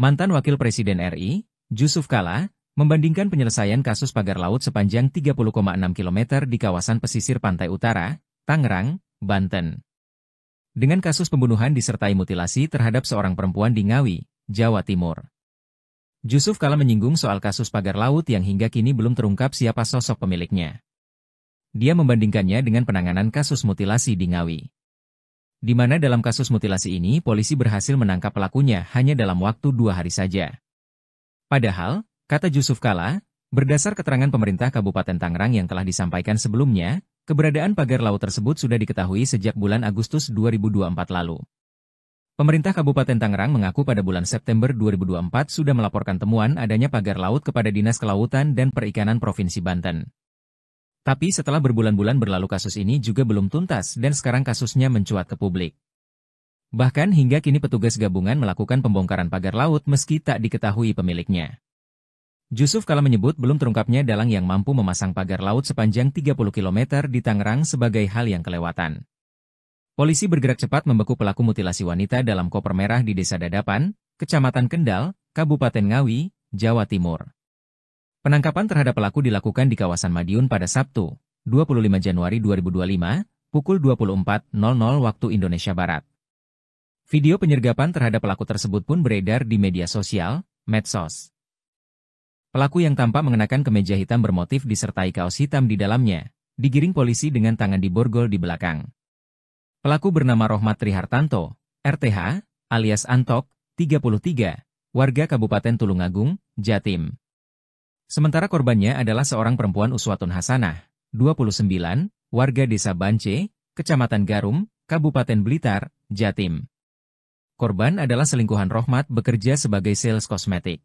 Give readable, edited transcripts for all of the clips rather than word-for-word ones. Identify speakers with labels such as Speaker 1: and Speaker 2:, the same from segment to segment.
Speaker 1: Mantan Wakil Presiden RI, Jusuf Kalla, membandingkan penyelesaian kasus pagar laut sepanjang 30,6 km di kawasan pesisir pantai utara, Tangerang, Banten, dengan kasus pembunuhan disertai mutilasi terhadap seorang perempuan di Ngawi, Jawa Timur. Jusuf Kalla menyinggung soal kasus pagar laut yang hingga kini belum terungkap siapa sosok pemiliknya. Dia membandingkannya dengan penanganan kasus mutilasi di Ngawi, di mana dalam kasus mutilasi ini polisi berhasil menangkap pelakunya hanya dalam waktu 2 hari saja. Padahal, kata Jusuf Kalla, berdasar keterangan pemerintah Kabupaten Tangerang yang telah disampaikan sebelumnya, keberadaan pagar laut tersebut sudah diketahui sejak bulan Agustus 2024 lalu. Pemerintah Kabupaten Tangerang mengaku pada bulan September 2024 sudah melaporkan temuan adanya pagar laut kepada Dinas Kelautan dan Perikanan Provinsi Banten. Tapi setelah berbulan-bulan berlalu kasus ini juga belum tuntas dan sekarang kasusnya mencuat ke publik. Bahkan hingga kini petugas gabungan melakukan pembongkaran pagar laut meski tak diketahui pemiliknya. Jusuf Kalla menyebut belum terungkapnya dalang yang mampu memasang pagar laut sepanjang 30 km di Tangerang sebagai hal yang kelewatan. Polisi bergerak cepat membekuk pelaku mutilasi wanita dalam koper merah di Desa Dadapan, Kecamatan Kendal, Kabupaten Ngawi, Jawa Timur. Penangkapan terhadap pelaku dilakukan di kawasan Madiun pada Sabtu, 25 Januari 2025, pukul 24.00 waktu Indonesia Barat. Video penyergapan terhadap pelaku tersebut pun beredar di media sosial, medsos. Pelaku yang tampak mengenakan kemeja hitam bermotif disertai kaos hitam di dalamnya, digiring polisi dengan tangan diborgol di belakang. Pelaku bernama Rohmat Trihartanto, RTH, alias Antok, 33, warga Kabupaten Tulungagung, Jatim. Sementara korbannya adalah seorang perempuan Uswatun Hasanah, 29, warga Desa Bance, Kecamatan Garum, Kabupaten Blitar, Jatim. Korban adalah selingkuhan Rohmat bekerja sebagai sales kosmetik.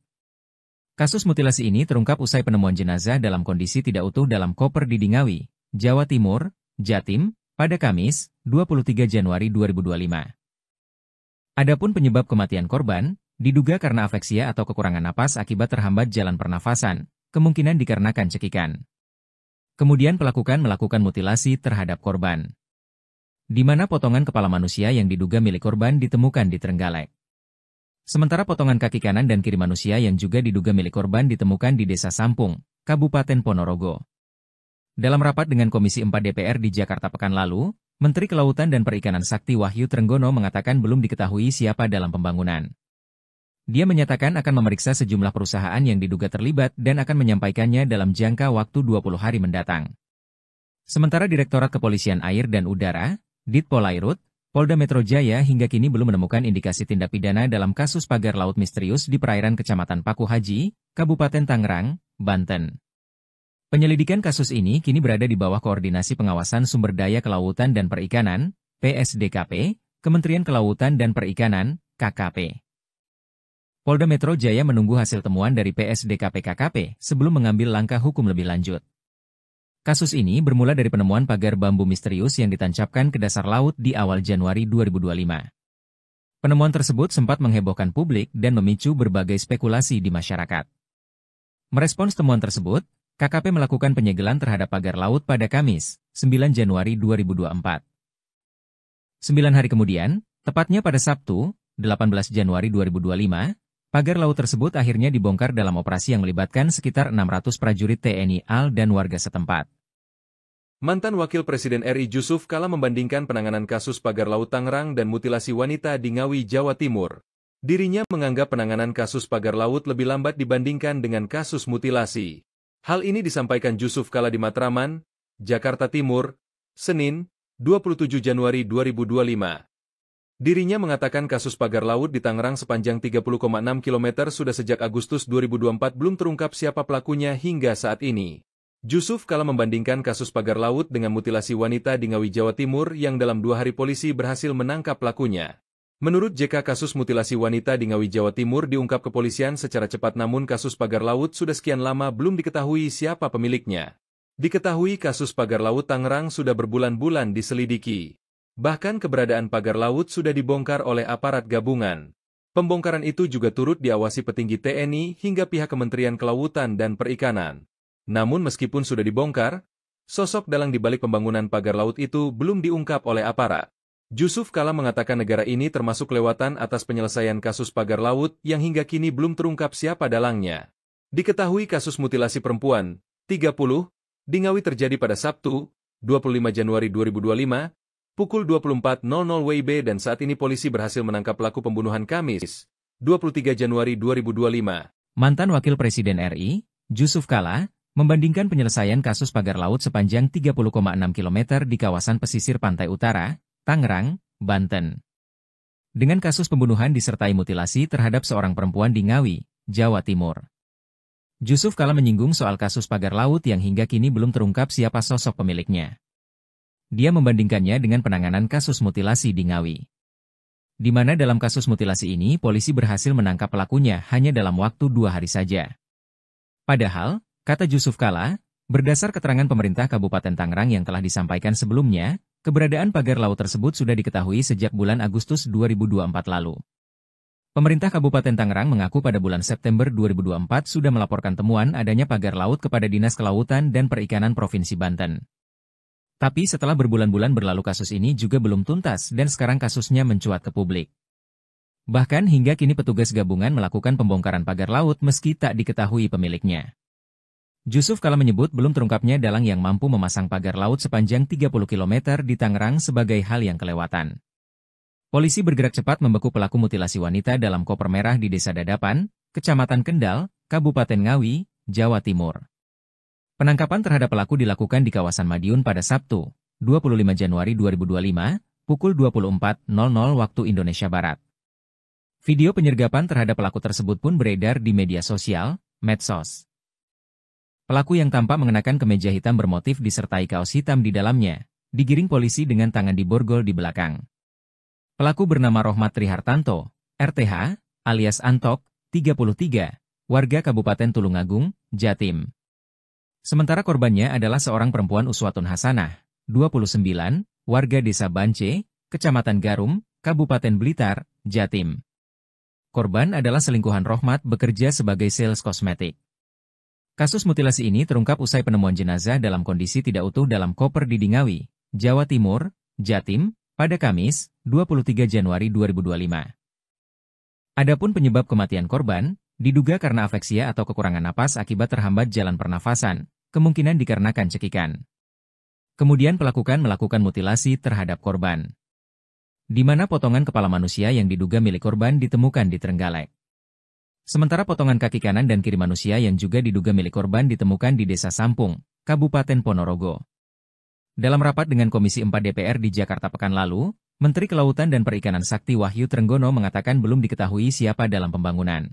Speaker 1: Kasus mutilasi ini terungkap usai penemuan jenazah dalam kondisi tidak utuh dalam koper di Ngawi, Jawa Timur, Jatim, pada Kamis, 23 Januari 2025. Adapun penyebab kematian korban, diduga karena afeksia atau kekurangan napas akibat terhambat jalan pernafasan, kemungkinan dikarenakan cekikan. Kemudian pelaku melakukan mutilasi terhadap korban, di mana potongan kepala manusia yang diduga milik korban ditemukan di Trenggalek. Sementara potongan kaki kanan dan kiri manusia yang juga diduga milik korban ditemukan di Desa Sampung, Kabupaten Ponorogo. Dalam rapat dengan Komisi 4 DPR di Jakarta pekan lalu, Menteri Kelautan dan Perikanan Sakti Wahyu Trenggono mengatakan belum diketahui siapa dalam pembangunan. Dia menyatakan akan memeriksa sejumlah perusahaan yang diduga terlibat dan akan menyampaikannya dalam jangka waktu 20 hari mendatang. Sementara Direktorat Kepolisian Air dan Udara, Ditpolairut, Polda Metro Jaya hingga kini belum menemukan indikasi tindak pidana dalam kasus pagar laut misterius di perairan Kecamatan Paku Haji, Kabupaten Tangerang, Banten. Penyelidikan kasus ini kini berada di bawah Koordinasi Pengawasan Sumber Daya Kelautan dan Perikanan, PSDKP, Kementerian Kelautan dan Perikanan, KKP. Polda Metro Jaya menunggu hasil temuan dari PSDKP-KKP sebelum mengambil langkah hukum lebih lanjut. Kasus ini bermula dari penemuan pagar bambu misterius yang ditancapkan ke dasar laut di awal Januari 2025. Penemuan tersebut sempat menghebohkan publik dan memicu berbagai spekulasi di masyarakat. Merespons temuan tersebut, KKP melakukan penyegelan terhadap pagar laut pada Kamis, 9 Januari 2024. 9 hari kemudian, tepatnya pada Sabtu, 18 Januari 2025, pagar laut tersebut akhirnya dibongkar dalam operasi yang melibatkan sekitar 600 prajurit TNI AL dan warga setempat.
Speaker 2: Mantan Wakil Presiden RI Jusuf Kalla membandingkan penanganan kasus pagar laut Tangerang dan mutilasi wanita di Ngawi, Jawa Timur. Dirinya menganggap penanganan kasus pagar laut lebih lambat dibandingkan dengan kasus mutilasi. Hal ini disampaikan Jusuf Kalla di Matraman, Jakarta Timur, Senin, 27 Januari 2025. Dirinya mengatakan kasus pagar laut di Tangerang sepanjang 30,6 km sudah sejak Agustus 2024 belum terungkap siapa pelakunya hingga saat ini. Jusuf Kalla membandingkan kasus pagar laut dengan mutilasi wanita di Ngawi, Jawa Timur yang dalam 2 hari polisi berhasil menangkap pelakunya. Menurut JK, kasus mutilasi wanita di Ngawi, Jawa Timur diungkap kepolisian secara cepat, namun kasus pagar laut sudah sekian lama belum diketahui siapa pemiliknya. Diketahui kasus pagar laut Tangerang sudah berbulan-bulan diselidiki. Bahkan keberadaan pagar laut sudah dibongkar oleh aparat gabungan. Pembongkaran itu juga turut diawasi petinggi TNI hingga pihak Kementerian Kelautan dan Perikanan. Namun meskipun sudah dibongkar, sosok dalang di balik pembangunan pagar laut itu belum diungkap oleh aparat. Jusuf Kalla mengatakan negara ini termasuk kelewatan atas penyelesaian kasus pagar laut yang hingga kini belum terungkap siapa dalangnya. Diketahui kasus mutilasi perempuan, 30, di Ngawi terjadi pada Sabtu, 25 Januari 2025, pukul 24.00 WIB dan saat ini polisi berhasil menangkap pelaku pembunuhan Kamis, 23 Januari 2025.
Speaker 1: Mantan Wakil Presiden RI, Jusuf Kalla, membandingkan penyelesaian kasus pagar laut sepanjang 30,6 km di kawasan pesisir pantai utara, Tangerang, Banten. Dengan kasus pembunuhan disertai mutilasi terhadap seorang perempuan di Ngawi, Jawa Timur. Jusuf Kalla menyinggung soal kasus pagar laut yang hingga kini belum terungkap siapa sosok pemiliknya. Dia membandingkannya dengan penanganan kasus mutilasi di Ngawi. Di mana dalam kasus mutilasi ini polisi berhasil menangkap pelakunya hanya dalam waktu 2 hari saja. Padahal, kata Jusuf Kalla, berdasar keterangan pemerintah Kabupaten Tangerang yang telah disampaikan sebelumnya, keberadaan pagar laut tersebut sudah diketahui sejak bulan Agustus 2024 lalu. Pemerintah Kabupaten Tangerang mengaku pada bulan September 2024 sudah melaporkan temuan adanya pagar laut kepada Dinas Kelautan dan Perikanan Provinsi Banten. Tapi setelah berbulan-bulan berlalu kasus ini juga belum tuntas dan sekarang kasusnya mencuat ke publik. Bahkan hingga kini petugas gabungan melakukan pembongkaran pagar laut meski tak diketahui pemiliknya. Jusuf Kalla menyebut belum terungkapnya dalang yang mampu memasang pagar laut sepanjang 30 km di Tangerang sebagai hal yang kelewatan. Polisi bergerak cepat membekuk pelaku mutilasi wanita dalam koper merah di Desa Dadapan, Kecamatan Kendal, Kabupaten Ngawi, Jawa Timur. Penangkapan terhadap pelaku dilakukan di kawasan Madiun pada Sabtu, 25 Januari 2025, pukul 24.00 waktu Indonesia Barat. Video penyergapan terhadap pelaku tersebut pun beredar di media sosial, medsos. Pelaku yang tampak mengenakan kemeja hitam bermotif disertai kaos hitam di dalamnya, digiring polisi dengan tangan diborgol di belakang. Pelaku bernama Rohmat Trihartanto, RTH, alias Antok, 33, warga Kabupaten Tulungagung, Jatim. Sementara korbannya adalah seorang perempuan Uswatun Hasanah, 29, warga Desa Bance, Kecamatan Garum, Kabupaten Blitar, Jatim. Korban adalah selingkuhan Rohmat bekerja sebagai sales kosmetik. Kasus mutilasi ini terungkap usai penemuan jenazah dalam kondisi tidak utuh dalam koper di Ngawi, Jawa Timur, Jatim, pada Kamis, 23 Januari 2025. Adapun penyebab kematian korban, diduga karena afeksia atau kekurangan napas akibat terhambat jalan pernafasan, kemungkinan dikarenakan cekikan. Kemudian pelaku melakukan mutilasi terhadap korban. Di mana potongan kepala manusia yang diduga milik korban ditemukan di Trenggalek. Sementara potongan kaki kanan dan kiri manusia yang juga diduga milik korban ditemukan di Desa Sampung, Kabupaten Ponorogo. Dalam rapat dengan Komisi 4 DPR di Jakarta pekan lalu, Menteri Kelautan dan Perikanan Sakti Wahyu Trenggono mengatakan belum diketahui siapa dalam pembangunan.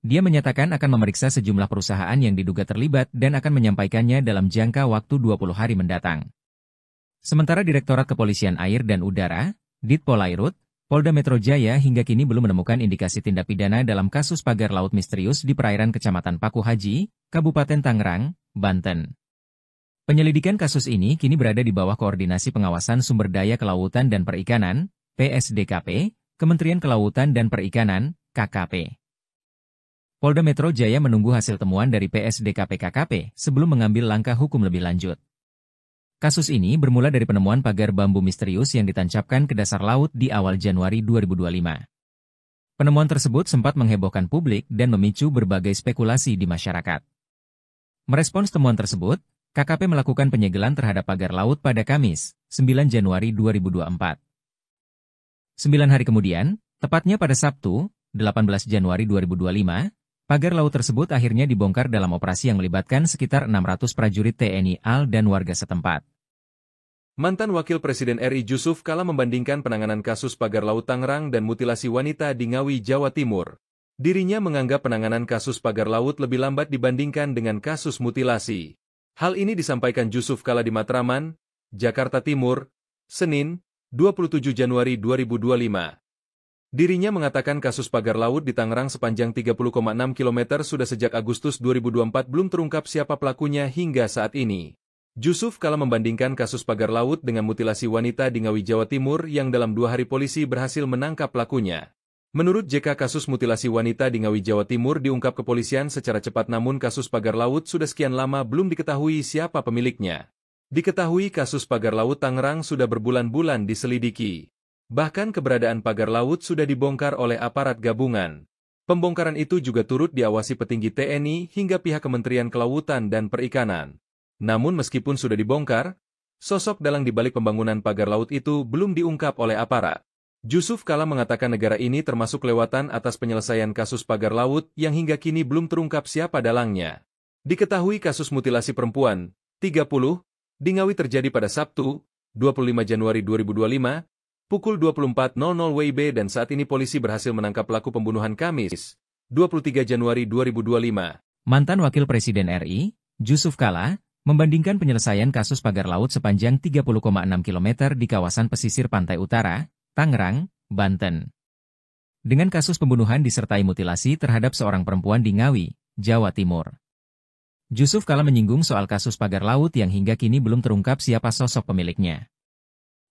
Speaker 1: Dia menyatakan akan memeriksa sejumlah perusahaan yang diduga terlibat dan akan menyampaikannya dalam jangka waktu 20 hari mendatang. Sementara Direktorat Kepolisian Air dan Udara, Ditpolairut, Polda Metro Jaya hingga kini belum menemukan indikasi tindak pidana dalam kasus pagar laut misterius di perairan Kecamatan Paku Haji, Kabupaten Tangerang, Banten. Penyelidikan kasus ini kini berada di bawah Koordinasi Pengawasan Sumber Daya Kelautan dan Perikanan, PSDKP, Kementerian Kelautan dan Perikanan, KKP. Polda Metro Jaya menunggu hasil temuan dari PSDKP-KKP sebelum mengambil langkah hukum lebih lanjut. Kasus ini bermula dari penemuan pagar bambu misterius yang ditancapkan ke dasar laut di awal Januari 2025. Penemuan tersebut sempat menghebohkan publik dan memicu berbagai spekulasi di masyarakat. Merespons temuan tersebut, KKP melakukan penyegelan terhadap pagar laut pada Kamis, 9 Januari 2024. 9 hari kemudian, tepatnya pada Sabtu, 18 Januari 2025, pagar laut tersebut akhirnya dibongkar dalam operasi yang melibatkan sekitar 600 prajurit TNI AL dan warga setempat.
Speaker 2: Mantan Wakil Presiden RI Jusuf Kalla membandingkan penanganan kasus pagar laut Tangerang dan mutilasi wanita di Ngawi, Jawa Timur. Dirinya menganggap penanganan kasus pagar laut lebih lambat dibandingkan dengan kasus mutilasi. Hal ini disampaikan Jusuf Kalla di Matraman, Jakarta Timur, Senin, 27 Januari 2025. Dirinya mengatakan kasus pagar laut di Tangerang sepanjang 30,6 km sudah sejak Agustus 2024 belum terungkap siapa pelakunya hingga saat ini. Jusuf Kalla membandingkan kasus pagar laut dengan mutilasi wanita di Ngawi, Jawa Timur yang dalam 2 hari polisi berhasil menangkap pelakunya. Menurut JK, kasus mutilasi wanita di Ngawi, Jawa Timur diungkap kepolisian secara cepat namun kasus pagar laut sudah sekian lama belum diketahui siapa pemiliknya. Diketahui kasus pagar laut Tangerang sudah berbulan-bulan diselidiki. Bahkan keberadaan pagar laut sudah dibongkar oleh aparat gabungan. Pembongkaran itu juga turut diawasi petinggi TNI hingga pihak Kementerian Kelautan dan Perikanan. Namun meskipun sudah dibongkar, sosok dalang di balik pembangunan pagar laut itu belum diungkap oleh aparat. Jusuf Kalla mengatakan negara ini termasuk kelewatan atas penyelesaian kasus pagar laut yang hingga kini belum terungkap siapa dalangnya. Diketahui kasus mutilasi perempuan, 30, di Ngawi terjadi pada Sabtu, 25 Januari 2025, pukul 24.00 WIB dan saat ini polisi berhasil menangkap pelaku pembunuhan Kamis, 23 Januari 2025.
Speaker 1: Mantan Wakil Presiden RI, Jusuf Kalla, membandingkan penyelesaian kasus pagar laut sepanjang 30,6 km di kawasan pesisir pantai utara, Tangerang, Banten, dengan kasus pembunuhan disertai mutilasi terhadap seorang perempuan di Ngawi, Jawa Timur. Jusuf Kalla menyinggung soal kasus pagar laut yang hingga kini belum terungkap siapa sosok pemiliknya.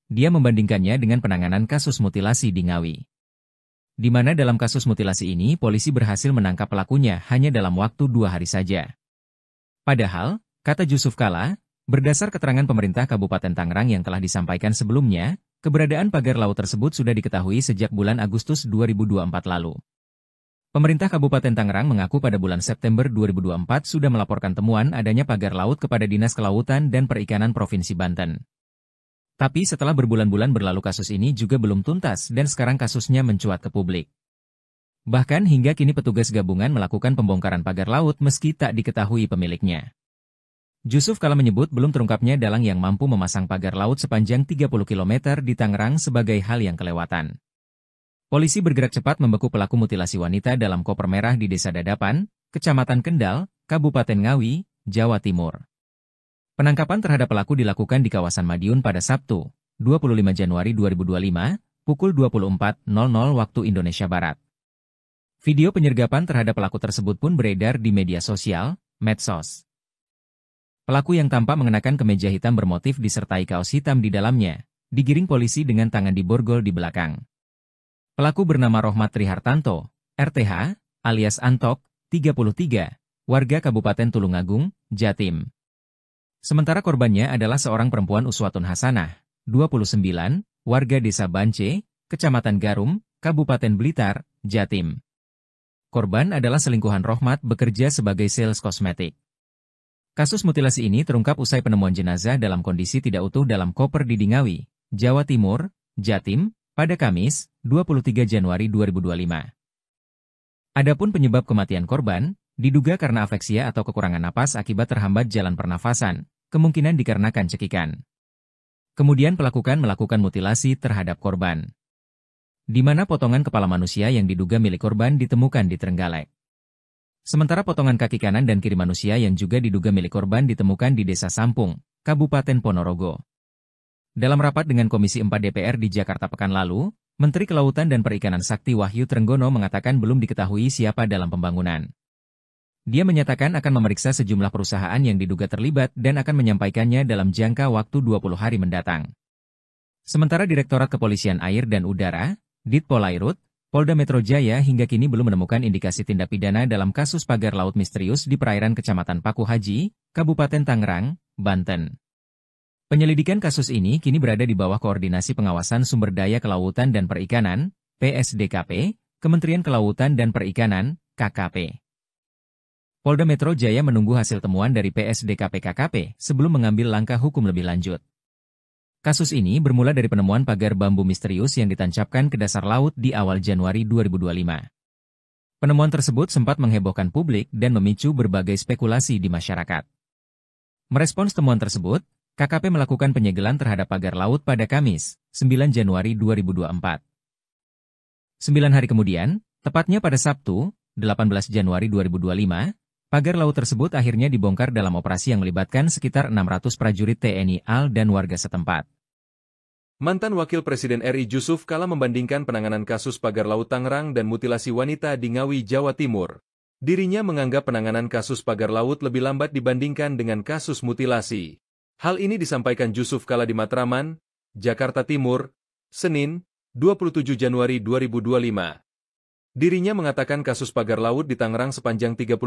Speaker 1: Dia membandingkannya dengan penanganan kasus mutilasi di Ngawi, di mana dalam kasus mutilasi ini polisi berhasil menangkap pelakunya hanya dalam waktu 2 hari saja. Padahal, kata Jusuf Kalla, berdasar keterangan pemerintah Kabupaten Tangerang yang telah disampaikan sebelumnya, keberadaan pagar laut tersebut sudah diketahui sejak bulan Agustus 2024 lalu. Pemerintah Kabupaten Tangerang mengaku pada bulan September 2024 sudah melaporkan temuan adanya pagar laut kepada Dinas Kelautan dan Perikanan Provinsi Banten. Tapi setelah berbulan-bulan berlalu kasus ini juga belum tuntas dan sekarang kasusnya mencuat ke publik. Bahkan hingga kini petugas gabungan melakukan pembongkaran pagar laut meski tak diketahui pemiliknya. Jusuf Kalla menyebut belum terungkapnya dalang yang mampu memasang pagar laut sepanjang 30 km di Tangerang sebagai hal yang kelewatan. Polisi bergerak cepat membeku pelaku mutilasi wanita dalam koper merah di Desa Dadapan, Kecamatan Kendal, Kabupaten Ngawi, Jawa Timur. Penangkapan terhadap pelaku dilakukan di kawasan Madiun pada Sabtu, 25 Januari 2025, pukul 24.00 waktu Indonesia Barat. Video penyergapan terhadap pelaku tersebut pun beredar di media sosial, medsos. Pelaku yang tampak mengenakan kemeja hitam bermotif disertai kaos hitam di dalamnya, digiring polisi dengan tangan diborgol di belakang. Pelaku bernama Rohmat Trihartanto, RTH, alias Antok, 33, warga Kabupaten Tulungagung, Jatim. Sementara korbannya adalah seorang perempuan Uswatun Hasanah, 29, warga Desa Bance, Kecamatan Garum, Kabupaten Blitar, Jatim. Korban adalah selingkuhan Rohmat bekerja sebagai sales kosmetik. Kasus mutilasi ini terungkap usai penemuan jenazah dalam kondisi tidak utuh dalam koper di Ngawi, Jawa Timur, Jatim, pada Kamis, 23 Januari 2025. Adapun penyebab kematian korban, diduga karena afeksia atau kekurangan napas akibat terhambat jalan pernafasan, kemungkinan dikarenakan cekikan. Kemudian melakukan mutilasi terhadap korban, di mana potongan kepala manusia yang diduga milik korban ditemukan di Trenggalek. Sementara potongan kaki kanan dan kiri manusia yang juga diduga milik korban ditemukan di Desa Sampung, Kabupaten Ponorogo. Dalam rapat dengan Komisi 4 DPR di Jakarta pekan lalu, Menteri Kelautan dan Perikanan Sakti Wahyu Trenggono mengatakan belum diketahui siapa dalam pembangunan. Dia menyatakan akan memeriksa sejumlah perusahaan yang diduga terlibat dan akan menyampaikannya dalam jangka waktu 20 hari mendatang. Sementara Direktorat Kepolisian Air dan Udara, Ditpolairut, Polda Metro Jaya hingga kini belum menemukan indikasi tindak pidana dalam kasus pagar laut misterius di perairan Kecamatan Paku Haji, Kabupaten Tangerang, Banten. Penyelidikan kasus ini kini berada di bawah Koordinasi Pengawasan Sumber Daya Kelautan dan Perikanan, PSDKP, Kementerian Kelautan dan Perikanan, KKP. Polda Metro Jaya menunggu hasil temuan dari PSDKP-KKP sebelum mengambil langkah hukum lebih lanjut. Kasus ini bermula dari penemuan pagar bambu misterius yang ditancapkan ke dasar laut di awal Januari 2025. Penemuan tersebut sempat menghebohkan publik dan memicu berbagai spekulasi di masyarakat. Merespons temuan tersebut, KKP melakukan penyegelan terhadap pagar laut pada Kamis, 9 Januari 2024. 9 hari kemudian, tepatnya pada Sabtu, 18 Januari 2025, pagar laut tersebut akhirnya dibongkar dalam operasi yang melibatkan sekitar 600 prajurit TNI AL dan warga setempat.
Speaker 2: Mantan Wakil Presiden RI Jusuf Kalla membandingkan penanganan kasus pagar laut Tangerang dan mutilasi wanita di Ngawi, Jawa Timur. Dirinya menganggap penanganan kasus pagar laut lebih lambat dibandingkan dengan kasus mutilasi. Hal ini disampaikan Jusuf Kalla di Matraman, Jakarta Timur, Senin, 27 Januari 2025. Dirinya mengatakan kasus pagar laut di Tangerang sepanjang 30,6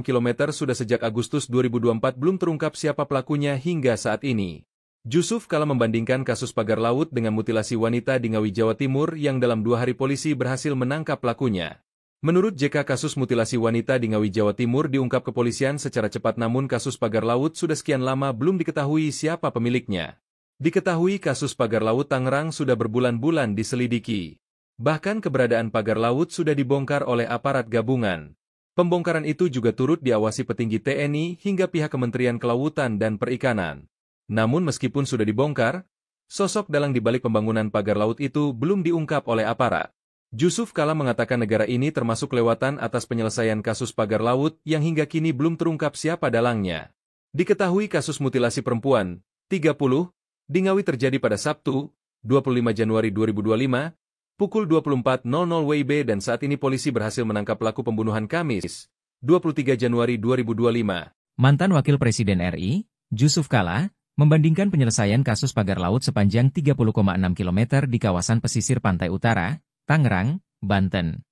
Speaker 2: km sudah sejak Agustus 2024 belum terungkap siapa pelakunya hingga saat ini. Jusuf Kala membandingkan kasus pagar laut dengan mutilasi wanita di Ngawi, Jawa Timur yang dalam 2 hari polisi berhasil menangkap pelakunya. Menurut JK, kasus mutilasi wanita di Ngawi, Jawa Timur diungkap kepolisian secara cepat, namun kasus pagar laut sudah sekian lama belum diketahui siapa pemiliknya. Diketahui kasus pagar laut Tangerang sudah berbulan-bulan diselidiki. Bahkan keberadaan pagar laut sudah dibongkar oleh aparat gabungan. Pembongkaran itu juga turut diawasi petinggi TNI hingga pihak Kementerian Kelautan dan Perikanan. Namun meskipun sudah dibongkar, sosok dalang di balik pembangunan pagar laut itu belum diungkap oleh aparat. Jusuf Kala mengatakan negara ini termasuk kelewatan atas penyelesaian kasus pagar laut yang hingga kini belum terungkap siapa dalangnya. Diketahui kasus mutilasi perempuan, 30, di Ngawi terjadi pada Sabtu, 25 Januari 2025, pukul 24.00 WIB, dan saat ini polisi berhasil menangkap pelaku pembunuhan Kamis, 23 Januari 2025.
Speaker 1: Mantan Wakil Presiden RI, Jusuf Kala, membandingkan penyelesaian kasus pagar laut sepanjang 30,6 km di kawasan pesisir pantai utara, Tangerang, Banten,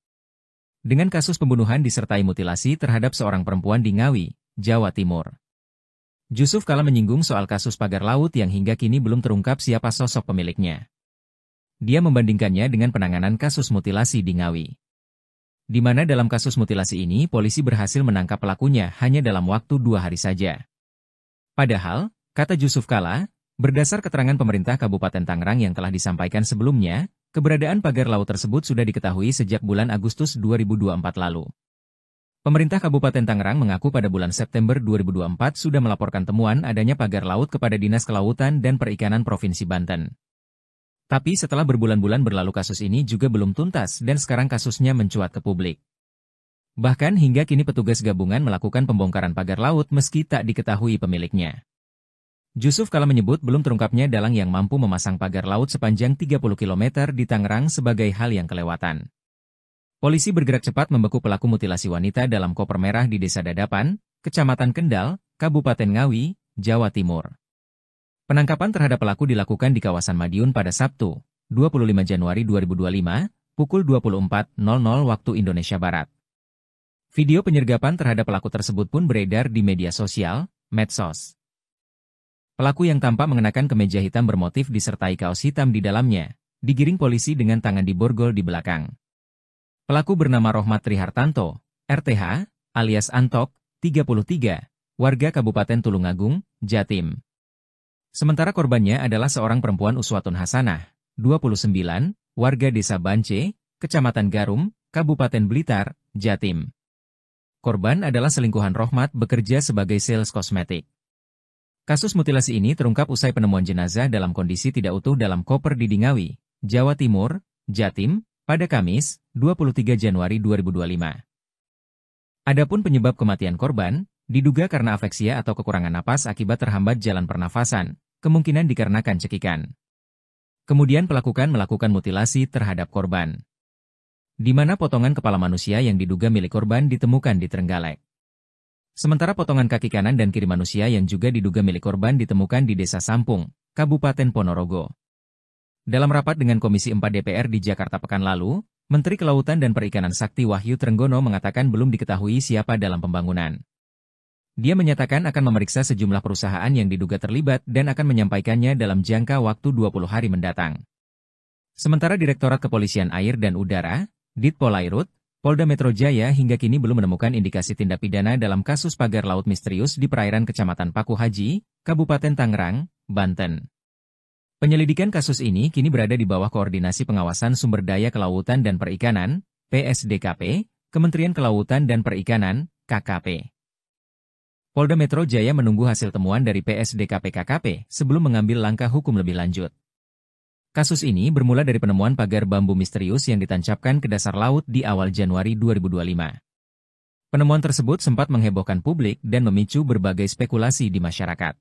Speaker 1: dengan kasus pembunuhan disertai mutilasi terhadap seorang perempuan di Ngawi, Jawa Timur. Jusuf Kala menyinggung soal kasus pagar laut yang hingga kini belum terungkap siapa sosok pemiliknya. Dia membandingkannya dengan penanganan kasus mutilasi di Ngawi, di mana dalam kasus mutilasi ini polisi berhasil menangkap pelakunya hanya dalam waktu 2 hari saja. Padahal, kata Jusuf Kala, berdasar keterangan pemerintah Kabupaten Tangerang yang telah disampaikan sebelumnya, keberadaan pagar laut tersebut sudah diketahui sejak bulan Agustus 2024 lalu. Pemerintah Kabupaten Tangerang mengaku pada bulan September 2024 sudah melaporkan temuan adanya pagar laut kepada Dinas Kelautan dan Perikanan Provinsi Banten. Tapi setelah berbulan-bulan berlalu kasus ini juga belum tuntas dan sekarang kasusnya mencuat ke publik. Bahkan hingga kini petugas gabungan melakukan pembongkaran pagar laut meski tak diketahui pemiliknya. Jusuf Kala menyebut belum terungkapnya dalang yang mampu memasang pagar laut sepanjang 30 km di Tangerang sebagai hal yang kelewatan. Polisi bergerak cepat membekuk pelaku mutilasi wanita dalam koper merah di Desa Dadapan, Kecamatan Kendal, Kabupaten Ngawi, Jawa Timur. Penangkapan terhadap pelaku dilakukan di kawasan Madiun pada Sabtu, 25 Januari 2025, pukul 24.00 waktu Indonesia Barat. Video penyergapan terhadap pelaku tersebut pun beredar di media sosial, medsos. Pelaku yang tampak mengenakan kemeja hitam bermotif disertai kaos hitam di dalamnya, digiring polisi dengan tangan diborgol di belakang. Pelaku bernama Rohmat Trihartanto, RTH, alias Antok, 33, warga Kabupaten Tulungagung, Jatim. Sementara korbannya adalah seorang perempuan Uswatun Hasanah, 29, warga Desa Bance, Kecamatan Garum, Kabupaten Blitar, Jatim. Korban adalah selingkuhan Rohmat bekerja sebagai sales kosmetik. Kasus mutilasi ini terungkap usai penemuan jenazah dalam kondisi tidak utuh dalam koper di Ngawi, Jawa Timur, Jatim, pada Kamis, 23 Januari 2025. Adapun penyebab kematian korban, diduga karena afeksia atau kekurangan napas akibat terhambat jalan pernafasan, kemungkinan dikarenakan cekikan. Kemudian pelaku melakukan mutilasi terhadap korban, di mana potongan kepala manusia yang diduga milik korban ditemukan di Trenggalek. Sementara potongan kaki kanan dan kiri manusia yang juga diduga milik korban ditemukan di Desa Sampung, Kabupaten Ponorogo. Dalam rapat dengan Komisi 4 DPR di Jakarta pekan lalu, Menteri Kelautan dan Perikanan Sakti Wahyu Trenggono mengatakan belum diketahui siapa dalam pembangunan. Dia menyatakan akan memeriksa sejumlah perusahaan yang diduga terlibat dan akan menyampaikannya dalam jangka waktu 20 hari mendatang. Sementara Direktorat Kepolisian Air dan Udara, Ditpolairut, Polda Metro Jaya hingga kini belum menemukan indikasi tindak pidana dalam kasus pagar laut misterius di perairan Kecamatan Paku Haji, Kabupaten Tangerang, Banten. Penyelidikan kasus ini kini berada di bawah Koordinasi Pengawasan Sumber Daya Kelautan dan Perikanan, PSDKP, Kementerian Kelautan dan Perikanan, KKP. Polda Metro Jaya menunggu hasil temuan dari PSDKP-KKP sebelum mengambil langkah hukum lebih lanjut. Kasus ini bermula dari penemuan pagar bambu misterius yang ditancapkan ke dasar laut di awal Januari 2025. Penemuan tersebut sempat menghebohkan publik dan memicu berbagai spekulasi di masyarakat.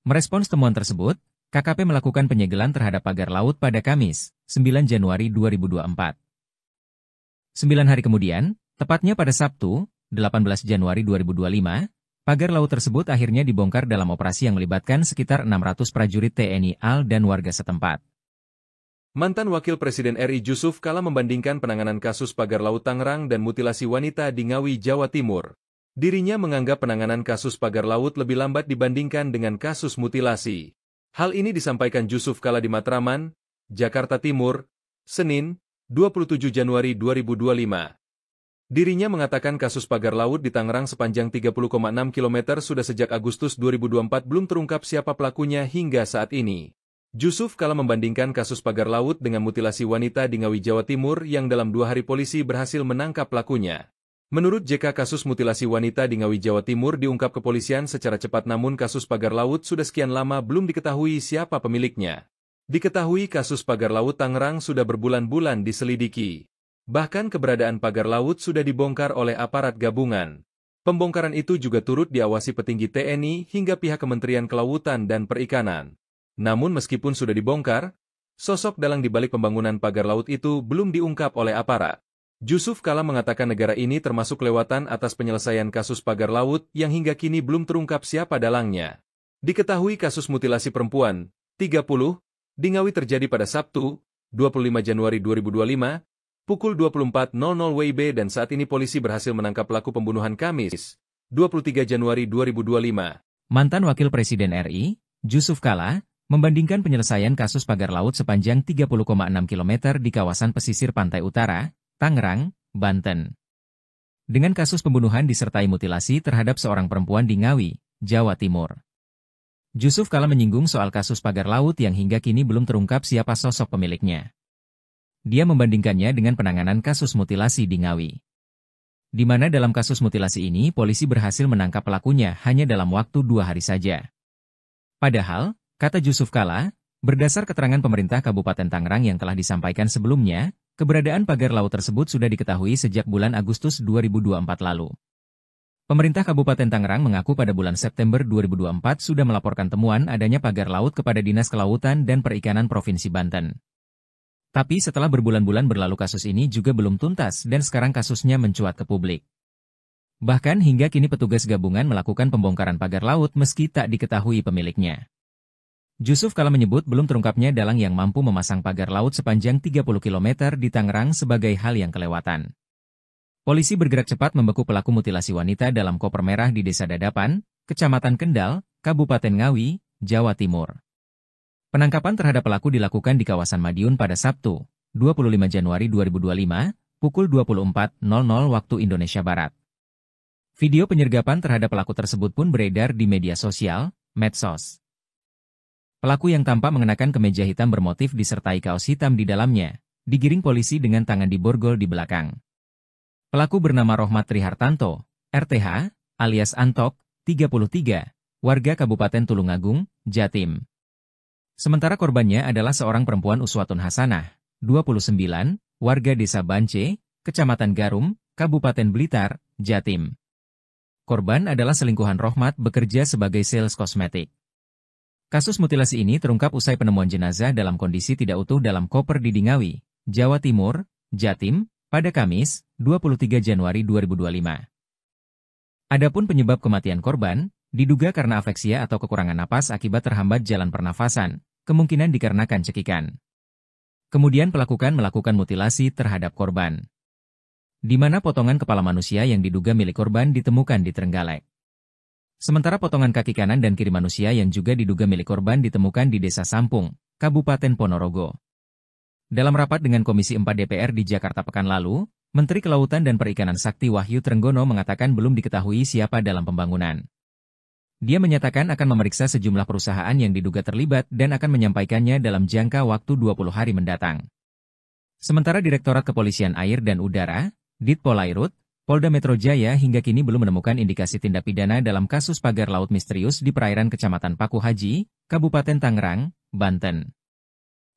Speaker 1: Merespons temuan tersebut, KKP melakukan penyegelan terhadap pagar laut pada Kamis, 9 Januari 2024. 9 hari kemudian, tepatnya pada Sabtu, 18 Januari 2025, pagar laut tersebut akhirnya dibongkar dalam operasi yang melibatkan sekitar 600 prajurit TNI AL dan warga setempat.
Speaker 2: Mantan Wakil Presiden RI Jusuf Kalla membandingkan penanganan kasus pagar laut Tangerang dan mutilasi wanita di Ngawi, Jawa Timur. Dirinya menganggap penanganan kasus pagar laut lebih lambat dibandingkan dengan kasus mutilasi. Hal ini disampaikan Jusuf Kalla di Matraman, Jakarta Timur, Senin, 27 Januari 2025. Dirinya mengatakan kasus pagar laut di Tangerang sepanjang 30,6 km sudah sejak Agustus 2024 belum terungkap siapa pelakunya hingga saat ini. Jusuf Kalla membandingkan kasus pagar laut dengan mutilasi wanita di Ngawi, Jawa Timur yang dalam 2 hari polisi berhasil menangkap pelakunya. Menurut JK, kasus mutilasi wanita di Ngawi, Jawa Timur diungkap kepolisian secara cepat, namun kasus pagar laut sudah sekian lama belum diketahui siapa pemiliknya. Diketahui kasus pagar laut Tangerang sudah berbulan-bulan diselidiki. Bahkan keberadaan pagar laut sudah dibongkar oleh aparat gabungan. Pembongkaran itu juga turut diawasi petinggi TNI hingga pihak Kementerian Kelautan dan Perikanan. Namun meskipun sudah dibongkar, sosok dalang di balik pembangunan pagar laut itu belum diungkap oleh aparat. Jusuf Kalla mengatakan negara ini termasuk kelewatan atas penyelesaian kasus pagar laut yang hingga kini belum terungkap siapa dalangnya. Diketahui kasus mutilasi perempuan, 30, di Ngawi terjadi pada Sabtu, 25 Januari 2025, pukul 24.00 WIB dan saat ini polisi berhasil menangkap pelaku pembunuhan Kamis, 23 Januari 2025.
Speaker 1: Mantan Wakil Presiden RI, Jusuf Kalla, membandingkan penyelesaian kasus pagar laut sepanjang 30,6 km di kawasan pesisir pantai utara, Tangerang, Banten, dengan kasus pembunuhan disertai mutilasi terhadap seorang perempuan di Ngawi, Jawa Timur. Jusuf Kalla menyinggung soal kasus pagar laut yang hingga kini belum terungkap siapa sosok pemiliknya. Dia membandingkannya dengan penanganan kasus mutilasi di Ngawi, di mana dalam kasus mutilasi ini polisi berhasil menangkap pelakunya hanya dalam waktu 2 hari saja. Padahal, kata Jusuf Kalla, berdasar keterangan pemerintah Kabupaten Tangerang yang telah disampaikan sebelumnya, keberadaan pagar laut tersebut sudah diketahui sejak bulan Agustus 2024 lalu. Pemerintah Kabupaten Tangerang mengaku pada bulan September 2024 sudah melaporkan temuan adanya pagar laut kepada Dinas Kelautan dan Perikanan Provinsi Banten. Tapi setelah berbulan-bulan berlalu kasus ini juga belum tuntas dan sekarang kasusnya mencuat ke publik. Bahkan hingga kini petugas gabungan melakukan pembongkaran pagar laut meski tak diketahui pemiliknya. Jusuf Kalla menyebut belum terungkapnya dalang yang mampu memasang pagar laut sepanjang 30 km di Tangerang sebagai hal yang kelewatan. Polisi bergerak cepat membekuk pelaku mutilasi wanita dalam koper merah di Desa Dadapan, Kecamatan Kendal, Kabupaten Ngawi, Jawa Timur. Penangkapan terhadap pelaku dilakukan di kawasan Madiun pada Sabtu, 25 Januari 2025, pukul 24.00 waktu Indonesia Barat. Video penyergapan terhadap pelaku tersebut pun beredar di media sosial, medsos. Pelaku yang tampak mengenakan kemeja hitam bermotif disertai kaos hitam di dalamnya, digiring polisi dengan tangan diborgol di belakang. Pelaku bernama Rohmat Trihartanto, RTH, alias Antok, 33, warga Kabupaten Tulungagung, Jatim. Sementara korbannya adalah seorang perempuan Uswatun Hasanah, 29, warga Desa Bance, Kecamatan Garum, Kabupaten Blitar, Jatim. Korban adalah selingkuhan Rohmat bekerja sebagai sales kosmetik. Kasus mutilasi ini terungkap usai penemuan jenazah dalam kondisi tidak utuh dalam koper di Ngawi, Jawa Timur, Jatim, pada Kamis, 23 Januari 2025. Adapun penyebab kematian korban, diduga karena afeksia atau kekurangan napas akibat terhambat jalan pernafasan, kemungkinan dikarenakan cekikan. Kemudian pelaku melakukan mutilasi terhadap korban, di mana potongan kepala manusia yang diduga milik korban ditemukan di Trenggalek. Sementara potongan kaki kanan dan kiri manusia yang juga diduga milik korban ditemukan di Desa Sampung, Kabupaten Ponorogo. Dalam rapat dengan Komisi 4 DPR di Jakarta pekan lalu, Menteri Kelautan dan Perikanan Sakti Wahyu Trenggono mengatakan belum diketahui siapa dalam pembangunan. Dia menyatakan akan memeriksa sejumlah perusahaan yang diduga terlibat dan akan menyampaikannya dalam jangka waktu 20 hari mendatang. Sementara Direktorat Kepolisian Air dan Udara, Ditpolairut, Polda Metro Jaya hingga kini belum menemukan indikasi tindak pidana dalam kasus pagar laut misterius di perairan Kecamatan Paku Haji, Kabupaten Tangerang, Banten.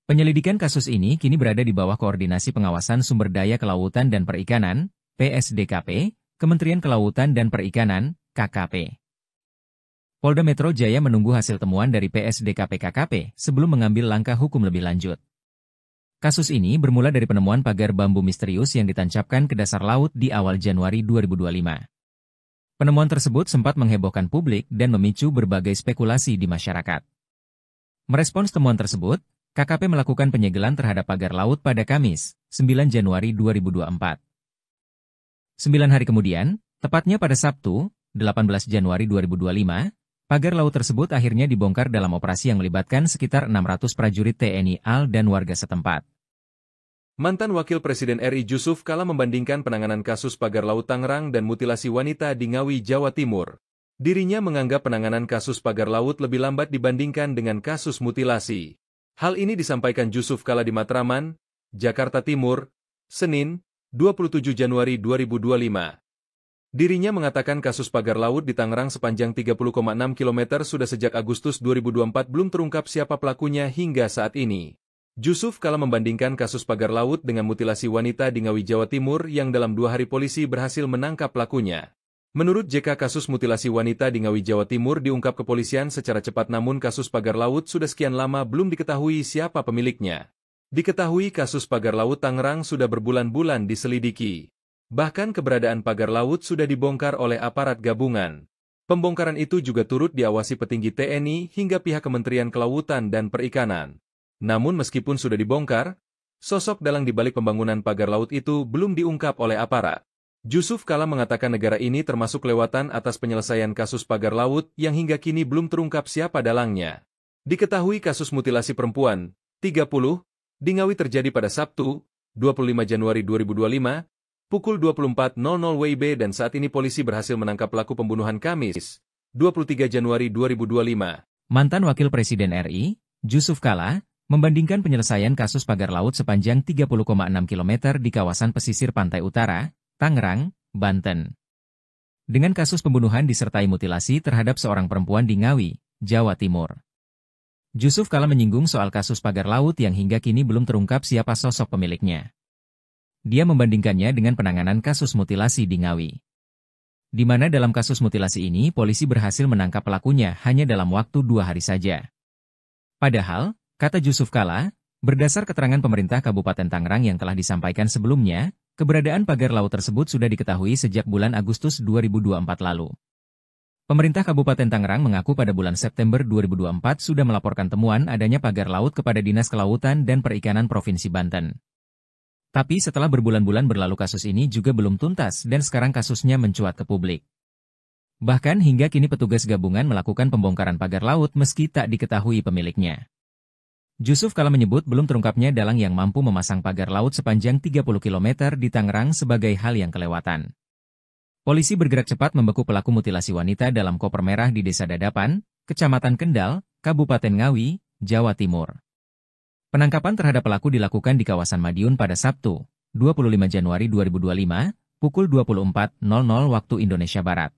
Speaker 1: Penyelidikan kasus ini kini berada di bawah Koordinasi Pengawasan Sumber Daya Kelautan dan Perikanan, PSDKP, Kementerian Kelautan dan Perikanan, KKP. Polda Metro Jaya menunggu hasil temuan dari PSDKP-KKP sebelum mengambil langkah hukum lebih lanjut. Kasus ini bermula dari penemuan pagar bambu misterius yang ditancapkan ke dasar laut di awal Januari 2025. Penemuan tersebut sempat menghebohkan publik dan memicu berbagai spekulasi di masyarakat. Merespons temuan tersebut, KKP melakukan penyegelan terhadap pagar laut pada Kamis, 9 Januari 2024. 9 hari kemudian, tepatnya pada Sabtu, 18 Januari 2025, pagar laut tersebut akhirnya dibongkar dalam operasi yang melibatkan sekitar 600 prajurit TNI AL dan warga setempat.
Speaker 2: Mantan Wakil Presiden RI Jusuf Kalla membandingkan penanganan kasus pagar laut Tangerang dan mutilasi wanita di Ngawi, Jawa Timur. Dirinya menganggap penanganan kasus pagar laut lebih lambat dibandingkan dengan kasus mutilasi. Hal ini disampaikan Jusuf Kalla di Matraman, Jakarta Timur, Senin, 27 Januari 2025. Dirinya mengatakan kasus pagar laut di Tangerang sepanjang 30,6 km sudah sejak Agustus 2024 belum terungkap siapa pelakunya hingga saat ini. Jusuf Kalla membandingkan kasus pagar laut dengan mutilasi wanita di Ngawi, Jawa Timur yang dalam 2 hari polisi berhasil menangkap pelakunya. Menurut JK, kasus mutilasi wanita di Ngawi, Jawa Timur diungkap kepolisian secara cepat, namun kasus pagar laut sudah sekian lama belum diketahui siapa pemiliknya. Diketahui kasus pagar laut Tangerang sudah berbulan-bulan diselidiki. Bahkan keberadaan pagar laut sudah dibongkar oleh aparat gabungan. Pembongkaran itu juga turut diawasi petinggi TNI hingga pihak Kementerian Kelautan dan Perikanan. Namun meskipun sudah dibongkar, sosok dalang di balik pembangunan pagar laut itu belum diungkap oleh aparat. Jusuf Kalla mengatakan negara ini termasuk lewatan atas penyelesaian kasus pagar laut yang hingga kini belum terungkap siapa dalangnya. Diketahui kasus mutilasi perempuan, 30, di Ngawi terjadi pada Sabtu, 25 Januari 2025, pukul 24.00 WIB dan saat ini polisi berhasil menangkap pelaku pembunuhan Kamis, 23 Januari 2025.
Speaker 1: Mantan Wakil Presiden RI, Jusuf Kalla, membandingkan penyelesaian kasus pagar laut sepanjang 30,6 km di kawasan pesisir pantai utara, Tangerang, Banten, dengan kasus pembunuhan disertai mutilasi terhadap seorang perempuan di Ngawi, Jawa Timur. Jusuf Kalla menyinggung soal kasus pagar laut yang hingga kini belum terungkap siapa sosok pemiliknya. Dia membandingkannya dengan penanganan kasus mutilasi di Ngawi, di mana dalam kasus mutilasi ini polisi berhasil menangkap pelakunya hanya dalam waktu 2 hari saja. Padahal, kata Jusuf Kalla, berdasar keterangan pemerintah Kabupaten Tangerang yang telah disampaikan sebelumnya, keberadaan pagar laut tersebut sudah diketahui sejak bulan Agustus 2024 lalu. Pemerintah Kabupaten Tangerang mengaku pada bulan September 2024 sudah melaporkan temuan adanya pagar laut kepada Dinas Kelautan dan Perikanan Provinsi Banten. Tapi setelah berbulan-bulan berlalu kasus ini juga belum tuntas dan sekarang kasusnya mencuat ke publik. Bahkan hingga kini petugas gabungan melakukan pembongkaran pagar laut meski tak diketahui pemiliknya. Jusuf Kalla menyebut belum terungkapnya dalang yang mampu memasang pagar laut sepanjang 30 km di Tangerang sebagai hal yang kelewatan. Polisi bergerak cepat membekuk pelaku mutilasi wanita dalam koper merah di Desa Dadapan, Kecamatan Kendal, Kabupaten Ngawi, Jawa Timur. Penangkapan terhadap pelaku dilakukan di kawasan Madiun pada Sabtu, 25 Januari 2025, pukul 24.00 waktu Indonesia Barat.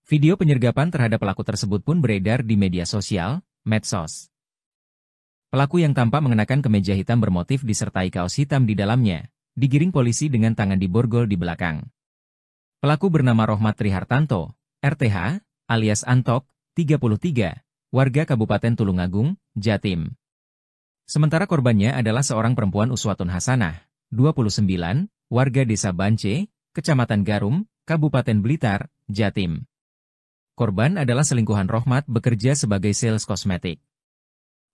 Speaker 1: Video penyergapan terhadap pelaku tersebut pun beredar di media sosial, medsos. Pelaku yang tampak mengenakan kemeja hitam bermotif disertai kaos hitam di dalamnya, digiring polisi dengan tangan diborgol di belakang. Pelaku bernama Rohmat Trihartanto, RTH, alias Antok, 33, warga Kabupaten Tulungagung, Jatim. Sementara korbannya adalah seorang perempuan Uswatun Hasanah, 29, warga Desa Bance, Kecamatan Garum, Kabupaten Blitar, Jatim. Korban adalah selingkuhan Rohmat bekerja sebagai sales kosmetik.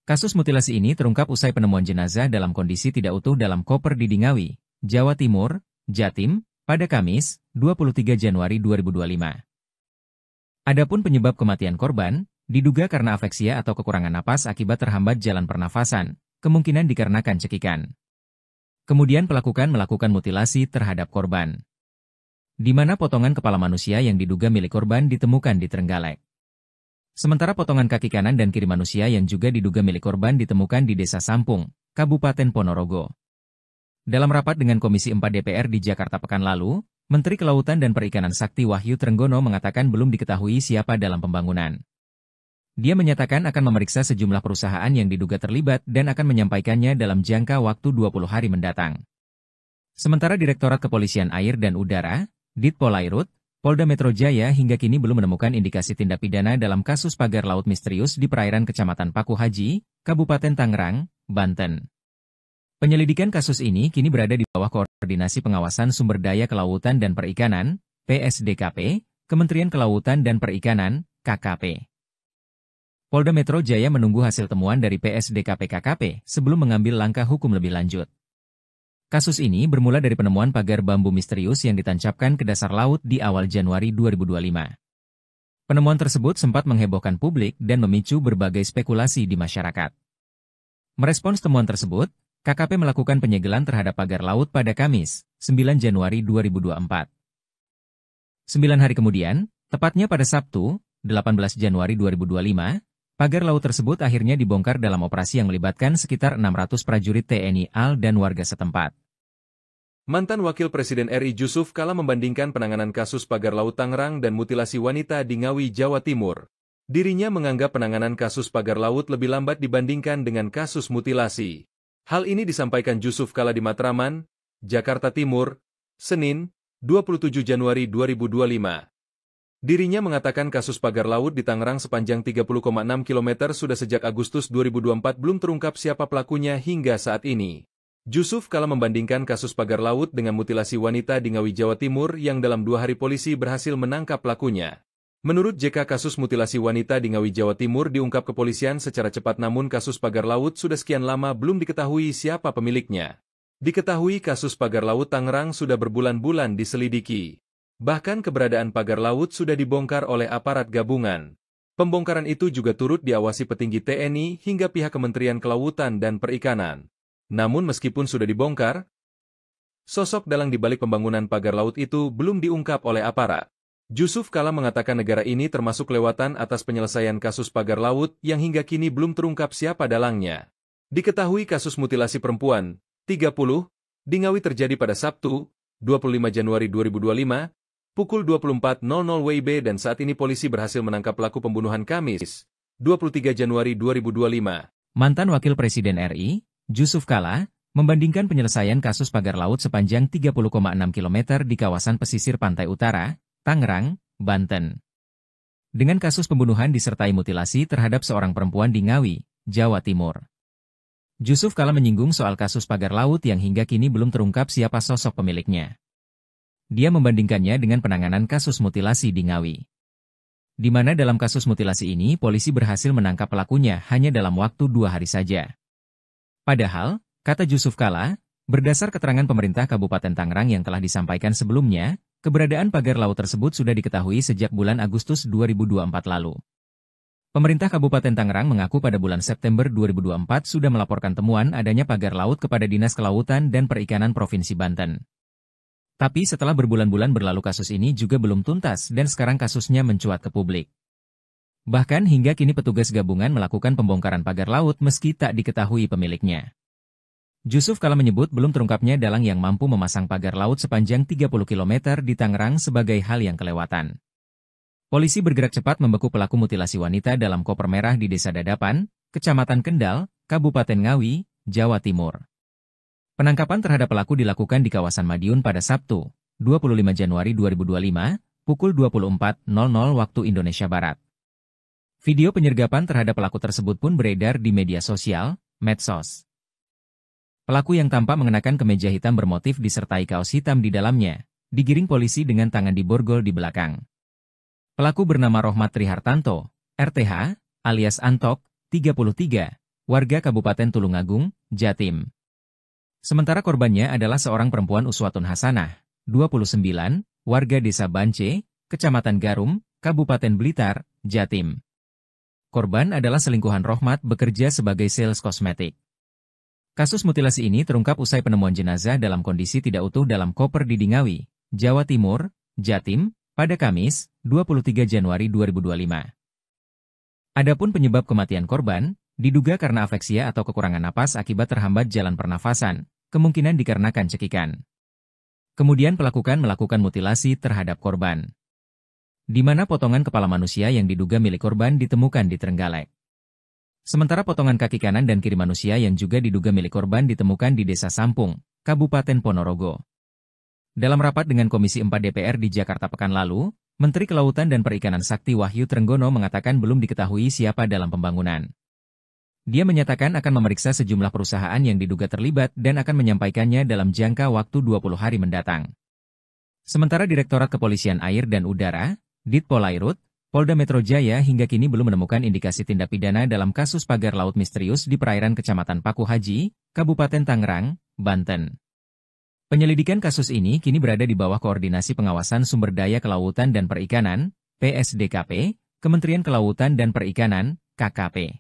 Speaker 1: Kasus mutilasi ini terungkap usai penemuan jenazah dalam kondisi tidak utuh dalam koper di Ngawi, Jawa Timur, Jatim, pada Kamis, 23 Januari 2025. Adapun penyebab kematian korban, diduga karena afeksia atau kekurangan napas akibat terhambat jalan pernafasan, kemungkinan dikarenakan cekikan. Kemudian pelaku melakukan mutilasi terhadap korban, di mana potongan kepala manusia yang diduga milik korban ditemukan di Trenggalek. Sementara potongan kaki kanan dan kiri manusia yang juga diduga milik korban ditemukan di Desa Sampung, Kabupaten Ponorogo. Dalam rapat dengan Komisi 4 DPR di Jakarta pekan lalu, Menteri Kelautan dan Perikanan Sakti Wahyu Trenggono mengatakan belum diketahui siapa dalam pembangunan. Dia menyatakan akan memeriksa sejumlah perusahaan yang diduga terlibat dan akan menyampaikannya dalam jangka waktu 20 hari mendatang. Sementara Direktorat Kepolisian Air dan Udara, Ditpolairut, Polda Metro Jaya hingga kini belum menemukan indikasi tindak pidana dalam kasus pagar laut misterius di perairan Kecamatan Paku Haji, Kabupaten Tangerang, Banten. Penyelidikan kasus ini kini berada di bawah Koordinasi Pengawasan Sumber Daya Kelautan dan Perikanan, PSDKP, Kementerian Kelautan dan Perikanan, KKP. Polda Metro Jaya menunggu hasil temuan dari PSDKP-KKP sebelum mengambil langkah hukum lebih lanjut. Kasus ini bermula dari penemuan pagar bambu misterius yang ditancapkan ke dasar laut di awal Januari 2025. Penemuan tersebut sempat menghebohkan publik dan memicu berbagai spekulasi di masyarakat. Merespons temuan tersebut, KKP melakukan penyegelan terhadap pagar laut pada Kamis, 9 Januari 2024. 9 hari kemudian, tepatnya pada Sabtu, 18 Januari 2025, pagar laut tersebut akhirnya dibongkar dalam operasi yang melibatkan sekitar 600 prajurit TNI AL dan warga setempat.
Speaker 2: Mantan Wakil Presiden RI Jusuf Kalla membandingkan penanganan kasus pagar laut Tangerang dan mutilasi wanita di Ngawi, Jawa Timur. Dirinya menganggap penanganan kasus pagar laut lebih lambat dibandingkan dengan kasus mutilasi. Hal ini disampaikan Jusuf Kalla di Matraman, Jakarta Timur, Senin, 27 Januari 2025. Dirinya mengatakan kasus pagar laut di Tangerang sepanjang 30,6 km sudah sejak Agustus 2024 belum terungkap siapa pelakunya hingga saat ini. Jusuf Kalla membandingkan kasus pagar laut dengan mutilasi wanita di Ngawi, Jawa Timur yang dalam 2 hari polisi berhasil menangkap pelakunya. Menurut JK, kasus mutilasi wanita di Ngawi, Jawa Timur diungkap kepolisian secara cepat, namun kasus pagar laut sudah sekian lama belum diketahui siapa pemiliknya. Diketahui kasus pagar laut Tangerang sudah berbulan-bulan diselidiki. Bahkan keberadaan pagar laut sudah dibongkar oleh aparat gabungan. Pembongkaran itu juga turut diawasi petinggi TNI hingga pihak Kementerian Kelautan dan Perikanan. Namun meskipun sudah dibongkar, sosok dalang di balik pembangunan pagar laut itu belum diungkap oleh aparat. Jusuf Kalla mengatakan negara ini termasuk kelewatan atas penyelesaian kasus pagar laut yang hingga kini belum terungkap siapa dalangnya. Diketahui kasus mutilasi perempuan, 30, di Ngawi terjadi pada Sabtu, 25 Januari 2025, pukul 24.00 WIB dan saat ini polisi berhasil menangkap pelaku pembunuhan Kamis, 23 Januari 2025.
Speaker 1: Mantan Wakil Presiden RI, Jusuf Kalla, membandingkan penyelesaian kasus pagar laut sepanjang 30,6 km di kawasan pesisir pantai utara, Tangerang, Banten, dengan kasus pembunuhan disertai mutilasi terhadap seorang perempuan di Ngawi, Jawa Timur. Jusuf Kalla menyinggung soal kasus pagar laut yang hingga kini belum terungkap siapa sosok pemiliknya. Dia membandingkannya dengan penanganan kasus mutilasi di Ngawi, di mana dalam kasus mutilasi ini polisi berhasil menangkap pelakunya hanya dalam waktu 2 hari saja. Padahal, kata Jusuf Kalla, berdasar keterangan pemerintah Kabupaten Tangerang yang telah disampaikan sebelumnya, keberadaan pagar laut tersebut sudah diketahui sejak bulan Agustus 2024 lalu. Pemerintah Kabupaten Tangerang mengaku pada bulan September 2024 sudah melaporkan temuan adanya pagar laut kepada Dinas Kelautan dan Perikanan Provinsi Banten. Tapi setelah berbulan-bulan berlalu kasus ini juga belum tuntas dan sekarang kasusnya mencuat ke publik. Bahkan hingga kini petugas gabungan melakukan pembongkaran pagar laut meski tak diketahui pemiliknya. Jusuf Kalla menyebut belum terungkapnya dalang yang mampu memasang pagar laut sepanjang 30 km di Tangerang sebagai hal yang kelewatan. Polisi bergerak cepat membeku pelaku mutilasi wanita dalam koper merah di Desa Dadapan, Kecamatan Kendal, Kabupaten Ngawi, Jawa Timur. Penangkapan terhadap pelaku dilakukan di kawasan Madiun pada Sabtu, 25 Januari 2025, pukul 24.00 waktu Indonesia Barat. Video penyergapan terhadap pelaku tersebut pun beredar di media sosial, medsos. Pelaku yang tampak mengenakan kemeja hitam bermotif disertai kaos hitam di dalamnya, digiring polisi dengan tangan diborgol di belakang. Pelaku bernama Rohmat Trihartanto, RTH, alias Antok, 33, warga Kabupaten Tulungagung, Jatim. Sementara korbannya adalah seorang perempuan Uswatun Hasanah, 29, warga Desa Bance, Kecamatan Garum, Kabupaten Blitar, Jatim. Korban adalah selingkuhan Rohmat bekerja sebagai sales kosmetik. Kasus mutilasi ini terungkap usai penemuan jenazah dalam kondisi tidak utuh dalam koper di Ngawi, Jawa Timur, Jatim, pada Kamis, 23 Januari 2025. Adapun penyebab kematian korban, diduga karena afeksia atau kekurangan napas akibat terhambat jalan pernafasan, kemungkinan dikarenakan cekikan. Kemudian pelaku melakukan mutilasi terhadap korban, di mana potongan kepala manusia yang diduga milik korban ditemukan di Trenggalek. Sementara potongan kaki kanan dan kiri manusia yang juga diduga milik korban ditemukan di Desa Sampung, Kabupaten Ponorogo. Dalam rapat dengan Komisi 4 DPR di Jakarta pekan lalu, Menteri Kelautan dan Perikanan Sakti Wahyu Trenggono mengatakan belum diketahui siapa dalam pembangunan. Dia menyatakan akan memeriksa sejumlah perusahaan yang diduga terlibat dan akan menyampaikannya dalam jangka waktu 20 hari mendatang. Sementara Direktorat Kepolisian Air dan Udara, Ditpolairut, Polda Metro Jaya hingga kini belum menemukan indikasi tindak pidana dalam kasus pagar laut misterius di perairan Kecamatan Paku Haji, Kabupaten Tangerang, Banten. Penyelidikan kasus ini kini berada di bawah Koordinasi Pengawasan Sumber Daya Kelautan dan Perikanan, PSDKP, Kementerian Kelautan dan Perikanan, KKP.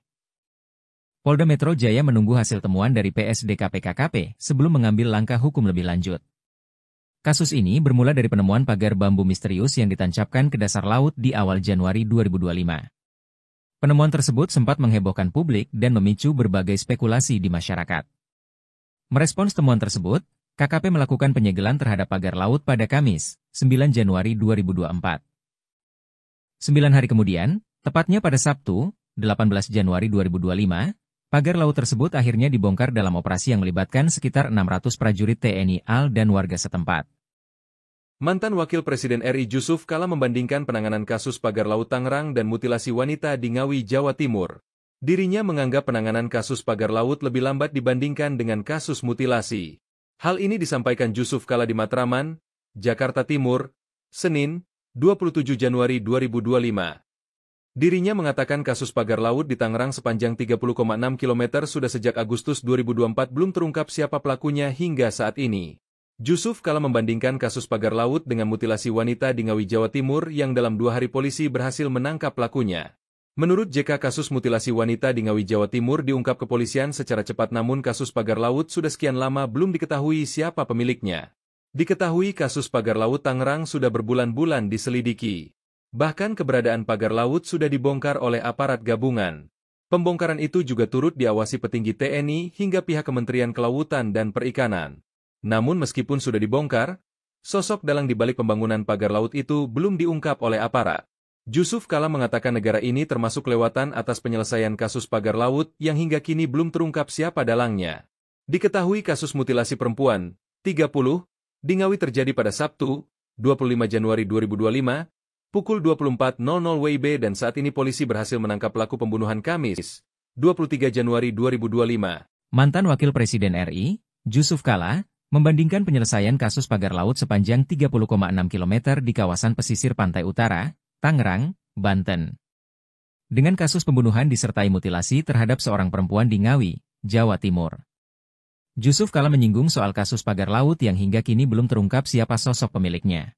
Speaker 1: Polda Metro Jaya menunggu hasil temuan dari PSDKP KKP sebelum mengambil langkah hukum lebih lanjut. Kasus ini bermula dari penemuan pagar bambu misterius yang ditancapkan ke dasar laut di awal Januari 2025. Penemuan tersebut sempat menghebohkan publik dan memicu berbagai spekulasi di masyarakat. Merespons temuan tersebut, KKP melakukan penyegelan terhadap pagar laut pada Kamis, 9 Januari 2024. 9 hari kemudian, tepatnya pada Sabtu, 18 Januari 2025, pagar laut tersebut akhirnya dibongkar dalam operasi yang melibatkan sekitar 600 prajurit TNI AL dan warga setempat.
Speaker 2: Mantan Wakil Presiden RI Jusuf Kalla membandingkan penanganan kasus pagar laut Tangerang dan mutilasi wanita di Ngawi, Jawa Timur. Dirinya menganggap penanganan kasus pagar laut lebih lambat dibandingkan dengan kasus mutilasi. Hal ini disampaikan Jusuf Kalla di Matraman, Jakarta Timur, Senin, 27 Januari 2025. Dirinya mengatakan kasus pagar laut di Tangerang sepanjang 30,6 km sudah sejak Agustus 2024 belum terungkap siapa pelakunya hingga saat ini. Jusuf Kalla membandingkan kasus pagar laut dengan mutilasi wanita di Ngawi, Jawa Timur yang dalam 2 hari polisi berhasil menangkap pelakunya. Menurut JK, kasus mutilasi wanita di Ngawi, Jawa Timur diungkap kepolisian secara cepat, namun kasus pagar laut sudah sekian lama belum diketahui siapa pemiliknya. Diketahui kasus pagar laut Tangerang sudah berbulan-bulan diselidiki. Bahkan keberadaan pagar laut sudah dibongkar oleh aparat gabungan. Pembongkaran itu juga turut diawasi petinggi TNI hingga pihak Kementerian Kelautan dan Perikanan. Namun meskipun sudah dibongkar, sosok dalang di balik pembangunan pagar laut itu belum diungkap oleh aparat. Jusuf Kalla mengatakan negara ini termasuk kelewatan atas penyelesaian kasus pagar laut yang hingga kini belum terungkap siapa dalangnya. Diketahui kasus mutilasi perempuan, 30, di Ngawi terjadi pada Sabtu, 25 Januari 2025, pukul 24.00 WIB dan saat ini polisi berhasil menangkap pelaku pembunuhan Kamis, 23 Januari 2025.
Speaker 1: Mantan Wakil Presiden RI, Jusuf Kalla, membandingkan penyelesaian kasus pagar laut sepanjang 30,6 km di kawasan pesisir pantai utara, Tangerang, Banten, dengan kasus pembunuhan disertai mutilasi terhadap seorang perempuan di Ngawi, Jawa Timur. Jusuf Kalla menyinggung soal kasus pagar laut yang hingga kini belum terungkap siapa sosok pemiliknya.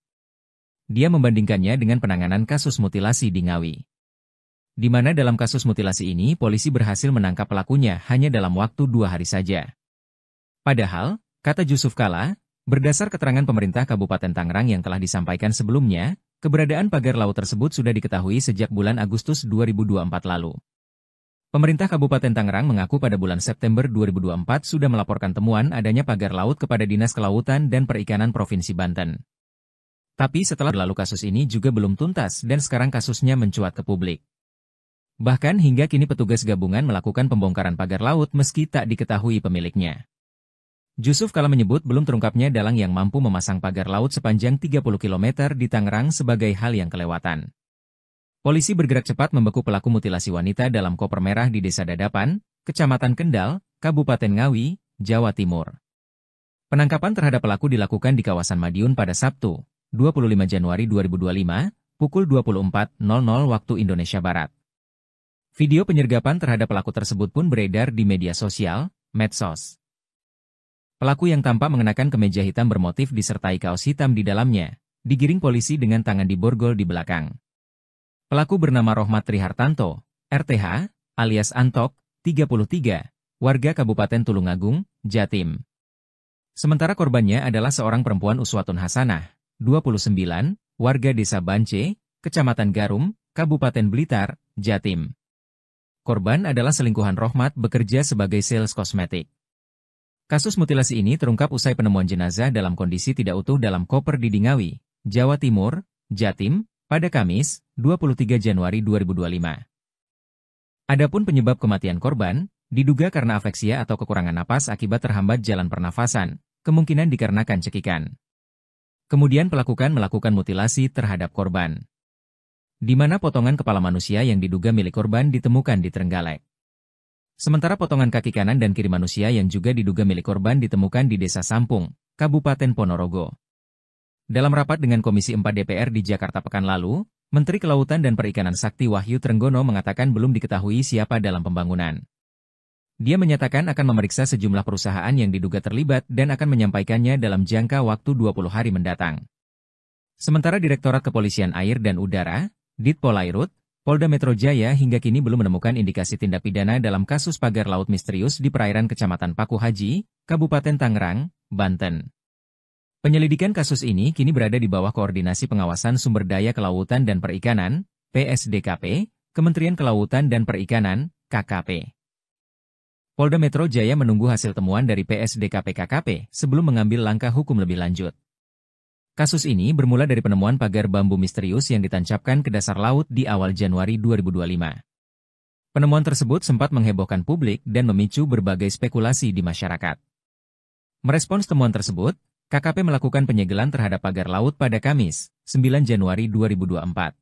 Speaker 1: Dia membandingkannya dengan penanganan kasus mutilasi di Ngawi, di mana dalam kasus mutilasi ini polisi berhasil menangkap pelakunya hanya dalam waktu 2 hari saja. Padahal, kata Jusuf Kalla, berdasar keterangan pemerintah Kabupaten Tangerang yang telah disampaikan sebelumnya, keberadaan pagar laut tersebut sudah diketahui sejak bulan Agustus 2024 lalu. Pemerintah Kabupaten Tangerang mengaku pada bulan September 2024 sudah melaporkan temuan adanya pagar laut kepada Dinas Kelautan dan Perikanan Provinsi Banten. Tapi setelah berlalu kasus ini juga belum tuntas dan sekarang kasusnya mencuat ke publik. Bahkan hingga kini petugas gabungan melakukan pembongkaran pagar laut meski tak diketahui pemiliknya. Jusuf Kalla menyebut belum terungkapnya dalang yang mampu memasang pagar laut sepanjang 30 km di Tangerang sebagai hal yang kelewatan. Polisi bergerak cepat membekuk pelaku mutilasi wanita dalam koper merah di Desa Dadapan, Kecamatan Kendal, Kabupaten Ngawi, Jawa Timur. Penangkapan terhadap pelaku dilakukan di kawasan Madiun pada Sabtu, 25 Januari 2025, pukul 24.00 waktu Indonesia Barat. Video penyergapan terhadap pelaku tersebut pun beredar di media sosial, medsos. Pelaku yang tampak mengenakan kemeja hitam bermotif disertai kaos hitam di dalamnya, digiring polisi dengan tangan diborgol di belakang. Pelaku bernama Rohmat Trihartanto, RTH, alias Antok, 33, warga Kabupaten Tulungagung, Jatim. Sementara korbannya adalah seorang perempuan Uswatun Hasanah, 29, warga Desa Bance, Kecamatan Garum, Kabupaten Blitar, Jatim. Korban adalah selingkuhan Rohmat bekerja sebagai sales kosmetik. Kasus mutilasi ini terungkap usai penemuan jenazah dalam kondisi tidak utuh dalam koper di Ngawi, Jawa Timur, Jatim, pada Kamis, 23 Januari 2025. Adapun penyebab kematian korban, diduga karena afeksia atau kekurangan napas akibat terhambat jalan pernafasan, kemungkinan dikarenakan cekikan. Kemudian melakukan mutilasi terhadap korban, di mana potongan kepala manusia yang diduga milik korban ditemukan di Trenggalek. Sementara potongan kaki kanan dan kiri manusia yang juga diduga milik korban ditemukan di Desa Sampung, Kabupaten Ponorogo. Dalam rapat dengan Komisi 4 DPR di Jakarta pekan lalu, Menteri Kelautan dan Perikanan Sakti Wahyu Trenggono mengatakan belum diketahui siapa dalam pembangunan. Dia menyatakan akan memeriksa sejumlah perusahaan yang diduga terlibat dan akan menyampaikannya dalam jangka waktu 20 hari mendatang. Sementara Direktorat Kepolisian Air dan Udara, Ditpolairut, Polda Metro Jaya hingga kini belum menemukan indikasi tindak pidana dalam kasus pagar laut misterius di perairan Kecamatan Paku Haji, Kabupaten Tangerang, Banten. Penyelidikan kasus ini kini berada di bawah Koordinasi Pengawasan Sumber Daya Kelautan dan Perikanan, PSDKP, Kementerian Kelautan dan Perikanan, KKP. Polda Metro Jaya menunggu hasil temuan dari PSDKP KKP sebelum mengambil langkah hukum lebih lanjut. Kasus ini bermula dari penemuan pagar bambu misterius yang ditancapkan ke dasar laut di awal Januari 2025. Penemuan tersebut sempat menghebohkan publik dan memicu berbagai spekulasi di masyarakat. Merespons temuan tersebut, KKP melakukan penyegelan terhadap pagar laut pada Kamis, 9 Januari 2024.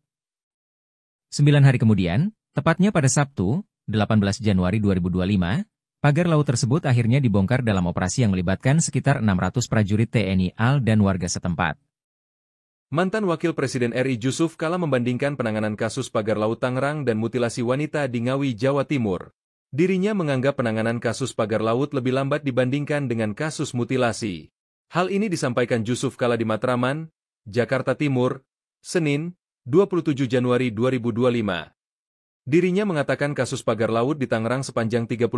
Speaker 1: 9 hari kemudian, tepatnya pada Sabtu, 18 Januari 2025, pagar laut tersebut akhirnya dibongkar dalam operasi yang melibatkan sekitar 600 prajurit TNI AL dan warga setempat.
Speaker 2: Mantan Wakil Presiden RI Jusuf Kalla membandingkan penanganan kasus pagar laut Tangerang dan mutilasi wanita di Ngawi, Jawa Timur. Dirinya menganggap penanganan kasus pagar laut lebih lambat dibandingkan dengan kasus mutilasi. Hal ini disampaikan Jusuf Kalla di Matraman, Jakarta Timur, Senin, 27 Januari 2025. Dirinya mengatakan kasus pagar laut di Tangerang sepanjang 30,6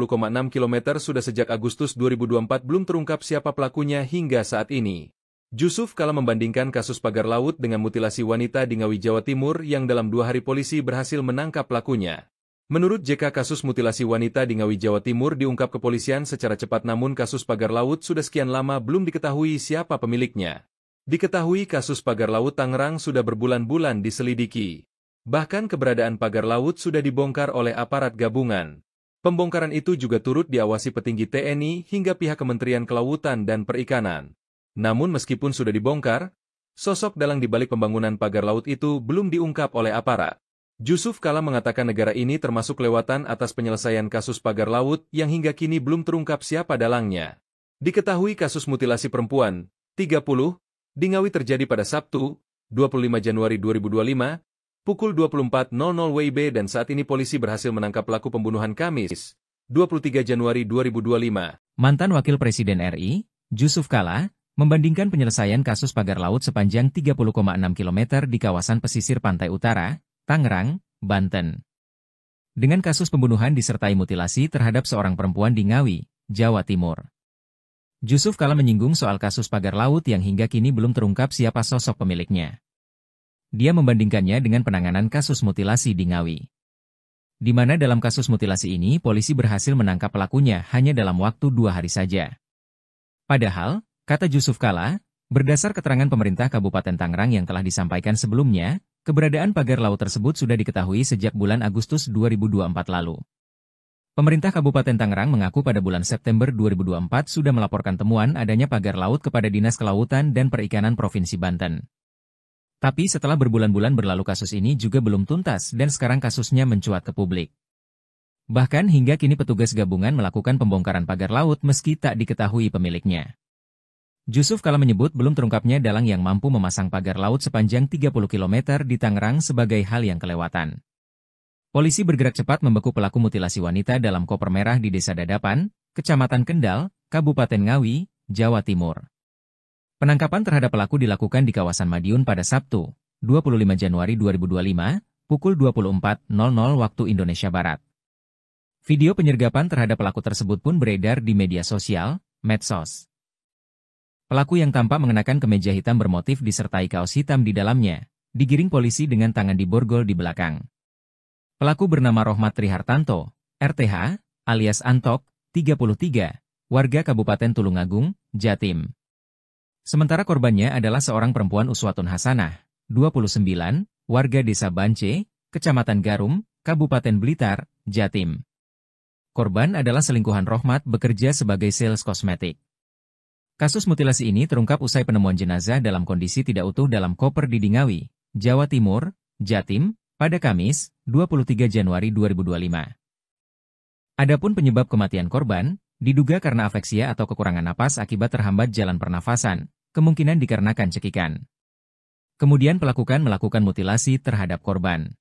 Speaker 2: km sudah sejak Agustus 2024 belum terungkap siapa pelakunya hingga saat ini. Jusuf Kalla membandingkan kasus pagar laut dengan mutilasi wanita di Ngawi, Jawa Timur yang dalam 2 hari polisi berhasil menangkap pelakunya. Menurut JK, kasus mutilasi wanita di Ngawi, Jawa Timur diungkap kepolisian secara cepat, namun kasus pagar laut sudah sekian lama belum diketahui siapa pemiliknya. Diketahui kasus pagar laut Tangerang sudah berbulan-bulan diselidiki. Bahkan keberadaan pagar laut sudah dibongkar oleh aparat gabungan. Pembongkaran itu juga turut diawasi petinggi TNI hingga pihak Kementerian Kelautan dan Perikanan. Namun meskipun sudah dibongkar, sosok dalang di balik pembangunan pagar laut itu belum diungkap oleh aparat. Jusuf Kalla mengatakan negara ini termasuk kelewatan atas penyelesaian kasus pagar laut yang hingga kini belum terungkap siapa dalangnya. Diketahui kasus mutilasi perempuan, 30, di Ngawi terjadi pada Sabtu, 25 Januari 2025, pukul 24.00 WIB dan saat ini polisi berhasil menangkap pelaku pembunuhan Kamis, 23 Januari 2025.
Speaker 1: Mantan Wakil Presiden RI, Jusuf Kalla, membandingkan penyelesaian kasus pagar laut sepanjang 30,6 km di kawasan pesisir pantai utara, Tangerang, Banten, dengan kasus pembunuhan disertai mutilasi terhadap seorang perempuan di Ngawi, Jawa Timur. Jusuf Kalla menyinggung soal kasus pagar laut yang hingga kini belum terungkap siapa sosok pemiliknya. Dia membandingkannya dengan penanganan kasus mutilasi di Ngawi, di mana dalam kasus mutilasi ini polisi berhasil menangkap pelakunya hanya dalam waktu 2 hari saja. Padahal, kata Jusuf Kalla, berdasar keterangan pemerintah Kabupaten Tangerang yang telah disampaikan sebelumnya, keberadaan pagar laut tersebut sudah diketahui sejak bulan Agustus 2024 lalu. Pemerintah Kabupaten Tangerang mengaku pada bulan September 2024 sudah melaporkan temuan adanya pagar laut kepada Dinas Kelautan dan Perikanan Provinsi Banten. Tapi setelah berbulan-bulan berlalu kasus ini juga belum tuntas dan sekarang kasusnya mencuat ke publik. Bahkan hingga kini petugas gabungan melakukan pembongkaran pagar laut meski tak diketahui pemiliknya. Jusuf Kalla menyebut belum terungkapnya dalang yang mampu memasang pagar laut sepanjang 30 km di Tangerang sebagai hal yang kelewatan. Polisi bergerak cepat membeku pelaku mutilasi wanita dalam koper merah di Desa Dadapan, Kecamatan Kendal, Kabupaten Ngawi, Jawa Timur. Penangkapan terhadap pelaku dilakukan di kawasan Madiun pada Sabtu, 25 Januari 2025, pukul 24.00 waktu Indonesia Barat. Video penyergapan terhadap pelaku tersebut pun beredar di media sosial, medsos. Pelaku yang tampak mengenakan kemeja hitam bermotif disertai kaos hitam di dalamnya, digiring polisi dengan tangan diborgol di belakang. Pelaku bernama Rohmat Trihartanto, RTH, alias Antok, 33, warga Kabupaten Tulungagung, Jatim. Sementara korbannya adalah seorang perempuan Uswatun Hasanah, 29, warga Desa Bance, Kecamatan Garum, Kabupaten Blitar, Jatim. Korban adalah selingkuhan Rohmat bekerja sebagai sales kosmetik. Kasus mutilasi ini terungkap usai penemuan jenazah dalam kondisi tidak utuh dalam koper di Ngawi, Jawa Timur, Jatim, pada Kamis, 23 Januari 2025. Adapun penyebab kematian korban, diduga karena afeksia atau kekurangan napas akibat terhambat jalan pernafasan, kemungkinan dikarenakan cekikan. Kemudian pelaku melakukan mutilasi terhadap korban,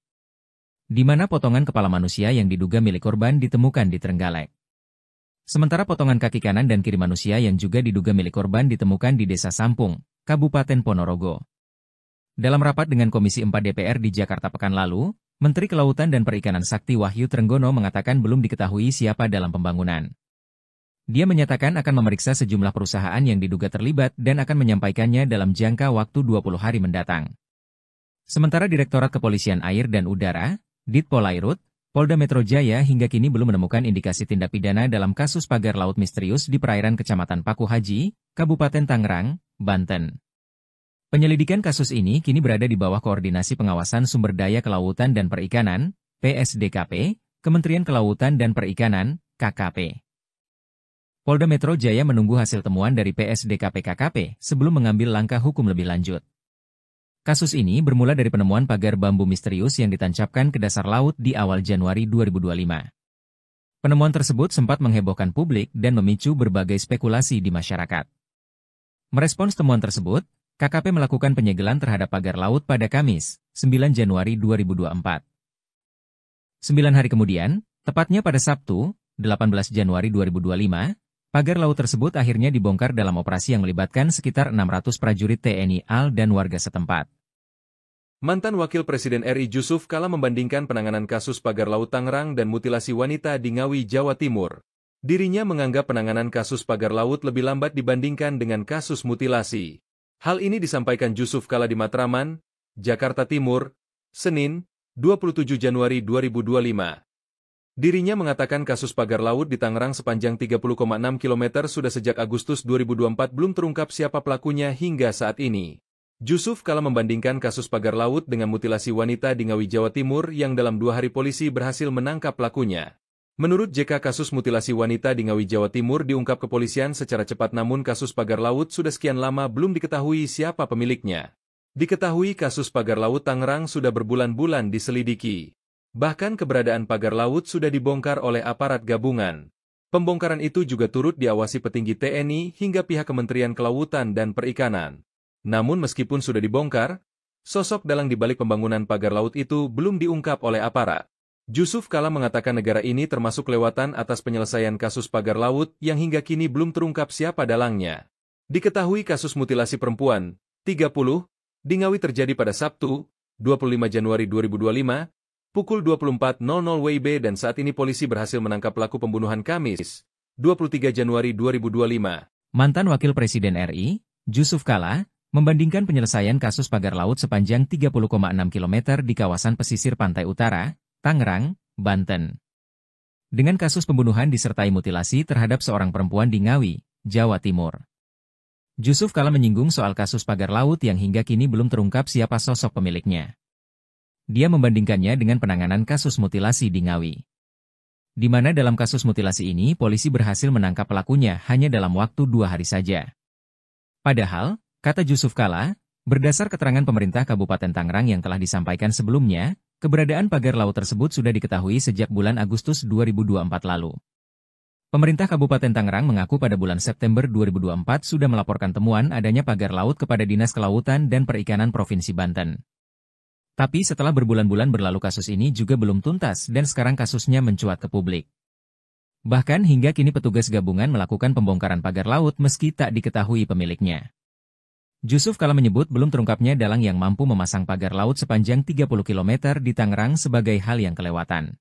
Speaker 1: di mana potongan kepala manusia yang diduga milik korban ditemukan di Trenggalek. Sementara potongan kaki kanan dan kiri manusia yang juga diduga milik korban ditemukan di Desa Sampung, Kabupaten Ponorogo. Dalam rapat dengan Komisi 4 DPR di Jakarta pekan lalu, Menteri Kelautan dan Perikanan Sakti Wahyu Trenggono mengatakan belum diketahui siapa dalam pembangunan. Dia menyatakan akan memeriksa sejumlah perusahaan yang diduga terlibat dan akan menyampaikannya dalam jangka waktu 20 hari mendatang. Sementara Direktorat Kepolisian Air dan Udara, Ditpolairut, Polda Metro Jaya hingga kini belum menemukan indikasi tindak pidana dalam kasus pagar laut misterius di perairan Kecamatan Paku Haji, Kabupaten Tangerang, Banten. Penyelidikan kasus ini kini berada di bawah Koordinasi Pengawasan Sumber Daya Kelautan dan Perikanan, PSDKP, Kementerian Kelautan dan Perikanan, KKP. Polda Metro Jaya menunggu hasil temuan dari PSDKP-KKP sebelum mengambil langkah hukum lebih lanjut. Kasus ini bermula dari penemuan pagar bambu misterius yang ditancapkan ke dasar laut di awal Januari 2025. Penemuan tersebut sempat menghebohkan publik dan memicu berbagai spekulasi di masyarakat. Merespons temuan tersebut, KKP melakukan penyegelan terhadap pagar laut pada Kamis, 9 Januari 2024. 9 hari kemudian, tepatnya pada Sabtu, 18 Januari 2025, pagar laut tersebut akhirnya dibongkar dalam operasi yang melibatkan sekitar 600 prajurit TNI AL dan warga setempat.
Speaker 2: Mantan Wakil Presiden RI Jusuf Kalla membandingkan penanganan kasus pagar laut Tangerang dan mutilasi wanita di Ngawi, Jawa Timur. Dirinya menganggap penanganan kasus pagar laut lebih lambat dibandingkan dengan kasus mutilasi. Hal ini disampaikan Jusuf Kalla di Matraman, Jakarta Timur, Senin, 27 Januari 2025. Dirinya mengatakan kasus pagar laut di Tangerang sepanjang 30,6 km sudah sejak Agustus 2024 belum terungkap siapa pelakunya hingga saat ini. Jusuf Kalla membandingkan kasus pagar laut dengan mutilasi wanita di Ngawi, Jawa Timur yang dalam 2 hari polisi berhasil menangkap pelakunya. Menurut JK, kasus mutilasi wanita di Ngawi, Jawa Timur diungkap kepolisian secara cepat, namun kasus pagar laut sudah sekian lama belum diketahui siapa pemiliknya. Diketahui kasus pagar laut Tangerang sudah berbulan-bulan diselidiki. Bahkan keberadaan pagar laut sudah dibongkar oleh aparat gabungan. Pembongkaran itu juga turut diawasi petinggi TNI hingga pihak Kementerian Kelautan dan Perikanan. Namun meskipun sudah dibongkar, sosok dalang di balik pembangunan pagar laut itu belum diungkap oleh aparat. Jusuf Kalla mengatakan negara ini termasuk kelewatan atas penyelesaian kasus pagar laut yang hingga kini belum terungkap siapa dalangnya. Diketahui kasus mutilasi perempuan, 30, di Ngawi terjadi pada Sabtu, 25 Januari 2025, pukul 24.00 WIB dan saat ini polisi berhasil menangkap pelaku pembunuhan Kamis, 23 Januari 2025.
Speaker 1: Mantan Wakil Presiden RI, Jusuf Kalla, membandingkan penyelesaian kasus pagar laut sepanjang 30,6 km di kawasan pesisir pantai utara, Tangerang, Banten, dengan kasus pembunuhan disertai mutilasi terhadap seorang perempuan di Ngawi, Jawa Timur. Jusuf Kalla menyinggung soal kasus pagar laut yang hingga kini belum terungkap siapa sosok pemiliknya. Dia membandingkannya dengan penanganan kasus mutilasi di Ngawi, di mana dalam kasus mutilasi ini polisi berhasil menangkap pelakunya hanya dalam waktu 2 hari saja. Padahal, kata Jusuf Kalla, berdasar keterangan pemerintah Kabupaten Tangerang yang telah disampaikan sebelumnya, keberadaan pagar laut tersebut sudah diketahui sejak bulan Agustus 2024 lalu. Pemerintah Kabupaten Tangerang mengaku pada bulan September 2024 sudah melaporkan temuan adanya pagar laut kepada Dinas Kelautan dan Perikanan Provinsi Banten. Tapi setelah berbulan-bulan berlalu kasus ini juga belum tuntas dan sekarang kasusnya mencuat ke publik. Bahkan hingga kini petugas gabungan melakukan pembongkaran pagar laut meski tak diketahui pemiliknya. Jusuf Kalla menyebut belum terungkapnya dalang yang mampu memasang pagar laut sepanjang 30 km di Tangerang sebagai hal yang kelewatan.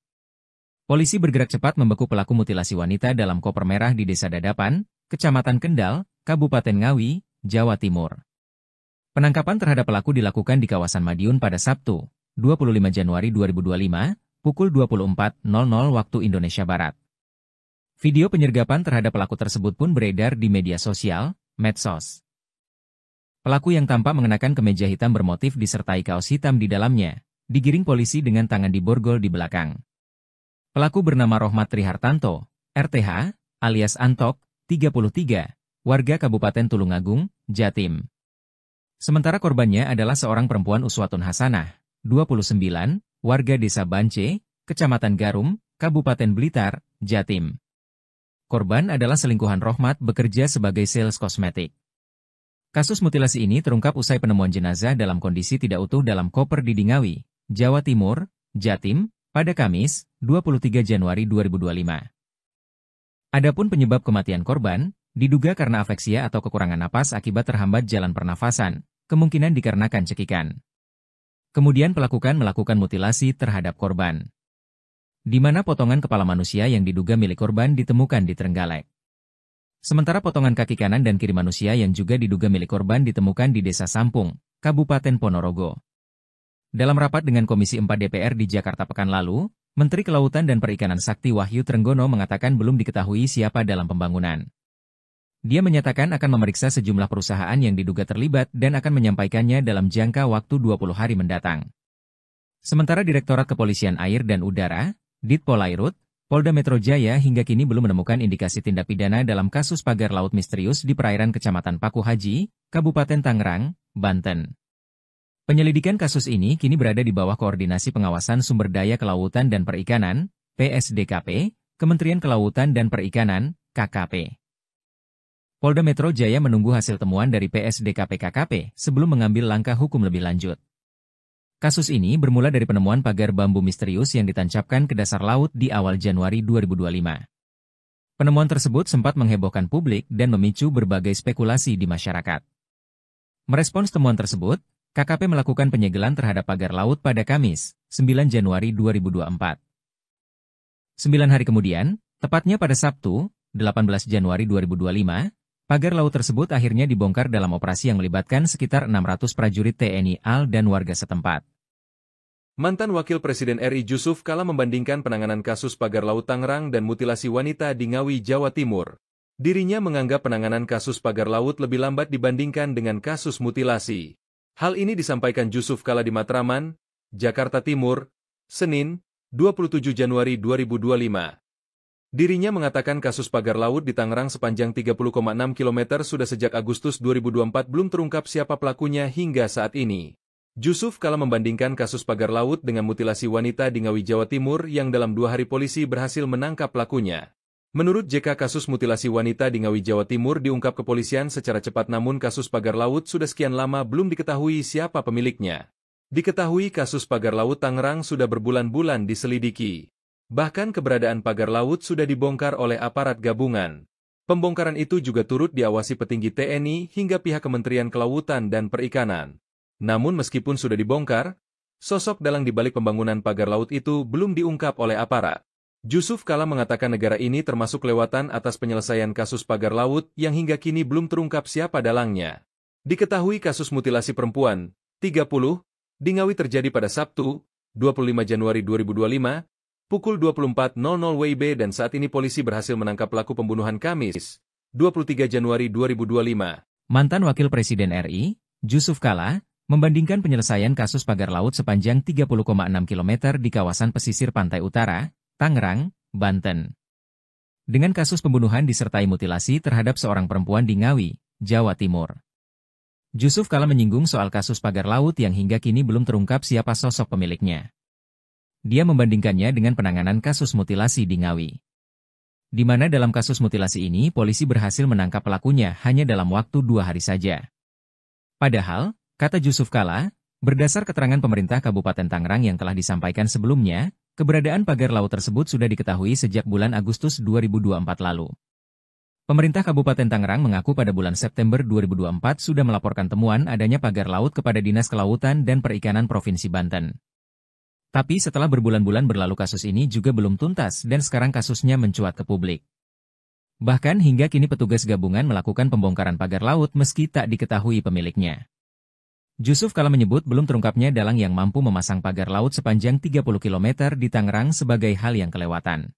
Speaker 1: Polisi bergerak cepat membekuk pelaku mutilasi wanita dalam koper merah di Desa Dadapan, Kecamatan Kendal, Kabupaten Ngawi, Jawa Timur. Penangkapan terhadap pelaku dilakukan di kawasan Madiun pada Sabtu, 25 Januari 2025, pukul 24.00 waktu Indonesia Barat. Video penyergapan terhadap pelaku tersebut pun beredar di media sosial, medsos. Pelaku yang tampak mengenakan kemeja hitam bermotif disertai kaos hitam di dalamnya, digiring polisi dengan tangan diborgol di belakang. Pelaku bernama Rohmat Trihartanto, RTH, alias Antok, 33, warga Kabupaten Tulungagung, Jatim. Sementara korbannya adalah seorang perempuan Uswatun Hasanah, 29, warga Desa Bance, Kecamatan Garum, Kabupaten Blitar, Jatim. Korban adalah selingkuhan Rohmat bekerja sebagai sales kosmetik. Kasus mutilasi ini terungkap usai penemuan jenazah dalam kondisi tidak utuh dalam koper di Dingawi, Jawa Timur, Jatim, pada Kamis, 23 Januari 2025. Adapun penyebab kematian korban, diduga karena afeksia atau kekurangan napas akibat terhambat jalan pernafasan, kemungkinan dikarenakan cekikan. Kemudian pelaku melakukan mutilasi terhadap korban, di mana potongan kepala manusia yang diduga milik korban ditemukan di Trenggalek. Sementara potongan kaki kanan dan kiri manusia yang juga diduga milik korban ditemukan di Desa Sampung, Kabupaten Ponorogo. Dalam rapat dengan Komisi 4 DPR di Jakarta pekan lalu, Menteri Kelautan dan Perikanan Sakti Wahyu Trenggono mengatakan belum diketahui siapa dalam pembangunan. Dia menyatakan akan memeriksa sejumlah perusahaan yang diduga terlibat dan akan menyampaikannya dalam jangka waktu 20 hari mendatang. Sementara Direktorat Kepolisian Air dan Udara, Ditpolairut, Polda Metro Jaya hingga kini belum menemukan indikasi tindak pidana dalam kasus pagar laut misterius di perairan Kecamatan Paku Haji, Kabupaten Tangerang, Banten. Penyelidikan kasus ini kini berada di bawah Koordinasi Pengawasan Sumber Daya Kelautan dan Perikanan, PSDKP, Kementerian Kelautan dan Perikanan, KKP. Polda Metro Jaya menunggu hasil temuan dari PSDKP KKP sebelum mengambil langkah hukum lebih lanjut. Kasus ini bermula dari penemuan pagar bambu misterius yang ditancapkan ke dasar laut di awal Januari 2025. Penemuan tersebut sempat menghebohkan publik dan memicu berbagai spekulasi di masyarakat. Merespons temuan tersebut, KKP melakukan penyegelan terhadap pagar laut pada Kamis, 9 Januari 2024. 9 hari kemudian, tepatnya pada Sabtu, 18 Januari 2025, pagar laut tersebut akhirnya dibongkar dalam operasi yang melibatkan sekitar 600 prajurit TNI AL dan warga setempat.
Speaker 2: Mantan Wakil Presiden RI Jusuf Kalla membandingkan penanganan kasus pagar laut Tangerang dan mutilasi wanita di Ngawi, Jawa Timur. Dirinya menganggap penanganan kasus pagar laut lebih lambat dibandingkan dengan kasus mutilasi. Hal ini disampaikan Jusuf Kalla di Matraman, Jakarta Timur, Senin, 27 Januari 2025. Dirinya mengatakan kasus pagar laut di Tangerang sepanjang 30,6 km sudah sejak Agustus 2024 belum terungkap siapa pelakunya hingga saat ini. Jusuf Kalla membandingkan kasus pagar laut dengan mutilasi wanita di Ngawi, Jawa Timur yang dalam 2 hari polisi berhasil menangkap pelakunya. Menurut JK, kasus mutilasi wanita di Ngawi, Jawa Timur diungkap kepolisian secara cepat, namun kasus pagar laut sudah sekian lama belum diketahui siapa pemiliknya. Diketahui kasus pagar laut Tangerang sudah berbulan-bulan diselidiki. Bahkan keberadaan pagar laut sudah dibongkar oleh aparat gabungan. Pembongkaran itu juga turut diawasi petinggi TNI hingga pihak Kementerian Kelautan dan Perikanan. Namun meskipun sudah dibongkar, sosok dalang di balik pembangunan pagar laut itu belum diungkap oleh aparat. Jusuf Kalla mengatakan negara ini termasuk kelewatan atas penyelesaian kasus pagar laut yang hingga kini belum terungkap siapa dalangnya. Diketahui kasus mutilasi perempuan, 30, di Ngawi terjadi pada Sabtu, 25 Januari 2025, pukul 24.00 WIB dan saat ini polisi berhasil menangkap pelaku pembunuhan Kamis, 23 Januari 2025.
Speaker 1: Mantan Wakil Presiden RI, Jusuf Kalla, membandingkan penyelesaian kasus pagar laut sepanjang 30,6 km di kawasan pesisir pantai utara, Tangerang, Banten, dengan kasus pembunuhan disertai mutilasi terhadap seorang perempuan di Ngawi, Jawa Timur. Jusuf Kalla menyinggung soal kasus pagar laut yang hingga kini belum terungkap siapa sosok pemiliknya. Dia membandingkannya dengan penanganan kasus mutilasi di Ngawi, di mana dalam kasus mutilasi ini polisi berhasil menangkap pelakunya hanya dalam waktu 2 hari saja. Padahal, kata Jusuf Kalla, berdasar keterangan pemerintah Kabupaten Tangerang yang telah disampaikan sebelumnya, keberadaan pagar laut tersebut sudah diketahui sejak bulan Agustus 2024 lalu. Pemerintah Kabupaten Tangerang mengaku pada bulan September 2024 sudah melaporkan temuan adanya pagar laut kepada Dinas Kelautan dan Perikanan Provinsi Banten. Tapi setelah berbulan-bulan berlalu kasus ini juga belum tuntas dan sekarang kasusnya mencuat ke publik. Bahkan hingga kini petugas gabungan melakukan pembongkaran pagar laut meski tak diketahui pemiliknya. Jusuf Kalla menyebut belum terungkapnya dalang yang mampu memasang pagar laut sepanjang 30 km di Tangerang sebagai hal yang kelewatan.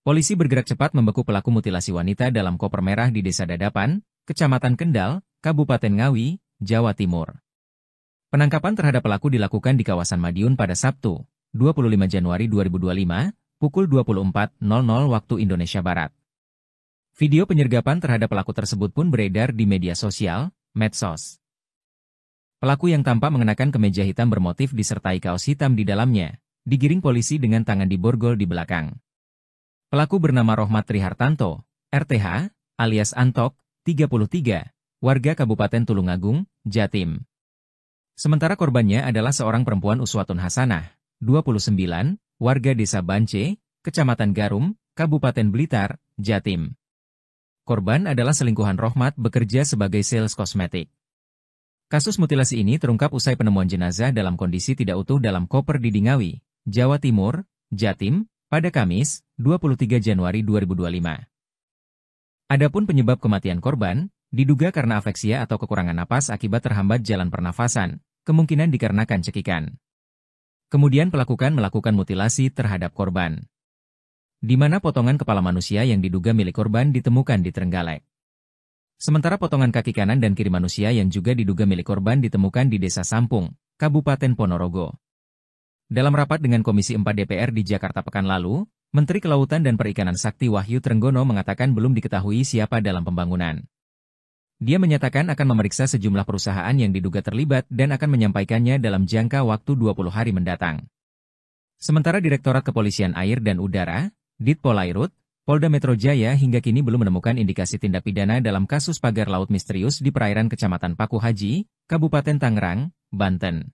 Speaker 1: Polisi bergerak cepat membeku pelaku mutilasi wanita dalam koper merah di Desa Dadapan, Kecamatan Kendal, Kabupaten Ngawi, Jawa Timur. Penangkapan terhadap pelaku dilakukan di kawasan Madiun pada Sabtu, 25 Januari 2025, pukul 24.00 waktu Indonesia Barat. Video penyergapan terhadap pelaku tersebut pun beredar di media sosial, medsos. Pelaku yang tampak mengenakan kemeja hitam bermotif disertai kaos hitam di dalamnya, digiring polisi dengan tangan diborgol di belakang. Pelaku bernama Rohmat Trihartanto, RTH, alias Antok, 33, warga Kabupaten Tulungagung, Jatim. Sementara korbannya adalah seorang perempuan Uswatun Hasanah, 29, warga Desa Bance, Kecamatan Garum, Kabupaten Blitar, Jatim. Korban adalah selingkuhan Rohmat bekerja sebagai sales kosmetik. Kasus mutilasi ini terungkap usai penemuan jenazah dalam kondisi tidak utuh dalam koper di Dingawi, Jawa Timur, Jatim, pada Kamis, 23 Januari 2025. Adapun penyebab kematian korban, diduga karena afeksia atau kekurangan napas akibat terhambat jalan pernafasan, kemungkinan dikarenakan cekikan. Kemudian pelaku melakukan mutilasi terhadap korban, di mana potongan kepala manusia yang diduga milik korban ditemukan di Trenggalek. Sementara potongan kaki kanan dan kiri manusia yang juga diduga milik korban ditemukan di Desa Sampung, Kabupaten Ponorogo. Dalam rapat dengan Komisi 4 DPR di Jakarta pekan lalu, Menteri Kelautan dan Perikanan Sakti Wahyu Trenggono mengatakan belum diketahui siapa dalam pembangunan. Dia menyatakan akan memeriksa sejumlah perusahaan yang diduga terlibat dan akan menyampaikannya dalam jangka waktu 20 hari mendatang. Sementara Direktorat Kepolisian Air dan Udara, Ditpolairut, Polda Metro Jaya hingga kini belum menemukan indikasi tindak pidana dalam kasus pagar laut misterius di perairan Kecamatan Paku Haji, Kabupaten Tangerang, Banten.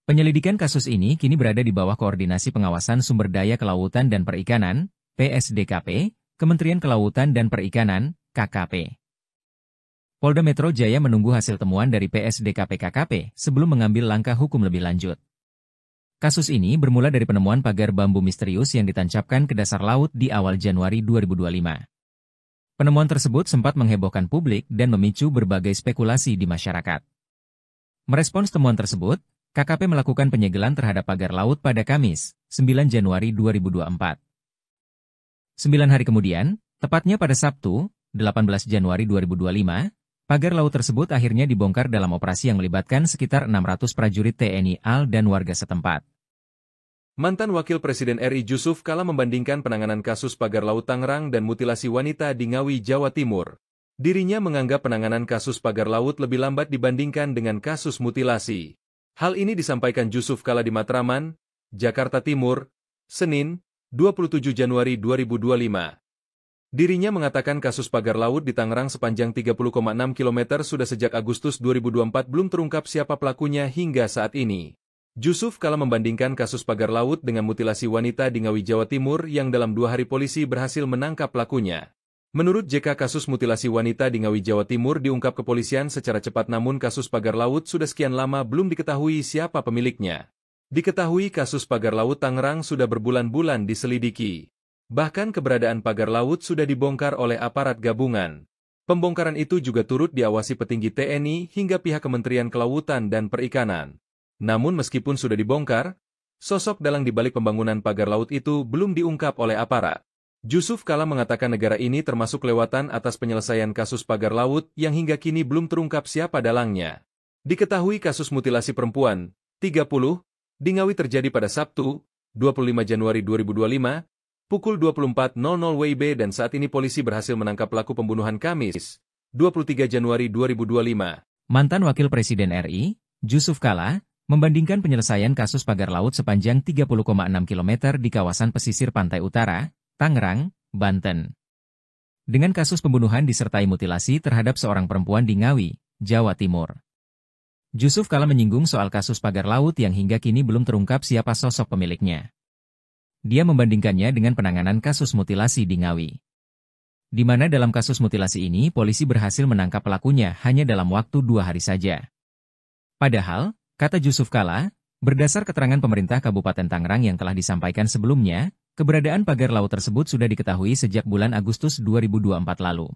Speaker 1: Penyelidikan kasus ini kini berada di bawah Koordinasi Pengawasan Sumber Daya Kelautan dan Perikanan, PSDKP, Kementerian Kelautan dan Perikanan, KKP. Polda Metro Jaya menunggu hasil temuan dari PSDKP-KKP sebelum mengambil langkah hukum lebih lanjut. Kasus ini bermula dari penemuan pagar bambu misterius yang ditancapkan ke dasar laut di awal Januari 2025. Penemuan tersebut sempat menghebohkan publik dan memicu berbagai spekulasi di masyarakat. Merespons temuan tersebut, KKP melakukan penyegelan terhadap pagar laut pada Kamis, 9 Januari 2024. 9 hari kemudian, tepatnya pada Sabtu, 18 Januari 2025, pagar laut tersebut akhirnya dibongkar dalam operasi yang melibatkan sekitar 600 prajurit TNI AL dan warga setempat.
Speaker 2: Mantan Wakil Presiden RI Jusuf Kalla membandingkan penanganan kasus pagar laut Tangerang dan mutilasi wanita di Ngawi, Jawa Timur. Dirinya menganggap penanganan kasus pagar laut lebih lambat dibandingkan dengan kasus mutilasi. Hal ini disampaikan Jusuf Kalla di Matraman, Jakarta Timur, Senin, 27 Januari 2025. Dirinya mengatakan kasus pagar laut di Tangerang sepanjang 30,6 km sudah sejak Agustus 2024 belum terungkap siapa pelakunya hingga saat ini. Jusuf Kalla membandingkan kasus pagar laut dengan mutilasi wanita di Ngawi, Jawa Timur yang dalam 2 hari polisi berhasil menangkap pelakunya. Menurut JK, kasus mutilasi wanita di Ngawi, Jawa Timur diungkap kepolisian secara cepat, namun kasus pagar laut sudah sekian lama belum diketahui siapa pemiliknya. Diketahui kasus pagar laut Tangerang sudah berbulan-bulan diselidiki. Bahkan keberadaan pagar laut sudah dibongkar oleh aparat gabungan. Pembongkaran itu juga turut diawasi petinggi TNI hingga pihak Kementerian Kelautan dan Perikanan. Namun meskipun sudah dibongkar, sosok dalang di balik pembangunan pagar laut itu belum diungkap oleh aparat. Jusuf Kalla mengatakan negara ini termasuk lewatan atas penyelesaian kasus pagar laut yang hingga kini belum terungkap siapa dalangnya. Diketahui kasus mutilasi perempuan, 30, di Ngawi terjadi pada Sabtu, 25 Januari 2025, pukul 24.00 WIB dan saat ini polisi berhasil menangkap pelaku pembunuhan Kamis, 23 Januari 2025.
Speaker 1: Mantan Wakil Presiden RI, Jusuf Kalla, membandingkan penyelesaian kasus pagar laut sepanjang 30,6 km di kawasan pesisir pantai utara, Tangerang, Banten, dengan kasus pembunuhan disertai mutilasi terhadap seorang perempuan di Ngawi, Jawa Timur. Jusuf Kalla menyinggung soal kasus pagar laut yang hingga kini belum terungkap siapa sosok pemiliknya. Dia membandingkannya dengan penanganan kasus mutilasi di Ngawi, di mana dalam kasus mutilasi ini polisi berhasil menangkap pelakunya hanya dalam waktu 2 hari saja. Padahal, kata Jusuf Kalla, berdasar keterangan pemerintah Kabupaten Tangerang yang telah disampaikan sebelumnya, keberadaan pagar laut tersebut sudah diketahui sejak bulan Agustus 2024 lalu.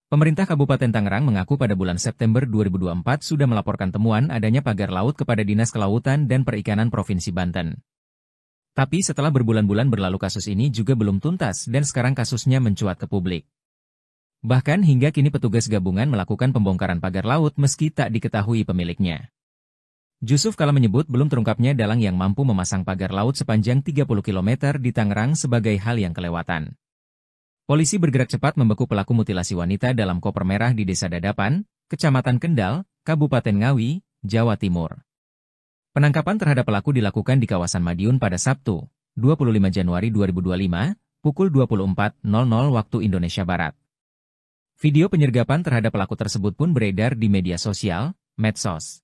Speaker 1: Pemerintah Kabupaten Tangerang mengaku pada bulan September 2024 sudah melaporkan temuan adanya pagar laut kepada Dinas Kelautan dan Perikanan Provinsi Banten. Tapi setelah berbulan-bulan berlalu kasus ini juga belum tuntas dan sekarang kasusnya mencuat ke publik. Bahkan hingga kini petugas gabungan melakukan pembongkaran pagar laut meski tak diketahui pemiliknya. Jusuf Kalla menyebut belum terungkapnya dalang yang mampu memasang pagar laut sepanjang 30 km di Tangerang sebagai hal yang kelewatan. Polisi bergerak cepat membekuk pelaku mutilasi wanita dalam koper merah di Desa Dadapan, Kecamatan Kendal, Kabupaten Ngawi, Jawa Timur. Penangkapan terhadap pelaku dilakukan di kawasan Madiun pada Sabtu, 25 Januari 2025, pukul 24.00 waktu Indonesia Barat. Video penyergapan terhadap pelaku tersebut pun beredar di media sosial, medsos.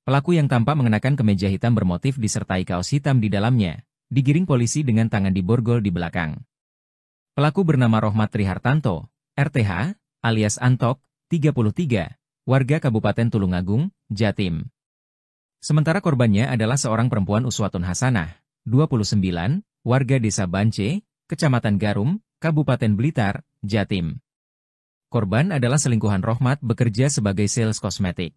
Speaker 1: Pelaku yang tampak mengenakan kemeja hitam bermotif disertai kaos hitam di dalamnya, digiring polisi dengan tangan diborgol di belakang. Pelaku bernama Rohmat Trihartanto, RTH, alias Antok, 33, warga Kabupaten Tulungagung, Jatim. Sementara korbannya adalah seorang perempuan Uswatun Hasanah, 29, warga Desa Bance, Kecamatan Garum, Kabupaten Blitar, Jatim. Korban adalah selingkuhan Rohmat bekerja sebagai sales kosmetik.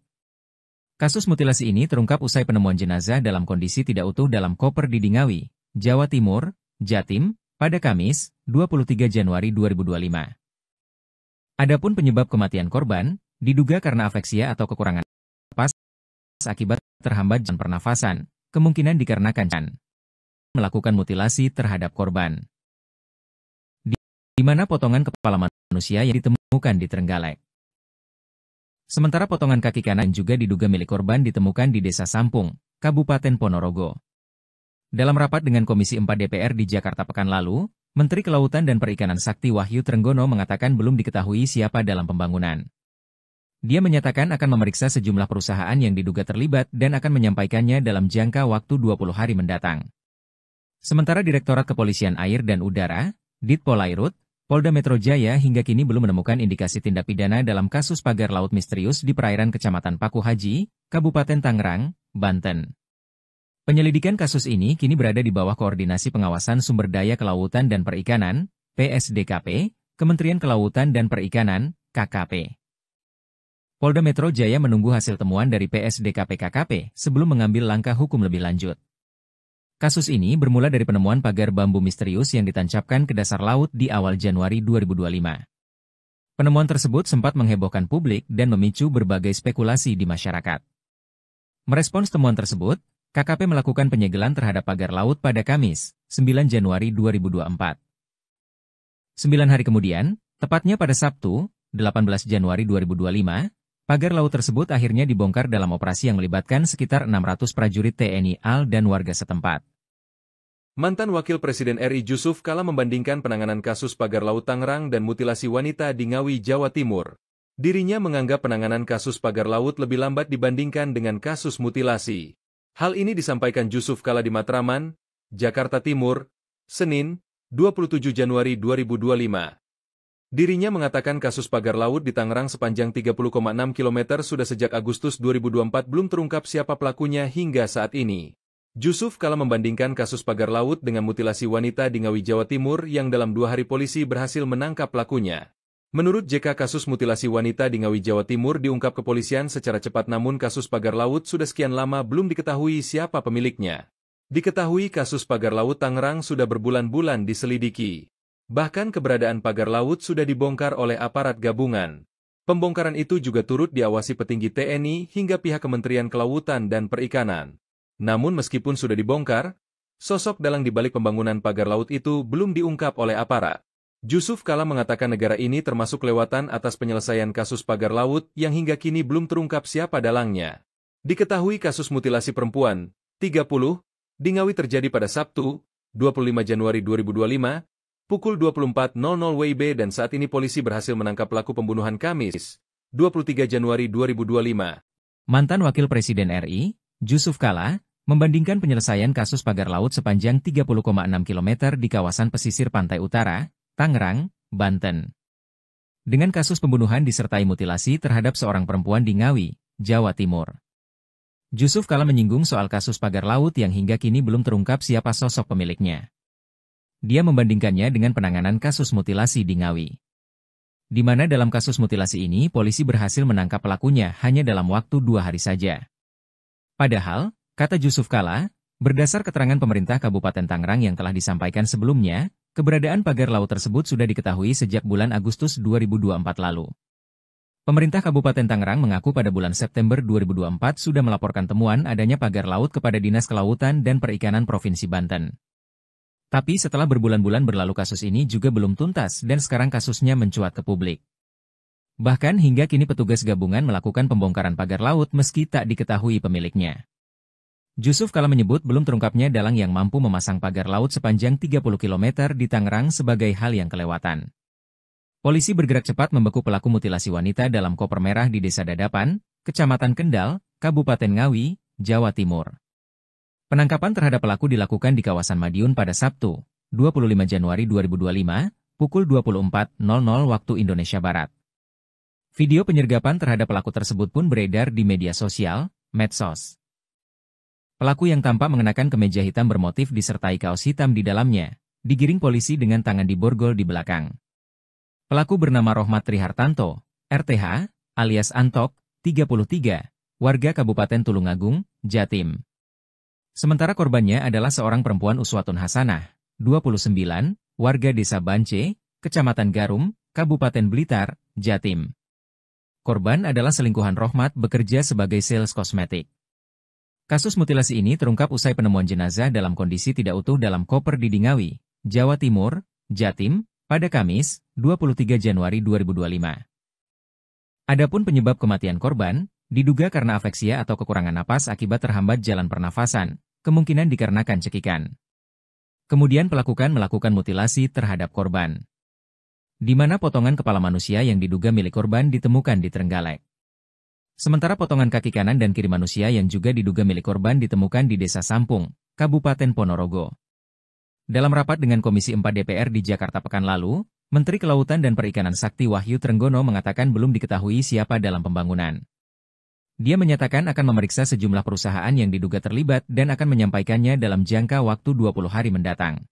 Speaker 1: Kasus mutilasi ini terungkap usai penemuan jenazah dalam kondisi tidak utuh dalam koper di Dingawi, Jawa Timur, Jatim, pada Kamis, 23 Januari 2025. Adapun penyebab kematian korban, diduga karena afeksia atau kekurangan napas akibat terhambat jalan pernafasan, kemungkinan dikarenakan melakukan mutilasi terhadap korban. Di mana potongan kepala manusia yang ditemukan di Trenggalek. Sementara potongan kaki kanan juga diduga milik korban ditemukan di Desa Sampung, Kabupaten Ponorogo. Dalam rapat dengan Komisi 4 DPR di Jakarta pekan lalu, Menteri Kelautan dan Perikanan Sakti Wahyu Trenggono mengatakan belum diketahui siapa dalam pembangunan. Dia menyatakan akan memeriksa sejumlah perusahaan yang diduga terlibat dan akan menyampaikannya dalam jangka waktu 20 hari mendatang. Sementara Direktorat Kepolisian Air dan Udara, Ditpolairut, Polda Metro Jaya hingga kini belum menemukan indikasi tindak pidana dalam kasus pagar laut misterius di perairan Kecamatan Paku Haji, Kabupaten Tangerang, Banten. Penyelidikan kasus ini kini berada di bawah Koordinasi Pengawasan Sumber Daya Kelautan dan Perikanan, PSDKP, Kementerian Kelautan dan Perikanan, KKP. Polda Metro Jaya menunggu hasil temuan dari PSDKP-KKP sebelum mengambil langkah hukum lebih lanjut. Kasus ini bermula dari penemuan pagar bambu misterius yang ditancapkan ke dasar laut di awal Januari 2025. Penemuan tersebut sempat menghebohkan publik dan memicu berbagai spekulasi di masyarakat. Merespons temuan tersebut, KKP melakukan penyegelan terhadap pagar laut pada Kamis, 9 Januari 2024. 9 hari kemudian, tepatnya pada Sabtu, 18 Januari 2025, pagar laut tersebut akhirnya dibongkar dalam operasi yang melibatkan sekitar 600 prajurit TNI AL dan warga setempat.
Speaker 2: Mantan Wakil Presiden RI Jusuf Kalla membandingkan penanganan kasus pagar laut Tangerang dan mutilasi wanita di Ngawi, Jawa Timur. Dirinya menganggap penanganan kasus pagar laut lebih lambat dibandingkan dengan kasus mutilasi. Hal ini disampaikan Jusuf Kalla di Matraman, Jakarta Timur, Senin, 27 Januari 2025. Dirinya mengatakan kasus pagar laut di Tangerang sepanjang 30,6 km sudah sejak Agustus 2024 belum terungkap siapa pelakunya hingga saat ini. Jusuf Kalla membandingkan kasus pagar laut dengan mutilasi wanita di Ngawi, Jawa Timur yang dalam 2 hari polisi berhasil menangkap pelakunya. Menurut JK, kasus mutilasi wanita di Ngawi, Jawa Timur diungkap kepolisian secara cepat, namun kasus pagar laut sudah sekian lama belum diketahui siapa pemiliknya. Diketahui kasus pagar laut Tangerang sudah berbulan-bulan diselidiki. Bahkan keberadaan pagar laut sudah dibongkar oleh aparat gabungan. Pembongkaran itu juga turut diawasi petinggi TNI hingga pihak Kementerian Kelautan dan Perikanan. Namun meskipun sudah dibongkar, sosok dalang di balik pembangunan pagar laut itu belum diungkap oleh aparat. Jusuf Kalla mengatakan negara ini termasuk kelewatan atas penyelesaian kasus pagar laut yang hingga kini belum terungkap siapa dalangnya. Diketahui kasus mutilasi perempuan, 30, di Ngawi terjadi pada Sabtu, 25 Januari 2025, pukul 24.00 WIB dan saat ini polisi berhasil menangkap pelaku pembunuhan Kamis, 23 Januari 2025.
Speaker 1: Mantan Wakil Presiden RI, Jusuf Kalla, membandingkan penyelesaian kasus pagar laut sepanjang 30,6 km di kawasan pesisir pantai utara, Tangerang, Banten, dengan kasus pembunuhan disertai mutilasi terhadap seorang perempuan di Ngawi, Jawa Timur. Jusuf Kalla menyinggung soal kasus pagar laut yang hingga kini belum terungkap siapa sosok pemiliknya. Dia membandingkannya dengan penanganan kasus mutilasi di Ngawi, di mana dalam kasus mutilasi ini polisi berhasil menangkap pelakunya hanya dalam waktu 2 hari saja. Padahal, kata Jusuf Kalla, berdasar keterangan pemerintah Kabupaten Tangerang yang telah disampaikan sebelumnya, keberadaan pagar laut tersebut sudah diketahui sejak bulan Agustus 2024 lalu. Pemerintah Kabupaten Tangerang mengaku pada bulan September 2024 sudah melaporkan temuan adanya pagar laut kepada Dinas Kelautan dan Perikanan Provinsi Banten. Tapi setelah berbulan-bulan berlalu kasus ini juga belum tuntas dan sekarang kasusnya mencuat ke publik. Bahkan hingga kini petugas gabungan melakukan pembongkaran pagar laut meski tak diketahui pemiliknya. Jusuf Kalla menyebut belum terungkapnya dalang yang mampu memasang pagar laut sepanjang 30 km di Tangerang sebagai hal yang kelewatan. Polisi bergerak cepat membekuk pelaku mutilasi wanita dalam koper merah di Desa Dadapan, Kecamatan Kendal, Kabupaten Ngawi, Jawa Timur. Penangkapan terhadap pelaku dilakukan di kawasan Madiun pada Sabtu, 25 Januari 2025, pukul 24.00 waktu Indonesia Barat. Video penyergapan terhadap pelaku tersebut pun beredar di media sosial, medsos. Pelaku yang tampak mengenakan kemeja hitam bermotif disertai kaos hitam di dalamnya, digiring polisi dengan tangan diborgol di belakang. Pelaku bernama Rohmat Trihartanto, RTH, alias Antok, 33, warga Kabupaten Tulungagung, Jatim. Sementara korbannya adalah seorang perempuan Uswatun Hasanah, 29, warga Desa Bance, Kecamatan Garum, Kabupaten Blitar, Jatim. Korban adalah selingkuhan Rohmat bekerja sebagai sales kosmetik. Kasus mutilasi ini terungkap usai penemuan jenazah dalam kondisi tidak utuh dalam koper di Ngawi, Jawa Timur, Jatim, pada Kamis, 23 Januari 2025. Adapun penyebab kematian korban, diduga karena afeksia atau kekurangan napas akibat terhambat jalan pernafasan, kemungkinan dikarenakan cekikan. Kemudian pelaku melakukan mutilasi terhadap korban, di mana potongan kepala manusia yang diduga milik korban ditemukan di Trenggalek. Sementara potongan kaki kanan dan kiri manusia yang juga diduga milik korban ditemukan di Desa Sampung, Kabupaten Ponorogo. Dalam rapat dengan Komisi 4 DPR di Jakarta pekan lalu, Menteri Kelautan dan Perikanan Sakti Wahyu Trenggono mengatakan belum diketahui siapa dalam pembangunan. Dia menyatakan akan memeriksa sejumlah perusahaan yang diduga terlibat dan akan menyampaikannya dalam jangka waktu 20 hari mendatang.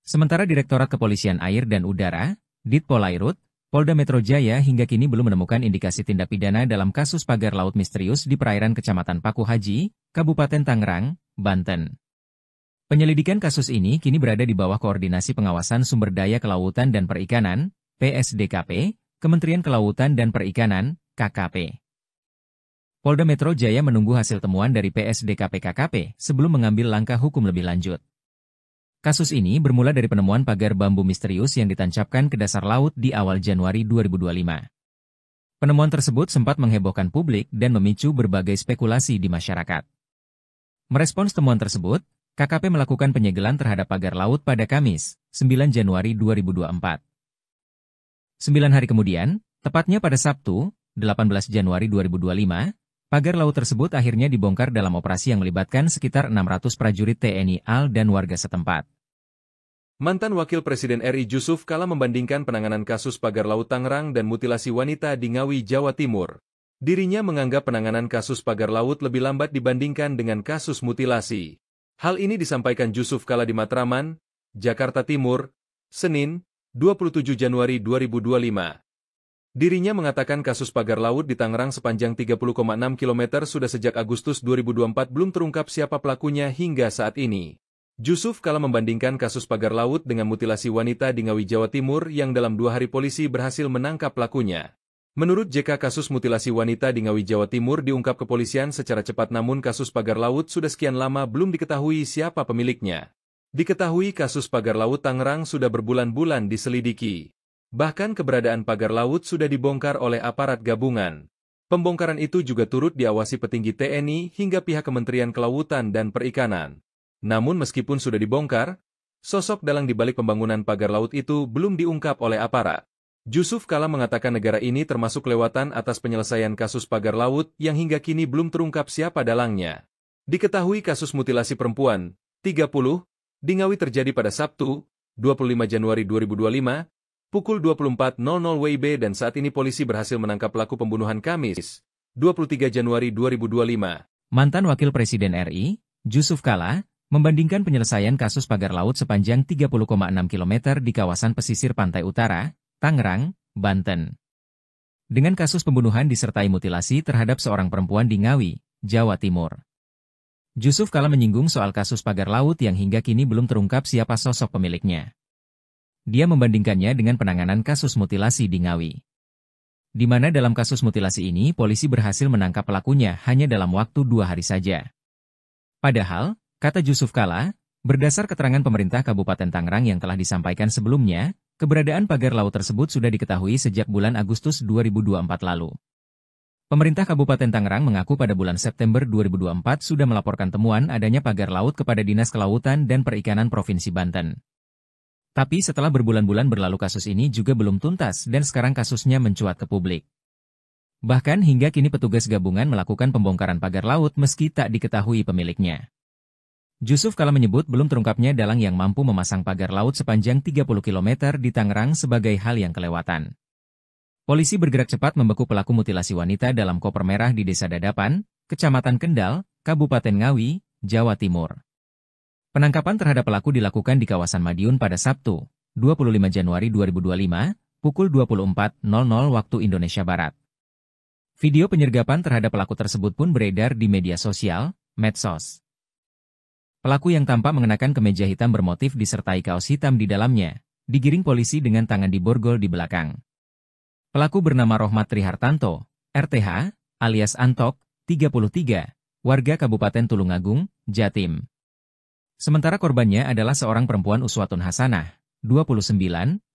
Speaker 1: Sementara Direktorat Kepolisian Air dan Udara, Ditpolairut, Polda Metro Jaya hingga kini belum menemukan indikasi tindak pidana dalam kasus pagar laut misterius di perairan Kecamatan Paku Haji, Kabupaten Tangerang, Banten. Penyelidikan kasus ini kini berada di bawah Koordinasi Pengawasan Sumber Daya Kelautan dan Perikanan, PSDKP, Kementerian Kelautan dan Perikanan, KKP. Polda Metro Jaya menunggu hasil temuan dari PSDKP-KKP sebelum mengambil langkah hukum lebih lanjut. Kasus ini bermula dari penemuan pagar bambu misterius yang ditancapkan ke dasar laut di awal Januari 2025. Penemuan tersebut sempat menghebohkan publik dan memicu berbagai spekulasi di masyarakat. Merespons temuan tersebut, KKP melakukan penyegelan terhadap pagar laut pada Kamis, 9 Januari 2024. 9 hari kemudian, tepatnya pada Sabtu, 18 Januari 2025, pagar laut tersebut akhirnya dibongkar dalam operasi yang melibatkan sekitar 600 prajurit TNI AL dan warga setempat.
Speaker 2: Mantan Wakil Presiden RI Jusuf Kalla membandingkan penanganan kasus pagar laut Tangerang dan mutilasi wanita di Ngawi, Jawa Timur. Dirinya menganggap penanganan kasus pagar laut lebih lambat dibandingkan dengan kasus mutilasi. Hal ini disampaikan Jusuf Kalla di Matraman, Jakarta Timur, Senin, 27 Januari 2025. Dirinya mengatakan kasus pagar laut di Tangerang sepanjang 30,6 km sudah sejak Agustus 2024 belum terungkap siapa pelakunya hingga saat ini. Jusuf Kalla membandingkan kasus pagar laut dengan mutilasi wanita di Ngawi, Jawa Timur yang dalam 2 hari polisi berhasil menangkap pelakunya. Menurut JK, kasus mutilasi wanita di Ngawi, Jawa Timur diungkap kepolisian secara cepat, namun kasus pagar laut sudah sekian lama belum diketahui siapa pemiliknya. Diketahui kasus pagar laut Tangerang sudah berbulan-bulan diselidiki. Bahkan keberadaan pagar laut sudah dibongkar oleh aparat gabungan. Pembongkaran itu juga turut diawasi petinggi TNI hingga pihak Kementerian Kelautan dan Perikanan. Namun meskipun sudah dibongkar, sosok dalang di balik pembangunan pagar laut itu belum diungkap oleh aparat. Jusuf Kalla mengatakan negara ini termasuk kelewatan atas penyelesaian kasus pagar laut yang hingga kini belum terungkap siapa dalangnya. Diketahui kasus mutilasi perempuan, 30, di Ngawi terjadi pada Sabtu, 25 Januari 2025, pukul 24.00 WIB dan saat ini polisi berhasil menangkap pelaku pembunuhan Kamis, 23 Januari 2025.
Speaker 1: Mantan Wakil Presiden RI, Jusuf Kalla, membandingkan penyelesaian kasus pagar laut sepanjang 30,6 km di kawasan pesisir pantai utara, Tangerang, Banten, dengan kasus pembunuhan disertai mutilasi terhadap seorang perempuan di Ngawi, Jawa Timur. Jusuf Kalla menyinggung soal kasus pagar laut yang hingga kini belum terungkap siapa sosok pemiliknya. Dia membandingkannya dengan penanganan kasus mutilasi di Ngawi, di mana dalam kasus mutilasi ini polisi berhasil menangkap pelakunya hanya dalam waktu 2 hari saja. Padahal, kata Jusuf Kalla, berdasar keterangan pemerintah Kabupaten Tangerang yang telah disampaikan sebelumnya, keberadaan pagar laut tersebut sudah diketahui sejak bulan Agustus 2024 lalu. Pemerintah Kabupaten Tangerang mengaku pada bulan September 2024 sudah melaporkan temuan adanya pagar laut kepada Dinas Kelautan dan Perikanan Provinsi Banten. Tapi setelah berbulan-bulan berlalu kasus ini juga belum tuntas dan sekarang kasusnya mencuat ke publik. Bahkan hingga kini petugas gabungan melakukan pembongkaran pagar laut meski tak diketahui pemiliknya. Jusuf Kalla menyebut belum terungkapnya dalang yang mampu memasang pagar laut sepanjang 30 km di Tangerang sebagai hal yang kelewatan. Polisi bergerak cepat membekuk pelaku mutilasi wanita dalam koper merah di Desa Dadapan, Kecamatan Kendal, Kabupaten Ngawi, Jawa Timur. Penangkapan terhadap pelaku dilakukan di kawasan Madiun pada Sabtu, 25 Januari 2025, pukul 24.00 waktu Indonesia Barat. Video penyergapan terhadap pelaku tersebut pun beredar di media sosial, medsos. Pelaku yang tampak mengenakan kemeja hitam bermotif disertai kaos hitam di dalamnya, digiring polisi dengan tangan diborgol di belakang. Pelaku bernama Rohmat Trihartanto, RTH, alias Antok, 33, warga Kabupaten Tulungagung, Jatim. Sementara korbannya adalah seorang perempuan Uswatun Hasanah, 29,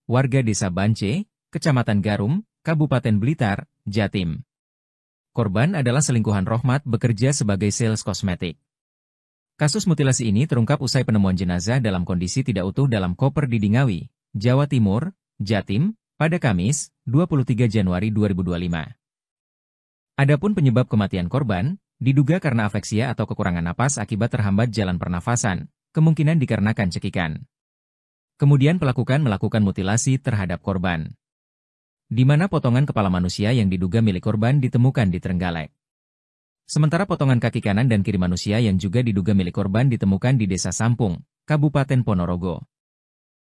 Speaker 1: warga Desa Bance, Kecamatan Garum, Kabupaten Blitar, Jatim. Korban adalah selingkuhan Rohmat bekerja sebagai sales kosmetik. Kasus mutilasi ini terungkap usai penemuan jenazah dalam kondisi tidak utuh dalam koper di Ngawi, Jawa Timur, Jatim, pada Kamis, 23 Januari 2025. Adapun penyebab kematian korban, diduga karena afeksia atau kekurangan napas akibat terhambat jalan pernafasan, kemungkinan dikarenakan cekikan. Kemudian melakukan mutilasi terhadap korban, di mana potongan kepala manusia yang diduga milik korban ditemukan di Trenggalek. Sementara potongan kaki kanan dan kiri manusia yang juga diduga milik korban ditemukan di Desa Sampung, Kabupaten Ponorogo.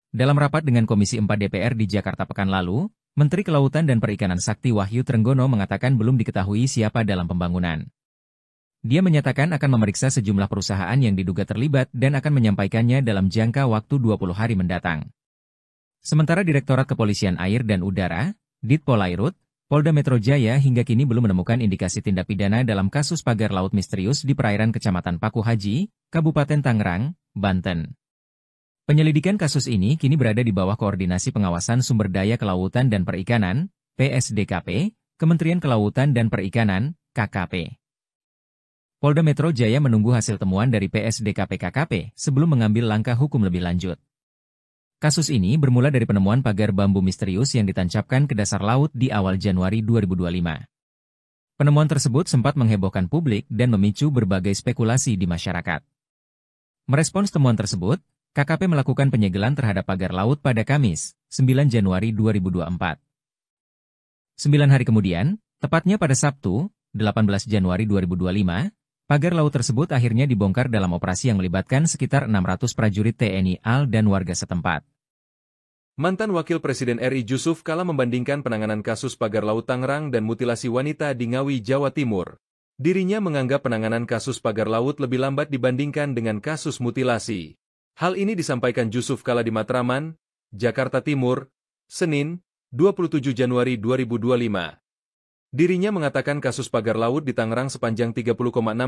Speaker 1: Dalam rapat dengan Komisi 4 DPR di Jakarta pekan lalu, Menteri Kelautan dan Perikanan Sakti Wahyu Trenggono mengatakan belum diketahui siapa dalam pembangunan. Dia menyatakan akan memeriksa sejumlah perusahaan yang diduga terlibat dan akan menyampaikannya dalam jangka waktu 20 hari mendatang. Sementara Direktorat Kepolisian Air dan Udara, Ditpolairut, Polda Metro Jaya hingga kini belum menemukan indikasi tindak pidana dalam kasus pagar laut misterius di perairan Kecamatan Paku Haji, Kabupaten Tangerang, Banten. Penyelidikan kasus ini kini berada di bawah Koordinasi Pengawasan Sumber Daya Kelautan dan Perikanan, PSDKP, Kementerian Kelautan dan Perikanan, KKP. Polda Metro Jaya menunggu hasil temuan dari PSDKP KKP sebelum mengambil langkah hukum lebih lanjut. Kasus ini bermula dari penemuan pagar bambu misterius yang ditancapkan ke dasar laut di awal Januari 2025. Penemuan tersebut sempat menghebohkan publik dan memicu berbagai spekulasi di masyarakat. Merespons temuan tersebut, KKP melakukan penyegelan terhadap pagar laut pada Kamis, 9 Januari 2024. 9 hari kemudian, tepatnya pada Sabtu, 18 Januari 2025, pagar laut tersebut akhirnya dibongkar dalam operasi yang melibatkan sekitar 600 prajurit TNI AL dan warga setempat.
Speaker 2: Mantan Wakil Presiden RI Jusuf Kalla membandingkan penanganan kasus pagar laut Tangerang dan mutilasi wanita di Ngawi, Jawa Timur. Dirinya menganggap penanganan kasus pagar laut lebih lambat dibandingkan dengan kasus mutilasi. Hal ini disampaikan Jusuf Kalla di Matraman, Jakarta Timur, Senin, 27 Januari 2025. Dirinya mengatakan kasus pagar laut di Tangerang sepanjang 30,6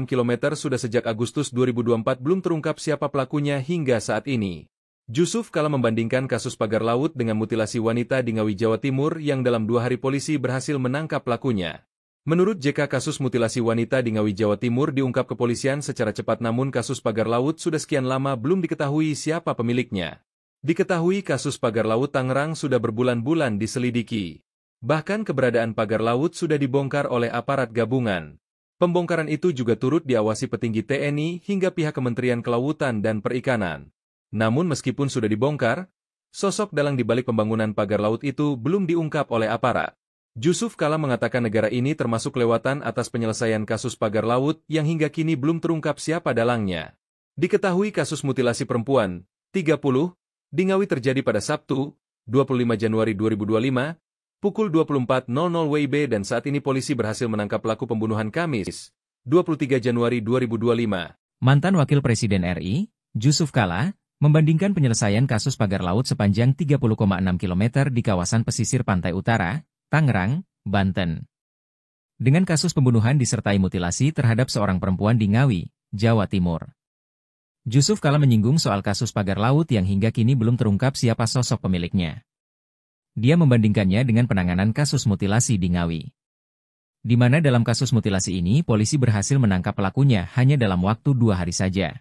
Speaker 2: km sudah sejak Agustus 2024 belum terungkap siapa pelakunya hingga saat ini. Jusuf Kalla membandingkan kasus pagar laut dengan mutilasi wanita di Ngawi, Jawa Timur yang dalam 2 hari polisi berhasil menangkap pelakunya. Menurut JK, kasus mutilasi wanita di Ngawi, Jawa Timur diungkap kepolisian secara cepat, namun kasus pagar laut sudah sekian lama belum diketahui siapa pemiliknya. Diketahui kasus pagar laut Tangerang sudah berbulan-bulan diselidiki. Bahkan keberadaan pagar laut sudah dibongkar oleh aparat gabungan. Pembongkaran itu juga turut diawasi petinggi TNI hingga pihak Kementerian Kelautan dan Perikanan. Namun meskipun sudah dibongkar, sosok dalang di balik pembangunan pagar laut itu belum diungkap oleh aparat. Jusuf Kalla mengatakan negara ini termasuk kelewatan atas penyelesaian kasus pagar laut yang hingga kini belum terungkap siapa dalangnya. Diketahui kasus mutilasi perempuan, 30, di Ngawi terjadi pada Sabtu, 25 Januari 2025, pukul 24.00 WIB dan saat ini polisi berhasil menangkap pelaku pembunuhan Kamis, 23 Januari 2025.
Speaker 1: Mantan Wakil Presiden RI, Jusuf Kalla, membandingkan penyelesaian kasus pagar laut sepanjang 30,6 km di kawasan pesisir pantai utara, Tangerang, Banten, dengan kasus pembunuhan disertai mutilasi terhadap seorang perempuan di Ngawi, Jawa Timur. Jusuf Kalla menyinggung soal kasus pagar laut yang hingga kini belum terungkap siapa sosok pemiliknya. Dia membandingkannya dengan penanganan kasus mutilasi di Ngawi, di mana dalam kasus mutilasi ini polisi berhasil menangkap pelakunya hanya dalam waktu 2 hari saja.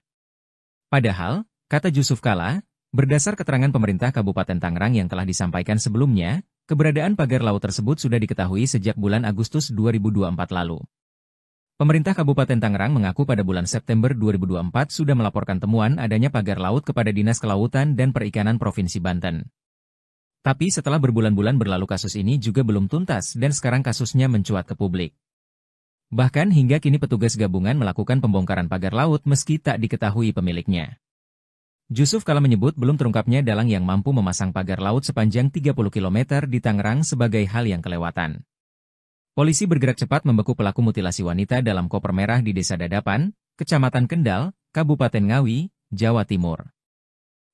Speaker 1: Padahal, kata Jusuf Kalla, Berdasar keterangan pemerintah Kabupaten Tangerang yang telah disampaikan sebelumnya, keberadaan pagar laut tersebut sudah diketahui sejak bulan Agustus 2024 lalu. Pemerintah Kabupaten Tangerang mengaku pada bulan September 2024 sudah melaporkan temuan adanya pagar laut kepada Dinas Kelautan dan Perikanan Provinsi Banten. Tapi setelah berbulan-bulan berlalu kasus ini juga belum tuntas dan sekarang kasusnya mencuat ke publik. Bahkan hingga kini petugas gabungan melakukan pembongkaran pagar laut meski tak diketahui pemiliknya. Jusuf Kala menyebut belum terungkapnya dalang yang mampu memasang pagar laut sepanjang 30 km di Tangerang sebagai hal yang kelewatan. Polisi bergerak cepat membeku pelaku mutilasi wanita dalam koper merah di Desa Dadapan, Kecamatan Kendal, Kabupaten Ngawi, Jawa Timur.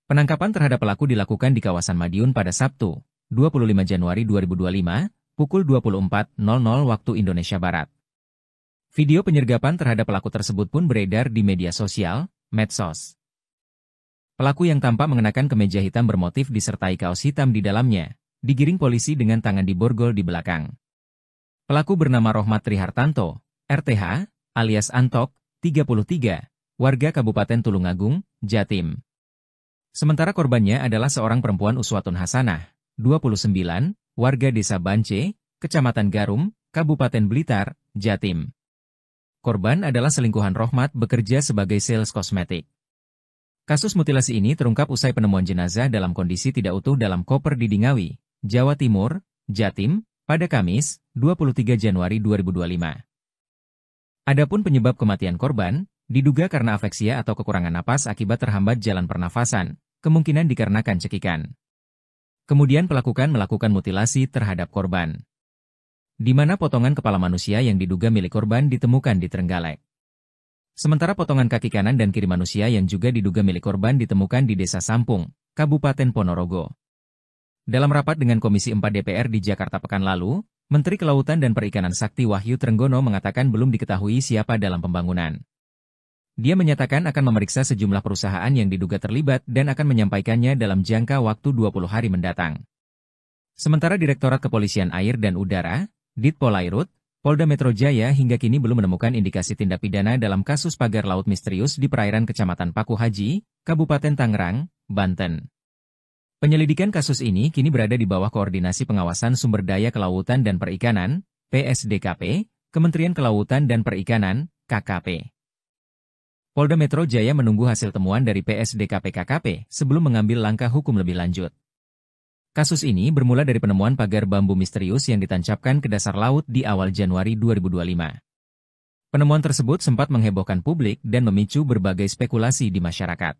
Speaker 1: Penangkapan terhadap pelaku dilakukan di kawasan Madiun pada Sabtu, 25 Januari 2025, pukul 24.00 waktu Indonesia Barat. Video penyergapan terhadap pelaku tersebut pun beredar di media sosial, medsos. Pelaku yang tampak mengenakan kemeja hitam bermotif disertai kaos hitam di dalamnya, digiring polisi dengan tangan diborgol di belakang. Pelaku bernama Rohmat Trihartanto, RTH, alias Antok, 33, warga Kabupaten Tulungagung, Jatim. Sementara korbannya adalah seorang perempuan Uswatun Hasanah, 29, warga Desa Bance, Kecamatan Garum, Kabupaten Blitar, Jatim. Korban adalah selingkuhan Rohmat bekerja sebagai sales kosmetik. Kasus mutilasi ini terungkap usai penemuan jenazah dalam kondisi tidak utuh dalam koper di Ngawi, Jawa Timur, Jatim, pada Kamis, 23 Januari 2025. Adapun penyebab kematian korban, diduga karena afeksia atau kekurangan napas akibat terhambat jalan pernafasan, kemungkinan dikarenakan cekikan. Kemudian pelaku melakukan mutilasi terhadap korban, di mana potongan kepala manusia yang diduga milik korban ditemukan di Trenggalek. Sementara potongan kaki kanan dan kiri manusia yang juga diduga milik korban ditemukan di Desa Sampung, Kabupaten Ponorogo. Dalam rapat dengan Komisi 4 DPR di Jakarta pekan lalu, Menteri Kelautan dan Perikanan Sakti Wahyu Trenggono mengatakan belum diketahui siapa dalam pembangunan. Dia menyatakan akan memeriksa sejumlah perusahaan yang diduga terlibat dan akan menyampaikannya dalam jangka waktu 20 hari mendatang. Sementara Direktorat Kepolisian Air dan Udara, Ditpolairut, Polda Metro Jaya hingga kini belum menemukan indikasi tindak pidana dalam kasus pagar laut misterius di perairan Kecamatan Paku Haji, Kabupaten Tangerang, Banten. Penyelidikan kasus ini kini berada di bawah Koordinasi Pengawasan Sumber Daya Kelautan dan Perikanan, PSDKP, Kementerian Kelautan dan Perikanan, KKP. Polda Metro Jaya menunggu hasil temuan dari PSDKP-KKP sebelum mengambil langkah hukum lebih lanjut. Kasus ini bermula dari penemuan pagar bambu misterius yang ditancapkan ke dasar laut di awal Januari 2025. Penemuan tersebut sempat menghebohkan publik dan memicu berbagai spekulasi di masyarakat.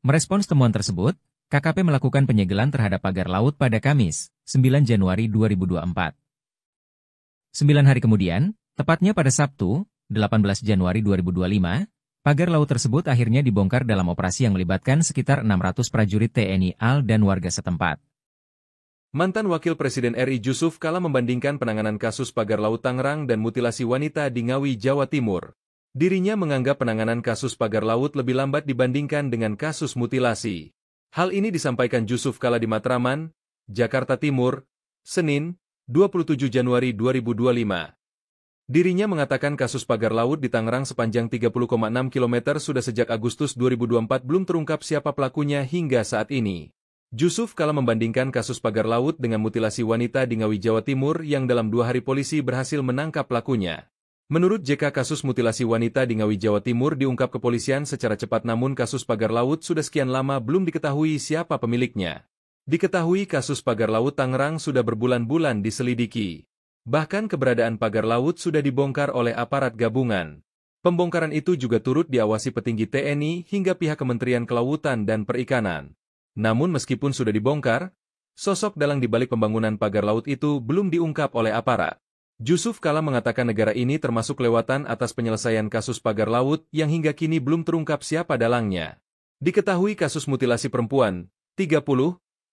Speaker 1: Merespons temuan tersebut, KKP melakukan penyegelan terhadap pagar laut pada Kamis, 9 Januari 2024. 9 hari kemudian, tepatnya pada Sabtu, 18 Januari 2025, pagar laut tersebut akhirnya dibongkar dalam operasi yang melibatkan sekitar 600 prajurit TNI AL dan warga setempat.
Speaker 2: Mantan Wakil Presiden RI Jusuf Kala membandingkan penanganan kasus pagar laut Tangerang dan mutilasi wanita di Ngawi, Jawa Timur. Dirinya menganggap penanganan kasus pagar laut lebih lambat dibandingkan dengan kasus mutilasi. Hal ini disampaikan Jusuf Kala di Matraman, Jakarta Timur, Senin, 27 Januari 2025. Dirinya mengatakan kasus pagar laut di Tangerang sepanjang 30,6 km sudah sejak Agustus 2024 belum terungkap siapa pelakunya hingga saat ini. Jusuf Kala membandingkan kasus pagar laut dengan mutilasi wanita di Ngawi, Jawa Timur yang dalam 2 hari polisi berhasil menangkap pelakunya. Menurut JK, kasus mutilasi wanita di Ngawi, Jawa Timur diungkap kepolisian secara cepat, namun kasus pagar laut sudah sekian lama belum diketahui siapa pemiliknya. Diketahui kasus pagar laut Tangerang sudah berbulan-bulan diselidiki. Bahkan keberadaan pagar laut sudah dibongkar oleh aparat gabungan. Pembongkaran itu juga turut diawasi petinggi TNI hingga pihak Kementerian Kelautan dan Perikanan. Namun meskipun sudah dibongkar, sosok dalang di balik pembangunan pagar laut itu belum diungkap oleh aparat. Jusuf Kala mengatakan negara ini termasuk kelewatan atas penyelesaian kasus pagar laut yang hingga kini belum terungkap siapa dalangnya. Diketahui kasus mutilasi perempuan, 30,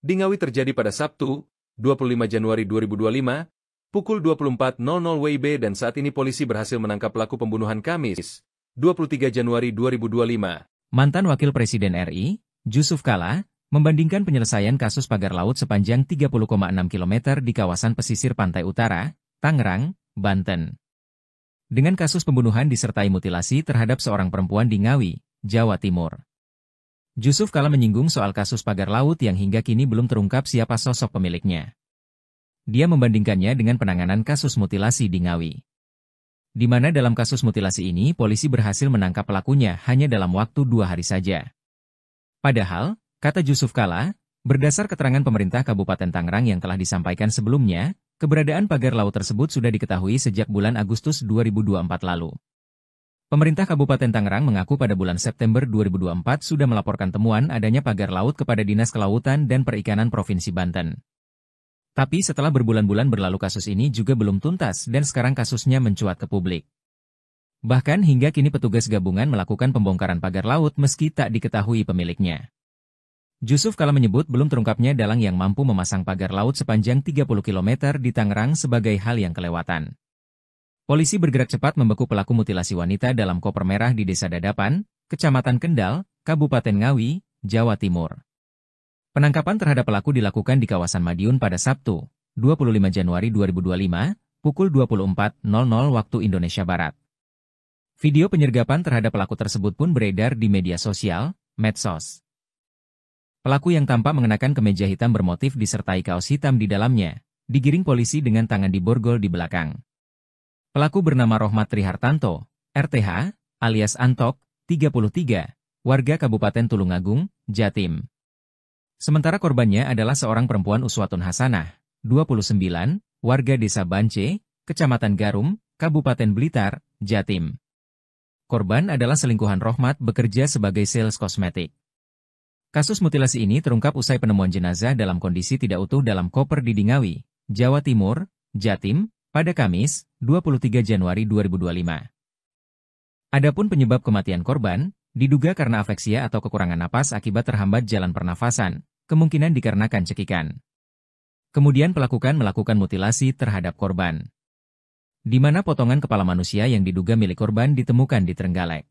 Speaker 2: di Ngawi terjadi pada Sabtu, 25 Januari 2025, pukul 24.00 WIB dan saat ini polisi berhasil menangkap pelaku pembunuhan Kamis, 23 Januari 2025.
Speaker 1: Mantan Wakil Presiden RI, Jusuf Kala, membandingkan penyelesaian kasus pagar laut sepanjang 30,6 km di kawasan pesisir pantai utara, Tangerang, Banten, dengan kasus pembunuhan disertai mutilasi terhadap seorang perempuan di Ngawi, Jawa Timur. Jusuf Kalla menyinggung soal kasus pagar laut yang hingga kini belum terungkap siapa sosok pemiliknya. Dia membandingkannya dengan penanganan kasus mutilasi di Ngawi. Di mana dalam kasus mutilasi ini polisi berhasil menangkap pelakunya hanya dalam waktu 2 hari saja. Padahal, kata Jusuf Kalla, berdasar keterangan pemerintah Kabupaten Tangerang yang telah disampaikan sebelumnya, keberadaan pagar laut tersebut sudah diketahui sejak bulan Agustus 2024 lalu. Pemerintah Kabupaten Tangerang mengaku pada bulan September 2024 sudah melaporkan temuan adanya pagar laut kepada Dinas Kelautan dan Perikanan Provinsi Banten. Tapi setelah berbulan-bulan berlalu kasus ini juga belum tuntas dan sekarang kasusnya mencuat ke publik. Bahkan hingga kini petugas gabungan melakukan pembongkaran pagar laut meski tak diketahui pemiliknya. Jusuf Kalla menyebut belum terungkapnya dalang yang mampu memasang pagar laut sepanjang 30 km di Tangerang sebagai hal yang kelewatan. Polisi bergerak cepat membekuk pelaku mutilasi wanita dalam koper merah di Desa Dadapan, Kecamatan Kendal, Kabupaten Ngawi, Jawa Timur. Penangkapan terhadap pelaku dilakukan di kawasan Madiun pada Sabtu, 25 Januari 2025, pukul 24.00 waktu Indonesia Barat. Video penyergapan terhadap pelaku tersebut pun beredar di media sosial, medsos. Pelaku yang tampak mengenakan kemeja hitam bermotif disertai kaos hitam di dalamnya, digiring polisi dengan tangan diborgol di belakang. Pelaku bernama Rohmat Trihartanto, RTH, alias Antok, 33, warga Kabupaten Tulungagung, Jatim. Sementara korbannya adalah seorang perempuan Uswatun Hasanah, 29, warga Desa Bance, Kecamatan Garum, Kabupaten Blitar, Jatim. Korban adalah selingkuhan Rohmat bekerja sebagai sales kosmetik. Kasus mutilasi ini terungkap usai penemuan jenazah dalam kondisi tidak utuh dalam koper di Ngawi, Jawa Timur, Jatim, pada Kamis, 23 Januari 2025. Adapun penyebab kematian korban, diduga karena afeksia atau kekurangan napas akibat terhambat jalan pernafasan, kemungkinan dikarenakan cekikan. Kemudian melakukan mutilasi terhadap korban. Di mana potongan kepala manusia yang diduga milik korban ditemukan di Trenggalek.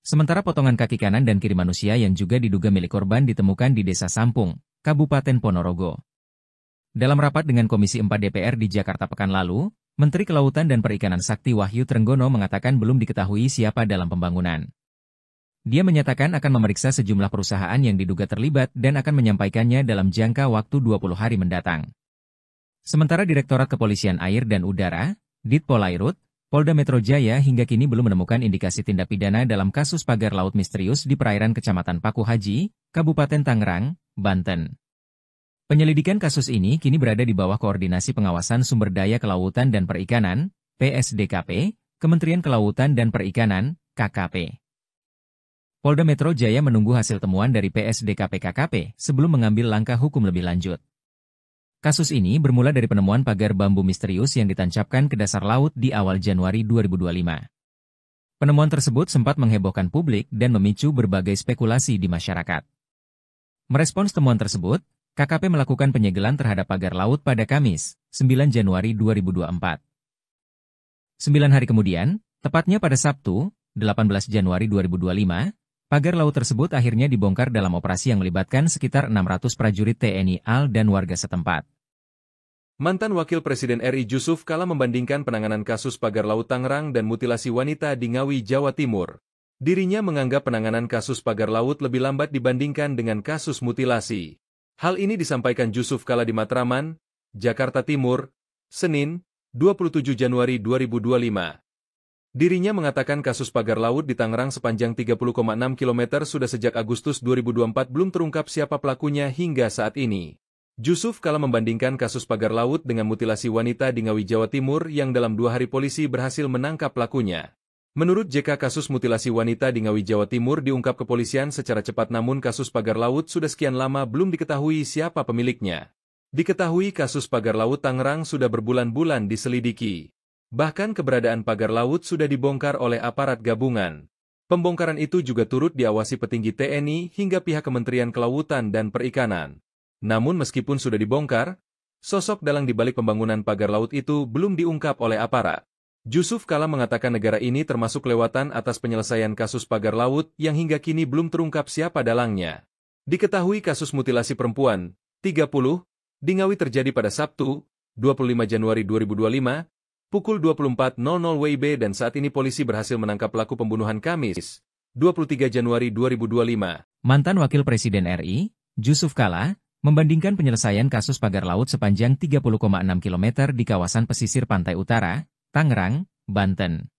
Speaker 1: Sementara potongan kaki kanan dan kiri manusia yang juga diduga milik korban ditemukan di Desa Sampung, Kabupaten Ponorogo. Dalam rapat dengan Komisi 4 DPR di Jakarta pekan lalu, Menteri Kelautan dan Perikanan Sakti Wahyu Trenggono mengatakan belum diketahui siapa dalam pembangunan. Dia menyatakan akan memeriksa sejumlah perusahaan yang diduga terlibat dan akan menyampaikannya dalam jangka waktu 20 hari mendatang. Sementara Direktorat Kepolisian Air dan Udara, Ditpolairut, Polda Metro Jaya hingga kini belum menemukan indikasi tindak pidana dalam kasus pagar laut misterius di perairan Kecamatan Paku Haji, Kabupaten Tangerang, Banten. Penyelidikan kasus ini kini berada di bawah Koordinasi Pengawasan Sumber Daya Kelautan dan Perikanan, PSDKP, Kementerian Kelautan dan Perikanan, KKP. Polda Metro Jaya menunggu hasil temuan dari PSDKP-KKP sebelum mengambil langkah hukum lebih lanjut. Kasus ini bermula dari penemuan pagar bambu misterius yang ditancapkan ke dasar laut di awal Januari 2025. Penemuan tersebut sempat menghebohkan publik dan memicu berbagai spekulasi di masyarakat. Merespons temuan tersebut, KKP melakukan penyegelan terhadap pagar laut pada Kamis, 9 Januari 2024. 9 hari kemudian, tepatnya pada Sabtu, 18 Januari 2025, pagar laut tersebut akhirnya dibongkar dalam operasi yang melibatkan sekitar 600 prajurit TNI AL dan warga setempat.
Speaker 2: Mantan Wakil Presiden RI Jusuf Kalla membandingkan penanganan kasus pagar laut Tangerang dan mutilasi wanita di Ngawi, Jawa Timur. Dirinya menganggap penanganan kasus pagar laut lebih lambat dibandingkan dengan kasus mutilasi. Hal ini disampaikan Jusuf Kalla di Matraman, Jakarta Timur, Senin, 27 Januari 2025. Dirinya mengatakan kasus pagar laut di Tangerang sepanjang 30,6 km sudah sejak Agustus 2024 belum terungkap siapa pelakunya hingga saat ini. Jusuf Kalla membandingkan kasus pagar laut dengan mutilasi wanita di Ngawi, Jawa Timur yang dalam 2 hari polisi berhasil menangkap pelakunya. Menurut JK, kasus mutilasi wanita di Ngawi, Jawa Timur diungkap kepolisian secara cepat, namun kasus pagar laut sudah sekian lama belum diketahui siapa pemiliknya. Diketahui kasus pagar laut Tangerang sudah berbulan-bulan diselidiki. Bahkan keberadaan pagar laut sudah dibongkar oleh aparat gabungan. Pembongkaran itu juga turut diawasi petinggi TNI hingga pihak Kementerian Kelautan dan Perikanan. Namun meskipun sudah dibongkar, sosok dalang di balik pembangunan pagar laut itu belum diungkap oleh aparat. Jusuf Kalla mengatakan negara ini termasuk kelewatan atas penyelesaian kasus pagar laut yang hingga kini belum terungkap siapa dalangnya. Diketahui kasus mutilasi perempuan, 30, di Ngawi terjadi pada Sabtu, 25 Januari 2025, pukul 24.00 WIB dan saat ini polisi berhasil menangkap pelaku pembunuhan Kamis, 23 Januari 2025.
Speaker 1: Mantan Wakil Presiden RI, Jusuf Kalla, membandingkan penyelesaian kasus pagar laut sepanjang 30,6 km di kawasan pesisir pantai utara, Tangerang, Banten,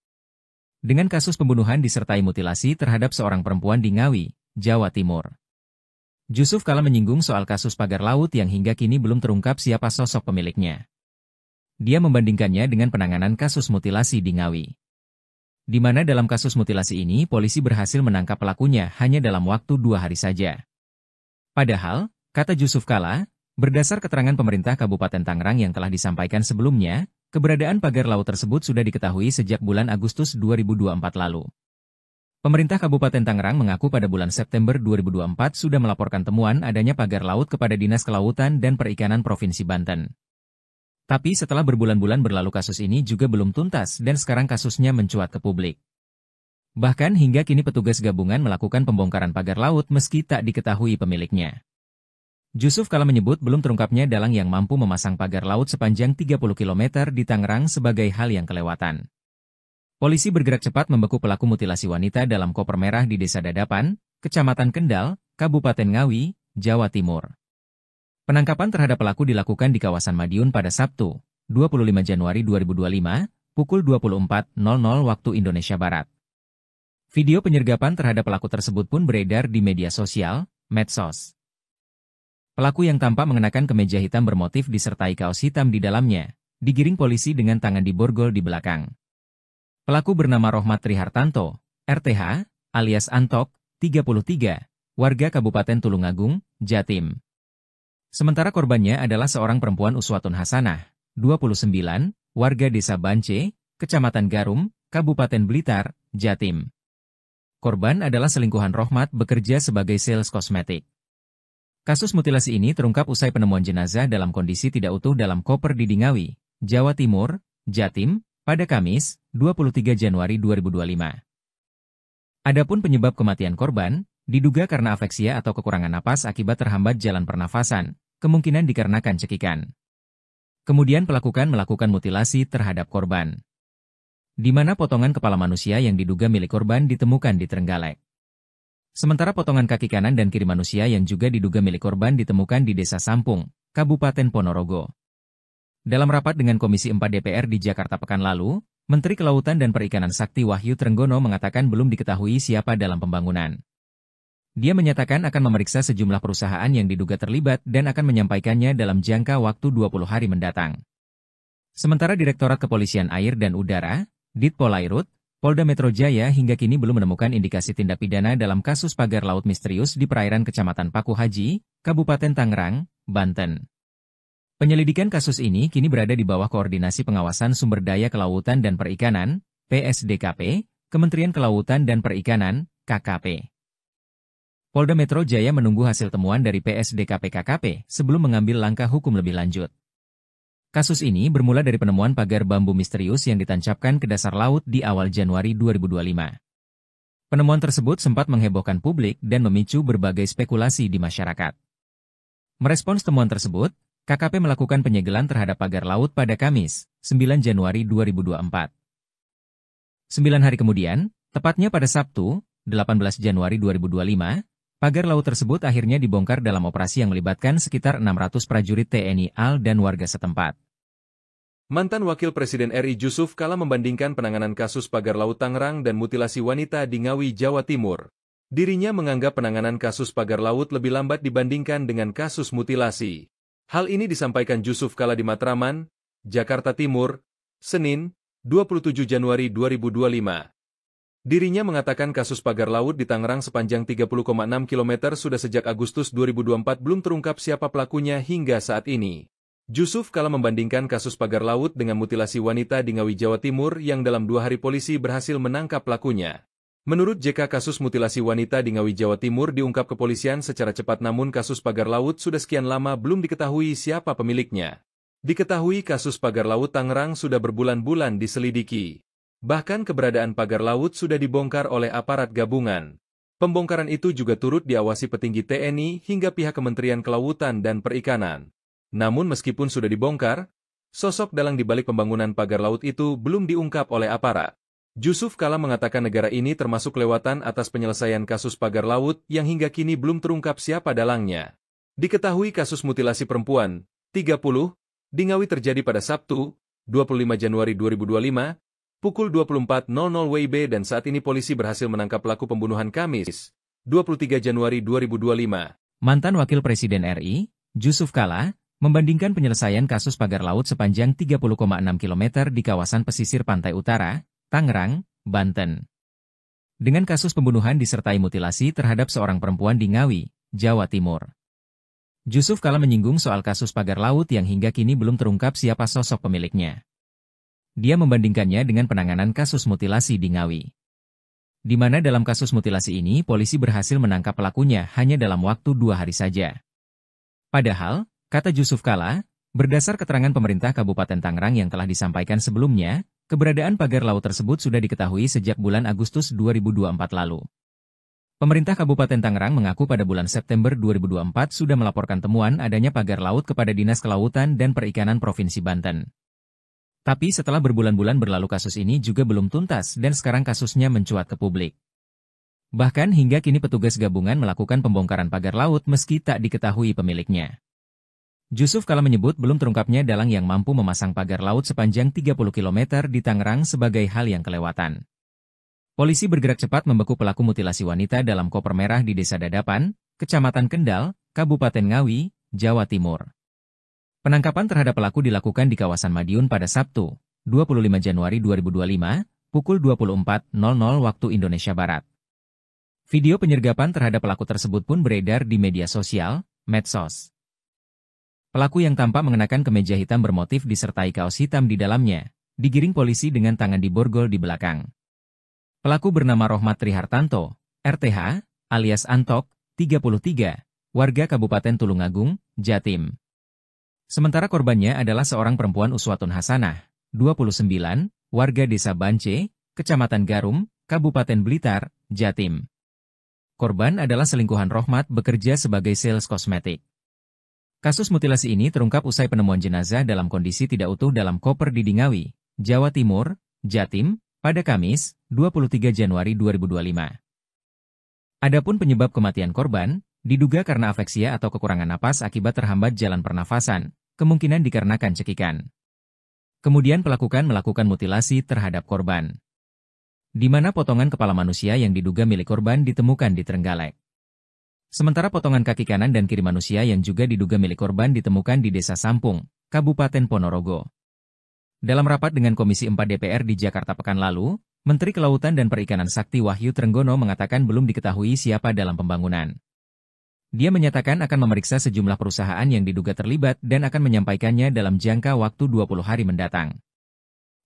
Speaker 1: dengan kasus pembunuhan disertai mutilasi terhadap seorang perempuan di Ngawi, Jawa Timur. Jusuf Kalla menyinggung soal kasus pagar laut yang hingga kini belum terungkap siapa sosok pemiliknya. Dia membandingkannya dengan penanganan kasus mutilasi di Ngawi, di mana dalam kasus mutilasi ini polisi berhasil menangkap pelakunya hanya dalam waktu 2 hari saja. Padahal, kata Jusuf Kalla, berdasar keterangan pemerintah Kabupaten Tangerang yang telah disampaikan sebelumnya, keberadaan pagar laut tersebut sudah diketahui sejak bulan Agustus 2024 lalu. Pemerintah Kabupaten Tangerang mengaku pada bulan September 2024 sudah melaporkan temuan adanya pagar laut kepada Dinas Kelautan dan Perikanan Provinsi Banten. Tapi setelah berbulan-bulan berlalu kasus ini juga belum tuntas dan sekarang kasusnya mencuat ke publik. Bahkan hingga kini petugas gabungan melakukan pembongkaran pagar laut meski tak diketahui pemiliknya. Jusuf Kalla menyebut belum terungkapnya dalang yang mampu memasang pagar laut sepanjang 30 km di Tangerang sebagai hal yang kelewatan. Polisi bergerak cepat membeku pelaku mutilasi wanita dalam koper merah di Desa Dadapan, Kecamatan Kendal, Kabupaten Ngawi, Jawa Timur. Penangkapan terhadap pelaku dilakukan di kawasan Madiun pada Sabtu, 25 Januari 2025, pukul 24.00 waktu Indonesia Barat. Video penyergapan terhadap pelaku tersebut pun beredar di media sosial, medsos. Pelaku yang tampak mengenakan kemeja hitam bermotif disertai kaos hitam di dalamnya, digiring polisi dengan tangan diborgol di belakang. Pelaku bernama Rohmat Trihartanto, RTH, alias Antok, 33, warga Kabupaten Tulungagung, Jatim. Sementara korbannya adalah seorang perempuan Uswatun Hasanah, 29, warga Desa Bance, Kecamatan Garum, Kabupaten Blitar, Jatim. Korban adalah selingkuhan Rohmat bekerja sebagai sales kosmetik. Kasus mutilasi ini terungkap usai penemuan jenazah dalam kondisi tidak utuh dalam koper di Ngawi, Jawa Timur, Jatim, pada Kamis, 23 Januari 2025. Adapun penyebab kematian korban, diduga karena afeksia atau kekurangan napas akibat terhambat jalan pernafasan, kemungkinan dikarenakan cekikan. Kemudian pelaku melakukan mutilasi terhadap korban, di mana potongan kepala manusia yang diduga milik korban ditemukan di Trenggalek. Sementara potongan kaki kanan dan kiri manusia yang juga diduga milik korban ditemukan di Desa Sampung, Kabupaten Ponorogo. Dalam rapat dengan Komisi 4 DPR di Jakarta pekan lalu, Menteri Kelautan dan Perikanan Sakti Wahyu Trenggono mengatakan belum diketahui siapa dalam pembangunan. Dia menyatakan akan memeriksa sejumlah perusahaan yang diduga terlibat dan akan menyampaikannya dalam jangka waktu 20 hari mendatang. Sementara Direktorat Kepolisian Air dan Udara, Ditpolairut, Polda Metro Jaya hingga kini belum menemukan indikasi tindak pidana dalam kasus pagar laut misterius di perairan Kecamatan Paku Haji, Kabupaten Tangerang, Banten. Penyelidikan kasus ini kini berada di bawah Koordinasi Pengawasan Sumber Daya Kelautan dan Perikanan, PSDKP, Kementerian Kelautan dan Perikanan, KKP. Polda Metro Jaya menunggu hasil temuan dari PSDKP-KKP sebelum mengambil langkah hukum lebih lanjut. Kasus ini bermula dari penemuan pagar bambu misterius yang ditancapkan ke dasar laut di awal Januari 2025. Penemuan tersebut sempat menghebohkan publik dan memicu berbagai spekulasi di masyarakat. Merespons temuan tersebut, KKP melakukan penyegelan terhadap pagar laut pada Kamis, 9 Januari 2024. 9 hari kemudian, tepatnya pada Sabtu, 18 Januari 2025, pagar laut tersebut akhirnya dibongkar dalam operasi yang melibatkan sekitar 600 prajurit TNI AL dan warga setempat.
Speaker 2: Mantan Wakil Presiden RI Jusuf Kalla membandingkan penanganan kasus pagar laut Tangerang dan mutilasi wanita di Ngawi, Jawa Timur. Dirinya menganggap penanganan kasus pagar laut lebih lambat dibandingkan dengan kasus mutilasi. Hal ini disampaikan Jusuf Kalla di Matraman, Jakarta Timur, Senin, 27 Januari 2025. Dirinya mengatakan kasus pagar laut di Tangerang sepanjang 30,6 km sudah sejak Agustus 2024 belum terungkap siapa pelakunya hingga saat ini. Jusuf Kalla membandingkan kasus pagar laut dengan mutilasi wanita di Ngawi, Jawa Timur yang dalam 2 hari polisi berhasil menangkap pelakunya. Menurut JK, kasus mutilasi wanita di Ngawi, Jawa Timur diungkap kepolisian secara cepat, namun kasus pagar laut sudah sekian lama belum diketahui siapa pemiliknya. Diketahui kasus pagar laut Tangerang sudah berbulan-bulan diselidiki. Bahkan keberadaan pagar laut sudah dibongkar oleh aparat gabungan. Pembongkaran itu juga turut diawasi petinggi TNI hingga pihak Kementerian Kelautan dan Perikanan. Namun meskipun sudah dibongkar, sosok dalang di balik pembangunan pagar laut itu belum diungkap oleh aparat. Jusuf Kalla mengatakan negara ini termasuk kelewatan atas penyelesaian kasus pagar laut yang hingga kini belum terungkap siapa dalangnya. Diketahui kasus mutilasi perempuan, 30, di Ngawi terjadi pada Sabtu, 25 Januari 2025, pukul 24.00 WIB dan saat ini polisi berhasil menangkap pelaku pembunuhan Kamis, 23 Januari 2025.
Speaker 1: Mantan Wakil Presiden RI, Jusuf Kalla, membandingkan penyelesaian kasus pagar laut sepanjang 30,6 km di kawasan pesisir pantai utara, Tangerang, Banten. Dengan kasus pembunuhan disertai mutilasi terhadap seorang perempuan di Ngawi, Jawa Timur. Jusuf Kalla menyinggung soal kasus pagar laut yang hingga kini belum terungkap siapa sosok pemiliknya. Dia membandingkannya dengan penanganan kasus mutilasi di Ngawi. Di mana dalam kasus mutilasi ini polisi berhasil menangkap pelakunya hanya dalam waktu 2 hari saja. Padahal, kata Jusuf Kalla, berdasar keterangan pemerintah Kabupaten Tangerang yang telah disampaikan sebelumnya, keberadaan pagar laut tersebut sudah diketahui sejak bulan Agustus 2024 lalu. Pemerintah Kabupaten Tangerang mengaku pada bulan September 2024 sudah melaporkan temuan adanya pagar laut kepada Dinas Kelautan dan Perikanan Provinsi Banten. Tapi setelah berbulan-bulan berlalu kasus ini juga belum tuntas dan sekarang kasusnya mencuat ke publik. Bahkan hingga kini petugas gabungan melakukan pembongkaran pagar laut meski tak diketahui pemiliknya. Jusuf Kalla menyebut belum terungkapnya dalang yang mampu memasang pagar laut sepanjang 30 km di Tangerang sebagai hal yang kelewatan. Polisi bergerak cepat membeku pelaku mutilasi wanita dalam koper merah di Desa Dadapan, Kecamatan Kendal, Kabupaten Ngawi, Jawa Timur. Penangkapan terhadap pelaku dilakukan di kawasan Madiun pada Sabtu, 25 Januari 2025, pukul 24.00 waktu Indonesia Barat. Video penyergapan terhadap pelaku tersebut pun beredar di media sosial, medsos. Pelaku yang tampak mengenakan kemeja hitam bermotif disertai kaos hitam di dalamnya, digiring polisi dengan tangan diborgol di belakang. Pelaku bernama Rohmat Trihartanto, RTH, alias Antok, 33, warga Kabupaten Tulungagung, Jatim. Sementara korbannya adalah seorang perempuan Uswatun Hasanah, 29, warga Desa Bance, Kecamatan Garum, Kabupaten Blitar, Jatim. Korban adalah selingkuhan Rohmat bekerja sebagai sales kosmetik. Kasus mutilasi ini terungkap usai penemuan jenazah dalam kondisi tidak utuh dalam koper di Ngawi, Jawa Timur, Jatim, pada Kamis, 23 Januari 2025. Adapun penyebab kematian korban, diduga karena afeksia atau kekurangan napas akibat terhambat jalan pernafasan, kemungkinan dikarenakan cekikan. Kemudian pelaku melakukan mutilasi terhadap korban. Di mana potongan kepala manusia yang diduga milik korban ditemukan di Trenggalek. Sementara potongan kaki kanan dan kiri manusia yang juga diduga milik korban ditemukan di Desa Sampung, Kabupaten Ponorogo. Dalam rapat dengan Komisi 4 DPR di Jakarta pekan lalu, Menteri Kelautan dan Perikanan Sakti Wahyu Trenggono mengatakan belum diketahui siapa dalam pembangunan. Dia menyatakan akan memeriksa sejumlah perusahaan yang diduga terlibat dan akan menyampaikannya dalam jangka waktu 20 hari mendatang.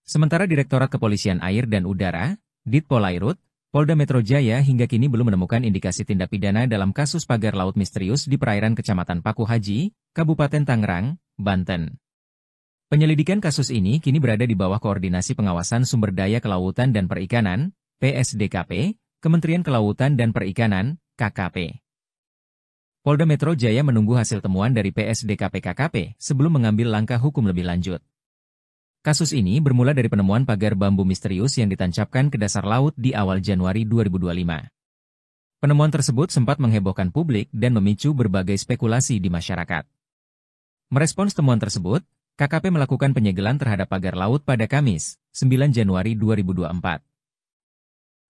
Speaker 1: Sementara Direktorat Kepolisian Air dan Udara, Ditpolairut, Polda Metro Jaya hingga kini belum menemukan indikasi tindak pidana dalam kasus pagar laut misterius di perairan Kecamatan Paku Haji, Kabupaten Tangerang, Banten. Penyelidikan kasus ini kini berada di bawah koordinasi pengawasan sumber daya kelautan dan perikanan, PSDKP, Kementerian Kelautan dan Perikanan, KKP. Polda Metro Jaya menunggu hasil temuan dari PSDKP KKP sebelum mengambil langkah hukum lebih lanjut. Kasus ini bermula dari penemuan pagar bambu misterius yang ditancapkan ke dasar laut di awal Januari 2025. Penemuan tersebut sempat menghebohkan publik dan memicu berbagai spekulasi di masyarakat. Merespons temuan tersebut, KKP melakukan penyegelan terhadap pagar laut pada Kamis, 9 Januari 2024.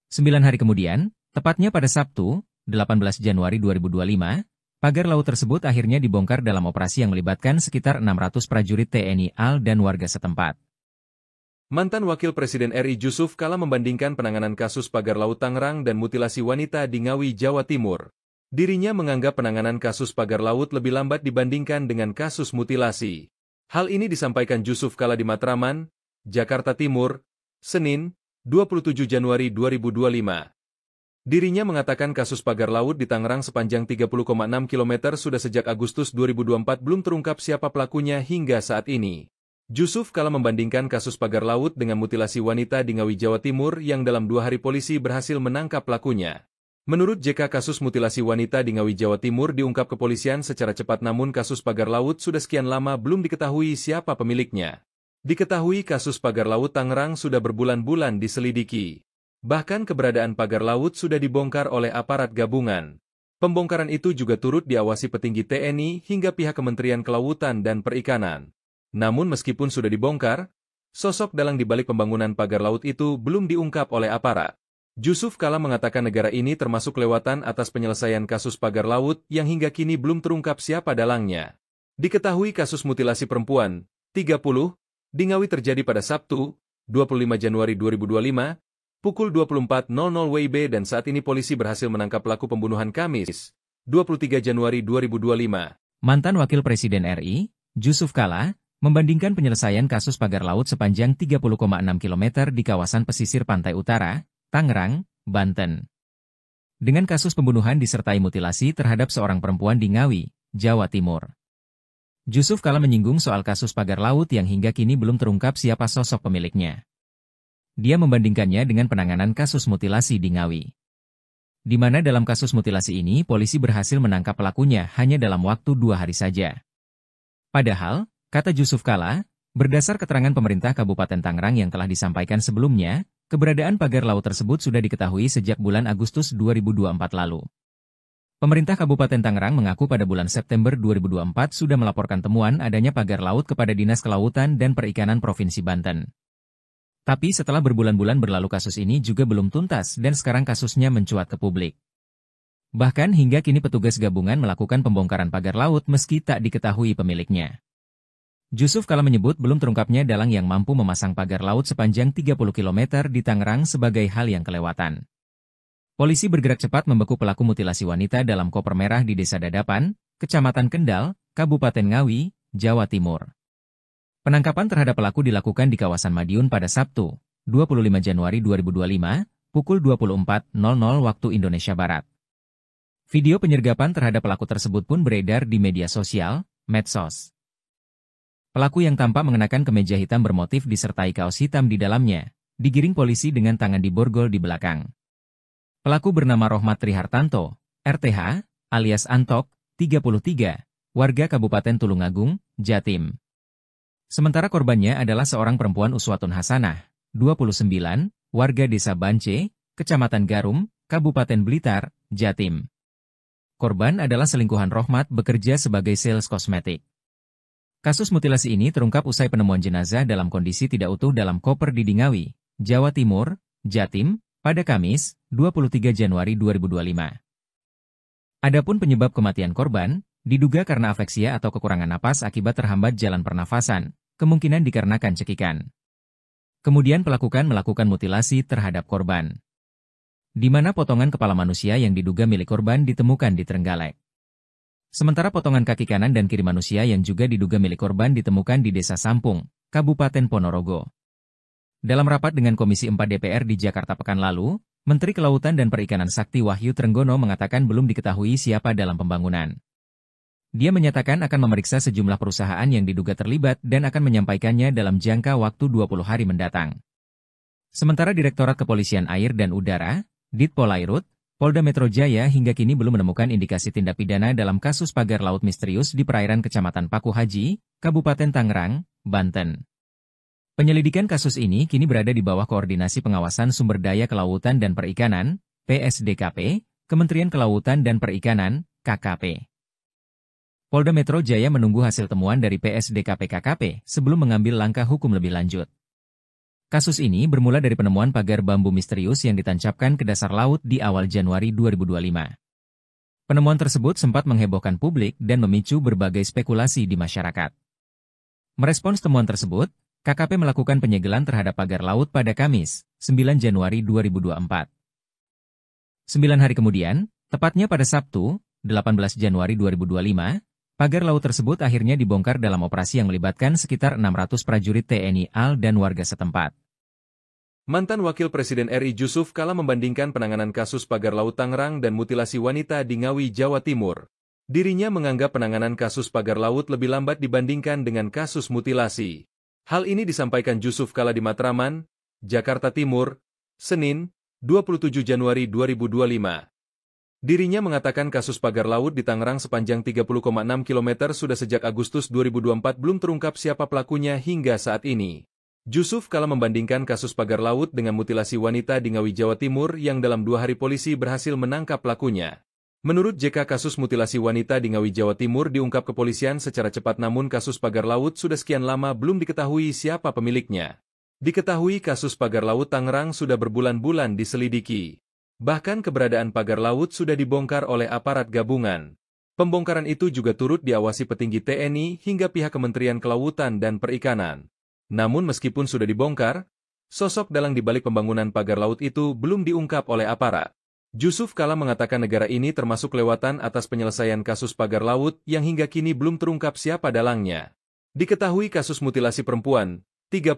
Speaker 1: 9 hari kemudian, tepatnya pada Sabtu, 18 Januari 2025, pagar laut tersebut akhirnya dibongkar dalam operasi yang melibatkan sekitar 600 prajurit TNI AL dan warga setempat.
Speaker 2: Mantan Wakil Presiden RI Jusuf Kalla membandingkan penanganan kasus pagar laut Tangerang dan mutilasi wanita di Ngawi, Jawa Timur. Dirinya menganggap penanganan kasus pagar laut lebih lambat dibandingkan dengan kasus mutilasi. Hal ini disampaikan Jusuf Kalla di Matraman, Jakarta Timur, Senin, 27 Januari 2025. Dirinya mengatakan kasus pagar laut di Tangerang sepanjang 30,6 km sudah sejak Agustus 2024 belum terungkap siapa pelakunya hingga saat ini. Jusuf Kalla membandingkan kasus pagar laut dengan mutilasi wanita di Ngawi, Jawa Timur yang dalam 2 hari polisi berhasil menangkap pelakunya. Menurut JK, kasus mutilasi wanita di Ngawi, Jawa Timur diungkap kepolisian secara cepat namun kasus pagar laut sudah sekian lama belum diketahui siapa pemiliknya. Diketahui kasus pagar laut Tangerang sudah berbulan-bulan diselidiki. Bahkan keberadaan pagar laut sudah dibongkar oleh aparat gabungan. Pembongkaran itu juga turut diawasi petinggi TNI hingga pihak Kementerian Kelautan dan Perikanan. Namun meskipun sudah dibongkar, sosok dalang di balik pembangunan pagar laut itu belum diungkap oleh aparat. Jusuf Kalla mengatakan negara ini termasuk kelewatan atas penyelesaian kasus pagar laut yang hingga kini belum terungkap siapa dalangnya. Diketahui kasus mutilasi perempuan, 30, di Ngawi terjadi pada Sabtu, 25 Januari 2025, pukul 24.00 WIB dan saat ini polisi berhasil menangkap pelaku pembunuhan Kamis, 23 Januari 2025.
Speaker 1: Mantan Wakil Presiden RI, Jusuf Kalla, membandingkan penyelesaian kasus pagar laut sepanjang 30,6 km di kawasan pesisir pantai utara, Tangerang, Banten. Dengan kasus pembunuhan disertai mutilasi terhadap seorang perempuan di Ngawi, Jawa Timur. Jusuf Kalla menyinggung soal kasus pagar laut yang hingga kini belum terungkap siapa sosok pemiliknya. Dia membandingkannya dengan penanganan kasus mutilasi di Ngawi. Di mana dalam kasus mutilasi ini polisi berhasil menangkap pelakunya hanya dalam waktu 2 hari saja. Padahal, kata Jusuf Kalla, berdasar keterangan pemerintah Kabupaten Tangerang yang telah disampaikan sebelumnya, keberadaan pagar laut tersebut sudah diketahui sejak bulan Agustus 2024 lalu. Pemerintah Kabupaten Tangerang mengaku pada bulan September 2024 sudah melaporkan temuan adanya pagar laut kepada Dinas Kelautan dan Perikanan Provinsi Banten. Tapi setelah berbulan-bulan berlalu kasus ini juga belum tuntas dan sekarang kasusnya mencuat ke publik. Bahkan hingga kini petugas gabungan melakukan pembongkaran pagar laut meski tak diketahui pemiliknya. Jusuf Kalla menyebut belum terungkapnya dalang yang mampu memasang pagar laut sepanjang 30 km di Tangerang sebagai hal yang kelewatan. Polisi bergerak cepat membekuk pelaku mutilasi wanita dalam koper merah di Desa Dadapan, Kecamatan Kendal, Kabupaten Ngawi, Jawa Timur. Penangkapan terhadap pelaku dilakukan di kawasan Madiun pada Sabtu, 25 Januari 2025, pukul 24.00 waktu Indonesia Barat. Video penyergapan terhadap pelaku tersebut pun beredar di media sosial, medsos. Pelaku yang tampak mengenakan kemeja hitam bermotif disertai kaos hitam di dalamnya, digiring polisi dengan tangan diborgol di belakang. Pelaku bernama Rohmat Trihartanto, RTH, alias Antok, 33, warga Kabupaten Tulungagung, Jatim. Sementara korbannya adalah seorang perempuan Uswatun Hasanah, 29, warga Desa Bance, Kecamatan Garum, Kabupaten Blitar, Jatim. Korban adalah selingkuhan Rohmat bekerja sebagai sales kosmetik. Kasus mutilasi ini terungkap usai penemuan jenazah dalam kondisi tidak utuh dalam koper di Ngawi, Jawa Timur, Jatim, pada Kamis, 23 Januari 2025. Adapun penyebab kematian korban, diduga karena afeksia atau kekurangan napas akibat terhambat jalan pernafasan, kemungkinan dikarenakan cekikan. Kemudian pelaku melakukan mutilasi terhadap korban. Di mana potongan kepala manusia yang diduga milik korban ditemukan di Trenggalek. Sementara potongan kaki kanan dan kiri manusia yang juga diduga milik korban ditemukan di Desa Sampung, Kabupaten Ponorogo. Dalam rapat dengan Komisi 4 DPR di Jakarta pekan lalu, Menteri Kelautan dan Perikanan Sakti Wahyu Trenggono mengatakan belum diketahui siapa dalam pembangunan. Dia menyatakan akan memeriksa sejumlah perusahaan yang diduga terlibat dan akan menyampaikannya dalam jangka waktu 20 hari mendatang. Sementara Direktorat Kepolisian Air dan Udara, Ditpolairut, Polda Metro Jaya hingga kini belum menemukan indikasi tindak pidana dalam kasus pagar laut misterius di perairan Kecamatan Paku Haji, Kabupaten Tangerang, Banten. Penyelidikan kasus ini kini berada di bawah Koordinasi Pengawasan Sumber Daya Kelautan dan Perikanan, PSDKP, Kementerian Kelautan dan Perikanan, KKP. Polda Metro Jaya menunggu hasil temuan dari PSDKP-KKP sebelum mengambil langkah hukum lebih lanjut. Kasus ini bermula dari penemuan pagar bambu misterius yang ditancapkan ke dasar laut di awal Januari 2025. Penemuan tersebut sempat menghebohkan publik dan memicu berbagai spekulasi di masyarakat. Merespons temuan tersebut, KKP melakukan penyegelan terhadap pagar laut pada Kamis, 9 Januari 2024. 9 hari kemudian, tepatnya pada Sabtu, 18 Januari 2025, pagar laut tersebut akhirnya dibongkar dalam operasi yang melibatkan sekitar 600 prajurit TNI AL dan warga setempat.
Speaker 2: Mantan Wakil Presiden RI Jusuf Kalla membandingkan penanganan kasus pagar laut Tangerang dan mutilasi wanita di Ngawi, Jawa Timur. Dirinya menganggap penanganan kasus pagar laut lebih lambat dibandingkan dengan kasus mutilasi. Hal ini disampaikan Jusuf Kalla di Matraman, Jakarta Timur, Senin, 27 Januari 2025. Dirinya mengatakan kasus pagar laut di Tangerang sepanjang 30,6 km sudah sejak Agustus 2024 belum terungkap siapa pelakunya hingga saat ini. Jusuf Kalla membandingkan kasus pagar laut dengan mutilasi wanita di Ngawi, Jawa Timur yang dalam 2 hari polisi berhasil menangkap pelakunya. Menurut JK, kasus mutilasi wanita di Ngawi, Jawa Timur diungkap kepolisian secara cepat, namun kasus pagar laut sudah sekian lama belum diketahui siapa pemiliknya. Diketahui kasus pagar laut Tangerang sudah berbulan-bulan diselidiki. Bahkan keberadaan pagar laut sudah dibongkar oleh aparat gabungan. Pembongkaran itu juga turut diawasi petinggi TNI hingga pihak Kementerian Kelautan dan Perikanan. Namun meskipun sudah dibongkar, sosok dalang di balik pembangunan pagar laut itu belum diungkap oleh aparat. Jusuf Kalla mengatakan negara ini termasuk lewatan atas penyelesaian kasus pagar laut yang hingga kini belum terungkap siapa dalangnya. Diketahui kasus mutilasi perempuan, 30,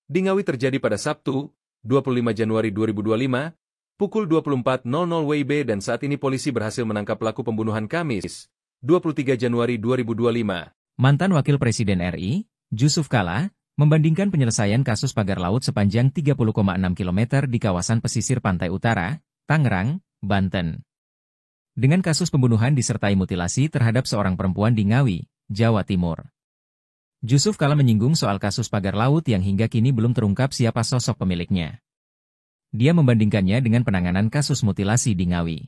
Speaker 2: di Ngawi terjadi pada Sabtu, 25 Januari 2025, pukul 24.00 WIB, dan saat ini polisi berhasil menangkap pelaku pembunuhan Kamis, 23 Januari 2025.
Speaker 1: Mantan Wakil Presiden RI, Jusuf Kalla, membandingkan penyelesaian kasus pagar laut sepanjang 30,6 km di kawasan pesisir pantai utara, Tangerang, Banten, dengan kasus pembunuhan disertai mutilasi terhadap seorang perempuan di Ngawi, Jawa Timur. Jusuf Kalla menyinggung soal kasus pagar laut yang hingga kini belum terungkap siapa sosok pemiliknya. Dia membandingkannya dengan penanganan kasus mutilasi di Ngawi,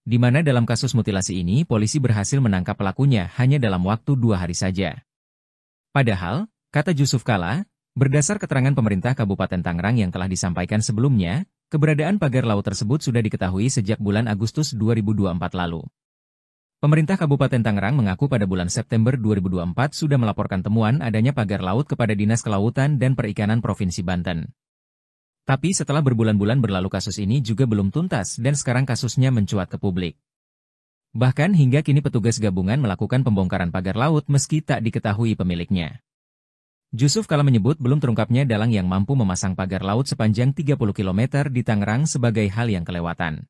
Speaker 1: di mana dalam kasus mutilasi ini polisi berhasil menangkap pelakunya hanya dalam waktu 2 hari saja. Padahal, kata Jusuf Kalla, berdasar keterangan pemerintah Kabupaten Tangerang yang telah disampaikan sebelumnya, keberadaan pagar laut tersebut sudah diketahui sejak bulan Agustus 2024 lalu. Pemerintah Kabupaten Tangerang mengaku pada bulan September 2024 sudah melaporkan temuan adanya pagar laut kepada Dinas Kelautan dan Perikanan Provinsi Banten. Tapi setelah berbulan-bulan berlalu kasus ini juga belum tuntas dan sekarang kasusnya mencuat ke publik. Bahkan hingga kini petugas gabungan melakukan pembongkaran pagar laut meski tak diketahui pemiliknya. Jusuf Kalla menyebut belum terungkapnya dalang yang mampu memasang pagar laut sepanjang 30 km di Tangerang sebagai hal yang kelewatan.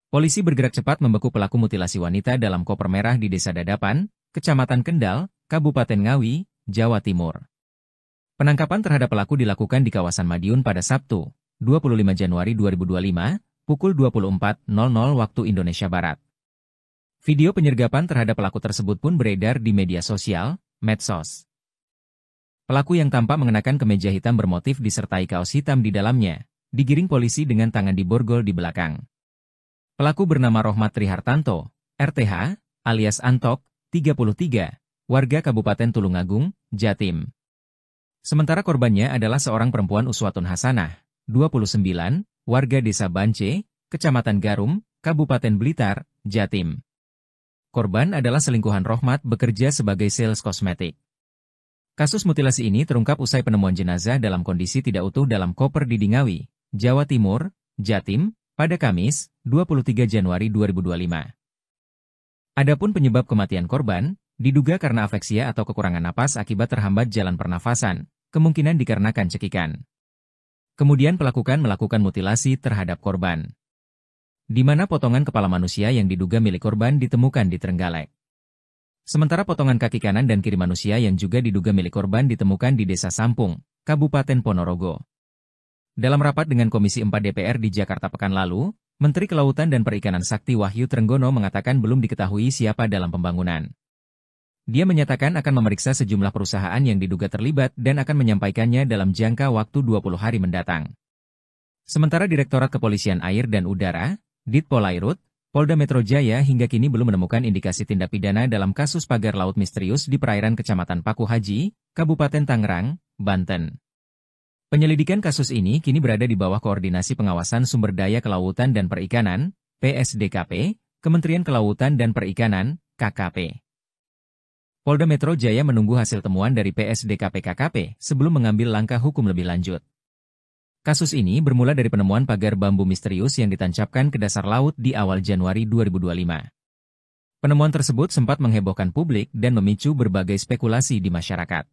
Speaker 1: Polisi bergerak cepat membeku pelaku mutilasi wanita dalam koper merah di Desa Dadapan, Kecamatan Kendal, Kabupaten Ngawi, Jawa Timur. Penangkapan terhadap pelaku dilakukan di kawasan Madiun pada Sabtu, 25 Januari 2025, pukul 24.00 waktu Indonesia Barat. Video penyergapan terhadap pelaku tersebut pun beredar di media sosial, medsos. Pelaku yang tampak mengenakan kemeja hitam bermotif disertai kaos hitam di dalamnya, digiring polisi dengan tangan diborgol di belakang. Pelaku bernama Rohmat Trihartanto, RTH, alias Antok, 33, warga Kabupaten Tulungagung, Jatim. Sementara korbannya adalah seorang perempuan Uswatun Hasanah, 29, warga Desa Bance, Kecamatan Garum, Kabupaten Blitar, Jatim. Korban adalah selingkuhan Rohmat bekerja sebagai sales kosmetik. Kasus mutilasi ini terungkap usai penemuan jenazah dalam kondisi tidak utuh dalam koper di Ngawi, Jawa Timur, Jatim, pada Kamis, 23 Januari 2025. Adapun penyebab kematian korban, diduga karena afeksia atau kekurangan napas akibat terhambat jalan pernafasan, kemungkinan dikarenakan cekikan. Kemudian pelaku melakukan mutilasi terhadap korban, di mana potongan kepala manusia yang diduga milik korban ditemukan di Trenggalek. Sementara potongan kaki kanan dan kiri manusia yang juga diduga milik korban ditemukan di Desa Sampung, Kabupaten Ponorogo. Dalam rapat dengan Komisi 4 DPR di Jakarta pekan lalu, Menteri Kelautan dan Perikanan Sakti Wahyu Trenggono mengatakan belum diketahui siapa dalam pembangunan. Dia menyatakan akan memeriksa sejumlah perusahaan yang diduga terlibat dan akan menyampaikannya dalam jangka waktu 20 hari mendatang. Sementara Direktorat Kepolisian Air dan Udara, Ditpolairut, Polda Metro Jaya hingga kini belum menemukan indikasi tindak pidana dalam kasus pagar laut misterius di perairan Kecamatan Paku Haji, Kabupaten Tangerang, Banten. Penyelidikan kasus ini kini berada di bawah Koordinasi Pengawasan Sumber Daya Kelautan dan Perikanan, PSDKP, Kementerian Kelautan dan Perikanan, KKP. Polda Metro Jaya menunggu hasil temuan dari PSDKP-KKP sebelum mengambil langkah hukum lebih lanjut. Kasus ini bermula dari penemuan pagar bambu misterius yang ditancapkan ke dasar laut di awal Januari 2025. Penemuan tersebut sempat menghebohkan publik dan memicu berbagai spekulasi di masyarakat.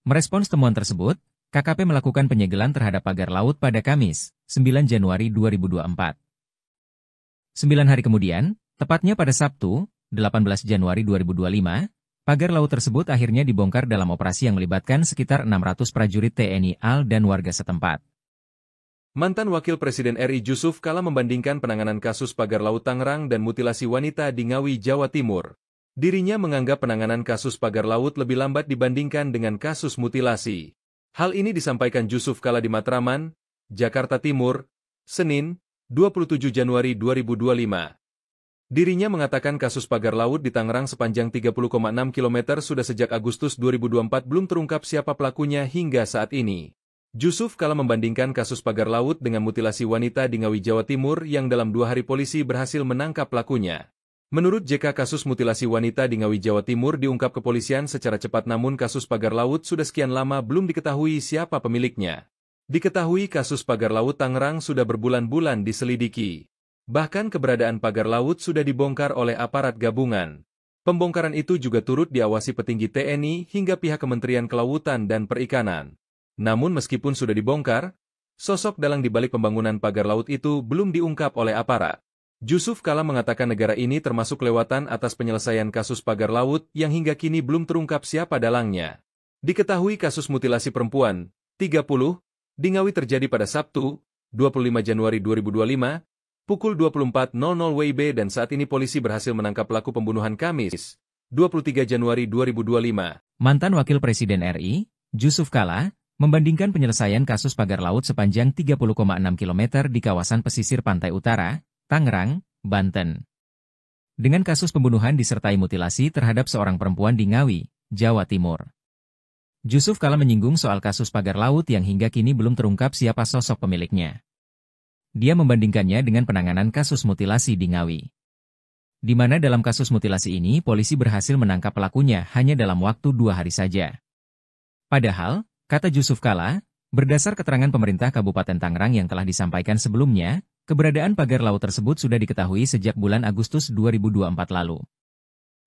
Speaker 1: Merespons temuan tersebut, KKP melakukan penyegelan terhadap pagar laut pada Kamis, 9 Januari 2024. 9 hari kemudian, tepatnya pada Sabtu, 18 Januari 2025, pagar laut tersebut akhirnya dibongkar dalam operasi yang melibatkan sekitar 600 prajurit TNI AL dan warga setempat.
Speaker 2: Mantan Wakil Presiden RI Jusuf Kalla membandingkan penanganan kasus pagar laut Tangerang dan mutilasi wanita di Ngawi, Jawa Timur. Dirinya menganggap penanganan kasus pagar laut lebih lambat dibandingkan dengan kasus mutilasi. Hal ini disampaikan Jusuf Kalla di Matraman, Jakarta Timur, Senin, 27 Januari 2025. Dirinya mengatakan kasus pagar laut di Tangerang sepanjang 30,6 km sudah sejak Agustus 2024 belum terungkap siapa pelakunya hingga saat ini. Jusuf Kalla membandingkan kasus pagar laut dengan mutilasi wanita di Ngawi, Jawa Timur yang dalam 2 hari polisi berhasil menangkap pelakunya. Menurut JK, kasus mutilasi wanita di Ngawi, Jawa Timur diungkap kepolisian secara cepat, namun kasus pagar laut sudah sekian lama belum diketahui siapa pemiliknya. Diketahui kasus pagar laut Tangerang sudah berbulan-bulan diselidiki. Bahkan keberadaan pagar laut sudah dibongkar oleh aparat gabungan. Pembongkaran itu juga turut diawasi petinggi TNI hingga pihak Kementerian Kelautan dan Perikanan. Namun meskipun sudah dibongkar, sosok dalang di balik pembangunan pagar laut itu belum diungkap oleh aparat. Jusuf Kalla mengatakan negara ini termasuk kelewatan atas penyelesaian kasus pagar laut yang hingga kini belum terungkap siapa dalangnya. Diketahui kasus mutilasi perempuan, 30, di Ngawi terjadi pada Sabtu, 25 Januari 2025, pukul 24.00 WIB, dan saat ini polisi berhasil menangkap pelaku pembunuhan Kamis, 23 Januari 2025.
Speaker 1: Mantan Wakil Presiden RI, Jusuf Kalla, membandingkan penyelesaian kasus pagar laut sepanjang 30,6 km di kawasan pesisir pantai utara, Tangerang, Banten, dengan kasus pembunuhan disertai mutilasi terhadap seorang perempuan di Ngawi, Jawa Timur. Jusuf Kalla menyinggung soal kasus pagar laut yang hingga kini belum terungkap siapa sosok pemiliknya. Dia membandingkannya dengan penanganan kasus mutilasi di Ngawi, di mana dalam kasus mutilasi ini polisi berhasil menangkap pelakunya hanya dalam waktu 2 hari saja. Padahal, kata Jusuf Kalla, berdasar keterangan pemerintah Kabupaten Tangerang yang telah disampaikan sebelumnya, keberadaan pagar laut tersebut sudah diketahui sejak bulan Agustus 2024 lalu.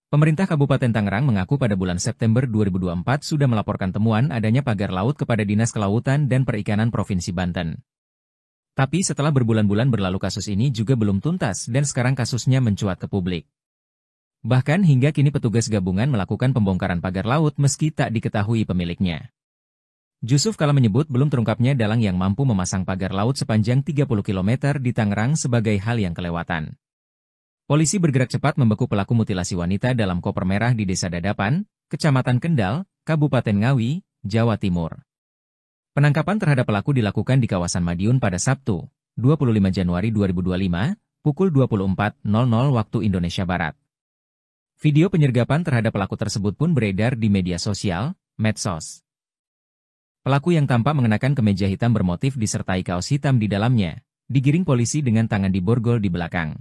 Speaker 1: Pemerintah Kabupaten Tangerang mengaku pada bulan September 2024 sudah melaporkan temuan adanya pagar laut kepada Dinas Kelautan dan Perikanan Provinsi Banten. Tapi setelah berbulan-bulan berlalu kasus ini juga belum tuntas dan sekarang kasusnya mencuat ke publik. Bahkan hingga kini petugas gabungan melakukan pembongkaran pagar laut meski tak diketahui pemiliknya. Jusuf Kalla menyebut belum terungkapnya dalang yang mampu memasang pagar laut sepanjang 30 km di Tangerang sebagai hal yang kelewatan. Polisi bergerak cepat membeku pelaku mutilasi wanita dalam koper merah di Desa Dadapan, Kecamatan Kendal, Kabupaten Ngawi, Jawa Timur. Penangkapan terhadap pelaku dilakukan di kawasan Madiun pada Sabtu, 25 Januari 2025, pukul 24.00 waktu Indonesia Barat. Video penyergapan terhadap pelaku tersebut pun beredar di media sosial, medsos. Pelaku yang tampak mengenakan kemeja hitam bermotif disertai kaos hitam di dalamnya, digiring polisi dengan tangan diborgol di belakang.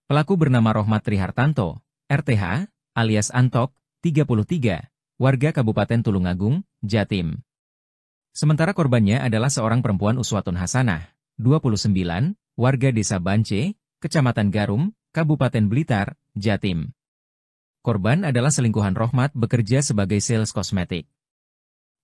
Speaker 1: Pelaku bernama Rohmat Trihartanto, RTH, alias Antok, 33, warga Kabupaten Tulungagung, Jatim. Sementara korbannya adalah seorang perempuan Uswatun Hasanah, 29, warga Desa Bance, Kecamatan Garum, Kabupaten Blitar, Jatim. Korban adalah selingkuhan Rohmat bekerja sebagai sales kosmetik.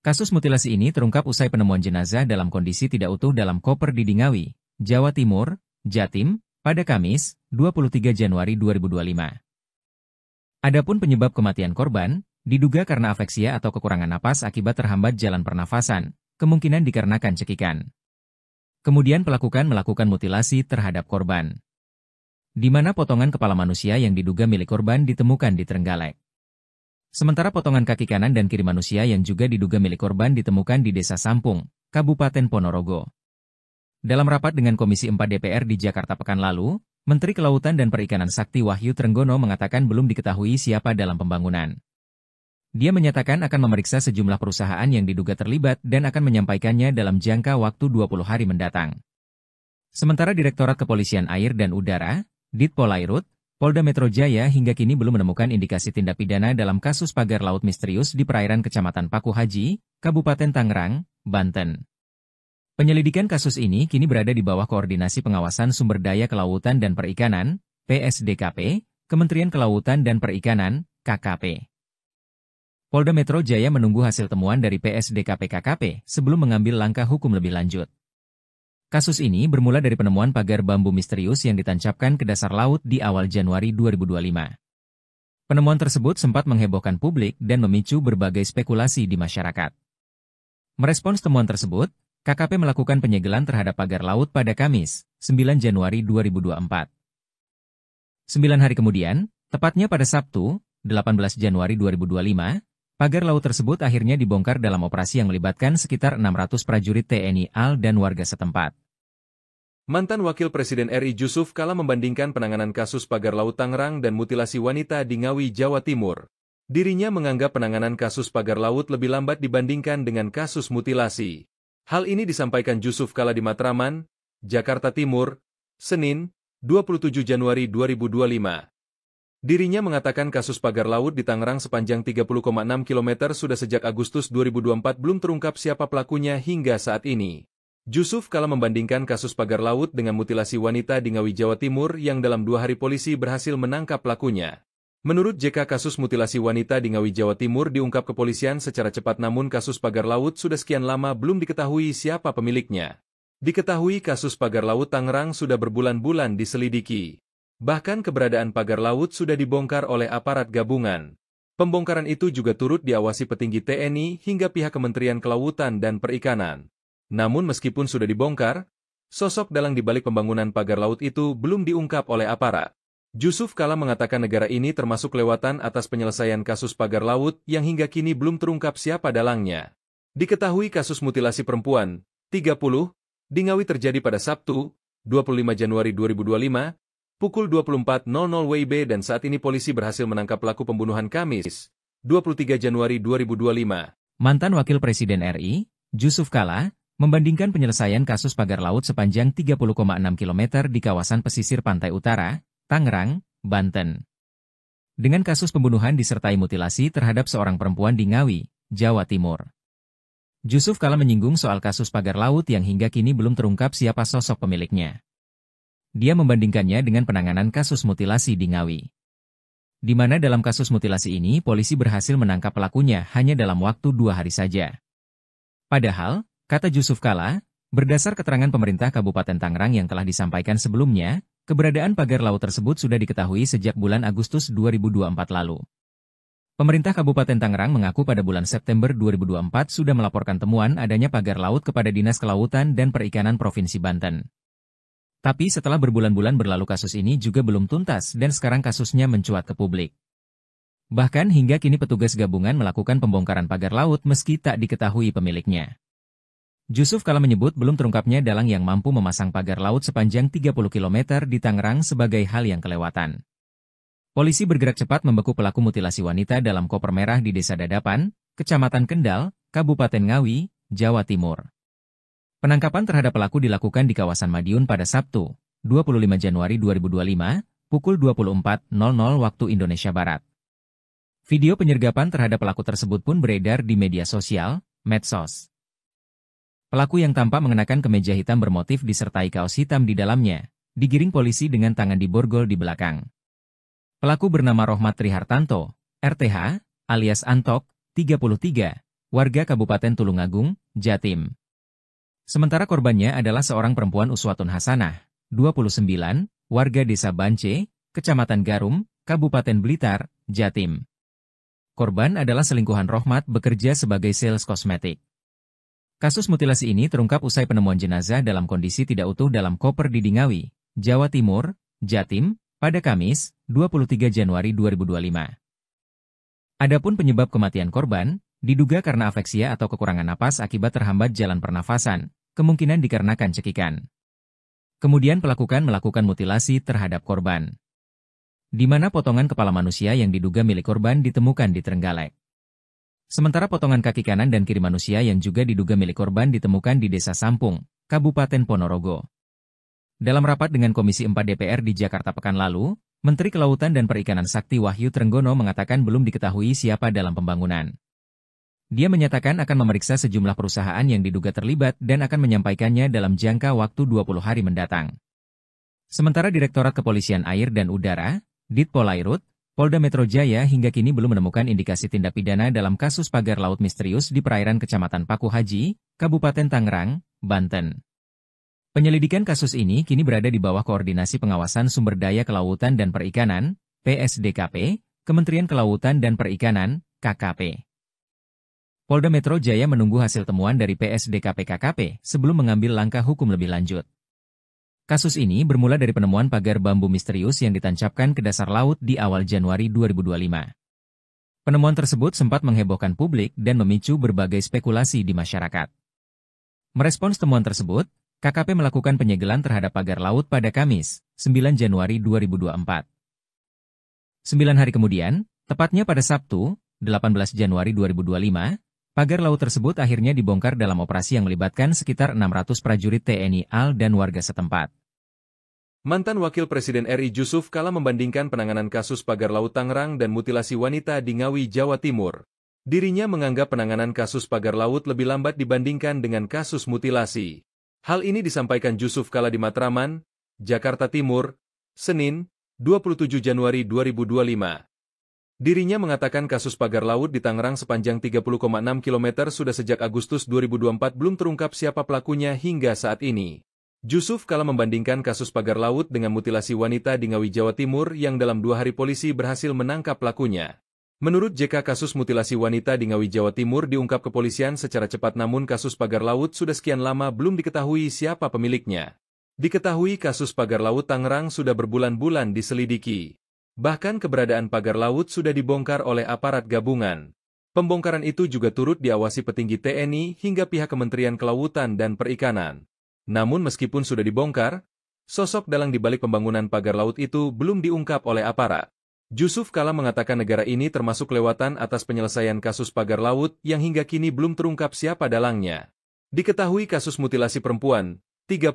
Speaker 1: Kasus mutilasi ini terungkap usai penemuan jenazah dalam kondisi tidak utuh dalam koper di Ngawi, Jawa Timur, Jatim, pada Kamis, 23 Januari 2025. Adapun penyebab kematian korban, diduga karena afeksia atau kekurangan napas akibat terhambat jalan pernafasan, kemungkinan dikarenakan cekikan. Kemudian pelaku melakukan mutilasi terhadap korban, di mana potongan kepala manusia yang diduga milik korban ditemukan di Trenggalek. Sementara potongan kaki kanan dan kiri manusia yang juga diduga milik korban ditemukan di Desa Sampung, Kabupaten Ponorogo. Dalam rapat dengan Komisi 4 DPR di Jakarta pekan lalu, Menteri Kelautan dan Perikanan Sakti Wahyu Trenggono mengatakan belum diketahui siapa dalam pembangunan. Dia menyatakan akan memeriksa sejumlah perusahaan yang diduga terlibat dan akan menyampaikannya dalam jangka waktu 20 hari mendatang. Sementara Direktorat Kepolisian Air dan Udara, Ditpolairut, Polda Metro Jaya hingga kini belum menemukan indikasi tindak pidana dalam kasus pagar laut misterius di perairan Kecamatan Paku Haji, Kabupaten Tangerang, Banten. Penyelidikan kasus ini kini berada di bawah Koordinasi Pengawasan Sumber Daya Kelautan dan Perikanan, PSDKP, Kementerian Kelautan dan Perikanan, KKP. Polda Metro Jaya menunggu hasil temuan dari PSDKP-KKP sebelum mengambil langkah hukum lebih lanjut. Kasus ini bermula dari penemuan pagar bambu misterius yang ditancapkan ke dasar laut di awal Januari 2025. Penemuan tersebut sempat menghebohkan publik dan memicu berbagai spekulasi di masyarakat. Merespons temuan tersebut, KKP melakukan penyegelan terhadap pagar laut pada Kamis, 9 Januari 2024. 9 hari kemudian, tepatnya pada Sabtu, 18 Januari 2025, pagar laut tersebut akhirnya dibongkar dalam operasi yang melibatkan sekitar 600 prajurit TNI AL dan warga setempat.
Speaker 2: Mantan Wakil Presiden RI Jusuf Kalla membandingkan penanganan kasus pagar laut Tangerang dan mutilasi wanita di Ngawi, Jawa Timur. Dirinya menganggap penanganan kasus pagar laut lebih lambat dibandingkan dengan kasus mutilasi. Hal ini disampaikan Jusuf Kalla di Matraman, Jakarta Timur, Senin, 27 Januari 2025. Dirinya mengatakan kasus pagar laut di Tangerang sepanjang 30,6 km sudah sejak Agustus 2024 belum terungkap siapa pelakunya hingga saat ini. Jusuf Kalla membandingkan kasus pagar laut dengan mutilasi wanita di Ngawi, Jawa Timur yang dalam 2 hari polisi berhasil menangkap pelakunya. Menurut JK, kasus mutilasi wanita di Ngawi, Jawa Timur diungkap kepolisian secara cepat, namun kasus pagar laut sudah sekian lama belum diketahui siapa pemiliknya. Diketahui kasus pagar laut Tangerang sudah berbulan-bulan diselidiki. Bahkan keberadaan pagar laut sudah dibongkar oleh aparat gabungan. Pembongkaran itu juga turut diawasi petinggi TNI hingga pihak Kementerian Kelautan dan Perikanan. Namun meskipun sudah dibongkar, sosok dalang di balik pembangunan pagar laut itu belum diungkap oleh aparat. Jusuf Kalla mengatakan negara ini termasuk kelewatan atas penyelesaian kasus pagar laut yang hingga kini belum terungkap siapa dalangnya. Diketahui kasus mutilasi perempuan, 30, di Ngawi terjadi pada Sabtu, 25 Januari 2025, pukul 24.00 WIB dan saat ini polisi berhasil menangkap pelaku pembunuhan Kamis, 23 Januari 2025.
Speaker 1: Mantan Wakil Presiden RI, Jusuf Kalla, membandingkan penyelesaian kasus pagar laut sepanjang 30,6 km di kawasan pesisir pantai utara, Tangerang, Banten, dengan kasus pembunuhan disertai mutilasi terhadap seorang perempuan di Ngawi, Jawa Timur. Jusuf Kalla menyinggung soal kasus pagar laut yang hingga kini belum terungkap siapa sosok pemiliknya. Dia membandingkannya dengan penanganan kasus mutilasi di Ngawi, di mana dalam kasus mutilasi ini polisi berhasil menangkap pelakunya hanya dalam waktu 2 hari saja. Padahal, kata Jusuf Kalla, berdasar keterangan pemerintah Kabupaten Tangerang yang telah disampaikan sebelumnya, keberadaan pagar laut tersebut sudah diketahui sejak bulan Agustus 2024 lalu. Pemerintah Kabupaten Tangerang mengaku pada bulan September 2024 sudah melaporkan temuan adanya pagar laut kepada Dinas Kelautan dan Perikanan Provinsi Banten. Tapi setelah berbulan-bulan berlalu kasus ini juga belum tuntas dan sekarang kasusnya mencuat ke publik. Bahkan hingga kini petugas gabungan melakukan pembongkaran pagar laut meski tak diketahui pemiliknya. Jusuf Kalla menyebut belum terungkapnya dalang yang mampu memasang pagar laut sepanjang 30 km di Tangerang sebagai hal yang kelewatan. Polisi bergerak cepat membekuk pelaku mutilasi wanita dalam koper merah di Desa Dadapan, Kecamatan Kendal, Kabupaten Ngawi, Jawa Timur. Penangkapan terhadap pelaku dilakukan di kawasan Madiun pada Sabtu, 25 Januari 2025, pukul 24.00 waktu Indonesia Barat. Video penyergapan terhadap pelaku tersebut pun beredar di media sosial, medsos. Pelaku yang tampak mengenakan kemeja hitam bermotif disertai kaos hitam di dalamnya, digiring polisi dengan tangan diborgol di belakang. Pelaku bernama Rohmat Trihartanto, RTH, alias Antok, 33, warga Kabupaten Tulungagung, Jatim. Sementara korbannya adalah seorang perempuan Uswatun Hasanah, 29, warga Desa Bance, Kecamatan Garum, Kabupaten Blitar, Jatim. Korban adalah selingkuhan Rohmat bekerja sebagai sales kosmetik. Kasus mutilasi ini terungkap usai penemuan jenazah dalam kondisi tidak utuh dalam koper di Ngawi, Jawa Timur, Jatim, pada Kamis, 23 Januari 2025. Adapun penyebab kematian korban, diduga karena afeksia atau kekurangan napas akibat terhambat jalan pernafasan, kemungkinan dikarenakan cekikan. Kemudian pelaku melakukan mutilasi terhadap korban, di mana potongan kepala manusia yang diduga milik korban ditemukan di Trenggalek. Sementara potongan kaki kanan dan kiri manusia yang juga diduga milik korban ditemukan di Desa Sampung, Kabupaten Ponorogo. Dalam rapat dengan Komisi 4 DPR di Jakarta pekan lalu, Menteri Kelautan dan Perikanan Sakti Wahyu Trenggono mengatakan belum diketahui siapa dalam pembangunan. Dia menyatakan akan memeriksa sejumlah perusahaan yang diduga terlibat dan akan menyampaikannya dalam jangka waktu 20 hari mendatang. Sementara Direktorat Kepolisian Air dan Udara, Ditpolairut, Polda Metro Jaya hingga kini belum menemukan indikasi tindak pidana dalam kasus pagar laut misterius di perairan Kecamatan Paku Haji, Kabupaten Tangerang, Banten. Penyelidikan kasus ini kini berada di bawah koordinasi Pengawasan Sumber Daya Kelautan dan Perikanan, PSDKP, Kementerian Kelautan dan Perikanan, KKP. Polda Metro Jaya menunggu hasil temuan dari PSDKP KKP sebelum mengambil langkah hukum lebih lanjut. Kasus ini bermula dari penemuan pagar bambu misterius yang ditancapkan ke dasar laut di awal Januari 2025. Penemuan tersebut sempat menghebohkan publik dan memicu berbagai spekulasi di masyarakat. Merespons temuan tersebut, KKP melakukan penyegelan terhadap pagar laut pada Kamis, 9 Januari 2024. 9 hari kemudian, tepatnya pada Sabtu, 18 Januari 2025, pagar laut tersebut akhirnya dibongkar dalam operasi yang melibatkan sekitar 600 prajurit TNI AL dan warga setempat.
Speaker 2: Mantan Wakil Presiden RI Jusuf Kalla membandingkan penanganan kasus pagar laut Tangerang dan mutilasi wanita di Ngawi, Jawa Timur. Dirinya menganggap penanganan kasus pagar laut lebih lambat dibandingkan dengan kasus mutilasi. Hal ini disampaikan Jusuf Kalla di Matraman, Jakarta Timur, Senin, 27 Januari 2025. Dirinya mengatakan kasus pagar laut di Tangerang sepanjang 30,6 km sudah sejak Agustus 2024 belum terungkap siapa pelakunya hingga saat ini. Jusuf Kalla membandingkan kasus pagar laut dengan mutilasi wanita di Ngawi, Jawa Timur yang dalam 2 hari polisi berhasil menangkap pelakunya. Menurut JK, kasus mutilasi wanita di Ngawi, Jawa Timur diungkap kepolisian secara cepat, namun kasus pagar laut sudah sekian lama belum diketahui siapa pemiliknya. Diketahui kasus pagar laut Tangerang sudah berbulan-bulan diselidiki. Bahkan keberadaan pagar laut sudah dibongkar oleh aparat gabungan. Pembongkaran itu juga turut diawasi petinggi TNI hingga pihak Kementerian Kelautan dan Perikanan. Namun meskipun sudah dibongkar, sosok dalang di balik pembangunan pagar laut itu belum diungkap oleh aparat. Jusuf Kalla mengatakan negara ini termasuk kelewatan atas penyelesaian kasus pagar laut yang hingga kini belum terungkap siapa dalangnya. Diketahui kasus mutilasi perempuan, 30,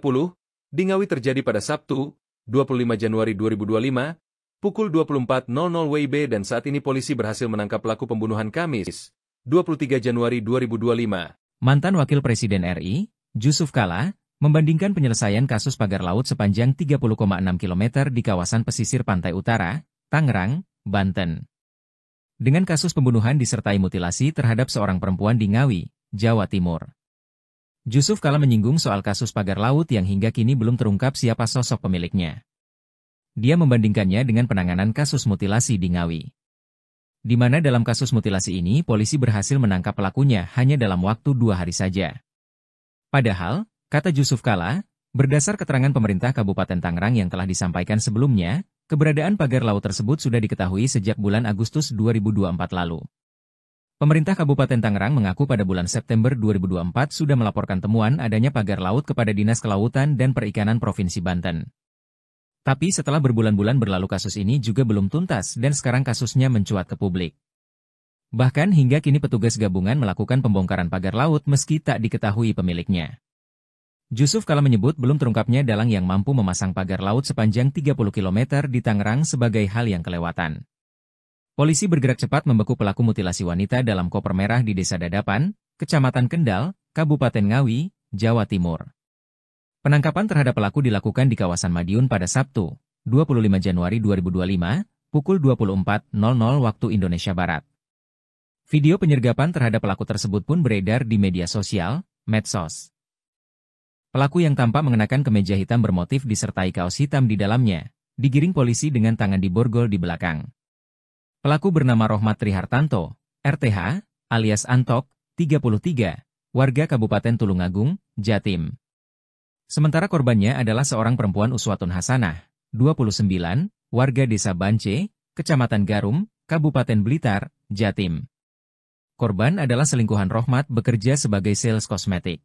Speaker 2: di Ngawi terjadi pada Sabtu, 25 Januari 2025, pukul 24.00 WIB, dan saat ini polisi berhasil menangkap pelaku pembunuhan Kamis, 23 Januari 2025.
Speaker 1: Mantan Wakil Presiden RI, Jusuf Kalla, membandingkan penyelesaian kasus pagar laut sepanjang 30,6 km di kawasan pesisir pantai utara, Tangerang, Banten, dengan kasus pembunuhan disertai mutilasi terhadap seorang perempuan di Ngawi, Jawa Timur. Jusuf Kalla menyinggung soal kasus pagar laut yang hingga kini belum terungkap siapa sosok pemiliknya. Dia membandingkannya dengan penanganan kasus mutilasi di Ngawi, di mana dalam kasus mutilasi ini polisi berhasil menangkap pelakunya hanya dalam waktu 2 hari saja. Padahal, kata Jusuf Kalla, berdasar keterangan pemerintah Kabupaten Tangerang yang telah disampaikan sebelumnya, keberadaan pagar laut tersebut sudah diketahui sejak bulan Agustus 2024 lalu. Pemerintah Kabupaten Tangerang mengaku pada bulan September 2024 sudah melaporkan temuan adanya pagar laut kepada Dinas Kelautan dan Perikanan Provinsi Banten. Tapi setelah berbulan-bulan berlalu kasus ini juga belum tuntas dan sekarang kasusnya mencuat ke publik. Bahkan hingga kini petugas gabungan melakukan pembongkaran pagar laut meski tak diketahui pemiliknya. Jusuf Kalla menyebut belum terungkapnya dalang yang mampu memasang pagar laut sepanjang 30 km di Tangerang sebagai hal yang kelewatan. Polisi bergerak cepat membekuk pelaku mutilasi wanita dalam koper merah di Desa Dadapan, Kecamatan Kendal, Kabupaten Ngawi, Jawa Timur. Penangkapan terhadap pelaku dilakukan di kawasan Madiun pada Sabtu, 25 Januari 2025, pukul 24.00 waktu Indonesia Barat. Video penyergapan terhadap pelaku tersebut pun beredar di media sosial, medsos. Pelaku yang tampak mengenakan kemeja hitam bermotif disertai kaos hitam di dalamnya, digiring polisi dengan tangan diborgol di belakang. Pelaku bernama Rohmat Trihartanto, RTH, alias Antok, 33, warga Kabupaten Tulungagung, Jatim. Sementara korbannya adalah seorang perempuan Uswatun Hasanah, 29, warga Desa Bance, Kecamatan Garum, Kabupaten Blitar, Jatim. Korban adalah selingkuhan Rohmat bekerja sebagai sales kosmetik.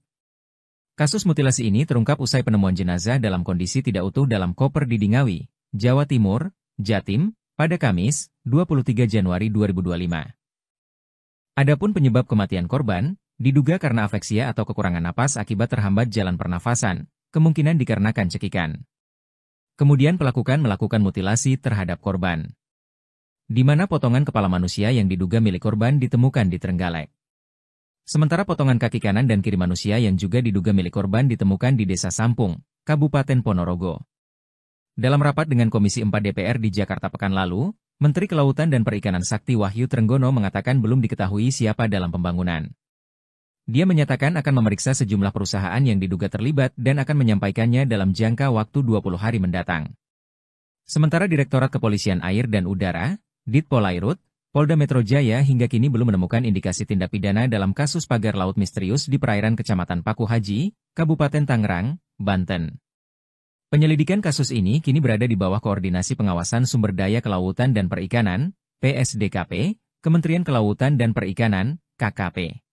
Speaker 1: Kasus mutilasi ini terungkap usai penemuan jenazah dalam kondisi tidak utuh dalam koper di Ngawi, Jawa Timur, Jatim, pada Kamis, 23 Januari 2025. Adapun penyebab kematian korban, diduga karena afeksia atau kekurangan napas akibat terhambat jalan pernafasan, kemungkinan dikarenakan cekikan. Kemudian melakukan mutilasi terhadap korban, di mana potongan kepala manusia yang diduga milik korban ditemukan di Trenggalek. Sementara potongan kaki kanan dan kiri manusia yang juga diduga milik korban ditemukan di Desa Sampung, Kabupaten Ponorogo. Dalam rapat dengan Komisi 4 DPR di Jakarta pekan lalu, Menteri Kelautan dan Perikanan Sakti Wahyu Trenggono mengatakan belum diketahui siapa dalam pembangunan. Dia menyatakan akan memeriksa sejumlah perusahaan yang diduga terlibat dan akan menyampaikannya dalam jangka waktu 20 hari mendatang. Sementara Direktorat Kepolisian Air dan Udara, Ditpolairut, Polda Metro Jaya hingga kini belum menemukan indikasi tindak pidana dalam kasus pagar laut misterius di perairan Kecamatan Paku Haji, Kabupaten Tangerang, Banten. Penyelidikan kasus ini kini berada di bawah Koordinasi Pengawasan Sumber Daya Kelautan dan Perikanan, PSDKP, Kementerian Kelautan dan Perikanan, KKP.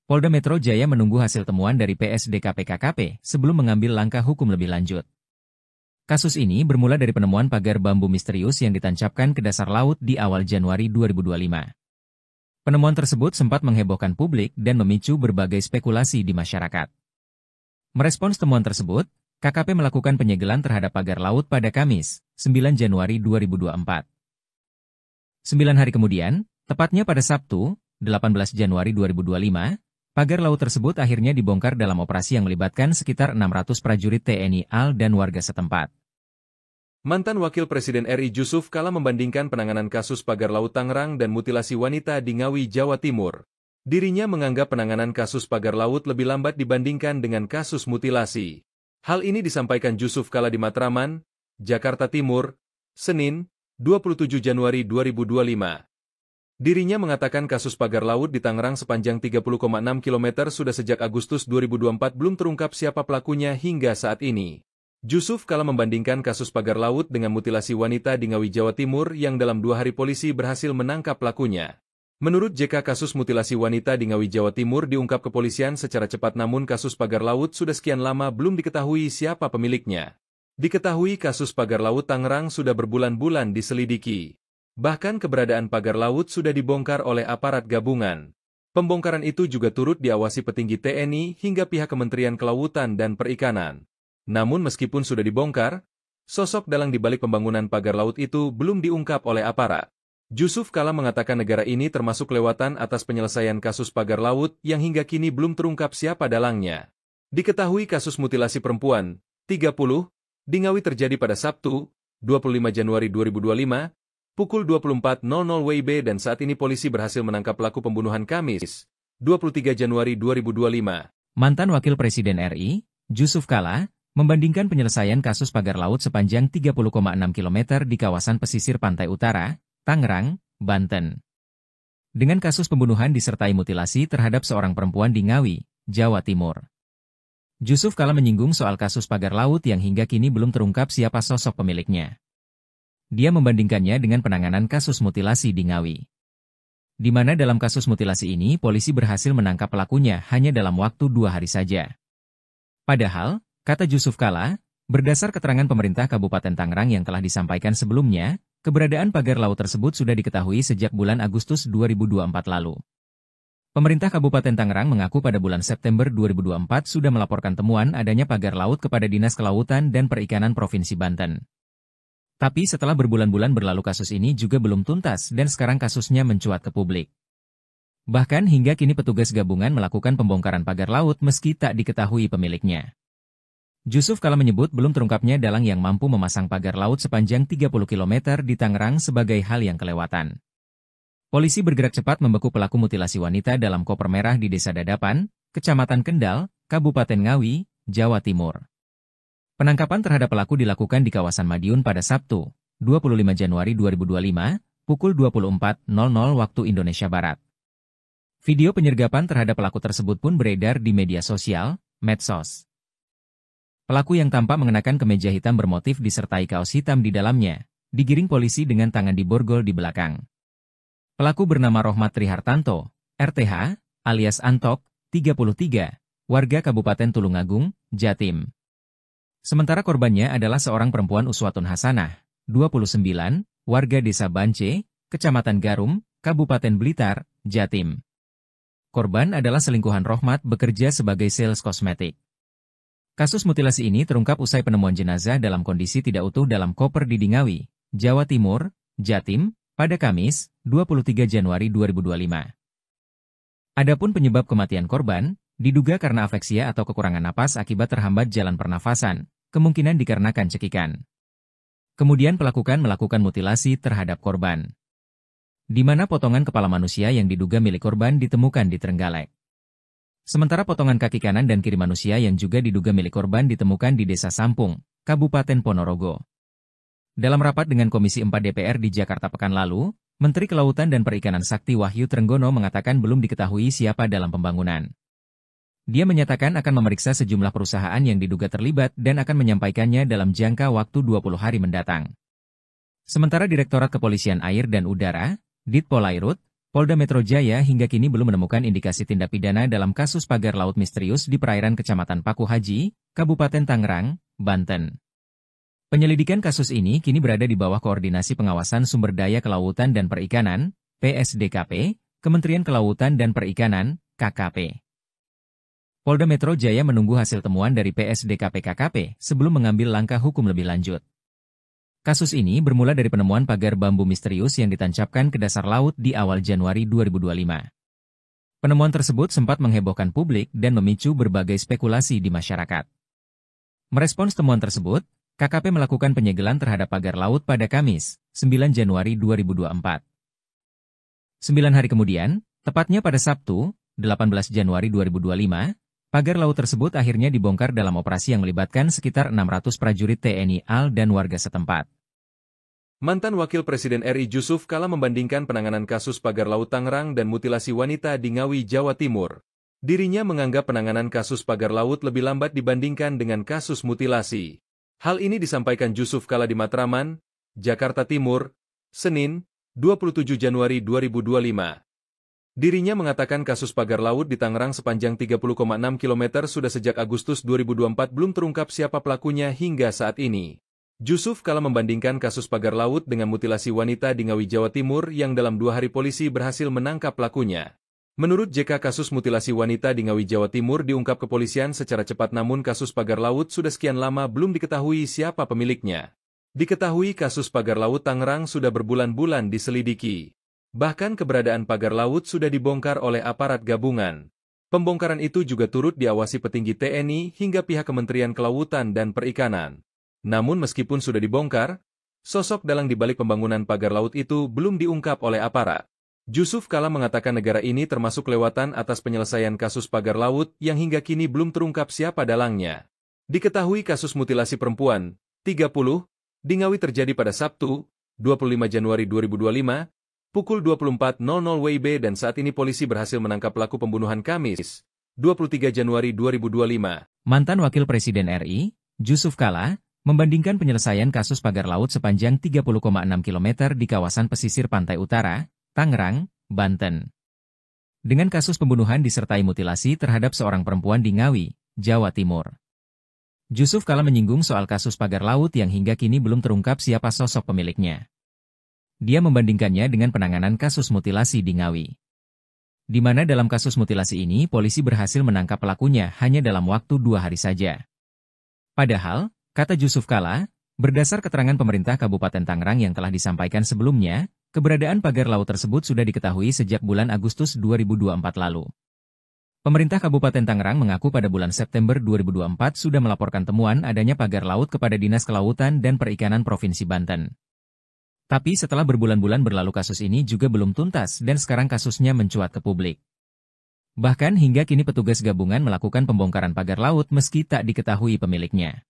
Speaker 1: Polda Metro Jaya menunggu hasil temuan dari PSDKP-KKP sebelum mengambil langkah hukum lebih lanjut. Kasus ini bermula dari penemuan pagar bambu misterius yang ditancapkan ke dasar laut di awal Januari 2025. Penemuan tersebut sempat menghebohkan publik dan memicu berbagai spekulasi di masyarakat. Merespons temuan tersebut, KKP melakukan penyegelan terhadap pagar laut pada Kamis, 9 Januari 2024. 9 hari kemudian, tepatnya pada Sabtu, 18 Januari 2025, pagar laut tersebut akhirnya dibongkar dalam operasi yang melibatkan sekitar 600 prajurit TNI AL dan warga setempat.
Speaker 2: Mantan Wakil Presiden RI Jusuf Kalla membandingkan penanganan kasus pagar laut Tangerang dan mutilasi wanita di Ngawi, Jawa Timur. Dirinya menganggap penanganan kasus pagar laut lebih lambat dibandingkan dengan kasus mutilasi. Hal ini disampaikan Jusuf Kalla di Matraman, Jakarta Timur, Senin, 27 Januari 2025. Dirinya mengatakan kasus pagar laut di Tangerang sepanjang 30,6 km sudah sejak Agustus 2024 belum terungkap siapa pelakunya hingga saat ini. Jusuf Kalla membandingkan kasus pagar laut dengan mutilasi wanita di Ngawi, Jawa Timur yang dalam 2 hari polisi berhasil menangkap pelakunya. Menurut JK, kasus mutilasi wanita di Ngawi, Jawa Timur diungkap kepolisian secara cepat, namun kasus pagar laut sudah sekian lama belum diketahui siapa pemiliknya. Diketahui kasus pagar laut Tangerang sudah berbulan-bulan diselidiki. Bahkan keberadaan pagar laut sudah dibongkar oleh aparat gabungan. Pembongkaran itu juga turut diawasi petinggi TNI hingga pihak Kementerian Kelautan dan Perikanan. Namun meskipun sudah dibongkar, sosok dalang di balik pembangunan pagar laut itu belum diungkap oleh aparat. Jusuf Kalla mengatakan negara ini termasuk lewatan atas penyelesaian kasus pagar laut yang hingga kini belum terungkap siapa dalangnya. Diketahui kasus mutilasi perempuan, 30, di Ngawi terjadi pada Sabtu, 25 Januari 2025, pukul 24.00 WIB dan saat ini polisi berhasil menangkap pelaku pembunuhan Kamis, 23 Januari 2025.
Speaker 1: Mantan Wakil Presiden RI, Jusuf Kalla, membandingkan penyelesaian kasus pagar laut sepanjang 30,6 km di kawasan pesisir pantai utara, Tangerang, Banten, dengan kasus pembunuhan disertai mutilasi terhadap seorang perempuan di Ngawi, Jawa Timur. Jusuf Kalla menyinggung soal kasus pagar laut yang hingga kini belum terungkap siapa sosok pemiliknya. Dia membandingkannya dengan penanganan kasus mutilasi di Ngawi, di mana dalam kasus mutilasi ini polisi berhasil menangkap pelakunya hanya dalam waktu 2 hari saja. Padahal, kata Jusuf Kalla, berdasar keterangan pemerintah Kabupaten Tangerang yang telah disampaikan sebelumnya, keberadaan pagar laut tersebut sudah diketahui sejak bulan Agustus 2024 lalu. Pemerintah Kabupaten Tangerang mengaku pada bulan September 2024 sudah melaporkan temuan adanya pagar laut kepada Dinas Kelautan dan Perikanan Provinsi Banten. Tapi setelah berbulan-bulan berlalu kasus ini juga belum tuntas dan sekarang kasusnya mencuat ke publik. Bahkan hingga kini petugas gabungan melakukan pembongkaran pagar laut meski tak diketahui pemiliknya. Jusuf Kalla menyebut belum terungkapnya dalang yang mampu memasang pagar laut sepanjang 30 km di Tangerang sebagai hal yang kelewatan. Polisi bergerak cepat membekuk pelaku mutilasi wanita dalam koper merah di Desa Dadapan, Kecamatan Kendal, Kabupaten Ngawi, Jawa Timur. Penangkapan terhadap pelaku dilakukan di kawasan Madiun pada Sabtu, 25 Januari 2025, pukul 24.00 waktu Indonesia Barat. Video penyergapan terhadap pelaku tersebut pun beredar di media sosial, medsos. Pelaku yang tampak mengenakan kemeja hitam bermotif disertai kaos hitam di dalamnya, digiring polisi dengan tangan diborgol di belakang. Pelaku bernama Rohmat Trihartanto, RTH, alias Antok, 33, warga Kabupaten Tulungagung, Jatim. Sementara korbannya adalah seorang perempuan Uswatun Hasanah, 29, warga Desa Bance, Kecamatan Garum, Kabupaten Blitar, Jatim. Korban adalah selingkuhan Rohmat bekerja sebagai sales kosmetik. Kasus mutilasi ini terungkap usai penemuan jenazah dalam kondisi tidak utuh dalam koper di Ngawi, Jawa Timur, Jatim, pada Kamis, 23 Januari 2025. Adapun penyebab kematian korban, diduga karena afeksia atau kekurangan napas akibat terhambat jalan pernafasan, kemungkinan dikarenakan cekikan. Kemudian pelaku melakukan mutilasi terhadap korban, di mana potongan kepala manusia yang diduga milik korban ditemukan di Trenggalek. Sementara potongan kaki kanan dan kiri manusia yang juga diduga milik korban ditemukan di Desa Sampung, Kabupaten Ponorogo. Dalam rapat dengan Komisi 4 DPR di Jakarta pekan lalu, Menteri Kelautan dan Perikanan Sakti Wahyu Trenggono mengatakan belum diketahui siapa dalam pembangunan. Dia menyatakan akan memeriksa sejumlah perusahaan yang diduga terlibat dan akan menyampaikannya dalam jangka waktu 20 hari mendatang. Sementara Direktorat Kepolisian Air dan Udara, Ditpolairut, Polda Metro Jaya hingga kini belum menemukan indikasi tindak pidana dalam kasus pagar laut misterius di perairan Kecamatan Paku Haji, Kabupaten Tangerang, Banten. Penyelidikan kasus ini kini berada di bawah Koordinasi Pengawasan Sumber Daya Kelautan dan Perikanan, PSDKP, Kementerian Kelautan dan Perikanan, KKP. Polda Metro Jaya menunggu hasil temuan dari PSDKP KKP sebelum mengambil langkah hukum lebih lanjut. Kasus ini bermula dari penemuan pagar bambu misterius yang ditancapkan ke dasar laut di awal Januari 2025. Penemuan tersebut sempat menghebohkan publik dan memicu berbagai spekulasi di masyarakat. Merespons temuan tersebut, KKP melakukan penyegelan terhadap pagar laut pada Kamis, 9 Januari 2024. 9 hari kemudian, tepatnya pada Sabtu, 18 Januari 2025, pagar laut tersebut akhirnya dibongkar dalam operasi yang melibatkan sekitar 600 prajurit TNI AL dan warga setempat.
Speaker 2: Mantan Wakil Presiden RI Jusuf Kalla membandingkan penanganan kasus pagar laut Tangerang dan mutilasi wanita di Ngawi, Jawa Timur. Dirinya menganggap penanganan kasus pagar laut lebih lambat dibandingkan dengan kasus mutilasi. Hal ini disampaikan Jusuf Kalla di Matraman, Jakarta Timur, Senin, 27 Januari 2025. Dirinya mengatakan kasus pagar laut di Tangerang sepanjang 30,6 km sudah sejak Agustus 2024 belum terungkap siapa pelakunya hingga saat ini. Jusuf Kalla membandingkan kasus pagar laut dengan mutilasi wanita di Ngawi, Jawa Timur yang dalam 2 hari polisi berhasil menangkap pelakunya. Menurut JK, kasus mutilasi wanita di Ngawi, Jawa Timur diungkap kepolisian secara cepat, namun kasus pagar laut sudah sekian lama belum diketahui siapa pemiliknya. Diketahui kasus pagar laut Tangerang sudah berbulan-bulan diselidiki. Bahkan keberadaan pagar laut sudah dibongkar oleh aparat gabungan. Pembongkaran itu juga turut diawasi petinggi TNI hingga pihak Kementerian Kelautan dan Perikanan. Namun meskipun sudah dibongkar, sosok dalang di balik pembangunan pagar laut itu belum diungkap oleh aparat. Jusuf Kalla mengatakan negara ini termasuk kelewatan atas penyelesaian kasus pagar laut yang hingga kini belum terungkap siapa dalangnya. Diketahui kasus mutilasi perempuan, 30, di Ngawi terjadi pada Sabtu, 25 Januari 2025, pukul 24.00 WIB dan saat ini polisi berhasil menangkap pelaku pembunuhan Kamis, 23 Januari 2025.
Speaker 1: Mantan Wakil Presiden RI, Jusuf Kalla, membandingkan penyelesaian kasus pagar laut sepanjang 30,6 km di kawasan pesisir pantai utara, Tangerang, Banten, dengan kasus pembunuhan disertai mutilasi terhadap seorang perempuan di Ngawi, Jawa Timur. Jusuf Kalla menyinggung soal kasus pagar laut yang hingga kini belum terungkap siapa sosok pemiliknya. Dia membandingkannya dengan penanganan kasus mutilasi di Ngawi, di mana dalam kasus mutilasi ini polisi berhasil menangkap pelakunya hanya dalam waktu 2 hari saja. Padahal, kata Jusuf Kalla, berdasar keterangan pemerintah Kabupaten Tangerang yang telah disampaikan sebelumnya, keberadaan pagar laut tersebut sudah diketahui sejak bulan Agustus 2024 lalu. Pemerintah Kabupaten Tangerang mengaku pada bulan September 2024 sudah melaporkan temuan adanya pagar laut kepada Dinas Kelautan dan Perikanan Provinsi Banten. Tapi setelah berbulan-bulan berlalu kasus ini juga belum tuntas dan sekarang kasusnya mencuat ke publik. Bahkan hingga kini petugas gabungan melakukan pembongkaran pagar laut meski tak diketahui pemiliknya.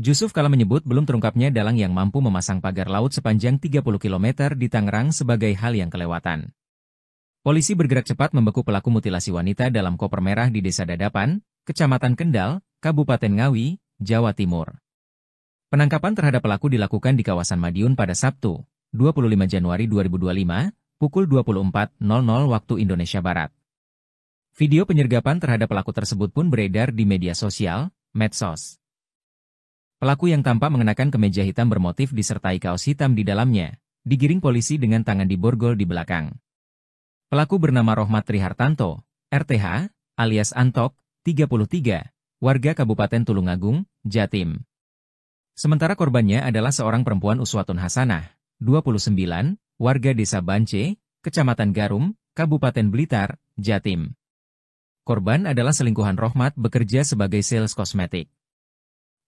Speaker 1: Jusuf Kalla menyebut belum terungkapnya dalang yang mampu memasang pagar laut sepanjang 30 km di Tangerang sebagai hal yang kelewatan. Polisi bergerak cepat membekuk pelaku mutilasi wanita dalam koper merah di Desa Dadapan, Kecamatan Kendal, Kabupaten Ngawi, Jawa Timur. Penangkapan terhadap pelaku dilakukan di kawasan Madiun pada Sabtu, 25 Januari 2025, pukul 24.00 waktu Indonesia Barat. Video penyergapan terhadap pelaku tersebut pun beredar di media sosial, medsos. Pelaku yang tampak mengenakan kemeja hitam bermotif disertai kaos hitam di dalamnya, digiring polisi dengan tangan diborgol di belakang. Pelaku bernama Rohmat Trihartanto, RTH, alias Antok, 33, warga Kabupaten Tulungagung, Jatim. Sementara korbannya adalah seorang perempuan Uswatun Hasanah, 29, warga Desa Bance, Kecamatan Garum, Kabupaten Blitar, Jatim. Korban adalah selingkuhan Rohmat bekerja sebagai sales kosmetik.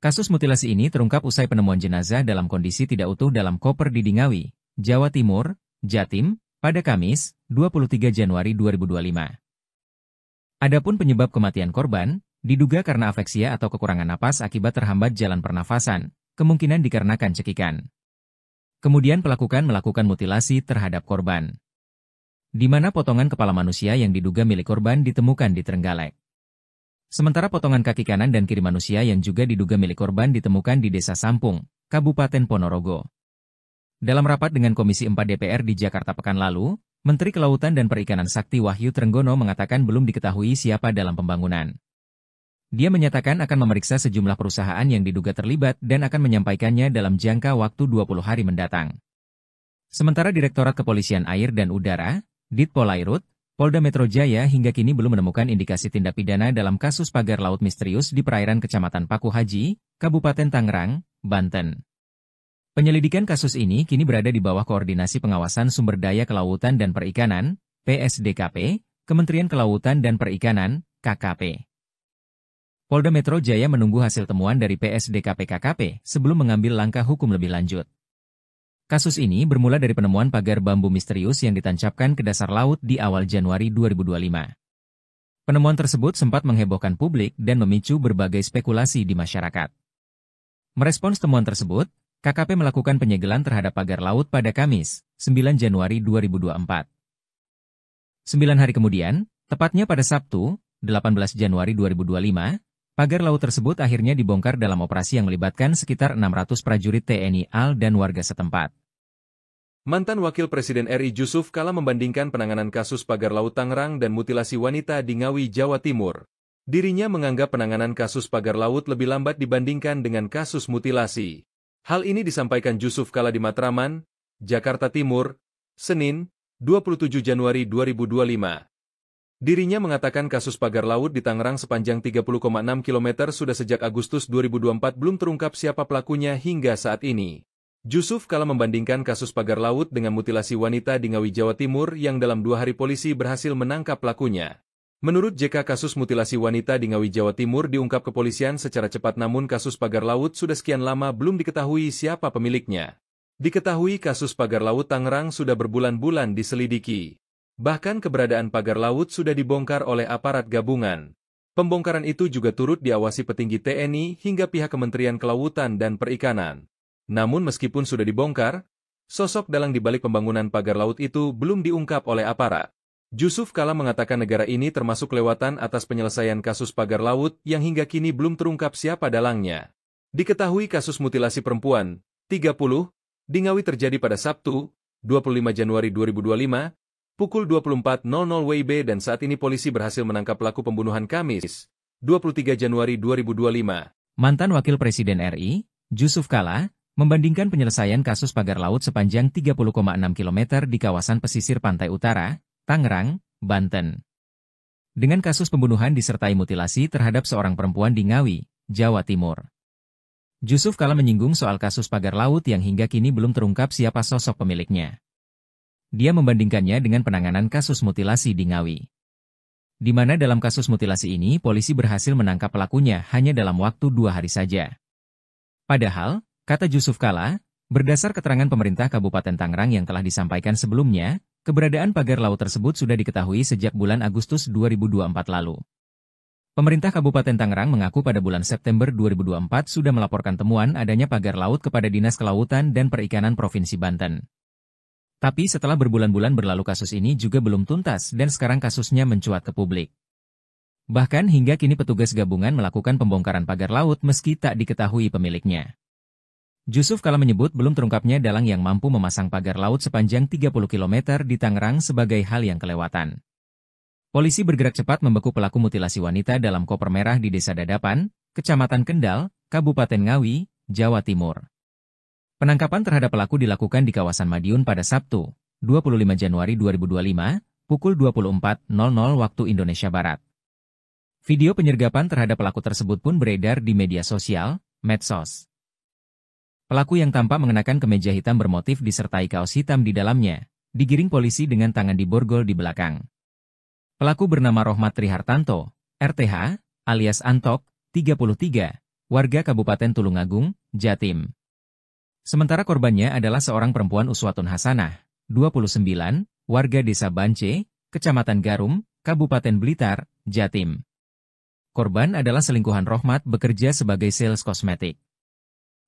Speaker 1: Kasus mutilasi ini terungkap usai penemuan jenazah dalam kondisi tidak utuh dalam koper di Ngawi, Jawa Timur, Jatim, pada Kamis, 23 Januari 2025. Adapun penyebab kematian korban, diduga karena afeksia atau kekurangan napas akibat terhambat jalan pernafasan, kemungkinan dikarenakan cekikan. Kemudian pelaku melakukan mutilasi terhadap korban, di mana potongan kepala manusia yang diduga milik korban ditemukan di Trenggalek. Sementara potongan kaki kanan dan kiri manusia yang juga diduga milik korban ditemukan di Desa Sampung, Kabupaten Ponorogo. Dalam rapat dengan Komisi 4 DPR di Jakarta pekan lalu, Menteri Kelautan dan Perikanan Sakti Wahyu Trenggono mengatakan belum diketahui siapa dalam pembangunan. Dia menyatakan akan memeriksa sejumlah perusahaan yang diduga terlibat dan akan menyampaikannya dalam jangka waktu 20 hari mendatang. Sementara Direktorat Kepolisian Air dan Udara, Ditpolairut, Polda Metro Jaya hingga kini belum menemukan indikasi tindak pidana dalam kasus pagar laut misterius di perairan Kecamatan Paku Haji, Kabupaten Tangerang, Banten. Penyelidikan kasus ini kini berada di bawah Koordinasi Pengawasan Sumber Daya Kelautan dan Perikanan, PSDKP, Kementerian Kelautan dan Perikanan, KKP. Polda Metro Jaya menunggu hasil temuan dari PSDKP-KKP sebelum mengambil langkah hukum lebih lanjut. Kasus ini bermula dari penemuan pagar bambu misterius yang ditancapkan ke dasar laut di awal Januari 2025. Penemuan tersebut sempat menghebohkan publik dan memicu berbagai spekulasi di masyarakat. Merespons temuan tersebut, KKP melakukan penyegelan terhadap pagar laut pada Kamis, 9 Januari 2024. 9 hari kemudian, tepatnya pada Sabtu, 18 Januari 2025, pagar laut tersebut akhirnya dibongkar dalam operasi yang melibatkan sekitar 600 prajurit TNI AL dan warga setempat.
Speaker 2: Mantan Wakil Presiden RI Jusuf Kalla membandingkan penanganan kasus pagar laut Tangerang dan mutilasi wanita di Ngawi, Jawa Timur. Dirinya menganggap penanganan kasus pagar laut lebih lambat dibandingkan dengan kasus mutilasi. Hal ini disampaikan Jusuf Kalla di Matraman, Jakarta Timur, Senin, 27 Januari 2025. Dirinya mengatakan kasus pagar laut di Tangerang sepanjang 30,6 km sudah sejak Agustus 2024 belum terungkap siapa pelakunya hingga saat ini. Jusuf Kalla membandingkan kasus pagar laut dengan mutilasi wanita di Ngawi, Jawa Timur yang dalam 2 hari polisi berhasil menangkap pelakunya. Menurut JK, kasus mutilasi wanita di Ngawi, Jawa Timur diungkap kepolisian secara cepat, namun kasus pagar laut sudah sekian lama belum diketahui siapa pemiliknya. Diketahui kasus pagar laut Tangerang sudah berbulan-bulan diselidiki. Bahkan keberadaan pagar laut sudah dibongkar oleh aparat gabungan. Pembongkaran itu juga turut diawasi petinggi TNI hingga pihak Kementerian Kelautan dan Perikanan. Namun meskipun sudah dibongkar, sosok dalang di balik pembangunan pagar laut itu belum diungkap oleh aparat. Jusuf Kalla mengatakan negara ini termasuk kelewatan atas penyelesaian kasus pagar laut yang hingga kini belum terungkap siapa dalangnya. Diketahui kasus mutilasi perempuan, 30, di Ngawi terjadi pada Sabtu, 25 Januari 2025, pukul 24.00 WIB dan saat ini polisi berhasil menangkap pelaku pembunuhan Kamis, 23 Januari 2025.
Speaker 1: Mantan Wakil Presiden RI, Jusuf Kalla, membandingkan penyelesaian kasus pagar laut sepanjang 30,6 km di kawasan pesisir pantai utara, Tangerang, Banten, dengan kasus pembunuhan disertai mutilasi terhadap seorang perempuan di Ngawi, Jawa Timur. Jusuf Kalla menyinggung soal kasus pagar laut yang hingga kini belum terungkap siapa sosok pemiliknya. Dia membandingkannya dengan penanganan kasus mutilasi di Ngawi, di mana dalam kasus mutilasi ini polisi berhasil menangkap pelakunya hanya dalam waktu 2 hari saja. Padahal, kata Jusuf Kalla, berdasar keterangan pemerintah Kabupaten Tangerang yang telah disampaikan sebelumnya, keberadaan pagar laut tersebut sudah diketahui sejak bulan Agustus 2024 lalu. Pemerintah Kabupaten Tangerang mengaku pada bulan September 2024 sudah melaporkan temuan adanya pagar laut kepada Dinas Kelautan dan Perikanan Provinsi Banten. Tapi setelah berbulan-bulan berlalu kasus ini juga belum tuntas dan sekarang kasusnya mencuat ke publik. Bahkan hingga kini petugas gabungan melakukan pembongkaran pagar laut meski tak diketahui pemiliknya. Jusuf Kalla menyebut belum terungkapnya dalang yang mampu memasang pagar laut sepanjang 30 km di Tangerang sebagai hal yang kelewatan. Polisi bergerak cepat membekuk pelaku mutilasi wanita dalam koper merah di Desa Dadapan, Kecamatan Kendal, Kabupaten Ngawi, Jawa Timur. Penangkapan terhadap pelaku dilakukan di kawasan Madiun pada Sabtu, 25 Januari 2025, pukul 24.00 waktu Indonesia Barat. Video penyergapan terhadap pelaku tersebut pun beredar di media sosial, medsos. Pelaku yang tampak mengenakan kemeja hitam bermotif disertai kaos hitam di dalamnya, digiring polisi dengan tangan diborgol di belakang. Pelaku bernama Rohmat Trihartanto, RTH, alias Antok, 33, warga Kabupaten Tulungagung, Jatim. Sementara korbannya adalah seorang perempuan Uswatun Hasanah, 29, warga Desa Bance, Kecamatan Garum, Kabupaten Blitar, Jatim. Korban adalah selingkuhan Rohmat bekerja sebagai sales kosmetik.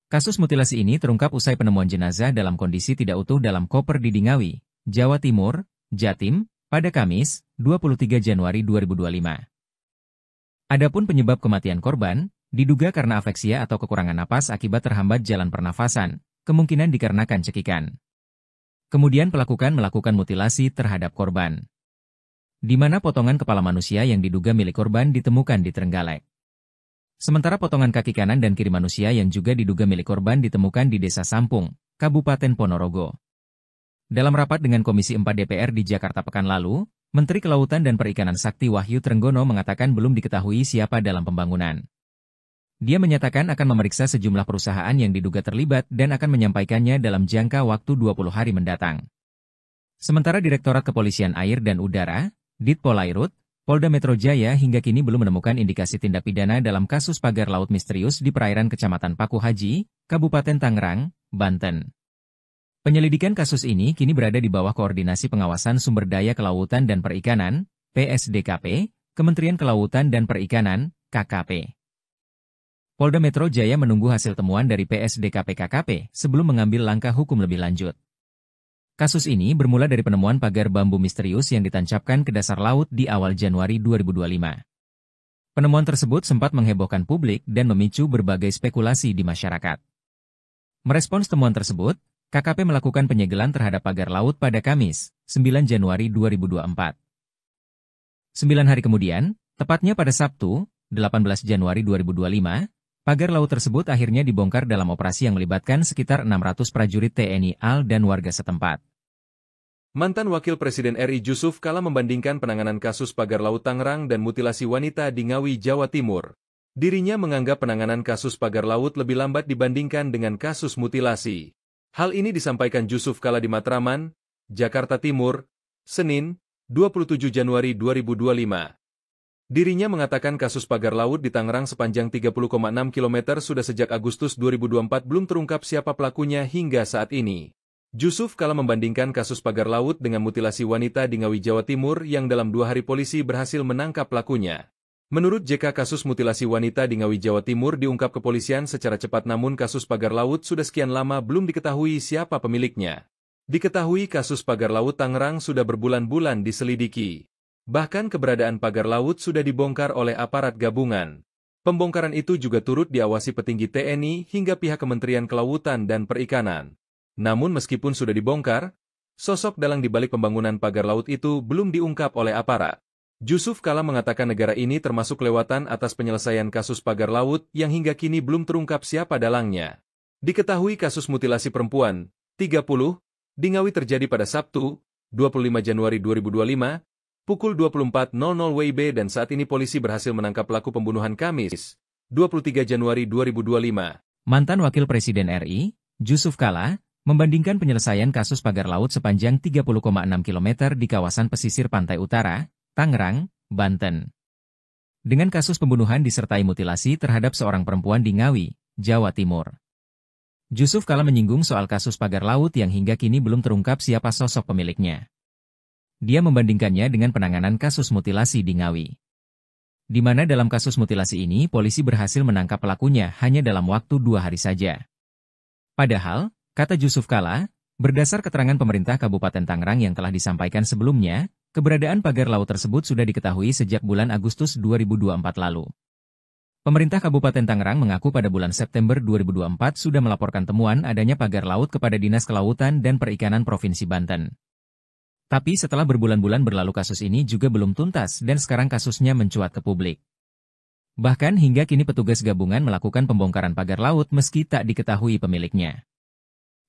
Speaker 1: Kasus mutilasi ini terungkap usai penemuan jenazah dalam kondisi tidak utuh dalam koper di Dingawi, Jawa Timur, Jatim, pada Kamis, 23 Januari 2025. Adapun penyebab kematian korban, diduga karena afeksia atau kekurangan napas akibat terhambat jalan pernafasan, kemungkinan dikarenakan cekikan. Kemudian pelaku melakukan mutilasi terhadap korban, di mana potongan kepala manusia yang diduga milik korban ditemukan di Trenggalek. Sementara potongan kaki kanan dan kiri manusia yang juga diduga milik korban ditemukan di Desa Sampung, Kabupaten Ponorogo. Dalam rapat dengan Komisi 4 DPR di Jakarta pekan lalu, Menteri Kelautan dan Perikanan Sakti Wahyu Trenggono mengatakan belum diketahui siapa dalam pembangunan. Dia menyatakan akan memeriksa sejumlah perusahaan yang diduga terlibat dan akan menyampaikannya dalam jangka waktu 20 hari mendatang. Sementara Direktorat Kepolisian Air dan Udara, Ditpolairut, Polda Metro Jaya hingga kini belum menemukan indikasi tindak pidana dalam kasus pagar laut misterius di perairan Kecamatan Paku Haji, Kabupaten Tangerang, Banten. Penyelidikan kasus ini kini berada di bawah Koordinasi Pengawasan Sumber Daya Kelautan dan Perikanan, PSDKP, Kementerian Kelautan dan Perikanan, KKP. Polda Metro Jaya menunggu hasil temuan dari PSDKP KKP sebelum mengambil langkah hukum lebih lanjut. Kasus ini bermula dari penemuan pagar bambu misterius yang ditancapkan ke dasar laut di awal Januari 2025. Penemuan tersebut sempat menghebohkan publik dan memicu berbagai spekulasi di masyarakat. Merespons temuan tersebut, KKP melakukan penyegelan terhadap pagar laut pada Kamis, 9 Januari 2024. 9 hari kemudian, tepatnya pada Sabtu, 18 Januari 2025, pagar laut tersebut akhirnya dibongkar dalam operasi yang melibatkan sekitar 600 prajurit TNI AL dan warga setempat.
Speaker 2: Mantan Wakil Presiden RI Jusuf Kalla membandingkan penanganan kasus pagar laut Tangerang dan mutilasi wanita di Ngawi, Jawa Timur. Dirinya menganggap penanganan kasus pagar laut lebih lambat dibandingkan dengan kasus mutilasi. Hal ini disampaikan Jusuf Kalla di Matraman, Jakarta Timur, Senin, 27 Januari 2025. Dirinya mengatakan kasus pagar laut di Tangerang sepanjang 30,6 km sudah sejak Agustus 2024 belum terungkap siapa pelakunya hingga saat ini. Jusuf Kalla membandingkan kasus pagar laut dengan mutilasi wanita di Ngawi, Jawa Timur yang dalam 2 hari polisi berhasil menangkap pelakunya. Menurut JK, kasus mutilasi wanita di Ngawi, Jawa Timur diungkap kepolisian secara cepat, namun kasus pagar laut sudah sekian lama belum diketahui siapa pemiliknya. Diketahui kasus pagar laut Tangerang sudah berbulan-bulan diselidiki. Bahkan keberadaan pagar laut sudah dibongkar oleh aparat gabungan. Pembongkaran itu juga turut diawasi petinggi TNI hingga pihak Kementerian Kelautan dan Perikanan. Namun meskipun sudah dibongkar, sosok dalang di balik pembangunan pagar laut itu belum diungkap oleh aparat. Jusuf Kalla mengatakan negara ini termasuk kelewatan atas penyelesaian kasus pagar laut yang hingga kini belum terungkap siapa dalangnya. Diketahui kasus mutilasi perempuan, 30, di Ngawi terjadi pada Sabtu, 25 Januari 2025, pukul 24.00 WIB dan saat ini polisi berhasil menangkap pelaku pembunuhan Kamis, 23 Januari 2025.
Speaker 1: Mantan Wakil Presiden RI, Jusuf Kalla, membandingkan penyelesaian kasus pagar laut sepanjang 30,6 km di kawasan pesisir pantai utara, Tangerang, Banten, dengan kasus pembunuhan disertai mutilasi terhadap seorang perempuan di Ngawi, Jawa Timur. Jusuf Kalla menyinggung soal kasus pagar laut yang hingga kini belum terungkap siapa sosok pemiliknya. Dia membandingkannya dengan penanganan kasus mutilasi di Ngawi, di mana dalam kasus mutilasi ini polisi berhasil menangkap pelakunya hanya dalam waktu 2 hari saja. Padahal, kata Jusuf Kalla, berdasar keterangan pemerintah Kabupaten Tangerang yang telah disampaikan sebelumnya, keberadaan pagar laut tersebut sudah diketahui sejak bulan Agustus 2024 lalu. Pemerintah Kabupaten Tangerang mengaku pada bulan September 2024 sudah melaporkan temuan adanya pagar laut kepada Dinas Kelautan dan Perikanan Provinsi Banten. Tapi setelah berbulan-bulan berlalu kasus ini juga belum tuntas dan sekarang kasusnya mencuat ke publik. Bahkan hingga kini petugas gabungan melakukan pembongkaran pagar laut meski tak diketahui pemiliknya.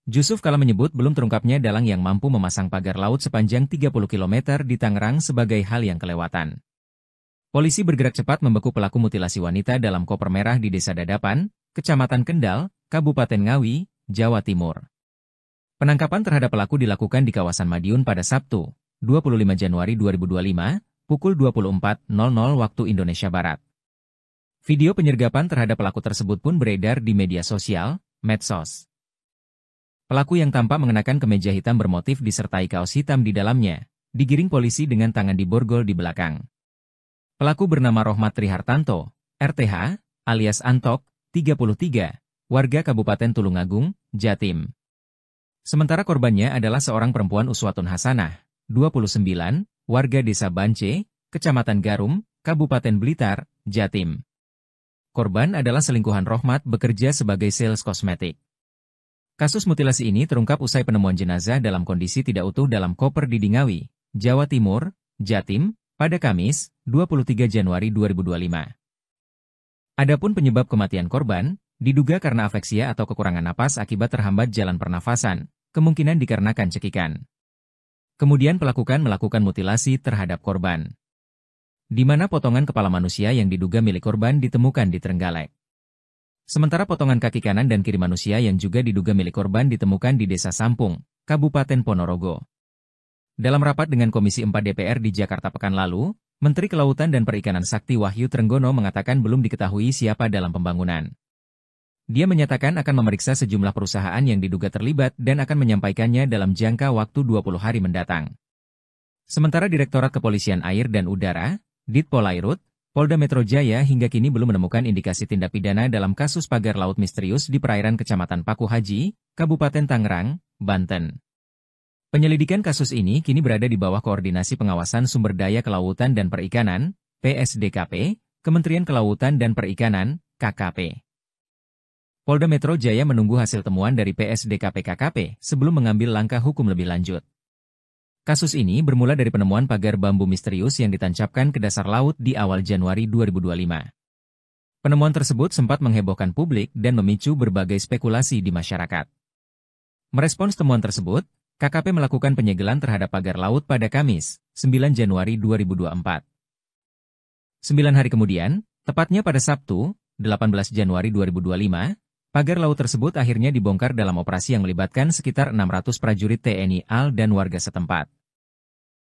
Speaker 1: Jusuf Kalla menyebut belum terungkapnya dalang yang mampu memasang pagar laut sepanjang 30 km di Tangerang sebagai hal yang kelewatan. Polisi bergerak cepat membekuk pelaku mutilasi wanita dalam koper merah di Desa Dadapan, Kecamatan Kendal, Kabupaten Ngawi, Jawa Timur. Penangkapan terhadap pelaku dilakukan di kawasan Madiun pada Sabtu, 25 Januari 2025, pukul 24.00 waktu Indonesia Barat. Video penyergapan terhadap pelaku tersebut pun beredar di media sosial, medsos. Pelaku yang tampak mengenakan kemeja hitam bermotif disertai kaos hitam di dalamnya, digiring polisi dengan tangan diborgol di belakang. Pelaku bernama Rohmat Trihartanto, RTH, alias Antok, 33, warga Kabupaten Tulungagung, Jatim. Sementara korbannya adalah seorang perempuan Uswatun Hasanah, 29, warga Desa Bance, Kecamatan Garum, Kabupaten Blitar, Jatim. Korban adalah selingkuhan Rohmat bekerja sebagai sales kosmetik. Kasus mutilasi ini terungkap usai penemuan jenazah dalam kondisi tidak utuh dalam koper di Dingawi, Jawa Timur, Jatim, pada Kamis, 23 Januari 2025. Adapun penyebab kematian korban, diduga karena afeksia atau kekurangan napas akibat terhambat jalan pernafasan, kemungkinan dikarenakan cekikan. Kemudian pelaku melakukan mutilasi terhadap korban, di mana potongan kepala manusia yang diduga milik korban ditemukan di Trenggalek. Sementara potongan kaki kanan dan kiri manusia yang juga diduga milik korban ditemukan di Desa Sampung, Kabupaten Ponorogo. Dalam rapat dengan Komisi 4 DPR di Jakarta pekan lalu, Menteri Kelautan dan Perikanan Sakti Wahyu Trenggono mengatakan belum diketahui siapa dalam pembangunan. Dia menyatakan akan memeriksa sejumlah perusahaan yang diduga terlibat dan akan menyampaikannya dalam jangka waktu 20 hari mendatang. Sementara Direktorat Kepolisian Air dan Udara, Ditpolairut, Polda Metro Jaya hingga kini belum menemukan indikasi tindak pidana dalam kasus pagar laut misterius di perairan Kecamatan Paku Haji, Kabupaten Tangerang, Banten. Penyelidikan kasus ini kini berada di bawah Koordinasi Pengawasan Sumber Daya Kelautan dan Perikanan, PSDKP, Kementerian Kelautan dan Perikanan, KKP. Polda Metro Jaya menunggu hasil temuan dari PSDKP-KKP sebelum mengambil langkah hukum lebih lanjut. Kasus ini bermula dari penemuan pagar bambu misterius yang ditancapkan ke dasar laut di awal Januari 2025. Penemuan tersebut sempat menghebohkan publik dan memicu berbagai spekulasi di masyarakat. Merespons temuan tersebut, KKP melakukan penyegelan terhadap pagar laut pada Kamis, 9 Januari 2024. 9 hari kemudian, tepatnya pada Sabtu, 18 Januari 2025, pagar laut tersebut akhirnya dibongkar dalam operasi yang melibatkan sekitar 600 prajurit TNI AL dan warga setempat.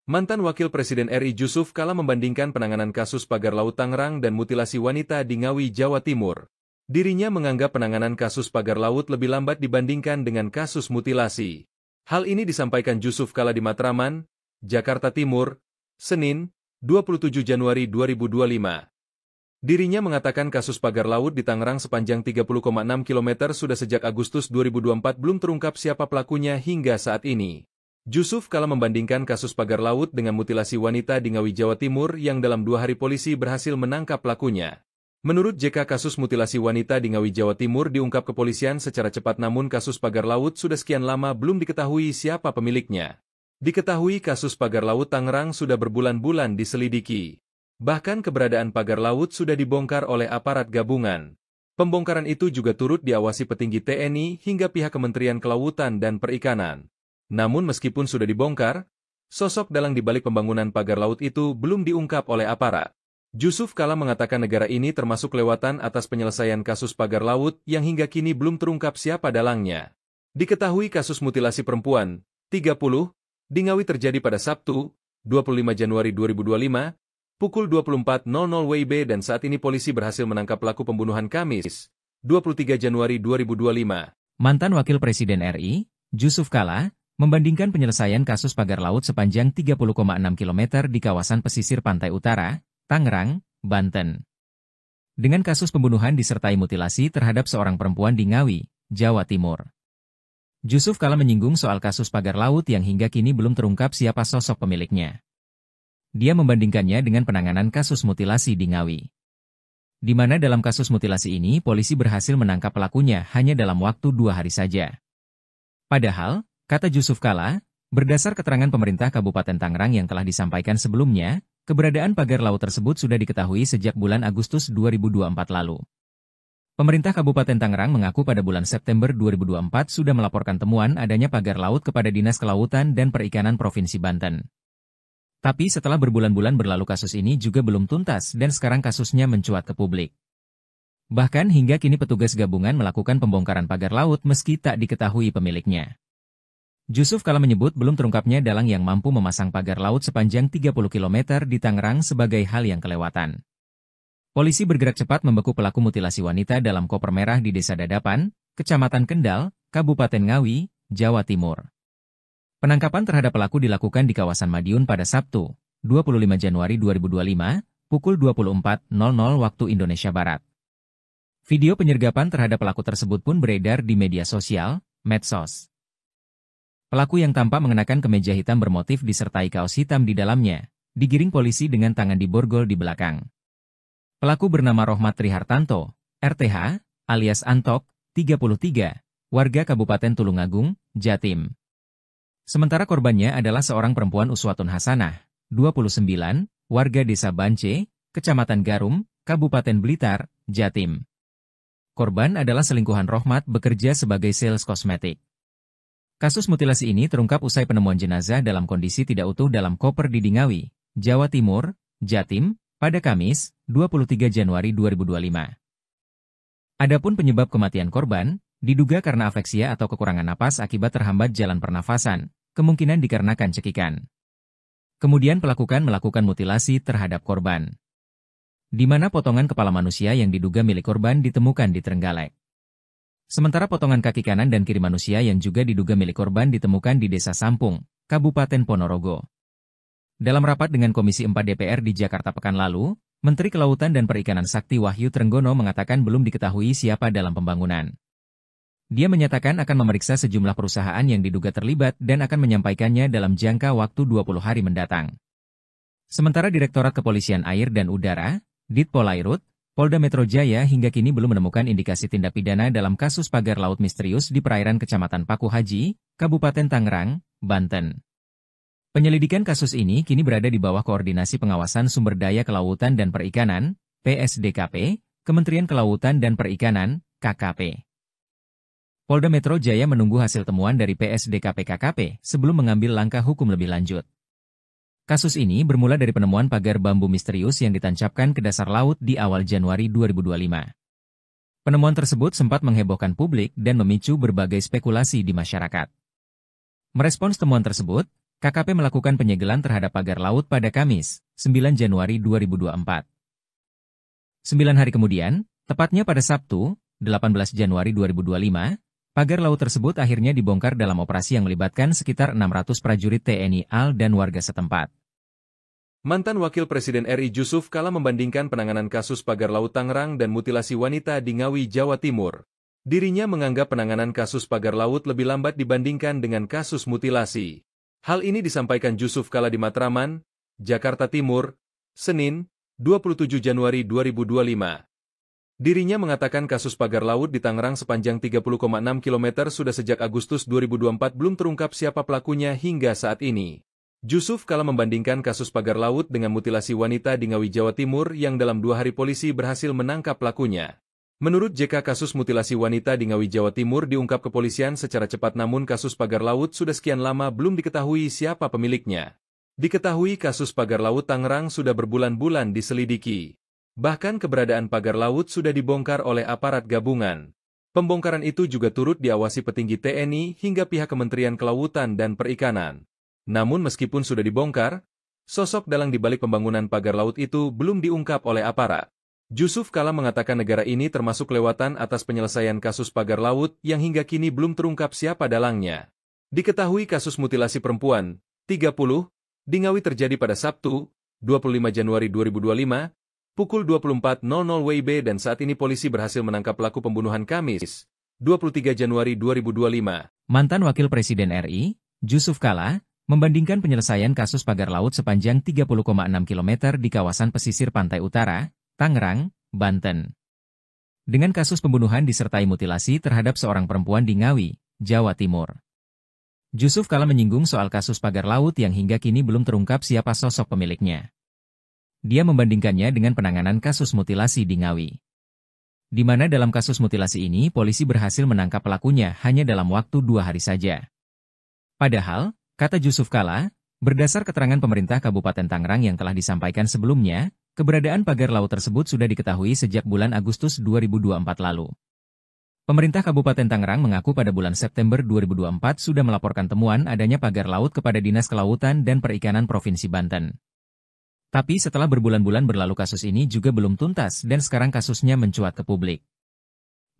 Speaker 2: Mantan Wakil Presiden RI Jusuf Kalla membandingkan penanganan kasus pagar laut Tangerang dan mutilasi wanita di Ngawi, Jawa Timur. Dirinya menganggap penanganan kasus pagar laut lebih lambat dibandingkan dengan kasus mutilasi. Hal ini disampaikan Jusuf Kalla di Matraman, Jakarta Timur, Senin, 27 Januari 2025. Dirinya mengatakan kasus pagar laut di Tangerang sepanjang 30,6 km sudah sejak Agustus 2024 belum terungkap siapa pelakunya hingga saat ini. Jusuf Kalla membandingkan kasus pagar laut dengan mutilasi wanita di Ngawi, Jawa Timur yang dalam 2 hari polisi berhasil menangkap pelakunya. Menurut JK, kasus mutilasi wanita di Ngawi, Jawa Timur diungkap kepolisian secara cepat, namun kasus pagar laut sudah sekian lama belum diketahui siapa pemiliknya. Diketahui kasus pagar laut Tangerang sudah berbulan-bulan diselidiki. Bahkan keberadaan pagar laut sudah dibongkar oleh aparat gabungan. Pembongkaran itu juga turut diawasi petinggi TNI hingga pihak Kementerian Kelautan dan Perikanan. Namun meskipun sudah dibongkar, sosok dalang di balik pembangunan pagar laut itu belum diungkap oleh aparat. Jusuf Kalla mengatakan negara ini termasuk lewatan atas penyelesaian kasus pagar laut yang hingga kini belum terungkap siapa dalangnya. Diketahui kasus mutilasi perempuan, 30, di Ngawi terjadi pada Sabtu, 25 Januari 2025, pukul 24.00 WIB dan saat ini polisi berhasil menangkap pelaku pembunuhan Kamis, 23 Januari 2025.
Speaker 1: Mantan Wakil Presiden RI, Jusuf Kalla, membandingkan penyelesaian kasus pagar laut sepanjang 30,6 km di kawasan pesisir pantai utara, Tangerang, Banten, dengan kasus pembunuhan disertai mutilasi terhadap seorang perempuan di Ngawi, Jawa Timur. Jusuf Kalla menyinggung soal kasus pagar laut yang hingga kini belum terungkap siapa sosok pemiliknya. Dia membandingkannya dengan penanganan kasus mutilasi di Ngawi, di mana dalam kasus mutilasi ini polisi berhasil menangkap pelakunya hanya dalam waktu 2 hari saja. Padahal, kata Jusuf Kalla, berdasar keterangan pemerintah Kabupaten Tangerang yang telah disampaikan sebelumnya, keberadaan pagar laut tersebut sudah diketahui sejak bulan Agustus 2024 lalu. Pemerintah Kabupaten Tangerang mengaku pada bulan September 2024 sudah melaporkan temuan adanya pagar laut kepada Dinas Kelautan dan Perikanan Provinsi Banten. Tapi setelah berbulan-bulan berlalu kasus ini juga belum tuntas dan sekarang kasusnya mencuat ke publik. Bahkan hingga kini petugas gabungan melakukan pembongkaran pagar laut meski tak diketahui pemiliknya. Jusuf Kalla menyebut belum terungkapnya dalang yang mampu memasang pagar laut sepanjang 30 km di Tangerang sebagai hal yang kelewatan. Polisi bergerak cepat membekuk pelaku mutilasi wanita dalam koper merah di Desa Dadapan, Kecamatan Kendal, Kabupaten Ngawi, Jawa Timur. Penangkapan terhadap pelaku dilakukan di kawasan Madiun pada Sabtu, 25 Januari 2025, pukul 24.00 waktu Indonesia Barat. Video penyergapan terhadap pelaku tersebut pun beredar di media sosial, medsos. Pelaku yang tampak mengenakan kemeja hitam bermotif disertai kaos hitam di dalamnya, digiring polisi dengan tangan diborgol di belakang. Pelaku bernama Rohmat Trihartanto, RTH, alias Antok, 33, warga Kabupaten Tulungagung, Jatim. Sementara korbannya adalah seorang perempuan Uswatun Hasanah, 29, warga Desa Bance, Kecamatan Garum, Kabupaten Blitar, Jatim. Korban adalah selingkuhan Rohmat bekerja sebagai sales kosmetik. Kasus mutilasi ini terungkap usai penemuan jenazah dalam kondisi tidak utuh dalam koper di Dingawi, Jawa Timur, Jatim, pada Kamis, 23 Januari 2025. Adapun penyebab kematian korban, diduga karena afeksia atau kekurangan napas akibat terhambat jalan pernafasan, kemungkinan dikarenakan cekikan. Kemudian melakukan mutilasi terhadap korban, di mana potongan kepala manusia yang diduga milik korban ditemukan di Trenggalek. Sementara potongan kaki kanan dan kiri manusia yang juga diduga milik korban ditemukan di Desa Sampung, Kabupaten Ponorogo. Dalam rapat dengan Komisi 4 DPR di Jakarta pekan lalu, Menteri Kelautan dan Perikanan Sakti Wahyu Trenggono mengatakan belum diketahui siapa dalam pembangunan. Dia menyatakan akan memeriksa sejumlah perusahaan yang diduga terlibat dan akan menyampaikannya dalam jangka waktu 20 hari mendatang. Sementara Direktorat Kepolisian Air dan Udara, Ditpolairut, Polda Metro Jaya hingga kini belum menemukan indikasi tindak pidana dalam kasus pagar laut misterius di perairan Kecamatan Paku Haji, Kabupaten Tangerang, Banten. Penyelidikan kasus ini kini berada di bawah Koordinasi Pengawasan Sumber Daya Kelautan dan Perikanan, PSDKP, Kementerian Kelautan dan Perikanan, KKP. Polda Metro Jaya menunggu hasil temuan dari PSDKP KKP sebelum mengambil langkah hukum lebih lanjut. Kasus ini bermula dari penemuan pagar bambu misterius yang ditancapkan ke dasar laut di awal Januari 2025. Penemuan tersebut sempat menghebohkan publik dan memicu berbagai spekulasi di masyarakat. Merespons temuan tersebut, KKP melakukan penyegelan terhadap pagar laut pada Kamis, 9 Januari 2024. 9 hari kemudian, tepatnya pada Sabtu, 18 Januari 2025, pagar laut tersebut akhirnya dibongkar dalam operasi yang melibatkan sekitar 600 prajurit TNI AL dan warga setempat.
Speaker 2: Mantan Wakil Presiden RI Jusuf Kalla membandingkan penanganan kasus pagar laut Tangerang dan mutilasi wanita di Ngawi, Jawa Timur. Dirinya menganggap penanganan kasus pagar laut lebih lambat dibandingkan dengan kasus mutilasi. Hal ini disampaikan Jusuf Kalla di Matraman, Jakarta Timur, Senin, 27 Januari 2025. Dirinya mengatakan kasus pagar laut di Tangerang sepanjang 30,6 km sudah sejak Agustus 2024 belum terungkap siapa pelakunya hingga saat ini. Jusuf Kalla membandingkan kasus pagar laut dengan mutilasi wanita di Ngawi, Jawa Timur yang dalam 2 hari polisi berhasil menangkap pelakunya. Menurut JK, kasus mutilasi wanita di Ngawi, Jawa Timur diungkap kepolisian secara cepat, namun kasus pagar laut sudah sekian lama belum diketahui siapa pemiliknya. Diketahui kasus pagar laut Tangerang sudah berbulan-bulan diselidiki. Bahkan keberadaan pagar laut sudah dibongkar oleh aparat gabungan. Pembongkaran itu juga turut diawasi petinggi TNI hingga pihak Kementerian Kelautan dan Perikanan. Namun meskipun sudah dibongkar, sosok dalang di balik pembangunan pagar laut itu belum diungkap oleh aparat. Jusuf Kalla mengatakan negara ini termasuk kelewatan atas penyelesaian kasus pagar laut yang hingga kini belum terungkap siapa dalangnya. Diketahui kasus mutilasi perempuan, 30, di Ngawi terjadi pada Sabtu, 25 Januari 2025, pukul 24.00 WIB dan saat ini polisi berhasil menangkap pelaku pembunuhan Kamis, 23 Januari 2025.
Speaker 1: Mantan Wakil Presiden RI, Jusuf Kalla, membandingkan penyelesaian kasus pagar laut sepanjang 30,6 km di kawasan pesisir pantai utara, Tangerang, Banten, dengan kasus pembunuhan disertai mutilasi terhadap seorang perempuan di Ngawi, Jawa Timur. Jusuf Kalla menyinggung soal kasus pagar laut yang hingga kini belum terungkap siapa sosok pemiliknya. Dia membandingkannya dengan penanganan kasus mutilasi di Ngawi, di mana dalam kasus mutilasi ini polisi berhasil menangkap pelakunya hanya dalam waktu 2 hari saja. Padahal, kata Jusuf Kalla, berdasar keterangan pemerintah Kabupaten Tangerang yang telah disampaikan sebelumnya, keberadaan pagar laut tersebut sudah diketahui sejak bulan Agustus 2024 lalu. Pemerintah Kabupaten Tangerang mengaku pada bulan September 2024 sudah melaporkan temuan adanya pagar laut kepada Dinas Kelautan dan Perikanan Provinsi Banten. Tapi setelah berbulan-bulan berlalu kasus ini juga belum tuntas dan sekarang kasusnya mencuat ke publik.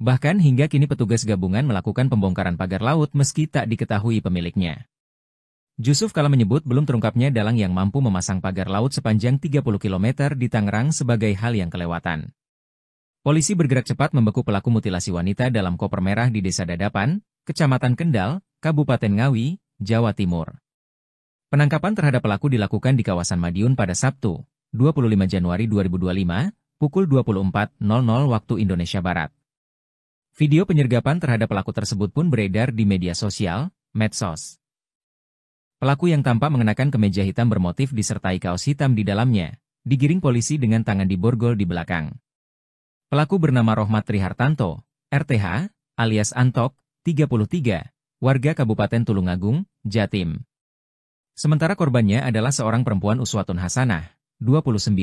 Speaker 1: Bahkan hingga kini petugas gabungan melakukan pembongkaran pagar laut meski tak diketahui pemiliknya. Jusuf Kalla menyebut belum terungkapnya dalang yang mampu memasang pagar laut sepanjang 30 km di Tangerang sebagai hal yang kelewatan. Polisi bergerak cepat membekuk pelaku mutilasi wanita dalam koper merah di Desa Dadapan, Kecamatan Kendal, Kabupaten Ngawi, Jawa Timur. Penangkapan terhadap pelaku dilakukan di kawasan Madiun pada Sabtu, 25 Januari 2025, pukul 24.00 waktu Indonesia Barat. Video penyergapan terhadap pelaku tersebut pun beredar di media sosial, medsos. Pelaku yang tampak mengenakan kemeja hitam bermotif disertai kaos hitam di dalamnya, digiring polisi dengan tangan diborgol di belakang. Pelaku bernama Rohmat Trihartanto, RTH, alias Antok, 33, warga Kabupaten Tulungagung, Jatim. Sementara korbannya adalah seorang perempuan Uswatun Hasanah, 29,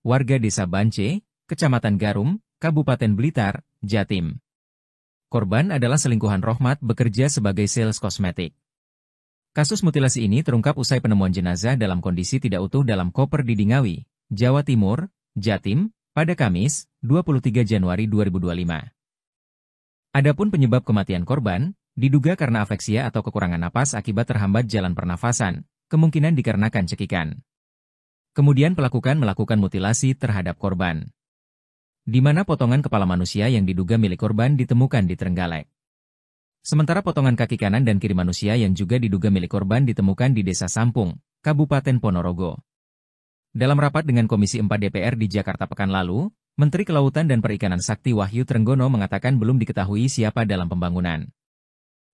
Speaker 1: warga Desa Bance, Kecamatan Garum, Kabupaten Blitar, Jatim. Korban adalah selingkuhan Rohmat bekerja sebagai sales kosmetik. Kasus mutilasi ini terungkap usai penemuan jenazah dalam kondisi tidak utuh dalam koper di Ngawi, Jawa Timur, Jatim, pada Kamis, 23 Januari 2025. Adapun penyebab kematian korban, diduga karena afeksia atau kekurangan napas akibat terhambat jalan pernafasan, kemungkinan dikarenakan cekikan. Kemudian pelaku melakukan mutilasi terhadap korban, di mana potongan kepala manusia yang diduga milik korban ditemukan di Trenggalek. Sementara potongan kaki kanan dan kiri manusia yang juga diduga milik korban ditemukan di Desa Sampung, Kabupaten Ponorogo. Dalam rapat dengan Komisi 4 DPR di Jakarta pekan lalu, Menteri Kelautan dan Perikanan Sakti Wahyu Trenggono mengatakan belum diketahui siapa dalam pembangunan.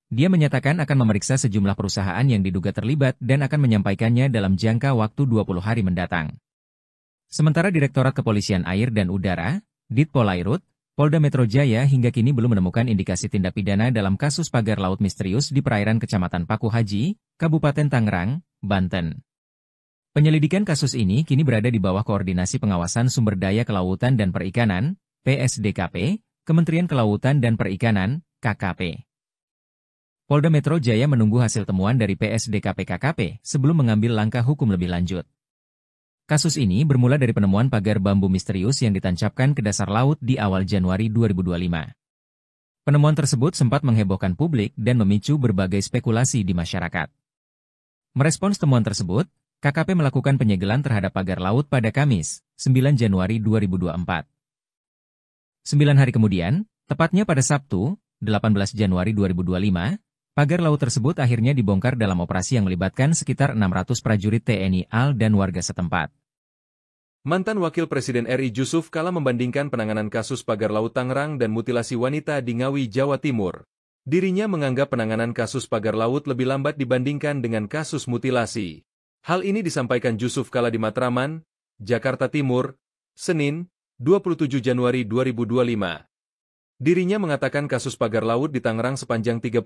Speaker 1: Dia menyatakan akan memeriksa sejumlah perusahaan yang diduga terlibat dan akan menyampaikannya dalam jangka waktu 20 hari mendatang. Sementara Direktorat Kepolisian Air dan Udara, Ditpolairut, Polda Metro Jaya hingga kini belum menemukan indikasi tindak pidana dalam kasus pagar laut misterius di perairan Kecamatan Paku Haji, Kabupaten Tangerang, Banten. Penyelidikan kasus ini kini berada di bawah Koordinasi Pengawasan Sumber Daya Kelautan dan Perikanan, PSDKP, Kementerian Kelautan dan Perikanan, KKP. Polda Metro Jaya menunggu hasil temuan dari PSDKP-KKP sebelum mengambil langkah hukum lebih lanjut. Kasus ini bermula dari penemuan pagar bambu misterius yang ditancapkan ke dasar laut di awal Januari 2025. Penemuan tersebut sempat menghebohkan publik dan memicu berbagai spekulasi di masyarakat. Merespons temuan tersebut, KKP melakukan penyegelan terhadap pagar laut pada Kamis, 9 Januari 2024. 9 hari kemudian, tepatnya pada Sabtu, 18 Januari 2025, pagar laut tersebut akhirnya dibongkar dalam operasi yang melibatkan sekitar 600 prajurit TNI AL dan warga setempat.
Speaker 2: Mantan Wakil Presiden RI Jusuf Kalla membandingkan penanganan kasus pagar laut Tangerang dan mutilasi wanita di Ngawi, Jawa Timur. Dirinya menganggap penanganan kasus pagar laut lebih lambat dibandingkan dengan kasus mutilasi. Hal ini disampaikan Jusuf Kalla di Matraman, Jakarta Timur, Senin, 27 Januari 2025. Dirinya mengatakan kasus pagar laut di Tangerang sepanjang 30,6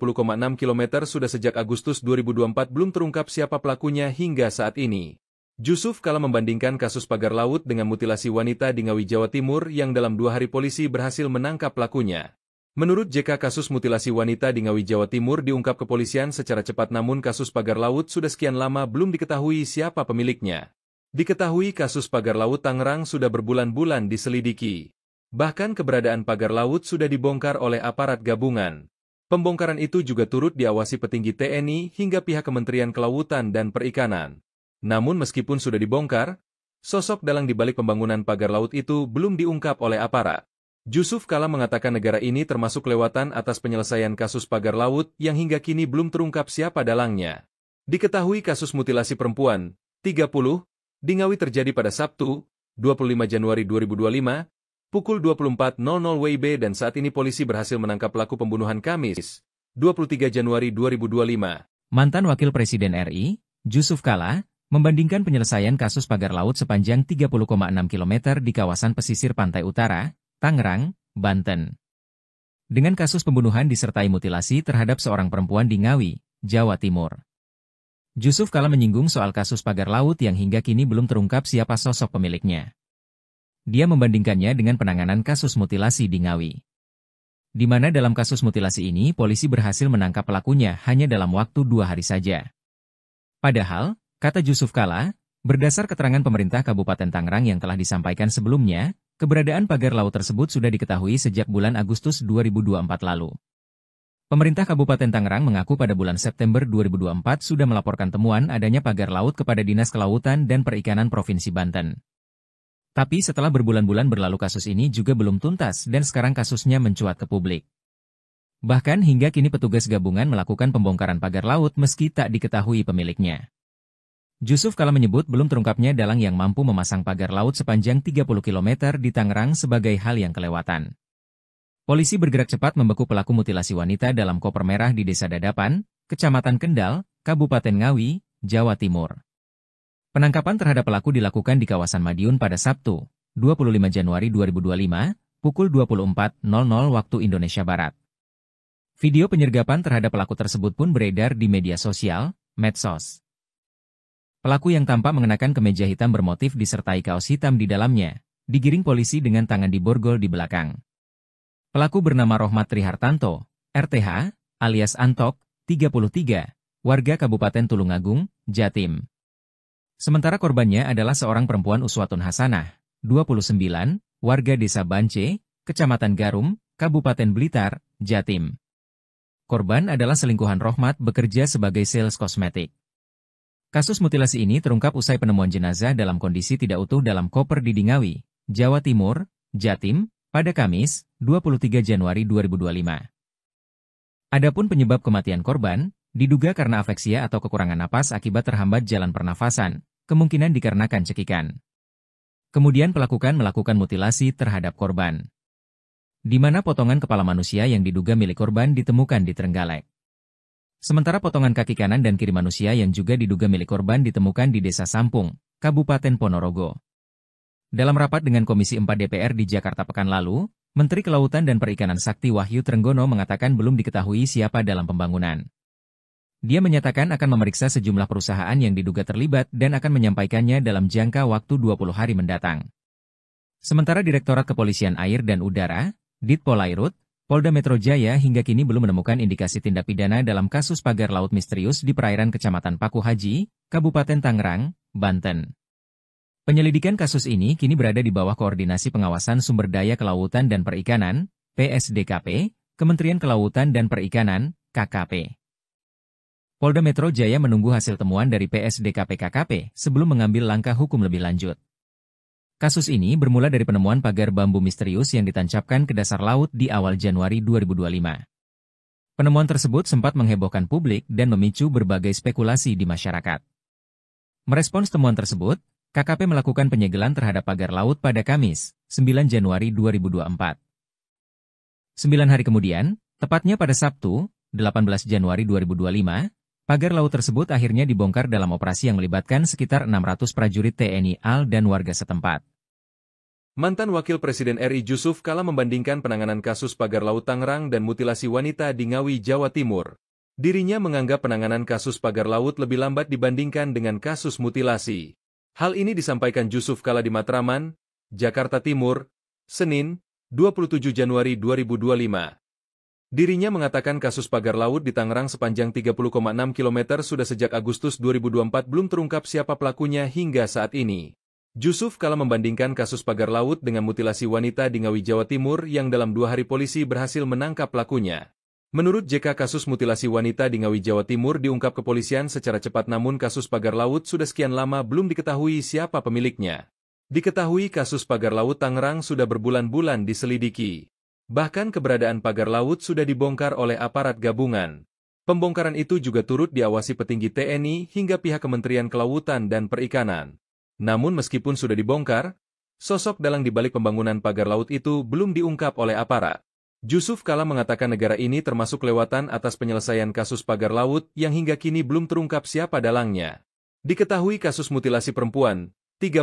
Speaker 2: km sudah sejak Agustus 2024 belum terungkap siapa pelakunya hingga saat ini. Jusuf Kalla membandingkan kasus pagar laut dengan mutilasi wanita di Ngawi, Jawa Timur yang dalam 2 hari polisi berhasil menangkap pelakunya. Menurut JK, kasus mutilasi wanita di Ngawi, Jawa Timur diungkap kepolisian secara cepat, namun kasus pagar laut sudah sekian lama belum diketahui siapa pemiliknya. Diketahui kasus pagar laut Tangerang sudah berbulan-bulan diselidiki. Bahkan keberadaan pagar laut sudah dibongkar oleh aparat gabungan. Pembongkaran itu juga turut diawasi petinggi TNI hingga pihak Kementerian Kelautan dan Perikanan. Namun meskipun sudah dibongkar, sosok dalang di balik pembangunan pagar laut itu belum diungkap oleh aparat. Jusuf Kalla mengatakan negara ini termasuk kelewatan atas penyelesaian kasus pagar laut yang hingga kini belum terungkap siapa dalangnya. Diketahui kasus mutilasi perempuan, 30, di Ngawi terjadi pada Sabtu, 25 Januari 2025, pukul 24.00 WIB dan saat ini polisi berhasil menangkap pelaku pembunuhan Kamis, 23 Januari 2025.
Speaker 1: Mantan Wakil Presiden RI, Jusuf Kalla, membandingkan penyelesaian kasus pagar laut sepanjang 30,6 km di kawasan pesisir pantai utara, Tangerang, Banten, dengan kasus pembunuhan disertai mutilasi terhadap seorang perempuan di Ngawi, Jawa Timur. Jusuf Kalla menyinggung soal kasus pagar laut yang hingga kini belum terungkap siapa sosok pemiliknya. Dia membandingkannya dengan penanganan kasus mutilasi di Ngawi, di mana dalam kasus mutilasi ini polisi berhasil menangkap pelakunya hanya dalam waktu 2 hari saja. Padahal, kata Jusuf Kalla, berdasar keterangan pemerintah Kabupaten Tangerang yang telah disampaikan sebelumnya, keberadaan pagar laut tersebut sudah diketahui sejak bulan Agustus 2024 lalu. Pemerintah Kabupaten Tangerang mengaku pada bulan September 2024 sudah melaporkan temuan adanya pagar laut kepada Dinas Kelautan dan Perikanan Provinsi Banten. Tapi setelah berbulan-bulan berlalu kasus ini juga belum tuntas dan sekarang kasusnya mencuat ke publik. Bahkan hingga kini petugas gabungan melakukan pembongkaran pagar laut meski tak diketahui pemiliknya. Jusuf Kalla menyebut belum terungkapnya dalang yang mampu memasang pagar laut sepanjang 30 km di Tangerang sebagai hal yang kelewatan. Polisi bergerak cepat membeku pelaku mutilasi wanita dalam koper merah di Desa Dadapan, Kecamatan Kendal, Kabupaten Ngawi, Jawa Timur. Penangkapan terhadap pelaku dilakukan di kawasan Madiun pada Sabtu, 25 Januari 2025, pukul 24.00 waktu Indonesia Barat. Video penyergapan terhadap pelaku tersebut pun beredar di media sosial, medsos. Pelaku yang tampak mengenakan kemeja hitam bermotif disertai kaos hitam di dalamnya, digiring polisi dengan tangan diborgol di belakang. Pelaku bernama Rohmat Trihartanto, RTH, alias Antok, 33, warga Kabupaten Tulungagung, Jatim. Sementara korbannya adalah seorang perempuan Uswatun Hasanah, 29, warga Desa Bance, Kecamatan Garum, Kabupaten Blitar, Jatim. Korban adalah selingkuhan Rohmat bekerja sebagai sales kosmetik. Kasus mutilasi ini terungkap usai penemuan jenazah dalam kondisi tidak utuh dalam koper di Ngawi, Jawa Timur, Jatim, pada Kamis, 23 Januari 2025. Adapun penyebab kematian korban, diduga karena afeksia atau kekurangan napas akibat terhambat jalan pernafasan, kemungkinan dikarenakan cekikan. Kemudian melakukan mutilasi terhadap korban, di mana potongan kepala manusia yang diduga milik korban ditemukan di Trenggalek. Sementara potongan kaki kanan dan kiri manusia yang juga diduga milik korban ditemukan di Desa Sampung, Kabupaten Ponorogo. Dalam rapat dengan Komisi 4 DPR di Jakarta pekan lalu, Menteri Kelautan dan Perikanan Sakti Wahyu Trenggono mengatakan belum diketahui siapa dalam pembangunan. Dia menyatakan akan memeriksa sejumlah perusahaan yang diduga terlibat dan akan menyampaikannya dalam jangka waktu 20 hari mendatang. Sementara Direktorat Kepolisian Air dan Udara, Ditpolairut, Polda Metro Jaya hingga kini belum menemukan indikasi tindak pidana dalam kasus pagar laut misterius di perairan Kecamatan Paku Haji, Kabupaten Tangerang, Banten. Penyelidikan kasus ini kini berada di bawah Koordinasi Pengawasan Sumber Daya Kelautan dan Perikanan, PSDKP, Kementerian Kelautan dan Perikanan, KKP. Polda Metro Jaya menunggu hasil temuan dari PSDKP KKP sebelum mengambil langkah hukum lebih lanjut. Kasus ini bermula dari penemuan pagar bambu misterius yang ditancapkan ke dasar laut di awal Januari 2025. Penemuan tersebut sempat menghebohkan publik dan memicu berbagai spekulasi di masyarakat. Merespons temuan tersebut, KKP melakukan penyegelan terhadap pagar laut pada Kamis, 9 Januari 2024. 9 hari kemudian, tepatnya pada Sabtu, 18 Januari 2025, pagar laut tersebut akhirnya dibongkar dalam operasi yang melibatkan sekitar 600 prajurit TNI AL dan warga setempat.
Speaker 2: Mantan Wakil Presiden RI Jusuf Kalla membandingkan penanganan kasus pagar laut Tangerang dan mutilasi wanita di Ngawi, Jawa Timur. Dirinya menganggap penanganan kasus pagar laut lebih lambat dibandingkan dengan kasus mutilasi. Hal ini disampaikan Jusuf Kalla di Matraman, Jakarta Timur, Senin, 27 Januari 2025. Dirinya mengatakan kasus pagar laut di Tangerang sepanjang 30,6 km sudah sejak Agustus 2024 belum terungkap siapa pelakunya hingga saat ini. Jusuf Kalla membandingkan kasus pagar laut dengan mutilasi wanita di Ngawi, Jawa Timur yang dalam 2 hari polisi berhasil menangkap pelakunya. Menurut JK, kasus mutilasi wanita di Ngawi, Jawa Timur diungkap kepolisian secara cepat, namun kasus pagar laut sudah sekian lama belum diketahui siapa pemiliknya. Diketahui kasus pagar laut Tangerang sudah berbulan-bulan diselidiki. Bahkan keberadaan pagar laut sudah dibongkar oleh aparat gabungan. Pembongkaran itu juga turut diawasi petinggi TNI hingga pihak Kementerian Kelautan dan Perikanan. Namun meskipun sudah dibongkar, sosok dalang di balik pembangunan pagar laut itu belum diungkap oleh aparat. Jusuf Kalla mengatakan negara ini termasuk kelewatan atas penyelesaian kasus pagar laut yang hingga kini belum terungkap siapa dalangnya. Diketahui kasus mutilasi perempuan, 30,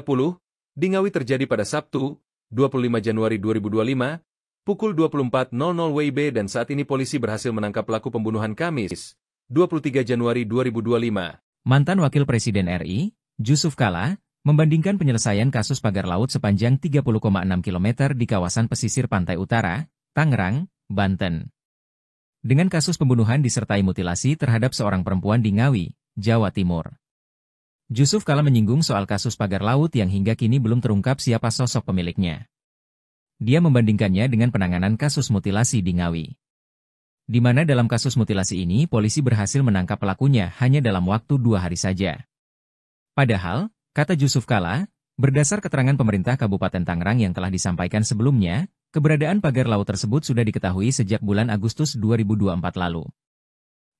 Speaker 2: di Ngawi terjadi pada Sabtu, 25 Januari 2025, pukul 24.00 WIB dan saat ini polisi berhasil menangkap pelaku pembunuhan Kamis, 23 Januari 2025.
Speaker 1: Mantan Wakil Presiden RI, Jusuf Kalla, membandingkan penyelesaian kasus pagar laut sepanjang 30,6 km di kawasan pesisir pantai utara, Tangerang, Banten, dengan kasus pembunuhan disertai mutilasi terhadap seorang perempuan di Ngawi, Jawa Timur. Jusuf Kalla menyinggung soal kasus pagar laut yang hingga kini belum terungkap siapa sosok pemiliknya. Dia membandingkannya dengan penanganan kasus mutilasi di Ngawi, di mana dalam kasus mutilasi ini polisi berhasil menangkap pelakunya hanya dalam waktu 2 hari saja. Padahal, kata Jusuf Kalla, Berdasar keterangan pemerintah Kabupaten Tangerang yang telah disampaikan sebelumnya, keberadaan pagar laut tersebut sudah diketahui sejak bulan Agustus 2024 lalu.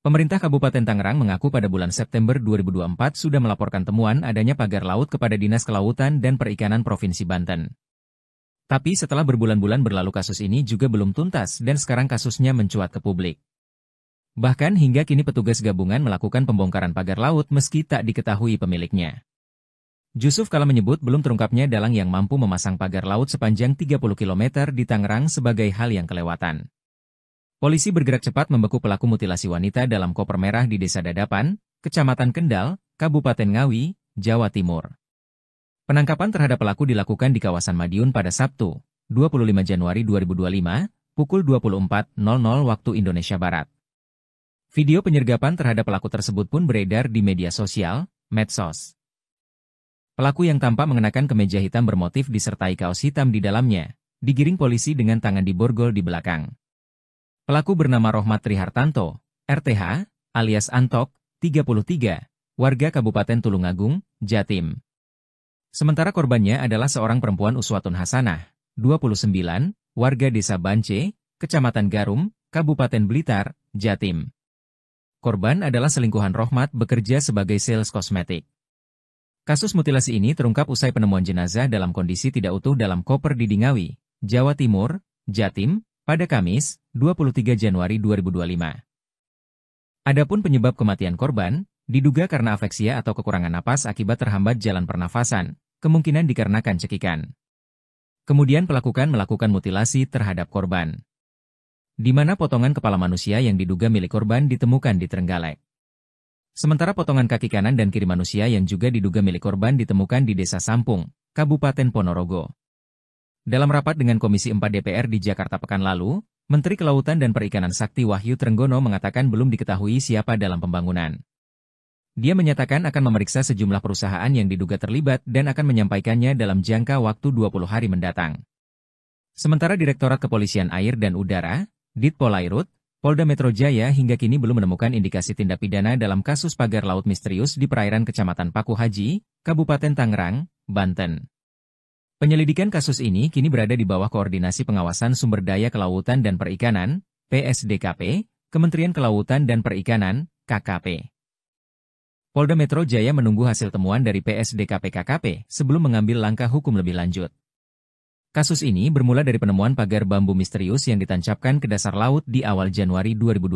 Speaker 1: Pemerintah Kabupaten Tangerang mengaku pada bulan September 2024 sudah melaporkan temuan adanya pagar laut kepada Dinas Kelautan dan Perikanan Provinsi Banten. Tapi setelah berbulan-bulan berlalu kasus ini juga belum tuntas dan sekarang kasusnya mencuat ke publik. Bahkan hingga kini petugas gabungan melakukan pembongkaran pagar laut meski tak diketahui pemiliknya. Jusuf Kala menyebut belum terungkapnya dalang yang mampu memasang pagar laut sepanjang 30 km di Tangerang sebagai hal yang kelewatan. Polisi bergerak cepat membeku pelaku mutilasi wanita dalam koper merah di Desa Dadapan, Kecamatan Kendal, Kabupaten Ngawi, Jawa Timur. Penangkapan terhadap pelaku dilakukan di kawasan Madiun pada Sabtu, 25 Januari 2025, pukul 24.00 waktu Indonesia Barat. Video penyergapan terhadap pelaku tersebut pun beredar di media sosial, medsos. Pelaku yang tampak mengenakan kemeja hitam bermotif disertai kaos hitam di dalamnya, digiring polisi dengan tangan diborgol di belakang. Pelaku bernama Rohmat Trihartanto, RTH, alias Antok, 33, warga Kabupaten Tulungagung, Jatim. Sementara korbannya adalah seorang perempuan Uswatun Hasanah, 29, warga Desa Bance, Kecamatan Garum, Kabupaten Blitar, Jatim. Korban adalah selingkuhan Rohmat bekerja sebagai sales kosmetik. Kasus mutilasi ini terungkap usai penemuan jenazah dalam kondisi tidak utuh dalam koper di Ngawi, Jawa Timur, Jatim, pada Kamis, 23 Januari 2025. Adapun penyebab kematian korban, diduga karena afeksia atau kekurangan napas akibat terhambat jalan pernafasan, kemungkinan dikarenakan cekikan. Kemudian pelaku melakukan mutilasi terhadap korban, di mana potongan kepala manusia yang diduga milik korban ditemukan di Trenggalek. Sementara potongan kaki kanan dan kiri manusia yang juga diduga milik korban ditemukan di Desa Sampung, Kabupaten Ponorogo. Dalam rapat dengan Komisi 4 DPR di Jakarta pekan lalu, Menteri Kelautan dan Perikanan Sakti Wahyu Trenggono mengatakan belum diketahui siapa dalam pembangunan. Dia menyatakan akan memeriksa sejumlah perusahaan yang diduga terlibat dan akan menyampaikannya dalam jangka waktu 20 hari mendatang. Sementara Direktorat Kepolisian Air dan Udara, Ditpolairut, Polda Metro Jaya hingga kini belum menemukan indikasi tindak pidana dalam kasus pagar laut misterius di perairan Kecamatan Paku Haji, Kabupaten Tangerang, Banten. Penyelidikan kasus ini kini berada di bawah Koordinasi Pengawasan Sumber Daya Kelautan dan Perikanan, PSDKP, Kementerian Kelautan dan Perikanan, KKP. Polda Metro Jaya menunggu hasil temuan dari PSDKP-KKP sebelum mengambil langkah hukum lebih lanjut. Kasus ini bermula dari penemuan pagar bambu misterius yang ditancapkan ke dasar laut di awal Januari 2025.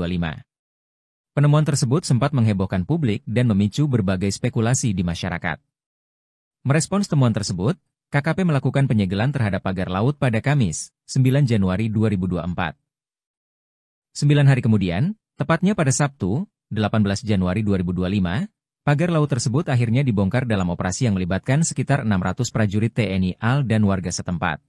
Speaker 1: Penemuan tersebut sempat menghebohkan publik dan memicu berbagai spekulasi di masyarakat. Merespons temuan tersebut, KKP melakukan penyegelan terhadap pagar laut pada Kamis, 9 Januari 2024. 9 hari kemudian, tepatnya pada Sabtu, 18 Januari 2025, pagar laut tersebut akhirnya dibongkar dalam operasi yang melibatkan sekitar 600 prajurit TNI AL dan warga setempat.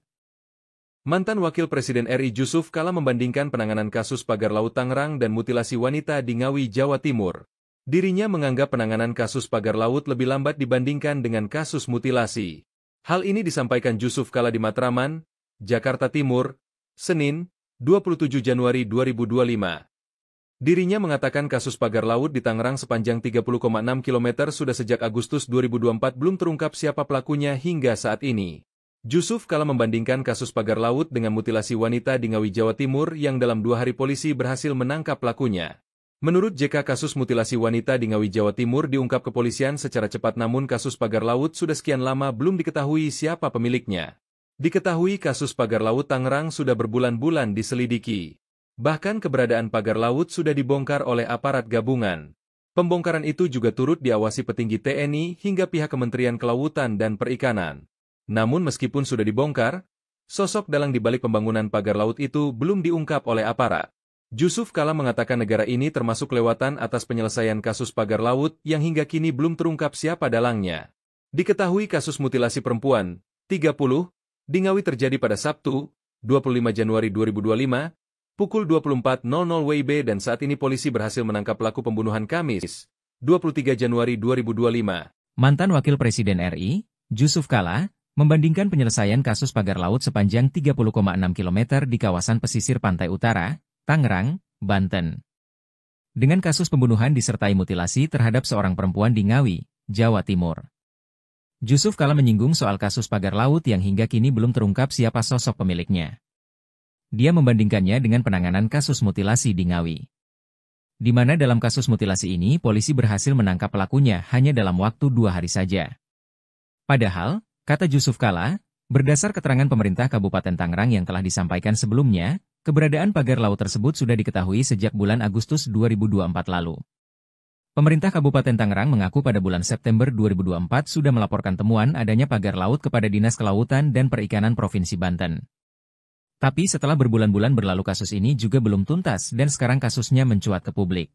Speaker 2: Mantan Wakil Presiden RI Jusuf Kala membandingkan penanganan kasus pagar laut Tangerang dan mutilasi wanita di Ngawi, Jawa Timur. Dirinya menganggap penanganan kasus pagar laut lebih lambat dibandingkan dengan kasus mutilasi. Hal ini disampaikan Jusuf Kala di Matraman, Jakarta Timur, Senin, 27 Januari 2025. Dirinya mengatakan kasus pagar laut di Tangerang sepanjang 30,6 km sudah sejak Agustus 2024 belum terungkap siapa pelakunya hingga saat ini. Jusuf Kala membandingkan kasus pagar laut dengan mutilasi wanita di Ngawi, Jawa Timur yang dalam 2 hari polisi berhasil menangkap pelakunya. Menurut JK, kasus mutilasi wanita di Ngawi, Jawa Timur diungkap kepolisian secara cepat, namun kasus pagar laut sudah sekian lama belum diketahui siapa pemiliknya. Diketahui kasus pagar laut Tangerang sudah berbulan-bulan diselidiki. Bahkan keberadaan pagar laut sudah dibongkar oleh aparat gabungan. Pembongkaran itu juga turut diawasi petinggi TNI hingga pihak Kementerian Kelautan dan Perikanan. Namun meskipun sudah dibongkar, sosok dalang di balik pembangunan pagar laut itu belum diungkap oleh aparat. Jusuf Kala mengatakan negara ini termasuk lewatan atas penyelesaian kasus pagar laut yang hingga kini belum terungkap siapa dalangnya. Diketahui kasus mutilasi perempuan, 30, di Ngawi terjadi pada Sabtu, 25 Januari 2025, pukul 24.00 WIB dan saat ini polisi berhasil menangkap pelaku pembunuhan Kamis, 23 Januari 2025.
Speaker 1: Mantan Wakil Presiden RI, Jusuf Kala, membandingkan penyelesaian kasus pagar laut sepanjang 30,6 km di kawasan pesisir pantai utara, Tangerang, Banten, dengan kasus pembunuhan disertai mutilasi terhadap seorang perempuan di Ngawi, Jawa Timur. Jusuf Kalla menyinggung soal kasus pagar laut yang hingga kini belum terungkap siapa sosok pemiliknya. Dia membandingkannya dengan penanganan kasus mutilasi di Ngawi. Di mana dalam kasus mutilasi ini polisi berhasil menangkap pelakunya hanya dalam waktu 2 hari saja. Padahal, kata Jusuf Kalla, berdasar keterangan pemerintah Kabupaten Tangerang yang telah disampaikan sebelumnya, keberadaan pagar laut tersebut sudah diketahui sejak bulan Agustus 2024 lalu. Pemerintah Kabupaten Tangerang mengaku pada bulan September 2024 sudah melaporkan temuan adanya pagar laut kepada Dinas Kelautan dan Perikanan Provinsi Banten. Tapi setelah berbulan-bulan berlalu kasus ini juga belum tuntas dan sekarang kasusnya mencuat ke publik.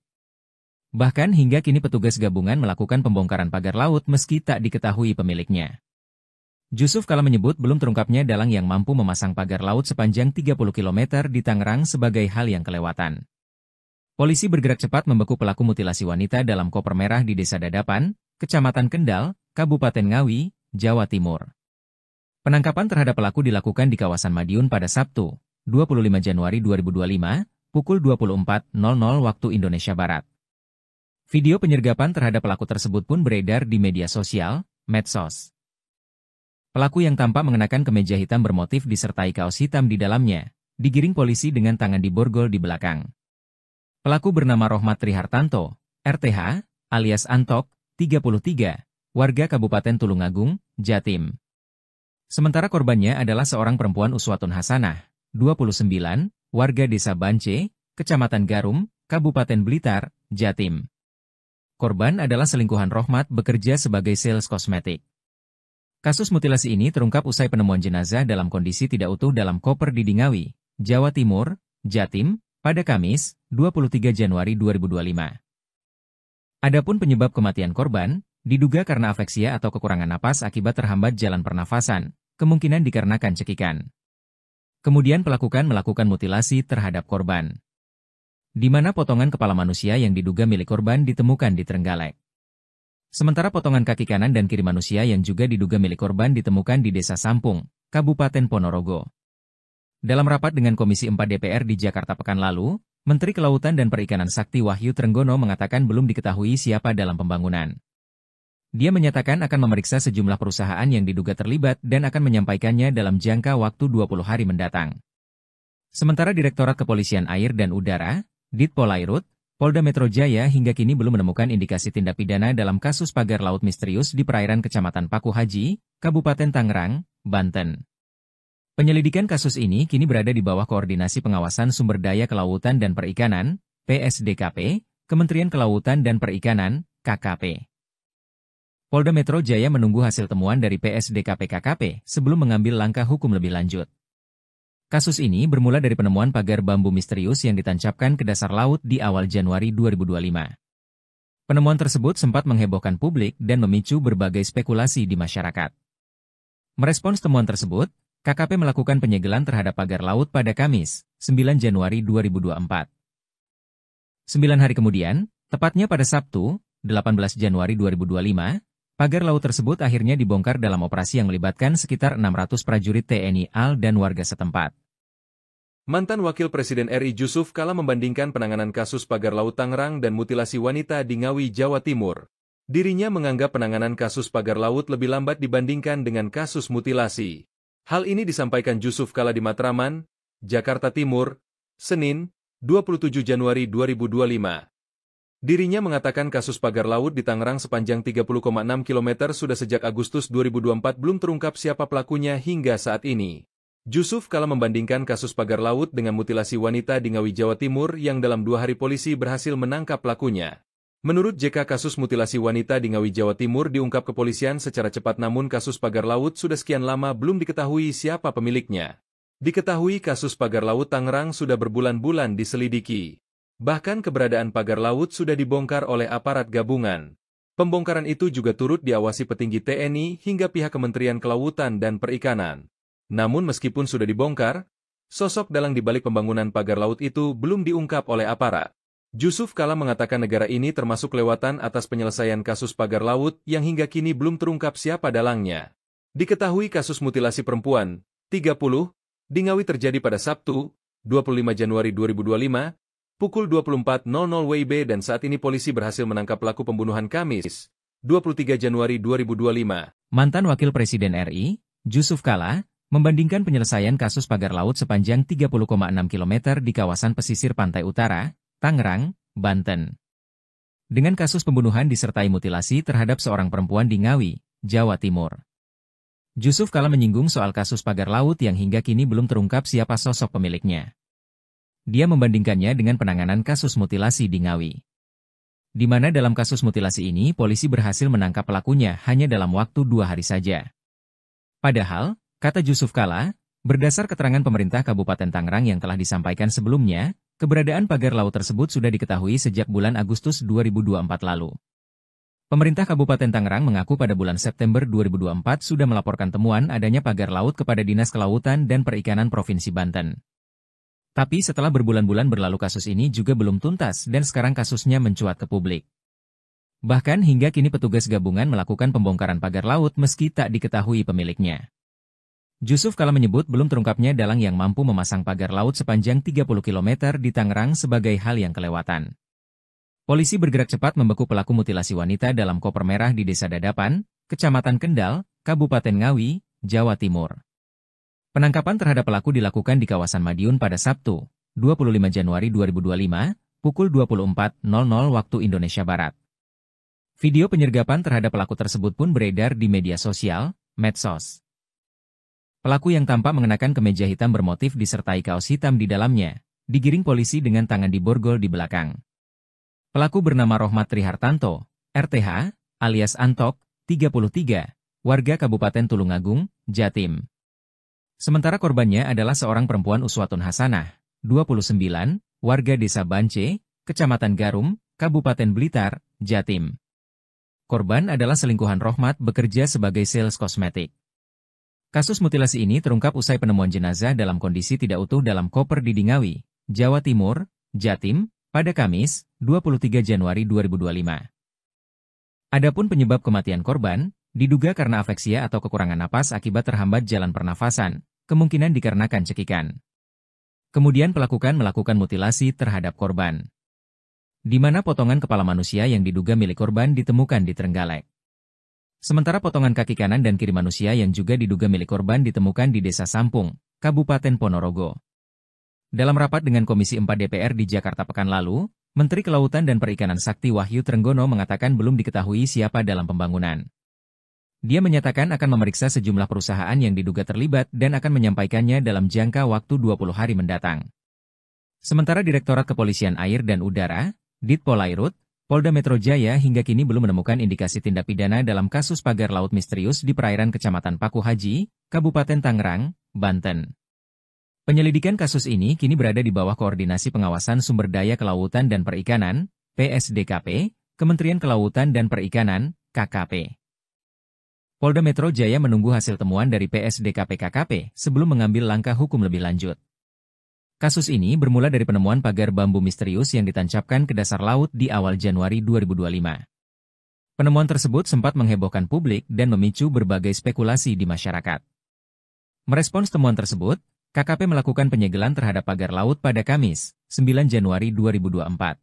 Speaker 1: Bahkan hingga kini petugas gabungan melakukan pembongkaran pagar laut meski tak diketahui pemiliknya. Jusuf Kalla menyebut belum terungkapnya dalang yang mampu memasang pagar laut sepanjang 30 km di Tangerang sebagai hal yang kelewatan. Polisi bergerak cepat membekuk pelaku mutilasi wanita dalam koper merah di Desa Dadapan, Kecamatan Kendal, Kabupaten Ngawi, Jawa Timur. Penangkapan terhadap pelaku dilakukan di kawasan Madiun pada Sabtu, 25 Januari 2025, pukul 24.00 waktu Indonesia Barat. Video penyergapan terhadap pelaku tersebut pun beredar di media sosial, medsos. Pelaku yang tampak mengenakan kemeja hitam bermotif disertai kaos hitam di dalamnya, digiring polisi dengan tangan diborgol di belakang. Pelaku bernama Rohmat Trihartanto, RTH, alias Antok, 33, warga Kabupaten Tulungagung, Jatim. Sementara korbannya adalah seorang perempuan Uswatun Hasanah, 29, warga Desa Bance, Kecamatan Garum, Kabupaten Blitar, Jatim. Korban adalah selingkuhan Rohmat bekerja sebagai sales kosmetik. Kasus mutilasi ini terungkap usai penemuan jenazah dalam kondisi tidak utuh dalam koper di Ngawi, Jawa Timur, Jatim, pada Kamis, 23 Januari 2025. Adapun penyebab kematian korban, diduga karena afeksia atau kekurangan napas akibat terhambat jalan pernafasan, kemungkinan dikarenakan cekikan. Kemudian melakukan mutilasi terhadap korban. Di mana potongan kepala manusia yang diduga milik korban ditemukan di Trenggalek. Sementara potongan kaki kanan dan kiri manusia yang juga diduga milik korban ditemukan di Desa Sampung, Kabupaten Ponorogo. Dalam rapat dengan Komisi 4 DPR di Jakarta pekan lalu, Menteri Kelautan dan Perikanan Sakti Wahyu Trenggono mengatakan belum diketahui siapa dalam pembangunan. Dia menyatakan akan memeriksa sejumlah perusahaan yang diduga terlibat dan akan menyampaikannya dalam jangka waktu 20 hari mendatang. Sementara Direktorat Kepolisian Air dan Udara, Ditpolairut, Polda Metro Jaya hingga kini belum menemukan indikasi tindak pidana dalam kasus pagar laut misterius di perairan Kecamatan Paku Haji, Kabupaten Tangerang, Banten. Penyelidikan kasus ini kini berada di bawah Koordinasi Pengawasan Sumber Daya Kelautan dan Perikanan, PSDKP, Kementerian Kelautan dan Perikanan, KKP. Polda Metro Jaya menunggu hasil temuan dari PSDKP-KKP sebelum mengambil langkah hukum lebih lanjut. Kasus ini bermula dari penemuan pagar bambu misterius yang ditancapkan ke dasar laut di awal Januari 2025. Penemuan tersebut sempat menghebohkan publik dan memicu berbagai spekulasi di masyarakat. Merespons temuan tersebut, KKP melakukan penyegelan terhadap pagar laut pada Kamis, 9 Januari 2024. 9 hari kemudian, tepatnya pada Sabtu, 18 Januari 2025, pagar laut tersebut akhirnya dibongkar dalam operasi yang melibatkan sekitar 600 prajurit TNI AL dan warga setempat.
Speaker 2: Mantan Wakil Presiden RI Jusuf Kalla membandingkan penanganan kasus pagar laut Tangerang dan mutilasi wanita di Ngawi, Jawa Timur. Dirinya menganggap penanganan kasus pagar laut lebih lambat dibandingkan dengan kasus mutilasi. Hal ini disampaikan Jusuf Kalla di Matraman, Jakarta Timur, Senin, 27 Januari 2025. Dirinya mengatakan kasus pagar laut di Tangerang sepanjang 30,6 km sudah sejak Agustus 2024 belum terungkap siapa pelakunya hingga saat ini. Jusuf Kalla membandingkan kasus pagar laut dengan mutilasi wanita di Ngawi, Jawa Timur yang dalam 2 hari polisi berhasil menangkap pelakunya. Menurut JK, kasus mutilasi wanita di Ngawi, Jawa Timur diungkap kepolisian secara cepat, namun kasus pagar laut sudah sekian lama belum diketahui siapa pemiliknya. Diketahui kasus pagar laut Tangerang sudah berbulan-bulan diselidiki. Bahkan keberadaan pagar laut sudah dibongkar oleh aparat gabungan. Pembongkaran itu juga turut diawasi petinggi TNI hingga pihak Kementerian Kelautan dan Perikanan. Namun meskipun sudah dibongkar, sosok dalang di balik pembangunan pagar laut itu belum diungkap oleh aparat. Jusuf Kalla mengatakan negara ini termasuk kelewatan atas penyelesaian kasus pagar laut yang hingga kini belum terungkap siapa dalangnya. Diketahui kasus mutilasi perempuan, 30, di Ngawi terjadi pada Sabtu, 25 Januari 2025, pukul 24.00 WIB dan saat ini polisi berhasil menangkap pelaku pembunuhan Kamis, 23 Januari 2025.
Speaker 1: Mantan Wakil Presiden RI, Jusuf Kalla, membandingkan penyelesaian kasus pagar laut sepanjang 30,6 km di kawasan pesisir pantai utara, Tangerang, Banten, dengan kasus pembunuhan disertai mutilasi terhadap seorang perempuan di Ngawi, Jawa Timur. Jusuf Kalla menyinggung soal kasus pagar laut yang hingga kini belum terungkap siapa sosok pemiliknya. Dia membandingkannya dengan penanganan kasus mutilasi di Ngawi, di mana dalam kasus mutilasi ini polisi berhasil menangkap pelakunya hanya dalam waktu 2 hari saja. Padahal, kata Jusuf Kalla, berdasar keterangan pemerintah Kabupaten Tangerang yang telah disampaikan sebelumnya, keberadaan pagar laut tersebut sudah diketahui sejak bulan Agustus 2024 lalu. Pemerintah Kabupaten Tangerang mengaku pada bulan September 2024 sudah melaporkan temuan adanya pagar laut kepada Dinas Kelautan dan Perikanan Provinsi Banten. Tapi setelah berbulan-bulan berlalu kasus ini juga belum tuntas dan sekarang kasusnya mencuat ke publik. Bahkan hingga kini petugas gabungan melakukan pembongkaran pagar laut meski tak diketahui pemiliknya. Jusuf Kalla menyebut belum terungkapnya dalang yang mampu memasang pagar laut sepanjang 30 km di Tangerang sebagai hal yang kelewatan. Polisi bergerak cepat membeku pelaku mutilasi wanita dalam koper merah di Desa Dadapan, Kecamatan Kendal, Kabupaten Ngawi, Jawa Timur. Penangkapan terhadap pelaku dilakukan di kawasan Madiun pada Sabtu, 25 Januari 2025, pukul 24.00 waktu Indonesia Barat. Video penyergapan terhadap pelaku tersebut pun beredar di media sosial, medsos. Pelaku yang tampak mengenakan kemeja hitam bermotif disertai kaos hitam di dalamnya, digiring polisi dengan tangan diborgol di belakang. Pelaku bernama Rohmat Trihartanto, RTH, alias Antok, 33, warga Kabupaten Tulungagung, Jatim. Sementara korbannya adalah seorang perempuan Uswatun Hasanah, 29, warga Desa Bance, Kecamatan Garum, Kabupaten Blitar, Jatim. Korban adalah selingkuhan Rohmat bekerja sebagai sales kosmetik. Kasus mutilasi ini terungkap usai penemuan jenazah dalam kondisi tidak utuh dalam koper di Ngawi, Jawa Timur, Jatim, pada Kamis, 23 Januari 2025. Adapun penyebab kematian korban, diduga karena afeksia atau kekurangan napas akibat terhambat jalan pernafasan, kemungkinan dikarenakan cekikan. Kemudian pelaku melakukan mutilasi terhadap korban, di mana potongan kepala manusia yang diduga milik korban ditemukan di Trenggalek. Sementara potongan kaki kanan dan kiri manusia yang juga diduga milik korban ditemukan di Desa Sampung, Kabupaten Ponorogo. Dalam rapat dengan Komisi 4 DPR di Jakarta pekan lalu, Menteri Kelautan dan Perikanan Sakti Wahyu Trenggono mengatakan belum diketahui siapa dalam pembangunan. Dia menyatakan akan memeriksa sejumlah perusahaan yang diduga terlibat dan akan menyampaikannya dalam jangka waktu 20 hari mendatang. Sementara Direktorat Kepolisian Air dan Udara, Ditpolairut, Polda Metro Jaya hingga kini belum menemukan indikasi tindak pidana dalam kasus pagar laut misterius di perairan Kecamatan Paku Haji, Kabupaten Tangerang, Banten. Penyelidikan kasus ini kini berada di bawah Koordinasi Pengawasan Sumber Daya Kelautan dan Perikanan, PSDKP, Kementerian Kelautan dan Perikanan, KKP. Polda Metro Jaya menunggu hasil temuan dari PSDKP-KKP sebelum mengambil langkah hukum lebih lanjut. Kasus ini bermula dari penemuan pagar bambu misterius yang ditancapkan ke dasar laut di awal Januari 2025. Penemuan tersebut sempat menghebohkan publik dan memicu berbagai spekulasi di masyarakat. Merespons temuan tersebut, KKP melakukan penyegelan terhadap pagar laut pada Kamis, 9 Januari 2024.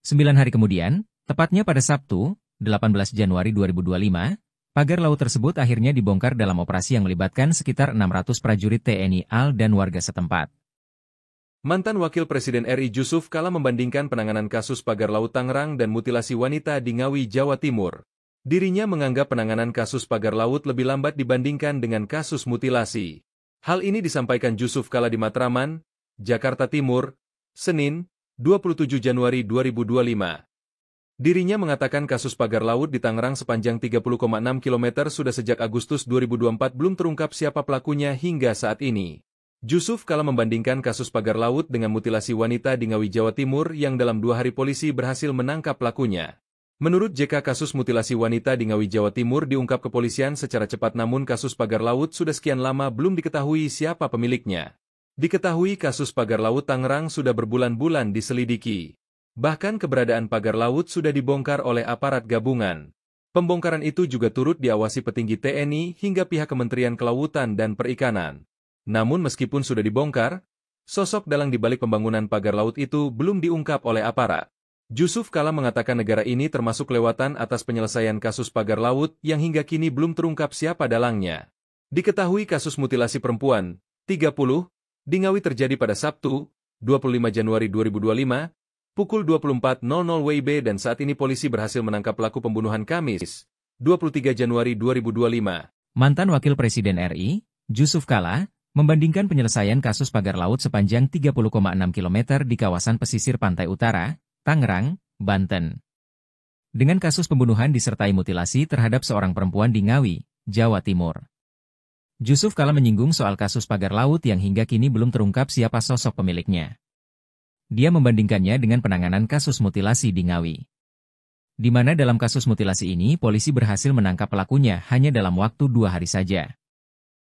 Speaker 1: 9 hari kemudian, tepatnya pada Sabtu, 18 Januari 2025, pagar laut tersebut akhirnya dibongkar dalam operasi yang melibatkan sekitar 600 prajurit TNI AL dan warga setempat.
Speaker 2: Mantan Wakil Presiden RI Jusuf Kalla membandingkan penanganan kasus pagar laut Tangerang dan mutilasi wanita di Ngawi, Jawa Timur. Dirinya menganggap penanganan kasus pagar laut lebih lambat dibandingkan dengan kasus mutilasi. Hal ini disampaikan Jusuf Kalla di Matraman, Jakarta Timur, Senin, 27 Januari 2025. Dirinya mengatakan kasus pagar laut di Tangerang sepanjang 30,6 km sudah sejak Agustus 2024 belum terungkap siapa pelakunya hingga saat ini. Jusuf Kalla membandingkan kasus pagar laut dengan mutilasi wanita di Ngawi, Jawa Timur yang dalam 2 hari polisi berhasil menangkap pelakunya. Menurut JK, kasus mutilasi wanita di Ngawi, Jawa Timur diungkap kepolisian secara cepat, namun kasus pagar laut sudah sekian lama belum diketahui siapa pemiliknya. Diketahui kasus pagar laut Tangerang sudah berbulan-bulan diselidiki. Bahkan keberadaan pagar laut sudah dibongkar oleh aparat gabungan. Pembongkaran itu juga turut diawasi petinggi TNI hingga pihak Kementerian Kelautan dan Perikanan. Namun meskipun sudah dibongkar, sosok dalang di balik pembangunan pagar laut itu belum diungkap oleh aparat. Jusuf Kalla mengatakan negara ini termasuk kelewatan atas penyelesaian kasus pagar laut yang hingga kini belum terungkap siapa dalangnya. Diketahui kasus mutilasi perempuan, 30, di Ngawi terjadi pada Sabtu, 25 Januari 2025, pukul 24.00 WIB dan saat ini polisi berhasil menangkap pelaku pembunuhan Kamis, 23 Januari 2025.
Speaker 1: Mantan Wakil Presiden RI, Jusuf Kalla, membandingkan penyelesaian kasus pagar laut sepanjang 30,6 km di kawasan pesisir pantai utara, Tangerang, Banten. Dengan kasus pembunuhan disertai mutilasi terhadap seorang perempuan di Ngawi, Jawa Timur. Jusuf Kalla menyinggung soal kasus pagar laut yang hingga kini belum terungkap siapa sosok pemiliknya. Dia membandingkannya dengan penanganan kasus mutilasi di Ngawi. Di mana dalam kasus mutilasi ini polisi berhasil menangkap pelakunya hanya dalam waktu 2 hari saja.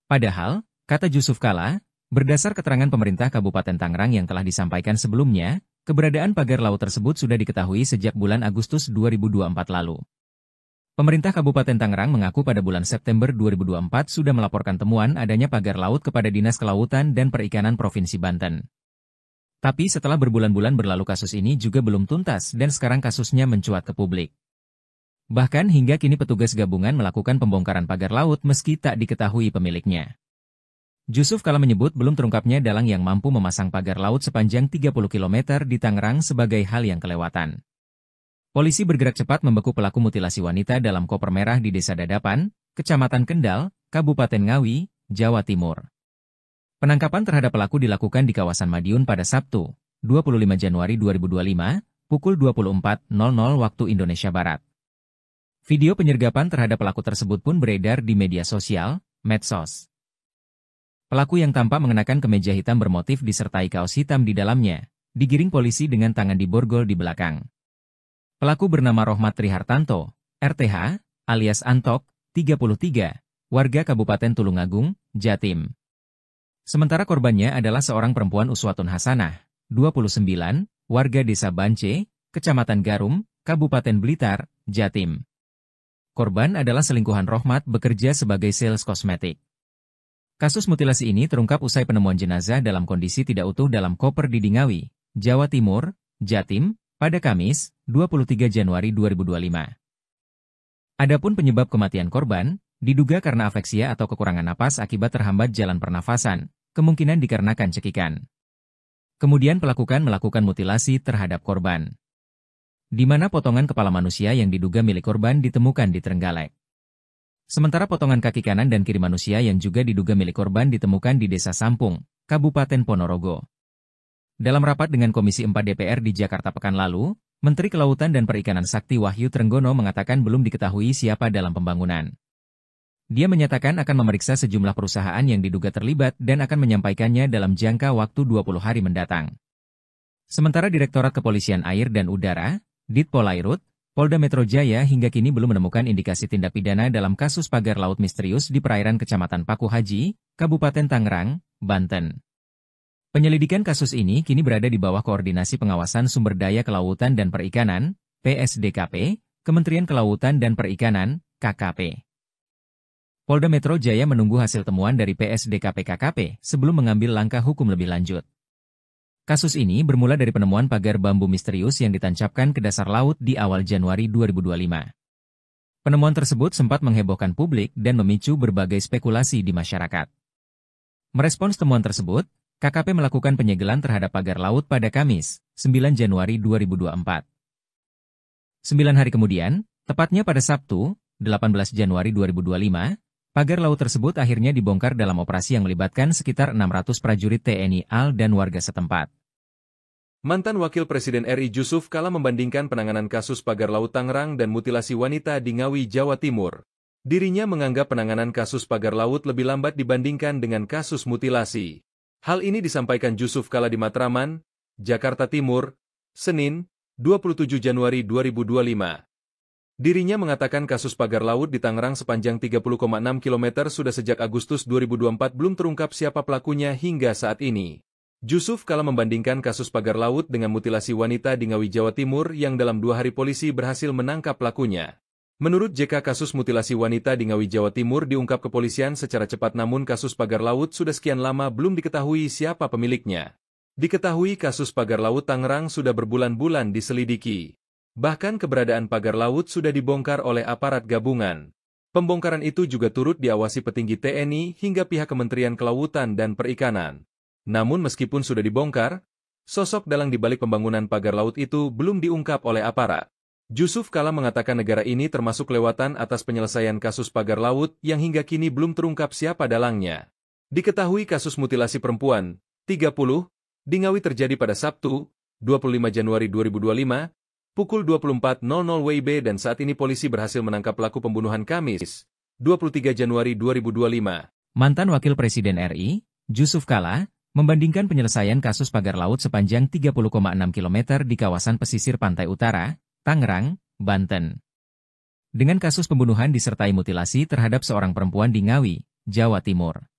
Speaker 1: Padahal, kata Jusuf Kalla, berdasar keterangan pemerintah Kabupaten Tangerang yang telah disampaikan sebelumnya, keberadaan pagar laut tersebut sudah diketahui sejak bulan Agustus 2024 lalu. Pemerintah Kabupaten Tangerang mengaku pada bulan September 2024 sudah melaporkan temuan adanya pagar laut kepada Dinas Kelautan dan Perikanan Provinsi Banten. Tapi setelah berbulan-bulan berlalu kasus ini juga belum tuntas dan sekarang kasusnya mencuat ke publik. Bahkan hingga kini petugas gabungan melakukan pembongkaran pagar laut meski tak diketahui pemiliknya. Jusuf Kalla menyebut belum terungkapnya dalang yang mampu memasang pagar laut sepanjang 30 km di Tangerang sebagai hal yang kelewatan. Polisi bergerak cepat membeku pelaku mutilasi wanita dalam koper merah di Desa Dadapan, Kecamatan Kendal, Kabupaten Ngawi, Jawa Timur. Penangkapan terhadap pelaku dilakukan di kawasan Madiun pada Sabtu, 25 Januari 2025, pukul 24.00 waktu Indonesia Barat. Video penyergapan terhadap pelaku tersebut pun beredar di media sosial, medsos. Pelaku yang tampak mengenakan kemeja hitam bermotif disertai kaos hitam di dalamnya, digiring polisi dengan tangan diborgol di belakang. Pelaku bernama Rohmat Trihartanto, RTH, alias Antok, 33, warga Kabupaten Tulungagung, Jatim. Sementara korbannya adalah seorang perempuan Uswatun Hasanah, 29, warga Desa Bance, Kecamatan Garum, Kabupaten Blitar, Jatim. Korban adalah selingkuhan Rohmat bekerja sebagai sales kosmetik. Kasus mutilasi ini terungkap usai penemuan jenazah dalam kondisi tidak utuh dalam koper di Ngawi, Jawa Timur, Jatim, pada Kamis, 23 Januari 2025. Adapun penyebab kematian korban, diduga karena afeksia atau kekurangan napas akibat terhambat jalan pernafasan, kemungkinan dikarenakan cekikan. Kemudian pelaku melakukan mutilasi terhadap korban. Di mana potongan kepala manusia yang diduga milik korban ditemukan di Trenggalek. Sementara potongan kaki kanan dan kiri manusia yang juga diduga milik korban ditemukan di Desa Sampung, Kabupaten Ponorogo. Dalam rapat dengan Komisi 4 DPR di Jakarta pekan lalu, Menteri Kelautan dan Perikanan Sakti Wahyu Trenggono mengatakan belum diketahui siapa dalam pembangunan. Dia menyatakan akan memeriksa sejumlah perusahaan yang diduga terlibat dan akan menyampaikannya dalam jangka waktu 20 hari mendatang. Sementara Direktorat Kepolisian Air dan Udara, Ditpolairut, Polda Metro Jaya hingga kini belum menemukan indikasi tindak pidana dalam kasus pagar laut misterius di perairan Kecamatan Paku Haji, Kabupaten Tangerang, Banten. Penyelidikan kasus ini kini berada di bawah koordinasi pengawasan sumber daya kelautan dan perikanan, PSDKP, Kementerian Kelautan dan Perikanan, KKP. Polda Metro Jaya menunggu hasil temuan dari PSDKP KKP sebelum mengambil langkah hukum lebih lanjut. Kasus ini bermula dari penemuan pagar bambu misterius yang ditancapkan ke dasar laut di awal Januari 2025. Penemuan tersebut sempat menghebohkan publik dan memicu berbagai spekulasi di masyarakat. Merespons temuan tersebut, KKP melakukan penyegelan terhadap pagar laut pada Kamis, 9 Januari 2024. 9 hari kemudian, tepatnya pada Sabtu, 18 Januari 2025, pagar laut tersebut akhirnya dibongkar dalam operasi yang melibatkan sekitar 600 prajurit TNI AL dan warga setempat.
Speaker 2: Mantan Wakil Presiden RI Jusuf Kalla membandingkan penanganan kasus pagar laut Tangerang dan mutilasi wanita di Ngawi, Jawa Timur. Dirinya menganggap penanganan kasus pagar laut lebih lambat dibandingkan dengan kasus mutilasi. Hal ini disampaikan Jusuf Kalla di Matraman, Jakarta Timur, Senin, 27 Januari 2025. Dirinya mengatakan kasus pagar laut di Tangerang sepanjang 30,6 km sudah sejak Agustus 2024 belum terungkap siapa pelakunya hingga saat ini. Jusuf Kalla membandingkan kasus pagar laut dengan mutilasi wanita di Ngawi, Jawa Timur yang dalam 2 hari polisi berhasil menangkap pelakunya. Menurut JK, kasus mutilasi wanita di Ngawi, Jawa Timur diungkap kepolisian secara cepat namun kasus pagar laut sudah sekian lama belum diketahui siapa pemiliknya. Diketahui kasus pagar laut Tangerang sudah berbulan-bulan diselidiki. Bahkan keberadaan pagar laut sudah dibongkar oleh aparat gabungan. Pembongkaran itu juga turut diawasi petinggi TNI hingga pihak Kementerian Kelautan dan Perikanan. Namun meskipun sudah dibongkar, sosok dalang di balik pembangunan pagar laut itu belum diungkap oleh aparat. Jusuf Kalla mengatakan negara ini termasuk kelewatan atas penyelesaian kasus pagar laut yang hingga kini belum terungkap siapa dalangnya. Diketahui kasus mutilasi perempuan, 30, di Ngawi terjadi pada Sabtu, 25 Januari 2025, pukul 24.00 WIB dan saat ini polisi berhasil menangkap pelaku pembunuhan Kamis, 23 Januari 2025.
Speaker 1: Mantan Wakil Presiden RI, Jusuf Kalla, membandingkan penyelesaian kasus pagar laut sepanjang 30,6 km di kawasan pesisir pantai utara, Tangerang, Banten. Dengan kasus pembunuhan disertai mutilasi terhadap seorang perempuan di Ngawi, Jawa Timur.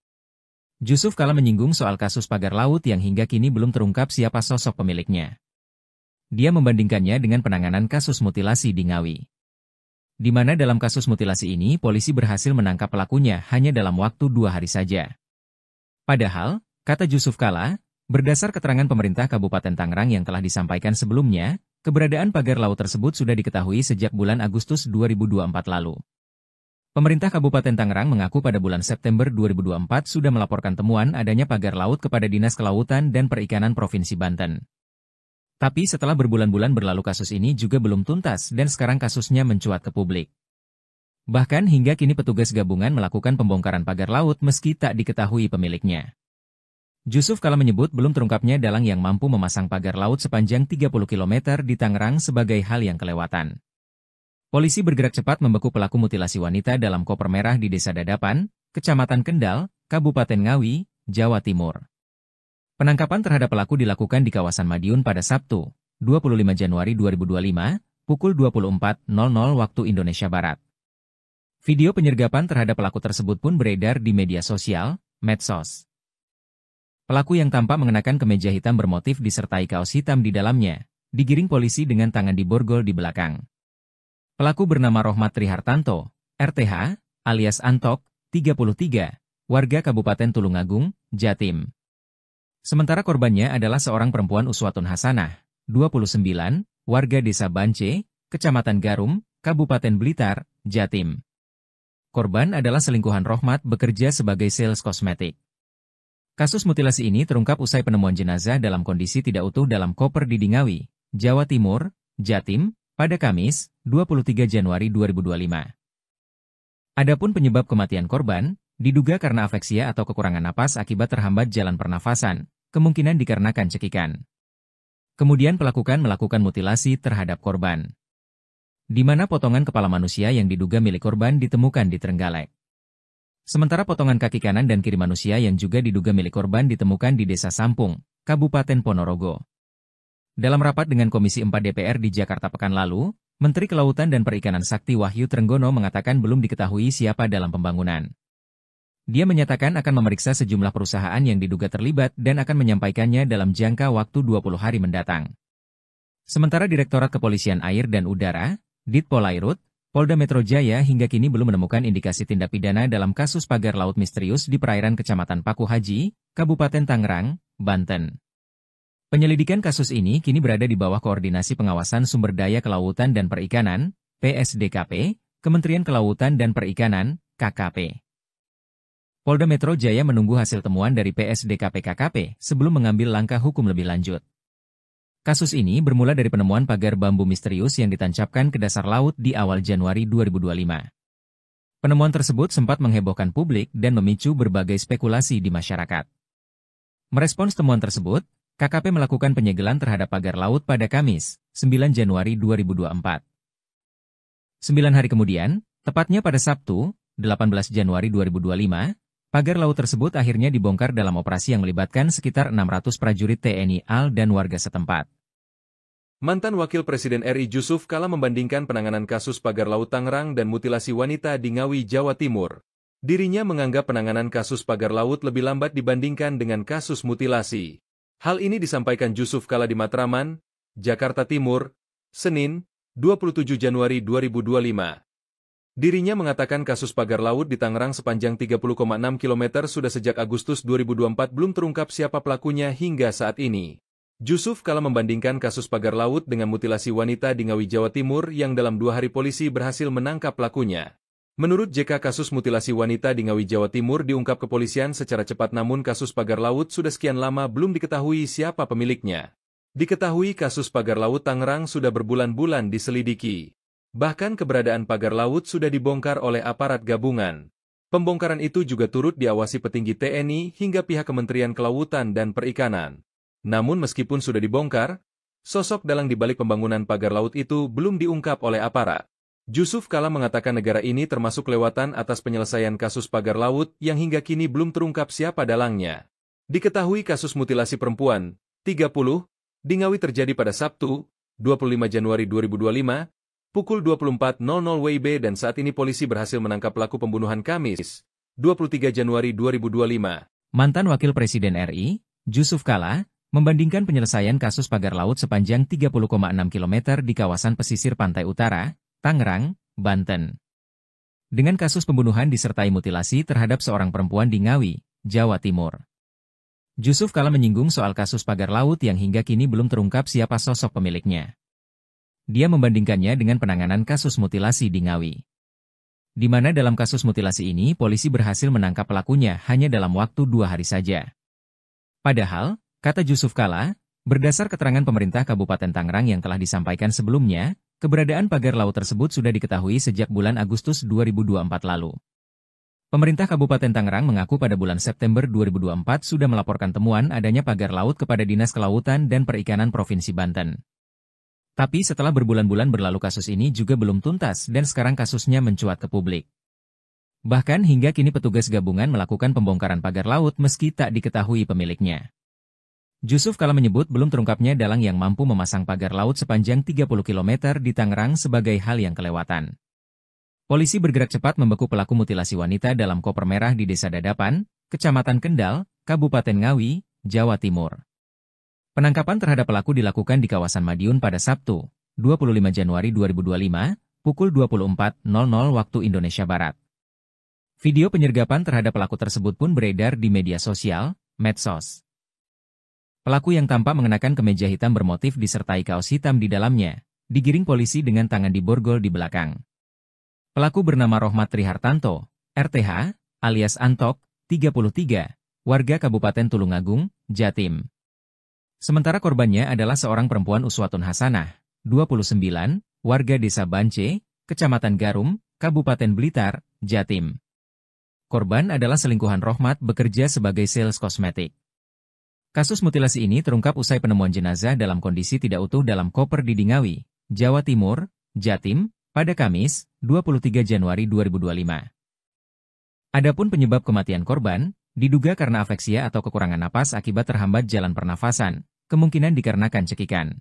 Speaker 1: Jusuf Kalla menyinggung soal kasus pagar laut yang hingga kini belum terungkap siapa sosok pemiliknya. Dia membandingkannya dengan penanganan kasus mutilasi di Ngawi. Di mana dalam kasus mutilasi ini polisi berhasil menangkap pelakunya hanya dalam waktu 2 hari saja. Padahal, kata Jusuf Kalla, berdasar keterangan pemerintah Kabupaten Tangerang yang telah disampaikan sebelumnya, keberadaan pagar laut tersebut sudah diketahui sejak bulan Agustus 2024 lalu. Pemerintah Kabupaten Tangerang mengaku pada bulan September 2024 sudah melaporkan temuan adanya pagar laut kepada Dinas Kelautan dan Perikanan Provinsi Banten. Tapi setelah berbulan-bulan berlalu kasus ini juga belum tuntas dan sekarang kasusnya mencuat ke publik. Bahkan hingga kini petugas gabungan melakukan pembongkaran pagar laut meski tak diketahui pemiliknya. Jusuf Kalla menyebut belum terungkapnya dalang yang mampu memasang pagar laut sepanjang 30 km di Tangerang sebagai hal yang kelewatan. Polisi bergerak cepat membeku pelaku mutilasi wanita dalam koper merah di Desa Dadapan, Kecamatan Kendal, Kabupaten Ngawi, Jawa Timur. Penangkapan terhadap pelaku dilakukan di kawasan Madiun pada Sabtu, 25 Januari 2025, pukul 24.00 waktu Indonesia Barat. Video penyergapan terhadap pelaku tersebut pun beredar di media sosial, medsos. Pelaku yang tampak mengenakan kemeja hitam bermotif disertai kaos hitam di dalamnya, digiring polisi dengan tangan diborgol di belakang. Pelaku bernama Rohmat Trihartanto, RTH, alias Antok, 33, warga Kabupaten Tulungagung, Jatim. Sementara korbannya adalah seorang perempuan Uswatun Hasanah, 29, warga Desa Bance, Kecamatan Garum, Kabupaten Blitar, Jatim. Korban adalah selingkuhan Rohmat bekerja sebagai sales kosmetik. Kasus mutilasi ini terungkap usai penemuan jenazah dalam kondisi tidak utuh dalam koper di Ngawi, Jawa Timur, Jatim, pada Kamis, 23 Januari 2025. Adapun penyebab kematian korban, diduga karena afeksia atau kekurangan napas akibat terhambat jalan pernafasan, kemungkinan dikarenakan cekikan. Kemudian pelaku melakukan mutilasi terhadap korban. Di mana potongan kepala manusia yang diduga milik korban ditemukan di Trenggalek. Sementara potongan kaki kanan dan kiri manusia yang juga diduga milik korban ditemukan di Desa Sampung, Kabupaten Ponorogo. Dalam rapat dengan Komisi 4 DPR di Jakarta pekan lalu, Menteri Kelautan dan Perikanan Sakti Wahyu Trenggono mengatakan belum diketahui siapa dalam pembangunan. Dia menyatakan akan memeriksa sejumlah perusahaan yang diduga terlibat dan akan menyampaikannya dalam jangka waktu 20 hari mendatang. Sementara Direktorat Kepolisian Air dan Udara, Ditpolairut, Polda Metro Jaya hingga kini belum menemukan indikasi tindak pidana dalam kasus pagar laut misterius di perairan Kecamatan Paku Haji, Kabupaten Tangerang, Banten. Penyelidikan kasus ini kini berada di bawah Koordinasi Pengawasan Sumber Daya Kelautan dan Perikanan, PSDKP, Kementerian Kelautan dan Perikanan, KKP. Polda Metro Jaya menunggu hasil temuan dari PSDKP-KKP sebelum mengambil langkah hukum lebih lanjut. Kasus ini bermula dari penemuan pagar bambu misterius yang ditancapkan ke dasar laut di awal Januari 2025. Penemuan tersebut sempat menghebohkan publik dan memicu berbagai spekulasi di masyarakat. Merespons temuan tersebut, KKP melakukan penyegelan terhadap pagar laut pada Kamis, 9 Januari 2024. 9 hari kemudian, tepatnya pada Sabtu, 18 Januari 2025, pagar laut tersebut akhirnya dibongkar dalam operasi yang melibatkan sekitar 600 prajurit TNI AL dan warga setempat.
Speaker 2: Mantan Wakil Presiden RI Jusuf Kalla membandingkan penanganan kasus pagar laut Tangerang dan mutilasi wanita di Ngawi, Jawa Timur. Dirinya menganggap penanganan kasus pagar laut lebih lambat dibandingkan dengan kasus mutilasi. Hal ini disampaikan Jusuf Kalla di Matraman, Jakarta Timur, Senin, 27 Januari 2025. Dirinya mengatakan kasus pagar laut di Tangerang sepanjang 30,6 km sudah sejak Agustus 2024 belum terungkap siapa pelakunya hingga saat ini. Jusuf Kalla membandingkan kasus pagar laut dengan mutilasi wanita di Ngawi, Jawa Timur yang dalam 2 hari polisi berhasil menangkap pelakunya. Menurut JK, kasus mutilasi wanita di Ngawi, Jawa Timur diungkap kepolisian secara cepat, namun kasus pagar laut sudah sekian lama belum diketahui siapa pemiliknya. Diketahui kasus pagar laut Tangerang sudah berbulan-bulan diselidiki. Bahkan keberadaan pagar laut sudah dibongkar oleh aparat gabungan. Pembongkaran itu juga turut diawasi petinggi TNI hingga pihak Kementerian Kelautan dan Perikanan. Namun meskipun sudah dibongkar, sosok dalang di balik pembangunan pagar laut itu belum diungkap oleh aparat. Jusuf Kalla mengatakan negara ini termasuk lewatan atas penyelesaian kasus pagar laut yang hingga kini belum terungkap siapa dalangnya. Diketahui kasus mutilasi perempuan, 30, di Ngawi terjadi pada Sabtu, 25 Januari 2025, pukul 24.00 WIB, dan saat ini polisi berhasil menangkap pelaku pembunuhan Kamis, 23 Januari 2025.
Speaker 1: Mantan Wakil Presiden RI, Jusuf Kalla, membandingkan penyelesaian kasus pagar laut sepanjang 30,6 km di kawasan pesisir pantai utara, Tangerang, Banten, dengan kasus pembunuhan disertai mutilasi terhadap seorang perempuan di Ngawi, Jawa Timur. Jusuf Kalla menyinggung soal kasus pagar laut yang hingga kini belum terungkap siapa sosok pemiliknya. Dia membandingkannya dengan penanganan kasus mutilasi di Ngawi, di mana dalam kasus mutilasi ini polisi berhasil menangkap pelakunya hanya dalam waktu 2 hari saja. Padahal, kata Jusuf Kalla, berdasar keterangan pemerintah Kabupaten Tangerang yang telah disampaikan sebelumnya, keberadaan pagar laut tersebut sudah diketahui sejak bulan Agustus 2024 lalu. Pemerintah Kabupaten Tangerang mengaku pada bulan September 2024 sudah melaporkan temuan adanya pagar laut kepada Dinas Kelautan dan Perikanan Provinsi Banten. Tapi setelah berbulan-bulan berlalu kasus ini juga belum tuntas dan sekarang kasusnya mencuat ke publik. Bahkan hingga kini petugas gabungan melakukan pembongkaran pagar laut meski tak diketahui pemiliknya. Jusuf Kalla menyebut belum terungkapnya dalang yang mampu memasang pagar laut sepanjang 30 km di Tangerang sebagai hal yang kelewatan. Polisi bergerak cepat membeku pelaku mutilasi wanita dalam koper merah di Desa Dadapan, Kecamatan Kendal, Kabupaten Ngawi, Jawa Timur. Penangkapan terhadap pelaku dilakukan di kawasan Madiun pada Sabtu, 25 Januari 2025, pukul 24.00 waktu Indonesia Barat. Video penyergapan terhadap pelaku tersebut pun beredar di media sosial, medsos. Pelaku yang tampak mengenakan kemeja hitam bermotif disertai kaos hitam di dalamnya, digiring polisi dengan tangan diborgol di belakang. Pelaku bernama Rohmat Trihartanto, RTH, alias Antok, 33, warga Kabupaten Tulungagung, Jatim. Sementara korbannya adalah seorang perempuan Uswatun Hasanah, 29, warga Desa Bance, Kecamatan Garum, Kabupaten Blitar, Jatim. Korban adalah selingkuhan Rohmat bekerja sebagai sales kosmetik. Kasus mutilasi ini terungkap usai penemuan jenazah dalam kondisi tidak utuh dalam koper di Ngawi, Jawa Timur, Jatim, pada Kamis, 23 Januari 2025. Adapun penyebab kematian korban, diduga karena afeksia atau kekurangan napas akibat terhambat jalan pernafasan, kemungkinan dikarenakan cekikan.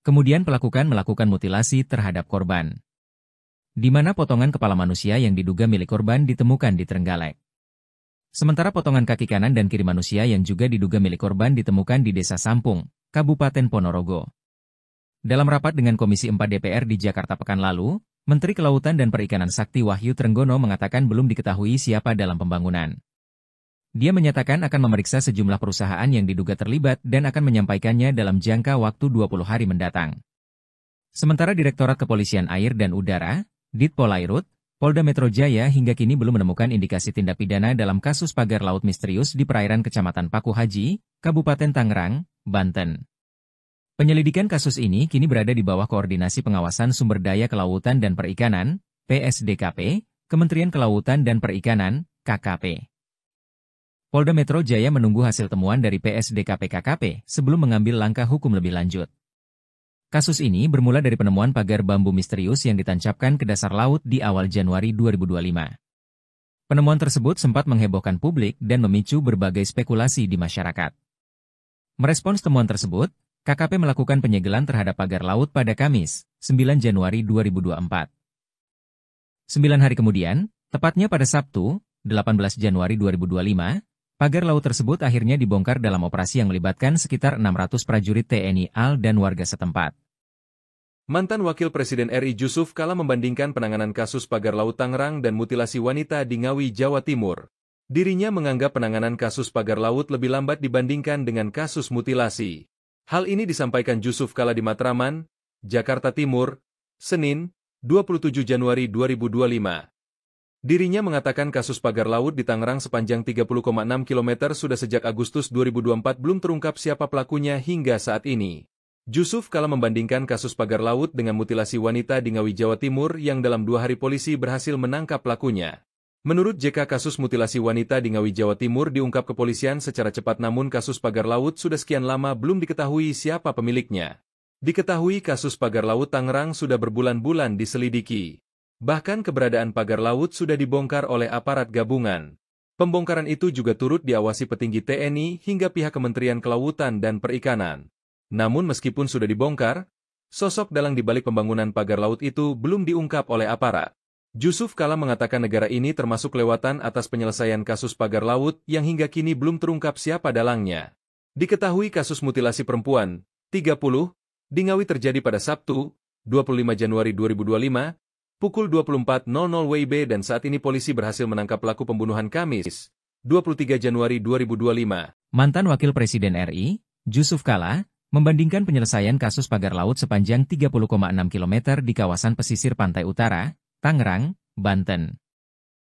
Speaker 1: Kemudian pelaku melakukan mutilasi terhadap korban, di mana potongan kepala manusia yang diduga milik korban ditemukan di Trenggalek. Sementara potongan kaki kanan dan kiri manusia yang juga diduga milik korban ditemukan di Desa Sampung, Kabupaten Ponorogo. Dalam rapat dengan Komisi 4 DPR di Jakarta pekan lalu, Menteri Kelautan dan Perikanan Sakti Wahyu Trenggono mengatakan belum diketahui siapa dalam pembangunan. Dia menyatakan akan memeriksa sejumlah perusahaan yang diduga terlibat dan akan menyampaikannya dalam jangka waktu 20 hari mendatang. Sementara Direktorat Kepolisian Air dan Udara, Ditpolairut, Polda Metro Jaya hingga kini belum menemukan indikasi tindak pidana dalam kasus pagar laut misterius di perairan Kecamatan Paku Haji, Kabupaten Tangerang, Banten. Penyelidikan kasus ini kini berada di bawah Koordinasi Pengawasan Sumber Daya Kelautan dan Perikanan, PSDKP, Kementerian Kelautan dan Perikanan, KKP. Polda Metro Jaya menunggu hasil temuan dari PSDKP-KKP sebelum mengambil langkah hukum lebih lanjut. Kasus ini bermula dari penemuan pagar bambu misterius yang ditancapkan ke dasar laut di awal Januari 2025. Penemuan tersebut sempat menghebohkan publik dan memicu berbagai spekulasi di masyarakat. Merespons temuan tersebut, KKP melakukan penyegelan terhadap pagar laut pada Kamis, 9 Januari 2024. 9 hari kemudian, tepatnya pada Sabtu, 18 Januari 2025, pagar laut tersebut akhirnya dibongkar dalam operasi yang melibatkan sekitar 600 prajurit TNI AL dan warga setempat.
Speaker 2: Mantan Wakil Presiden RI Jusuf Kalla membandingkan penanganan kasus pagar laut Tangerang dan mutilasi wanita di Ngawi, Jawa Timur. Dirinya menganggap penanganan kasus pagar laut lebih lambat dibandingkan dengan kasus mutilasi. Hal ini disampaikan Jusuf Kalla di Matraman, Jakarta Timur, Senin, 27 Januari 2025. Dirinya mengatakan kasus pagar laut di Tangerang sepanjang 30,6 km sudah sejak Agustus 2024 belum terungkap siapa pelakunya hingga saat ini. Jusuf Kalla membandingkan kasus pagar laut dengan mutilasi wanita di Ngawi, Jawa Timur yang dalam 2 hari polisi berhasil menangkap pelakunya. Menurut JK, kasus mutilasi wanita di Ngawi, Jawa Timur diungkap kepolisian secara cepat, namun kasus pagar laut sudah sekian lama belum diketahui siapa pemiliknya. Diketahui kasus pagar laut Tangerang sudah berbulan-bulan diselidiki. Bahkan keberadaan pagar laut sudah dibongkar oleh aparat gabungan. Pembongkaran itu juga turut diawasi petinggi TNI hingga pihak Kementerian Kelautan dan Perikanan. Namun meskipun sudah dibongkar, sosok dalang di balik pembangunan pagar laut itu belum diungkap oleh aparat. Jusuf Kalla mengatakan negara ini termasuk kelewatan atas penyelesaian kasus pagar laut yang hingga kini belum terungkap siapa dalangnya. Diketahui kasus mutilasi perempuan, 30, di Ngawi terjadi pada Sabtu, 25 Januari 2025, pukul 24.00 WIB, dan saat ini polisi berhasil menangkap pelaku pembunuhan Kamis, 23 Januari 2025.
Speaker 1: Mantan Wakil Presiden RI, Jusuf Kalla, membandingkan penyelesaian kasus pagar laut sepanjang 30,6 km di kawasan pesisir pantai utara, Tangerang, Banten,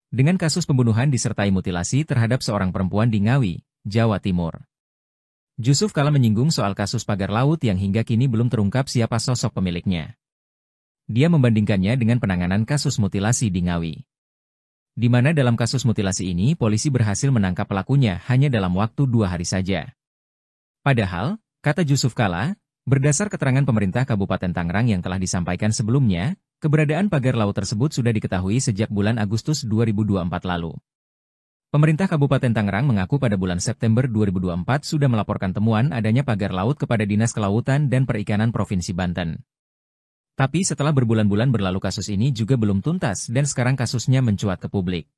Speaker 1: dengan kasus pembunuhan disertai mutilasi terhadap seorang perempuan di Ngawi, Jawa Timur. Jusuf Kalla menyinggung soal kasus pagar laut yang hingga kini belum terungkap siapa sosok pemiliknya. Dia membandingkannya dengan penanganan kasus mutilasi di Ngawi, di mana dalam kasus mutilasi ini polisi berhasil menangkap pelakunya hanya dalam waktu 2 hari saja. Padahal, kata Jusuf Kalla, berdasar keterangan pemerintah Kabupaten Tangerang yang telah disampaikan sebelumnya, keberadaan pagar laut tersebut sudah diketahui sejak bulan Agustus 2024 lalu. Pemerintah Kabupaten Tangerang mengaku pada bulan September 2024 sudah melaporkan temuan adanya pagar laut kepada Dinas Kelautan dan Perikanan Provinsi Banten. Tapi setelah berbulan-bulan berlalu kasus ini juga belum tuntas dan sekarang kasusnya mencuat ke publik.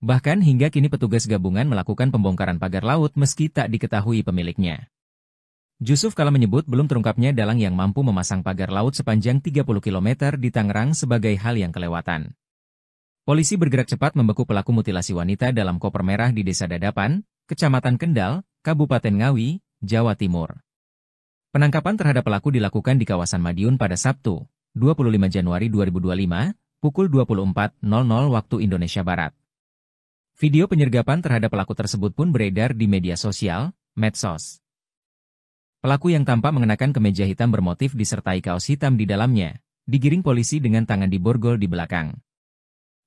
Speaker 1: Bahkan hingga kini petugas gabungan melakukan pembongkaran pagar laut meski tak diketahui pemiliknya. Jusuf Kalla menyebut belum terungkapnya dalang yang mampu memasang pagar laut sepanjang 30 km di Tangerang sebagai hal yang kelewatan. Polisi bergerak cepat membekuk pelaku mutilasi wanita dalam koper merah di Desa Dadapan, Kecamatan Kendal, Kabupaten Ngawi, Jawa Timur. Penangkapan terhadap pelaku dilakukan di kawasan Madiun pada Sabtu, 25 Januari 2025, pukul 24.00 waktu Indonesia Barat. Video penyergapan terhadap pelaku tersebut pun beredar di media sosial, medsos. Pelaku yang tampak mengenakan kemeja hitam bermotif disertai kaos hitam di dalamnya, digiring polisi dengan tangan diborgol di belakang.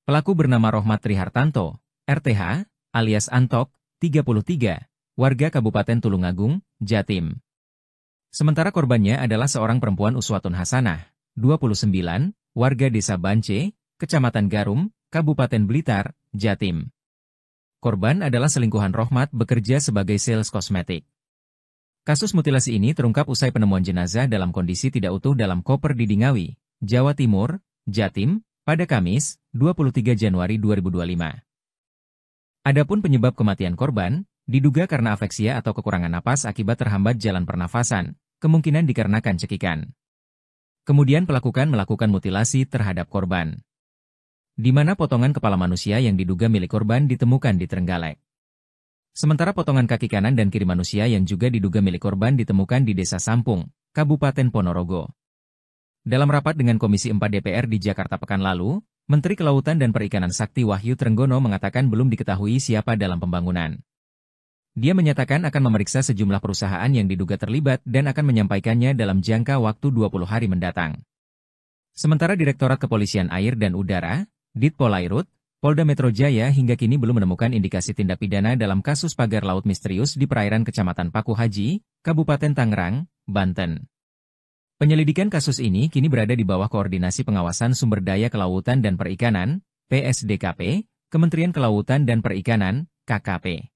Speaker 1: Pelaku bernama Rohmat Trihartanto, RTH, alias Antok, 33, warga Kabupaten Tulungagung, Jatim. Sementara korbannya adalah seorang perempuan Uswatun Hasanah, 29, warga Desa Bance, Kecamatan Garum, Kabupaten Blitar, Jatim. Korban adalah selingkuhan Rohmat bekerja sebagai sales kosmetik. Kasus mutilasi ini terungkap usai penemuan jenazah dalam kondisi tidak utuh dalam koper di Ngawi, Jawa Timur, Jatim, pada Kamis, 23 Januari 2025. Adapun penyebab kematian korban, diduga karena afeksia atau kekurangan napas akibat terhambat jalan pernafasan, kemungkinan dikarenakan cekikan. Kemudian pelaku melakukan mutilasi terhadap korban, di mana potongan kepala manusia yang diduga milik korban ditemukan di Trenggalek. Sementara potongan kaki kanan dan kiri manusia yang juga diduga milik korban ditemukan di Desa Sampung, Kabupaten Ponorogo. Dalam rapat dengan Komisi 4 DPR di Jakarta pekan lalu, Menteri Kelautan dan Perikanan Sakti Wahyu Trenggono mengatakan belum diketahui siapa dalam pembangunan. Dia menyatakan akan memeriksa sejumlah perusahaan yang diduga terlibat dan akan menyampaikannya dalam jangka waktu 20 hari mendatang. Sementara Direktorat Kepolisian Air dan Udara, Ditpolairut, Polda Metro Jaya hingga kini belum menemukan indikasi tindak pidana dalam kasus pagar laut misterius di perairan Kecamatan Paku Haji, Kabupaten Tangerang, Banten. Penyelidikan kasus ini kini berada di bawah Koordinasi Pengawasan Sumber Daya Kelautan dan Perikanan, PSDKP, Kementerian Kelautan dan Perikanan, KKP.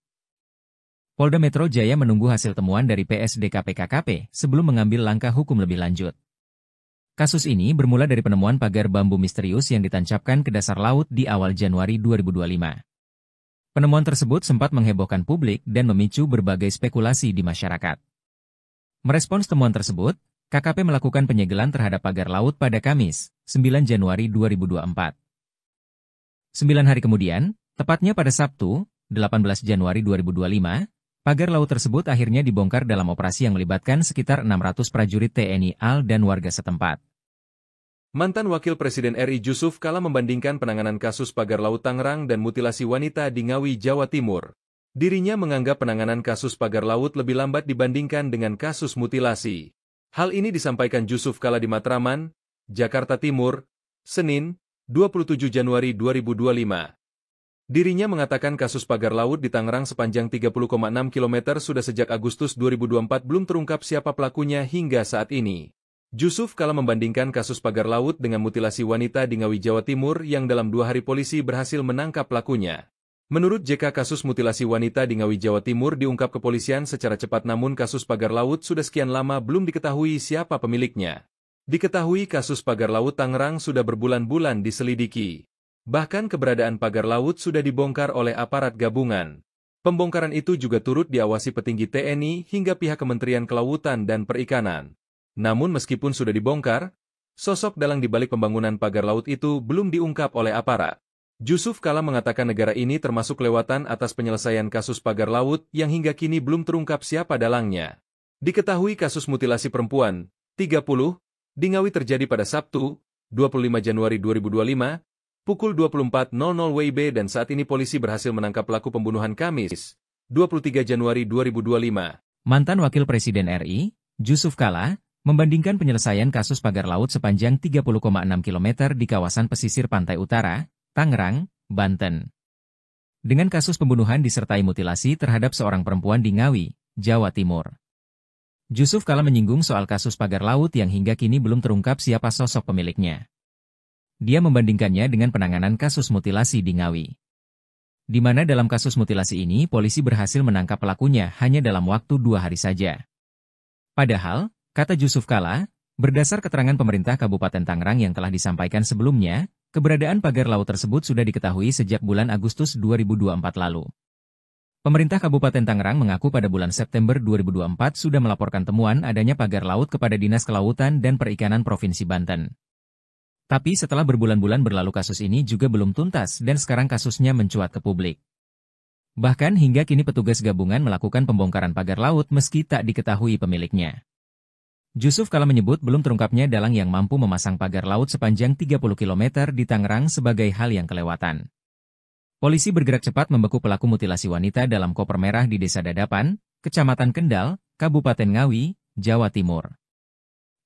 Speaker 1: Polda Metro Jaya menunggu hasil temuan dari PSDKP-KKP sebelum mengambil langkah hukum lebih lanjut. Kasus ini bermula dari penemuan pagar bambu misterius yang ditancapkan ke dasar laut di awal Januari 2025. Penemuan tersebut sempat menghebohkan publik dan memicu berbagai spekulasi di masyarakat. Merespons temuan tersebut, KKP melakukan penyegelan terhadap pagar laut pada Kamis, 9 Januari 2024. 9 hari kemudian, tepatnya pada Sabtu, 18 Januari 2025, pagar laut tersebut akhirnya dibongkar dalam operasi yang melibatkan sekitar 600 prajurit TNI AL dan warga setempat.
Speaker 2: Mantan Wakil Presiden RI Jusuf Kalla membandingkan penanganan kasus pagar laut Tangerang dan mutilasi wanita di Ngawi, Jawa Timur. Dirinya menganggap penanganan kasus pagar laut lebih lambat dibandingkan dengan kasus mutilasi. Hal ini disampaikan Jusuf Kalla di Matraman, Jakarta Timur, Senin, 27 Januari 2025. Dirinya mengatakan kasus pagar laut di Tangerang sepanjang 30,6 km sudah sejak Agustus 2024 belum terungkap siapa pelakunya hingga saat ini. Jusuf Kalla membandingkan kasus pagar laut dengan mutilasi wanita di Ngawi, Jawa Timur yang dalam 2 hari polisi berhasil menangkap pelakunya. Menurut JK, kasus mutilasi wanita di Ngawi, Jawa Timur diungkap kepolisian secara cepat, namun kasus pagar laut sudah sekian lama belum diketahui siapa pemiliknya. Diketahui kasus pagar laut Tangerang sudah berbulan-bulan diselidiki. Bahkan keberadaan pagar laut sudah dibongkar oleh aparat gabungan. Pembongkaran itu juga turut diawasi petinggi TNI hingga pihak Kementerian Kelautan dan Perikanan. Namun meskipun sudah dibongkar, sosok dalang di balik pembangunan pagar laut itu belum diungkap oleh aparat. Jusuf Kalla mengatakan negara ini termasuk kelewatan atas penyelesaian kasus pagar laut yang hingga kini belum terungkap siapa dalangnya. Diketahui kasus mutilasi perempuan, 30, di Ngawi terjadi pada Sabtu, 25 Januari 2025, pukul 24.00 WIB dan saat ini polisi berhasil menangkap pelaku pembunuhan Kamis, 23 Januari 2025.
Speaker 1: Mantan Wakil Presiden RI, Jusuf Kalla, membandingkan penyelesaian kasus pagar laut sepanjang 30,6 km di kawasan pesisir pantai utara, Tangerang, Banten, dengan kasus pembunuhan disertai mutilasi terhadap seorang perempuan di Ngawi, Jawa Timur. Jusuf Kalla menyinggung soal kasus pagar laut yang hingga kini belum terungkap siapa sosok pemiliknya. Dia membandingkannya dengan penanganan kasus mutilasi di Ngawi, di mana dalam kasus mutilasi ini polisi berhasil menangkap pelakunya hanya dalam waktu 2 hari saja. Padahal, kata Jusuf Kalla, berdasar keterangan pemerintah Kabupaten Tangerang yang telah disampaikan sebelumnya, keberadaan pagar laut tersebut sudah diketahui sejak bulan Agustus 2024 lalu. Pemerintah Kabupaten Tangerang mengaku pada bulan September 2024 sudah melaporkan temuan adanya pagar laut kepada Dinas Kelautan dan Perikanan Provinsi Banten. Tapi setelah berbulan-bulan berlalu kasus ini juga belum tuntas dan sekarang kasusnya mencuat ke publik. Bahkan hingga kini petugas gabungan melakukan pembongkaran pagar laut meski tak diketahui pemiliknya. Jusuf Kalla menyebut belum terungkapnya dalang yang mampu memasang pagar laut sepanjang 30 km di Tangerang sebagai hal yang kelewatan. Polisi bergerak cepat membekuk pelaku mutilasi wanita dalam koper merah di Desa Dadapan, Kecamatan Kendal, Kabupaten Ngawi, Jawa Timur.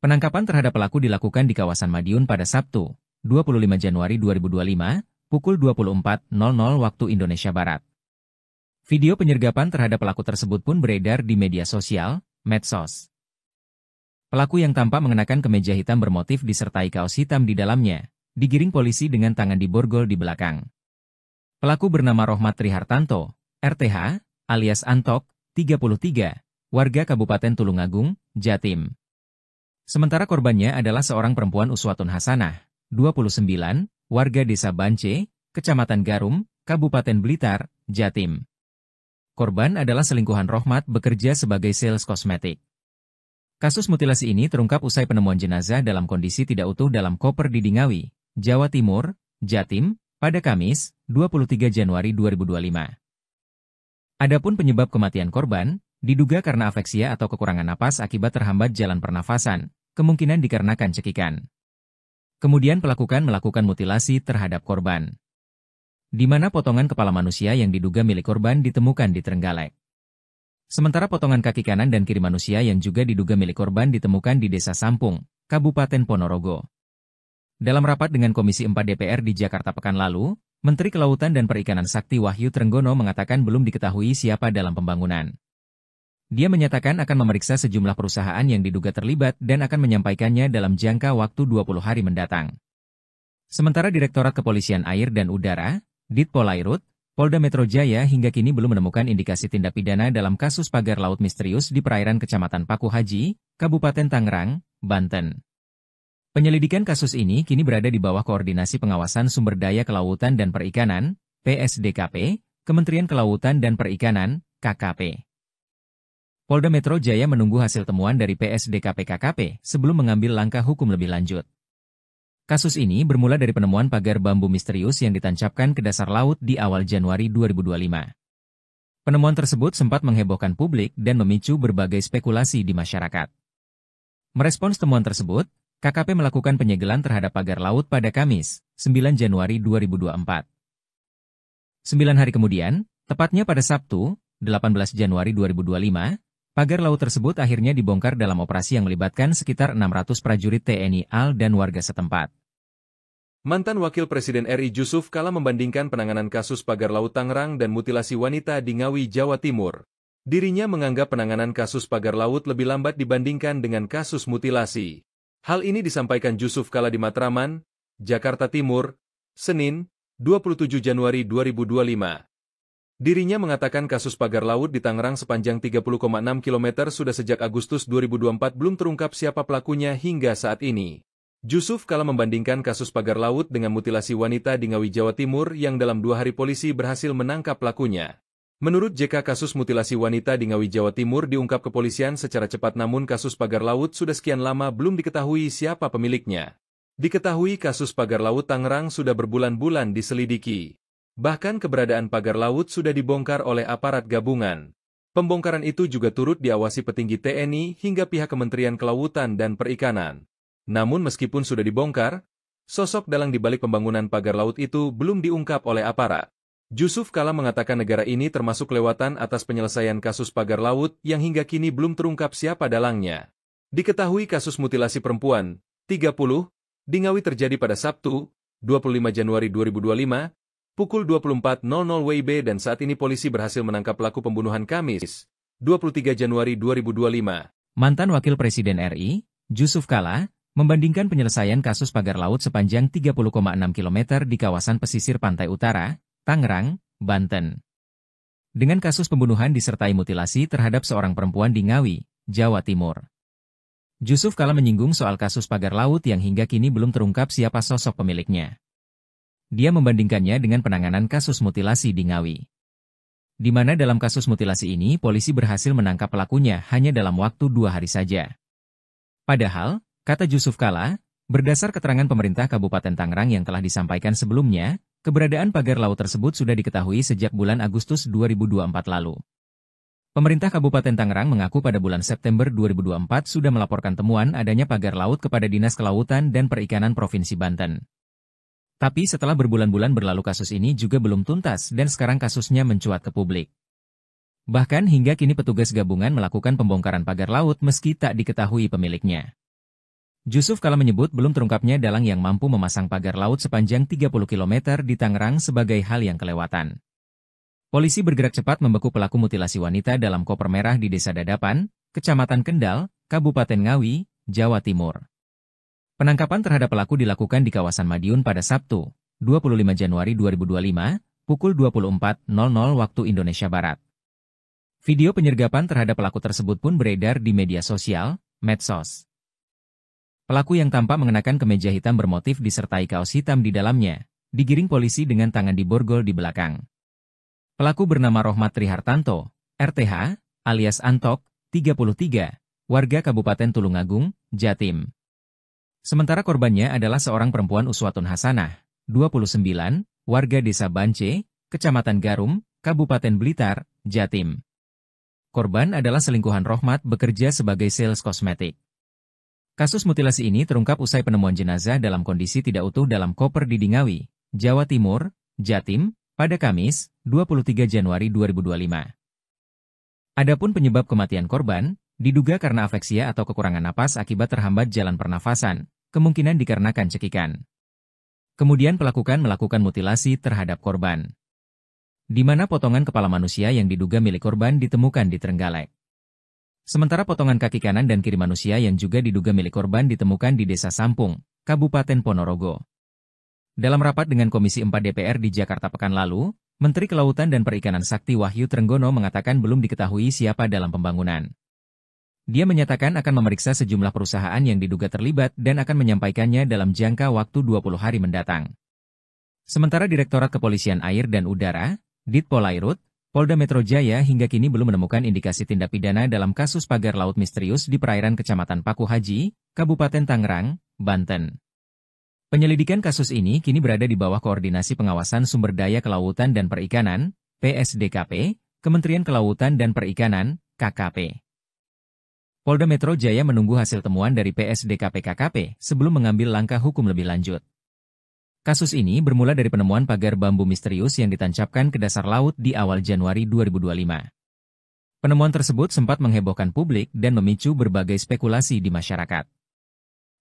Speaker 1: Penangkapan terhadap pelaku dilakukan di kawasan Madiun pada Sabtu, 25 Januari 2025, pukul 24.00 waktu Indonesia Barat. Video penyergapan terhadap pelaku tersebut pun beredar di media sosial, medsos. Pelaku yang tampak mengenakan kemeja hitam bermotif disertai kaos hitam di dalamnya, digiring polisi dengan tangan diborgol di belakang. Pelaku bernama Rohmat Trihartanto, RTH, alias Antok, 33, warga Kabupaten Tulungagung, Jatim. Sementara korbannya adalah seorang perempuan Uswatun Hasanah, 29, warga Desa Bance, Kecamatan Garum, Kabupaten Blitar, Jatim. Korban adalah selingkuhan Rohmat bekerja sebagai sales kosmetik. Kasus mutilasi ini terungkap usai penemuan jenazah dalam kondisi tidak utuh dalam koper di Ngawi, Jawa Timur, Jatim, pada Kamis, 23 Januari 2025. Adapun penyebab kematian korban, diduga karena afeksia atau kekurangan napas akibat terhambat jalan pernafasan, kemungkinan dikarenakan cekikan. Kemudian pelaku melakukan mutilasi terhadap korban, di mana potongan kepala manusia yang diduga milik korban ditemukan di Trenggalek. Sementara potongan kaki kanan dan kiri manusia yang juga diduga milik korban ditemukan di Desa Sampung, Kabupaten Ponorogo. Dalam rapat dengan Komisi 4 DPR di Jakarta pekan lalu, Menteri Kelautan dan Perikanan Sakti Wahyu Trenggono mengatakan belum diketahui siapa dalam pembangunan. Dia menyatakan akan memeriksa sejumlah perusahaan yang diduga terlibat dan akan menyampaikannya dalam jangka waktu 20 hari mendatang. Sementara Direktorat Kepolisian Air dan Udara, Ditpolairut, Polda Metro Jaya hingga kini belum menemukan indikasi tindak pidana dalam kasus pagar laut misterius di perairan Kecamatan Paku Haji, Kabupaten Tangerang, Banten. Penyelidikan kasus ini kini berada di bawah koordinasi Pengawasan Sumber Daya Kelautan dan Perikanan, PSDKP, Kementerian Kelautan dan Perikanan, KKP. Polda Metro Jaya menunggu hasil temuan dari PSDKP-KKP sebelum mengambil langkah hukum lebih lanjut. Kasus ini bermula dari penemuan pagar bambu misterius yang ditancapkan ke dasar laut di awal Januari 2025. Penemuan tersebut sempat menghebohkan publik dan memicu berbagai spekulasi di masyarakat. Merespons temuan tersebut, KKP melakukan penyegelan terhadap pagar laut pada Kamis, 9 Januari 2024. 9 hari kemudian, tepatnya pada Sabtu, 18 Januari 2025, pagar laut tersebut akhirnya dibongkar dalam operasi yang melibatkan sekitar 600 prajurit TNI AL dan warga setempat.
Speaker 2: Mantan Wakil Presiden RI Jusuf Kalla membandingkan penanganan kasus pagar laut Tangerang dan mutilasi wanita di Ngawi, Jawa Timur. Dirinya menganggap penanganan kasus pagar laut lebih lambat dibandingkan dengan kasus mutilasi. Hal ini disampaikan Jusuf Kalla di Matraman, Jakarta Timur, Senin, 27 Januari 2025. Dirinya mengatakan kasus pagar laut di Tangerang sepanjang 30,6 km sudah sejak Agustus 2024 belum terungkap siapa pelakunya hingga saat ini. Jusuf Kalla membandingkan kasus pagar laut dengan mutilasi wanita di Ngawi, Jawa Timur yang dalam 2 hari polisi berhasil menangkap pelakunya. Menurut JK, kasus mutilasi wanita di Ngawi, Jawa Timur diungkap kepolisian secara cepat, namun kasus pagar laut sudah sekian lama belum diketahui siapa pemiliknya. Diketahui kasus pagar laut Tangerang sudah berbulan-bulan diselidiki. Bahkan keberadaan pagar laut sudah dibongkar oleh aparat gabungan. Pembongkaran itu juga turut diawasi petinggi TNI hingga pihak Kementerian Kelautan dan Perikanan. Namun meskipun sudah dibongkar, sosok dalang di balik pembangunan pagar laut itu belum diungkap oleh aparat. Jusuf Kalla mengatakan negara ini termasuk kelewatan atas penyelesaian kasus pagar laut yang hingga kini belum terungkap siapa dalangnya. Diketahui kasus mutilasi perempuan, 30, di Ngawi terjadi pada Sabtu, 25 Januari 2025, pukul 24.00 WIB, dan saat ini polisi berhasil menangkap pelaku pembunuhan Kamis, 23 Januari 2025.
Speaker 1: Mantan Wakil Presiden RI, Jusuf Kalla, membandingkan penyelesaian kasus pagar laut sepanjang 30,6 km di kawasan pesisir pantai utara, Tangerang, Banten, dengan kasus pembunuhan disertai mutilasi terhadap seorang perempuan di Ngawi, Jawa Timur. Jusuf Kalla menyinggung soal kasus pagar laut yang hingga kini belum terungkap siapa sosok pemiliknya. Dia membandingkannya dengan penanganan kasus mutilasi di Ngawi, di mana dalam kasus mutilasi ini polisi berhasil menangkap pelakunya hanya dalam waktu 2 hari saja. Padahal, kata Jusuf Kalla, berdasar keterangan pemerintah Kabupaten Tangerang yang telah disampaikan sebelumnya, keberadaan pagar laut tersebut sudah diketahui sejak bulan Agustus 2024 lalu. Pemerintah Kabupaten Tangerang mengaku pada bulan September 2024 sudah melaporkan temuan adanya pagar laut kepada Dinas Kelautan dan Perikanan Provinsi Banten. Tapi setelah berbulan-bulan berlalu kasus ini juga belum tuntas dan sekarang kasusnya mencuat ke publik. Bahkan hingga kini petugas gabungan melakukan pembongkaran pagar laut meski tak diketahui pemiliknya. Jusuf Kalla menyebut belum terungkapnya dalang yang mampu memasang pagar laut sepanjang 30 km di Tangerang sebagai hal yang kelewatan. Polisi bergerak cepat membekuk pelaku mutilasi wanita dalam koper merah di Desa Dadapan, Kecamatan Kendal, Kabupaten Ngawi, Jawa Timur. Penangkapan terhadap pelaku dilakukan di kawasan Madiun pada Sabtu, 25 Januari 2025, pukul 24.00 waktu Indonesia Barat. Video penyergapan terhadap pelaku tersebut pun beredar di media sosial, medsos. Pelaku yang tampak mengenakan kemeja hitam bermotif disertai kaos hitam di dalamnya, digiring polisi dengan tangan diborgol di belakang. Pelaku bernama Rohmat Trihartanto, RTH, alias Antok, 33, warga Kabupaten Tulungagung, Jatim. Sementara korbannya adalah seorang perempuan Uswatun Hasanah, 29, warga Desa Bance, Kecamatan Garum, Kabupaten Blitar, Jatim. Korban adalah selingkuhan Rohmat bekerja sebagai sales kosmetik. Kasus mutilasi ini terungkap usai penemuan jenazah dalam kondisi tidak utuh dalam koper di Ngawi, Jawa Timur, Jatim, pada Kamis, 23 Januari 2025. Adapun penyebab kematian korban, diduga karena afeksia atau kekurangan napas akibat terhambat jalan pernafasan, kemungkinan dikarenakan cekikan. Kemudian pelaku melakukan mutilasi terhadap korban, di mana potongan kepala manusia yang diduga milik korban ditemukan di Trenggalek. Sementara potongan kaki kanan dan kiri manusia yang juga diduga milik korban ditemukan di Desa Sampung, Kabupaten Ponorogo. Dalam rapat dengan Komisi 4 DPR di Jakarta pekan lalu, Menteri Kelautan dan Perikanan Sakti Wahyu Trenggono mengatakan belum diketahui siapa dalam pembangunan. Dia menyatakan akan memeriksa sejumlah perusahaan yang diduga terlibat dan akan menyampaikannya dalam jangka waktu 20 hari mendatang. Sementara Direktorat Kepolisian Air dan Udara, Ditpolairut, Polda Metro Jaya hingga kini belum menemukan indikasi tindak pidana dalam kasus pagar laut misterius di perairan Kecamatan Paku Haji, Kabupaten Tangerang, Banten. Penyelidikan kasus ini kini berada di bawah Koordinasi Pengawasan Sumber Daya Kelautan dan Perikanan, PSDKP, Kementerian Kelautan dan Perikanan, KKP. Polda Metro Jaya menunggu hasil temuan dari PSDKP-KKP sebelum mengambil langkah hukum lebih lanjut. Kasus ini bermula dari penemuan pagar bambu misterius yang ditancapkan ke dasar laut di awal Januari 2025. Penemuan tersebut sempat menghebohkan publik dan memicu berbagai spekulasi di masyarakat.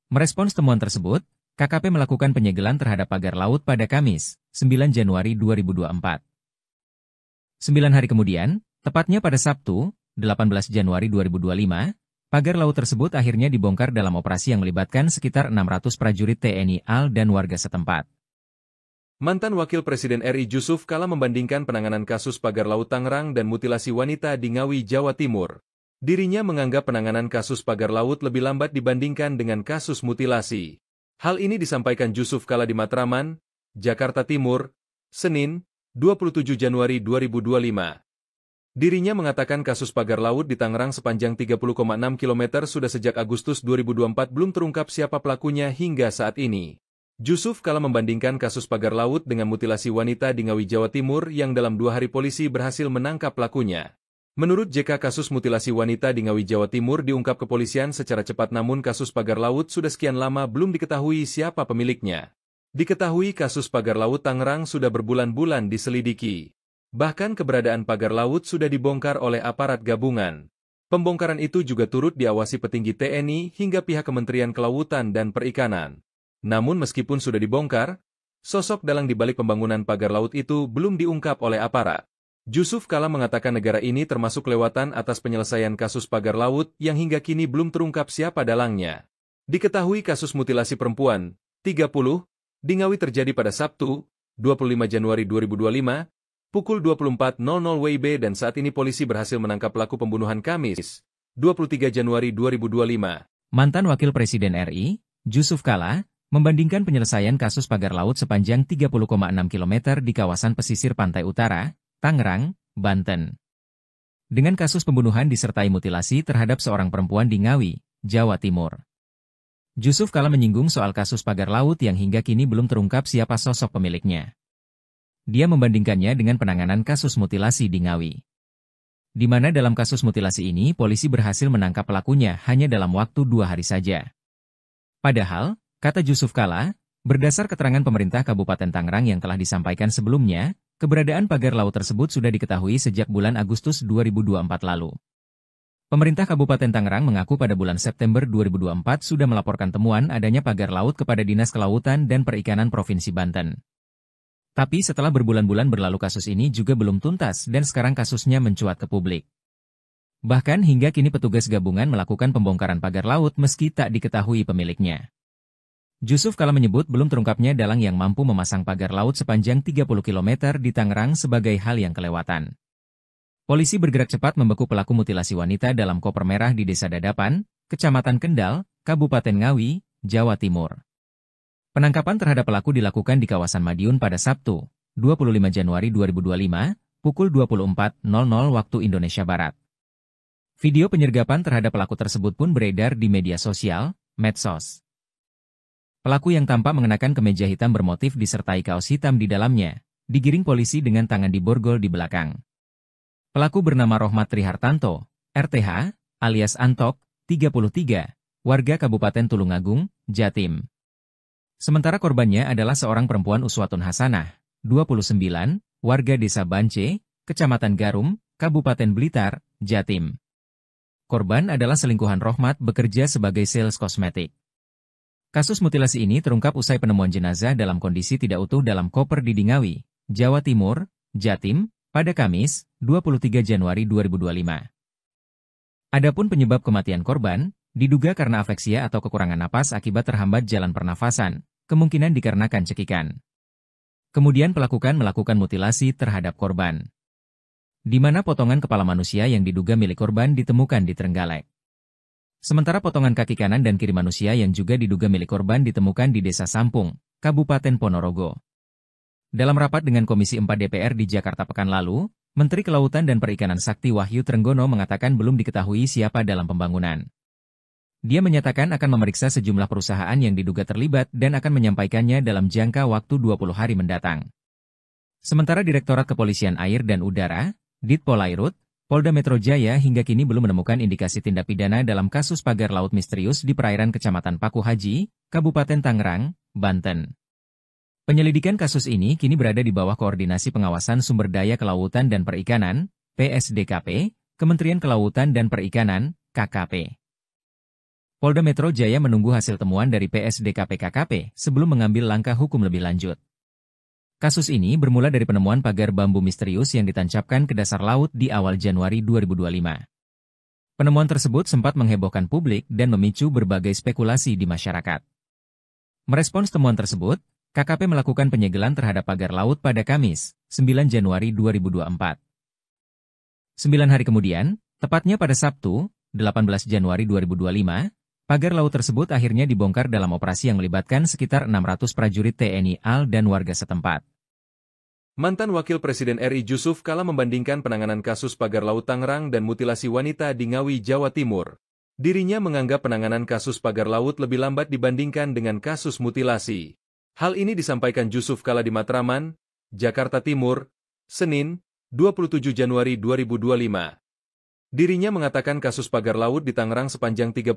Speaker 1: Merespons temuan tersebut, KKP melakukan penyegelan terhadap pagar laut pada Kamis, 9 Januari 2024. 9 hari kemudian, tepatnya pada Sabtu, 18 Januari 2025, pagar laut tersebut akhirnya dibongkar dalam operasi yang melibatkan sekitar 600 prajurit TNI AL dan warga setempat.
Speaker 2: Mantan Wakil Presiden RI Jusuf Kalla membandingkan penanganan kasus pagar laut Tangerang dan mutilasi wanita di Ngawi, Jawa Timur. Dirinya menganggap penanganan kasus pagar laut lebih lambat dibandingkan dengan kasus mutilasi. Hal ini disampaikan Jusuf Kalla di Matraman, Jakarta Timur, Senin, 27 Januari 2025. Dirinya mengatakan kasus pagar laut di Tangerang sepanjang 30,6 km sudah sejak Agustus 2024 belum terungkap siapa pelakunya hingga saat ini. Jusuf Kalla membandingkan kasus pagar laut dengan mutilasi wanita di Ngawi, Jawa Timur yang dalam 2 hari polisi berhasil menangkap pelakunya. Menurut JK, kasus mutilasi wanita di Ngawi, Jawa Timur diungkap kepolisian secara cepat, namun kasus pagar laut sudah sekian lama belum diketahui siapa pemiliknya. Diketahui kasus pagar laut Tangerang sudah berbulan-bulan diselidiki. Bahkan keberadaan pagar laut sudah dibongkar oleh aparat gabungan. Pembongkaran itu juga turut diawasi petinggi TNI hingga pihak Kementerian Kelautan dan Perikanan. Namun meskipun sudah dibongkar, sosok dalang di balik pembangunan pagar laut itu belum diungkap oleh aparat. Jusuf Kalla mengatakan negara ini termasuk lewatan atas penyelesaian kasus pagar laut yang hingga kini belum terungkap siapa dalangnya. Diketahui kasus mutilasi perempuan, 30, di Ngawi terjadi pada Sabtu, 25 Januari 2025, pukul 24.00 WIB dan saat ini polisi berhasil menangkap pelaku pembunuhan Kamis, 23 Januari 2025.
Speaker 1: Mantan Wakil Presiden RI, Jusuf Kalla, membandingkan penyelesaian kasus pagar laut sepanjang 30,6 km di kawasan pesisir pantai utara, Tangerang, Banten, dengan kasus pembunuhan disertai mutilasi terhadap seorang perempuan di Ngawi, Jawa Timur. Jusuf Kalla menyinggung soal kasus pagar laut yang hingga kini belum terungkap siapa sosok pemiliknya. Dia membandingkannya dengan penanganan kasus mutilasi di Ngawi, di mana dalam kasus mutilasi ini polisi berhasil menangkap pelakunya hanya dalam waktu 2 hari saja. Padahal, kata Jusuf Kalla, berdasar keterangan pemerintah Kabupaten Tangerang yang telah disampaikan sebelumnya, keberadaan pagar laut tersebut sudah diketahui sejak bulan Agustus 2024 lalu. Pemerintah Kabupaten Tangerang mengaku pada bulan September 2024 sudah melaporkan temuan adanya pagar laut kepada Dinas Kelautan dan Perikanan Provinsi Banten. Tapi setelah berbulan-bulan berlalu kasus ini juga belum tuntas dan sekarang kasusnya mencuat ke publik. Bahkan hingga kini petugas gabungan melakukan pembongkaran pagar laut meski tak diketahui pemiliknya. Jusuf Kalla menyebut belum terungkapnya dalang yang mampu memasang pagar laut sepanjang 30 km di Tangerang sebagai hal yang kelewatan. Polisi bergerak cepat membekuk pelaku mutilasi wanita dalam koper merah di Desa Dadapan, Kecamatan Kendal, Kabupaten Ngawi, Jawa Timur. Penangkapan terhadap pelaku dilakukan di kawasan Madiun pada Sabtu, 25 Januari 2025, pukul 24.00 waktu Indonesia Barat. Video penyergapan terhadap pelaku tersebut pun beredar di media sosial, medsos. Pelaku yang tampak mengenakan kemeja hitam bermotif disertai kaos hitam di dalamnya, digiring polisi dengan tangan diborgol di belakang. Pelaku bernama Rohmat Trihartanto, RTH, alias Antok, 33, warga Kabupaten Tulungagung, Jatim. Sementara korbannya adalah seorang perempuan Uswatun Hasanah, 29, warga Desa Bance, Kecamatan Garum, Kabupaten Blitar, Jatim. Korban adalah selingkuhan Rohmat bekerja sebagai sales kosmetik. Kasus mutilasi ini terungkap usai penemuan jenazah dalam kondisi tidak utuh dalam koper di Ngawi, Jawa Timur, Jatim, pada Kamis, 23 Januari 2025. Adapun penyebab kematian korban, diduga karena afeksia atau kekurangan napas akibat terhambat jalan pernafasan, kemungkinan dikarenakan cekikan. Kemudian pelaku melakukan mutilasi terhadap korban, di mana potongan kepala manusia yang diduga milik korban ditemukan di Trenggalek. Sementara potongan kaki kanan dan kiri manusia yang juga diduga milik korban ditemukan di Desa Sampung, Kabupaten Ponorogo. Dalam rapat dengan Komisi 4 DPR di Jakarta pekan lalu, Menteri Kelautan dan Perikanan Sakti Wahyu Trenggono mengatakan belum diketahui siapa dalam pembangunan. Dia menyatakan akan memeriksa sejumlah perusahaan yang diduga terlibat dan akan menyampaikannya dalam jangka waktu 20 hari mendatang. Sementara Direktorat Kepolisian Air dan Udara, Ditpolairut, Polda Metro Jaya hingga kini belum menemukan indikasi tindak pidana dalam kasus pagar laut misterius di perairan Kecamatan Paku Haji, Kabupaten Tangerang, Banten. Penyelidikan kasus ini kini berada di bawah Koordinasi Pengawasan Sumber Daya Kelautan dan Perikanan, PSDKP, Kementerian Kelautan dan Perikanan, KKP. Polda Metro Jaya menunggu hasil temuan dari PSDKP KKP sebelum mengambil langkah hukum lebih lanjut. Kasus ini bermula dari penemuan pagar bambu misterius yang ditancapkan ke dasar laut di awal Januari 2025. Penemuan tersebut sempat menghebohkan publik dan memicu berbagai spekulasi di masyarakat. Merespons temuan tersebut, KKP melakukan penyegelan terhadap pagar laut pada Kamis, 9 Januari 2024. 9 hari kemudian, tepatnya pada Sabtu, 18 Januari 2025, pagar laut tersebut akhirnya dibongkar dalam operasi yang melibatkan sekitar 600 prajurit TNI AL dan warga setempat.
Speaker 2: Mantan Wakil Presiden RI Jusuf Kalla membandingkan penanganan kasus pagar laut Tangerang dan mutilasi wanita di Ngawi, Jawa Timur. Dirinya menganggap penanganan kasus pagar laut lebih lambat dibandingkan dengan kasus mutilasi. Hal ini disampaikan Jusuf Kalla di Matraman, Jakarta Timur, Senin, 27 Januari 2025. Dirinya mengatakan kasus pagar laut di Tangerang sepanjang 30,6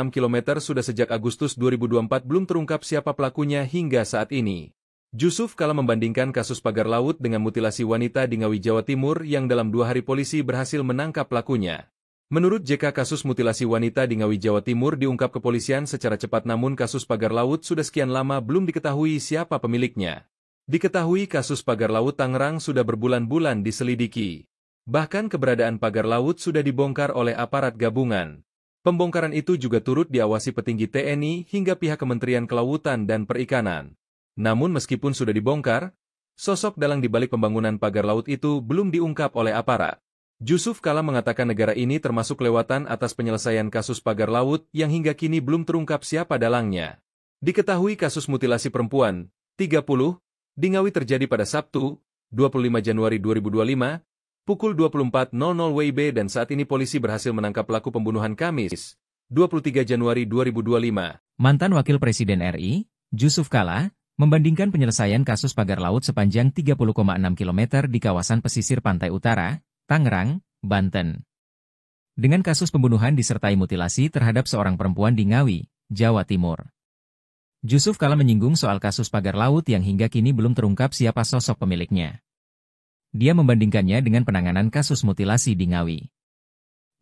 Speaker 2: km sudah sejak Agustus 2024 belum terungkap siapa pelakunya hingga saat ini. Jusuf Kalla membandingkan kasus pagar laut dengan mutilasi wanita di Ngawi, Jawa Timur yang dalam 2 hari polisi berhasil menangkap pelakunya. Menurut JK, kasus mutilasi wanita di Ngawi, Jawa Timur diungkap kepolisian secara cepat, namun kasus pagar laut sudah sekian lama belum diketahui siapa pemiliknya. Diketahui kasus pagar laut Tangerang sudah berbulan-bulan diselidiki. Bahkan keberadaan pagar laut sudah dibongkar oleh aparat gabungan. Pembongkaran itu juga turut diawasi petinggi TNI hingga pihak Kementerian Kelautan dan Perikanan. Namun meskipun sudah dibongkar, sosok dalang di balik pembangunan pagar laut itu belum diungkap oleh aparat. Jusuf Kalla mengatakan negara ini termasuk kelewatan atas penyelesaian kasus pagar laut yang hingga kini belum terungkap siapa dalangnya. Diketahui kasus mutilasi perempuan, 30, di Ngawi terjadi pada Sabtu, 25 Januari 2025, pukul 24.00 WIB dan saat ini polisi berhasil menangkap pelaku pembunuhan Kamis, 23 Januari 2025.
Speaker 1: Mantan Wakil Presiden RI, Jusuf Kalla, membandingkan penyelesaian kasus pagar laut sepanjang 30,6 km di kawasan pesisir pantai utara, Tangerang, Banten, dengan kasus pembunuhan disertai mutilasi terhadap seorang perempuan di Ngawi, Jawa Timur. Jusuf Kalla menyinggung soal kasus pagar laut yang hingga kini belum terungkap siapa sosok pemiliknya. Dia membandingkannya dengan penanganan kasus mutilasi di Ngawi,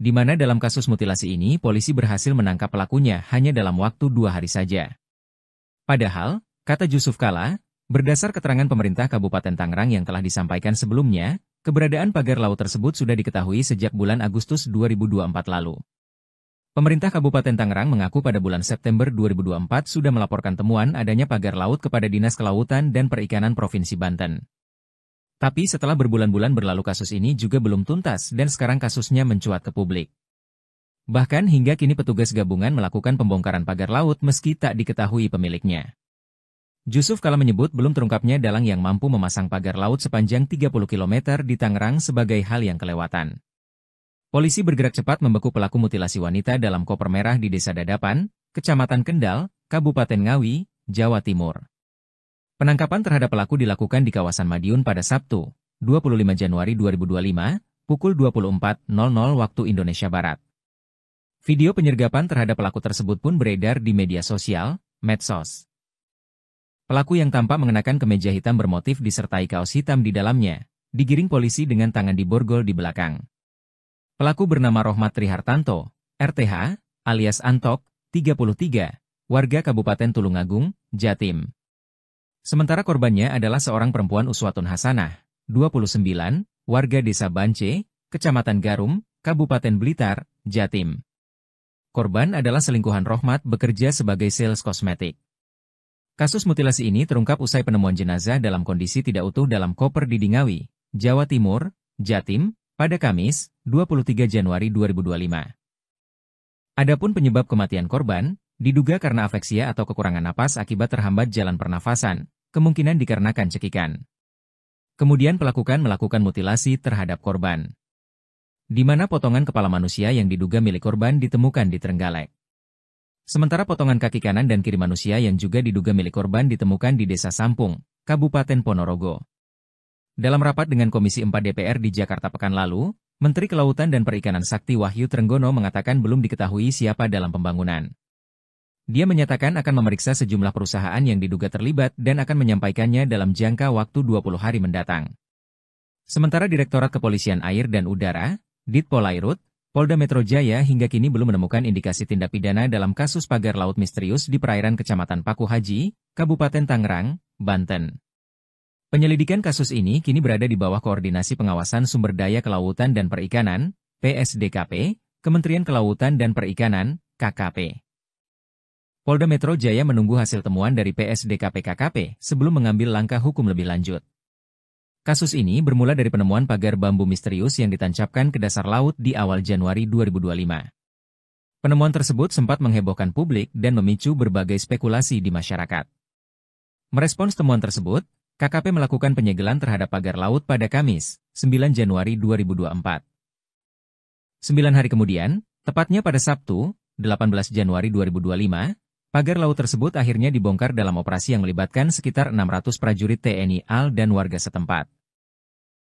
Speaker 1: di mana dalam kasus mutilasi ini polisi berhasil menangkap pelakunya hanya dalam waktu 2 hari saja. Padahal, kata Jusuf Kalla, berdasar keterangan pemerintah Kabupaten Tangerang yang telah disampaikan sebelumnya, keberadaan pagar laut tersebut sudah diketahui sejak bulan Agustus 2024 lalu. Pemerintah Kabupaten Tangerang mengaku pada bulan September 2024 sudah melaporkan temuan adanya pagar laut kepada Dinas Kelautan dan Perikanan Provinsi Banten. Tapi setelah berbulan-bulan berlalu kasus ini juga belum tuntas dan sekarang kasusnya mencuat ke publik. Bahkan hingga kini petugas gabungan melakukan pembongkaran pagar laut meski tak diketahui pemiliknya. Jusuf Kalla menyebut belum terungkapnya dalang yang mampu memasang pagar laut sepanjang 30 km di Tangerang sebagai hal yang kelewatan. Polisi bergerak cepat membekuk pelaku mutilasi wanita dalam koper merah di Desa Dadapan, Kecamatan Kendal, Kabupaten Ngawi, Jawa Timur. Penangkapan terhadap pelaku dilakukan di kawasan Madiun pada Sabtu, 25 Januari 2025, pukul 24.00 waktu Indonesia Barat. Video penyergapan terhadap pelaku tersebut pun beredar di media sosial, medsos. Pelaku yang tampak mengenakan kemeja hitam bermotif disertai kaos hitam di dalamnya, digiring polisi dengan tangan diborgol di belakang. Pelaku bernama Rohmat Trihartanto, RTH, alias Antok, 33, warga Kabupaten Tulungagung, Jatim. Sementara korbannya adalah seorang perempuan Uswatun Hasanah, 29, warga Desa Bance, Kecamatan Garum, Kabupaten Blitar, Jatim. Korban adalah selingkuhan Rohmat bekerja sebagai sales kosmetik. Kasus mutilasi ini terungkap usai penemuan jenazah dalam kondisi tidak utuh dalam koper di Ngawi, Jawa Timur, Jatim, pada Kamis, 23 Januari 2025. Adapun penyebab kematian korban, diduga karena afeksia atau kekurangan napas akibat terhambat jalan pernafasan, kemungkinan dikarenakan cekikan. Kemudian pelaku melakukan mutilasi terhadap korban, di mana potongan kepala manusia yang diduga milik korban ditemukan di Trenggalek. Sementara potongan kaki kanan dan kiri manusia yang juga diduga milik korban ditemukan di Desa Sampung, Kabupaten Ponorogo. Dalam rapat dengan Komisi 4 DPR di Jakarta pekan lalu, Menteri Kelautan dan Perikanan Sakti Wahyu Trenggono mengatakan belum diketahui siapa dalam pembangunan. Dia menyatakan akan memeriksa sejumlah perusahaan yang diduga terlibat dan akan menyampaikannya dalam jangka waktu 20 hari mendatang. Sementara Direktorat Kepolisian Air dan Udara, Ditpolairut, Polda Metro Jaya hingga kini belum menemukan indikasi tindak pidana dalam kasus pagar laut misterius di perairan Kecamatan Paku Haji, Kabupaten Tangerang, Banten. Penyelidikan kasus ini kini berada di bawah Koordinasi Pengawasan Sumber Daya Kelautan dan Perikanan, PSDKP, Kementerian Kelautan dan Perikanan, KKP. Polda Metro Jaya menunggu hasil temuan dari PSDKP-KKP sebelum mengambil langkah hukum lebih lanjut. Kasus ini bermula dari penemuan pagar bambu misterius yang ditancapkan ke dasar laut di awal Januari 2025. Penemuan tersebut sempat menghebohkan publik dan memicu berbagai spekulasi di masyarakat. Merespons temuan tersebut, KKP melakukan penyegelan terhadap pagar laut pada Kamis, 9 Januari 2024. 9 hari kemudian, tepatnya pada Sabtu, 18 Januari 2025, pagar laut tersebut akhirnya dibongkar dalam operasi yang melibatkan sekitar 600 prajurit TNI AL dan warga setempat.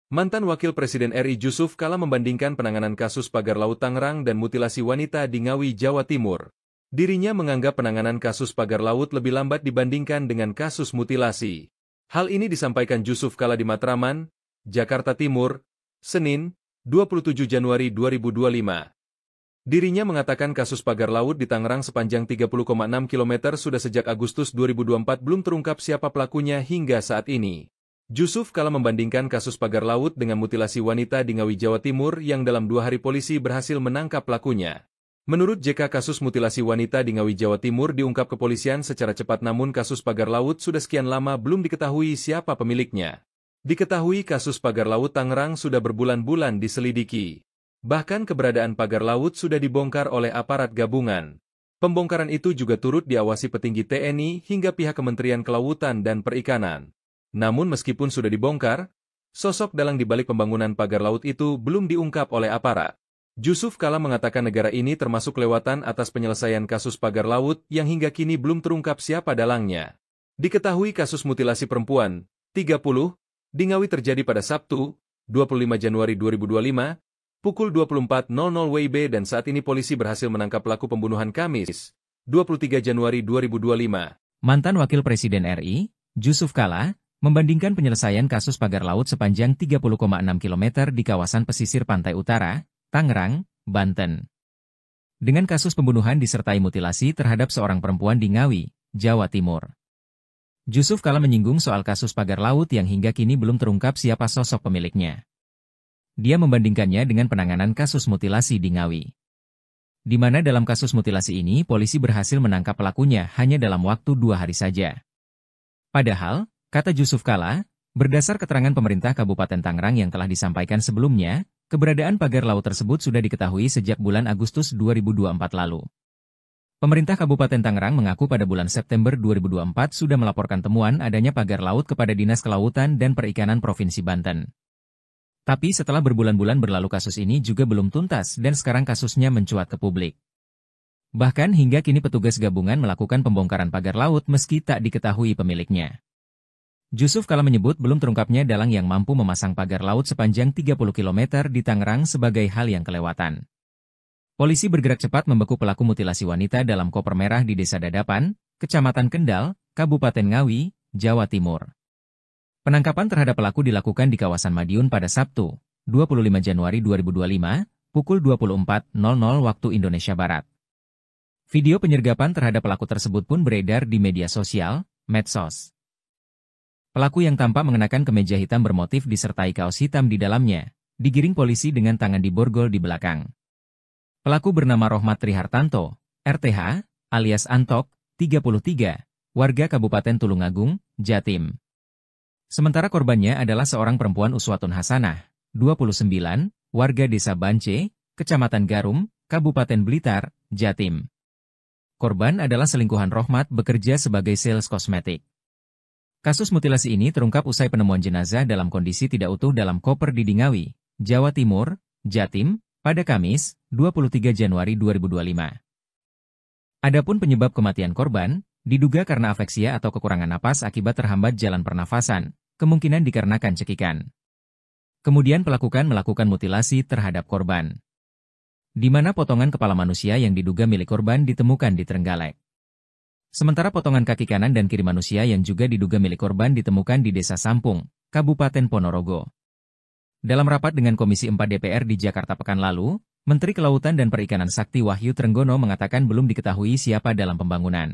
Speaker 2: Mantan Wakil Presiden RI Jusuf Kalla membandingkan penanganan kasus pagar laut Tangerang dan mutilasi wanita di Ngawi, Jawa Timur. Dirinya menganggap penanganan kasus pagar laut lebih lambat dibandingkan dengan kasus mutilasi. Hal ini disampaikan Jusuf Kalla di Matraman, Jakarta Timur, Senin, 27 Januari 2025. Dirinya mengatakan kasus pagar laut di Tangerang sepanjang 30,6 km sudah sejak Agustus 2024 belum terungkap siapa pelakunya hingga saat ini. Jusuf Kalla membandingkan kasus pagar laut dengan mutilasi wanita di Ngawi, Jawa Timur yang dalam 2 hari polisi berhasil menangkap pelakunya. Menurut JK, kasus mutilasi wanita di Ngawi, Jawa Timur diungkap kepolisian secara cepat, namun kasus pagar laut sudah sekian lama belum diketahui siapa pemiliknya. Diketahui kasus pagar laut Tangerang sudah berbulan-bulan diselidiki. Bahkan keberadaan pagar laut sudah dibongkar oleh aparat gabungan. Pembongkaran itu juga turut diawasi petinggi TNI hingga pihak Kementerian Kelautan dan Perikanan. Namun meskipun sudah dibongkar, sosok dalang di balik pembangunan pagar laut itu belum diungkap oleh aparat. Jusuf Kalla mengatakan negara ini termasuk kelewatan atas penyelesaian kasus pagar laut yang hingga kini belum terungkap siapa dalangnya. Diketahui kasus mutilasi perempuan, 30, di Ngawi terjadi pada Sabtu, 25 Januari 2025, pukul 24.00 WIB dan saat ini polisi berhasil menangkap pelaku pembunuhan Kamis, 23 Januari 2025.
Speaker 1: Mantan Wakil Presiden RI, Jusuf Kalla, membandingkan penyelesaian kasus pagar laut sepanjang 30,6 km di kawasan pesisir pantai utara, Tangerang, Banten, dengan kasus pembunuhan disertai mutilasi terhadap seorang perempuan di Ngawi, Jawa Timur. Jusuf Kalla menyinggung soal kasus pagar laut yang hingga kini belum terungkap siapa sosok pemiliknya. Dia membandingkannya dengan penanganan kasus mutilasi di Ngawi, di mana dalam kasus mutilasi ini polisi berhasil menangkap pelakunya hanya dalam waktu 2 hari saja. Padahal, kata Jusuf Kalla, berdasar keterangan pemerintah Kabupaten Tangerang yang telah disampaikan sebelumnya, keberadaan pagar laut tersebut sudah diketahui sejak bulan Agustus 2024 lalu. Pemerintah Kabupaten Tangerang mengaku pada bulan September 2024 sudah melaporkan temuan adanya pagar laut kepada Dinas Kelautan dan Perikanan Provinsi Banten. Tapi setelah berbulan-bulan berlalu kasus ini juga belum tuntas dan sekarang kasusnya mencuat ke publik. Bahkan hingga kini petugas gabungan melakukan pembongkaran pagar laut meski tak diketahui pemiliknya. Jusuf Kalla menyebut belum terungkapnya dalang yang mampu memasang pagar laut sepanjang 30 km di Tangerang sebagai hal yang kelewatan. Polisi bergerak cepat membekuk pelaku mutilasi wanita dalam koper merah di Desa Dadapan, Kecamatan Kendal, Kabupaten Ngawi, Jawa Timur. Penangkapan terhadap pelaku dilakukan di kawasan Madiun pada Sabtu, 25 Januari 2025, pukul 24.00 waktu Indonesia Barat. Video penyergapan terhadap pelaku tersebut pun beredar di media sosial, medsos. Pelaku yang tampak mengenakan kemeja hitam bermotif disertai kaos hitam di dalamnya, digiring polisi dengan tangan diborgol di belakang. Pelaku bernama Rohmat Trihartanto, RTH, alias Antok, 33, warga Kabupaten Tulungagung, Jatim. Sementara korbannya adalah seorang perempuan Uswatun Hasanah, 29, warga Desa Bance, Kecamatan Garum, Kabupaten Blitar, Jatim. Korban adalah selingkuhan Rohmat bekerja sebagai sales kosmetik. Kasus mutilasi ini terungkap usai penemuan jenazah dalam kondisi tidak utuh dalam koper di Dingawi, Jawa Timur, Jatim, pada Kamis, 23 Januari 2025. Adapun penyebab kematian korban, diduga karena afeksia atau kekurangan napas akibat terhambat jalan pernafasan, kemungkinan dikarenakan cekikan. Kemudian pelaku melakukan mutilasi terhadap korban, di mana potongan kepala manusia yang diduga milik korban ditemukan di Trenggalek. Sementara potongan kaki kanan dan kiri manusia yang juga diduga milik korban ditemukan di Desa Sampung, Kabupaten Ponorogo. Dalam rapat dengan Komisi 4 DPR di Jakarta pekan lalu, Menteri Kelautan dan Perikanan Sakti Wahyu Trenggono mengatakan belum diketahui siapa dalam pembangunan.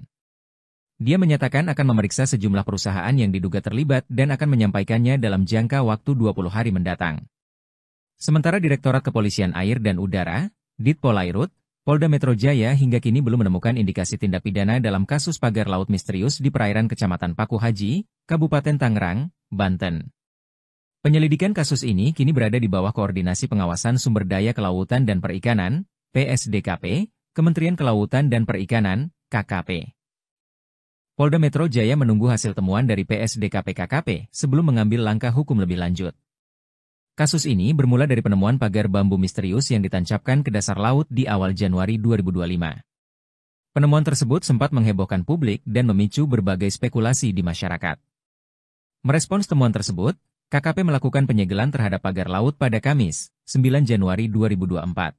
Speaker 1: Dia menyatakan akan memeriksa sejumlah perusahaan yang diduga terlibat dan akan menyampaikannya dalam jangka waktu 20 hari mendatang. Sementara Direktorat Kepolisian Air dan Udara, Ditpolairut, Polda Metro Jaya hingga kini belum menemukan indikasi tindak pidana dalam kasus pagar laut misterius di perairan Kecamatan Paku Haji, Kabupaten Tangerang, Banten. Penyelidikan kasus ini kini berada di bawah Koordinasi Pengawasan Sumber Daya Kelautan dan Perikanan, PSDKP, Kementerian Kelautan dan Perikanan, KKP. Polda Metro Jaya menunggu hasil temuan dari PSDKP-KKP sebelum mengambil langkah hukum lebih lanjut. Kasus ini bermula dari penemuan pagar bambu misterius yang ditancapkan ke dasar laut di awal Januari 2025. Penemuan tersebut sempat menghebohkan publik dan memicu berbagai spekulasi di masyarakat. Merespons temuan tersebut, KKP melakukan penyegelan terhadap pagar laut pada Kamis, 9 Januari 2024.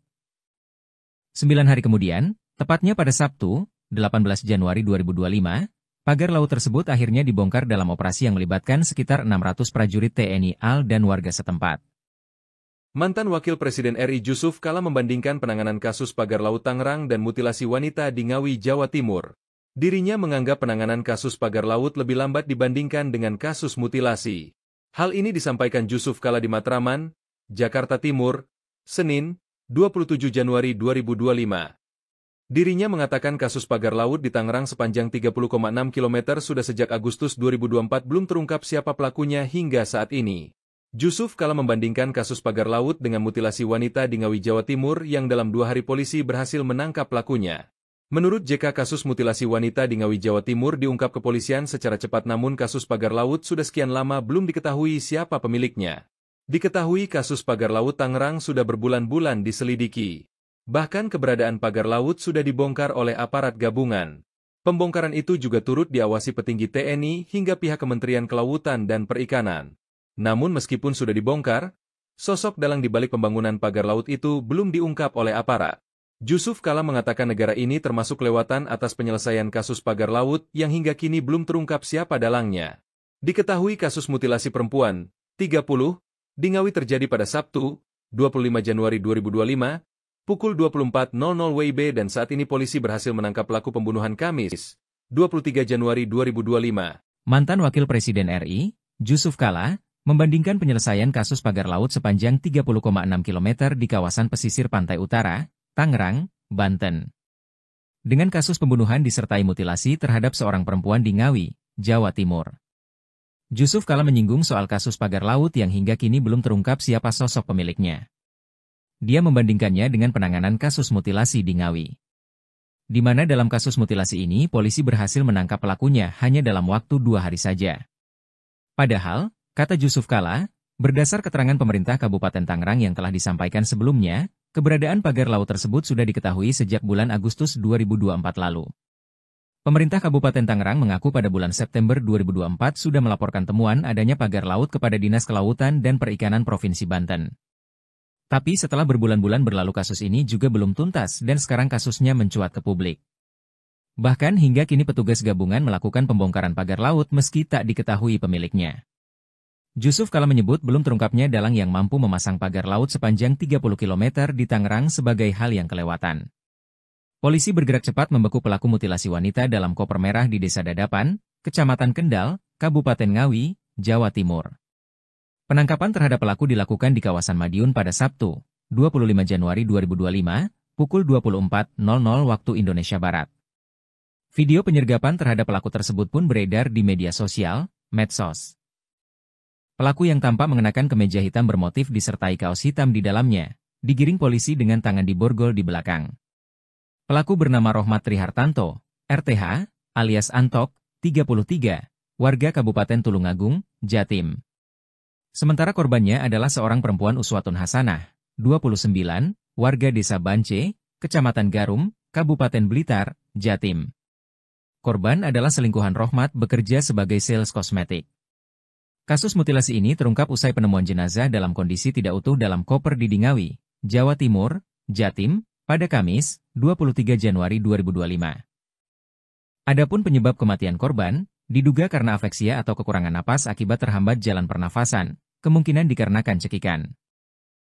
Speaker 1: 9 hari kemudian, tepatnya pada Sabtu, 18 Januari 2025, pagar laut tersebut akhirnya dibongkar dalam operasi yang melibatkan sekitar 600 prajurit TNI AL dan warga setempat.
Speaker 2: Mantan Wakil Presiden RI Jusuf Kalla membandingkan penanganan kasus pagar laut Tangerang dan mutilasi wanita di Ngawi, Jawa Timur. Dirinya menganggap penanganan kasus pagar laut lebih lambat dibandingkan dengan kasus mutilasi. Hal ini disampaikan Jusuf Kalla di Matraman, Jakarta Timur, Senin, 27 Januari 2025. Dirinya mengatakan kasus pagar laut di Tangerang sepanjang 30,6 km sudah sejak Agustus 2024 belum terungkap siapa pelakunya hingga saat ini. Jusuf Kalla membandingkan kasus pagar laut dengan mutilasi wanita di Ngawi, Jawa Timur yang dalam 2 hari polisi berhasil menangkap pelakunya. Menurut JK, kasus mutilasi wanita di Ngawi, Jawa Timur diungkap kepolisian secara cepat, namun kasus pagar laut sudah sekian lama belum diketahui siapa pemiliknya. Diketahui kasus pagar laut Tangerang sudah berbulan-bulan diselidiki. Bahkan keberadaan pagar laut sudah dibongkar oleh aparat gabungan. Pembongkaran itu juga turut diawasi petinggi TNI hingga pihak Kementerian Kelautan dan Perikanan. Namun meskipun sudah dibongkar, sosok dalang di balik pembangunan pagar laut itu belum diungkap oleh aparat. Jusuf Kalla mengatakan negara ini termasuk kelewatan atas penyelesaian kasus pagar laut yang hingga kini belum terungkap siapa dalangnya. Diketahui kasus mutilasi perempuan, 30, di Ngawi terjadi pada Sabtu, 25 Januari 2025, pukul 24.00 WIB dan saat ini polisi berhasil menangkap pelaku pembunuhan Kamis, 23 Januari 2025.
Speaker 1: Mantan Wakil Presiden RI, Jusuf Kalla, membandingkan penyelesaian kasus pagar laut sepanjang 30,6 km di kawasan pesisir pantai utara, Tangerang, Banten, dengan kasus pembunuhan disertai mutilasi terhadap seorang perempuan di Ngawi, Jawa Timur. Jusuf Kalla menyinggung soal kasus pagar laut yang hingga kini belum terungkap siapa sosok pemiliknya. Dia membandingkannya dengan penanganan kasus mutilasi di Ngawi, di mana dalam kasus mutilasi ini polisi berhasil menangkap pelakunya hanya dalam waktu 2 hari saja. Padahal, kata Jusuf Kalla, berdasar keterangan pemerintah Kabupaten Tangerang yang telah disampaikan sebelumnya, keberadaan pagar laut tersebut sudah diketahui sejak bulan Agustus 2024 lalu. Pemerintah Kabupaten Tangerang mengaku pada bulan September 2024 sudah melaporkan temuan adanya pagar laut kepada Dinas Kelautan dan Perikanan Provinsi Banten. Tapi setelah berbulan-bulan berlalu kasus ini juga belum tuntas dan sekarang kasusnya mencuat ke publik. Bahkan hingga kini petugas gabungan melakukan pembongkaran pagar laut meski tak diketahui pemiliknya. Jusuf Kalla menyebut belum terungkapnya dalang yang mampu memasang pagar laut sepanjang 30 km di Tangerang sebagai hal yang kelewatan. Polisi bergerak cepat membeku pelaku mutilasi wanita dalam koper merah di Desa Dadapan, Kecamatan Kendal, Kabupaten Ngawi, Jawa Timur. Penangkapan terhadap pelaku dilakukan di kawasan Madiun pada Sabtu, 25 Januari 2025, pukul 24.00 waktu Indonesia Barat. Video penyergapan terhadap pelaku tersebut pun beredar di media sosial, medsos. Pelaku yang tampak mengenakan kemeja hitam bermotif disertai kaos hitam di dalamnya, digiring polisi dengan tangan diborgol di belakang. Pelaku bernama Rohmat Trihartanto, RTH, alias Antok, 33, warga Kabupaten Tulungagung, Jatim. Sementara korbannya adalah seorang perempuan Uswatun Hasanah, 29, warga Desa Bance, Kecamatan Garum, Kabupaten Blitar, Jatim. Korban adalah selingkuhan Rohmat bekerja sebagai sales kosmetik. Kasus mutilasi ini terungkap usai penemuan jenazah dalam kondisi tidak utuh dalam koper di Dingawi, Jawa Timur, Jatim, pada Kamis, 23 Januari 2025. Adapun penyebab kematian korban, diduga karena afeksia atau kekurangan napas akibat terhambat jalan pernafasan, kemungkinan dikarenakan cekikan.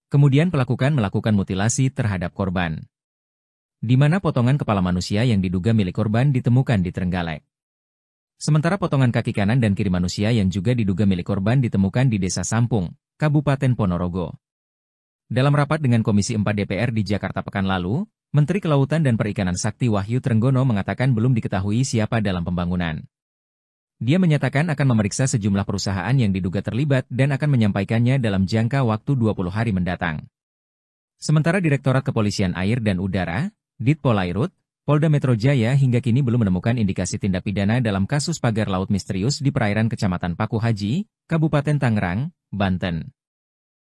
Speaker 1: Kemudian pelaku melakukan mutilasi terhadap korban, di mana potongan kepala manusia yang diduga milik korban ditemukan di Trenggalek. Sementara potongan kaki kanan dan kiri manusia yang juga diduga milik korban ditemukan di Desa Sampung, Kabupaten Ponorogo. Dalam rapat dengan Komisi 4 DPR di Jakarta pekan lalu, Menteri Kelautan dan Perikanan Sakti Wahyu Trenggono mengatakan belum diketahui siapa dalam pembangunan. Dia menyatakan akan memeriksa sejumlah perusahaan yang diduga terlibat dan akan menyampaikannya dalam jangka waktu 20 hari mendatang. Sementara Direktorat Kepolisian Air dan Udara, Ditpolairut, Polda Metro Jaya hingga kini belum menemukan indikasi tindak pidana dalam kasus pagar laut misterius di perairan Kecamatan Paku Haji, Kabupaten Tangerang, Banten.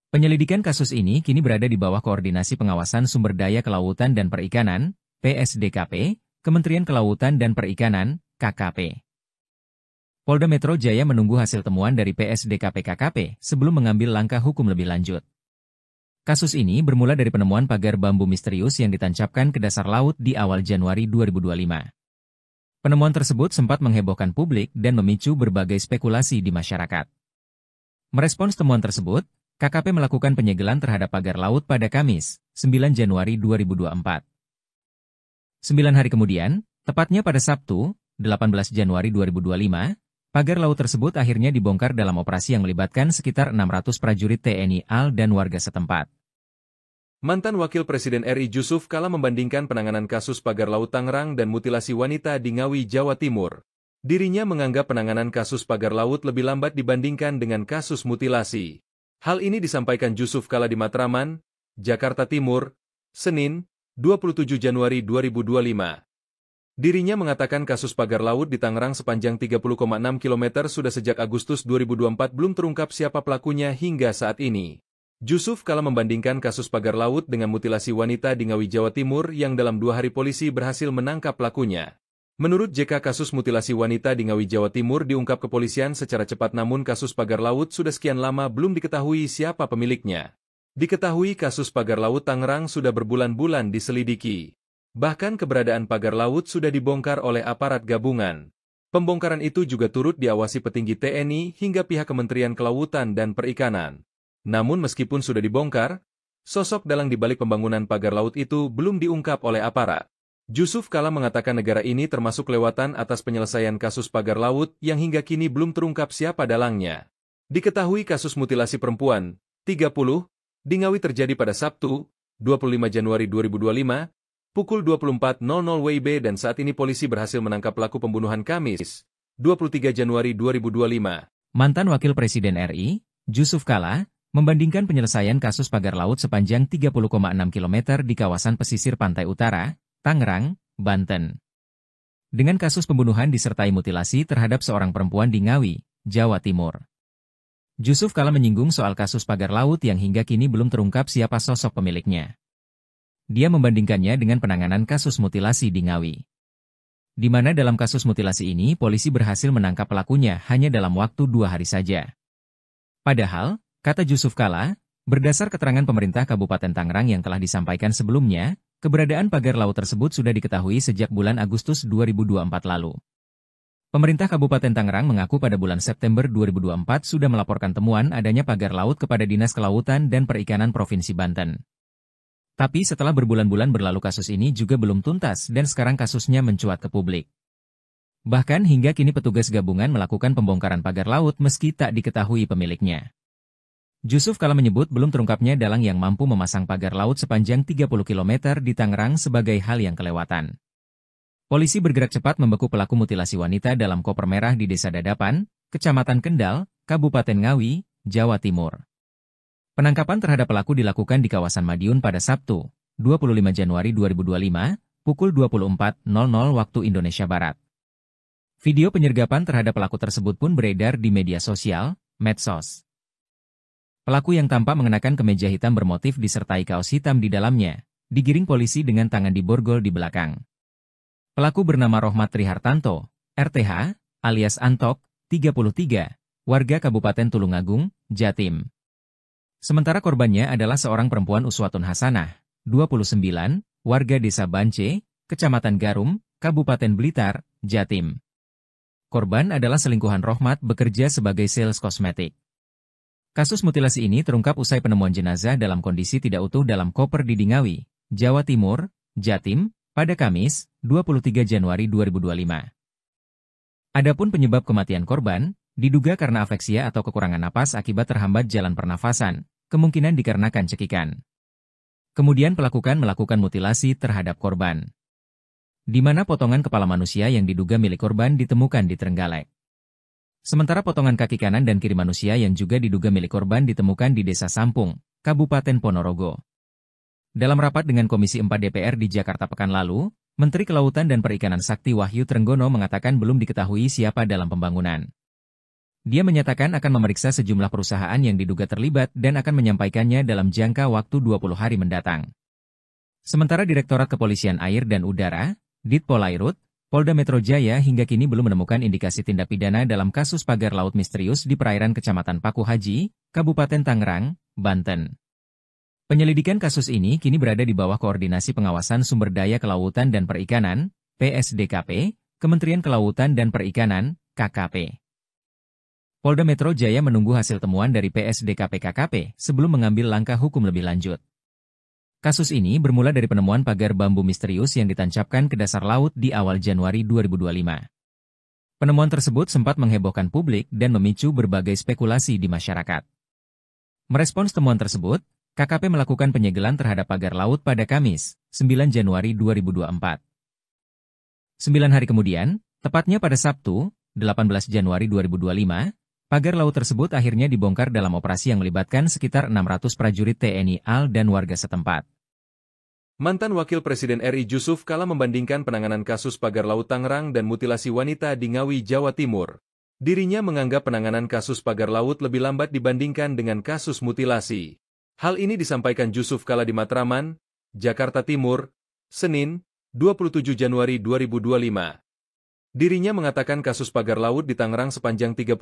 Speaker 1: Penyelidikan kasus ini kini berada di bawah Koordinasi Pengawasan Sumber Daya Kelautan dan Perikanan, PSDKP, Kementerian Kelautan dan Perikanan, KKP. Polda Metro Jaya menunggu hasil temuan dari PSDKP-KKP sebelum mengambil langkah hukum lebih lanjut. Kasus ini bermula dari penemuan pagar bambu misterius yang ditancapkan ke dasar laut di awal Januari 2025. Penemuan tersebut sempat menghebohkan publik dan memicu berbagai spekulasi di masyarakat. Merespons temuan tersebut, KKP melakukan penyegelan terhadap pagar laut pada Kamis, 9 Januari 2024. 9 hari kemudian, tepatnya pada Sabtu, 18 Januari 2025, pagar laut tersebut akhirnya dibongkar dalam operasi yang melibatkan sekitar 600 prajurit TNI AL dan warga setempat.
Speaker 2: Mantan Wakil Presiden RI Jusuf Kalla membandingkan penanganan kasus pagar laut Tangerang dan mutilasi wanita di Ngawi, Jawa Timur. Dirinya menganggap penanganan kasus pagar laut lebih lambat dibandingkan dengan kasus mutilasi. Hal ini disampaikan Jusuf Kalla di Matraman, Jakarta Timur, Senin, 27 Januari 2025. Dirinya mengatakan kasus pagar laut di Tangerang sepanjang 30,6 km sudah sejak Agustus 2024 belum terungkap siapa pelakunya hingga saat ini. Jusuf Kalla membandingkan kasus pagar laut dengan mutilasi wanita di Ngawi, Jawa Timur yang dalam 2 hari polisi berhasil menangkap pelakunya. Menurut JK, kasus mutilasi wanita di Ngawi, Jawa Timur diungkap kepolisian secara cepat, namun kasus pagar laut sudah sekian lama belum diketahui siapa pemiliknya. Diketahui kasus pagar laut Tangerang sudah berbulan-bulan diselidiki. Bahkan keberadaan pagar laut sudah dibongkar oleh aparat gabungan. Pembongkaran itu juga turut diawasi petinggi TNI hingga pihak Kementerian Kelautan dan Perikanan. Namun meskipun sudah dibongkar, sosok dalang di balik pembangunan pagar laut itu belum diungkap oleh aparat. Jusuf Kalla mengatakan negara ini termasuk lewatan atas penyelesaian kasus pagar laut yang hingga kini belum terungkap siapa dalangnya. Diketahui kasus mutilasi perempuan, 30, di Ngawi terjadi pada Sabtu, 25 Januari 2025, pukul 24.00 WIB dan saat ini polisi berhasil menangkap pelaku pembunuhan Kamis, 23 Januari 2025.
Speaker 1: Mantan Wakil Presiden RI, Jusuf Kalla, membandingkan penyelesaian kasus pagar laut sepanjang 30,6 km di kawasan pesisir pantai utara, Tangerang, Banten, dengan kasus pembunuhan disertai mutilasi terhadap seorang perempuan di Ngawi, Jawa Timur. Jusuf Kalla menyinggung soal kasus pagar laut yang hingga kini belum terungkap siapa sosok pemiliknya. Dia membandingkannya dengan penanganan kasus mutilasi di Ngawi, di mana dalam kasus mutilasi ini polisi berhasil menangkap pelakunya hanya dalam waktu 2 hari saja. Padahal, kata Jusuf Kalla, berdasar keterangan pemerintah Kabupaten Tangerang yang telah disampaikan sebelumnya, keberadaan pagar laut tersebut sudah diketahui sejak bulan Agustus 2024 lalu. Pemerintah Kabupaten Tangerang mengaku pada bulan September 2024 sudah melaporkan temuan adanya pagar laut kepada Dinas Kelautan dan Perikanan Provinsi Banten. Tapi setelah berbulan-bulan berlalu kasus ini juga belum tuntas dan sekarang kasusnya mencuat ke publik. Bahkan hingga kini petugas gabungan melakukan pembongkaran pagar laut meski tak diketahui pemiliknya. Jusuf Kalla menyebut belum terungkapnya dalang yang mampu memasang pagar laut sepanjang 30 km di Tangerang sebagai hal yang kelewatan. Polisi bergerak cepat membeku pelaku mutilasi wanita dalam koper merah di Desa Dadapan, Kecamatan Kendal, Kabupaten Ngawi, Jawa Timur. Penangkapan terhadap pelaku dilakukan di kawasan Madiun pada Sabtu, 25 Januari 2025, pukul 24.00 waktu Indonesia Barat. Video penyergapan terhadap pelaku tersebut pun beredar di media sosial, medsos. Pelaku yang tampak mengenakan kemeja hitam bermotif disertai kaos hitam di dalamnya, digiring polisi dengan tangan diborgol di belakang. Pelaku bernama Rohmat Trihartanto, RTH, alias Antok, 33, warga Kabupaten Tulungagung, Jatim. Sementara korbannya adalah seorang perempuan Uswatun Hasanah, 29, warga Desa Bance, Kecamatan Garum, Kabupaten Blitar, Jatim. Korban adalah selingkuhan Rohmat bekerja sebagai sales kosmetik. Kasus mutilasi ini terungkap usai penemuan jenazah dalam kondisi tidak utuh dalam koper di Dingawi, Jawa Timur, Jatim, pada Kamis, 23 Januari 2025. Adapun penyebab kematian korban, diduga karena afeksia atau kekurangan napas akibat terhambat jalan pernafasan, kemungkinan dikarenakan cekikan. Kemudian melakukan mutilasi terhadap korban, di mana potongan kepala manusia yang diduga milik korban ditemukan di Trenggalek. Sementara potongan kaki kanan dan kiri manusia yang juga diduga milik korban ditemukan di Desa Sampung, Kabupaten Ponorogo. Dalam rapat dengan Komisi 4 DPR di Jakarta pekan lalu, Menteri Kelautan dan Perikanan Sakti Wahyu Trenggono mengatakan belum diketahui siapa dalam pembangunan. Dia menyatakan akan memeriksa sejumlah perusahaan yang diduga terlibat dan akan menyampaikannya dalam jangka waktu 20 hari mendatang. Sementara Direktorat Kepolisian Air dan Udara, Ditpolairut, Polda Metro Jaya hingga kini belum menemukan indikasi tindak pidana dalam kasus pagar laut misterius di perairan Kecamatan Paku Haji, Kabupaten Tangerang, Banten. Penyelidikan kasus ini kini berada di bawah Koordinasi Pengawasan Sumber Daya Kelautan dan Perikanan, PSDKP, Kementerian Kelautan dan Perikanan, KKP. Polda Metro Jaya menunggu hasil temuan dari PSDKP-KKP sebelum mengambil langkah hukum lebih lanjut. Kasus ini bermula dari penemuan pagar bambu misterius yang ditancapkan ke dasar laut di awal Januari 2025. Penemuan tersebut sempat menghebohkan publik dan memicu berbagai spekulasi di masyarakat. Merespons temuan tersebut, KKP melakukan penyegelan terhadap pagar laut pada Kamis, 9 Januari 2024. 9 hari kemudian, tepatnya pada Sabtu, 18 Januari 2025, pagar laut tersebut akhirnya dibongkar dalam operasi yang melibatkan sekitar 600 prajurit TNI AL dan warga setempat.
Speaker 2: Mantan Wakil Presiden RI Jusuf Kalla membandingkan penanganan kasus pagar laut Tangerang dan mutilasi wanita di Ngawi, Jawa Timur. Dirinya menganggap penanganan kasus pagar laut lebih lambat dibandingkan dengan kasus mutilasi. Hal ini disampaikan Jusuf Kalla di Matraman, Jakarta Timur, Senin, 27 Januari 2025. Dirinya mengatakan kasus pagar laut di Tangerang sepanjang 30,6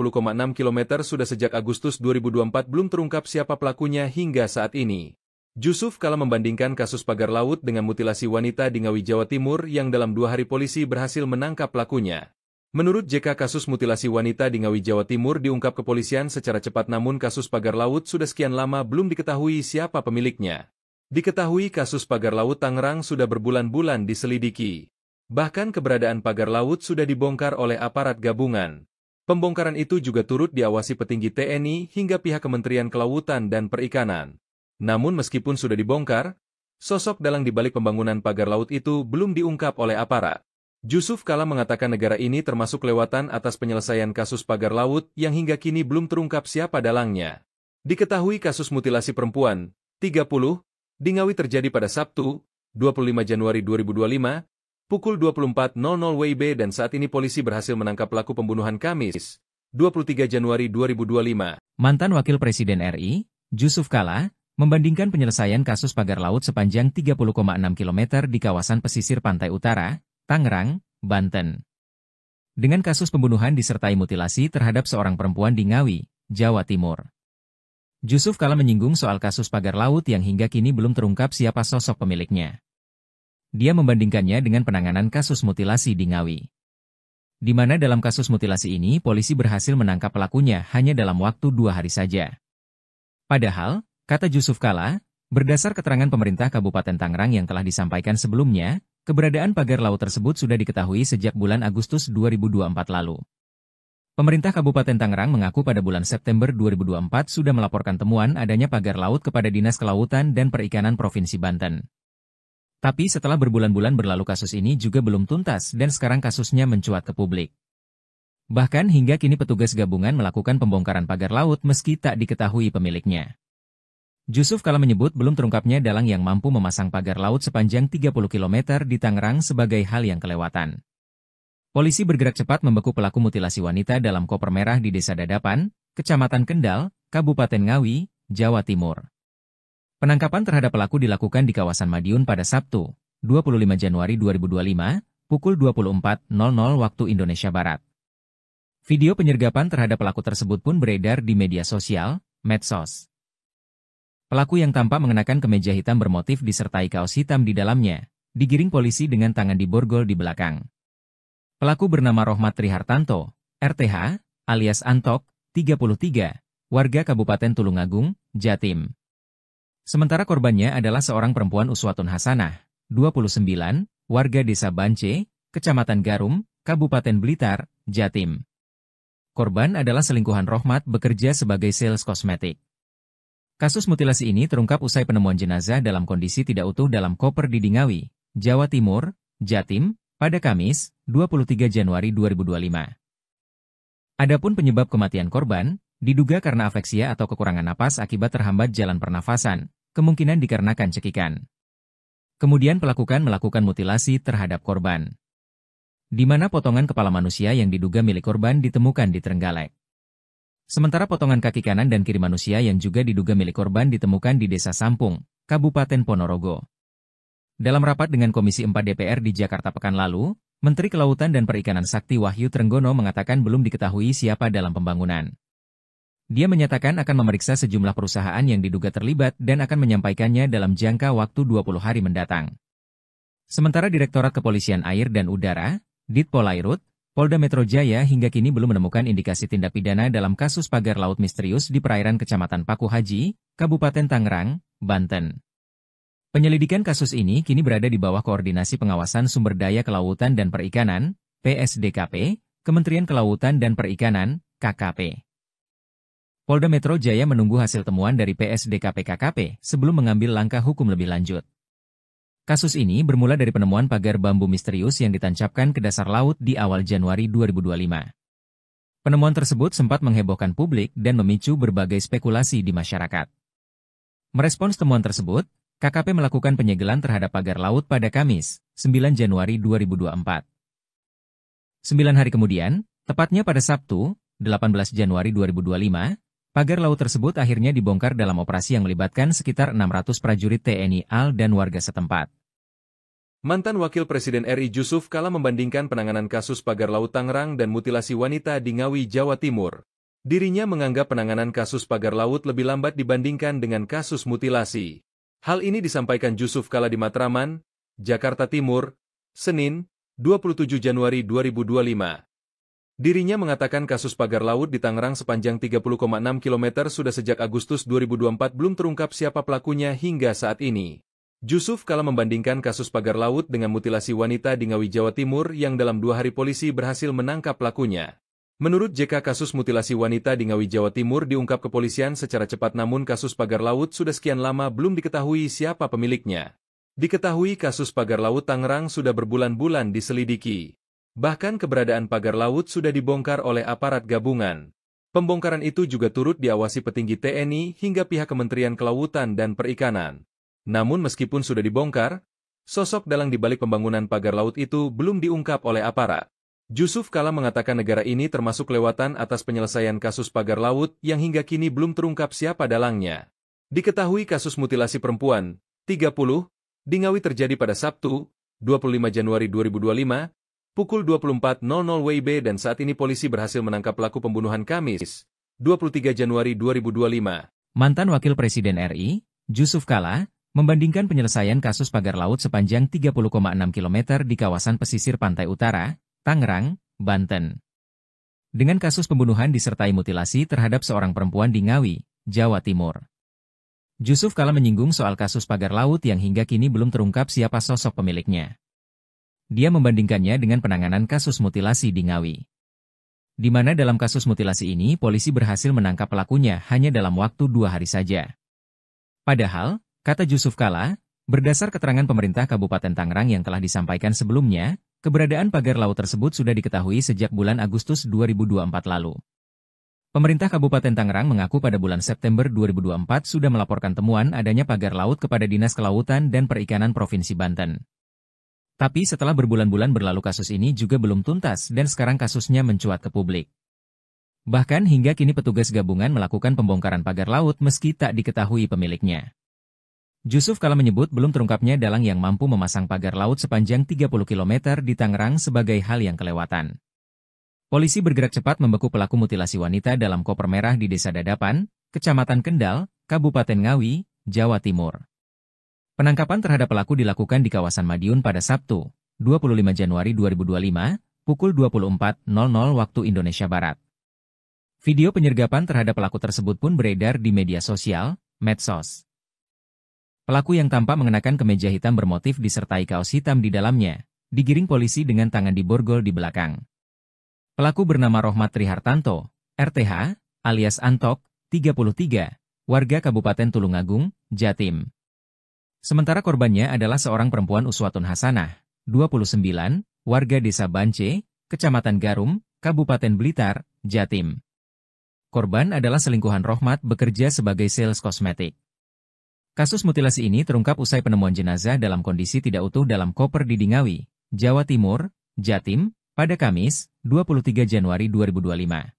Speaker 2: km sudah sejak Agustus 2024 belum terungkap siapa pelakunya hingga saat ini. Jusuf Kalla membandingkan kasus pagar laut dengan mutilasi wanita di Ngawi, Jawa Timur yang dalam 2 hari polisi berhasil menangkap pelakunya. Menurut JK, kasus mutilasi wanita di Ngawi, Jawa Timur diungkap kepolisian secara cepat, namun kasus pagar laut sudah sekian lama belum diketahui siapa pemiliknya. Diketahui kasus pagar laut Tangerang sudah berbulan-bulan diselidiki. Bahkan keberadaan pagar laut sudah dibongkar oleh aparat gabungan. Pembongkaran itu juga turut diawasi petinggi TNI hingga pihak Kementerian Kelautan dan Perikanan. Namun meskipun sudah dibongkar, sosok dalang di balik pembangunan pagar laut itu belum diungkap oleh aparat. Jusuf Kalla mengatakan negara ini termasuk kelewatan atas penyelesaian kasus pagar laut yang hingga kini belum terungkap siapa dalangnya. Diketahui kasus mutilasi perempuan, 30, di Ngawi terjadi pada Sabtu, 25 Januari 2025, pukul 24.00 WIB dan saat ini polisi berhasil menangkap pelaku pembunuhan Kamis, 23 Januari 2025.
Speaker 1: Mantan Wakil Presiden RI, Jusuf Kalla, membandingkan penyelesaian kasus pagar laut sepanjang 30,6 km di kawasan pesisir pantai utara, Tangerang, Banten, dengan kasus pembunuhan disertai mutilasi terhadap seorang perempuan di Ngawi, Jawa Timur. Jusuf Kalla menyinggung soal kasus pagar laut yang hingga kini belum terungkap siapa sosok pemiliknya. Dia membandingkannya dengan penanganan kasus mutilasi di Ngawi, di mana dalam kasus mutilasi ini polisi berhasil menangkap pelakunya hanya dalam waktu 2 hari saja. Padahal, kata Jusuf Kalla, berdasar keterangan pemerintah Kabupaten Tangerang yang telah disampaikan sebelumnya, keberadaan pagar laut tersebut sudah diketahui sejak bulan Agustus 2024 lalu. Pemerintah Kabupaten Tangerang mengaku pada bulan September 2024 sudah melaporkan temuan adanya pagar laut kepada Dinas Kelautan dan Perikanan Provinsi Banten. Tapi setelah berbulan-bulan berlalu kasus ini juga belum tuntas dan sekarang kasusnya mencuat ke publik. Bahkan hingga kini petugas gabungan melakukan pembongkaran pagar laut meski tak diketahui pemiliknya. Jusuf Kalla menyebut belum terungkapnya dalang yang mampu memasang pagar laut sepanjang 30 km di Tangerang sebagai hal yang kelewatan. Polisi bergerak cepat membekuk pelaku mutilasi wanita dalam koper merah di Desa Dadapan, Kecamatan Kendal, Kabupaten Ngawi, Jawa Timur. Penangkapan terhadap pelaku dilakukan di kawasan Madiun pada Sabtu, 25 Januari 2025, pukul 24.00 waktu Indonesia Barat. Video penyergapan terhadap pelaku tersebut pun beredar di media sosial, medsos. Pelaku yang tampak mengenakan kemeja hitam bermotif disertai kaos hitam di dalamnya, digiring polisi dengan tangan diborgol di belakang. Pelaku bernama Rohmat Trihartanto, RTH, alias Antok, 33, warga Kabupaten Tulungagung, Jatim. Sementara korbannya adalah seorang perempuan Uswatun Hasanah, 29, warga Desa Bance, Kecamatan Garum, Kabupaten Blitar, Jatim. Korban adalah selingkuhan Rohmat bekerja sebagai sales kosmetik. Kasus mutilasi ini terungkap usai penemuan jenazah dalam kondisi tidak utuh dalam koper di Ngawi, Jawa Timur, Jatim, pada Kamis, 23 Januari 2025. Adapun penyebab kematian korban, diduga karena afeksia atau kekurangan napas akibat terhambat jalan pernafasan, kemungkinan dikarenakan cekikan. Kemudian melakukan mutilasi terhadap korban, di mana potongan kepala manusia yang diduga milik korban ditemukan di Trenggalek. Sementara potongan kaki kanan dan kiri manusia yang juga diduga milik korban ditemukan di Desa Sampung, Kabupaten Ponorogo. Dalam rapat dengan Komisi 4 DPR di Jakarta pekan lalu, Menteri Kelautan dan Perikanan Sakti Wahyu Trenggono mengatakan belum diketahui siapa dalam pembangunan. Dia menyatakan akan memeriksa sejumlah perusahaan yang diduga terlibat dan akan menyampaikannya dalam jangka waktu 20 hari mendatang. Sementara Direktorat Kepolisian Air dan Udara, Ditpolairut, Polda Metro Jaya hingga kini belum menemukan indikasi tindak pidana dalam kasus pagar laut misterius di perairan Kecamatan Paku Haji, Kabupaten Tangerang, Banten. Penyelidikan kasus ini kini berada di bawah Koordinasi Pengawasan Sumber Daya Kelautan dan Perikanan, PSDKP, Kementerian Kelautan dan Perikanan, KKP. Polda Metro Jaya menunggu hasil temuan dari PSDKP KKP sebelum mengambil langkah hukum lebih lanjut. Kasus ini bermula dari penemuan pagar bambu misterius yang ditancapkan ke dasar laut di awal Januari 2025. Penemuan tersebut sempat menghebohkan publik dan memicu berbagai spekulasi di masyarakat. Merespons temuan tersebut, KKP melakukan penyegelan terhadap pagar laut pada Kamis, 9 Januari 2024. 9 hari kemudian, tepatnya pada Sabtu, 18 Januari 2025, pagar laut tersebut akhirnya dibongkar dalam operasi yang melibatkan sekitar 600 prajurit TNI AL dan warga setempat.
Speaker 2: Mantan Wakil Presiden RI Jusuf Kalla membandingkan penanganan kasus pagar laut Tangerang dan mutilasi wanita di Ngawi, Jawa Timur. Dirinya menganggap penanganan kasus pagar laut lebih lambat dibandingkan dengan kasus mutilasi. Hal ini disampaikan Jusuf Kalla di Matraman, Jakarta Timur, Senin, 27 Januari 2025. Dirinya mengatakan kasus pagar laut di Tangerang sepanjang 30,6 km sudah sejak Agustus 2024 belum terungkap siapa pelakunya hingga saat ini. Jusuf Kalla membandingkan kasus pagar laut dengan mutilasi wanita di Ngawi, Jawa Timur yang dalam 2 hari polisi berhasil menangkap pelakunya. Menurut JK, kasus mutilasi wanita di Ngawi, Jawa Timur diungkap kepolisian secara cepat, namun kasus pagar laut sudah sekian lama belum diketahui siapa pemiliknya. Diketahui kasus pagar laut Tangerang sudah berbulan-bulan diselidiki. Bahkan keberadaan pagar laut sudah dibongkar oleh aparat gabungan. Pembongkaran itu juga turut diawasi petinggi TNI hingga pihak Kementerian Kelautan dan Perikanan. Namun meskipun sudah dibongkar, sosok dalang di balik pembangunan pagar laut itu belum diungkap oleh aparat. Jusuf Kalla mengatakan negara ini termasuk kelewatan atas penyelesaian kasus pagar laut yang hingga kini belum terungkap siapa dalangnya. Diketahui kasus mutilasi perempuan, 30, di Ngawi terjadi pada Sabtu, 25 Januari 2025, pukul 24.00 WIB dan saat ini polisi berhasil menangkap pelaku pembunuhan Kamis, 23 Januari 2025.
Speaker 1: Mantan Wakil Presiden RI, Jusuf Kalla, membandingkan penyelesaian kasus pagar laut sepanjang 30,6 km di kawasan pesisir pantai utara, Tangerang, Banten, dengan kasus pembunuhan disertai mutilasi terhadap seorang perempuan di Ngawi, Jawa Timur. Jusuf Kalla menyinggung soal kasus pagar laut yang hingga kini belum terungkap siapa sosok pemiliknya. Dia membandingkannya dengan penanganan kasus mutilasi di Ngawi, di mana dalam kasus mutilasi ini polisi berhasil menangkap pelakunya hanya dalam waktu 2 hari saja. Padahal, kata Jusuf Kalla, berdasar keterangan pemerintah Kabupaten Tangerang yang telah disampaikan sebelumnya, keberadaan pagar laut tersebut sudah diketahui sejak bulan Agustus 2024 lalu. Pemerintah Kabupaten Tangerang mengaku pada bulan September 2024 sudah melaporkan temuan adanya pagar laut kepada Dinas Kelautan dan Perikanan Provinsi Banten. Tapi setelah berbulan-bulan berlalu kasus ini juga belum tuntas dan sekarang kasusnya mencuat ke publik. Bahkan hingga kini petugas gabungan melakukan pembongkaran pagar laut meski tak diketahui pemiliknya. Jusuf Kalla menyebut belum terungkapnya dalang yang mampu memasang pagar laut sepanjang 30 km di Tangerang sebagai hal yang kelewatan. Polisi bergerak cepat membeku pelaku mutilasi wanita dalam koper merah di Desa Dadapan, Kecamatan Kendal, Kabupaten Ngawi, Jawa Timur. Penangkapan terhadap pelaku dilakukan di kawasan Madiun pada Sabtu, 25 Januari 2025, pukul 24.00 waktu Indonesia Barat. Video penyergapan terhadap pelaku tersebut pun beredar di media sosial, medsos. Pelaku yang tampak mengenakan kemeja hitam bermotif disertai kaos hitam di dalamnya, digiring polisi dengan tangan diborgol di belakang. Pelaku bernama Rohmat Trihartanto, RTH, alias Antok, 33, warga Kabupaten Tulungagung, Jatim. Sementara korbannya adalah seorang perempuan Uswatun Hasanah, 29, warga Desa Bance, Kecamatan Garum, Kabupaten Blitar, Jatim. Korban adalah selingkuhan Rohmat bekerja sebagai sales kosmetik. Kasus mutilasi ini terungkap usai penemuan jenazah dalam kondisi tidak utuh dalam koper di Ngawi, Jawa Timur, Jatim, pada Kamis, 23 Januari 2025.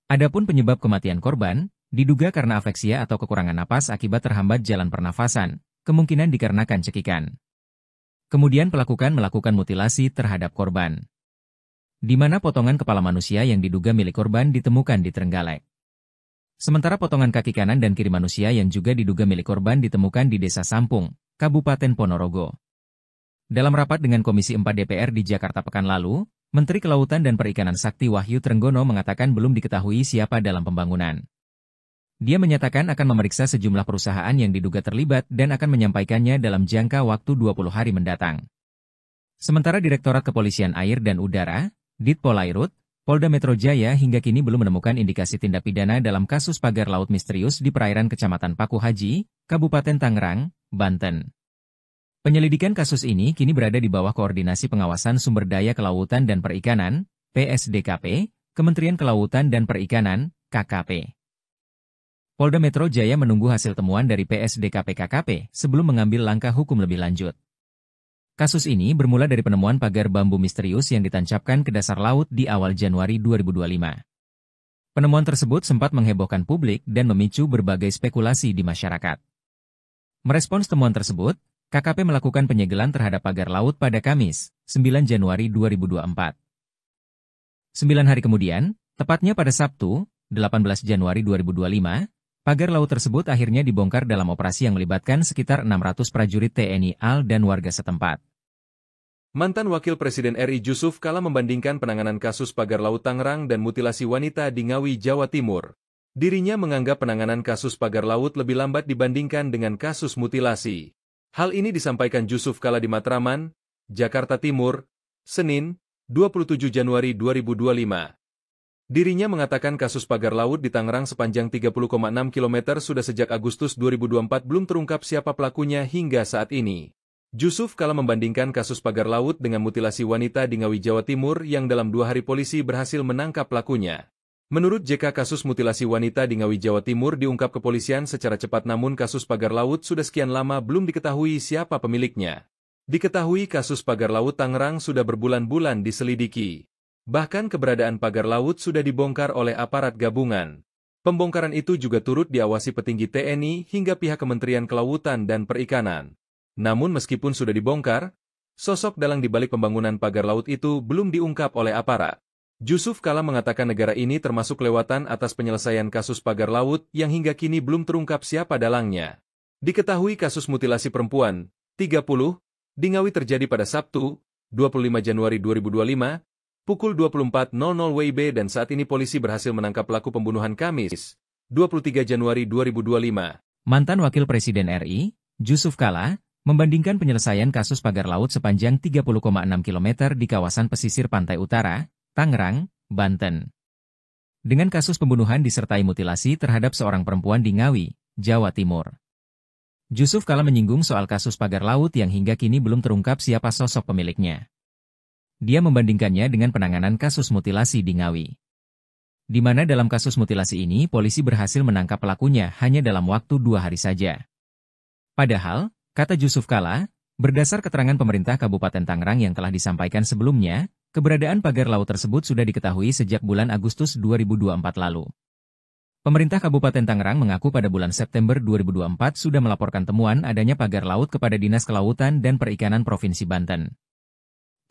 Speaker 1: Adapun penyebab kematian korban, diduga karena afeksia atau kekurangan napas akibat terhambat jalan pernafasan, kemungkinan dikarenakan cekikan. Kemudian pelaku melakukan mutilasi terhadap korban, di mana potongan kepala manusia yang diduga milik korban ditemukan di Trenggalek. Sementara potongan kaki kanan dan kiri manusia yang juga diduga milik korban ditemukan di Desa Sampung, Kabupaten Ponorogo. Dalam rapat dengan Komisi 4 DPR di Jakarta pekan lalu, Menteri Kelautan dan Perikanan Sakti Wahyu Trenggono mengatakan belum diketahui siapa dalam pembangunan. Dia menyatakan akan memeriksa sejumlah perusahaan yang diduga terlibat dan akan menyampaikannya dalam jangka waktu 20 hari mendatang. Sementara Direktorat Kepolisian Air dan Udara, Ditpolairut, Polda Metro Jaya hingga kini belum menemukan indikasi tindak pidana dalam kasus pagar laut misterius di perairan Kecamatan Paku Haji, Kabupaten Tangerang, Banten. Penyelidikan kasus ini kini berada di bawah Koordinasi Pengawasan Sumber Daya Kelautan dan Perikanan, PSDKP, Kementerian Kelautan dan Perikanan, KKP. Polda Metro Jaya menunggu hasil temuan dari PSDKP-KKP sebelum mengambil langkah hukum lebih lanjut. Kasus ini bermula dari penemuan pagar bambu misterius yang ditancapkan ke dasar laut di awal Januari 2025. Penemuan tersebut sempat menghebohkan publik dan memicu berbagai spekulasi di masyarakat. Merespons temuan tersebut, KKP melakukan penyegelan terhadap pagar laut pada Kamis, 9 Januari 2024. 9 hari kemudian, tepatnya pada Sabtu, 18 Januari 2025, pagar laut tersebut akhirnya dibongkar dalam operasi yang melibatkan sekitar 600 prajurit TNI AL dan warga setempat.
Speaker 2: Mantan Wakil Presiden RI Jusuf Kalla membandingkan penanganan kasus pagar laut Tangerang dan mutilasi wanita di Ngawi, Jawa Timur. Dirinya menganggap penanganan kasus pagar laut lebih lambat dibandingkan dengan kasus mutilasi. Hal ini disampaikan Jusuf Kalla di Matraman, Jakarta Timur, Senin, 27 Januari 2025. Dirinya mengatakan kasus pagar laut di Tangerang sepanjang 30,6 km sudah sejak Agustus 2024 belum terungkap siapa pelakunya hingga saat ini. Jusuf Kalla membandingkan kasus pagar laut dengan mutilasi wanita di Ngawi, Jawa Timur yang dalam 2 hari polisi berhasil menangkap pelakunya. Menurut JK, kasus mutilasi wanita di Ngawi, Jawa Timur diungkap kepolisian secara cepat, namun kasus pagar laut sudah sekian lama belum diketahui siapa pemiliknya. Diketahui kasus pagar laut Tangerang sudah berbulan-bulan diselidiki. Bahkan keberadaan pagar laut sudah dibongkar oleh aparat gabungan. Pembongkaran itu juga turut diawasi petinggi TNI hingga pihak Kementerian Kelautan dan Perikanan. Namun meskipun sudah dibongkar, sosok dalang di balik pembangunan pagar laut itu belum diungkap oleh aparat. Jusuf Kalla mengatakan negara ini termasuk lewatan atas penyelesaian kasus pagar laut yang hingga kini belum terungkap siapa dalangnya. Diketahui kasus mutilasi perempuan, 30, di Ngawi terjadi pada Sabtu, 25 Januari 2025, pukul 24.00 WIB dan saat ini polisi berhasil menangkap pelaku pembunuhan Kamis, 23 Januari 2025.
Speaker 1: Mantan Wakil Presiden RI, Jusuf Kalla, membandingkan penyelesaian kasus pagar laut sepanjang 30,6 km di kawasan pesisir pantai utara, Tangerang, Banten, dengan kasus pembunuhan disertai mutilasi terhadap seorang perempuan di Ngawi, Jawa Timur. Jusuf Kalla menyinggung soal kasus pagar laut yang hingga kini belum terungkap siapa sosok pemiliknya. Dia membandingkannya dengan penanganan kasus mutilasi di Ngawi, di mana dalam kasus mutilasi ini polisi berhasil menangkap pelakunya hanya dalam waktu 2 hari saja. Padahal, kata Jusuf Kalla, Berdasar keterangan pemerintah Kabupaten Tangerang yang telah disampaikan sebelumnya, keberadaan pagar laut tersebut sudah diketahui sejak bulan Agustus 2024 lalu. Pemerintah Kabupaten Tangerang mengaku pada bulan September 2024 sudah melaporkan temuan adanya pagar laut kepada Dinas Kelautan dan Perikanan Provinsi Banten.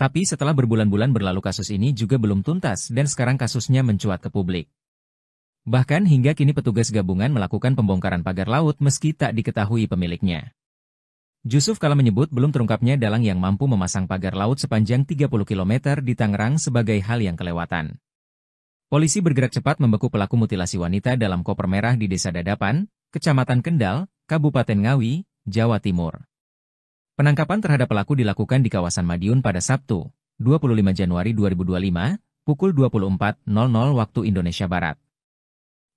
Speaker 1: Tapi setelah berbulan-bulan berlalu kasus ini juga belum tuntas dan sekarang kasusnya mencuat ke publik. Bahkan hingga kini petugas gabungan melakukan pembongkaran pagar laut meski tak diketahui pemiliknya. Jusuf Kala menyebut belum terungkapnya dalang yang mampu memasang pagar laut sepanjang 30 km di Tangerang sebagai hal yang kelewatan. Polisi bergerak cepat membekuk pelaku mutilasi wanita dalam koper merah di Desa Dadapan, Kecamatan Kendal, Kabupaten Ngawi, Jawa Timur. Penangkapan terhadap pelaku dilakukan di kawasan Madiun pada Sabtu, 25 Januari 2025, pukul 24.00 waktu Indonesia Barat.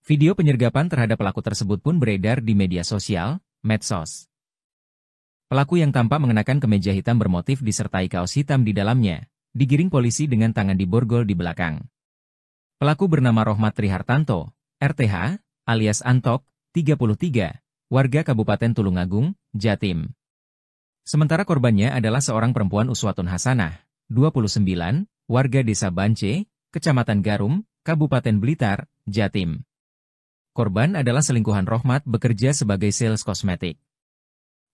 Speaker 1: Video penyergapan terhadap pelaku tersebut pun beredar di media sosial, medsos. Pelaku yang tampak mengenakan kemeja hitam bermotif disertai kaos hitam di dalamnya, digiring polisi dengan tangan diborgol di belakang. Pelaku bernama Rohmat Trihartanto, RTH, alias Antok, 33, warga Kabupaten Tulungagung, Jatim. Sementara korbannya adalah seorang perempuan Uswatun Hasanah, 29, warga Desa Bance, Kecamatan Garum, Kabupaten Blitar, Jatim. Korban adalah selingkuhan Rohmat bekerja sebagai sales kosmetik.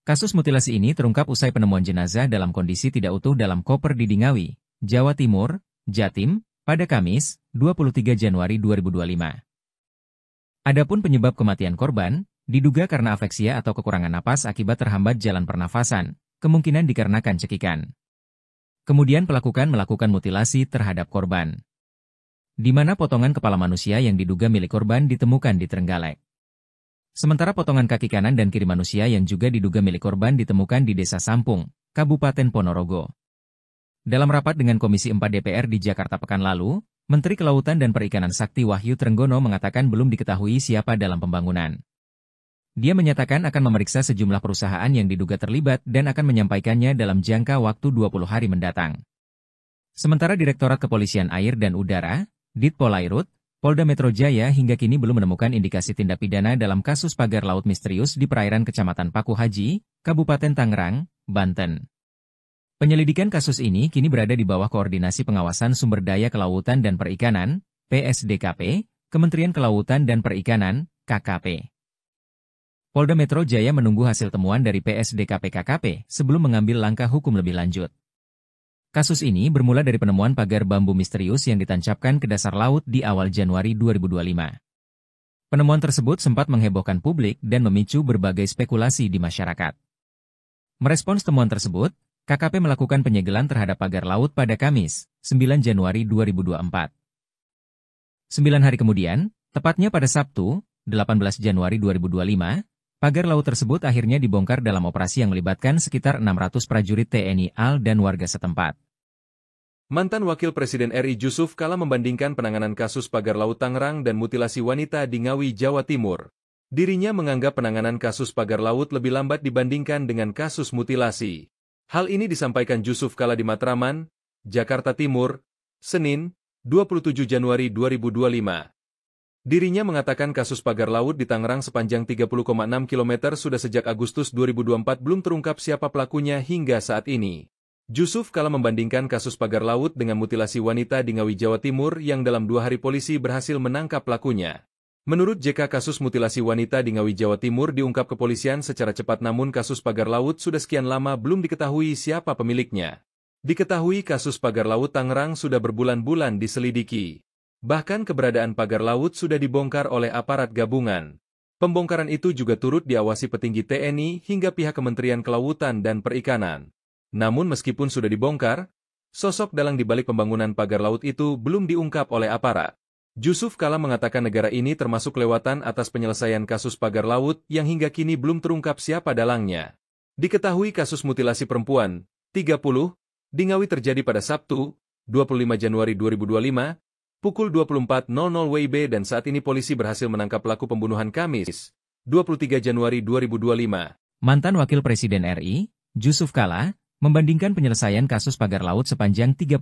Speaker 1: Kasus mutilasi ini terungkap usai penemuan jenazah dalam kondisi tidak utuh dalam koper di Ngawi, Jawa Timur, Jatim, pada Kamis, 23 Januari 2025. Adapun penyebab kematian korban, diduga karena afeksia atau kekurangan napas akibat terhambat jalan pernafasan, kemungkinan dikarenakan cekikan. Kemudian melakukan mutilasi terhadap korban, di mana potongan kepala manusia yang diduga milik korban ditemukan di Trenggalek. Sementara potongan kaki kanan dan kiri manusia yang juga diduga milik korban ditemukan di Desa Sampung, Kabupaten Ponorogo. Dalam rapat dengan Komisi 4 DPR di Jakarta pekan lalu, Menteri Kelautan dan Perikanan Sakti Wahyu Trenggono mengatakan belum diketahui siapa dalam pembangunan. Dia menyatakan akan memeriksa sejumlah perusahaan yang diduga terlibat dan akan menyampaikannya dalam jangka waktu 20 hari mendatang. Sementara Direktorat Kepolisian Air dan Udara, Ditpolairut, Polda Metro Jaya hingga kini belum menemukan indikasi tindak pidana dalam kasus pagar laut misterius di perairan Kecamatan Paku Haji, Kabupaten Tangerang, Banten. Penyelidikan kasus ini kini berada di bawah Koordinasi Pengawasan Sumber Daya Kelautan dan Perikanan, PSDKP, Kementerian Kelautan dan Perikanan, KKP. Polda Metro Jaya menunggu hasil temuan dari PSDKP-KKP sebelum mengambil langkah hukum lebih lanjut. Kasus ini bermula dari penemuan pagar bambu misterius yang ditancapkan ke dasar laut di awal Januari 2025. Penemuan tersebut sempat menghebohkan publik dan memicu berbagai spekulasi di masyarakat. Merespons temuan tersebut, KKP melakukan penyegelan terhadap pagar laut pada Kamis, 9 Januari 2024. 9 hari kemudian, tepatnya pada Sabtu, 18 Januari 2025, pagar laut tersebut akhirnya dibongkar dalam operasi yang melibatkan sekitar 600 prajurit TNI AL dan warga setempat.
Speaker 2: Mantan Wakil Presiden RI Jusuf Kala membandingkan penanganan kasus pagar laut Tangerang dan mutilasi wanita di Ngawi, Jawa Timur. Dirinya menganggap penanganan kasus pagar laut lebih lambat dibandingkan dengan kasus mutilasi. Hal ini disampaikan Jusuf Kala di Matraman, Jakarta Timur, Senin, 27 Januari 2025. Dirinya mengatakan kasus pagar laut di Tangerang sepanjang 30,6 km sudah sejak Agustus 2024 belum terungkap siapa pelakunya hingga saat ini. Jusuf Kala membandingkan kasus pagar laut dengan mutilasi wanita di Ngawi, Jawa Timur yang dalam 2 hari polisi berhasil menangkap pelakunya. Menurut JK, kasus mutilasi wanita di Ngawi, Jawa Timur diungkap kepolisian secara cepat, namun kasus pagar laut sudah sekian lama belum diketahui siapa pemiliknya. Diketahui kasus pagar laut Tangerang sudah berbulan-bulan diselidiki. Bahkan keberadaan pagar laut sudah dibongkar oleh aparat gabungan. Pembongkaran itu juga turut diawasi petinggi TNI hingga pihak Kementerian Kelautan dan Perikanan. Namun meskipun sudah dibongkar, sosok dalang di balik pembangunan pagar laut itu belum diungkap oleh aparat. Jusuf Kala mengatakan negara ini termasuk kelewatan atas penyelesaian kasus pagar laut yang hingga kini belum terungkap siapa dalangnya. Diketahui kasus mutilasi perempuan, 30, di Ngawi terjadi pada Sabtu, 25 Januari 2025, pukul 24.00 WIB dan saat ini polisi berhasil menangkap pelaku pembunuhan Kamis, 23 Januari 2025.
Speaker 1: Mantan Wakil Presiden RI, Jusuf Kala, membandingkan penyelesaian kasus pagar laut sepanjang 30,6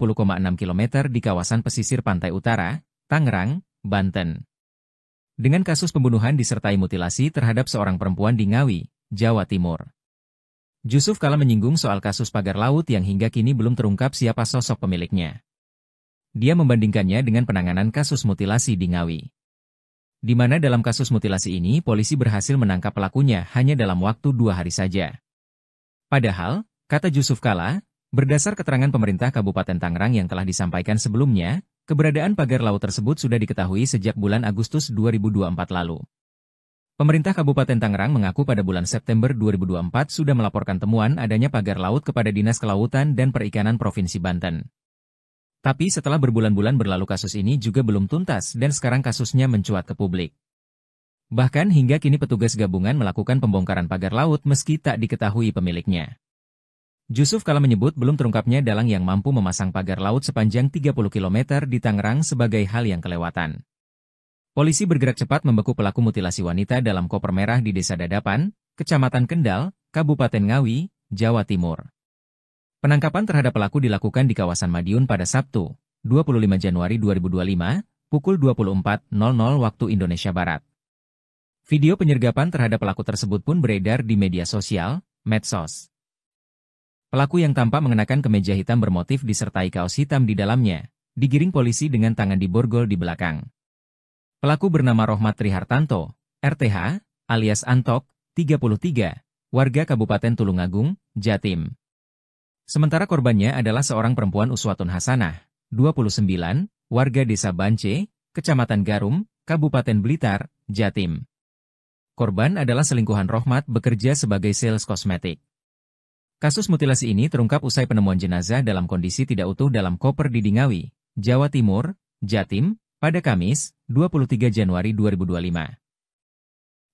Speaker 1: km di kawasan pesisir pantai utara, Tangerang, Banten, dengan kasus pembunuhan disertai mutilasi terhadap seorang perempuan di Ngawi, Jawa Timur. Jusuf Kalla menyinggung soal kasus pagar laut yang hingga kini belum terungkap siapa sosok pemiliknya. Dia membandingkannya dengan penanganan kasus mutilasi di Ngawi. Di mana dalam kasus mutilasi ini polisi berhasil menangkap pelakunya hanya dalam waktu 2 hari saja. Padahal, kata Jusuf Kalla, berdasar keterangan pemerintah Kabupaten Tangerang yang telah disampaikan sebelumnya, keberadaan pagar laut tersebut sudah diketahui sejak bulan Agustus 2024 lalu. Pemerintah Kabupaten Tangerang mengaku pada bulan September 2024 sudah melaporkan temuan adanya pagar laut kepada Dinas Kelautan dan Perikanan Provinsi Banten. Tapi setelah berbulan-bulan berlalu kasus ini juga belum tuntas dan sekarang kasusnya mencuat ke publik. Bahkan hingga kini petugas gabungan melakukan pembongkaran pagar laut meski tak diketahui pemiliknya. Jusuf Kalla menyebut belum terungkapnya dalang yang mampu memasang pagar laut sepanjang 30 km di Tangerang sebagai hal yang kelewatan. Polisi bergerak cepat membekuk pelaku mutilasi wanita dalam koper merah di Desa Dadapan, Kecamatan Kendal, Kabupaten Ngawi, Jawa Timur. Penangkapan terhadap pelaku dilakukan di kawasan Madiun pada Sabtu, 25 Januari 2025, pukul 24.00 waktu Indonesia Barat. Video penyergapan terhadap pelaku tersebut pun beredar di media sosial, medsos. Pelaku yang tampak mengenakan kemeja hitam bermotif disertai kaos hitam di dalamnya, digiring polisi dengan tangan diborgol di belakang. Pelaku bernama Rohmat Trihartanto, RTH, alias Antok, 33, warga Kabupaten Tulungagung, Jatim. Sementara korbannya adalah seorang perempuan Uswatun Hasanah, 29, warga Desa Bance, Kecamatan Garum, Kabupaten Blitar, Jatim. Korban adalah selingkuhan Rohmat bekerja sebagai sales kosmetik. Kasus mutilasi ini terungkap usai penemuan jenazah dalam kondisi tidak utuh dalam koper di Ngawi, Jawa Timur, Jatim, pada Kamis, 23 Januari 2025.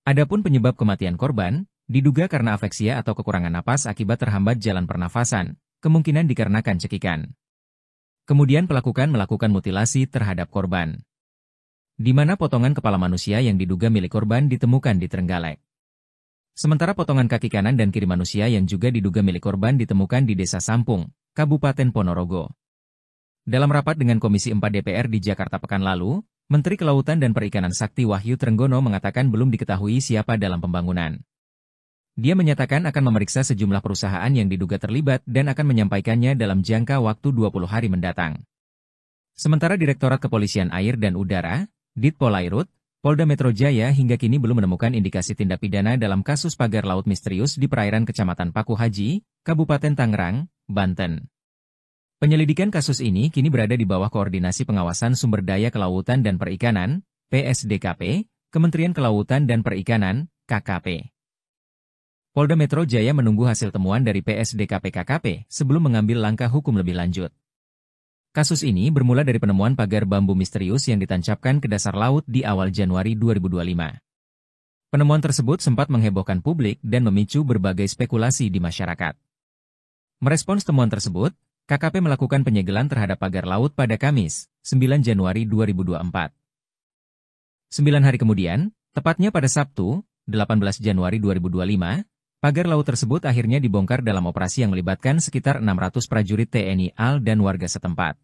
Speaker 1: Adapun penyebab kematian korban, diduga karena afeksia atau kekurangan napas akibat terhambat jalan pernafasan, kemungkinan dikarenakan cekikan. Kemudian melakukan mutilasi terhadap korban. Di mana potongan kepala manusia yang diduga milik korban ditemukan di Trenggalek. Sementara potongan kaki kanan dan kiri manusia yang juga diduga milik korban ditemukan di Desa Sampung, Kabupaten Ponorogo. Dalam rapat dengan Komisi 4 DPR di Jakarta pekan lalu, Menteri Kelautan dan Perikanan Sakti Wahyu Trenggono mengatakan belum diketahui siapa dalam pembangunan. Dia menyatakan akan memeriksa sejumlah perusahaan yang diduga terlibat dan akan menyampaikannya dalam jangka waktu 20 hari mendatang. Sementara Direktorat Kepolisian Air dan Udara, Ditpolairut, Polda Metro Jaya hingga kini belum menemukan indikasi tindak pidana dalam kasus pagar laut misterius di perairan Kecamatan Paku Haji, Kabupaten Tangerang, Banten. Penyelidikan kasus ini kini berada di bawah Koordinasi Pengawasan Sumber Daya Kelautan dan Perikanan, PSDKP, Kementerian Kelautan dan Perikanan, KKP. Polda Metro Jaya menunggu hasil temuan dari PSDKP KKP sebelum mengambil langkah hukum lebih lanjut. Kasus ini bermula dari penemuan pagar bambu misterius yang ditancapkan ke dasar laut di awal Januari 2025. Penemuan tersebut sempat menghebohkan publik dan memicu berbagai spekulasi di masyarakat. Merespons temuan tersebut, KKP melakukan penyegelan terhadap pagar laut pada Kamis, 9 Januari 2024. 9 hari kemudian, tepatnya pada Sabtu, 18 Januari 2025, pagar laut tersebut akhirnya dibongkar dalam operasi yang melibatkan sekitar 600 prajurit TNI AL dan warga setempat.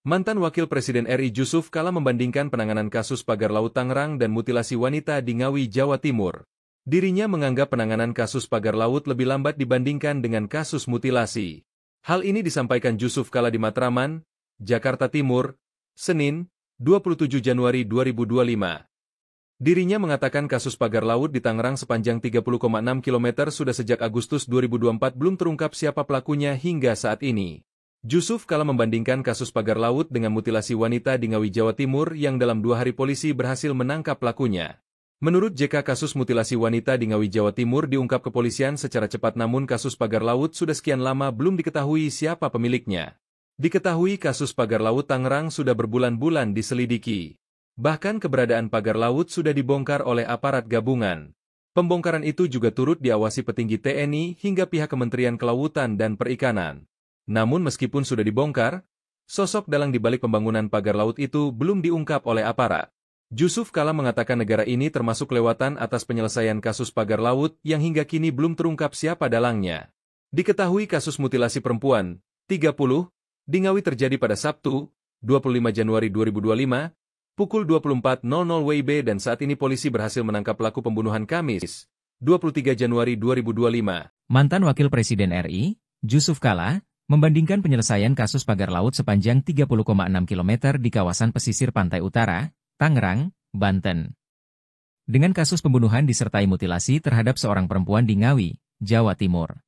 Speaker 2: Mantan Wakil Presiden RI Jusuf Kalla membandingkan penanganan kasus pagar laut Tangerang dan mutilasi wanita di Ngawi, Jawa Timur. Dirinya menganggap penanganan kasus pagar laut lebih lambat dibandingkan dengan kasus mutilasi. Hal ini disampaikan Jusuf Kalla di Matraman, Jakarta Timur, Senin, 27 Januari 2025. Dirinya mengatakan kasus pagar laut di Tangerang sepanjang 30,6 km sudah sejak Agustus 2024 belum terungkap siapa pelakunya hingga saat ini. Jusuf Kalla membandingkan kasus pagar laut dengan mutilasi wanita di Ngawi, Jawa Timur yang dalam 2 hari polisi berhasil menangkap pelakunya. Menurut JK, kasus mutilasi wanita di Ngawi, Jawa Timur diungkap kepolisian secara cepat, namun kasus pagar laut sudah sekian lama belum diketahui siapa pemiliknya. Diketahui kasus pagar laut Tangerang sudah berbulan-bulan diselidiki. Bahkan keberadaan pagar laut sudah dibongkar oleh aparat gabungan. Pembongkaran itu juga turut diawasi petinggi TNI hingga pihak Kementerian Kelautan dan Perikanan. Namun meskipun sudah dibongkar, sosok dalang di balik pembangunan pagar laut itu belum diungkap oleh aparat. Jusuf Kalla mengatakan negara ini termasuk kelewatan atas penyelesaian kasus pagar laut yang hingga kini belum terungkap siapa dalangnya. Diketahui kasus mutilasi perempuan, 30, di Ngawi terjadi pada Sabtu, 25 Januari 2025, pukul 24.00 WIB dan saat ini polisi berhasil menangkap pelaku pembunuhan Kamis, 23 Januari 2025,
Speaker 1: Mantan Wakil Presiden RI, Jusuf Kalla, membandingkan penyelesaian kasus pagar laut sepanjang 30,6 km di kawasan pesisir pantai utara, Tangerang, Banten, dengan kasus pembunuhan disertai mutilasi terhadap seorang perempuan di Ngawi, Jawa Timur.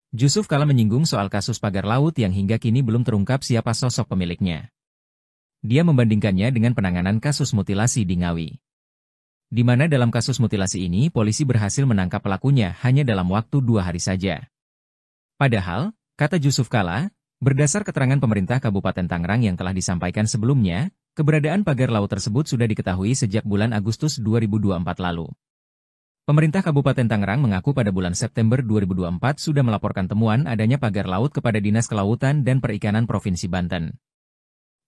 Speaker 1: Jusuf Kalla menyinggung soal kasus pagar laut yang hingga kini belum terungkap siapa sosok pemiliknya. Dia membandingkannya dengan penanganan kasus mutilasi di Ngawi, di mana dalam kasus mutilasi ini polisi berhasil menangkap pelakunya hanya dalam waktu 2 hari saja. Padahal, kata Jusuf Kalla, berdasar keterangan pemerintah Kabupaten Tangerang yang telah disampaikan sebelumnya, keberadaan pagar laut tersebut sudah diketahui sejak bulan Agustus 2024 lalu. Pemerintah Kabupaten Tangerang mengaku pada bulan September 2024 sudah melaporkan temuan adanya pagar laut kepada Dinas Kelautan dan Perikanan Provinsi Banten.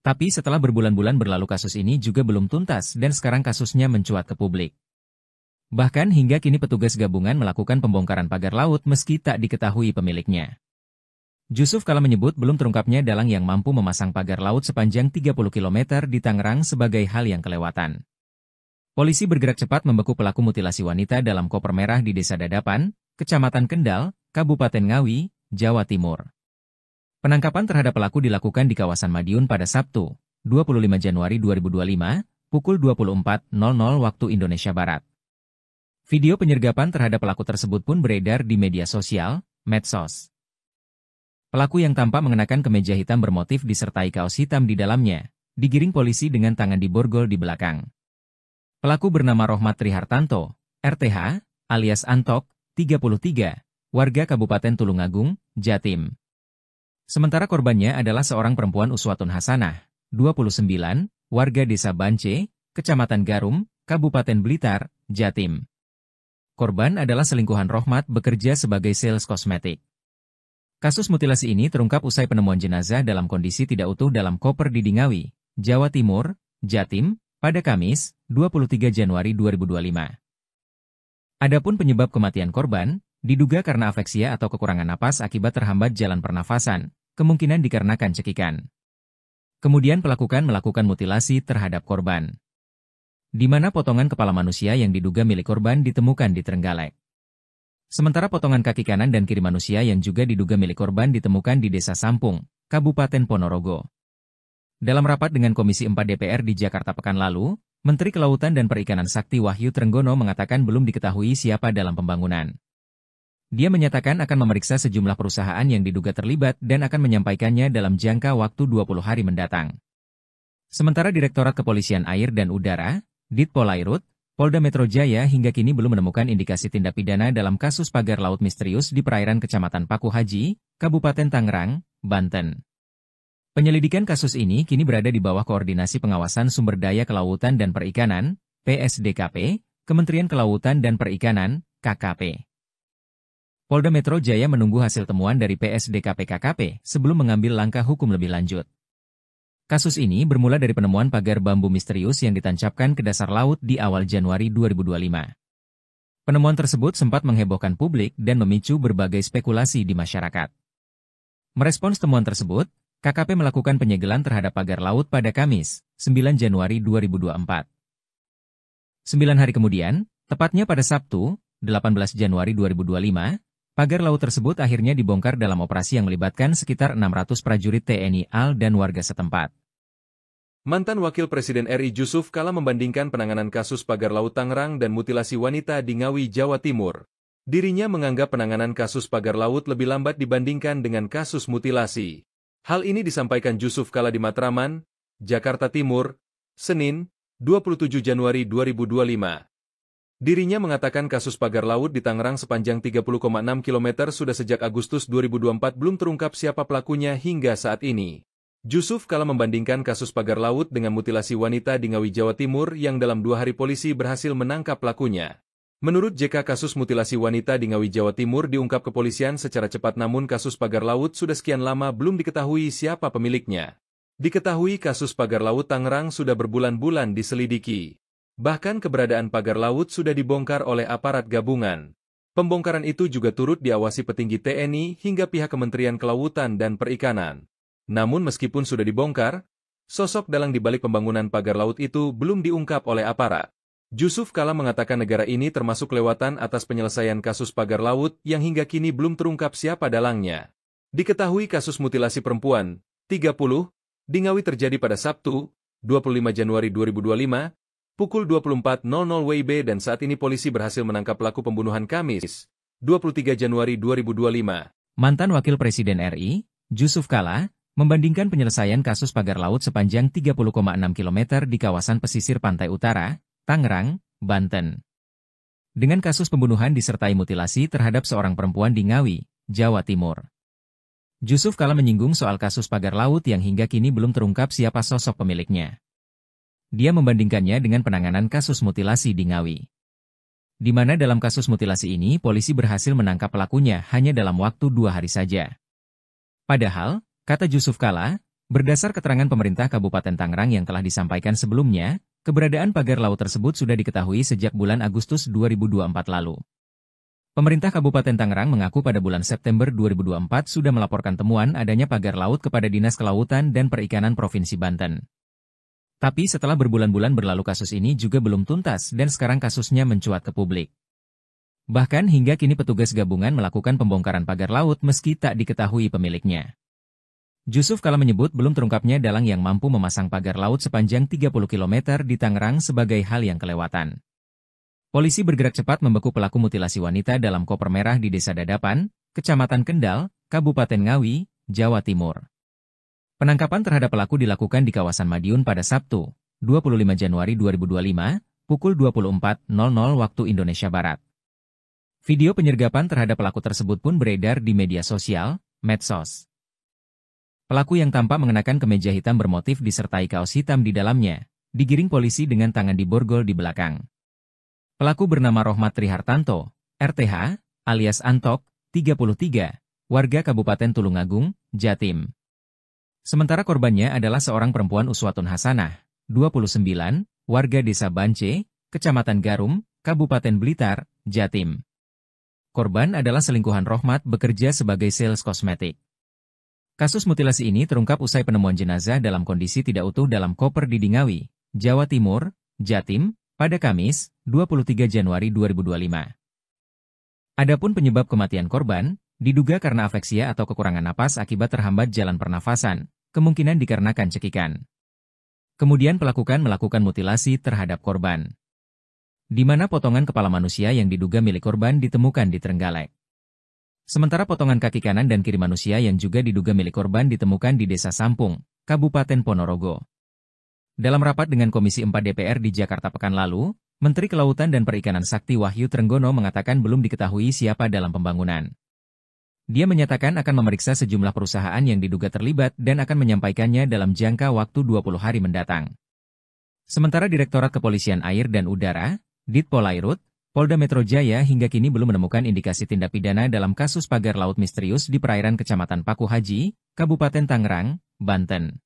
Speaker 1: Tapi setelah berbulan-bulan berlalu kasus ini juga belum tuntas dan sekarang kasusnya mencuat ke publik. Bahkan hingga kini petugas gabungan melakukan pembongkaran pagar laut meski tak diketahui pemiliknya. Jusuf Kalla menyebut belum terungkapnya dalang yang mampu memasang pagar laut sepanjang 30 km di Tangerang sebagai hal yang kelewatan. Polisi bergerak cepat membeku pelaku mutilasi wanita dalam koper merah di Desa Dadapan, Kecamatan Kendal, Kabupaten Ngawi, Jawa Timur. Penangkapan terhadap pelaku dilakukan di kawasan Madiun pada Sabtu, 25 Januari 2025, pukul 24.00 waktu Indonesia Barat. Video penyergapan terhadap pelaku tersebut pun beredar di media sosial, medsos. Pelaku yang tampak mengenakan kemeja hitam bermotif disertai kaos hitam di dalamnya, digiring polisi dengan tangan diborgol di belakang. Pelaku bernama Rohmat Trihartanto, RTH, alias Antok, 33, warga Kabupaten Tulungagung, Jatim. Sementara korbannya adalah seorang perempuan Uswatun Hasanah, 29, warga Desa Bance, Kecamatan Garum, Kabupaten Blitar, Jatim. Korban adalah selingkuhan Rohmat bekerja sebagai sales kosmetik. Kasus mutilasi ini terungkap usai penemuan jenazah dalam kondisi tidak utuh dalam koper di Ngawi, Jawa Timur, Jatim, pada Kamis, 23 Januari 2025. Adapun penyebab kematian korban, diduga karena afeksia atau kekurangan napas akibat terhambat jalan pernafasan, kemungkinan dikarenakan cekikan. Kemudian pelaku melakukan mutilasi terhadap korban, di mana potongan kepala manusia yang diduga milik korban ditemukan di Trenggalek. Sementara potongan kaki kanan dan kiri manusia yang juga diduga milik korban ditemukan di Desa Sampung, Kabupaten Ponorogo. Dalam rapat dengan Komisi 4 DPR di Jakarta pekan lalu, Menteri Kelautan dan Perikanan Sakti Wahyu Trenggono mengatakan belum diketahui siapa dalam pembangunan. Dia menyatakan akan memeriksa sejumlah perusahaan yang diduga terlibat dan akan menyampaikannya dalam jangka waktu 20 hari mendatang. Sementara Direktorat Kepolisian Air dan Udara, Ditpolairut, Polda Metro Jaya hingga kini belum menemukan indikasi tindak pidana dalam kasus pagar laut misterius di perairan Kecamatan Paku Haji, Kabupaten Tangerang, Banten. Penyelidikan kasus ini kini berada di bawah koordinasi Pengawasan Sumber Daya Kelautan dan Perikanan, PSDKP, Kementerian Kelautan dan Perikanan, KKP. Polda Metro Jaya menunggu hasil temuan dari PSDKP KKP sebelum mengambil langkah hukum lebih lanjut. Kasus ini bermula dari penemuan pagar bambu misterius yang ditancapkan ke dasar laut di awal Januari 2025. Penemuan tersebut sempat menghebohkan publik dan memicu berbagai spekulasi di masyarakat. Merespons temuan tersebut, KKP melakukan penyegelan terhadap pagar laut pada Kamis, 9 Januari 2024. 9 hari kemudian, tepatnya pada Sabtu, 18 Januari 2025, pagar laut tersebut akhirnya dibongkar dalam operasi yang melibatkan sekitar 600 prajurit TNI AL dan warga setempat.
Speaker 2: Mantan Wakil Presiden RI Jusuf Kalla membandingkan penanganan kasus pagar laut Tangerang dan mutilasi wanita di Ngawi, Jawa Timur. Dirinya menganggap penanganan kasus pagar laut lebih lambat dibandingkan dengan kasus mutilasi. Hal ini disampaikan Jusuf Kalla di Matraman, Jakarta Timur, Senin, 27 Januari 2025. Dirinya mengatakan kasus pagar laut di Tangerang sepanjang 30,6 km sudah sejak Agustus 2024 belum terungkap siapa pelakunya hingga saat ini. Jusuf Kalla membandingkan kasus pagar laut dengan mutilasi wanita di Ngawi, Jawa Timur yang dalam 2 hari polisi berhasil menangkap pelakunya. Menurut JK, kasus mutilasi wanita di Ngawi, Jawa Timur diungkap kepolisian secara cepat, namun kasus pagar laut sudah sekian lama belum diketahui siapa pemiliknya. Diketahui kasus pagar laut Tangerang sudah berbulan-bulan diselidiki. Bahkan keberadaan pagar laut sudah dibongkar oleh aparat gabungan. Pembongkaran itu juga turut diawasi petinggi TNI hingga pihak Kementerian Kelautan dan Perikanan. Namun meskipun sudah dibongkar, sosok dalang di balik pembangunan pagar laut itu belum diungkap oleh aparat. Jusuf Kalla mengatakan negara ini termasuk kelewatan atas penyelesaian kasus pagar laut yang hingga kini belum terungkap siapa dalangnya. Diketahui kasus mutilasi perempuan, 30, di Ngawi terjadi pada Sabtu, 25 Januari 2025, pukul 24.00 WIB dan saat ini polisi berhasil menangkap pelaku pembunuhan Kamis, 23 Januari 2025.
Speaker 1: Mantan Wakil Presiden RI, Jusuf Kalla, membandingkan penyelesaian kasus pagar laut sepanjang 30,6 km di kawasan pesisir pantai utara, Tangerang, Banten. Dengan kasus pembunuhan disertai mutilasi terhadap seorang perempuan di Ngawi, Jawa Timur. Jusuf Kalla menyinggung soal kasus pagar laut yang hingga kini belum terungkap siapa sosok pemiliknya. Dia membandingkannya dengan penanganan kasus mutilasi di Ngawi. Di mana dalam kasus mutilasi ini polisi berhasil menangkap pelakunya hanya dalam waktu 2 hari saja. Padahal, kata Jusuf Kalla, berdasar keterangan pemerintah Kabupaten Tangerang yang telah disampaikan sebelumnya, keberadaan pagar laut tersebut sudah diketahui sejak bulan Agustus 2024 lalu. Pemerintah Kabupaten Tangerang mengaku pada bulan September 2024 sudah melaporkan temuan adanya pagar laut kepada Dinas Kelautan dan Perikanan Provinsi Banten. Tapi setelah berbulan-bulan berlalu kasus ini juga belum tuntas dan sekarang kasusnya mencuat ke publik. Bahkan hingga kini petugas gabungan melakukan pembongkaran pagar laut meski tak diketahui pemiliknya. Jusuf Kalla menyebut belum terungkapnya dalang yang mampu memasang pagar laut sepanjang 30 km di Tangerang sebagai hal yang kelewatan. Polisi bergerak cepat membeku pelaku mutilasi wanita dalam koper merah di Desa Dadapan, Kecamatan Kendal, Kabupaten Ngawi, Jawa Timur. Penangkapan terhadap pelaku dilakukan di kawasan Madiun pada Sabtu, 25 Januari 2025, pukul 24.00 waktu Indonesia Barat. Video penyergapan terhadap pelaku tersebut pun beredar di media sosial, medsos. Pelaku yang tampak mengenakan kemeja hitam bermotif disertai kaos hitam di dalamnya, digiring polisi dengan tangan diborgol di belakang. Pelaku bernama Rohmat Trihartanto, RTH, alias Antok, 33, warga Kabupaten Tulungagung, Jatim. Sementara korbannya adalah seorang perempuan Uswatun Hasanah, 29, warga Desa Bance, Kecamatan Garum, Kabupaten Blitar, Jatim. Korban adalah selingkuhan Rohmat bekerja sebagai sales kosmetik. Kasus mutilasi ini terungkap usai penemuan jenazah dalam kondisi tidak utuh dalam koper di Ngawi, Jawa Timur, Jatim, pada Kamis, 23 Januari 2025. Adapun penyebab kematian korban, diduga karena afeksia atau kekurangan napas akibat terhambat jalan pernafasan, kemungkinan dikarenakan cekikan. Kemudian pelaku melakukan mutilasi terhadap korban. Di mana potongan kepala manusia yang diduga milik korban ditemukan di Trenggalek. Sementara potongan kaki kanan dan kiri manusia yang juga diduga milik korban ditemukan di Desa Sampung, Kabupaten Ponorogo. Dalam rapat dengan Komisi 4 DPR di Jakarta pekan lalu, Menteri Kelautan dan Perikanan Sakti Wahyu Trenggono mengatakan belum diketahui siapa dalam pembangunan. Dia menyatakan akan memeriksa sejumlah perusahaan yang diduga terlibat dan akan menyampaikannya dalam jangka waktu 20 hari mendatang. Sementara Direktorat Kepolisian Air dan Udara, Ditpolairut, Polda Metro Jaya hingga kini belum menemukan indikasi tindak pidana dalam kasus pagar laut misterius di perairan Kecamatan Paku Haji, Kabupaten Tangerang, Banten.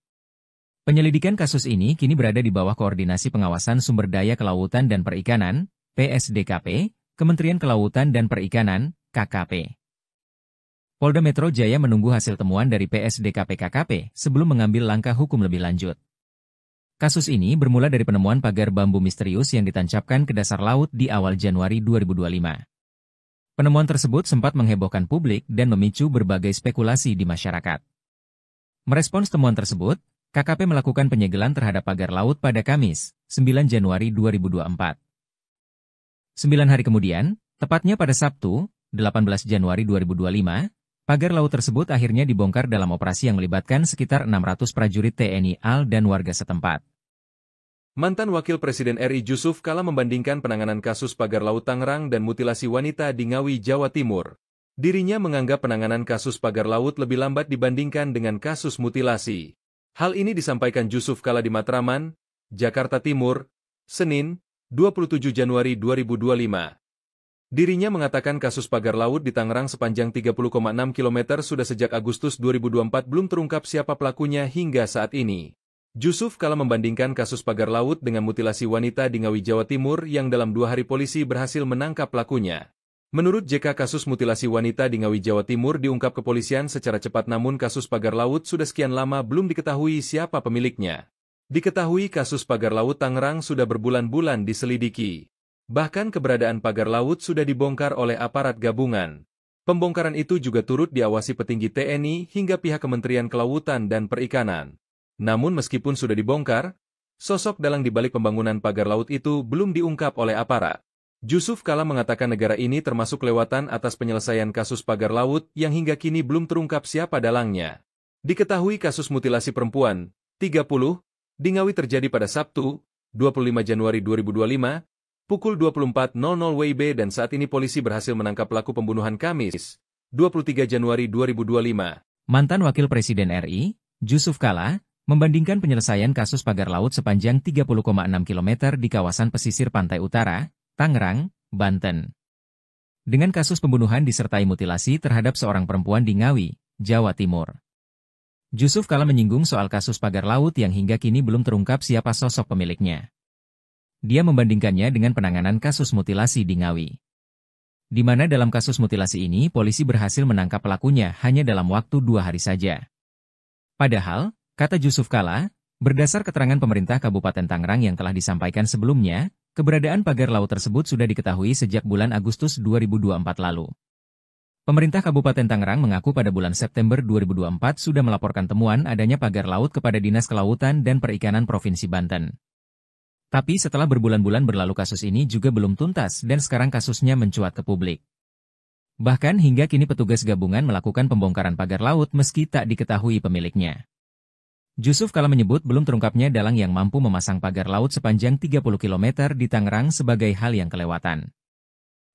Speaker 1: Penyelidikan kasus ini kini berada di bawah Koordinasi Pengawasan Sumber Daya Kelautan dan Perikanan, PSDKP, Kementerian Kelautan dan Perikanan, KKP. Polda Metro Jaya menunggu hasil temuan dari PSDKP-KKP sebelum mengambil langkah hukum lebih lanjut. Kasus ini bermula dari penemuan pagar bambu misterius yang ditancapkan ke dasar laut di awal Januari 2025. Penemuan tersebut sempat menghebohkan publik dan memicu berbagai spekulasi di masyarakat. Merespons temuan tersebut, KKP melakukan penyegelan terhadap pagar laut pada Kamis, 9 Januari 2024. 9 hari kemudian, tepatnya pada Sabtu, 18 Januari 2025, pagar laut tersebut akhirnya dibongkar dalam operasi yang melibatkan sekitar 600 prajurit TNI AL dan warga setempat.
Speaker 2: Mantan Wakil Presiden RI Jusuf Kalla membandingkan penanganan kasus pagar laut Tangerang dan mutilasi wanita di Ngawi, Jawa Timur. Dirinya menganggap penanganan kasus pagar laut lebih lambat dibandingkan dengan kasus mutilasi. Hal ini disampaikan Jusuf Kalla di Matraman, Jakarta Timur, Senin, 27 Januari 2025. Dirinya mengatakan kasus pagar laut di Tangerang sepanjang 30,6 km sudah sejak Agustus 2024 belum terungkap siapa pelakunya hingga saat ini. Jusuf Kalla membandingkan kasus pagar laut dengan mutilasi wanita di Ngawi, Jawa Timur yang dalam 2 hari polisi berhasil menangkap pelakunya. Menurut JK, kasus mutilasi wanita di Ngawi, Jawa Timur diungkap kepolisian secara cepat namun kasus pagar laut sudah sekian lama belum diketahui siapa pemiliknya. Diketahui kasus pagar laut Tangerang sudah berbulan-bulan diselidiki. Bahkan keberadaan pagar laut sudah dibongkar oleh aparat gabungan. Pembongkaran itu juga turut diawasi petinggi TNI hingga pihak Kementerian Kelautan dan Perikanan. Namun meskipun sudah dibongkar, sosok dalang di balik pembangunan pagar laut itu belum diungkap oleh aparat. Jusuf Kalla mengatakan negara ini termasuk lewatan atas penyelesaian kasus pagar laut yang hingga kini belum terungkap siapa dalangnya. Diketahui kasus mutilasi perempuan, 30, di Ngawi terjadi pada Sabtu, 25 Januari 2025, pukul 24.00 WIB dan saat ini polisi berhasil menangkap pelaku pembunuhan Kamis, 23 Januari 2025.
Speaker 1: Mantan Wakil Presiden RI, Jusuf Kalla, membandingkan penyelesaian kasus pagar laut sepanjang 30,6 km di kawasan pesisir pantai utara, Tangerang, Banten, dengan kasus pembunuhan disertai mutilasi terhadap seorang perempuan di Ngawi, Jawa Timur. Jusuf Kalla menyinggung soal kasus pagar laut yang hingga kini belum terungkap siapa sosok pemiliknya. Dia membandingkannya dengan penanganan kasus mutilasi di Ngawi, di mana dalam kasus mutilasi ini polisi berhasil menangkap pelakunya hanya dalam waktu 2 hari saja. Padahal, kata Jusuf Kalla, berdasar keterangan pemerintah Kabupaten Tangerang yang telah disampaikan sebelumnya, keberadaan pagar laut tersebut sudah diketahui sejak bulan Agustus 2024 lalu. Pemerintah Kabupaten Tangerang mengaku pada bulan September 2024 sudah melaporkan temuan adanya pagar laut kepada Dinas Kelautan dan Perikanan Provinsi Banten. Tapi setelah berbulan-bulan berlalu kasus ini juga belum tuntas dan sekarang kasusnya mencuat ke publik. Bahkan hingga kini petugas gabungan melakukan pembongkaran pagar laut meski tak diketahui pemiliknya. Jusuf Kalla menyebut belum terungkapnya dalang yang mampu memasang pagar laut sepanjang 30 km di Tangerang sebagai hal yang kelewatan.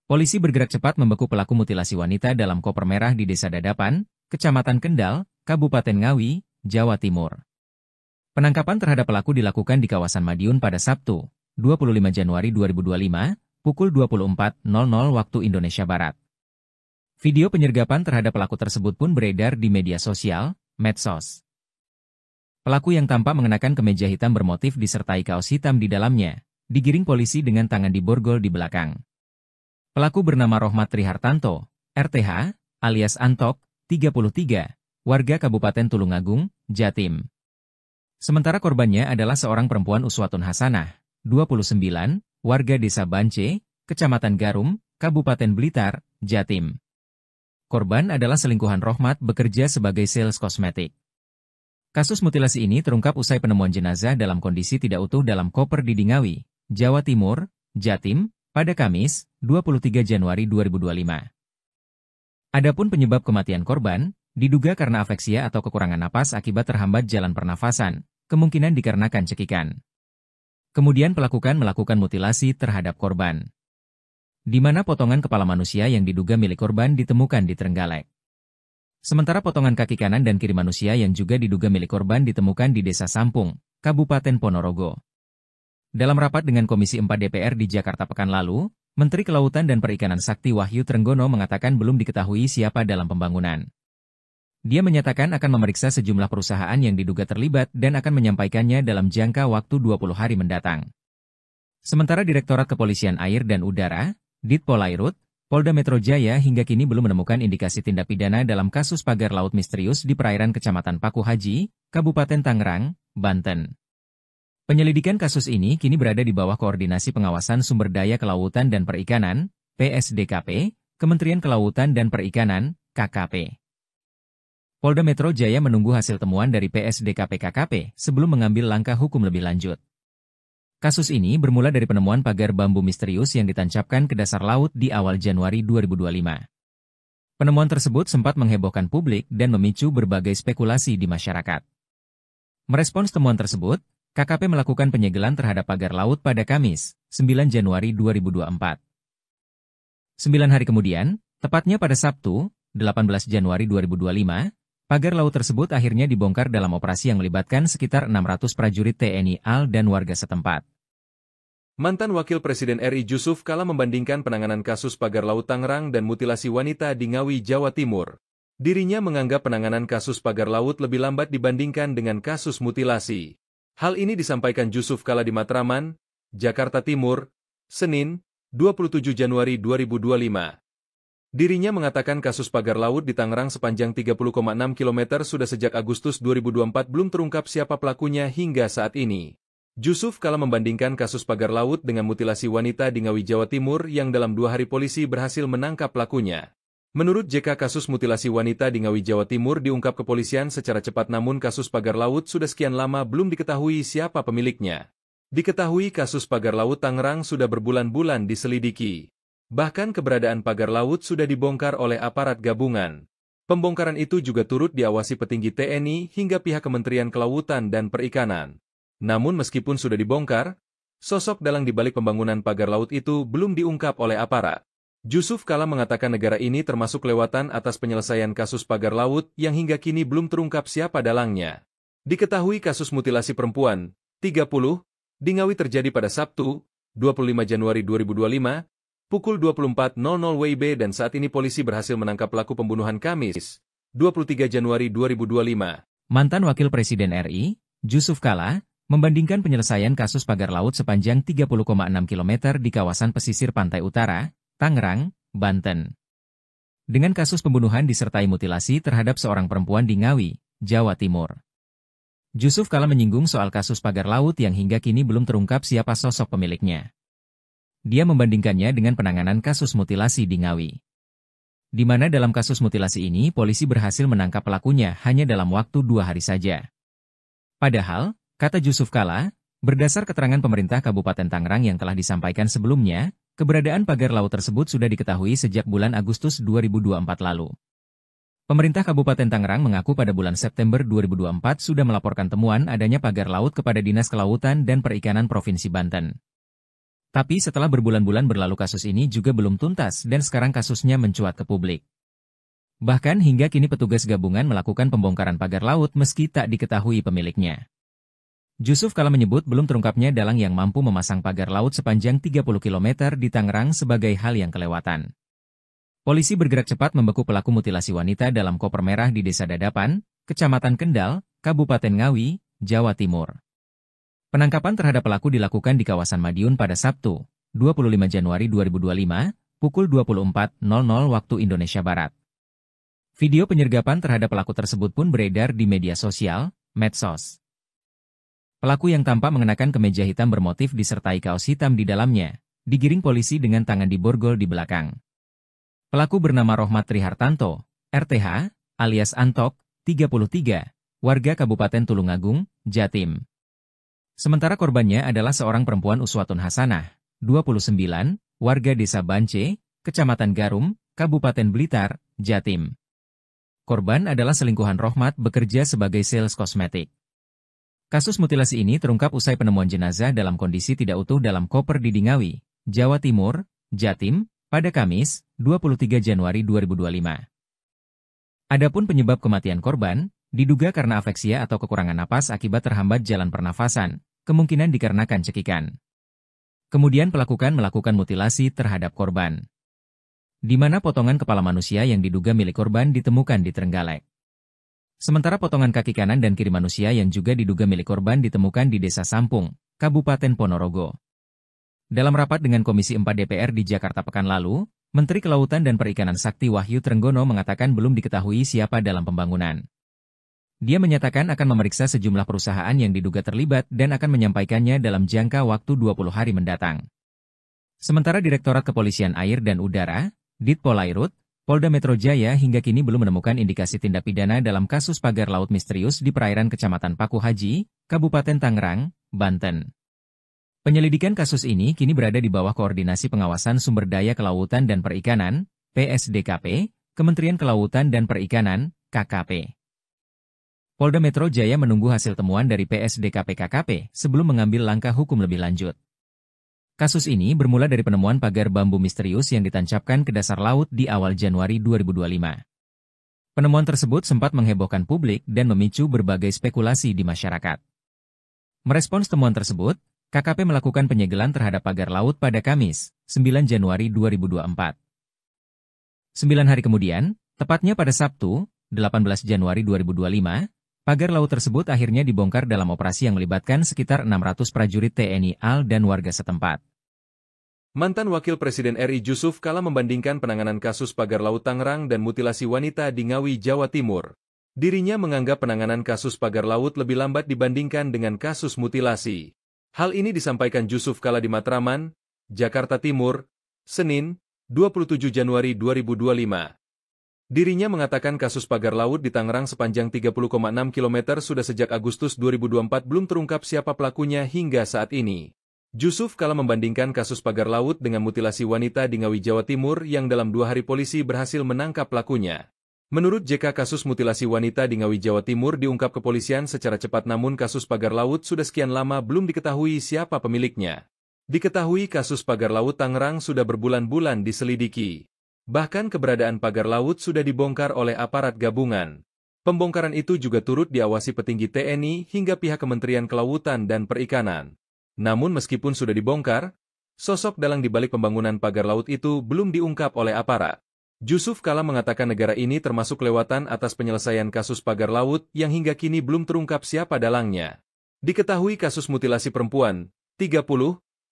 Speaker 1: Polisi bergerak cepat membekuk pelaku mutilasi wanita dalam koper merah di Desa Dadapan, Kecamatan Kendal, Kabupaten Ngawi, Jawa Timur. Penangkapan terhadap pelaku dilakukan di kawasan Madiun pada Sabtu, 25 Januari 2025, pukul 24.00 waktu Indonesia Barat. Video penyergapan terhadap pelaku tersebut pun beredar di media sosial, medsos. Pelaku yang tampak mengenakan kemeja hitam bermotif disertai kaos hitam di dalamnya, digiring polisi dengan tangan diborgol di belakang. Pelaku bernama Rohmat Trihartanto, RTH, alias Antok, 33, warga Kabupaten Tulungagung, Jatim. Sementara korbannya adalah seorang perempuan Uswatun Hasanah, 29, warga Desa Bance, Kecamatan Garum, Kabupaten Blitar, Jatim. Korban adalah selingkuhan Rohmat bekerja sebagai sales kosmetik. Kasus mutilasi ini terungkap usai penemuan jenazah dalam kondisi tidak utuh dalam koper di Ngawi, Jawa Timur, Jatim, pada Kamis, 23 Januari 2025. Adapun penyebab kematian korban, diduga karena afeksia atau kekurangan napas akibat terhambat jalan pernafasan, kemungkinan dikarenakan cekikan. Kemudian melakukan mutilasi terhadap korban, di mana potongan kepala manusia yang diduga milik korban ditemukan di Trenggalek. Sementara potongan kaki kanan dan kiri manusia yang juga diduga milik korban ditemukan di Desa Sampung, Kabupaten Ponorogo. Dalam rapat dengan Komisi 4 DPR di Jakarta pekan lalu, Menteri Kelautan dan Perikanan Sakti Wahyu Trenggono mengatakan belum diketahui siapa dalam pembangunan. Dia menyatakan akan memeriksa sejumlah perusahaan yang diduga terlibat dan akan menyampaikannya dalam jangka waktu 20 hari mendatang. Sementara Direktorat Kepolisian Air dan Udara, Ditpolairut, Polda Metro Jaya hingga kini belum menemukan indikasi tindak pidana dalam kasus pagar laut misterius di perairan Kecamatan Paku Haji, Kabupaten Tangerang, Banten. Penyelidikan kasus ini kini berada di bawah Koordinasi Pengawasan Sumber Daya Kelautan dan Perikanan, PSDKP, Kementerian Kelautan dan Perikanan, KKP. Polda Metro Jaya menunggu hasil temuan dari PSDKP-KKP sebelum mengambil langkah hukum lebih lanjut. Kasus ini bermula dari penemuan pagar bambu misterius yang ditancapkan ke dasar laut di awal Januari 2025. Penemuan tersebut sempat menghebohkan publik dan memicu berbagai spekulasi di masyarakat. Merespons temuan tersebut, KKP melakukan penyegelan terhadap pagar laut pada Kamis, 9 Januari 2024. 9 hari kemudian, tepatnya pada Sabtu, 18 Januari 2025, pagar laut tersebut akhirnya dibongkar dalam operasi yang melibatkan sekitar 600 prajurit TNI AL dan warga setempat.
Speaker 2: Mantan Wakil Presiden RI Jusuf Kalla membandingkan penanganan kasus pagar laut Tangerang dan mutilasi wanita di Ngawi, Jawa Timur. Dirinya menganggap penanganan kasus pagar laut lebih lambat dibandingkan dengan kasus mutilasi. Hal ini disampaikan Jusuf Kalla di Matraman, Jakarta Timur, Senin, 27 Januari 2025. Dirinya mengatakan kasus pagar laut di Tangerang sepanjang 30,6 km sudah sejak Agustus 2024 belum terungkap siapa pelakunya hingga saat ini. Jusuf Kala membandingkan kasus pagar laut dengan mutilasi wanita di Ngawi, Jawa Timur yang dalam 2 hari polisi berhasil menangkap pelakunya. Menurut JK, kasus mutilasi wanita di Ngawi, Jawa Timur diungkap kepolisian secara cepat, namun kasus pagar laut sudah sekian lama belum diketahui siapa pemiliknya. Diketahui kasus pagar laut Tangerang sudah berbulan-bulan diselidiki. Bahkan keberadaan pagar laut sudah dibongkar oleh aparat gabungan. Pembongkaran itu juga turut diawasi petinggi TNI hingga pihak Kementerian Kelautan dan Perikanan. Namun meskipun sudah dibongkar, sosok dalang di balik pembangunan pagar laut itu belum diungkap oleh aparat. Jusuf Kala mengatakan negara ini termasuk kelewatan atas penyelesaian kasus pagar laut yang hingga kini belum terungkap siapa dalangnya. Diketahui kasus mutilasi perempuan, 30, di Ngawi terjadi pada Sabtu, 25 Januari 2025, pukul 24.00 WIB, dan saat ini polisi berhasil menangkap pelaku pembunuhan Kamis, 23 Januari 2025.
Speaker 1: Mantan Wakil Presiden RI, Jusuf Kala, membandingkan penyelesaian kasus pagar laut sepanjang 30,6 km di kawasan pesisir pantai utara, Tangerang, Banten, dengan kasus pembunuhan disertai mutilasi terhadap seorang perempuan di Ngawi, Jawa Timur. Jusuf Kala menyinggung soal kasus pagar laut yang hingga kini belum terungkap siapa sosok pemiliknya. Dia membandingkannya dengan penanganan kasus mutilasi di Ngawi, di mana dalam kasus mutilasi ini polisi berhasil menangkap pelakunya hanya dalam waktu 2 hari saja. Padahal, kata Jusuf Kala, berdasar keterangan pemerintah Kabupaten Tangerang yang telah disampaikan sebelumnya, keberadaan pagar laut tersebut sudah diketahui sejak bulan Agustus 2024 lalu. Pemerintah Kabupaten Tangerang mengaku pada bulan September 2024 sudah melaporkan temuan adanya pagar laut kepada Dinas Kelautan dan Perikanan Provinsi Banten. Tapi setelah berbulan-bulan berlalu kasus ini juga belum tuntas dan sekarang kasusnya mencuat ke publik. Bahkan hingga kini petugas gabungan melakukan pembongkaran pagar laut meski tak diketahui pemiliknya. Jusuf Kala menyebut belum terungkapnya dalang yang mampu memasang pagar laut sepanjang 30 km di Tangerang sebagai hal yang kelewatan. Polisi bergerak cepat membekuk pelaku mutilasi wanita dalam koper merah di Desa Dadapan, Kecamatan Kendal, Kabupaten Ngawi, Jawa Timur. Penangkapan terhadap pelaku dilakukan di kawasan Madiun pada Sabtu, 25 Januari 2025, pukul 24.00 waktu Indonesia Barat. Video penyergapan terhadap pelaku tersebut pun beredar di media sosial, medsos. Pelaku yang tampak mengenakan kemeja hitam bermotif disertai kaos hitam di dalamnya, digiring polisi dengan tangan diborgol di belakang. Pelaku bernama Rohmat Trihartanto, RTH, alias Antok, 33, warga Kabupaten Tulungagung, Jatim. Sementara korbannya adalah seorang perempuan Uswatun Hasanah, 29, warga Desa Bance, Kecamatan Garum, Kabupaten Blitar, Jatim. Korban adalah selingkuhan Rohmat bekerja sebagai sales kosmetik. Kasus mutilasi ini terungkap usai penemuan jenazah dalam kondisi tidak utuh dalam koper di Ngawi, Jawa Timur, Jatim, pada Kamis, 23 Januari 2025. Adapun penyebab kematian korban, diduga karena afeksia atau kekurangan napas akibat terhambat jalan pernafasan, kemungkinan dikarenakan cekikan. Kemudian melakukan mutilasi terhadap korban, di mana potongan kepala manusia yang diduga milik korban ditemukan di Trenggalek. Sementara potongan kaki kanan dan kiri manusia yang juga diduga milik korban ditemukan di Desa Sampung, Kabupaten Ponorogo. Dalam rapat dengan Komisi 4 DPR di Jakarta pekan lalu, Menteri Kelautan dan Perikanan Sakti Wahyu Trenggono mengatakan belum diketahui siapa dalam pembangunan. Dia menyatakan akan memeriksa sejumlah perusahaan yang diduga terlibat dan akan menyampaikannya dalam jangka waktu 20 hari mendatang. Sementara Direktorat Kepolisian Air dan Udara, Ditpolairut, Polda Metro Jaya hingga kini belum menemukan indikasi tindak pidana dalam kasus pagar laut misterius di perairan Kecamatan Paku Haji, Kabupaten Tangerang, Banten. Penyelidikan kasus ini kini berada di bawah Koordinasi Pengawasan Sumber Daya Kelautan dan Perikanan, PSDKP, Kementerian Kelautan dan Perikanan, KKP. Polda Metro Jaya menunggu hasil temuan dari PSDKP KKP sebelum mengambil langkah hukum lebih lanjut. Kasus ini bermula dari penemuan pagar bambu misterius yang ditancapkan ke dasar laut di awal Januari 2025. Penemuan tersebut sempat menghebohkan publik dan memicu berbagai spekulasi di masyarakat. Merespons temuan tersebut, KKP melakukan penyegelan terhadap pagar laut pada Kamis, 9 Januari 2024. 9 hari kemudian, tepatnya pada Sabtu, 18 Januari 2025, pagar laut tersebut akhirnya dibongkar dalam operasi yang melibatkan sekitar 600 prajurit TNI AL dan warga setempat.
Speaker 2: Mantan Wakil Presiden RI Jusuf Kalla membandingkan penanganan kasus pagar laut Tangerang dan mutilasi wanita di Ngawi, Jawa Timur. Dirinya menganggap penanganan kasus pagar laut lebih lambat dibandingkan dengan kasus mutilasi. Hal ini disampaikan Jusuf Kalla di Matraman, Jakarta Timur, Senin, 27 Januari 2025. Dirinya mengatakan kasus pagar laut di Tangerang sepanjang 30,6 km sudah sejak Agustus 2024 belum terungkap siapa pelakunya hingga saat ini. Jusuf Kalla membandingkan kasus pagar laut dengan mutilasi wanita di Ngawi, Jawa Timur yang dalam 2 hari polisi berhasil menangkap pelakunya. Menurut JK, kasus mutilasi wanita di Ngawi, Jawa Timur diungkap kepolisian secara cepat, namun kasus pagar laut sudah sekian lama belum diketahui siapa pemiliknya. Diketahui kasus pagar laut Tangerang sudah berbulan-bulan diselidiki. Bahkan keberadaan pagar laut sudah dibongkar oleh aparat gabungan. Pembongkaran itu juga turut diawasi petinggi TNI hingga pihak Kementerian Kelautan dan Perikanan. Namun meskipun sudah dibongkar, sosok dalang di balik pembangunan pagar laut itu belum diungkap oleh aparat. Jusuf Kalla mengatakan negara ini termasuk kelewatan atas penyelesaian kasus pagar laut yang hingga kini belum terungkap siapa dalangnya. Diketahui kasus mutilasi perempuan, 30,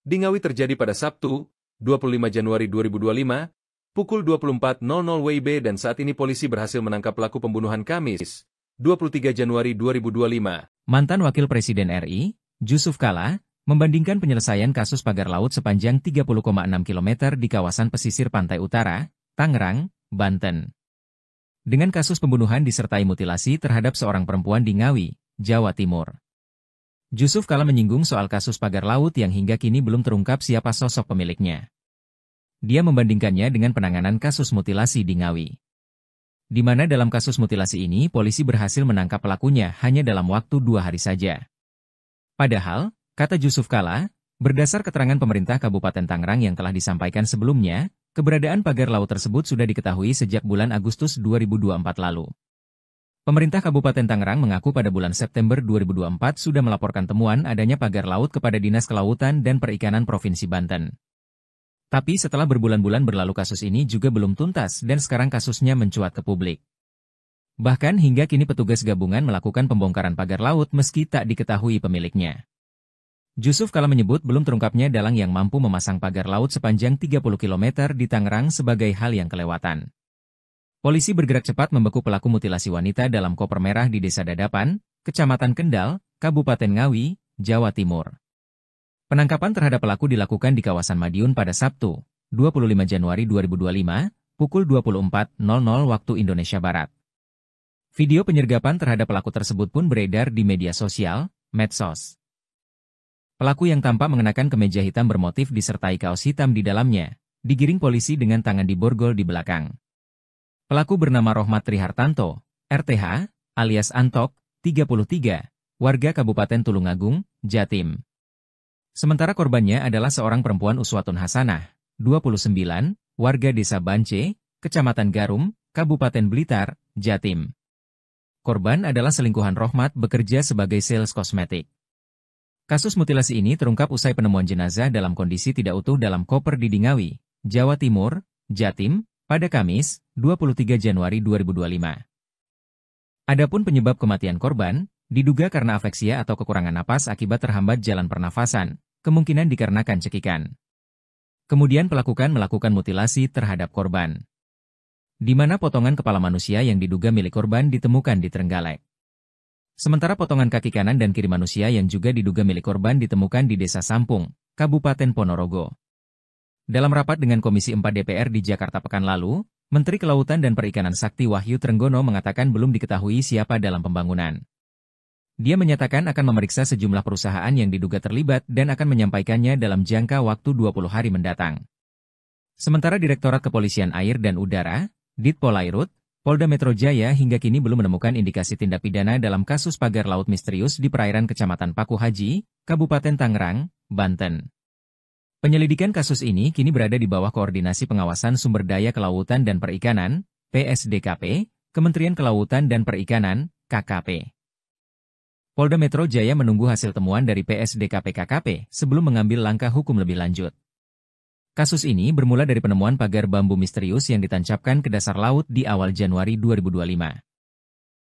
Speaker 2: di Ngawi terjadi pada Sabtu, 25 Januari 2025, pukul 24.00 WIB dan saat ini polisi berhasil menangkap pelaku pembunuhan Kamis, 23 Januari 2025.
Speaker 1: Mantan Wakil Presiden RI, Jusuf Kalla, membandingkan penyelesaian kasus pagar laut sepanjang 30,6 km di kawasan pesisir pantai utara, Tangerang, Banten, dengan kasus pembunuhan disertai mutilasi terhadap seorang perempuan di Ngawi, Jawa Timur. Jusuf Kalla menyinggung soal kasus pagar laut yang hingga kini belum terungkap siapa sosok pemiliknya. Dia membandingkannya dengan penanganan kasus mutilasi di Ngawi, di mana dalam kasus mutilasi ini polisi berhasil menangkap pelakunya hanya dalam waktu 2 hari saja. Padahal, kata Jusuf Kalla, berdasar keterangan pemerintah Kabupaten Tangerang yang telah disampaikan sebelumnya, keberadaan pagar laut tersebut sudah diketahui sejak bulan Agustus 2024 lalu. Pemerintah Kabupaten Tangerang mengaku pada bulan September 2024 sudah melaporkan temuan adanya pagar laut kepada Dinas Kelautan dan Perikanan Provinsi Banten. Tapi setelah berbulan-bulan berlalu kasus ini juga belum tuntas dan sekarang kasusnya mencuat ke publik. Bahkan hingga kini petugas gabungan melakukan pembongkaran pagar laut meski tak diketahui pemiliknya. Jusuf Kalla menyebut belum terungkapnya dalang yang mampu memasang pagar laut sepanjang 30 km di Tangerang sebagai hal yang kelewatan. Polisi bergerak cepat membekuk pelaku mutilasi wanita dalam koper merah di Desa Dadapan, Kecamatan Kendal, Kabupaten Ngawi, Jawa Timur. Penangkapan terhadap pelaku dilakukan di kawasan Madiun pada Sabtu, 25 Januari 2025, pukul 24.00 waktu Indonesia Barat. Video penyergapan terhadap pelaku tersebut pun beredar di media sosial, medsos. Pelaku yang tampak mengenakan kemeja hitam bermotif disertai kaos hitam di dalamnya, digiring polisi dengan tangan diborgol di belakang. Pelaku bernama Rohmat Trihartanto, RTH, alias Antok, 33, warga Kabupaten Tulungagung, Jatim. Sementara korbannya adalah seorang perempuan Uswatun Hasanah, 29, warga Desa Bance, Kecamatan Garum, Kabupaten Blitar, Jatim. Korban adalah selingkuhan Rohmat bekerja sebagai sales kosmetik. Kasus mutilasi ini terungkap usai penemuan jenazah dalam kondisi tidak utuh dalam koper di Ngawi, Jawa Timur, Jatim, pada Kamis, 23 Januari 2025. Adapun penyebab kematian korban, diduga karena afeksia atau kekurangan napas akibat terhambat jalan pernafasan, kemungkinan dikarenakan cekikan. Kemudian pelaku melakukan mutilasi terhadap korban, di mana potongan kepala manusia yang diduga milik korban ditemukan di Trenggalek. Sementara potongan kaki kanan dan kiri manusia yang juga diduga milik korban ditemukan di Desa Sampung, Kabupaten Ponorogo. Dalam rapat dengan Komisi 4 DPR di Jakarta pekan lalu, Menteri Kelautan dan Perikanan Sakti Wahyu Trenggono mengatakan belum diketahui siapa dalam pembangunan. Dia menyatakan akan memeriksa sejumlah perusahaan yang diduga terlibat dan akan menyampaikannya dalam jangka waktu 20 hari mendatang. Sementara Direktorat Kepolisian Air dan Udara, Ditpolairut, Polda Metro Jaya hingga kini belum menemukan indikasi tindak pidana dalam kasus pagar laut misterius di perairan Kecamatan Paku Haji, Kabupaten Tangerang, Banten. Penyelidikan kasus ini kini berada di bawah koordinasi Pengawasan Sumber Daya Kelautan dan Perikanan, PSDKP, Kementerian Kelautan dan Perikanan, KKP. Polda Metro Jaya menunggu hasil temuan dari PSDKP KKP sebelum mengambil langkah hukum lebih lanjut. Kasus ini bermula dari penemuan pagar bambu misterius yang ditancapkan ke dasar laut di awal Januari 2025.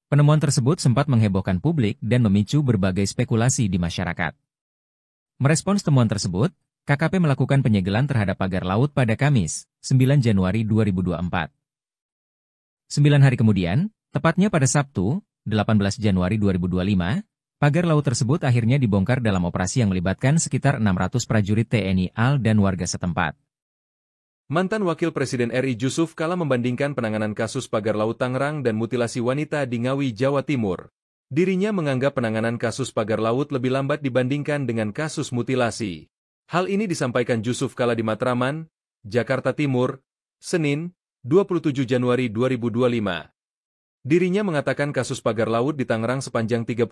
Speaker 1: Penemuan tersebut sempat menghebohkan publik dan memicu berbagai spekulasi di masyarakat. Merespons temuan tersebut, KKP melakukan penyegelan terhadap pagar laut pada Kamis, 9 Januari 2024. 9 hari kemudian, tepatnya pada Sabtu, 18 Januari 2025, pagar laut tersebut akhirnya dibongkar dalam operasi yang melibatkan sekitar 600 prajurit TNI AL dan warga setempat.
Speaker 2: Mantan Wakil Presiden RI Jusuf Kalla membandingkan penanganan kasus pagar laut Tangerang dan mutilasi wanita di Ngawi, Jawa Timur. Dirinya menganggap penanganan kasus pagar laut lebih lambat dibandingkan dengan kasus mutilasi. Hal ini disampaikan Jusuf Kalla di Matraman, Jakarta Timur, Senin, 27 Januari 2025. Dirinya mengatakan kasus pagar laut di Tangerang sepanjang 30,6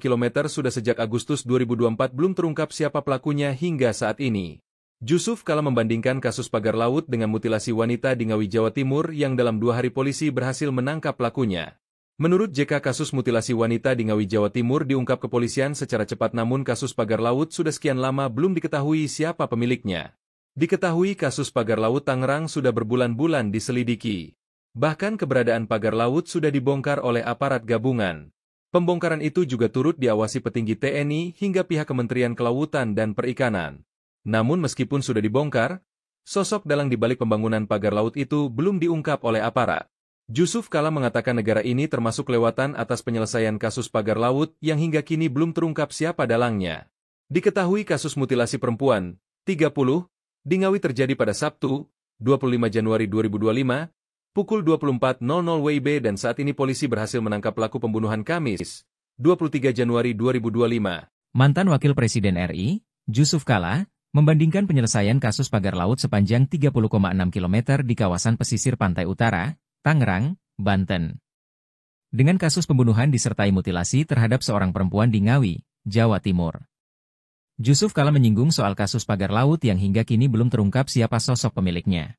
Speaker 2: km sudah sejak Agustus 2024 belum terungkap siapa pelakunya hingga saat ini. Jusuf Kalla membandingkan kasus pagar laut dengan mutilasi wanita di Ngawi, Jawa Timur yang dalam 2 hari polisi berhasil menangkap pelakunya. Menurut JK, kasus mutilasi wanita di Ngawi, Jawa Timur diungkap kepolisian secara cepat, namun kasus pagar laut sudah sekian lama belum diketahui siapa pemiliknya. Diketahui kasus pagar laut Tangerang sudah berbulan-bulan diselidiki. Bahkan keberadaan pagar laut sudah dibongkar oleh aparat gabungan. Pembongkaran itu juga turut diawasi petinggi TNI hingga pihak Kementerian Kelautan dan Perikanan. Namun meskipun sudah dibongkar, sosok dalang di balik pembangunan pagar laut itu belum diungkap oleh aparat. Jusuf Kalla mengatakan negara ini termasuk kelewatan atas penyelesaian kasus pagar laut yang hingga kini belum terungkap siapa dalangnya. Diketahui kasus mutilasi perempuan, 30, di Ngawi terjadi pada Sabtu, 25 Januari 2025, pukul 24.00 WIB dan saat ini polisi berhasil menangkap pelaku pembunuhan Kamis, 23 Januari 2025.
Speaker 1: Mantan Wakil Presiden RI, Jusuf Kalla, membandingkan penyelesaian kasus pagar laut sepanjang 30,6 km di kawasan pesisir pantai utara, Tangerang, Banten, dengan kasus pembunuhan disertai mutilasi terhadap seorang perempuan di Ngawi, Jawa Timur. Jusuf Kalla menyinggung soal kasus pagar laut yang hingga kini belum terungkap siapa sosok pemiliknya.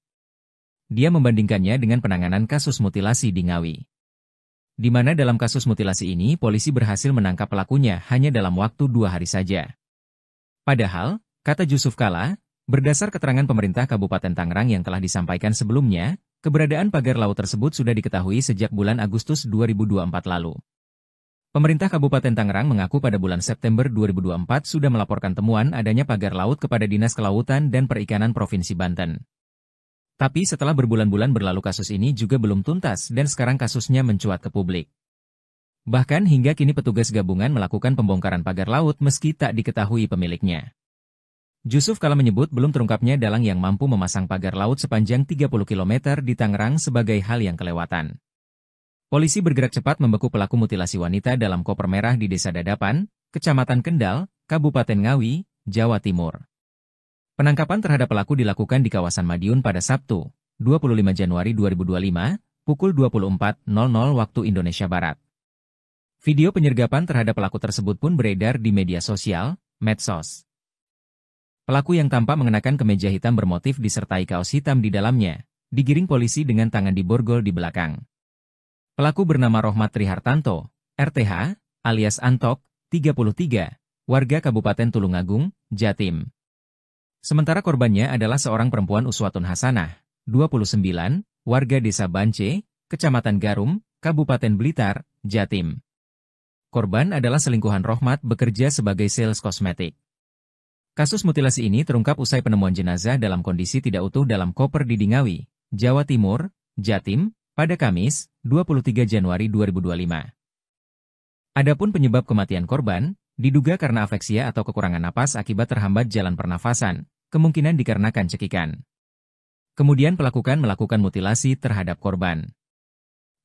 Speaker 1: Dia membandingkannya dengan penanganan kasus mutilasi di Ngawi, di mana dalam kasus mutilasi ini polisi berhasil menangkap pelakunya hanya dalam waktu 2 hari saja. Padahal, kata Jusuf Kalla, berdasar keterangan pemerintah Kabupaten Tangerang yang telah disampaikan sebelumnya, keberadaan pagar laut tersebut sudah diketahui sejak bulan Agustus 2024 lalu. Pemerintah Kabupaten Tangerang mengaku pada bulan September 2024 sudah melaporkan temuan adanya pagar laut kepada Dinas Kelautan dan Perikanan Provinsi Banten. Tapi setelah berbulan-bulan berlalu kasus ini juga belum tuntas dan sekarang kasusnya mencuat ke publik. Bahkan hingga kini petugas gabungan melakukan pembongkaran pagar laut meski tak diketahui pemiliknya. Jusuf Kalla menyebut belum terungkapnya dalang yang mampu memasang pagar laut sepanjang 30 km di Tangerang sebagai hal yang kelewatan. Polisi bergerak cepat membeku pelaku mutilasi wanita dalam koper merah di Desa Dadapan, Kecamatan Kendal, Kabupaten Ngawi, Jawa Timur. Penangkapan terhadap pelaku dilakukan di kawasan Madiun pada Sabtu, 25 Januari 2025, pukul 24.00 waktu Indonesia Barat. Video penyergapan terhadap pelaku tersebut pun beredar di media sosial, medsos. Pelaku yang tampak mengenakan kemeja hitam bermotif disertai kaos hitam di dalamnya, digiring polisi dengan tangan diborgol di belakang. Pelaku bernama Rohmat Trihartanto, RTH, alias Antok, 33, warga Kabupaten Tulungagung, Jatim. Sementara korbannya adalah seorang perempuan Uswatun Hasanah, 29, warga Desa Bance, Kecamatan Garum, Kabupaten Blitar, Jatim. Korban adalah selingkuhan Rohmat bekerja sebagai sales kosmetik. Kasus mutilasi ini terungkap usai penemuan jenazah dalam kondisi tidak utuh dalam koper di Ngawi, Jawa Timur, Jatim, pada Kamis, 23 Januari 2025. Adapun penyebab kematian korban, diduga karena afeksia atau kekurangan napas akibat terhambat jalan pernafasan, kemungkinan dikarenakan cekikan. Kemudian pelaku melakukan mutilasi terhadap korban,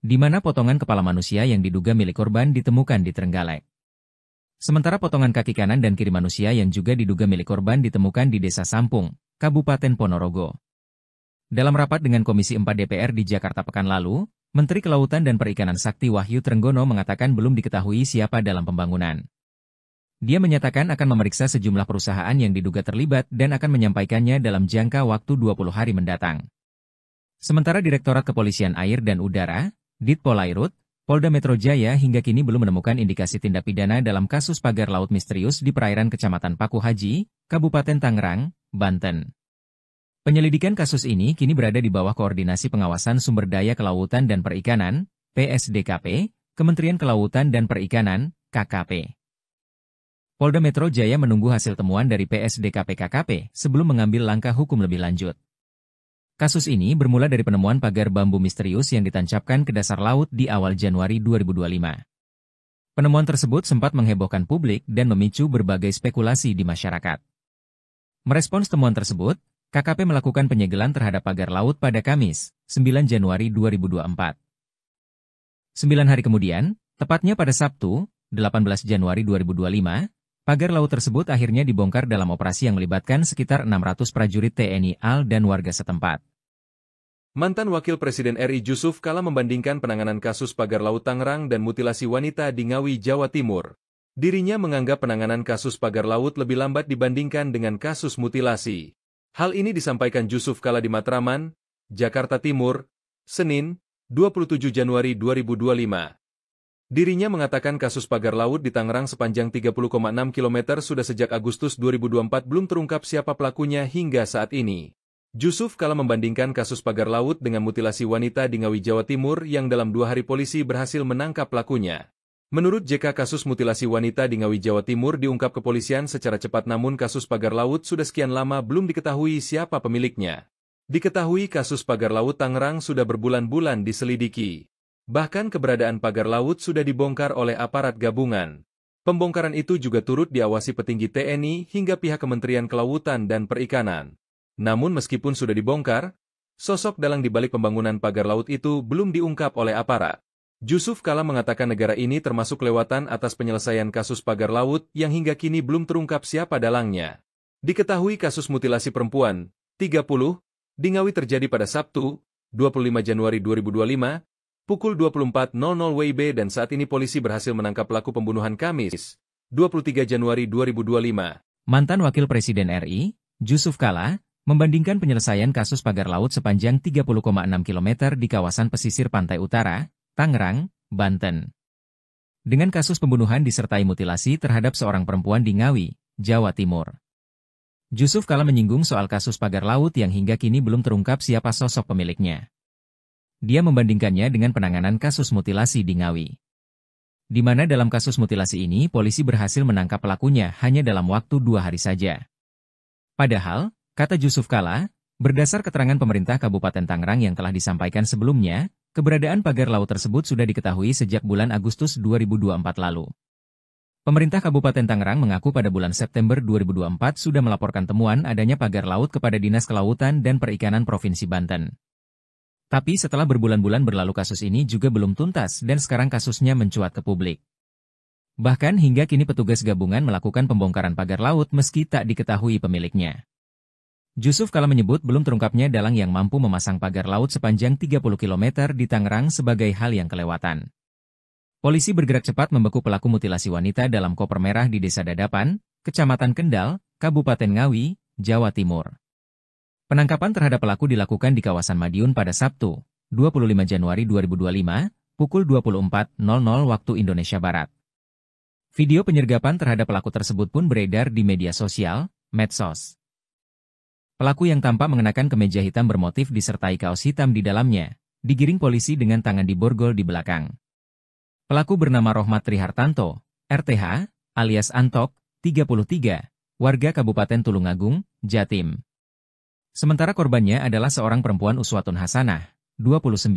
Speaker 1: di mana potongan kepala manusia yang diduga milik korban ditemukan di Trenggalek. Sementara potongan kaki kanan dan kiri manusia yang juga diduga milik korban ditemukan di Desa Sampung, Kabupaten Ponorogo. Dalam rapat dengan Komisi 4 DPR di Jakarta pekan lalu, Menteri Kelautan dan Perikanan Sakti Wahyu Trenggono mengatakan belum diketahui siapa dalam pembangunan. Dia menyatakan akan memeriksa sejumlah perusahaan yang diduga terlibat dan akan menyampaikannya dalam jangka waktu 20 hari mendatang. Sementara Direktorat Kepolisian Air dan Udara, Ditpolairut, Polda Metro Jaya hingga kini belum menemukan indikasi tindak pidana dalam kasus pagar laut misterius di perairan Kecamatan Paku Haji, Kabupaten Tangerang, Banten. Penyelidikan kasus ini kini berada di bawah Koordinasi Pengawasan Sumber Daya Kelautan dan Perikanan, PSDKP, Kementerian Kelautan dan Perikanan, KKP. Polda Metro Jaya menunggu hasil temuan dari PSDKP-KKP sebelum mengambil langkah hukum lebih lanjut. Kasus ini bermula dari penemuan pagar bambu misterius yang ditancapkan ke dasar laut di awal Januari 2025. Penemuan tersebut sempat menghebohkan publik dan memicu berbagai spekulasi di masyarakat. Merespons temuan tersebut, KKP melakukan penyegelan terhadap pagar laut pada Kamis, 9 Januari 2024. 9 hari kemudian, tepatnya pada Sabtu, 18 Januari 2025, pagar laut tersebut akhirnya dibongkar dalam operasi yang melibatkan sekitar 600 prajurit TNI AL dan warga setempat.
Speaker 2: Mantan Wakil Presiden RI Jusuf Kalla membandingkan penanganan kasus pagar laut Tangerang dan mutilasi wanita di Ngawi, Jawa Timur. Dirinya menganggap penanganan kasus pagar laut lebih lambat dibandingkan dengan kasus mutilasi. Hal ini disampaikan Jusuf Kalla di Matraman, Jakarta Timur, Senin, 27 Januari 2025. Dirinya mengatakan kasus pagar laut di Tangerang sepanjang 30,6 km sudah sejak Agustus 2024 belum terungkap siapa pelakunya hingga saat ini. Jusuf Kalla membandingkan kasus pagar laut dengan mutilasi wanita di Ngawi, Jawa Timur yang dalam 2 hari polisi berhasil menangkap pelakunya. Menurut JK, kasus mutilasi wanita di Ngawi, Jawa Timur diungkap kepolisian secara cepat, namun kasus pagar laut sudah sekian lama belum diketahui siapa pemiliknya. Diketahui kasus pagar laut Tangerang sudah berbulan-bulan diselidiki. Bahkan keberadaan pagar laut sudah dibongkar oleh aparat gabungan. Pembongkaran itu juga turut diawasi petinggi TNI hingga pihak Kementerian Kelautan dan Perikanan. Namun meskipun sudah dibongkar, sosok dalang di balik pembangunan pagar laut itu belum diungkap oleh aparat. Jusuf Kalla mengatakan negara ini termasuk lewatan atas penyelesaian kasus pagar laut yang hingga kini belum terungkap siapa dalangnya. Diketahui kasus mutilasi perempuan, 30, di Ngawi terjadi pada Sabtu, 25 Januari 2025, pukul 24.00 WIB dan saat ini polisi berhasil menangkap pelaku pembunuhan Kamis, 23 Januari 2025.
Speaker 1: Mantan Wakil Presiden RI, Jusuf Kalla, membandingkan penyelesaian kasus pagar laut sepanjang 30,6 km di kawasan pesisir pantai utara, Tangerang, Banten, dengan kasus pembunuhan disertai mutilasi terhadap seorang perempuan di Ngawi, Jawa Timur. Jusuf Kalla menyinggung soal kasus pagar laut yang hingga kini belum terungkap siapa sosok pemiliknya. Dia membandingkannya dengan penanganan kasus mutilasi di Ngawi, di mana dalam kasus mutilasi ini polisi berhasil menangkap pelakunya hanya dalam waktu 2 hari saja. Padahal, kata Jusuf Kalla, berdasar keterangan pemerintah Kabupaten Tangerang yang telah disampaikan sebelumnya, keberadaan pagar laut tersebut sudah diketahui sejak bulan Agustus 2024 lalu. Pemerintah Kabupaten Tangerang mengaku pada bulan September 2024 sudah melaporkan temuan adanya pagar laut kepada Dinas Kelautan dan Perikanan Provinsi Banten. Tapi setelah berbulan-bulan berlalu kasus ini juga belum tuntas dan sekarang kasusnya mencuat ke publik. Bahkan hingga kini petugas gabungan melakukan pembongkaran pagar laut meski tak diketahui pemiliknya. Jusuf Kalla menyebut belum terungkapnya dalang yang mampu memasang pagar laut sepanjang 30 km di Tangerang sebagai hal yang kelewatan. Polisi bergerak cepat membekuk pelaku mutilasi wanita dalam koper merah di Desa Dadapan, Kecamatan Kendal, Kabupaten Ngawi, Jawa Timur. Penangkapan terhadap pelaku dilakukan di kawasan Madiun pada Sabtu, 25 Januari 2025, pukul 24.00 waktu Indonesia Barat. Video penyergapan terhadap pelaku tersebut pun beredar di media sosial, medsos. Pelaku yang tampak mengenakan kemeja hitam bermotif disertai kaos hitam di dalamnya, digiring polisi dengan tangan diborgol di belakang. Pelaku bernama Rohmat Trihartanto, RTH, alias Antok, 33, warga Kabupaten Tulungagung, Jatim. Sementara korbannya adalah seorang perempuan Uswatun Hasanah, 29,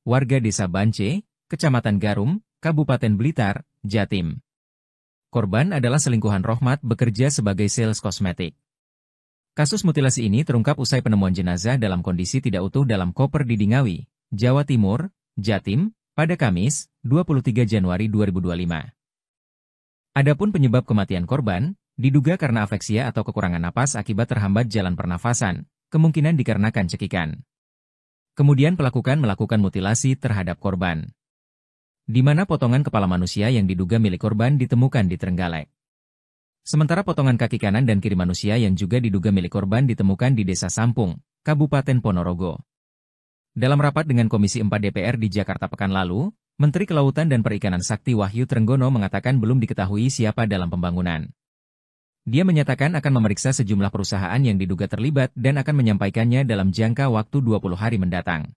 Speaker 1: warga Desa Bance, Kecamatan Garum, Kabupaten Blitar, Jatim. Korban adalah selingkuhan Rohmat bekerja sebagai sales kosmetik. Kasus mutilasi ini terungkap usai penemuan jenazah dalam kondisi tidak utuh dalam koper di Ngawi, Jawa Timur, Jatim, pada Kamis, 23 Januari 2025. Adapun penyebab kematian korban, diduga karena afeksia atau kekurangan napas akibat terhambat jalan pernafasan, kemungkinan dikarenakan cekikan. Kemudian pelaku melakukan mutilasi terhadap korban, di mana potongan kepala manusia yang diduga milik korban ditemukan di Trenggalek. Sementara potongan kaki kanan dan kiri manusia yang juga diduga milik korban ditemukan di Desa Sampung, Kabupaten Ponorogo. Dalam rapat dengan Komisi 4 DPR di Jakarta pekan lalu, Menteri Kelautan dan Perikanan Sakti Wahyu Trenggono mengatakan belum diketahui siapa dalam pembangunan. Dia menyatakan akan memeriksa sejumlah perusahaan yang diduga terlibat dan akan menyampaikannya dalam jangka waktu 20 hari mendatang.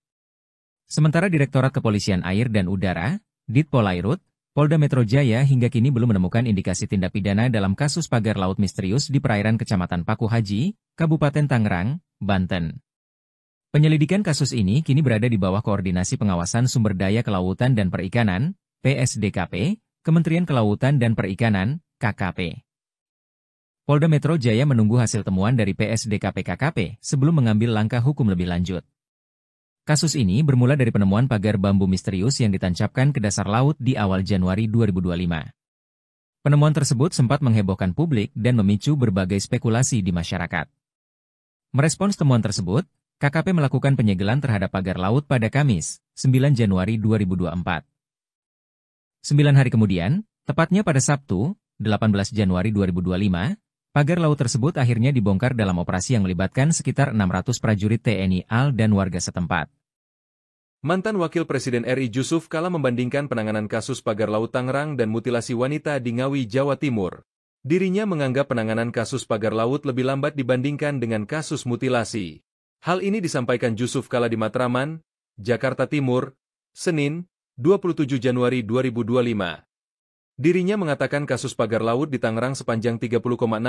Speaker 1: Sementara Direktorat Kepolisian Air dan Udara, Ditpolairut, Polda Metro Jaya hingga kini belum menemukan indikasi tindak pidana dalam kasus pagar laut misterius di perairan Kecamatan Paku Haji, Kabupaten Tangerang, Banten. Penyelidikan kasus ini kini berada di bawah Koordinasi Pengawasan Sumber Daya Kelautan dan Perikanan, PSDKP, Kementerian Kelautan dan Perikanan, KKP. Polda Metro Jaya menunggu hasil temuan dari PSDKP KKP sebelum mengambil langkah hukum lebih lanjut. Kasus ini bermula dari penemuan pagar bambu misterius yang ditancapkan ke dasar laut di awal Januari 2025. Penemuan tersebut sempat menghebohkan publik dan memicu berbagai spekulasi di masyarakat. Merespons temuan tersebut, KKP melakukan penyegelan terhadap pagar laut pada Kamis, 9 Januari 2024. 9 hari kemudian, tepatnya pada Sabtu, 18 Januari 2025, pagar laut tersebut akhirnya dibongkar dalam operasi yang melibatkan sekitar 600 prajurit TNI AL dan warga setempat.
Speaker 2: Mantan Wakil Presiden RI Jusuf Kalla membandingkan penanganan kasus pagar laut Tangerang dan mutilasi wanita di Ngawi, Jawa Timur. Dirinya menganggap penanganan kasus pagar laut lebih lambat dibandingkan dengan kasus mutilasi. Hal ini disampaikan Jusuf Kalla di Matraman, Jakarta Timur, Senin, 27 Januari 2025. Dirinya mengatakan kasus pagar laut di Tangerang sepanjang 30,6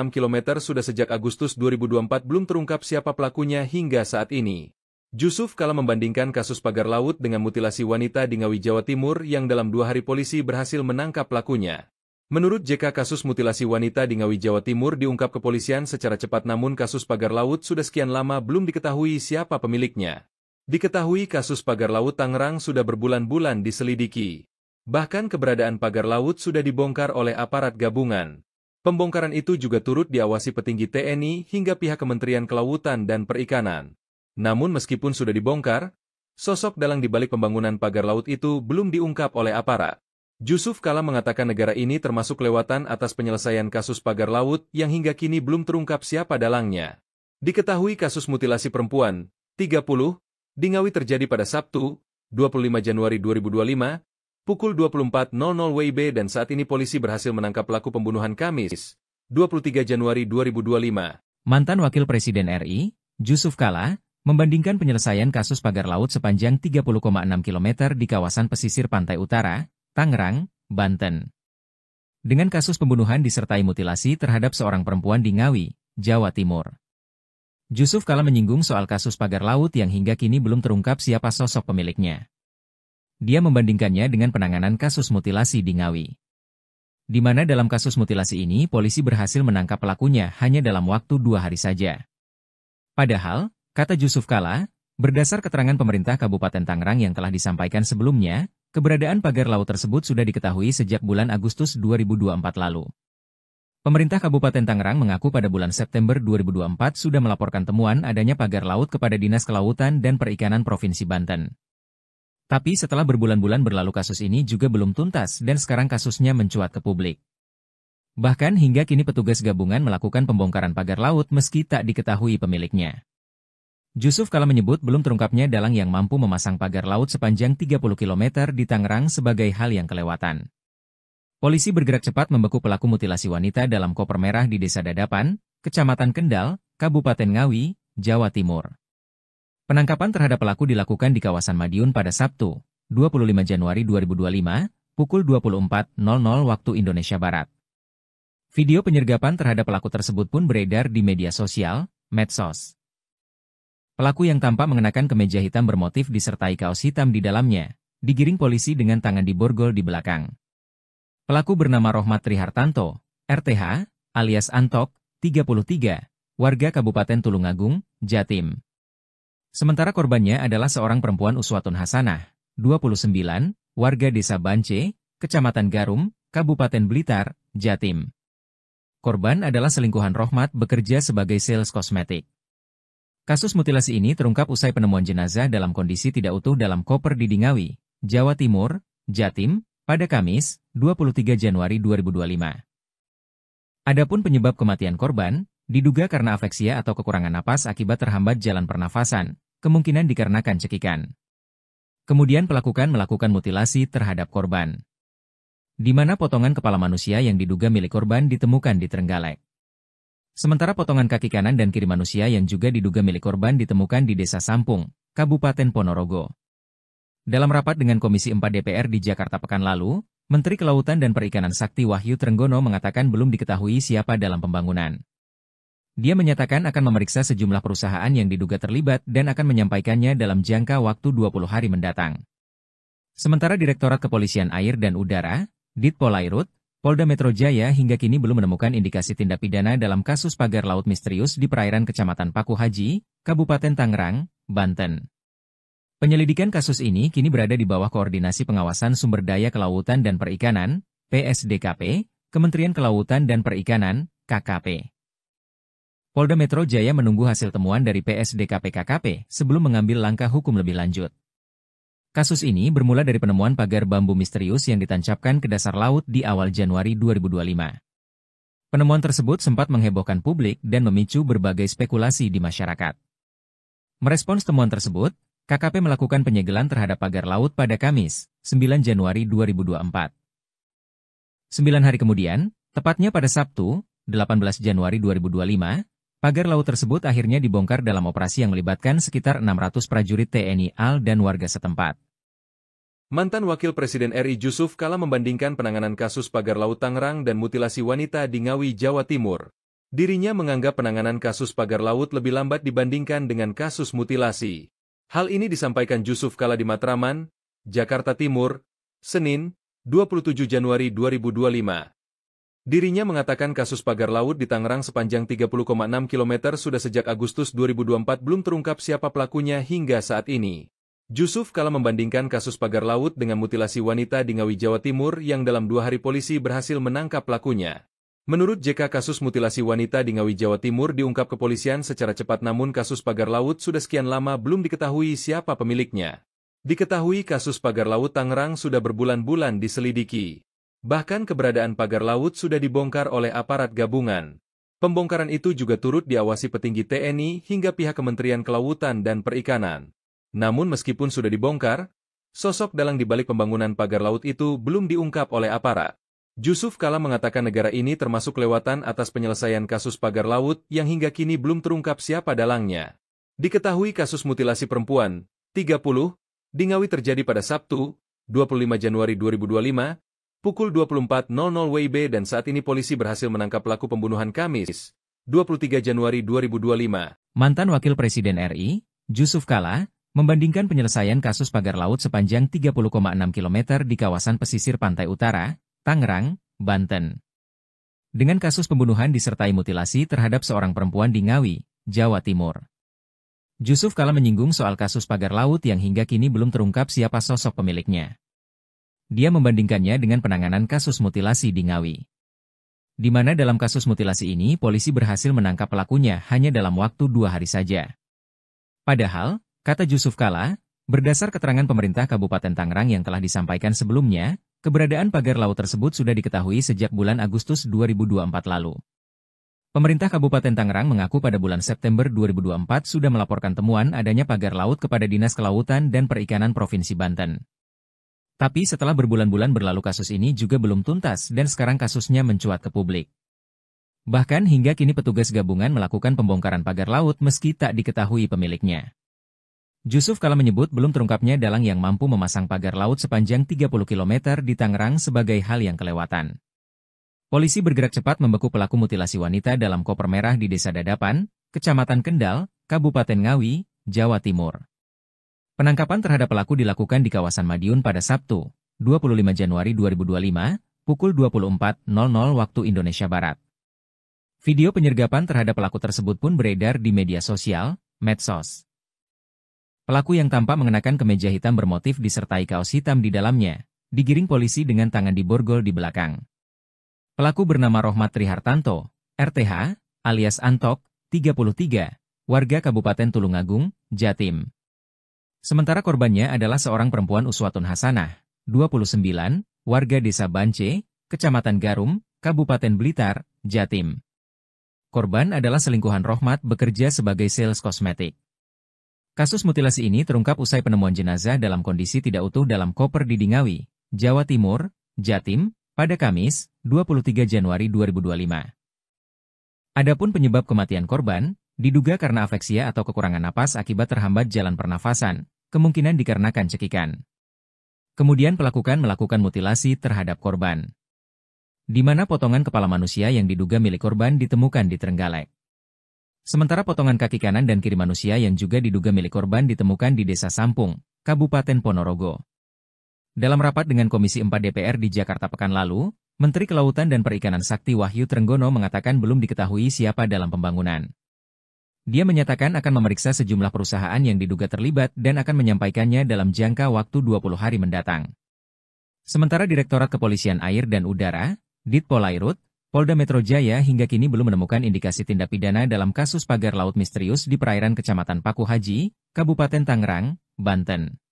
Speaker 2: km sudah sejak Agustus 2024 belum terungkap siapa pelakunya hingga saat ini. Jusuf Kalla membandingkan kasus pagar laut dengan mutilasi wanita di Ngawi, Jawa Timur yang dalam 2 hari polisi berhasil menangkap pelakunya. Menurut JK, kasus mutilasi wanita di Ngawi, Jawa Timur diungkap kepolisian secara cepat, namun kasus pagar laut sudah sekian lama belum diketahui siapa pemiliknya. Diketahui kasus pagar laut Tangerang sudah berbulan-bulan diselidiki. Bahkan keberadaan pagar laut sudah dibongkar oleh aparat gabungan. Pembongkaran itu juga turut diawasi petinggi TNI hingga pihak Kementerian Kelautan dan Perikanan. Namun meskipun sudah dibongkar, sosok dalang di balik pembangunan pagar laut itu belum diungkap oleh aparat. Jusuf Kalla mengatakan negara ini termasuk kelewatan atas penyelesaian kasus pagar laut yang hingga kini belum terungkap siapa dalangnya. Diketahui kasus mutilasi perempuan, 30, di Ngawi terjadi pada Sabtu, 25 Januari 2025, pukul 24.00 WIB dan saat ini polisi berhasil menangkap pelaku pembunuhan Kamis, 23 Januari 2025.
Speaker 1: Mantan Wakil Presiden RI, Jusuf Kalla, membandingkan penyelesaian kasus pagar laut sepanjang 30,6 km di kawasan pesisir pantai utara, Tangerang, Banten, dengan kasus pembunuhan disertai mutilasi terhadap seorang perempuan di Ngawi, Jawa Timur. Jusuf Kalla menyinggung soal kasus pagar laut yang hingga kini belum terungkap siapa sosok pemiliknya. Dia membandingkannya dengan penanganan kasus mutilasi di Ngawi, di mana dalam kasus mutilasi ini polisi berhasil menangkap pelakunya hanya dalam waktu 2 hari saja. Padahal, kata Jusuf Kalla, berdasar keterangan pemerintah Kabupaten Tangerang yang telah disampaikan sebelumnya, keberadaan pagar laut tersebut sudah diketahui sejak bulan Agustus 2024 lalu. Pemerintah Kabupaten Tangerang mengaku pada bulan September 2024 sudah melaporkan temuan adanya pagar laut kepada Dinas Kelautan dan Perikanan Provinsi Banten. Tapi setelah berbulan-bulan berlalu kasus ini juga belum tuntas dan sekarang kasusnya mencuat ke publik. Bahkan hingga kini petugas gabungan melakukan pembongkaran pagar laut meski tak diketahui pemiliknya. Jusuf Kalla menyebut belum terungkapnya dalang yang mampu memasang pagar laut sepanjang 30 km di Tangerang sebagai hal yang kelewatan. Polisi bergerak cepat membekuk pelaku mutilasi wanita dalam koper merah di Desa Dadapan, Kecamatan Kendal, Kabupaten Ngawi, Jawa Timur. Penangkapan terhadap pelaku dilakukan di kawasan Madiun pada Sabtu, 25 Januari 2025, pukul 24.00 waktu Indonesia Barat. Video penyergapan terhadap pelaku tersebut pun beredar di media sosial, medsos. Pelaku yang tampak mengenakan kemeja hitam bermotif disertai kaos hitam di dalamnya, digiring polisi dengan tangan diborgol di belakang. Pelaku bernama Rohmat Trihartanto, RTH, alias Antok, 33, warga Kabupaten Tulungagung, Jatim. Sementara korbannya adalah seorang perempuan Uswatun Hasanah, 29, warga Desa Bance, Kecamatan Garum, Kabupaten Blitar, Jatim. Korban adalah selingkuhan Rohmat bekerja sebagai sales kosmetik. Kasus mutilasi ini terungkap usai penemuan jenazah dalam kondisi tidak utuh dalam koper di Ngawi, Jawa Timur, Jatim, pada Kamis, 23 Januari 2025. Adapun penyebab kematian korban, diduga karena afeksia atau kekurangan napas akibat terhambat jalan pernafasan, kemungkinan dikarenakan cekikan. Kemudian melakukan mutilasi terhadap korban, di mana potongan kepala manusia yang diduga milik korban ditemukan di Trenggalek. Sementara potongan kaki kanan dan kiri manusia yang juga diduga milik korban ditemukan di Desa Sampung, Kabupaten Ponorogo. Dalam rapat dengan Komisi 4 DPR di Jakarta pekan lalu, Menteri Kelautan dan Perikanan Sakti Wahyu Trenggono mengatakan belum diketahui siapa dalam pembangunan. Dia menyatakan akan memeriksa sejumlah perusahaan yang diduga terlibat dan akan menyampaikannya dalam jangka waktu 20 hari mendatang. Sementara Direktorat Kepolisian Air dan Udara, Ditpolairut, Polda Metro Jaya hingga kini belum menemukan indikasi tindak pidana dalam kasus pagar laut misterius di perairan Kecamatan Paku Haji, Kabupaten Tangerang, Banten. Penyelidikan kasus ini kini berada di bawah Koordinasi Pengawasan Sumber Daya Kelautan dan Perikanan, PSDKP, Kementerian Kelautan dan Perikanan, KKP. Polda Metro Jaya menunggu hasil temuan dari PSDKP-KKP sebelum mengambil langkah hukum lebih lanjut. Kasus ini bermula dari penemuan pagar bambu misterius yang ditancapkan ke dasar laut di awal Januari 2025. Penemuan tersebut sempat menghebohkan publik dan memicu berbagai spekulasi di masyarakat. Merespons temuan tersebut, KKP melakukan penyegelan terhadap pagar laut pada Kamis, 9 Januari 2024. 9 hari kemudian, tepatnya pada Sabtu, 18 Januari 2025, pagar laut tersebut akhirnya dibongkar dalam operasi yang melibatkan sekitar 600 prajurit TNI AL dan warga setempat.
Speaker 2: Mantan Wakil Presiden RI Jusuf Kalla membandingkan penanganan kasus pagar laut Tangerang dan mutilasi wanita di Ngawi, Jawa Timur. Dirinya menganggap penanganan kasus pagar laut lebih lambat dibandingkan dengan kasus mutilasi. Hal ini disampaikan Jusuf Kalla di Matraman, Jakarta Timur, Senin, 27 Januari 2025. Dirinya mengatakan kasus pagar laut di Tangerang sepanjang 30,6 km sudah sejak Agustus 2024 belum terungkap siapa pelakunya hingga saat ini. Jusuf Kalla membandingkan kasus pagar laut dengan mutilasi wanita di Ngawi, Jawa Timur yang dalam 2 hari polisi berhasil menangkap pelakunya. Menurut JK, kasus mutilasi wanita di Ngawi, Jawa Timur diungkap kepolisian secara cepat, namun kasus pagar laut sudah sekian lama belum diketahui siapa pemiliknya. Diketahui kasus pagar laut Tangerang sudah berbulan-bulan diselidiki. Bahkan keberadaan pagar laut sudah dibongkar oleh aparat gabungan. Pembongkaran itu juga turut diawasi petinggi TNI hingga pihak Kementerian Kelautan dan Perikanan. Namun meskipun sudah dibongkar, sosok dalang di balik pembangunan pagar laut itu belum diungkap oleh aparat. Jusuf Kalla mengatakan negara ini termasuk kelewatan atas penyelesaian kasus pagar laut yang hingga kini belum terungkap siapa dalangnya. Diketahui kasus mutilasi perempuan, 30, di Ngawi terjadi pada Sabtu, 25 Januari 2025, pukul 24.00 WIB dan saat ini polisi berhasil menangkap pelaku pembunuhan Kamis, 23 Januari 2025.
Speaker 1: Mantan Wakil Presiden RI, Jusuf Kalla, membandingkan penyelesaian kasus pagar laut sepanjang 30,6 km di kawasan pesisir pantai utara, Tangerang, Banten, dengan kasus pembunuhan disertai mutilasi terhadap seorang perempuan di Ngawi, Jawa Timur. Jusuf Kalla menyinggung soal kasus pagar laut yang hingga kini belum terungkap siapa sosok pemiliknya. Dia membandingkannya dengan penanganan kasus mutilasi di Ngawi, di mana dalam kasus mutilasi ini polisi berhasil menangkap pelakunya hanya dalam waktu 2 hari saja. Padahal, kata Jusuf Kalla, berdasar keterangan pemerintah Kabupaten Tangerang yang telah disampaikan sebelumnya, keberadaan pagar laut tersebut sudah diketahui sejak bulan Agustus 2024 lalu. Pemerintah Kabupaten Tangerang mengaku pada bulan September 2024 sudah melaporkan temuan adanya pagar laut kepada Dinas Kelautan dan Perikanan Provinsi Banten. Tapi setelah berbulan-bulan berlalu kasus ini juga belum tuntas dan sekarang kasusnya mencuat ke publik. Bahkan hingga kini petugas gabungan melakukan pembongkaran pagar laut meski tak diketahui pemiliknya. Jusuf Kalla menyebut belum terungkapnya dalang yang mampu memasang pagar laut sepanjang 30 km di Tangerang sebagai hal yang kelewatan. Polisi bergerak cepat membekuk pelaku mutilasi wanita dalam koper merah di Desa Dadapan, Kecamatan Kendal, Kabupaten Ngawi, Jawa Timur. Penangkapan terhadap pelaku dilakukan di kawasan Madiun pada Sabtu, 25 Januari 2025, pukul 24.00 waktu Indonesia Barat. Video penyergapan terhadap pelaku tersebut pun beredar di media sosial, medsos. Pelaku yang tampak mengenakan kemeja hitam bermotif disertai kaos hitam di dalamnya, digiring polisi dengan tangan diborgol di belakang. Pelaku bernama Rohmat Trihartanto, RTH, alias Antok, 33, warga Kabupaten Tulungagung, Jatim. Sementara korbannya adalah seorang perempuan Uswatun Hasanah, 29, warga Desa Bance, Kecamatan Garum, Kabupaten Blitar, Jatim. Korban adalah selingkuhan Rohmat bekerja sebagai sales kosmetik. Kasus mutilasi ini terungkap usai penemuan jenazah dalam kondisi tidak utuh dalam koper di Ngawi, Jawa Timur, Jatim, pada Kamis, 23 Januari 2025. Adapun penyebab kematian korban, diduga karena afeksia atau kekurangan napas akibat terhambat jalan pernafasan, kemungkinan dikarenakan cekikan. Kemudian pelaku melakukan mutilasi terhadap korban, di mana potongan kepala manusia yang diduga milik korban ditemukan di Trenggalek. Sementara potongan kaki kanan dan kiri manusia yang juga diduga milik korban ditemukan di Desa Sampung, Kabupaten Ponorogo. Dalam rapat dengan Komisi 4 DPR di Jakarta pekan lalu, Menteri Kelautan dan Perikanan Sakti Wahyu Trenggono mengatakan belum diketahui siapa dalam pembangunan. Dia menyatakan akan memeriksa sejumlah perusahaan yang diduga terlibat dan akan menyampaikannya dalam jangka waktu 20 hari mendatang. Sementara Direktorat Kepolisian Air dan Udara, Ditpolairut, Polda Metro Jaya hingga kini belum menemukan indikasi tindak pidana dalam kasus pagar laut misterius di perairan Kecamatan Paku Haji, Kabupaten Tangerang, Banten.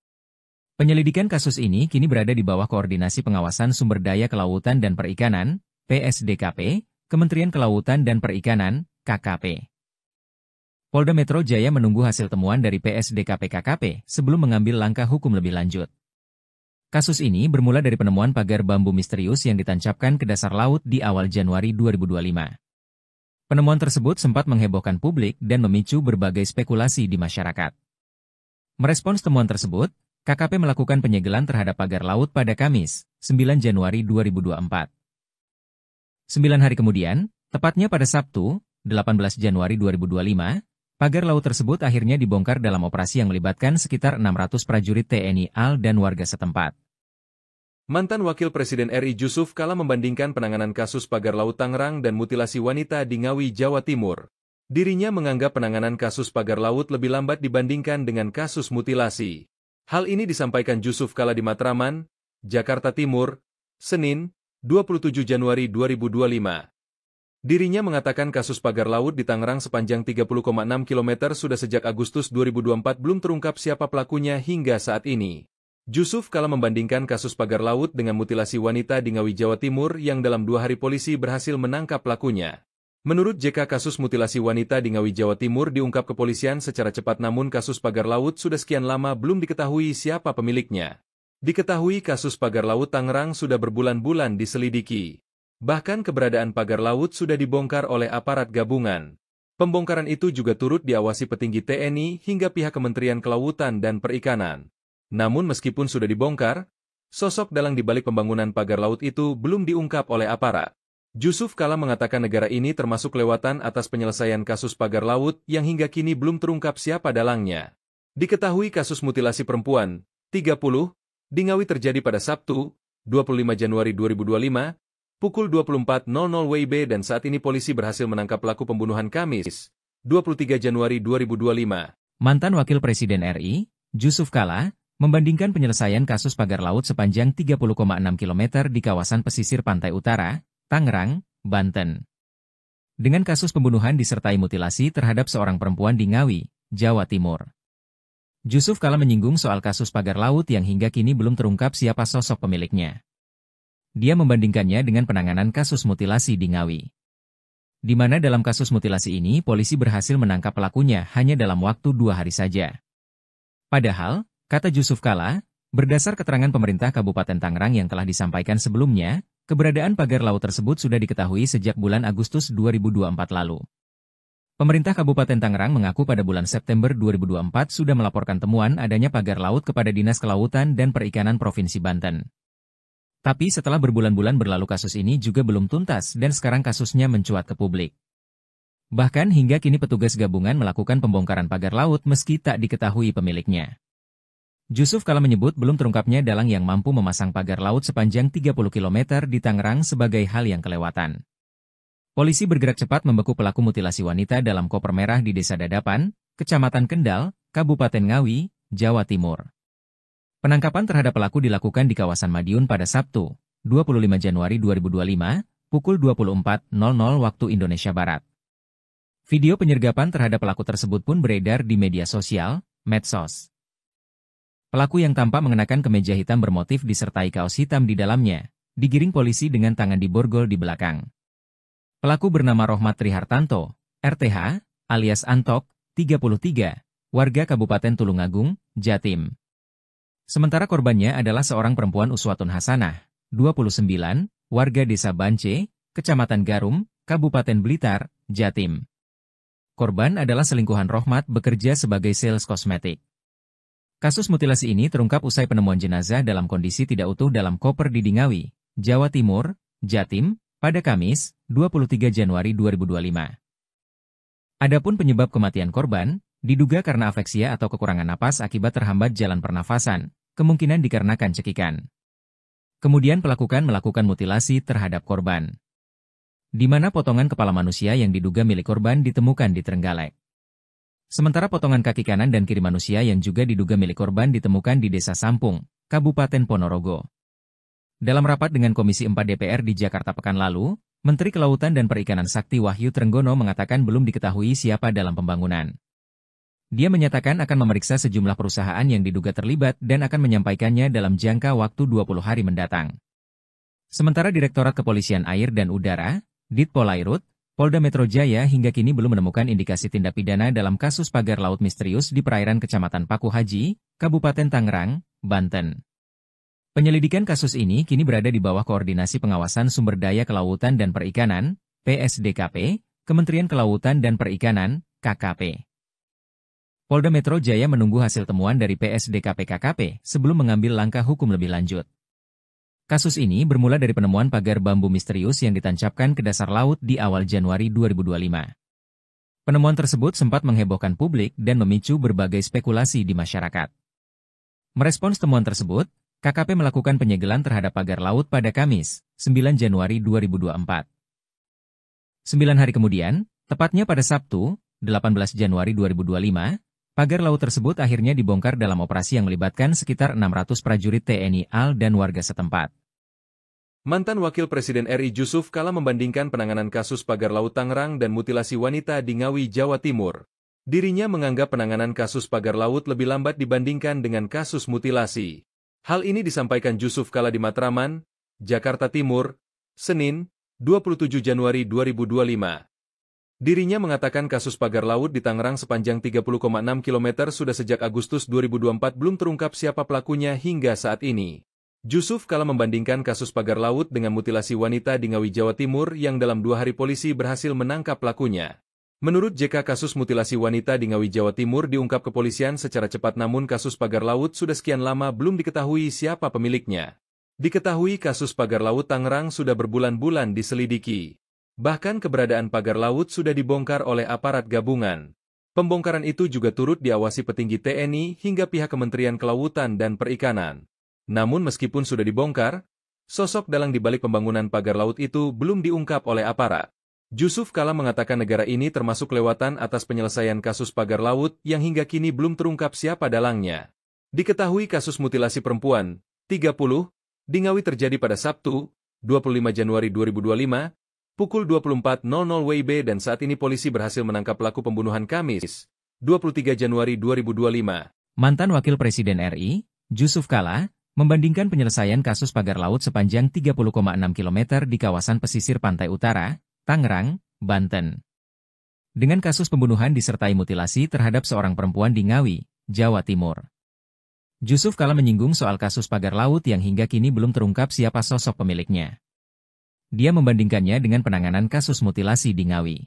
Speaker 1: Penyelidikan kasus ini kini berada di bawah Koordinasi Pengawasan Sumber Daya Kelautan dan Perikanan, PSDKP, Kementerian Kelautan dan Perikanan, KKP. Polda Metro Jaya menunggu hasil temuan dari PSDKP-KKP sebelum mengambil langkah hukum lebih lanjut. Kasus ini bermula dari penemuan pagar bambu misterius yang ditancapkan ke dasar laut di awal Januari 2025. Penemuan tersebut sempat menghebohkan publik dan memicu berbagai spekulasi di masyarakat. Merespons temuan tersebut, KKP melakukan penyegelan terhadap pagar laut pada Kamis, 9 Januari 2024. 9 hari kemudian, tepatnya pada Sabtu, 18 Januari 2025, pagar laut tersebut akhirnya dibongkar dalam operasi yang melibatkan sekitar 600 prajurit TNI AL dan warga setempat.
Speaker 2: Mantan Wakil Presiden RI Jusuf Kalla membandingkan penanganan kasus pagar laut Tangerang dan mutilasi wanita di Ngawi, Jawa Timur. Dirinya menganggap penanganan kasus pagar laut lebih lambat dibandingkan dengan kasus mutilasi. Hal ini disampaikan Jusuf Kalla di Matraman, Jakarta Timur, Senin, 27 Januari 2025. Dirinya mengatakan kasus pagar laut di Tangerang sepanjang 30,6 km sudah sejak Agustus 2024 belum terungkap siapa pelakunya hingga saat ini. Jusuf Kalla membandingkan kasus pagar laut dengan mutilasi wanita di Ngawi, Jawa Timur yang dalam 2 hari polisi berhasil menangkap pelakunya. Menurut JK, kasus mutilasi wanita di Ngawi, Jawa Timur diungkap kepolisian secara cepat, namun kasus pagar laut sudah sekian lama belum diketahui siapa pemiliknya. Diketahui kasus pagar laut Tangerang sudah berbulan-bulan diselidiki. Bahkan keberadaan pagar laut sudah dibongkar oleh aparat gabungan. Pembongkaran itu juga turut diawasi petinggi TNI hingga pihak Kementerian Kelautan dan Perikanan. Namun meskipun sudah dibongkar, sosok dalang di balik pembangunan pagar laut itu belum diungkap oleh aparat. Jusuf Kalla mengatakan negara ini termasuk kelewatan atas penyelesaian kasus pagar laut yang hingga kini belum terungkap siapa dalangnya. Diketahui kasus mutilasi perempuan, 30, di Ngawi terjadi pada Sabtu, 25 Januari 2025, pukul 24.00 WIB dan saat ini polisi berhasil menangkap pelaku pembunuhan Kamis, 23 Januari 2025.
Speaker 1: Mantan Wakil Presiden RI, Jusuf Kalla, membandingkan penyelesaian kasus pagar laut sepanjang 30,6 km di kawasan pesisir pantai utara, Tangerang, Banten, dengan kasus pembunuhan disertai mutilasi terhadap seorang perempuan di Ngawi, Jawa Timur. Jusuf Kalla menyinggung soal kasus pagar laut yang hingga kini belum terungkap siapa sosok pemiliknya. Dia membandingkannya dengan penanganan kasus mutilasi di Ngawi, di mana dalam kasus mutilasi ini polisi berhasil menangkap pelakunya hanya dalam waktu 2 hari saja. Padahal, kata Jusuf Kalla, berdasar keterangan pemerintah Kabupaten Tangerang yang telah disampaikan sebelumnya, keberadaan pagar laut tersebut sudah diketahui sejak bulan Agustus 2024 lalu. Pemerintah Kabupaten Tangerang mengaku pada bulan September 2024 sudah melaporkan temuan adanya pagar laut kepada Dinas Kelautan dan Perikanan Provinsi Banten. Tapi setelah berbulan-bulan berlalu kasus ini juga belum tuntas dan sekarang kasusnya mencuat ke publik. Bahkan hingga kini petugas gabungan melakukan pembongkaran pagar laut meski tak diketahui pemiliknya. Jusuf Kalla menyebut belum terungkapnya dalang yang mampu memasang pagar laut sepanjang 30 km di Tangerang sebagai hal yang kelewatan. Polisi bergerak cepat membeku pelaku mutilasi wanita dalam koper merah di Desa Dadapan, Kecamatan Kendal, Kabupaten Ngawi, Jawa Timur. Penangkapan terhadap pelaku dilakukan di kawasan Madiun pada Sabtu, 25 Januari 2025, pukul 24.00 waktu Indonesia Barat. Video penyergapan terhadap pelaku tersebut pun beredar di media sosial, medsos. Pelaku yang tampak mengenakan kemeja hitam bermotif disertai kaos hitam di dalamnya, digiring polisi dengan tangan diborgol di belakang. Pelaku bernama Rohmat Trihartanto, RTH, alias Antok, 33, warga Kabupaten Tulungagung, Jatim. Sementara korbannya adalah seorang perempuan Uswatun Hasanah, 29, warga Desa Bance, Kecamatan Garum, Kabupaten Blitar, Jatim. Korban adalah selingkuhan Rohmat bekerja sebagai sales kosmetik. Kasus mutilasi ini terungkap usai penemuan jenazah dalam kondisi tidak utuh dalam koper di Ngawi, Jawa Timur, Jatim, pada Kamis, 23 Januari 2025. Adapun penyebab kematian korban, diduga karena afeksia atau kekurangan napas akibat terhambat jalan pernafasan, kemungkinan dikarenakan cekikan. Kemudian pelaku melakukan mutilasi terhadap korban, di mana potongan kepala manusia yang diduga milik korban ditemukan di Trenggalek. Sementara potongan kaki kanan dan kiri manusia yang juga diduga milik korban ditemukan di Desa Sampung, Kabupaten Ponorogo. Dalam rapat dengan Komisi 4 DPR di Jakarta pekan lalu, Menteri Kelautan dan Perikanan Sakti Wahyu Trenggono mengatakan belum diketahui siapa dalam pembangunan. Dia menyatakan akan memeriksa sejumlah perusahaan yang diduga terlibat dan akan menyampaikannya dalam jangka waktu 20 hari mendatang. Sementara Direktorat Kepolisian Air dan Udara, Ditpolairut, Polda Metro Jaya hingga kini belum menemukan indikasi tindak pidana dalam kasus pagar laut misterius di perairan Kecamatan Paku Haji, Kabupaten Tangerang, Banten. Penyelidikan kasus ini kini berada di bawah Koordinasi Pengawasan Sumber Daya Kelautan dan Perikanan, PSDKP, Kementerian Kelautan dan Perikanan, KKP. Polda Metro Jaya menunggu hasil temuan dari PSDKP-KKP sebelum mengambil langkah hukum lebih lanjut. Kasus ini bermula dari penemuan pagar bambu misterius yang ditancapkan ke dasar laut di awal Januari 2025. Penemuan tersebut sempat menghebohkan publik dan memicu berbagai spekulasi di masyarakat. Merespons temuan tersebut, KKP melakukan penyegelan terhadap pagar laut pada Kamis, 9 Januari 2024. 9 hari kemudian, tepatnya pada Sabtu, 18 Januari 2025, pagar laut tersebut akhirnya dibongkar dalam operasi yang melibatkan sekitar 600 prajurit TNI AL dan warga setempat.
Speaker 2: Mantan Wakil Presiden RI Jusuf Kalla membandingkan penanganan kasus pagar laut Tangerang dan mutilasi wanita di Ngawi, Jawa Timur. Dirinya menganggap penanganan kasus pagar laut lebih lambat dibandingkan dengan kasus mutilasi. Hal ini disampaikan Jusuf Kalla di Matraman, Jakarta Timur, Senin, 27 Januari 2025. Dirinya mengatakan kasus pagar laut di Tangerang sepanjang 30,6 km sudah sejak Agustus 2024 belum terungkap siapa pelakunya hingga saat ini. Jusuf Kalla membandingkan kasus pagar laut dengan mutilasi wanita di Ngawi, Jawa Timur yang dalam 2 hari polisi berhasil menangkap pelakunya. Menurut JK, kasus mutilasi wanita di Ngawi, Jawa Timur diungkap kepolisian secara cepat, namun kasus pagar laut sudah sekian lama belum diketahui siapa pemiliknya. Diketahui kasus pagar laut Tangerang sudah berbulan-bulan diselidiki. Bahkan keberadaan pagar laut sudah dibongkar oleh aparat gabungan. Pembongkaran itu juga turut diawasi petinggi TNI hingga pihak Kementerian Kelautan dan Perikanan. Namun meskipun sudah dibongkar, sosok dalang di balik pembangunan pagar laut itu belum diungkap oleh aparat. Jusuf Kalla mengatakan negara ini termasuk lewatan atas penyelesaian kasus pagar laut yang hingga kini belum terungkap siapa dalangnya. Diketahui kasus mutilasi perempuan, 30, di Ngawi terjadi pada Sabtu, 25 Januari 2025, pukul 24.00 WIB dan saat ini polisi berhasil menangkap pelaku pembunuhan Kamis, 23 Januari 2025.
Speaker 1: Mantan Wakil Presiden RI, Jusuf Kalla, membandingkan penyelesaian kasus pagar laut sepanjang 30,6 km di kawasan pesisir pantai utara, Tangerang, Banten, dengan kasus pembunuhan disertai mutilasi terhadap seorang perempuan di Ngawi, Jawa Timur. Jusuf Kalla menyinggung soal kasus pagar laut yang hingga kini belum terungkap siapa sosok pemiliknya. Dia membandingkannya dengan penanganan kasus mutilasi di Ngawi,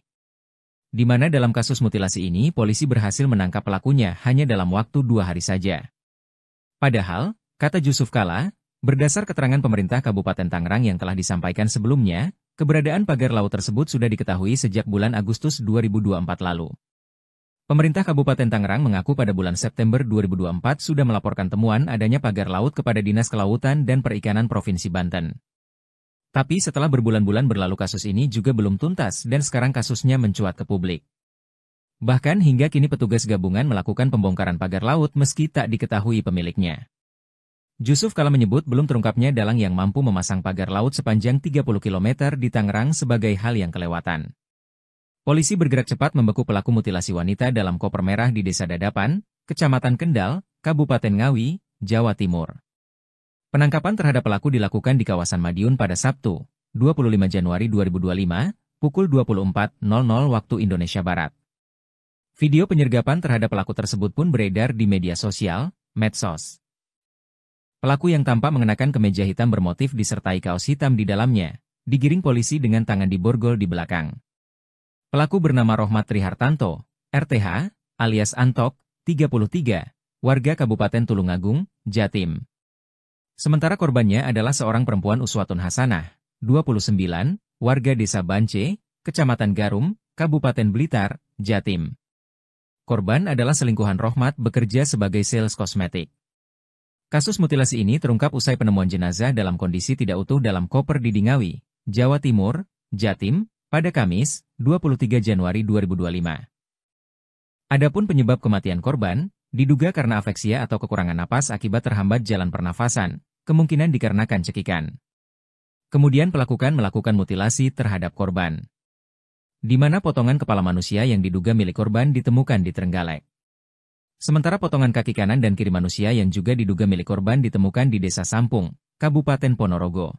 Speaker 1: di mana dalam kasus mutilasi ini polisi berhasil menangkap pelakunya hanya dalam waktu 2 hari saja. Padahal, kata Jusuf Kalla, berdasar keterangan pemerintah Kabupaten Tangerang yang telah disampaikan sebelumnya, keberadaan pagar laut tersebut sudah diketahui sejak bulan Agustus 2024 lalu. Pemerintah Kabupaten Tangerang mengaku pada bulan September 2024 sudah melaporkan temuan adanya pagar laut kepada Dinas Kelautan dan Perikanan Provinsi Banten. Tapi setelah berbulan-bulan berlalu kasus ini juga belum tuntas dan sekarang kasusnya mencuat ke publik. Bahkan hingga kini petugas gabungan melakukan pembongkaran pagar laut meski tak diketahui pemiliknya. Jusuf Kalla menyebut belum terungkapnya dalang yang mampu memasang pagar laut sepanjang 30 km di Tangerang sebagai hal yang kelewatan. Polisi bergerak cepat membekuk pelaku mutilasi wanita dalam koper merah di Desa Dadapan, Kecamatan Kendal, Kabupaten Ngawi, Jawa Timur. Penangkapan terhadap pelaku dilakukan di kawasan Madiun pada Sabtu, 25 Januari 2025, pukul 24.00 waktu Indonesia Barat. Video penyergapan terhadap pelaku tersebut pun beredar di media sosial, medsos. Pelaku yang tampak mengenakan kemeja hitam bermotif disertai kaos hitam di dalamnya, digiring polisi dengan tangan diborgol di belakang. Pelaku bernama Rohmat Trihartanto, RTH, alias Antok, 33, warga Kabupaten Tulungagung, Jatim. Sementara korbannya adalah seorang perempuan Uswatun Hasanah, 29, warga Desa Bance, Kecamatan Garum, Kabupaten Blitar, Jatim. Korban adalah selingkuhan Rohmat bekerja sebagai sales kosmetik. Kasus mutilasi ini terungkap usai penemuan jenazah dalam kondisi tidak utuh dalam koper di Dingawi, Jawa Timur, Jatim, pada Kamis, 23 Januari 2025. Adapun penyebab kematian korban, diduga karena afeksia atau kekurangan napas akibat terhambat jalan pernafasan, kemungkinan dikarenakan cekikan. Kemudian pelaku melakukan mutilasi terhadap korban, di mana potongan kepala manusia yang diduga milik korban ditemukan di Trenggalek. Sementara potongan kaki kanan dan kiri manusia yang juga diduga milik korban ditemukan di Desa Sampung, Kabupaten Ponorogo.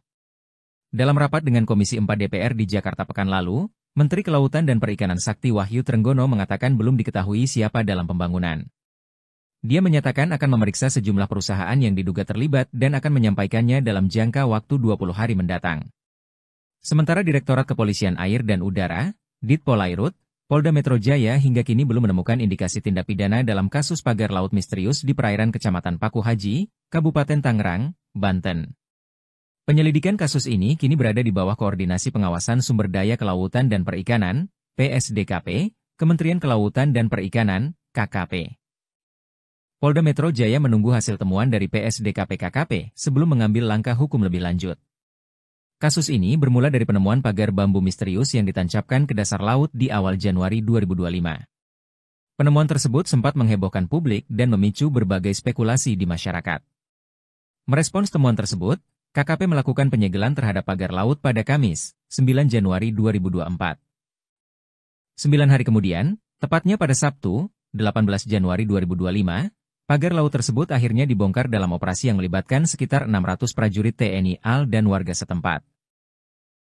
Speaker 1: Dalam rapat dengan Komisi 4 DPR di Jakarta pekan lalu, Menteri Kelautan dan Perikanan Sakti Wahyu Trenggono mengatakan belum diketahui siapa dalam pembangunan. Dia menyatakan akan memeriksa sejumlah perusahaan yang diduga terlibat dan akan menyampaikannya dalam jangka waktu 20 hari mendatang. Sementara Direktorat Kepolisian Air dan Udara, Ditpolairut, Polda Metro Jaya hingga kini belum menemukan indikasi tindak pidana dalam kasus pagar laut misterius di perairan Kecamatan Paku Haji, Kabupaten Tangerang, Banten. Penyelidikan kasus ini kini berada di bawah Koordinasi Pengawasan Sumber Daya Kelautan dan Perikanan, PSDKP, Kementerian Kelautan dan Perikanan, KKP. Polda Metro Jaya menunggu hasil temuan dari PSDKP-KKP sebelum mengambil langkah hukum lebih lanjut. Kasus ini bermula dari penemuan pagar bambu misterius yang ditancapkan ke dasar laut di awal Januari 2025. Penemuan tersebut sempat menghebohkan publik dan memicu berbagai spekulasi di masyarakat. Merespons temuan tersebut, KKP melakukan penyegelan terhadap pagar laut pada Kamis, 9 Januari 2024. 9 hari kemudian, tepatnya pada Sabtu, 18 Januari 2025, pagar laut tersebut akhirnya dibongkar dalam operasi yang melibatkan sekitar 600 prajurit TNI AL dan warga setempat.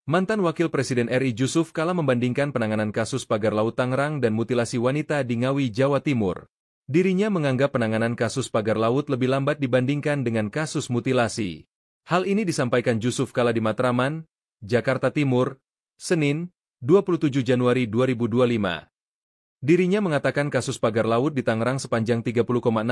Speaker 2: Mantan Wakil Presiden RI Jusuf Kalla membandingkan penanganan kasus pagar laut Tangerang dan mutilasi wanita di Ngawi, Jawa Timur. Dirinya menganggap penanganan kasus pagar laut lebih lambat dibandingkan dengan kasus mutilasi. Hal ini disampaikan Jusuf Kalla di Matraman, Jakarta Timur, Senin, 27 Januari 2025. Dirinya mengatakan kasus pagar laut di Tangerang sepanjang 30,6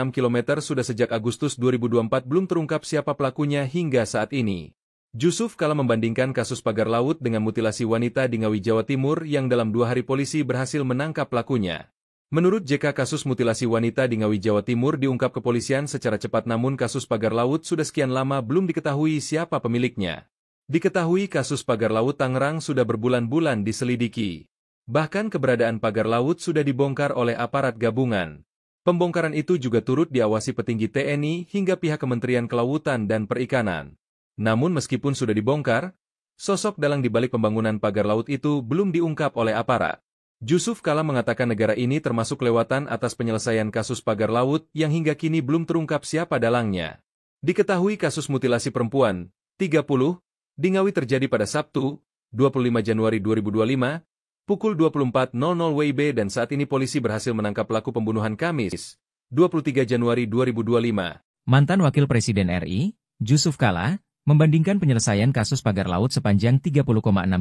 Speaker 2: km sudah sejak Agustus 2024 belum terungkap siapa pelakunya hingga saat ini. Jusuf Kalla membandingkan kasus pagar laut dengan mutilasi wanita di Ngawi, Jawa Timur yang dalam 2 hari polisi berhasil menangkap pelakunya. Menurut JK, kasus mutilasi wanita di Ngawi, Jawa Timur diungkap kepolisian secara cepat, namun kasus pagar laut sudah sekian lama belum diketahui siapa pemiliknya. Diketahui kasus pagar laut Tangerang sudah berbulan-bulan diselidiki. Bahkan keberadaan pagar laut sudah dibongkar oleh aparat gabungan. Pembongkaran itu juga turut diawasi petinggi TNI hingga pihak Kementerian Kelautan dan Perikanan. Namun meskipun sudah dibongkar, sosok dalang di balik pembangunan pagar laut itu belum diungkap oleh aparat. Jusuf Kalla mengatakan negara ini termasuk kelewatan atas penyelesaian kasus pagar laut yang hingga kini belum terungkap siapa dalangnya. Diketahui kasus mutilasi perempuan, 30, di Ngawi terjadi pada Sabtu, 25 Januari 2025, pukul 24.00 WIB dan saat ini polisi berhasil menangkap pelaku pembunuhan Kamis, 23 Januari 2025.
Speaker 1: Mantan Wakil Presiden RI, Jusuf Kalla, membandingkan penyelesaian kasus pagar laut sepanjang 30,6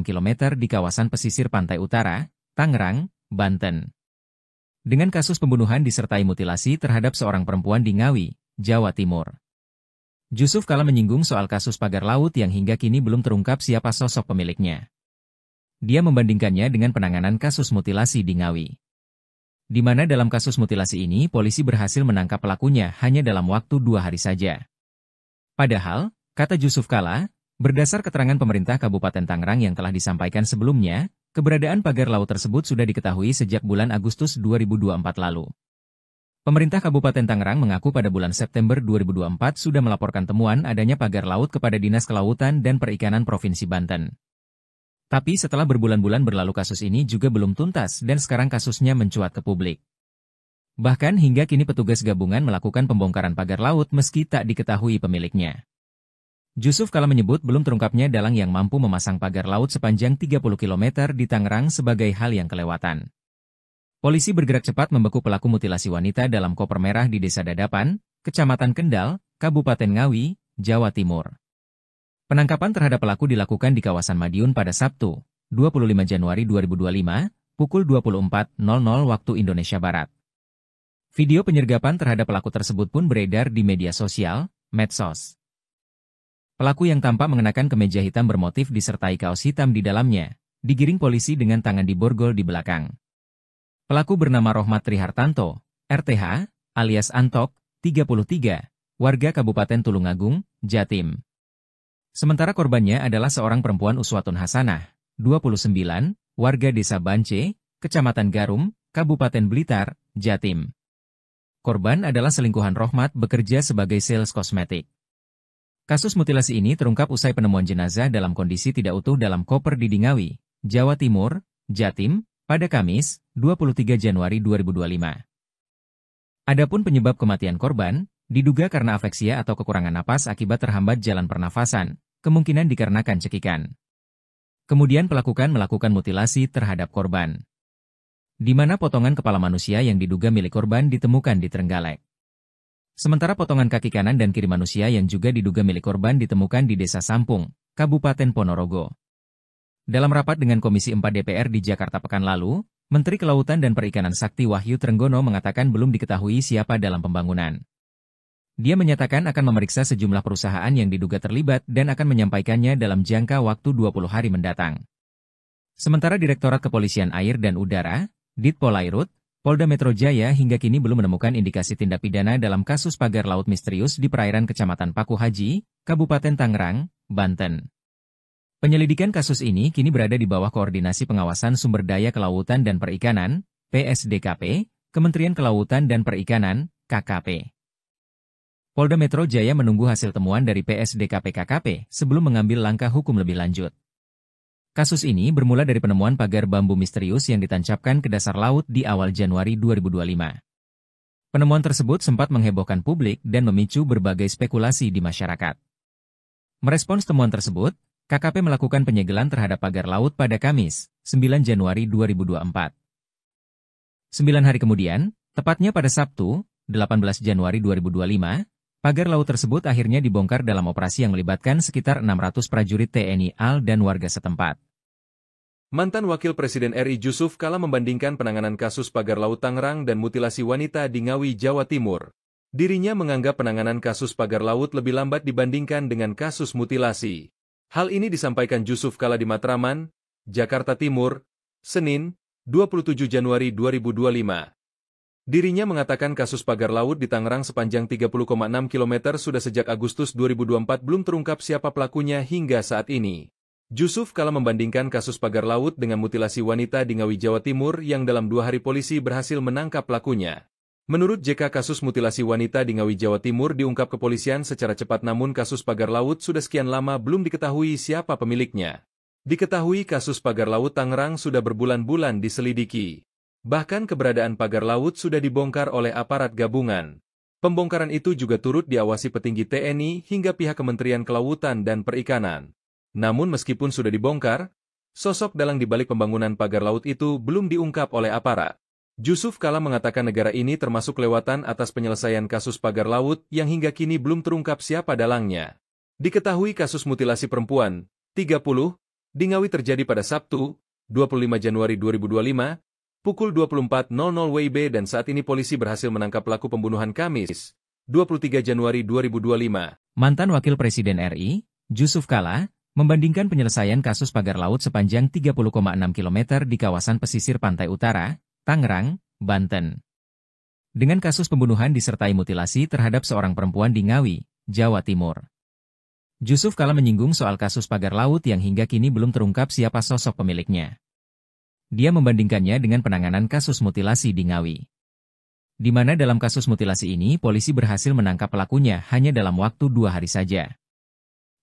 Speaker 1: km di kawasan pesisir pantai utara, Tangerang, Banten, dengan kasus pembunuhan disertai mutilasi terhadap seorang perempuan di Ngawi, Jawa Timur. Jusuf Kalla menyinggung soal kasus pagar laut yang hingga kini belum terungkap siapa sosok pemiliknya. Dia membandingkannya dengan penanganan kasus mutilasi di Ngawi, di mana dalam kasus mutilasi ini polisi berhasil menangkap pelakunya hanya dalam waktu 2 hari saja. Padahal, kata Jusuf Kalla, berdasar keterangan pemerintah Kabupaten Tangerang yang telah disampaikan sebelumnya, keberadaan pagar laut tersebut sudah diketahui sejak bulan Agustus 2024 lalu. Pemerintah Kabupaten Tangerang mengaku pada bulan September 2024 sudah melaporkan temuan adanya pagar laut kepada Dinas Kelautan dan Perikanan Provinsi Banten. Tapi setelah berbulan-bulan berlalu kasus ini juga belum tuntas dan sekarang kasusnya mencuat ke publik. Bahkan hingga kini petugas gabungan melakukan pembongkaran pagar laut meski tak diketahui pemiliknya. Jusuf Kalla menyebut belum terungkapnya dalang yang mampu memasang pagar laut sepanjang 30 km di Tangerang sebagai hal yang kelewatan. Polisi bergerak cepat membekuk pelaku mutilasi wanita dalam koper merah di Desa Dadapan, Kecamatan Kendal, Kabupaten Ngawi, Jawa Timur. Penangkapan terhadap pelaku dilakukan di kawasan Madiun pada Sabtu, 25 Januari 2025, pukul 24.00 waktu Indonesia Barat. Video penyergapan terhadap pelaku tersebut pun beredar di media sosial, medsos. Pelaku yang tampak mengenakan kemeja hitam bermotif disertai kaos hitam di dalamnya, digiring polisi dengan tangan diborgol di belakang. Pelaku bernama Rohmat Trihartanto, RTH, alias Antok, 33, warga Kabupaten Tulungagung, Jatim. Sementara korbannya adalah seorang perempuan Uswatun Hasanah, 29, warga Desa Bance, Kecamatan Garum, Kabupaten Blitar, Jatim. Korban adalah selingkuhan Rohmat bekerja sebagai sales kosmetik. Kasus mutilasi ini terungkap usai penemuan jenazah dalam kondisi tidak utuh dalam koper di Dingawi, Jawa Timur, Jatim, pada Kamis, 23 Januari 2025. Adapun penyebab kematian korban, diduga karena afeksia atau kekurangan napas akibat terhambat jalan pernafasan, kemungkinan dikarenakan cekikan. Kemudian pelaku melakukan mutilasi terhadap korban, di mana potongan kepala manusia yang diduga milik korban ditemukan di Trenggalek. Sementara potongan kaki kanan dan kiri manusia yang juga diduga milik korban ditemukan di Desa Sampung, Kabupaten Ponorogo. Dalam rapat dengan Komisi 4 DPR di Jakarta pekan lalu, Menteri Kelautan dan Perikanan Sakti Wahyu Trenggono mengatakan belum diketahui siapa dalam pembangunan. Dia menyatakan akan memeriksa sejumlah perusahaan yang diduga terlibat dan akan menyampaikannya dalam jangka waktu 20 hari mendatang. Sementara Direktorat Kepolisian Air dan Udara, Ditpolairut, Polda Metro Jaya hingga kini belum menemukan indikasi tindak pidana dalam kasus pagar laut misterius di perairan Kecamatan Paku Haji, Kabupaten Tangerang, Banten. Penyelidikan kasus ini kini berada di bawah koordinasi pengawasan sumber daya kelautan dan perikanan, PSDKP, Kementerian Kelautan dan Perikanan, KKP. Polda Metro Jaya menunggu hasil temuan dari PSDKP KKP sebelum mengambil langkah hukum lebih lanjut. Kasus ini bermula dari penemuan pagar bambu misterius yang ditancapkan ke dasar laut di awal Januari 2025. Penemuan tersebut sempat menghebohkan publik dan memicu berbagai spekulasi di masyarakat. Merespons temuan tersebut, KKP melakukan penyegelan terhadap pagar laut pada Kamis, 9 Januari 2024. 9 hari kemudian, tepatnya pada Sabtu, 18 Januari 2025, pagar laut tersebut akhirnya dibongkar dalam operasi yang melibatkan sekitar 600 prajurit TNI AL dan warga setempat.
Speaker 2: Mantan Wakil Presiden RI Jusuf Kalla membandingkan penanganan kasus pagar laut Tangerang dan mutilasi wanita di Ngawi, Jawa Timur. Dirinya menganggap penanganan kasus pagar laut lebih lambat dibandingkan dengan kasus mutilasi. Hal ini disampaikan Jusuf Kalla di Matraman, Jakarta Timur, Senin, 27 Januari 2025. Dirinya mengatakan kasus pagar laut di Tangerang sepanjang 30,6 km sudah sejak Agustus 2024 belum terungkap siapa pelakunya hingga saat ini. Jusuf Kalla membandingkan kasus pagar laut dengan mutilasi wanita di Ngawi, Jawa Timur yang dalam 2 hari polisi berhasil menangkap pelakunya. Menurut JK, kasus mutilasi wanita di Ngawi, Jawa Timur diungkap kepolisian secara cepat, namun kasus pagar laut sudah sekian lama belum diketahui siapa pemiliknya. Diketahui kasus pagar laut Tangerang sudah berbulan-bulan diselidiki. Bahkan keberadaan pagar laut sudah dibongkar oleh aparat gabungan. Pembongkaran itu juga turut diawasi petinggi TNI hingga pihak Kementerian Kelautan dan Perikanan. Namun meskipun sudah dibongkar, sosok dalang di balik pembangunan pagar laut itu belum diungkap oleh aparat. Jusuf Kalla mengatakan negara ini termasuk kelewatan atas penyelesaian kasus pagar laut yang hingga kini belum terungkap siapa dalangnya. Diketahui kasus mutilasi perempuan, 30, di Ngawi terjadi pada Sabtu, 25 Januari 2025, pukul 24.00 WIB dan saat ini polisi berhasil menangkap pelaku pembunuhan Kamis, 23 Januari 2025.
Speaker 1: Mantan Wakil Presiden RI, Jusuf Kalla, membandingkan penyelesaian kasus pagar laut sepanjang 30,6 km di kawasan pesisir pantai utara, Tangerang, Banten, dengan kasus pembunuhan disertai mutilasi terhadap seorang perempuan di Ngawi, Jawa Timur. Jusuf Kalla menyinggung soal kasus pagar laut yang hingga kini belum terungkap siapa sosok pemiliknya. Dia membandingkannya dengan penanganan kasus mutilasi di Ngawi, di mana dalam kasus mutilasi ini polisi berhasil menangkap pelakunya hanya dalam waktu 2 hari saja.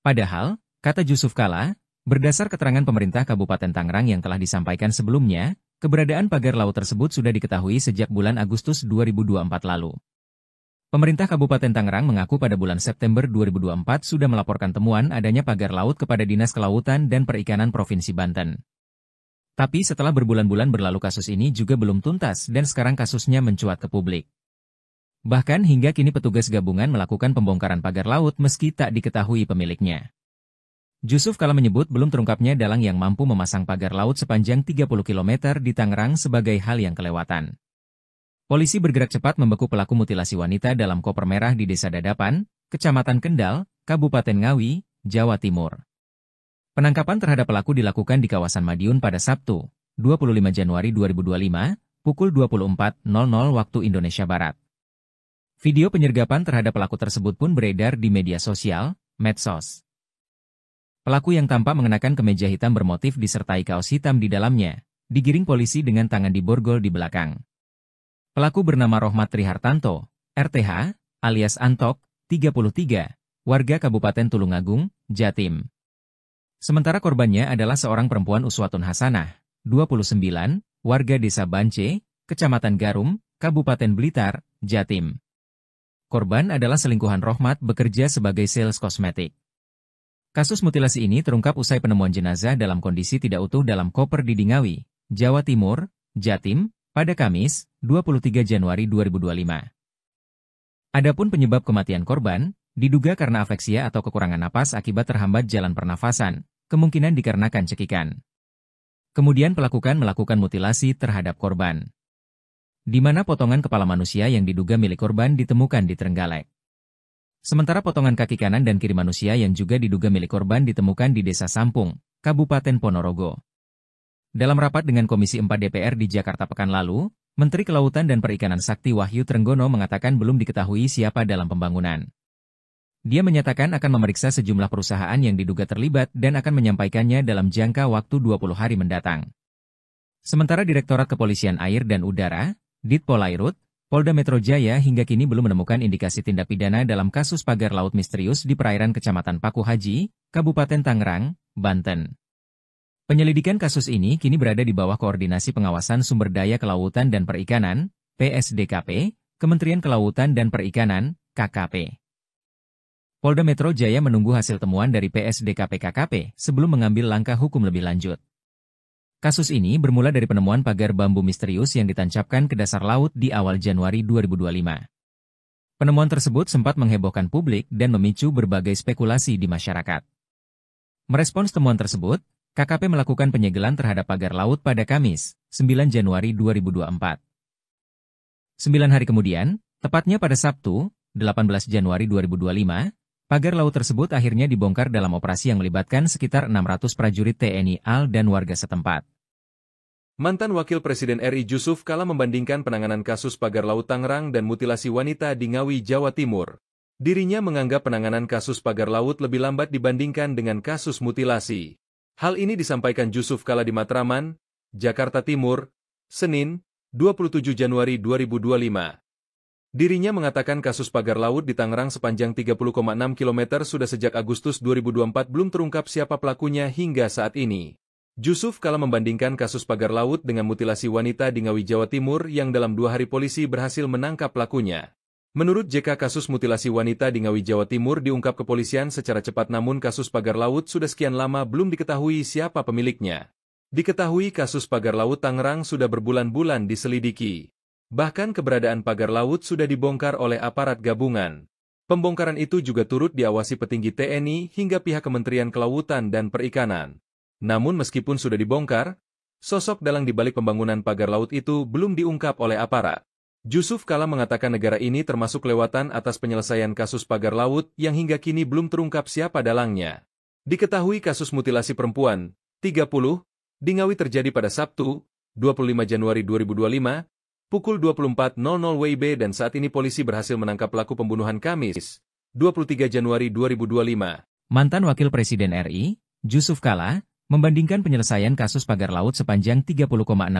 Speaker 1: Padahal, kata Jusuf Kalla, berdasar keterangan pemerintah Kabupaten Tangerang yang telah disampaikan sebelumnya, keberadaan pagar laut tersebut sudah diketahui sejak bulan Agustus 2024 lalu. Pemerintah Kabupaten Tangerang mengaku pada bulan September 2024 sudah melaporkan temuan adanya pagar laut kepada Dinas Kelautan dan Perikanan Provinsi Banten. Tapi setelah berbulan-bulan berlalu kasus ini juga belum tuntas dan sekarang kasusnya mencuat ke publik. Bahkan hingga kini petugas gabungan melakukan pembongkaran pagar laut meski tak diketahui pemiliknya. Jusuf Kalla menyebut belum terungkapnya dalang yang mampu memasang pagar laut sepanjang 30 km di Tangerang sebagai hal yang kelewatan. Polisi bergerak cepat membekuk pelaku mutilasi wanita dalam koper merah di Desa Dadapan, Kecamatan Kendal, Kabupaten Ngawi, Jawa Timur. Penangkapan terhadap pelaku dilakukan di kawasan Madiun pada Sabtu, 25 Januari 2025, pukul 24.00 waktu Indonesia Barat. Video penyergapan terhadap pelaku tersebut pun beredar di media sosial, medsos. Pelaku yang tampak mengenakan kemeja hitam bermotif disertai kaos hitam di dalamnya, digiring polisi dengan tangan diborgol di belakang. Pelaku bernama Rohmat Trihartanto, RTH, alias Antok, 33, warga Kabupaten Tulungagung, Jatim. Sementara korbannya adalah seorang perempuan Uswatun Hasanah, 29, warga Desa Bance, Kecamatan Garum, Kabupaten Blitar, Jatim. Korban adalah selingkuhan Rohmat bekerja sebagai sales kosmetik. Kasus mutilasi ini terungkap usai penemuan jenazah dalam kondisi tidak utuh dalam koper di Ngawi, Jawa Timur, Jatim, pada Kamis, 23 Januari 2025. Adapun penyebab kematian korban, diduga karena afeksia atau kekurangan napas akibat terhambat jalan pernafasan, kemungkinan dikarenakan cekikan. Kemudian melakukan mutilasi terhadap korban, di mana potongan kepala manusia yang diduga milik korban ditemukan di Trenggalek. Sementara potongan kaki kanan dan kiri manusia yang juga diduga milik korban ditemukan di Desa Sampung, Kabupaten Ponorogo. Dalam rapat dengan Komisi 4 DPR di Jakarta pekan lalu, Menteri Kelautan dan Perikanan Sakti Wahyu Trenggono mengatakan belum diketahui siapa dalam pembangunan. Dia menyatakan akan memeriksa sejumlah perusahaan yang diduga terlibat dan akan menyampaikannya dalam jangka waktu 20 hari mendatang. Sementara Direktorat Kepolisian Air dan Udara, Ditpolairut, Polda Metro Jaya hingga kini belum menemukan indikasi tindak pidana dalam kasus pagar laut misterius di perairan Kecamatan Paku Haji, Kabupaten Tangerang, Banten. Penyelidikan kasus ini kini berada di bawah Koordinasi Pengawasan Sumber Daya Kelautan dan Perikanan, PSDKP, Kementerian Kelautan dan Perikanan, KKP. Polda Metro Jaya menunggu hasil temuan dari PSDKP KKP sebelum mengambil langkah hukum lebih lanjut. Kasus ini bermula dari penemuan pagar bambu misterius yang ditancapkan ke dasar laut di awal Januari 2025. Penemuan tersebut sempat menghebohkan publik dan memicu berbagai spekulasi di masyarakat. Merespons temuan tersebut, KKP melakukan penyegelan terhadap pagar laut pada Kamis, 9 Januari 2024. 9 hari kemudian, tepatnya pada Sabtu, 18 Januari 2025, pagar laut tersebut akhirnya dibongkar dalam operasi yang melibatkan sekitar 600 prajurit TNI AL dan warga setempat.
Speaker 2: Mantan Wakil Presiden RI Jusuf Kalla membandingkan penanganan kasus pagar laut Tangerang dan mutilasi wanita di Ngawi, Jawa Timur. Dirinya menganggap penanganan kasus pagar laut lebih lambat dibandingkan dengan kasus mutilasi. Hal ini disampaikan Jusuf Kalla di Matraman, Jakarta Timur, Senin, 27 Januari 2025. Dirinya mengatakan kasus pagar laut di Tangerang sepanjang 30,6 km sudah sejak Agustus 2024 belum terungkap siapa pelakunya hingga saat ini. Jusuf Kalla membandingkan kasus pagar laut dengan mutilasi wanita di Ngawi, Jawa Timur yang dalam 2 hari polisi berhasil menangkap pelakunya. Menurut JK, kasus mutilasi wanita di Ngawi, Jawa Timur diungkap kepolisian secara cepat, namun kasus pagar laut sudah sekian lama belum diketahui siapa pemiliknya. Diketahui kasus pagar laut Tangerang sudah berbulan-bulan diselidiki. Bahkan keberadaan pagar laut sudah dibongkar oleh aparat gabungan. Pembongkaran itu juga turut diawasi petinggi TNI hingga pihak Kementerian Kelautan dan Perikanan. Namun meskipun sudah dibongkar, sosok dalang di balik pembangunan pagar laut itu belum diungkap oleh aparat. Jusuf Kalla mengatakan negara ini termasuk kelewatan atas penyelesaian kasus pagar laut yang hingga kini belum terungkap siapa dalangnya. Diketahui kasus mutilasi perempuan, 30, di Ngawi terjadi pada Sabtu, 25 Januari 2025, pukul 24.00 WIB dan saat ini polisi berhasil menangkap pelaku pembunuhan Kamis, 23 Januari 2025.
Speaker 1: Mantan Wakil Presiden RI, Jusuf Kalla, membandingkan penyelesaian kasus pagar laut sepanjang 30,6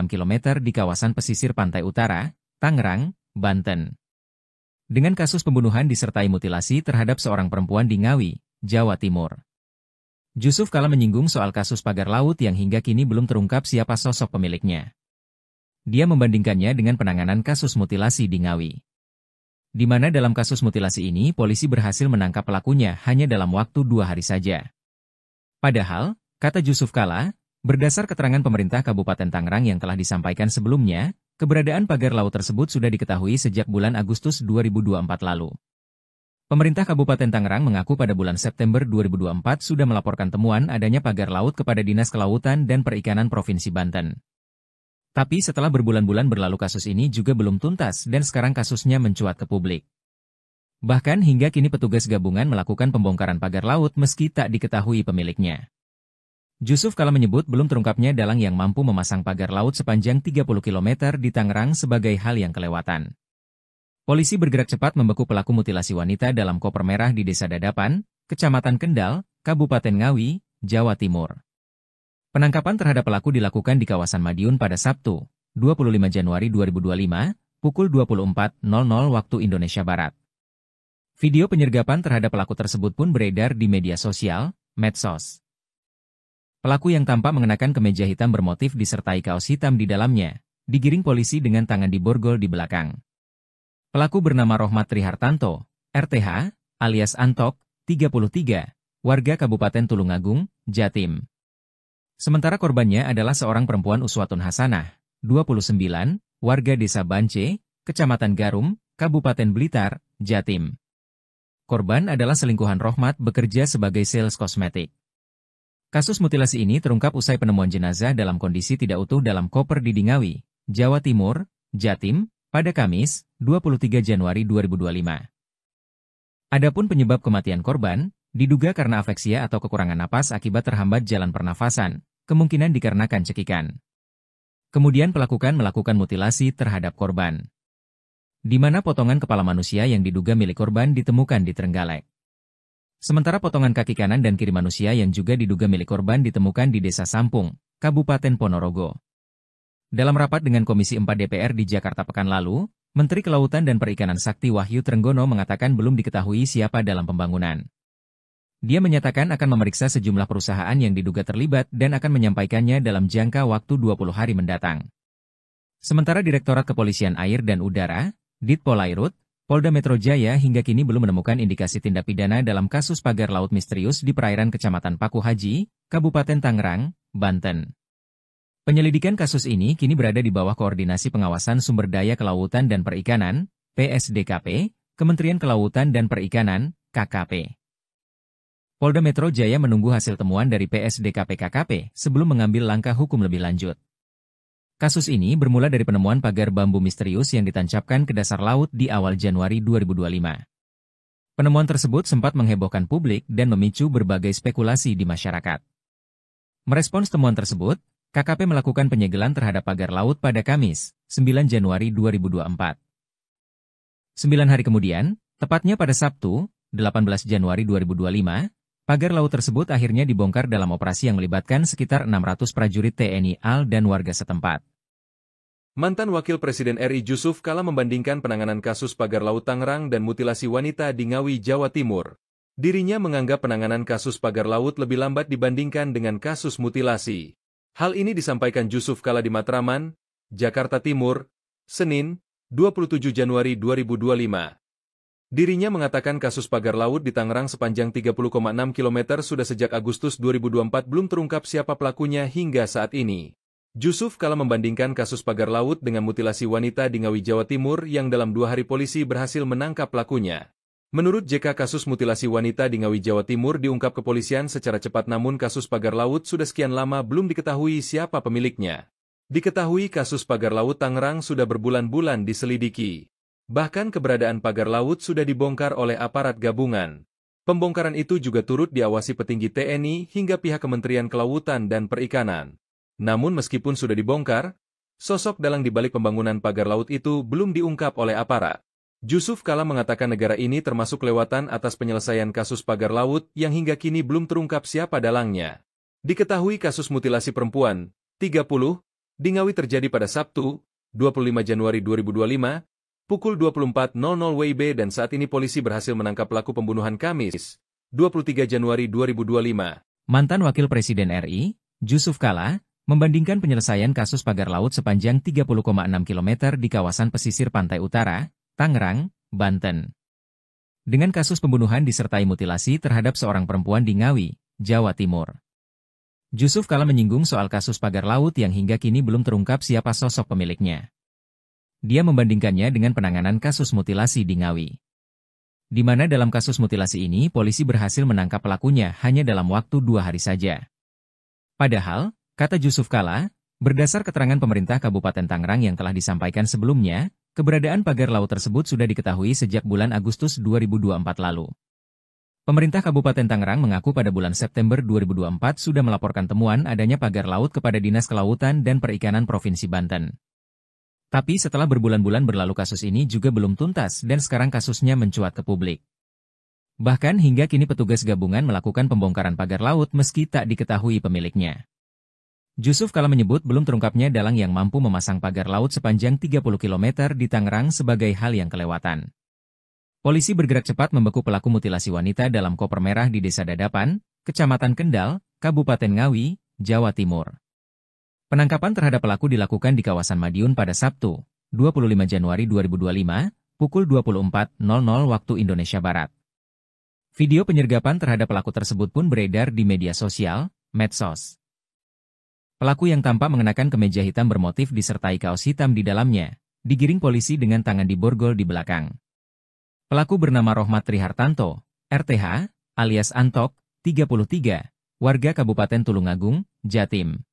Speaker 1: km di kawasan pesisir pantai utara, Tangerang, Banten, dengan kasus pembunuhan disertai mutilasi terhadap seorang perempuan di Ngawi, Jawa Timur. Jusuf Kalla menyinggung soal kasus pagar laut yang hingga kini belum terungkap siapa sosok pemiliknya. Dia membandingkannya dengan penanganan kasus mutilasi di Ngawi, di mana dalam kasus mutilasi ini polisi berhasil menangkap pelakunya hanya dalam waktu 2 hari saja. Padahal, kata Jusuf Kalla, berdasar keterangan pemerintah Kabupaten Tangerang yang telah disampaikan sebelumnya, keberadaan pagar laut tersebut sudah diketahui sejak bulan Agustus 2024 lalu. Pemerintah Kabupaten Tangerang mengaku pada bulan September 2024 sudah melaporkan temuan adanya pagar laut kepada Dinas Kelautan dan Perikanan Provinsi Banten. Tapi setelah berbulan-bulan berlalu kasus ini juga belum tuntas dan sekarang kasusnya mencuat ke publik. Bahkan hingga kini petugas gabungan melakukan pembongkaran pagar laut meski tak diketahui pemiliknya. Jusuf Kalla menyebut belum terungkapnya dalang yang mampu memasang pagar laut sepanjang 30 km di Tangerang sebagai hal yang kelewatan. Polisi bergerak cepat membeku pelaku mutilasi wanita dalam koper merah di Desa Dadapan, Kecamatan Kendal, Kabupaten Ngawi, Jawa Timur. Penangkapan terhadap pelaku dilakukan di kawasan Madiun pada Sabtu, 25 Januari 2025, pukul 24.00 waktu Indonesia Barat. Video penyergapan terhadap pelaku tersebut pun beredar di media sosial, medsos. Pelaku yang tampak mengenakan kemeja hitam bermotif disertai kaos hitam di dalamnya, digiring polisi dengan tangan diborgol di belakang. Pelaku bernama Rohmat Trihartanto, RTH, alias Antok, 33, warga Kabupaten Tulungagung, Jatim. Sementara korbannya adalah seorang perempuan Uswatun Hasanah, 29, warga Desa Bance, Kecamatan Garum, Kabupaten Blitar, Jatim. Korban adalah selingkuhan Rohmat bekerja sebagai sales kosmetik. Kasus mutilasi ini terungkap usai penemuan jenazah dalam kondisi tidak utuh dalam koper di Ngawi, Jawa Timur, Jatim, pada Kamis, 23 Januari 2025. Adapun penyebab kematian korban, diduga karena afeksia atau kekurangan napas akibat terhambat jalan pernafasan, kemungkinan dikarenakan cekikan. Kemudian pelaku melakukan mutilasi terhadap korban, di mana potongan kepala manusia yang diduga milik korban ditemukan di Trenggalek. Sementara potongan kaki kanan dan kiri manusia yang juga diduga milik korban ditemukan di Desa Sampung, Kabupaten Ponorogo. Dalam rapat dengan Komisi 4 DPR di Jakarta pekan lalu, Menteri Kelautan dan Perikanan Sakti Wahyu Trenggono mengatakan belum diketahui siapa dalam pembangunan. Dia menyatakan akan memeriksa sejumlah perusahaan yang diduga terlibat dan akan menyampaikannya dalam jangka waktu 20 hari mendatang. Sementara Direktorat Kepolisian Air dan Udara, Ditpolairut, Polda Metro Jaya hingga kini belum menemukan indikasi tindak pidana dalam kasus pagar laut misterius di perairan Kecamatan Paku Haji, Kabupaten Tangerang, Banten. Penyelidikan kasus ini kini berada di bawah Koordinasi Pengawasan Sumber Daya Kelautan dan Perikanan, PSDKP, Kementerian Kelautan dan Perikanan, KKP. Polda Metro Jaya menunggu hasil temuan dari PSDKP-KKP sebelum mengambil langkah hukum lebih lanjut. Kasus ini bermula dari penemuan pagar bambu misterius yang ditancapkan ke dasar laut di awal Januari 2025. Penemuan tersebut sempat menghebohkan publik dan memicu berbagai spekulasi di masyarakat. Merespons temuan tersebut, KKP melakukan penyegelan terhadap pagar laut pada Kamis, 9 Januari 2024. 9 hari kemudian, tepatnya pada Sabtu, 18 Januari 2025, pagar laut tersebut akhirnya dibongkar dalam operasi yang melibatkan sekitar 600 prajurit TNI AL dan warga setempat.
Speaker 2: Mantan Wakil Presiden RI Jusuf Kalla membandingkan penanganan kasus pagar laut Tangerang dan mutilasi wanita di Ngawi, Jawa Timur. Dirinya menganggap penanganan kasus pagar laut lebih lambat dibandingkan dengan kasus mutilasi. Hal ini disampaikan Jusuf Kalla di Matraman, Jakarta Timur, Senin, 27 Januari 2025. Dirinya mengatakan kasus pagar laut di Tangerang sepanjang 30,6 km sudah sejak Agustus 2024 belum terungkap siapa pelakunya hingga saat ini. Jusuf Kalla membandingkan kasus pagar laut dengan mutilasi wanita di Ngawi, Jawa Timur yang dalam 2 hari polisi berhasil menangkap pelakunya. Menurut JK, kasus mutilasi wanita di Ngawi, Jawa Timur diungkap kepolisian secara cepat, namun kasus pagar laut sudah sekian lama belum diketahui siapa pemiliknya. Diketahui kasus pagar laut Tangerang sudah berbulan-bulan diselidiki. Bahkan keberadaan pagar laut sudah dibongkar oleh aparat gabungan. Pembongkaran itu juga turut diawasi petinggi TNI hingga pihak Kementerian Kelautan dan Perikanan. Namun meskipun sudah dibongkar, sosok dalang di balik pembangunan pagar laut itu belum diungkap oleh aparat. Jusuf Kalla mengatakan negara ini termasuk lewatan atas penyelesaian kasus pagar laut yang hingga kini belum terungkap siapa dalangnya. Diketahui kasus mutilasi perempuan, 30, di Ngawi terjadi pada Sabtu, 25 Januari 2025, pukul 24.00 WIB dan saat ini polisi berhasil menangkap pelaku pembunuhan Kamis, 23 Januari 2025.
Speaker 1: Mantan Wakil Presiden RI, Jusuf Kalla, membandingkan penyelesaian kasus pagar laut sepanjang 30,6 km di kawasan pesisir pantai utara, Tangerang, Banten, dengan kasus pembunuhan disertai mutilasi terhadap seorang perempuan di Ngawi, Jawa Timur. Jusuf Kalla menyinggung soal kasus pagar laut yang hingga kini belum terungkap siapa sosok pemiliknya. Dia membandingkannya dengan penanganan kasus mutilasi di Ngawi, di mana dalam kasus mutilasi ini polisi berhasil menangkap pelakunya hanya dalam waktu 2 hari saja. Padahal, kata Jusuf Kalla, Berdasar keterangan pemerintah Kabupaten Tangerang yang telah disampaikan sebelumnya, keberadaan pagar laut tersebut sudah diketahui sejak bulan Agustus 2024 lalu. Pemerintah Kabupaten Tangerang mengaku pada bulan September 2024 sudah melaporkan temuan adanya pagar laut kepada Dinas Kelautan dan Perikanan Provinsi Banten. Tapi setelah berbulan-bulan berlalu kasus ini juga belum tuntas dan sekarang kasusnya mencuat ke publik. Bahkan hingga kini petugas gabungan melakukan pembongkaran pagar laut meski tak diketahui pemiliknya. Jusuf Kala menyebut belum terungkapnya dalang yang mampu memasang pagar laut sepanjang 30 km di Tangerang sebagai hal yang kelewatan. Polisi bergerak cepat membekuk pelaku mutilasi wanita dalam koper merah di Desa Dadapan, Kecamatan Kendal, Kabupaten Ngawi, Jawa Timur. Penangkapan terhadap pelaku dilakukan di kawasan Madiun pada Sabtu, 25 Januari 2025, pukul 24.00 waktu Indonesia Barat. Video penyergapan terhadap pelaku tersebut pun beredar di media sosial, medsos. Pelaku yang tampak mengenakan kemeja hitam bermotif disertai kaos hitam di dalamnya, digiring polisi dengan tangan diborgol di belakang. Pelaku bernama Rohmat Trihartanto, RTH, alias Antok, 33, warga Kabupaten Tulungagung, Jatim.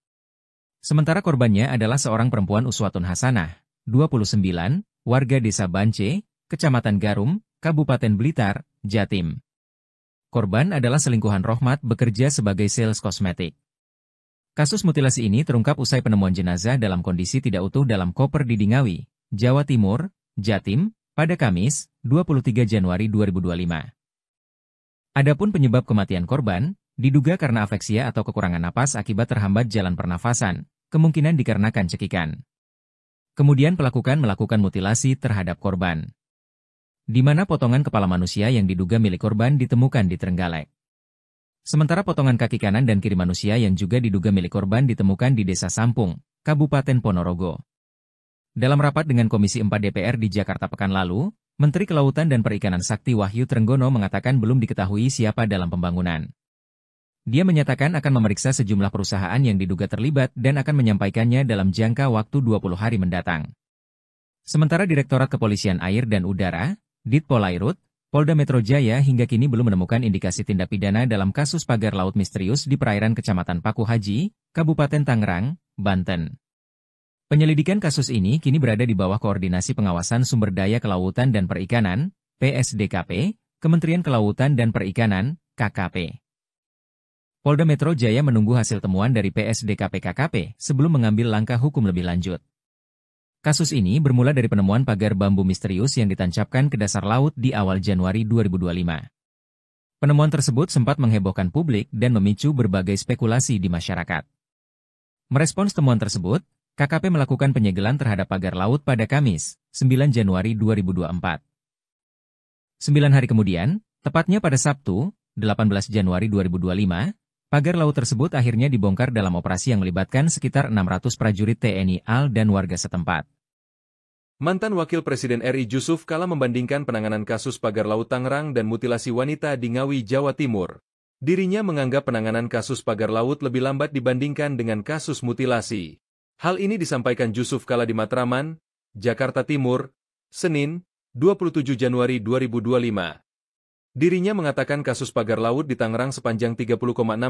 Speaker 1: Sementara korbannya adalah seorang perempuan Uswatun Hasanah, 29, warga Desa Bance, Kecamatan Garum, Kabupaten Blitar, Jatim. Korban adalah selingkuhan Rohmat bekerja sebagai sales kosmetik. Kasus mutilasi ini terungkap usai penemuan jenazah dalam kondisi tidak utuh dalam koper di Ngawi, Jawa Timur, Jatim, pada Kamis, 23 Januari 2025. Adapun penyebab kematian korban, diduga karena afeksia atau kekurangan napas akibat terhambat jalan pernafasan, kemungkinan dikarenakan cekikan. Kemudian melakukan mutilasi terhadap korban, di mana potongan kepala manusia yang diduga milik korban ditemukan di Trenggalek. Sementara potongan kaki kanan dan kiri manusia yang juga diduga milik korban ditemukan di Desa Sampung, Kabupaten Ponorogo. Dalam rapat dengan Komisi 4 DPR di Jakarta pekan lalu, Menteri Kelautan dan Perikanan Sakti Wahyu Trenggono mengatakan belum diketahui siapa dalam pembangunan. Dia menyatakan akan memeriksa sejumlah perusahaan yang diduga terlibat dan akan menyampaikannya dalam jangka waktu 20 hari mendatang. Sementara Direktorat Kepolisian Air dan Udara, Ditpolairut, Polda Metro Jaya hingga kini belum menemukan indikasi tindak pidana dalam kasus pagar laut misterius di perairan Kecamatan Paku Haji, Kabupaten Tangerang, Banten. Penyelidikan kasus ini kini berada di bawah Koordinasi Pengawasan Sumber Daya Kelautan dan Perikanan, PSDKP, Kementerian Kelautan dan Perikanan, KKP. Polda Metro Jaya menunggu hasil temuan dari PSDKP-KKP sebelum mengambil langkah hukum lebih lanjut. Kasus ini bermula dari penemuan pagar bambu misterius yang ditancapkan ke dasar laut di awal Januari 2025. Penemuan tersebut sempat menghebohkan publik dan memicu berbagai spekulasi di masyarakat. Merespons temuan tersebut, KKP melakukan penyegelan terhadap pagar laut pada Kamis, 9 Januari 2024. 9 hari kemudian, tepatnya pada Sabtu, 18 Januari 2025, pagar laut tersebut akhirnya dibongkar dalam operasi yang melibatkan sekitar 600 prajurit TNI AL dan warga setempat.
Speaker 2: Mantan Wakil Presiden RI Jusuf Kala membandingkan penanganan kasus pagar laut Tangerang dan mutilasi wanita di Ngawi, Jawa Timur. Dirinya menganggap penanganan kasus pagar laut lebih lambat dibandingkan dengan kasus mutilasi. Hal ini disampaikan Jusuf Kala di Matraman, Jakarta Timur, Senin, 27 Januari 2025. Dirinya mengatakan kasus pagar laut di Tangerang sepanjang 30,6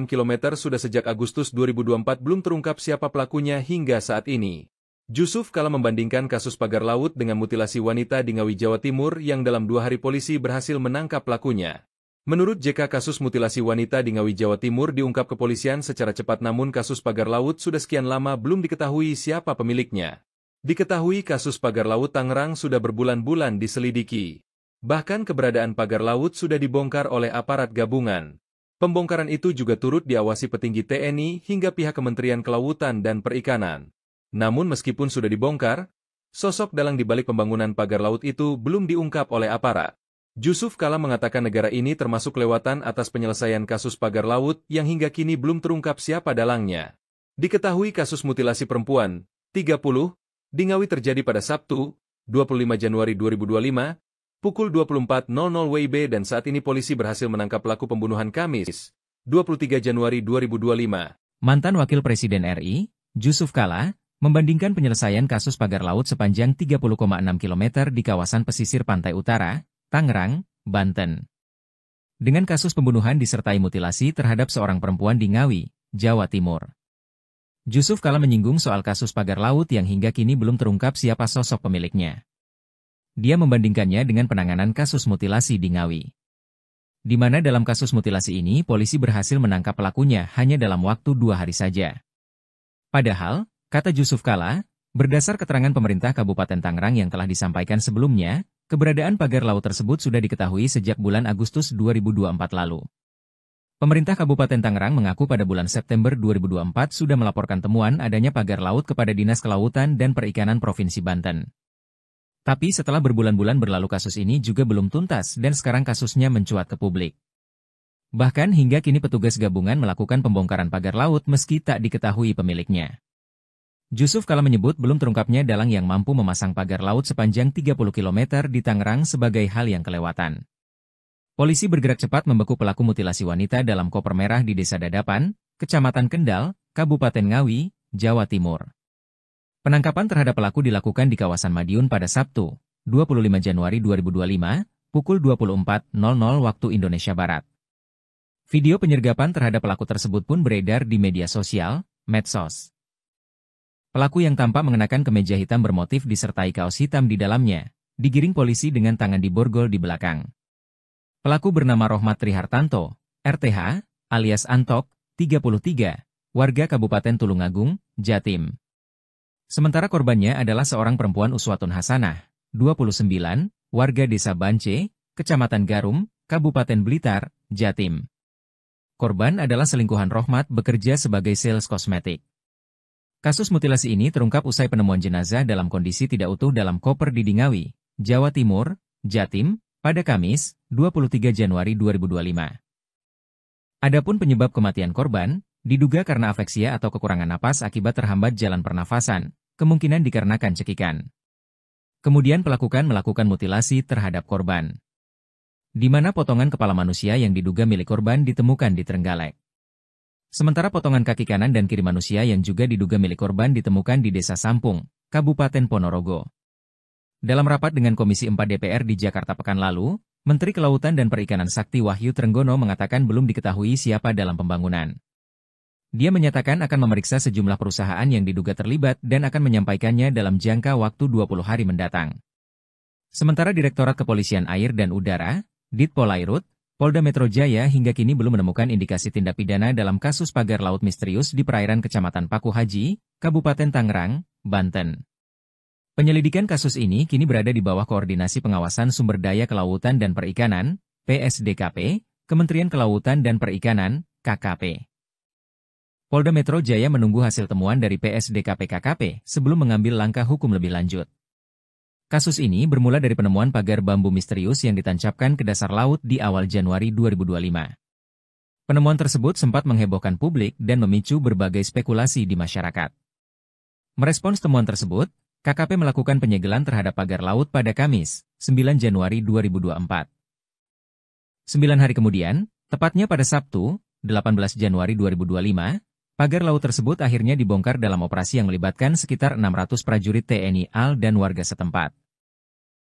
Speaker 2: km sudah sejak Agustus 2024 belum terungkap siapa pelakunya hingga saat ini. Jusuf Kala membandingkan kasus pagar laut dengan mutilasi wanita di Ngawi, Jawa Timur yang dalam 2 hari polisi berhasil menangkap pelakunya. Menurut JK, kasus mutilasi wanita di Ngawi, Jawa Timur diungkap kepolisian secara cepat, namun kasus pagar laut sudah sekian lama belum diketahui siapa pemiliknya. Diketahui kasus pagar laut Tangerang sudah berbulan-bulan diselidiki. Bahkan keberadaan pagar laut sudah dibongkar oleh aparat gabungan. Pembongkaran itu juga turut diawasi petinggi TNI hingga pihak Kementerian Kelautan dan Perikanan. Namun meskipun sudah dibongkar, sosok dalang di balik pembangunan pagar laut itu belum diungkap oleh aparat. Jusuf Kala mengatakan negara ini termasuk kelewatan atas penyelesaian kasus pagar laut yang hingga kini belum terungkap siapa dalangnya. Diketahui kasus mutilasi perempuan, 30, di Ngawi terjadi pada Sabtu, 25 Januari 2025, pukul 24.00 WIB dan saat ini polisi berhasil menangkap pelaku pembunuhan Kamis, 23 Januari 2025.
Speaker 1: Mantan Wakil Presiden RI, Jusuf Kala, membandingkan penyelesaian kasus pagar laut sepanjang 30,6 km di kawasan pesisir pantai utara, Tangerang, Banten, dengan kasus pembunuhan disertai mutilasi terhadap seorang perempuan di Ngawi, Jawa Timur. Jusuf Kalla menyinggung soal kasus pagar laut yang hingga kini belum terungkap siapa sosok pemiliknya. Dia membandingkannya dengan penanganan kasus mutilasi di Ngawi. Di mana dalam kasus mutilasi ini polisi berhasil menangkap pelakunya hanya dalam waktu 2 hari saja. Padahal, kata Jusuf Kalla, berdasar keterangan pemerintah Kabupaten Tangerang yang telah disampaikan sebelumnya, keberadaan pagar laut tersebut sudah diketahui sejak bulan Agustus 2024 lalu. Pemerintah Kabupaten Tangerang mengaku pada bulan September 2024 sudah melaporkan temuan adanya pagar laut kepada Dinas Kelautan dan Perikanan Provinsi Banten. Tapi setelah berbulan-bulan berlalu kasus ini juga belum tuntas dan sekarang kasusnya mencuat ke publik. Bahkan hingga kini petugas gabungan melakukan pembongkaran pagar laut meski tak diketahui pemiliknya. Jusuf Kalla menyebut belum terungkapnya dalang yang mampu memasang pagar laut sepanjang 30 km di Tangerang sebagai hal yang kelewatan. Polisi bergerak cepat membekuk pelaku mutilasi wanita dalam koper merah di Desa Dadapan, Kecamatan Kendal, Kabupaten Ngawi, Jawa Timur. Penangkapan terhadap pelaku dilakukan di kawasan Madiun pada Sabtu, 25 Januari 2025, pukul 24.00 waktu Indonesia Barat. Video penyergapan terhadap pelaku tersebut pun beredar di media sosial, medsos. Pelaku yang tampak mengenakan kemeja hitam bermotif disertai kaos hitam di dalamnya, digiring polisi dengan tangan diborgol di belakang. Pelaku bernama Rohmat Trihartanto, RTH, alias Antok, 33, warga Kabupaten Tulungagung, Jatim. Sementara korbannya adalah seorang perempuan Uswatun Hasanah, 29, warga Desa Bance, Kecamatan Garum, Kabupaten Blitar, Jatim. Korban adalah selingkuhan Rohmat bekerja sebagai sales kosmetik. Kasus mutilasi ini terungkap usai penemuan jenazah dalam kondisi tidak utuh dalam koper di Ngawi, Jawa Timur, Jatim, pada Kamis, 23 Januari 2025. Adapun penyebab kematian korban, diduga karena afeksia atau kekurangan napas akibat terhambat jalan pernafasan, kemungkinan dikarenakan cekikan. Kemudian pelaku melakukan mutilasi terhadap korban. Di mana potongan kepala manusia yang diduga milik korban ditemukan di Trenggalek. Sementara potongan kaki kanan dan kiri manusia yang juga diduga milik korban ditemukan di Desa Sampung, Kabupaten Ponorogo. Dalam rapat dengan Komisi 4 DPR di Jakarta pekan lalu, Menteri Kelautan dan Perikanan Sakti Wahyu Trenggono mengatakan belum diketahui siapa dalam pembangunan. Dia menyatakan akan memeriksa sejumlah perusahaan yang diduga terlibat dan akan menyampaikannya dalam jangka waktu 20 hari mendatang. Sementara Direktorat Kepolisian Air dan Udara, Ditpolairut, Polda Metro Jaya hingga kini belum menemukan indikasi tindak pidana dalam kasus pagar laut misterius di perairan Kecamatan Paku Haji, Kabupaten Tangerang, Banten. Penyelidikan kasus ini kini berada di bawah Koordinasi Pengawasan Sumber Daya Kelautan dan Perikanan, PSDKP, Kementerian Kelautan dan Perikanan, KKP. Polda Metro Jaya menunggu hasil temuan dari PSDKP KKP sebelum mengambil langkah hukum lebih lanjut. Kasus ini bermula dari penemuan pagar bambu misterius yang ditancapkan ke dasar laut di awal Januari 2025. Penemuan tersebut sempat menghebohkan publik dan memicu berbagai spekulasi di masyarakat. Merespons temuan tersebut, KKP melakukan penyegelan terhadap pagar laut pada Kamis, 9 Januari 2024. 9 hari kemudian, tepatnya pada Sabtu, 18 Januari 2025, pagar laut tersebut akhirnya dibongkar dalam operasi yang melibatkan sekitar 600 prajurit TNI AL dan warga setempat.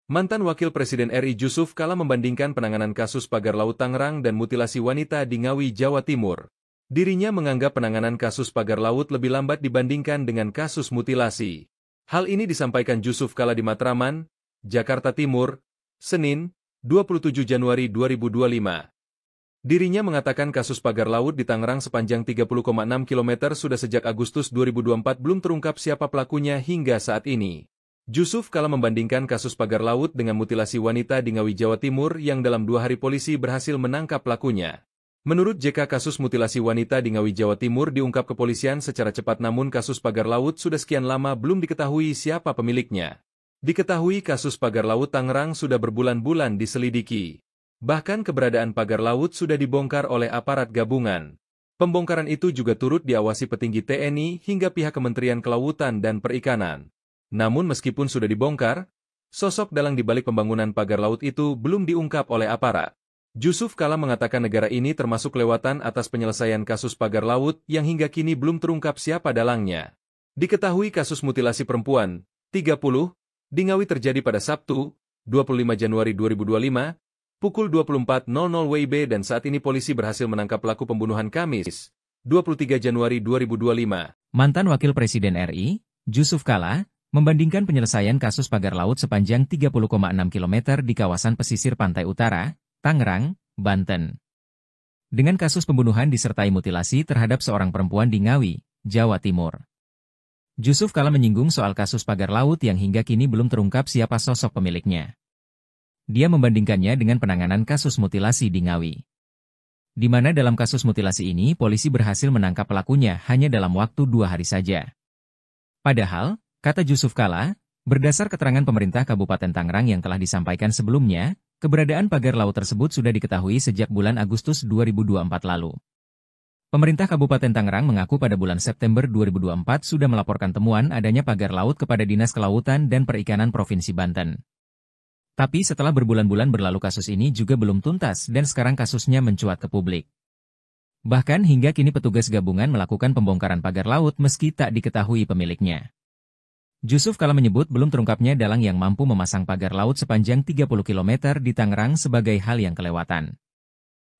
Speaker 2: Mantan Wakil Presiden RI Jusuf Kalla membandingkan penanganan kasus pagar laut Tangerang dan mutilasi wanita di Ngawi, Jawa Timur. Dirinya menganggap penanganan kasus pagar laut lebih lambat dibandingkan dengan kasus mutilasi. Hal ini disampaikan Jusuf Kalla di Matraman, Jakarta Timur, Senin, 27 Januari 2025. Dirinya mengatakan kasus pagar laut di Tangerang sepanjang 30,6 km sudah sejak Agustus 2024 belum terungkap siapa pelakunya hingga saat ini. Jusuf Kalla membandingkan kasus pagar laut dengan mutilasi wanita di Ngawi, Jawa Timur yang dalam 2 hari polisi berhasil menangkap pelakunya. Menurut JK, kasus mutilasi wanita di Ngawi, Jawa Timur diungkap kepolisian secara cepat, namun kasus pagar laut sudah sekian lama belum diketahui siapa pemiliknya. Diketahui kasus pagar laut Tangerang sudah berbulan-bulan diselidiki. Bahkan keberadaan pagar laut sudah dibongkar oleh aparat gabungan. Pembongkaran itu juga turut diawasi petinggi TNI hingga pihak Kementerian Kelautan dan Perikanan. Namun meskipun sudah dibongkar, sosok dalang di balik pembangunan pagar laut itu belum diungkap oleh aparat. Jusuf Kalla mengatakan negara ini termasuk kelewatan atas penyelesaian kasus pagar laut yang hingga kini belum terungkap siapa dalangnya. Diketahui kasus mutilasi perempuan, 30, di Ngawi terjadi pada Sabtu, 25 Januari 2025, pukul 24.00 WIB dan saat ini polisi berhasil menangkap pelaku pembunuhan Kamis, 23 Januari 2025,
Speaker 1: Mantan Wakil Presiden RI, Jusuf Kalla, membandingkan penyelesaian kasus pagar laut sepanjang 30,6 km di kawasan pesisir pantai utara, Tangerang, Banten, dengan kasus pembunuhan disertai mutilasi terhadap seorang perempuan di Ngawi, Jawa Timur. Jusuf Kalla menyinggung soal kasus pagar laut yang hingga kini belum terungkap siapa sosok pemiliknya. Dia membandingkannya dengan penanganan kasus mutilasi di Ngawi, di mana dalam kasus mutilasi ini polisi berhasil menangkap pelakunya hanya dalam waktu 2 hari saja. Padahal, kata Jusuf Kalla, berdasar keterangan pemerintah Kabupaten Tangerang yang telah disampaikan sebelumnya, keberadaan pagar laut tersebut sudah diketahui sejak bulan Agustus 2024 lalu. Pemerintah Kabupaten Tangerang mengaku pada bulan September 2024 sudah melaporkan temuan adanya pagar laut kepada Dinas Kelautan dan Perikanan Provinsi Banten. Tapi setelah berbulan-bulan berlalu kasus ini juga belum tuntas dan sekarang kasusnya mencuat ke publik. Bahkan hingga kini petugas gabungan melakukan pembongkaran pagar laut meski tak diketahui pemiliknya. Jusuf Kalla menyebut belum terungkapnya dalang yang mampu memasang pagar laut sepanjang 30 km di Tangerang sebagai hal yang kelewatan.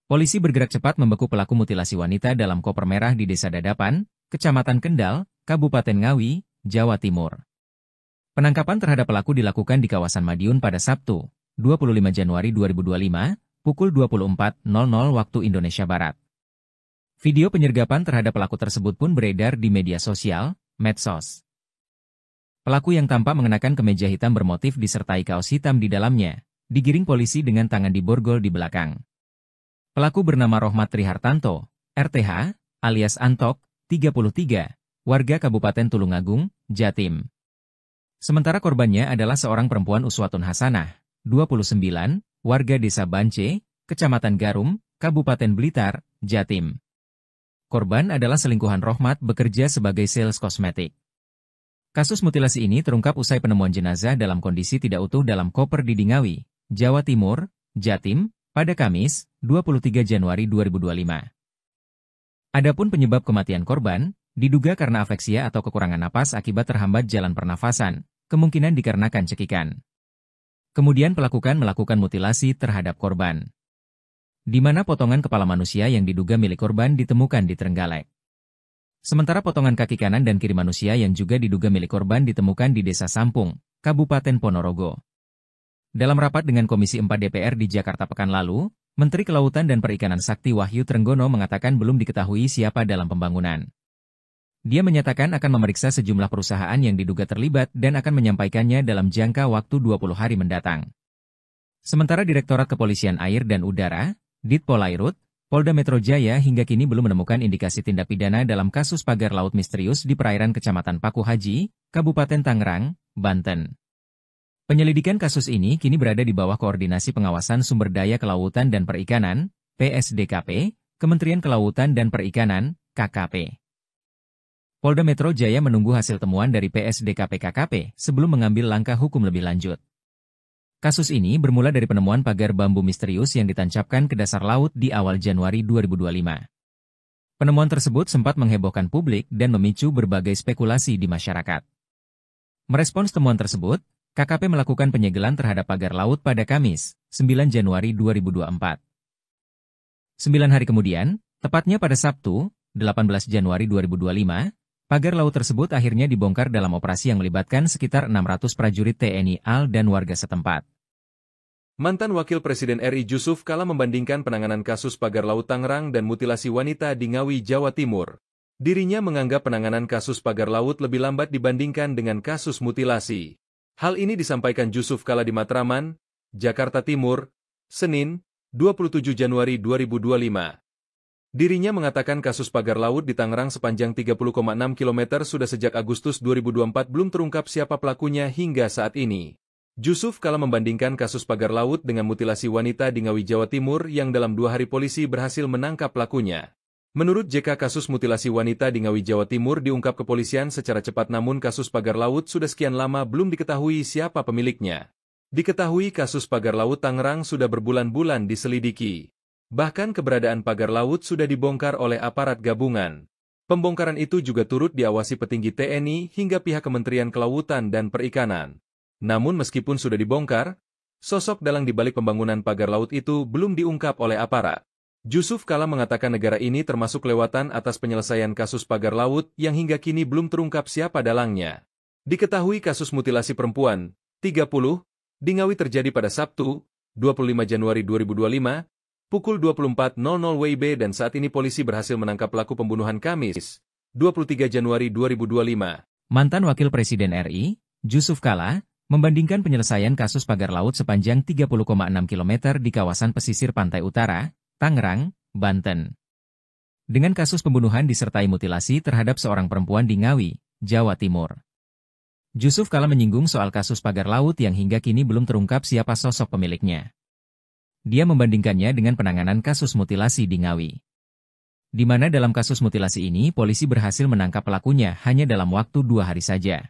Speaker 1: Polisi bergerak cepat membeku pelaku mutilasi wanita dalam koper merah di Desa Dadapan, Kecamatan Kendal, Kabupaten Ngawi, Jawa Timur. Penangkapan terhadap pelaku dilakukan di kawasan Madiun pada Sabtu, 25 Januari 2025, pukul 24.00 waktu Indonesia Barat. Video penyergapan terhadap pelaku tersebut pun beredar di media sosial, medsos. Pelaku yang tampak mengenakan kemeja hitam bermotif disertai kaos hitam di dalamnya, digiring polisi dengan tangan diborgol di belakang. Pelaku bernama Rohmat Trihartanto, RTH, alias Antok, 33, warga Kabupaten Tulungagung, Jatim. Sementara korbannya adalah seorang perempuan Uswatun Hasanah, 29, warga Desa Bance, Kecamatan Garum, Kabupaten Blitar, Jatim. Korban adalah selingkuhan Rohmat bekerja sebagai sales kosmetik. Kasus mutilasi ini terungkap usai penemuan jenazah dalam kondisi tidak utuh dalam koper di Ngawi, Jawa Timur, Jatim, pada Kamis, 23 Januari 2025. Adapun penyebab kematian korban, diduga karena afeksia atau kekurangan napas akibat terhambat jalan pernafasan, kemungkinan dikarenakan cekikan. Kemudian pelaku melakukan mutilasi terhadap korban, di mana potongan kepala manusia yang diduga milik korban ditemukan di Trenggalek. Sementara potongan kaki kanan dan kiri manusia yang juga diduga milik korban ditemukan di Desa Sampung, Kabupaten Ponorogo. Dalam rapat dengan Komisi 4 DPR di Jakarta pekan lalu, Menteri Kelautan dan Perikanan Sakti Wahyu Trenggono mengatakan belum diketahui siapa dalam pembangunan. Dia menyatakan akan memeriksa sejumlah perusahaan yang diduga terlibat dan akan menyampaikannya dalam jangka waktu 20 hari mendatang. Sementara Direktorat Kepolisian Air dan Udara, Ditpolairut, Polda Metro Jaya hingga kini belum menemukan indikasi tindak pidana dalam kasus pagar laut misterius di perairan Kecamatan Paku Haji, Kabupaten Tangerang, Banten. Penyelidikan kasus ini kini berada di bawah koordinasi Pengawasan Sumber Daya Kelautan dan Perikanan, PSDKP, Kementerian Kelautan dan Perikanan, KKP. Polda Metro Jaya menunggu hasil temuan dari PSDKP KKP sebelum mengambil langkah hukum lebih lanjut. Kasus ini bermula dari penemuan pagar bambu misterius yang ditancapkan ke dasar laut di awal Januari 2025. Penemuan tersebut sempat menghebohkan publik dan memicu berbagai spekulasi di masyarakat. Merespons temuan tersebut, KKP melakukan penyegelan terhadap pagar laut pada Kamis, 9 Januari 2024. 9 hari kemudian, tepatnya pada Sabtu, 18 Januari 2025, pagar laut tersebut akhirnya dibongkar dalam operasi yang melibatkan sekitar 600 prajurit TNI AL dan warga setempat.
Speaker 2: Mantan Wakil Presiden RI Jusuf Kalla membandingkan penanganan kasus pagar laut Tangerang dan mutilasi wanita di Ngawi, Jawa Timur. Dirinya menganggap penanganan kasus pagar laut lebih lambat dibandingkan dengan kasus mutilasi. Hal ini disampaikan Jusuf Kalla di Matraman, Jakarta Timur, Senin, 27 Januari 2025. Dirinya mengatakan kasus pagar laut di Tangerang sepanjang 30,6 km sudah sejak Agustus 2024 belum terungkap siapa pelakunya hingga saat ini. Jusuf Kalla membandingkan kasus pagar laut dengan mutilasi wanita di Ngawi, Jawa Timur yang dalam 2 hari polisi berhasil menangkap pelakunya. Menurut JK, kasus mutilasi wanita di Ngawi, Jawa Timur diungkap kepolisian secara cepat, namun kasus pagar laut sudah sekian lama belum diketahui siapa pemiliknya. Diketahui kasus pagar laut Tangerang sudah berbulan-bulan diselidiki. Bahkan keberadaan pagar laut sudah dibongkar oleh aparat gabungan. Pembongkaran itu juga turut diawasi petinggi TNI hingga pihak Kementerian Kelautan dan Perikanan. Namun meskipun sudah dibongkar, sosok dalang di balik pembangunan pagar laut itu belum diungkap oleh aparat. Jusuf Kalla mengatakan negara ini termasuk kelewatan atas penyelesaian kasus pagar laut yang hingga kini belum terungkap siapa dalangnya. Diketahui kasus mutilasi perempuan, 30, di Ngawi terjadi pada Sabtu, 25 Januari 2025, pukul 24.00 WIB dan saat ini polisi berhasil menangkap pelaku pembunuhan Kamis, 23 Januari 2025.
Speaker 1: Mantan Wakil Presiden RI, Jusuf Kalla, membandingkan penyelesaian kasus pagar laut sepanjang 30,6 km di kawasan pesisir pantai utara, Tangerang, Banten. Dengan kasus pembunuhan disertai mutilasi terhadap seorang perempuan di Ngawi, Jawa Timur. Jusuf Kalla menyinggung soal kasus pagar laut yang hingga kini belum terungkap siapa sosok pemiliknya. Dia membandingkannya dengan penanganan kasus mutilasi di Ngawi. Di mana dalam kasus mutilasi ini polisi berhasil menangkap pelakunya hanya dalam waktu 2 hari saja.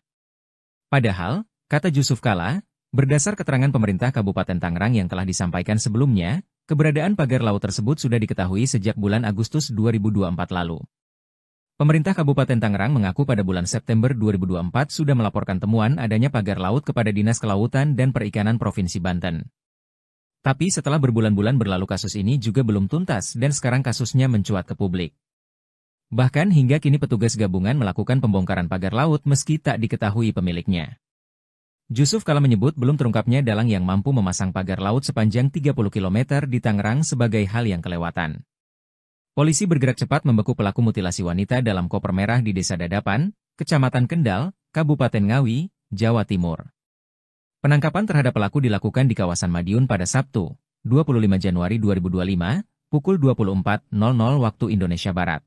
Speaker 1: Padahal, kata Jusuf Kalla, berdasar keterangan pemerintah Kabupaten Tangerang yang telah disampaikan sebelumnya, keberadaan pagar laut tersebut sudah diketahui sejak bulan Agustus 2024 lalu. Pemerintah Kabupaten Tangerang mengaku pada bulan September 2024 sudah melaporkan temuan adanya pagar laut kepada Dinas Kelautan dan Perikanan Provinsi Banten. Tapi setelah berbulan-bulan berlalu kasus ini juga belum tuntas dan sekarang kasusnya mencuat ke publik. Bahkan hingga kini petugas gabungan melakukan pembongkaran pagar laut meski tak diketahui pemiliknya. Jusuf Kalla menyebut belum terungkapnya dalang yang mampu memasang pagar laut sepanjang 30 km di Tangerang sebagai hal yang kelewatan. Polisi bergerak cepat membeku pelaku mutilasi wanita dalam koper merah di Desa Dadapan, Kecamatan Kendal, Kabupaten Ngawi, Jawa Timur. Penangkapan terhadap pelaku dilakukan di kawasan Madiun pada Sabtu, 25 Januari 2025, pukul 24.00 waktu Indonesia Barat.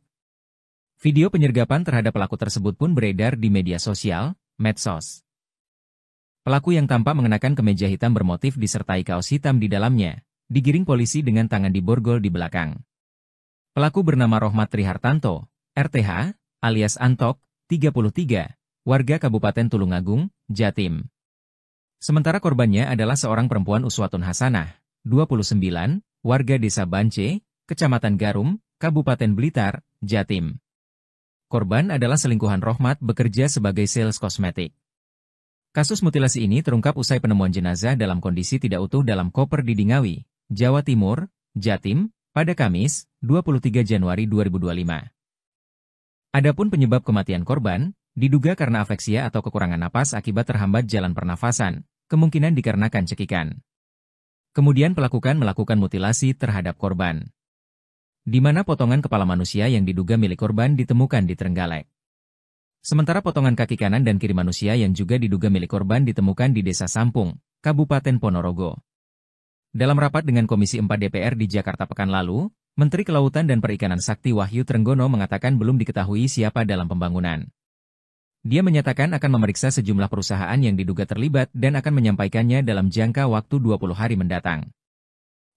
Speaker 1: Video penyergapan terhadap pelaku tersebut pun beredar di media sosial, medsos. Pelaku yang tampak mengenakan kemeja hitam bermotif disertai kaos hitam di dalamnya, digiring polisi dengan tangan diborgol di belakang. Pelaku bernama Rohmat Trihartanto, RTH, alias Antok, 33, warga Kabupaten Tulungagung, Jatim. Sementara korbannya adalah seorang perempuan Uswatun Hasanah, 29, warga Desa Bance, Kecamatan Garum, Kabupaten Blitar, Jatim. Korban adalah selingkuhan Rohmat bekerja sebagai sales kosmetik. Kasus mutilasi ini terungkap usai penemuan jenazah dalam kondisi tidak utuh dalam koper di Ngawi, Jawa Timur, Jatim, pada Kamis, 23 Januari 2025. Adapun penyebab kematian korban, diduga karena afeksia atau kekurangan napas akibat terhambat jalan pernafasan, kemungkinan dikarenakan cekikan. Kemudian pelaku melakukan mutilasi terhadap korban. Di mana potongan kepala manusia yang diduga milik korban ditemukan di Trenggalek. Sementara potongan kaki kanan dan kiri manusia yang juga diduga milik korban ditemukan di Desa Sampung, Kabupaten Ponorogo. Dalam rapat dengan Komisi 4 DPR di Jakarta pekan lalu, Menteri Kelautan dan Perikanan Sakti Wahyu Trenggono mengatakan belum diketahui siapa dalam pembangunan. Dia menyatakan akan memeriksa sejumlah perusahaan yang diduga terlibat dan akan menyampaikannya dalam jangka waktu 20 hari mendatang.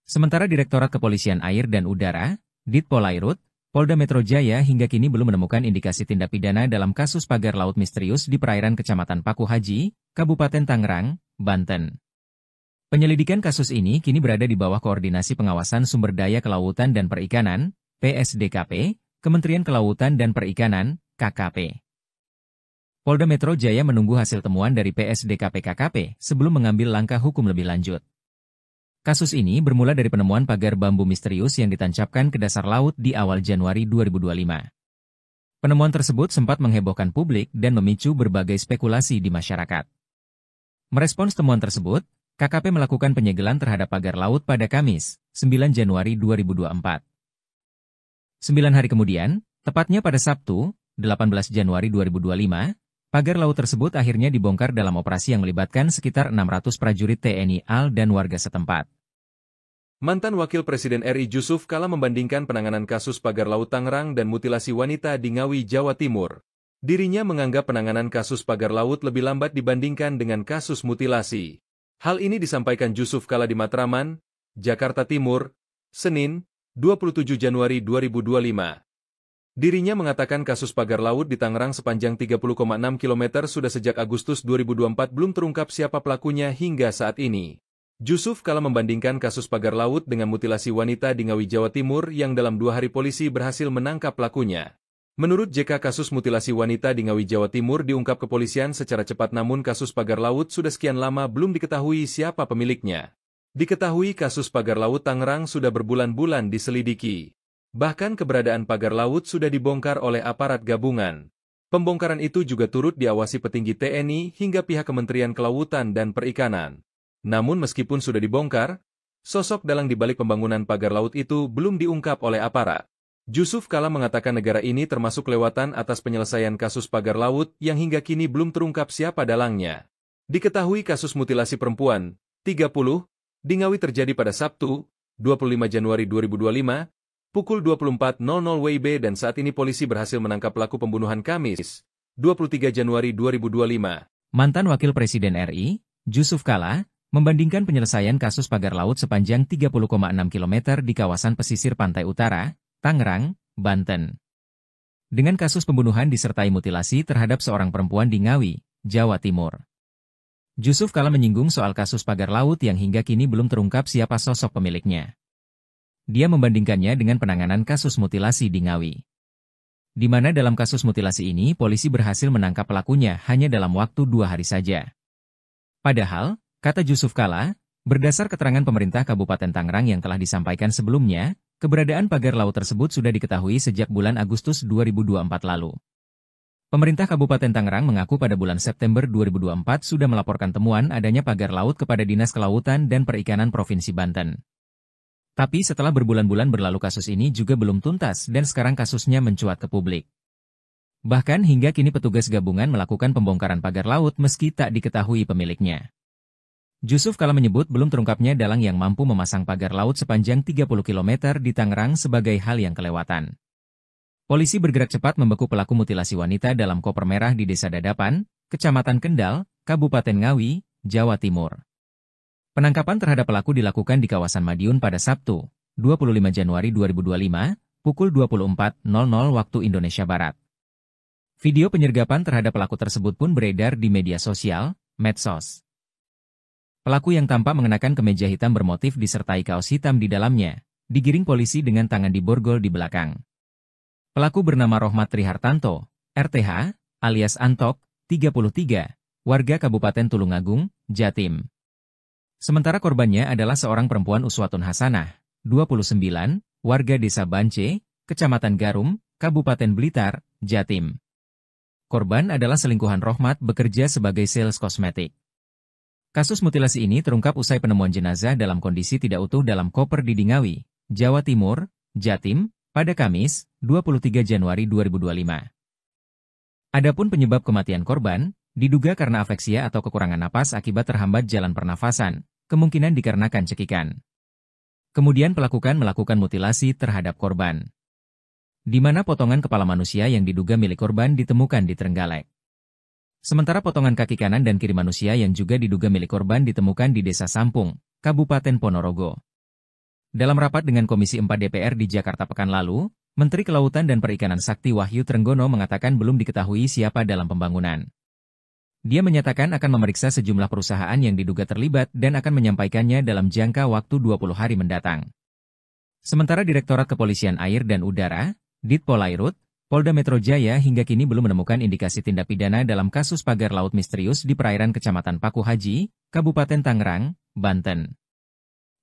Speaker 1: Sementara Direktorat Kepolisian Air dan Udara, Ditpolairut, Polda Metro Jaya hingga kini belum menemukan indikasi tindak pidana dalam kasus pagar laut misterius di perairan Kecamatan Paku Haji, Kabupaten Tangerang, Banten. Penyelidikan kasus ini kini berada di bawah Koordinasi Pengawasan Sumber Daya Kelautan dan Perikanan, PSDKP, Kementerian Kelautan dan Perikanan, KKP. Polda Metro Jaya menunggu hasil temuan dari PSDKP-KKP sebelum mengambil langkah hukum lebih lanjut. Kasus ini bermula dari penemuan pagar bambu misterius yang ditancapkan ke dasar laut di awal Januari 2025. Penemuan tersebut sempat menghebohkan publik dan memicu berbagai spekulasi di masyarakat. Merespons temuan tersebut, KKP melakukan penyegelan terhadap pagar laut pada Kamis, 9 Januari 2024. 9 hari kemudian, tepatnya pada Sabtu, 18 Januari 2025, pagar laut tersebut akhirnya dibongkar dalam operasi yang melibatkan sekitar 600 prajurit TNI AL dan warga setempat.
Speaker 2: Mantan Wakil Presiden RI Jusuf Kalla membandingkan penanganan kasus pagar laut Tangerang dan mutilasi wanita di Ngawi, Jawa Timur. Dirinya menganggap penanganan kasus pagar laut lebih lambat dibandingkan dengan kasus mutilasi. Hal ini disampaikan Jusuf Kalla di Matraman, Jakarta Timur, Senin, 27 Januari 2025. Dirinya mengatakan kasus pagar laut di Tangerang sepanjang 30,6 km sudah sejak Agustus 2024 belum terungkap siapa pelakunya hingga saat ini. Jusuf Kalla membandingkan kasus pagar laut dengan mutilasi wanita di Ngawi, Jawa Timur yang dalam 2 hari polisi berhasil menangkap pelakunya. Menurut JK, kasus mutilasi wanita di Ngawi, Jawa Timur diungkap kepolisian secara cepat namun kasus pagar laut sudah sekian lama belum diketahui siapa pemiliknya. Diketahui kasus pagar laut Tangerang sudah berbulan-bulan diselidiki. Bahkan keberadaan pagar laut sudah dibongkar oleh aparat gabungan. Pembongkaran itu juga turut diawasi petinggi TNI hingga pihak Kementerian Kelautan dan Perikanan. Namun meskipun sudah dibongkar, sosok dalang di balik pembangunan pagar laut itu belum diungkap oleh aparat. Jusuf Kalla mengatakan negara ini termasuk lewatan atas penyelesaian kasus pagar laut yang hingga kini belum terungkap siapa dalangnya. Diketahui kasus mutilasi perempuan, 30, di Ngawi terjadi pada Sabtu, 25 Januari 2025, pukul 24.00 WIB dan saat ini polisi berhasil menangkap pelaku pembunuhan Kamis, 23 Januari 2025.
Speaker 1: Mantan Wakil Presiden RI, Jusuf Kalla, membandingkan penyelesaian kasus pagar laut sepanjang 30,6 km di kawasan pesisir pantai utara, Tangerang, Banten. Dengan kasus pembunuhan disertai mutilasi terhadap seorang perempuan di Ngawi, Jawa Timur. Jusuf Kalla menyinggung soal kasus pagar laut yang hingga kini belum terungkap siapa sosok pemiliknya. Dia membandingkannya dengan penanganan kasus mutilasi di Ngawi. Di mana dalam kasus mutilasi ini polisi berhasil menangkap pelakunya hanya dalam waktu 2 hari saja. Padahal, kata Jusuf Kalla, berdasar keterangan pemerintah Kabupaten Tangerang yang telah disampaikan sebelumnya, keberadaan pagar laut tersebut sudah diketahui sejak bulan Agustus 2024 lalu. Pemerintah Kabupaten Tangerang mengaku pada bulan September 2024 sudah melaporkan temuan adanya pagar laut kepada Dinas Kelautan dan Perikanan Provinsi Banten. Tapi setelah berbulan-bulan berlalu kasus ini juga belum tuntas dan sekarang kasusnya mencuat ke publik. Bahkan hingga kini petugas gabungan melakukan pembongkaran pagar laut meski tak diketahui pemiliknya. Jusuf Kalla menyebut belum terungkapnya dalang yang mampu memasang pagar laut sepanjang 30 km di Tangerang sebagai hal yang kelewatan. Polisi bergerak cepat membekuk pelaku mutilasi wanita dalam koper merah di Desa Dadapan, Kecamatan Kendal, Kabupaten Ngawi, Jawa Timur. Penangkapan terhadap pelaku dilakukan di kawasan Madiun pada Sabtu, 25 Januari 2025, pukul 24.00 waktu Indonesia Barat. Video penyergapan terhadap pelaku tersebut pun beredar di media sosial, medsos. Pelaku yang tampak mengenakan kemeja hitam bermotif disertai kaos hitam di dalamnya, digiring polisi dengan tangan diborgol di belakang. Pelaku bernama Rohmat Trihartanto, RTH, alias Antok, 33, warga Kabupaten Tulungagung, Jatim. Sementara korbannya adalah seorang perempuan Uswatun Hasanah, 29, warga Desa Bance, Kecamatan Garum, Kabupaten Blitar, Jatim. Korban adalah selingkuhan Rohmat bekerja sebagai sales kosmetik. Kasus mutilasi ini terungkap usai penemuan jenazah dalam kondisi tidak utuh dalam koper di Ngawi, Jawa Timur, Jatim, pada Kamis, 23 Januari 2025. Adapun penyebab kematian korban, diduga karena afeksia atau kekurangan napas akibat terhambat jalan pernafasan, kemungkinan dikarenakan cekikan. Kemudian melakukan mutilasi terhadap korban. Di mana potongan kepala manusia yang diduga milik korban ditemukan di Trenggalek. Sementara potongan kaki kanan dan kiri manusia yang juga diduga milik korban ditemukan di Desa Sampung, Kabupaten Ponorogo. Dalam rapat dengan Komisi 4 DPR di Jakarta pekan lalu, Menteri Kelautan dan Perikanan Sakti Wahyu Trenggono mengatakan belum diketahui siapa dalam pembangunan. Dia menyatakan akan memeriksa sejumlah perusahaan yang diduga terlibat dan akan menyampaikannya dalam jangka waktu 20 hari mendatang. Sementara Direktorat Kepolisian Air dan Udara, Ditpolairut, Polda Metro Jaya hingga kini belum menemukan indikasi tindak pidana dalam kasus pagar laut misterius di perairan Kecamatan Paku Haji, Kabupaten Tangerang, Banten.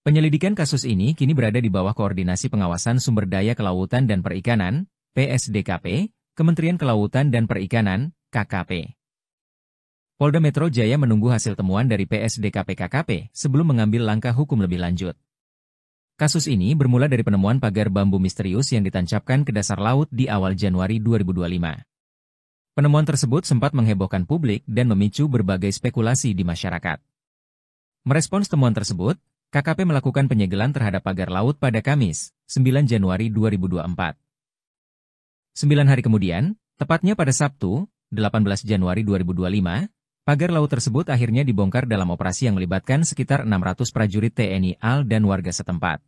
Speaker 1: Penyelidikan kasus ini kini berada di bawah Koordinasi Pengawasan Sumber Daya Kelautan dan Perikanan, PSDKP, Kementerian Kelautan dan Perikanan, KKP. Polda Metro Jaya menunggu hasil temuan dari PSDKP-KKP sebelum mengambil langkah hukum lebih lanjut. Kasus ini bermula dari penemuan pagar bambu misterius yang ditancapkan ke dasar laut di awal Januari 2025. Penemuan tersebut sempat menghebohkan publik dan memicu berbagai spekulasi di masyarakat. Merespons temuan tersebut, KKP melakukan penyegelan terhadap pagar laut pada Kamis, 9 Januari 2024. 9 hari kemudian, tepatnya pada Sabtu, 18 Januari 2025, pagar laut tersebut akhirnya dibongkar dalam operasi yang melibatkan sekitar 600 prajurit TNI AL dan warga setempat.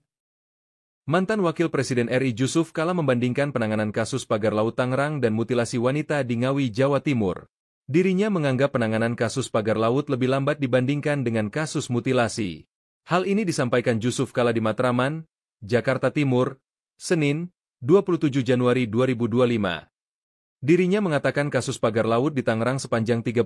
Speaker 2: Mantan Wakil Presiden RI Jusuf Kalla membandingkan penanganan kasus pagar laut Tangerang dan mutilasi wanita di Ngawi, Jawa Timur. Dirinya menganggap penanganan kasus pagar laut lebih lambat dibandingkan dengan kasus mutilasi. Hal ini disampaikan Jusuf Kalla di Matraman, Jakarta Timur, Senin, 27 Januari 2025. Dirinya mengatakan kasus pagar laut di Tangerang sepanjang 30,6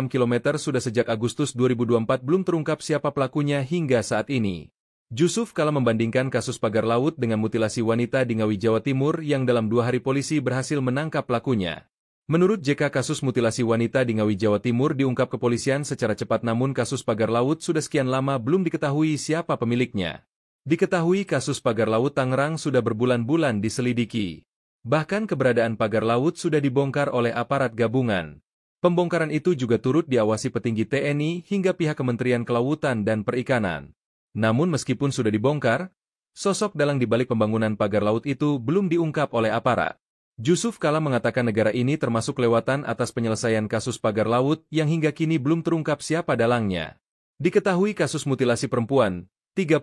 Speaker 2: km sudah sejak Agustus 2024 belum terungkap siapa pelakunya hingga saat ini. Jusuf Kala membandingkan kasus pagar laut dengan mutilasi wanita di Ngawi, Jawa Timur yang dalam 2 hari polisi berhasil menangkap pelakunya. Menurut JK, kasus mutilasi wanita di Ngawi, Jawa Timur diungkap kepolisian secara cepat, namun kasus pagar laut sudah sekian lama belum diketahui siapa pemiliknya. Diketahui kasus pagar laut Tangerang sudah berbulan-bulan diselidiki. Bahkan keberadaan pagar laut sudah dibongkar oleh aparat gabungan. Pembongkaran itu juga turut diawasi petinggi TNI hingga pihak Kementerian Kelautan dan Perikanan. Namun meskipun sudah dibongkar, sosok dalang di balik pembangunan pagar laut itu belum diungkap oleh aparat. Jusuf Kala mengatakan negara ini termasuk kelewatan atas penyelesaian kasus pagar laut yang hingga kini belum terungkap siapa dalangnya. Diketahui kasus mutilasi perempuan, 30,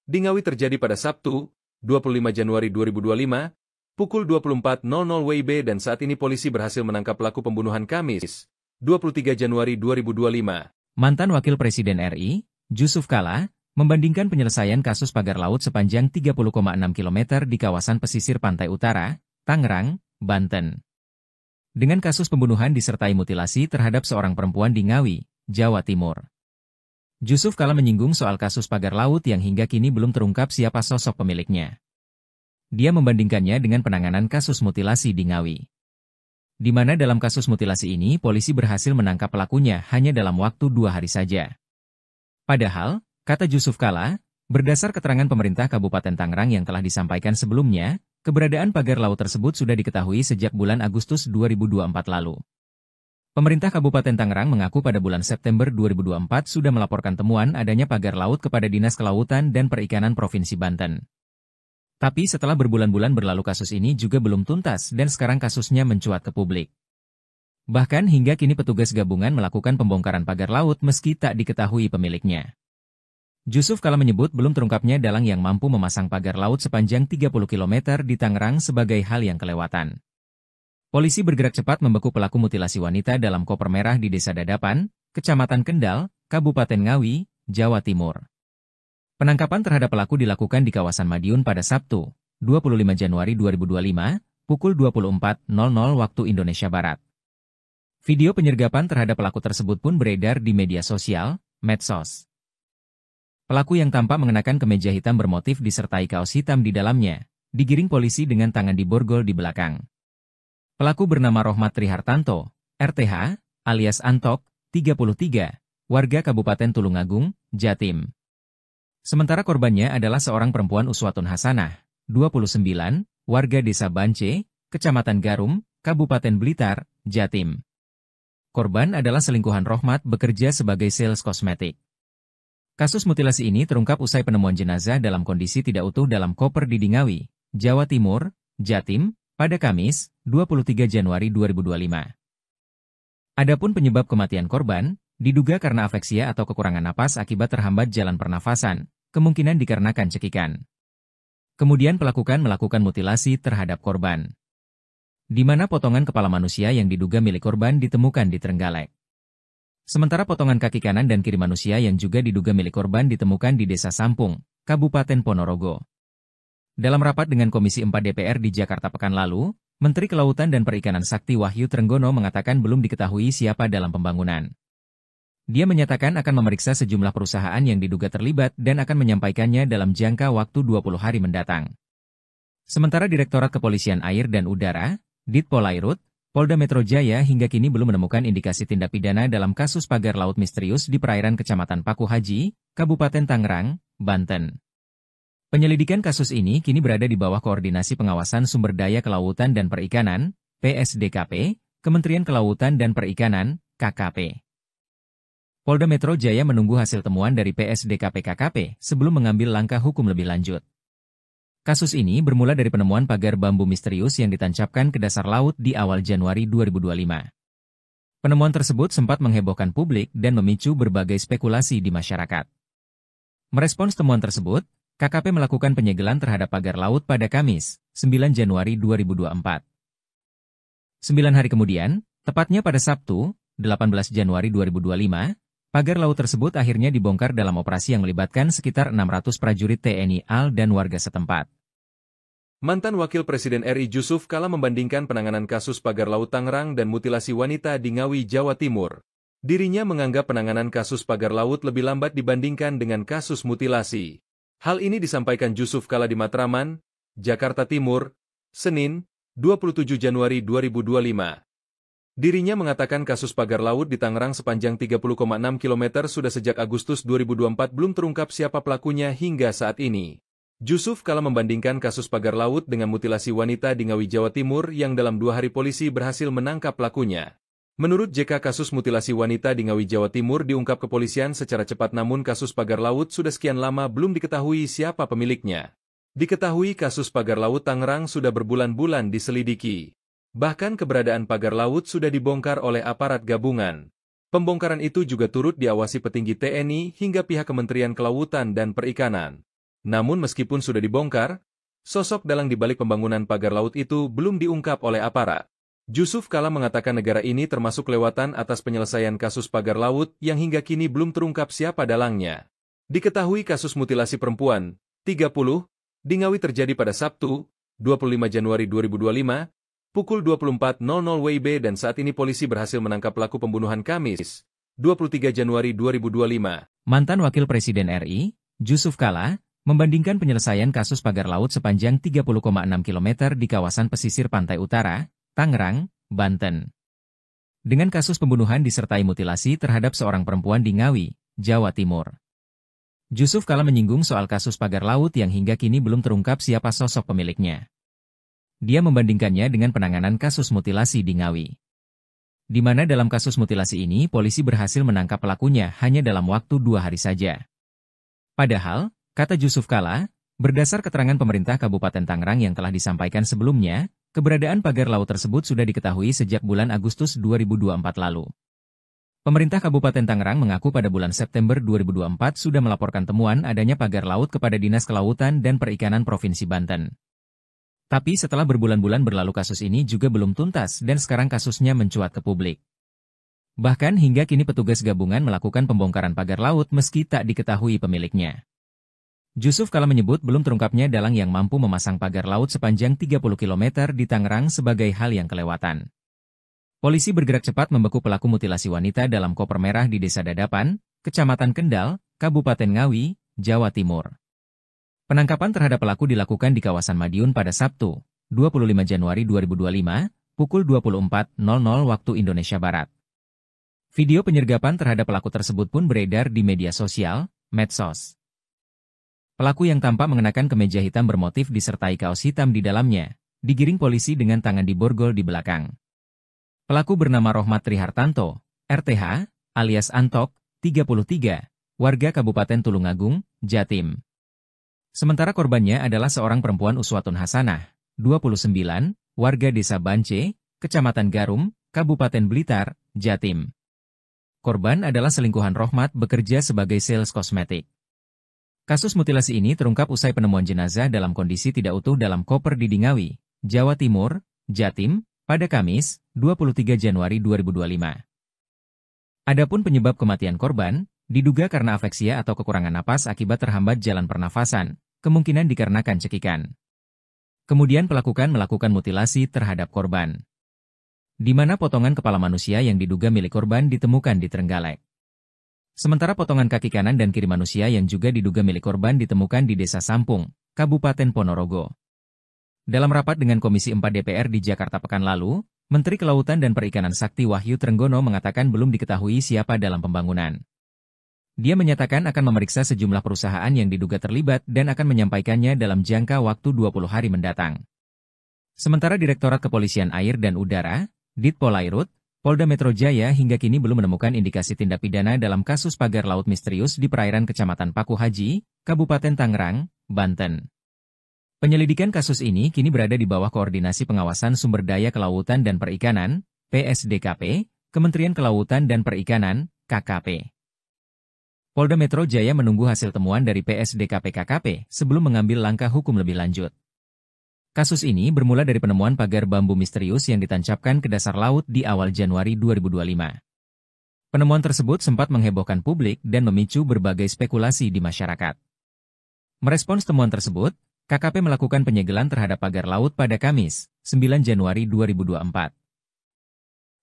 Speaker 2: di Ngawi terjadi pada Sabtu, 25 Januari 2025, pukul 24.00 WIB, dan saat ini polisi berhasil menangkap pelaku pembunuhan Kamis, 23 Januari 2025.
Speaker 1: Mantan Wakil Presiden RI, Jusuf Kala, membandingkan penyelesaian kasus pagar laut sepanjang 30,6 km di kawasan pesisir pantai utara, Tangerang, Banten, dengan kasus pembunuhan disertai mutilasi terhadap seorang perempuan di Ngawi, Jawa Timur. Jusuf Kala menyinggung soal kasus pagar laut yang hingga kini belum terungkap siapa sosok pemiliknya. Dia membandingkannya dengan penanganan kasus mutilasi di Ngawi, di mana dalam kasus mutilasi ini polisi berhasil menangkap pelakunya hanya dalam waktu 2 hari saja. Padahal, kata Jusuf Kala, berdasar keterangan pemerintah Kabupaten Tangerang yang telah disampaikan sebelumnya, keberadaan pagar laut tersebut sudah diketahui sejak bulan Agustus 2024 lalu. Pemerintah Kabupaten Tangerang mengaku pada bulan September 2024 sudah melaporkan temuan adanya pagar laut kepada Dinas Kelautan dan Perikanan Provinsi Banten. Tapi setelah berbulan-bulan berlalu kasus ini juga belum tuntas dan sekarang kasusnya mencuat ke publik. Bahkan hingga kini petugas gabungan melakukan pembongkaran pagar laut meski tak diketahui pemiliknya. Jusuf Kala menyebut belum terungkapnya dalang yang mampu memasang pagar laut sepanjang 30 km di Tangerang sebagai hal yang kelewatan. Polisi bergerak cepat membekuk pelaku mutilasi wanita dalam koper merah di Desa Dadapan, Kecamatan Kendal, Kabupaten Ngawi, Jawa Timur. Penangkapan terhadap pelaku dilakukan di kawasan Madiun pada Sabtu, 25 Januari 2025, pukul 24.00 waktu Indonesia Barat. Video penyergapan terhadap pelaku tersebut pun beredar di media sosial, medsos. Pelaku yang tampak mengenakan kemeja hitam bermotif disertai kaos hitam di dalamnya, digiring polisi dengan tangan diborgol di belakang. Pelaku bernama Rohmat Trihartanto, RTH, alias Antok, 33, warga Kabupaten Tulungagung, Jatim. Sementara korbannya adalah seorang perempuan Uswatun Hasanah, 29, warga Desa Bance, Kecamatan Garum, Kabupaten Blitar, Jatim. Korban adalah selingkuhan Rohmat bekerja sebagai sales kosmetik. Kasus mutilasi ini terungkap usai penemuan jenazah dalam kondisi tidak utuh dalam koper di Ngawi, Jawa Timur, Jatim, pada Kamis, 23 Januari 2025. Adapun penyebab kematian korban, diduga karena afeksia atau kekurangan napas akibat terhambat jalan pernafasan, kemungkinan dikarenakan cekikan. Kemudian melakukan mutilasi terhadap korban, di mana potongan kepala manusia yang diduga milik korban ditemukan di Trenggalek. Sementara potongan kaki kanan dan kiri manusia yang juga diduga milik korban ditemukan di Desa Sampung, Kabupaten Ponorogo. Dalam rapat dengan Komisi 4 DPR di Jakarta pekan lalu, Menteri Kelautan dan Perikanan Sakti Wahyu Trenggono mengatakan belum diketahui siapa dalam pembangunan. Dia menyatakan akan memeriksa sejumlah perusahaan yang diduga terlibat dan akan menyampaikannya dalam jangka waktu 20 hari mendatang. Sementara Direktorat Kepolisian Air dan Udara, Ditpolairut, Polda Metro Jaya hingga kini belum menemukan indikasi tindak pidana dalam kasus pagar laut misterius di perairan Kecamatan Paku Haji, Kabupaten Tangerang, Banten. Penyelidikan kasus ini kini berada di bawah Koordinasi Pengawasan Sumber Daya Kelautan dan Perikanan, PSDKP, Kementerian Kelautan dan Perikanan, KKP. Polda Metro Jaya menunggu hasil temuan dari PSDKP KKP sebelum mengambil langkah hukum lebih lanjut. Kasus ini bermula dari penemuan pagar bambu misterius yang ditancapkan ke dasar laut di awal Januari 2025. Penemuan tersebut sempat menghebohkan publik dan memicu berbagai spekulasi di masyarakat. Merespons temuan tersebut, KKP melakukan penyegelan terhadap pagar laut pada Kamis, 9 Januari 2024. 9 hari kemudian, tepatnya pada Sabtu, 18 Januari 2025, pagar laut tersebut akhirnya dibongkar dalam operasi yang melibatkan sekitar 600 prajurit TNI AL dan warga setempat.
Speaker 2: Mantan Wakil Presiden RI Jusuf Kalla membandingkan penanganan kasus pagar laut Tangerang dan mutilasi wanita di Ngawi, Jawa Timur. Dirinya menganggap penanganan kasus pagar laut lebih lambat dibandingkan dengan kasus mutilasi. Hal ini disampaikan Jusuf Kalla di Matraman, Jakarta Timur, Senin, 27 Januari 2025. Dirinya mengatakan kasus pagar laut di Tangerang sepanjang 30,6 km sudah sejak Agustus 2024 belum terungkap siapa pelakunya hingga saat ini. Jusuf Kalla membandingkan kasus pagar laut dengan mutilasi wanita di Ngawi, Jawa Timur yang dalam 2 hari polisi berhasil menangkap pelakunya. Menurut JK, kasus mutilasi wanita di Ngawi, Jawa Timur diungkap kepolisian secara cepat, namun kasus pagar laut sudah sekian lama belum diketahui siapa pemiliknya. Diketahui kasus pagar laut Tangerang sudah berbulan-bulan diselidiki. Bahkan keberadaan pagar laut sudah dibongkar oleh aparat gabungan. Pembongkaran itu juga turut diawasi petinggi TNI hingga pihak Kementerian Kelautan dan Perikanan. Namun meskipun sudah dibongkar, sosok dalang di balik pembangunan pagar laut itu belum diungkap oleh aparat. Jusuf Kalla mengatakan negara ini termasuk kelewatan atas penyelesaian kasus pagar laut yang hingga kini belum terungkap siapa dalangnya. Diketahui kasus mutilasi perempuan, 30, di Ngawi terjadi pada Sabtu, 25 Januari 2025, pukul 24.00 WIB dan saat ini polisi berhasil menangkap pelaku pembunuhan Kamis, 23 Januari 2025.
Speaker 1: Mantan Wakil Presiden RI, Jusuf Kalla, membandingkan penyelesaian kasus pagar laut sepanjang 30,6 km di kawasan pesisir pantai utara, Tangerang, Banten, dengan kasus pembunuhan disertai mutilasi terhadap seorang perempuan di Ngawi, Jawa Timur. Jusuf Kalla menyinggung soal kasus pagar laut yang hingga kini belum terungkap siapa sosok pemiliknya. Dia membandingkannya dengan penanganan kasus mutilasi di Ngawi, di mana dalam kasus mutilasi ini polisi berhasil menangkap pelakunya hanya dalam waktu 2 hari saja. Padahal, kata Jusuf Kalla, berdasar keterangan pemerintah Kabupaten Tangerang yang telah disampaikan sebelumnya, keberadaan pagar laut tersebut sudah diketahui sejak bulan Agustus 2024 lalu. Pemerintah Kabupaten Tangerang mengaku pada bulan September 2024 sudah melaporkan temuan adanya pagar laut kepada Dinas Kelautan dan Perikanan Provinsi Banten. Tapi setelah berbulan-bulan berlalu kasus ini juga belum tuntas dan sekarang kasusnya mencuat ke publik. Bahkan hingga kini petugas gabungan melakukan pembongkaran pagar laut meski tak diketahui pemiliknya. Jusuf Kalla menyebut belum terungkapnya dalang yang mampu memasang pagar laut sepanjang 30 km di Tangerang sebagai hal yang kelewatan. Polisi bergerak cepat membekuk pelaku mutilasi wanita dalam koper merah di Desa Dadapan, Kecamatan Kendal, Kabupaten Ngawi, Jawa Timur. Penangkapan terhadap pelaku dilakukan di kawasan Madiun pada Sabtu, 25 Januari 2025, pukul 24.00 waktu Indonesia Barat. Video penyergapan terhadap pelaku tersebut pun beredar di media sosial, medsos. Pelaku yang tampak mengenakan kemeja hitam bermotif disertai kaos hitam di dalamnya, digiring polisi dengan tangan diborgol di belakang. Pelaku bernama Rohmat Trihartanto, RTH, alias Antok, 33, warga Kabupaten Tulungagung, Jatim. Sementara korbannya adalah seorang perempuan Uswatun Hasanah, 29, warga Desa Bance, Kecamatan Garum, Kabupaten Blitar, Jatim. Korban adalah selingkuhan Rohmat bekerja sebagai sales kosmetik. Kasus mutilasi ini terungkap usai penemuan jenazah dalam kondisi tidak utuh dalam koper di Ngawi, Jawa Timur, Jatim, pada Kamis, 23 Januari 2025. Adapun penyebab kematian korban, diduga karena afeksia atau kekurangan napas akibat terhambat jalan pernafasan, kemungkinan dikarenakan cekikan. Kemudian pelaku melakukan mutilasi terhadap korban, di mana potongan kepala manusia yang diduga milik korban ditemukan di Trenggalek. Sementara potongan kaki kanan dan kiri manusia yang juga diduga milik korban ditemukan di Desa Sampung, Kabupaten Ponorogo. Dalam rapat dengan Komisi 4 DPR di Jakarta pekan lalu, Menteri Kelautan dan Perikanan Sakti Wahyu Trenggono mengatakan belum diketahui siapa dalam pembangunan. Dia menyatakan akan memeriksa sejumlah perusahaan yang diduga terlibat dan akan menyampaikannya dalam jangka waktu 20 hari mendatang. Sementara Direktorat Kepolisian Air dan Udara, Ditpolairut, Polda Metro Jaya hingga kini belum menemukan indikasi tindak pidana dalam kasus pagar laut misterius di perairan Kecamatan Paku Haji, Kabupaten Tangerang, Banten. Penyelidikan kasus ini kini berada di bawah koordinasi Pengawasan Sumber Daya Kelautan dan Perikanan, PSDKP, Kementerian Kelautan dan Perikanan, KKP. Polda Metro Jaya menunggu hasil temuan dari PSDKP KKP sebelum mengambil langkah hukum lebih lanjut. Kasus ini bermula dari penemuan pagar bambu misterius yang ditancapkan ke dasar laut di awal Januari 2025. Penemuan tersebut sempat menghebohkan publik dan memicu berbagai spekulasi di masyarakat. Merespons temuan tersebut, KKP melakukan penyegelan terhadap pagar laut pada Kamis, 9 Januari 2024.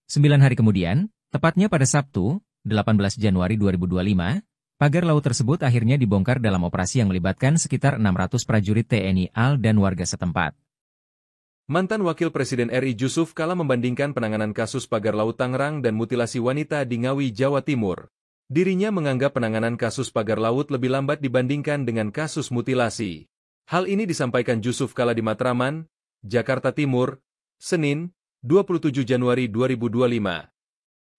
Speaker 1: 9 hari kemudian, tepatnya pada Sabtu, 18 Januari 2025, pagar laut tersebut akhirnya dibongkar dalam operasi yang melibatkan sekitar 600 prajurit TNI AL dan warga setempat.
Speaker 2: Mantan Wakil Presiden RI Jusuf Kalla membandingkan penanganan kasus pagar laut Tangerang dan mutilasi wanita di Ngawi, Jawa Timur. Dirinya menganggap penanganan kasus pagar laut lebih lambat dibandingkan dengan kasus mutilasi. Hal ini disampaikan Jusuf Kalla di Matraman, Jakarta Timur, Senin, 27 Januari 2025.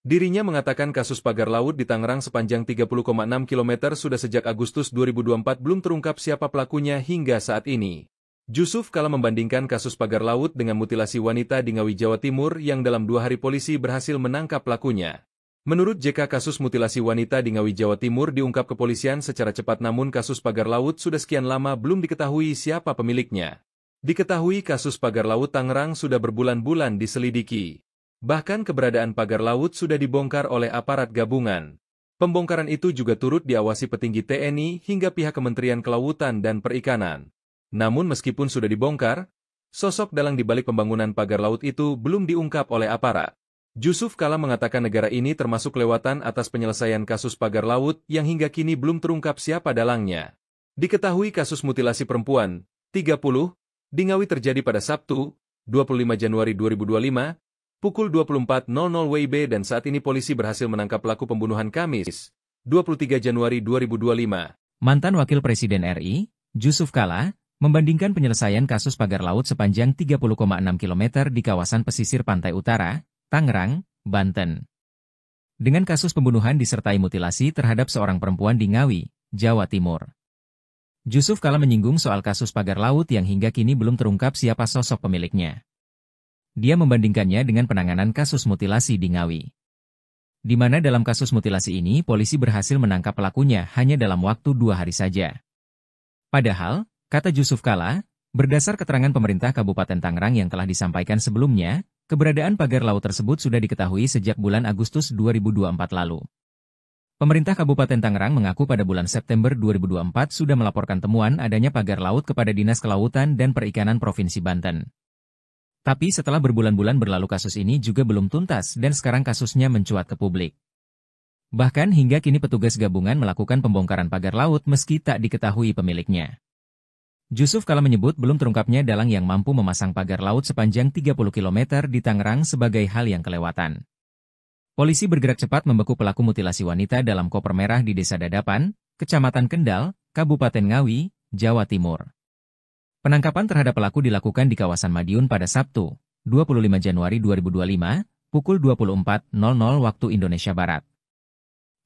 Speaker 2: Dirinya mengatakan kasus pagar laut di Tangerang sepanjang 30,6 km sudah sejak Agustus 2024 belum terungkap siapa pelakunya hingga saat ini. Jusuf Kalla membandingkan kasus pagar laut dengan mutilasi wanita di Ngawi, Jawa Timur yang dalam 2 hari polisi berhasil menangkap pelakunya. Menurut JK, kasus mutilasi wanita di Ngawi, Jawa Timur diungkap kepolisian secara cepat, namun kasus pagar laut sudah sekian lama belum diketahui siapa pemiliknya. Diketahui kasus pagar laut Tangerang sudah berbulan-bulan diselidiki. Bahkan keberadaan pagar laut sudah dibongkar oleh aparat gabungan. Pembongkaran itu juga turut diawasi petinggi TNI hingga pihak Kementerian Kelautan dan Perikanan. Namun meskipun sudah dibongkar, sosok dalang di balik pembangunan pagar laut itu belum diungkap oleh aparat. Jusuf Kalla mengatakan negara ini termasuk kelewatan atas penyelesaian kasus pagar laut yang hingga kini belum terungkap siapa dalangnya. Diketahui kasus mutilasi perempuan, 30, di Ngawi terjadi pada Sabtu, 25 Januari 2025, pukul 24.00 WIB dan saat ini polisi berhasil menangkap pelaku pembunuhan Kamis, 23 Januari 2025.
Speaker 1: Mantan Wakil Presiden RI, Jusuf Kalla, membandingkan penyelesaian kasus pagar laut sepanjang 30,6 km di kawasan pesisir pantai utara, Tangerang, Banten, dengan kasus pembunuhan disertai mutilasi terhadap seorang perempuan di Ngawi, Jawa Timur. Jusuf Kalla menyinggung soal kasus pagar laut yang hingga kini belum terungkap siapa sosok pemiliknya. Dia membandingkannya dengan penanganan kasus mutilasi di Ngawi, di mana dalam kasus mutilasi ini polisi berhasil menangkap pelakunya hanya dalam waktu 2 hari saja. Padahal, kata Jusuf Kalla, berdasar keterangan pemerintah Kabupaten Tangerang yang telah disampaikan sebelumnya, keberadaan pagar laut tersebut sudah diketahui sejak bulan Agustus 2024 lalu. Pemerintah Kabupaten Tangerang mengaku pada bulan September 2024 sudah melaporkan temuan adanya pagar laut kepada Dinas Kelautan dan Perikanan Provinsi Banten. Tapi setelah berbulan-bulan berlalu kasus ini juga belum tuntas dan sekarang kasusnya mencuat ke publik. Bahkan hingga kini petugas gabungan melakukan pembongkaran pagar laut meski tak diketahui pemiliknya. Jusuf Kalla menyebut belum terungkapnya dalang yang mampu memasang pagar laut sepanjang 30 km di Tangerang sebagai hal yang kelewatan. Polisi bergerak cepat membekuk pelaku mutilasi wanita dalam koper merah di Desa Dadapan, Kecamatan Kendal, Kabupaten Ngawi, Jawa Timur. Penangkapan terhadap pelaku dilakukan di kawasan Madiun pada Sabtu, 25 Januari 2025, pukul 24.00 waktu Indonesia Barat.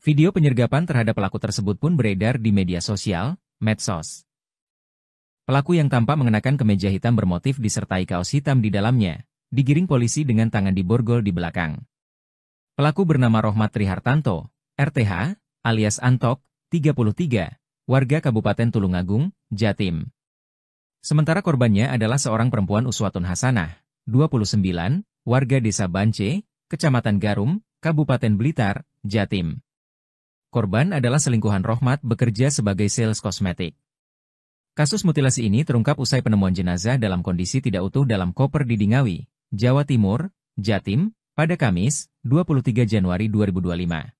Speaker 1: Video penyergapan terhadap pelaku tersebut pun beredar di media sosial, medsos. Pelaku yang tampak mengenakan kemeja hitam bermotif disertai kaos hitam di dalamnya, digiring polisi dengan tangan diborgol di belakang. Pelaku bernama Rohmat Trihartanto, RTH, alias Antok, 33, warga Kabupaten Tulungagung, Jatim. Sementara korbannya adalah seorang perempuan Uswatun Hasanah, 29, warga Desa Bance, Kecamatan Garum, Kabupaten Blitar, Jatim. Korban adalah selingkuhan Rohmat bekerja sebagai sales kosmetik. Kasus mutilasi ini terungkap usai penemuan jenazah dalam kondisi tidak utuh dalam koper di Ngawi, Jawa Timur, Jatim, pada Kamis, 23 Januari 2025.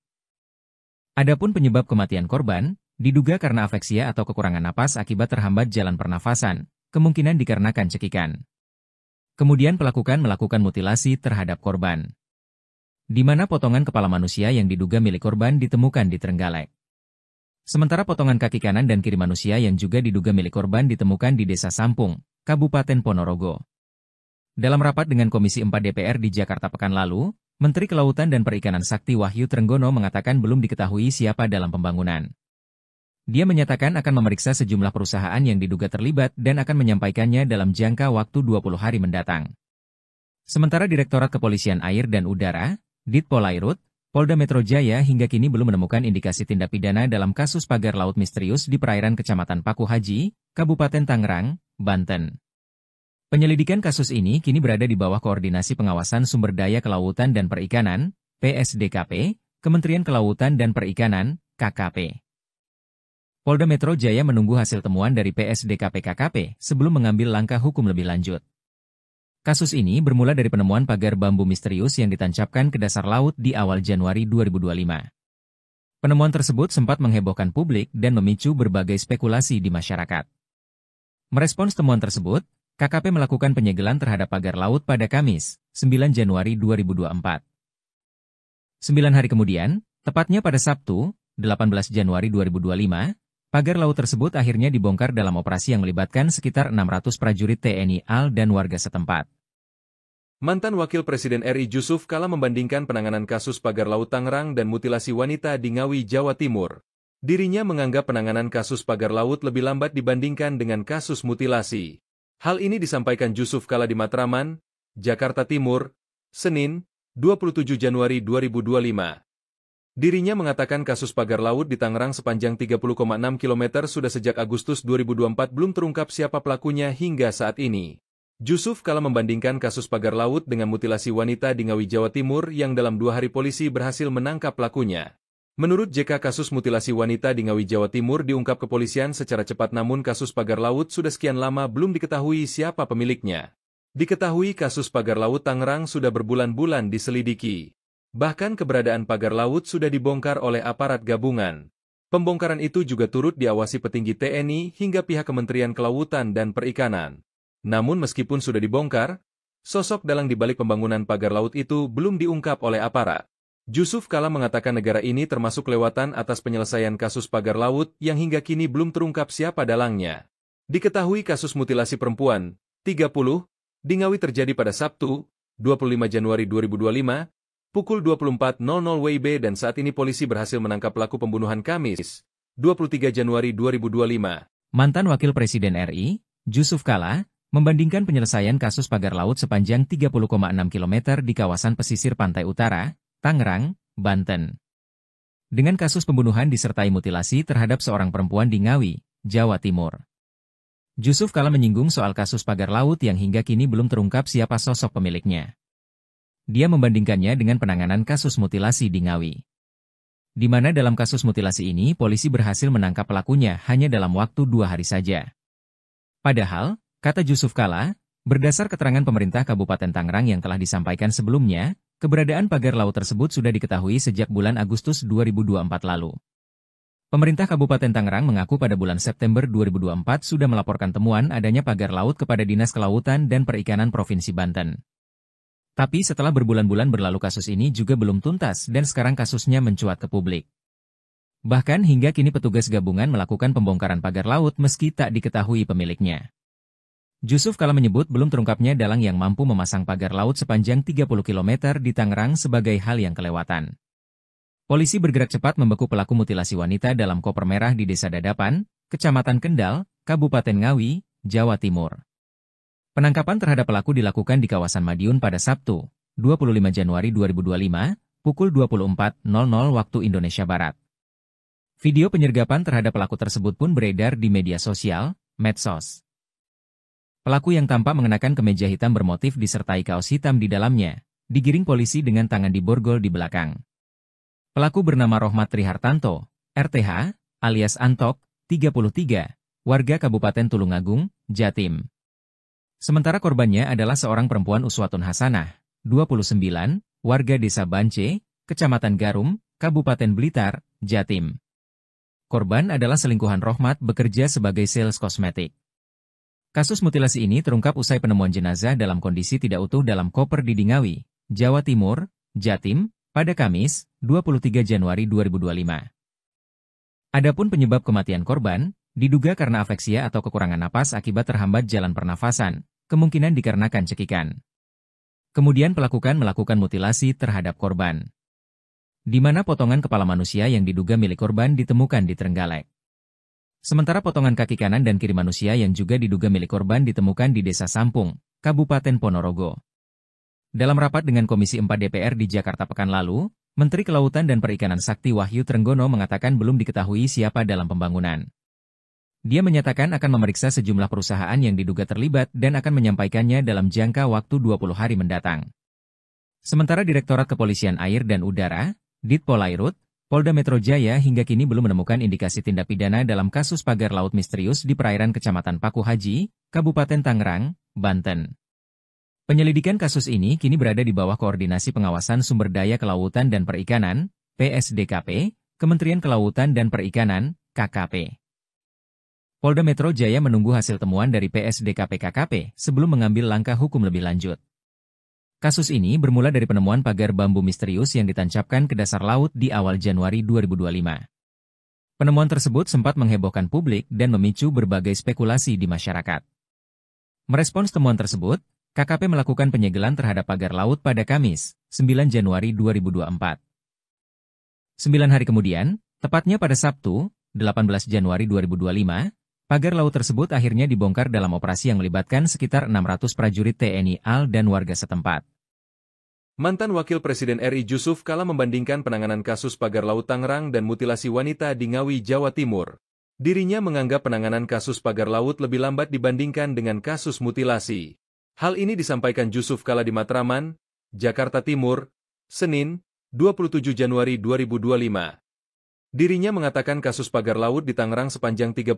Speaker 1: Adapun penyebab kematian korban, diduga karena afeksia atau kekurangan napas akibat terhambat jalan pernafasan, kemungkinan dikarenakan cekikan. Kemudian pelaku melakukan mutilasi terhadap korban, di mana potongan kepala manusia yang diduga milik korban ditemukan di Trenggalek. Sementara potongan kaki kanan dan kiri manusia yang juga diduga milik korban ditemukan di Desa Sampung, Kabupaten Ponorogo. Dalam rapat dengan Komisi 4 DPR di Jakarta pekan lalu, Menteri Kelautan dan Perikanan Sakti Wahyu Trenggono mengatakan belum diketahui siapa dalam pembangunan. Dia menyatakan akan memeriksa sejumlah perusahaan yang diduga terlibat dan akan menyampaikannya dalam jangka waktu 20 hari mendatang. Sementara Direktorat Kepolisian Air dan Udara, Ditpolairut, Polda Metro Jaya hingga kini belum menemukan indikasi tindak pidana dalam kasus pagar laut misterius di perairan Kecamatan Paku Haji, Kabupaten Tangerang, Banten. Penyelidikan kasus ini kini berada di bawah Koordinasi Pengawasan Sumber Daya Kelautan dan Perikanan, PSDKP, Kementerian Kelautan dan Perikanan, KKP. Polda Metro Jaya menunggu hasil temuan dari PSDKP-KKP sebelum mengambil langkah hukum lebih lanjut. Kasus ini bermula dari penemuan pagar bambu misterius yang ditancapkan ke dasar laut di awal Januari 2025. Penemuan tersebut sempat menghebohkan publik dan memicu berbagai spekulasi di masyarakat. Merespons temuan tersebut, KKP melakukan penyegelan terhadap pagar laut pada Kamis, 9 Januari 2024. 9 hari kemudian, tepatnya pada Sabtu, 18 Januari 2025, pagar laut tersebut akhirnya dibongkar dalam operasi yang melibatkan sekitar 600 prajurit TNI AL dan warga setempat.
Speaker 2: Mantan Wakil Presiden RI Jusuf Kalla membandingkan penanganan kasus pagar laut Tangerang dan mutilasi wanita di Ngawi, Jawa Timur. Dirinya menganggap penanganan kasus pagar laut lebih lambat dibandingkan dengan kasus mutilasi. Hal ini disampaikan Jusuf Kalla di Matraman, Jakarta Timur, Senin, 27 Januari 2025. Dirinya mengatakan kasus pagar laut di Tangerang sepanjang 30,6 km sudah sejak Agustus 2024 belum terungkap siapa pelakunya hingga saat ini. Jusuf Kalla membandingkan kasus pagar laut dengan mutilasi wanita di Ngawi, Jawa Timur yang dalam 2 hari polisi berhasil menangkap pelakunya. Menurut JK, kasus mutilasi wanita di Ngawi, Jawa Timur diungkap kepolisian secara cepat, namun kasus pagar laut sudah sekian lama belum diketahui siapa pemiliknya. Diketahui kasus pagar laut Tangerang sudah berbulan-bulan diselidiki. Bahkan keberadaan pagar laut sudah dibongkar oleh aparat gabungan. Pembongkaran itu juga turut diawasi petinggi TNI hingga pihak Kementerian Kelautan dan Perikanan. Namun meskipun sudah dibongkar, sosok dalang di balik pembangunan pagar laut itu belum diungkap oleh aparat. Jusuf Kalla mengatakan negara ini termasuk lewatan atas penyelesaian kasus pagar laut yang hingga kini belum terungkap siapa dalangnya. Diketahui kasus mutilasi perempuan, 30, di Ngawi terjadi pada Sabtu, 25 Januari 2025, pukul 24.00 WIB dan saat ini polisi berhasil menangkap pelaku pembunuhan Kamis, 23 Januari 2025.
Speaker 1: Mantan Wakil Presiden RI, Jusuf Kalla, membandingkan penyelesaian kasus pagar laut sepanjang 30,6 km di kawasan pesisir pantai utara, Tangerang, Banten, dengan kasus pembunuhan disertai mutilasi terhadap seorang perempuan di Ngawi, Jawa Timur. Jusuf Kalla menyinggung soal kasus pagar laut yang hingga kini belum terungkap siapa sosok pemiliknya. Dia membandingkannya dengan penanganan kasus mutilasi di Ngawi, di mana dalam kasus mutilasi ini polisi berhasil menangkap pelakunya hanya dalam waktu 2 hari saja. Padahal, kata Jusuf Kalla, berdasar keterangan pemerintah Kabupaten Tangerang yang telah disampaikan sebelumnya, keberadaan pagar laut tersebut sudah diketahui sejak bulan Agustus 2024 lalu. Pemerintah Kabupaten Tangerang mengaku pada bulan September 2024 sudah melaporkan temuan adanya pagar laut kepada Dinas Kelautan dan Perikanan Provinsi Banten. Tapi setelah berbulan-bulan berlalu kasus ini juga belum tuntas dan sekarang kasusnya mencuat ke publik. Bahkan hingga kini petugas gabungan melakukan pembongkaran pagar laut meski tak diketahui pemiliknya. Jusuf Kalla menyebut belum terungkapnya dalang yang mampu memasang pagar laut sepanjang 30 km di Tangerang sebagai hal yang kelewatan. Polisi bergerak cepat membekuk pelaku mutilasi wanita dalam koper merah di Desa Dadapan, Kecamatan Kendal, Kabupaten Ngawi, Jawa Timur. Penangkapan terhadap pelaku dilakukan di kawasan Madiun pada Sabtu, 25 Januari 2025, pukul 24.00 waktu Indonesia Barat. Video penyergapan terhadap pelaku tersebut pun beredar di media sosial, medsos. Pelaku yang tampak mengenakan kemeja hitam bermotif disertai kaos hitam di dalamnya, digiring polisi dengan tangan diborgol di belakang. Pelaku bernama Rohmat Trihartanto, RTH, alias Antok, 33, warga Kabupaten Tulungagung, Jatim. Sementara korbannya adalah seorang perempuan Uswatun Hasanah, 29, warga Desa Bance, Kecamatan Garum, Kabupaten Blitar, Jatim. Korban adalah selingkuhan Rohmat bekerja sebagai sales kosmetik. Kasus mutilasi ini terungkap usai penemuan jenazah dalam kondisi tidak utuh dalam koper di Ngawi, Jawa Timur, Jatim, pada Kamis, 23 Januari 2025. Adapun penyebab kematian korban, diduga karena afeksia atau kekurangan napas akibat terhambat jalan pernafasan, kemungkinan dikarenakan cekikan. Kemudian pelaku melakukan mutilasi terhadap korban, di mana potongan kepala manusia yang diduga milik korban ditemukan di Trenggalek. Sementara potongan kaki kanan dan kiri manusia yang juga diduga milik korban ditemukan di Desa Sampung, Kabupaten Ponorogo. Dalam rapat dengan Komisi 4 DPR di Jakarta pekan lalu, Menteri Kelautan dan Perikanan Sakti Wahyu Trenggono mengatakan belum diketahui siapa dalam pembangunan. Dia menyatakan akan memeriksa sejumlah perusahaan yang diduga terlibat dan akan menyampaikannya dalam jangka waktu 20 hari mendatang. Sementara Direktorat Kepolisian Air dan Udara, Ditpolairut, Polda Metro Jaya hingga kini belum menemukan indikasi tindak pidana dalam kasus pagar laut misterius di perairan Kecamatan Paku Haji, Kabupaten Tangerang, Banten. Penyelidikan kasus ini kini berada di bawah Koordinasi Pengawasan Sumber Daya Kelautan dan Perikanan, PSDKP, Kementerian Kelautan dan Perikanan, KKP. Polda Metro Jaya menunggu hasil temuan dari PSDKP KKP sebelum mengambil langkah hukum lebih lanjut. Kasus ini bermula dari penemuan pagar bambu misterius yang ditancapkan ke dasar laut di awal Januari 2025. Penemuan tersebut sempat menghebohkan publik dan memicu berbagai spekulasi di masyarakat. Merespons temuan tersebut, KKP melakukan penyegelan terhadap pagar laut pada Kamis, 9 Januari 2024. 9 hari kemudian, tepatnya pada Sabtu, 18 Januari 2025, pagar laut tersebut akhirnya dibongkar dalam operasi yang melibatkan sekitar 600 prajurit TNI AL dan warga setempat.
Speaker 2: Mantan Wakil Presiden RI Jusuf Kalla membandingkan penanganan kasus pagar laut Tangerang dan mutilasi wanita di Ngawi, Jawa Timur. Dirinya menganggap penanganan kasus pagar laut lebih lambat dibandingkan dengan kasus mutilasi. Hal ini disampaikan Jusuf Kalla di Matraman, Jakarta Timur, Senin, 27 Januari 2025. Dirinya mengatakan kasus pagar laut di Tangerang sepanjang 30,6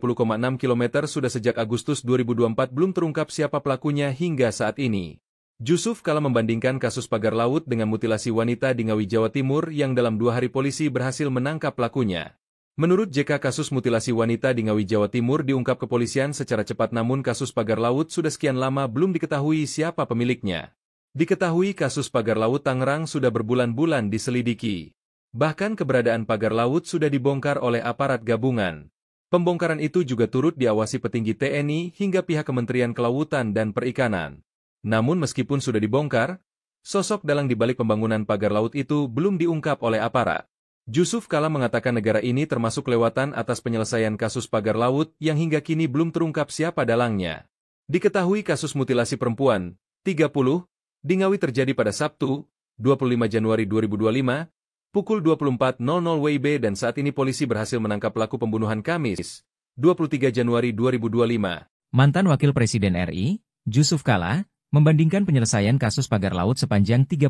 Speaker 2: km sudah sejak Agustus 2024 belum terungkap siapa pelakunya hingga saat ini. Jusuf Kalla membandingkan kasus pagar laut dengan mutilasi wanita di Ngawi, Jawa Timur yang dalam 2 hari polisi berhasil menangkap pelakunya. Menurut JK, kasus mutilasi wanita di Ngawi, Jawa Timur diungkap kepolisian secara cepat, namun kasus pagar laut sudah sekian lama belum diketahui siapa pemiliknya. Diketahui kasus pagar laut Tangerang sudah berbulan-bulan diselidiki. Bahkan keberadaan pagar laut sudah dibongkar oleh aparat gabungan. Pembongkaran itu juga turut diawasi petinggi TNI hingga pihak Kementerian Kelautan dan Perikanan. Namun meskipun sudah dibongkar, sosok dalang di balik pembangunan pagar laut itu belum diungkap oleh aparat. Jusuf Kalla mengatakan negara ini termasuk kelewatan atas penyelesaian kasus pagar laut yang hingga kini belum terungkap siapa dalangnya. Diketahui kasus mutilasi perempuan, 30, di Ngawi terjadi pada Sabtu, 25 Januari 2025, pukul 24.00 WIB dan saat ini polisi berhasil menangkap pelaku pembunuhan Kamis, 23 Januari 2025.
Speaker 1: Mantan Wakil Presiden RI, Jusuf Kalla, membandingkan penyelesaian kasus pagar laut sepanjang 30,6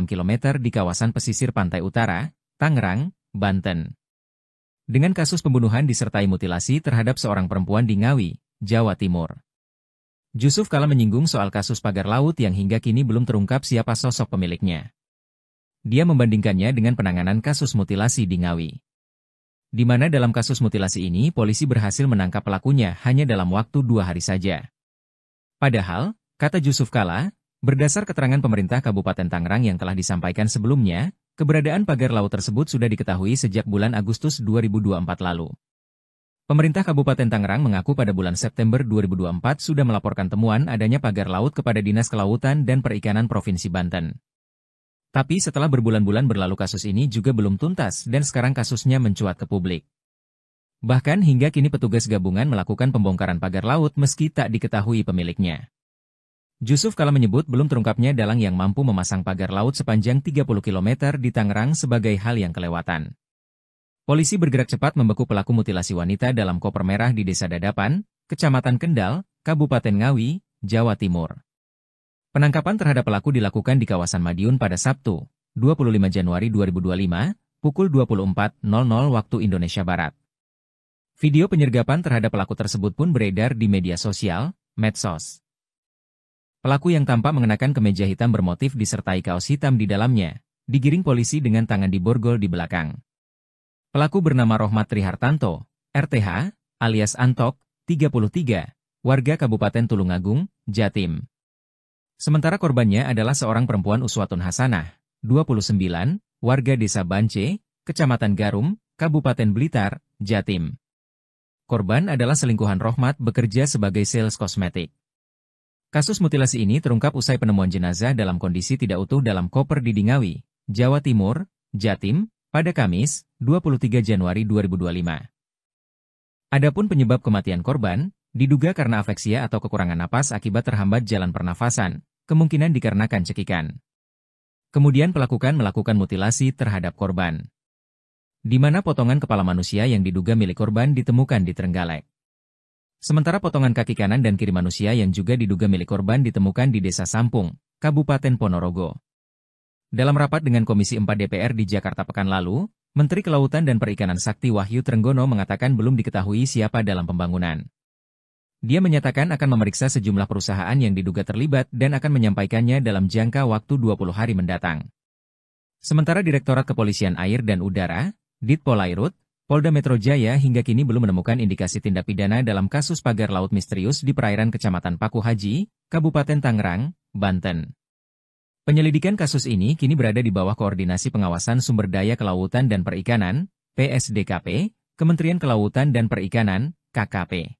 Speaker 1: km di kawasan pesisir pantai utara, Tangerang, Banten, dengan kasus pembunuhan disertai mutilasi terhadap seorang perempuan di Ngawi, Jawa Timur. Jusuf Kalla menyinggung soal kasus pagar laut yang hingga kini belum terungkap siapa sosok pemiliknya. Dia membandingkannya dengan penanganan kasus mutilasi di Ngawi, di mana dalam kasus mutilasi ini polisi berhasil menangkap pelakunya hanya dalam waktu 2 hari saja. Padahal, kata Jusuf Kalla, berdasar keterangan pemerintah Kabupaten Tangerang yang telah disampaikan sebelumnya, keberadaan pagar laut tersebut sudah diketahui sejak bulan Agustus 2024 lalu. Pemerintah Kabupaten Tangerang mengaku pada bulan September 2024 sudah melaporkan temuan adanya pagar laut kepada Dinas Kelautan dan Perikanan Provinsi Banten. Tapi setelah berbulan-bulan berlalu kasus ini juga belum tuntas dan sekarang kasusnya mencuat ke publik. Bahkan hingga kini petugas gabungan melakukan pembongkaran pagar laut meski tak diketahui pemiliknya. Jusuf Kalla menyebut belum terungkapnya dalang yang mampu memasang pagar laut sepanjang 30 km di Tangerang sebagai hal yang kelewatan. Polisi bergerak cepat membeku pelaku mutilasi wanita dalam koper merah di Desa Dadapan, Kecamatan Kendal, Kabupaten Ngawi, Jawa Timur. Penangkapan terhadap pelaku dilakukan di kawasan Madiun pada Sabtu, 25 Januari 2025, pukul 24.00 waktu Indonesia Barat. Video penyergapan terhadap pelaku tersebut pun beredar di media sosial, medsos. Pelaku yang tampak mengenakan kemeja hitam bermotif disertai kaos hitam di dalamnya, digiring polisi dengan tangan diborgol di belakang. Pelaku bernama Rohmat Trihartanto, RTH, alias Antok, 33, warga Kabupaten Tulungagung, Jatim. Sementara korbannya adalah seorang perempuan Uswatun Hasanah, 29, warga Desa Bance, Kecamatan Garum, Kabupaten Blitar, Jatim. Korban adalah selingkuhan Rohmat bekerja sebagai sales kosmetik. Kasus mutilasi ini terungkap usai penemuan jenazah dalam kondisi tidak utuh dalam koper di Ngawi, Jawa Timur, Jatim, pada Kamis, 23 Januari 2025. Adapun penyebab kematian korban, diduga karena afeksia atau kekurangan napas akibat terhambat jalan pernafasan, kemungkinan dikarenakan cekikan. Kemudian pelaku melakukan mutilasi terhadap korban, di mana potongan kepala manusia yang diduga milik korban ditemukan di Trenggalek. Sementara potongan kaki kanan dan kiri manusia yang juga diduga milik korban ditemukan di Desa Sampung, Kabupaten Ponorogo. Dalam rapat dengan Komisi 4 DPR di Jakarta pekan lalu, Menteri Kelautan dan Perikanan Sakti Wahyu Trenggono mengatakan belum diketahui siapa dalam pembangunan. Dia menyatakan akan memeriksa sejumlah perusahaan yang diduga terlibat dan akan menyampaikannya dalam jangka waktu 20 hari mendatang. Sementara Direktorat Kepolisian Air dan Udara, Ditpolairut, Polda Metro Jaya hingga kini belum menemukan indikasi tindak pidana dalam kasus pagar laut misterius di perairan Kecamatan Paku Haji, Kabupaten Tangerang, Banten. Penyelidikan kasus ini kini berada di bawah Koordinasi Pengawasan Sumber Daya Kelautan dan Perikanan, PSDKP, Kementerian Kelautan dan Perikanan, KKP.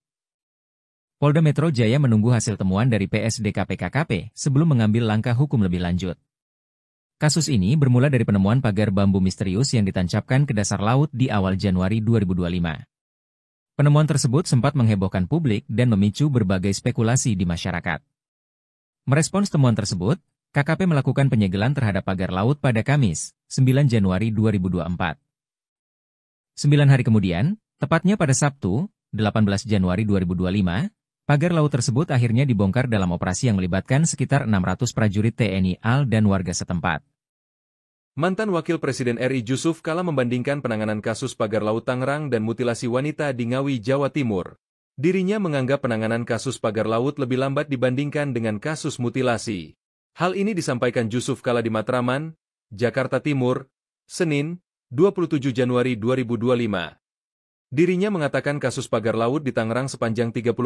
Speaker 1: Polda Metro Jaya menunggu hasil temuan dari PSDKP-KKP sebelum mengambil langkah hukum lebih lanjut. Kasus ini bermula dari penemuan pagar bambu misterius yang ditancapkan ke dasar laut di awal Januari 2025. Penemuan tersebut sempat menghebohkan publik dan memicu berbagai spekulasi di masyarakat. Merespons temuan tersebut, KKP melakukan penyegelan terhadap pagar laut pada Kamis, 9 Januari 2024. 9 hari kemudian, tepatnya pada Sabtu, 18 Januari 2025, pagar laut tersebut akhirnya dibongkar dalam operasi yang melibatkan sekitar 600 prajurit TNI AL dan warga setempat.
Speaker 2: Mantan Wakil Presiden RI Jusuf Kalla membandingkan penanganan kasus pagar laut Tangerang dan mutilasi wanita di Ngawi, Jawa Timur. Dirinya menganggap penanganan kasus pagar laut lebih lambat dibandingkan dengan kasus mutilasi. Hal ini disampaikan Jusuf Kalla di Matraman, Jakarta Timur, Senin, 27 Januari 2025. Dirinya mengatakan kasus pagar laut di Tangerang sepanjang 30,6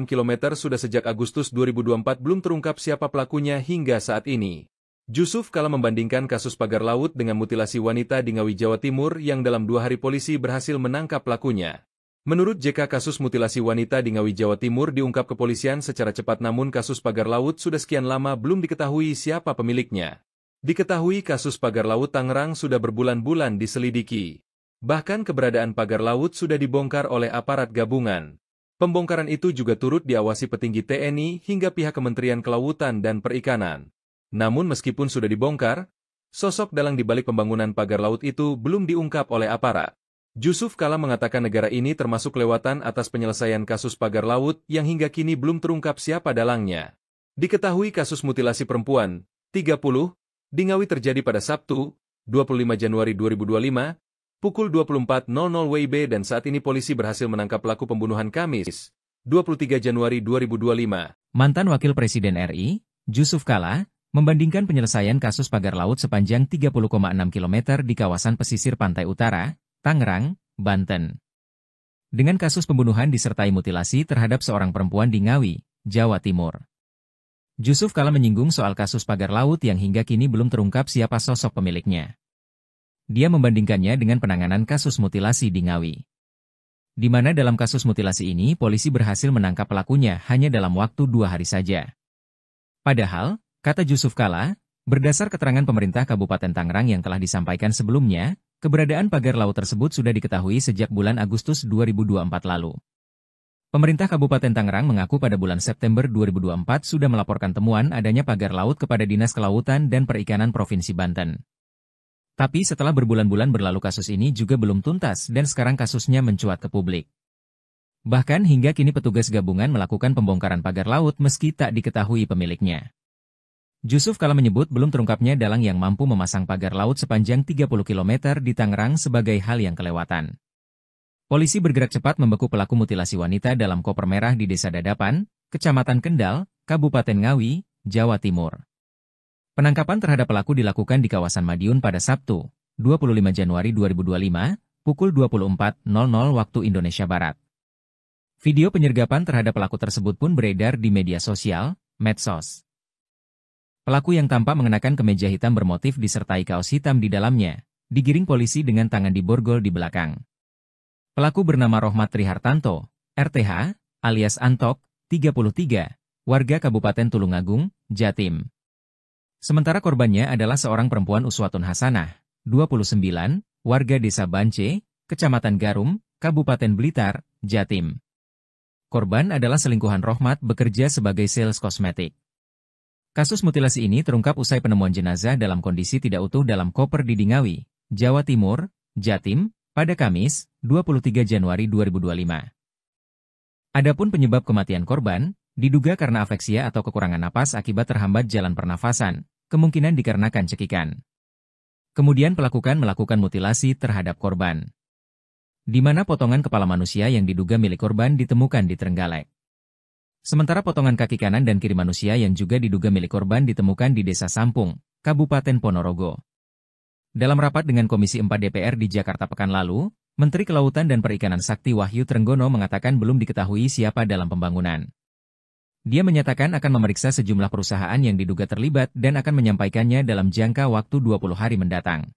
Speaker 2: km sudah sejak Agustus 2024 belum terungkap siapa pelakunya hingga saat ini. Jusuf Kalla membandingkan kasus pagar laut dengan mutilasi wanita di Ngawi, Jawa Timur yang dalam 2 hari polisi berhasil menangkap pelakunya. Menurut JK, kasus mutilasi wanita di Ngawi, Jawa Timur diungkap kepolisian secara cepat, namun kasus pagar laut sudah sekian lama belum diketahui siapa pemiliknya. Diketahui kasus pagar laut Tangerang sudah berbulan-bulan diselidiki. Bahkan keberadaan pagar laut sudah dibongkar oleh aparat gabungan. Pembongkaran itu juga turut diawasi petinggi TNI hingga pihak Kementerian Kelautan dan Perikanan. Namun meskipun sudah dibongkar, sosok dalang di balik pembangunan pagar laut itu belum diungkap oleh aparat. Jusuf Kalla mengatakan negara ini termasuk kelewatan atas penyelesaian kasus pagar laut yang hingga kini belum terungkap siapa dalangnya. Diketahui kasus mutilasi perempuan, 30, di Ngawi terjadi pada Sabtu, 25 Januari 2025, pukul 24.00 WIB dan saat ini polisi berhasil menangkap pelaku pembunuhan Kamis, 23 Januari 2025.
Speaker 1: Mantan Wakil Presiden RI, Jusuf Kalla, membandingkan penyelesaian kasus pagar laut sepanjang 30,6 km di kawasan pesisir pantai utara, Tangerang, Banten, dengan kasus pembunuhan disertai mutilasi terhadap seorang perempuan di Ngawi, Jawa Timur. Jusuf Kalla menyinggung soal kasus pagar laut yang hingga kini belum terungkap siapa sosok pemiliknya. Dia membandingkannya dengan penanganan kasus mutilasi di Ngawi, di mana dalam kasus mutilasi ini polisi berhasil menangkap pelakunya hanya dalam waktu 2 hari saja. Padahal, kata Jusuf Kalla, berdasar keterangan pemerintah Kabupaten Tangerang yang telah disampaikan sebelumnya, keberadaan pagar laut tersebut sudah diketahui sejak bulan Agustus 2024 lalu. Pemerintah Kabupaten Tangerang mengaku pada bulan September 2024 sudah melaporkan temuan adanya pagar laut kepada Dinas Kelautan dan Perikanan Provinsi Banten. Tapi setelah berbulan-bulan berlalu kasus ini juga belum tuntas dan sekarang kasusnya mencuat ke publik. Bahkan hingga kini petugas gabungan melakukan pembongkaran pagar laut meski tak diketahui pemiliknya. Jusuf Kalla menyebut belum terungkapnya dalang yang mampu memasang pagar laut sepanjang 30 km di Tangerang sebagai hal yang kelewatan. Polisi bergerak cepat membekuk pelaku mutilasi wanita dalam koper merah di Desa Dadapan, Kecamatan Kendal, Kabupaten Ngawi, Jawa Timur. Penangkapan terhadap pelaku dilakukan di kawasan Madiun pada Sabtu, 25 Januari 2025, pukul 24.00 waktu Indonesia Barat. Video penyergapan terhadap pelaku tersebut pun beredar di media sosial, medsos. Pelaku yang tampak mengenakan kemeja hitam bermotif disertai kaos hitam di dalamnya, digiring polisi dengan tangan diborgol di belakang. Pelaku bernama Rohmat Trihartanto, RTH, alias Antok, 33, warga Kabupaten Tulungagung, Jatim. Sementara korbannya adalah seorang perempuan Uswatun Hasanah, 29, warga Desa Bance, Kecamatan Garum, Kabupaten Blitar, Jatim. Korban adalah selingkuhan Rohmat bekerja sebagai sales kosmetik. Kasus mutilasi ini terungkap usai penemuan jenazah dalam kondisi tidak utuh dalam koper di Ngawi, Jawa Timur, Jatim, pada Kamis, 23 Januari 2025. Adapun penyebab kematian korban, diduga karena afeksia atau kekurangan napas akibat terhambat jalan pernafasan, kemungkinan dikarenakan cekikan. Kemudian pelaku melakukan mutilasi terhadap korban, di mana potongan kepala manusia yang diduga milik korban ditemukan di Trenggalek. Sementara potongan kaki kanan dan kiri manusia yang juga diduga milik korban ditemukan di Desa Sampung, Kabupaten Ponorogo. Dalam rapat dengan Komisi 4 DPR di Jakarta pekan lalu, Menteri Kelautan dan Perikanan Sakti Wahyu Trenggono mengatakan belum diketahui siapa dalam pembangunan. Dia menyatakan akan memeriksa sejumlah perusahaan yang diduga terlibat dan akan menyampaikannya dalam jangka waktu 20 hari mendatang.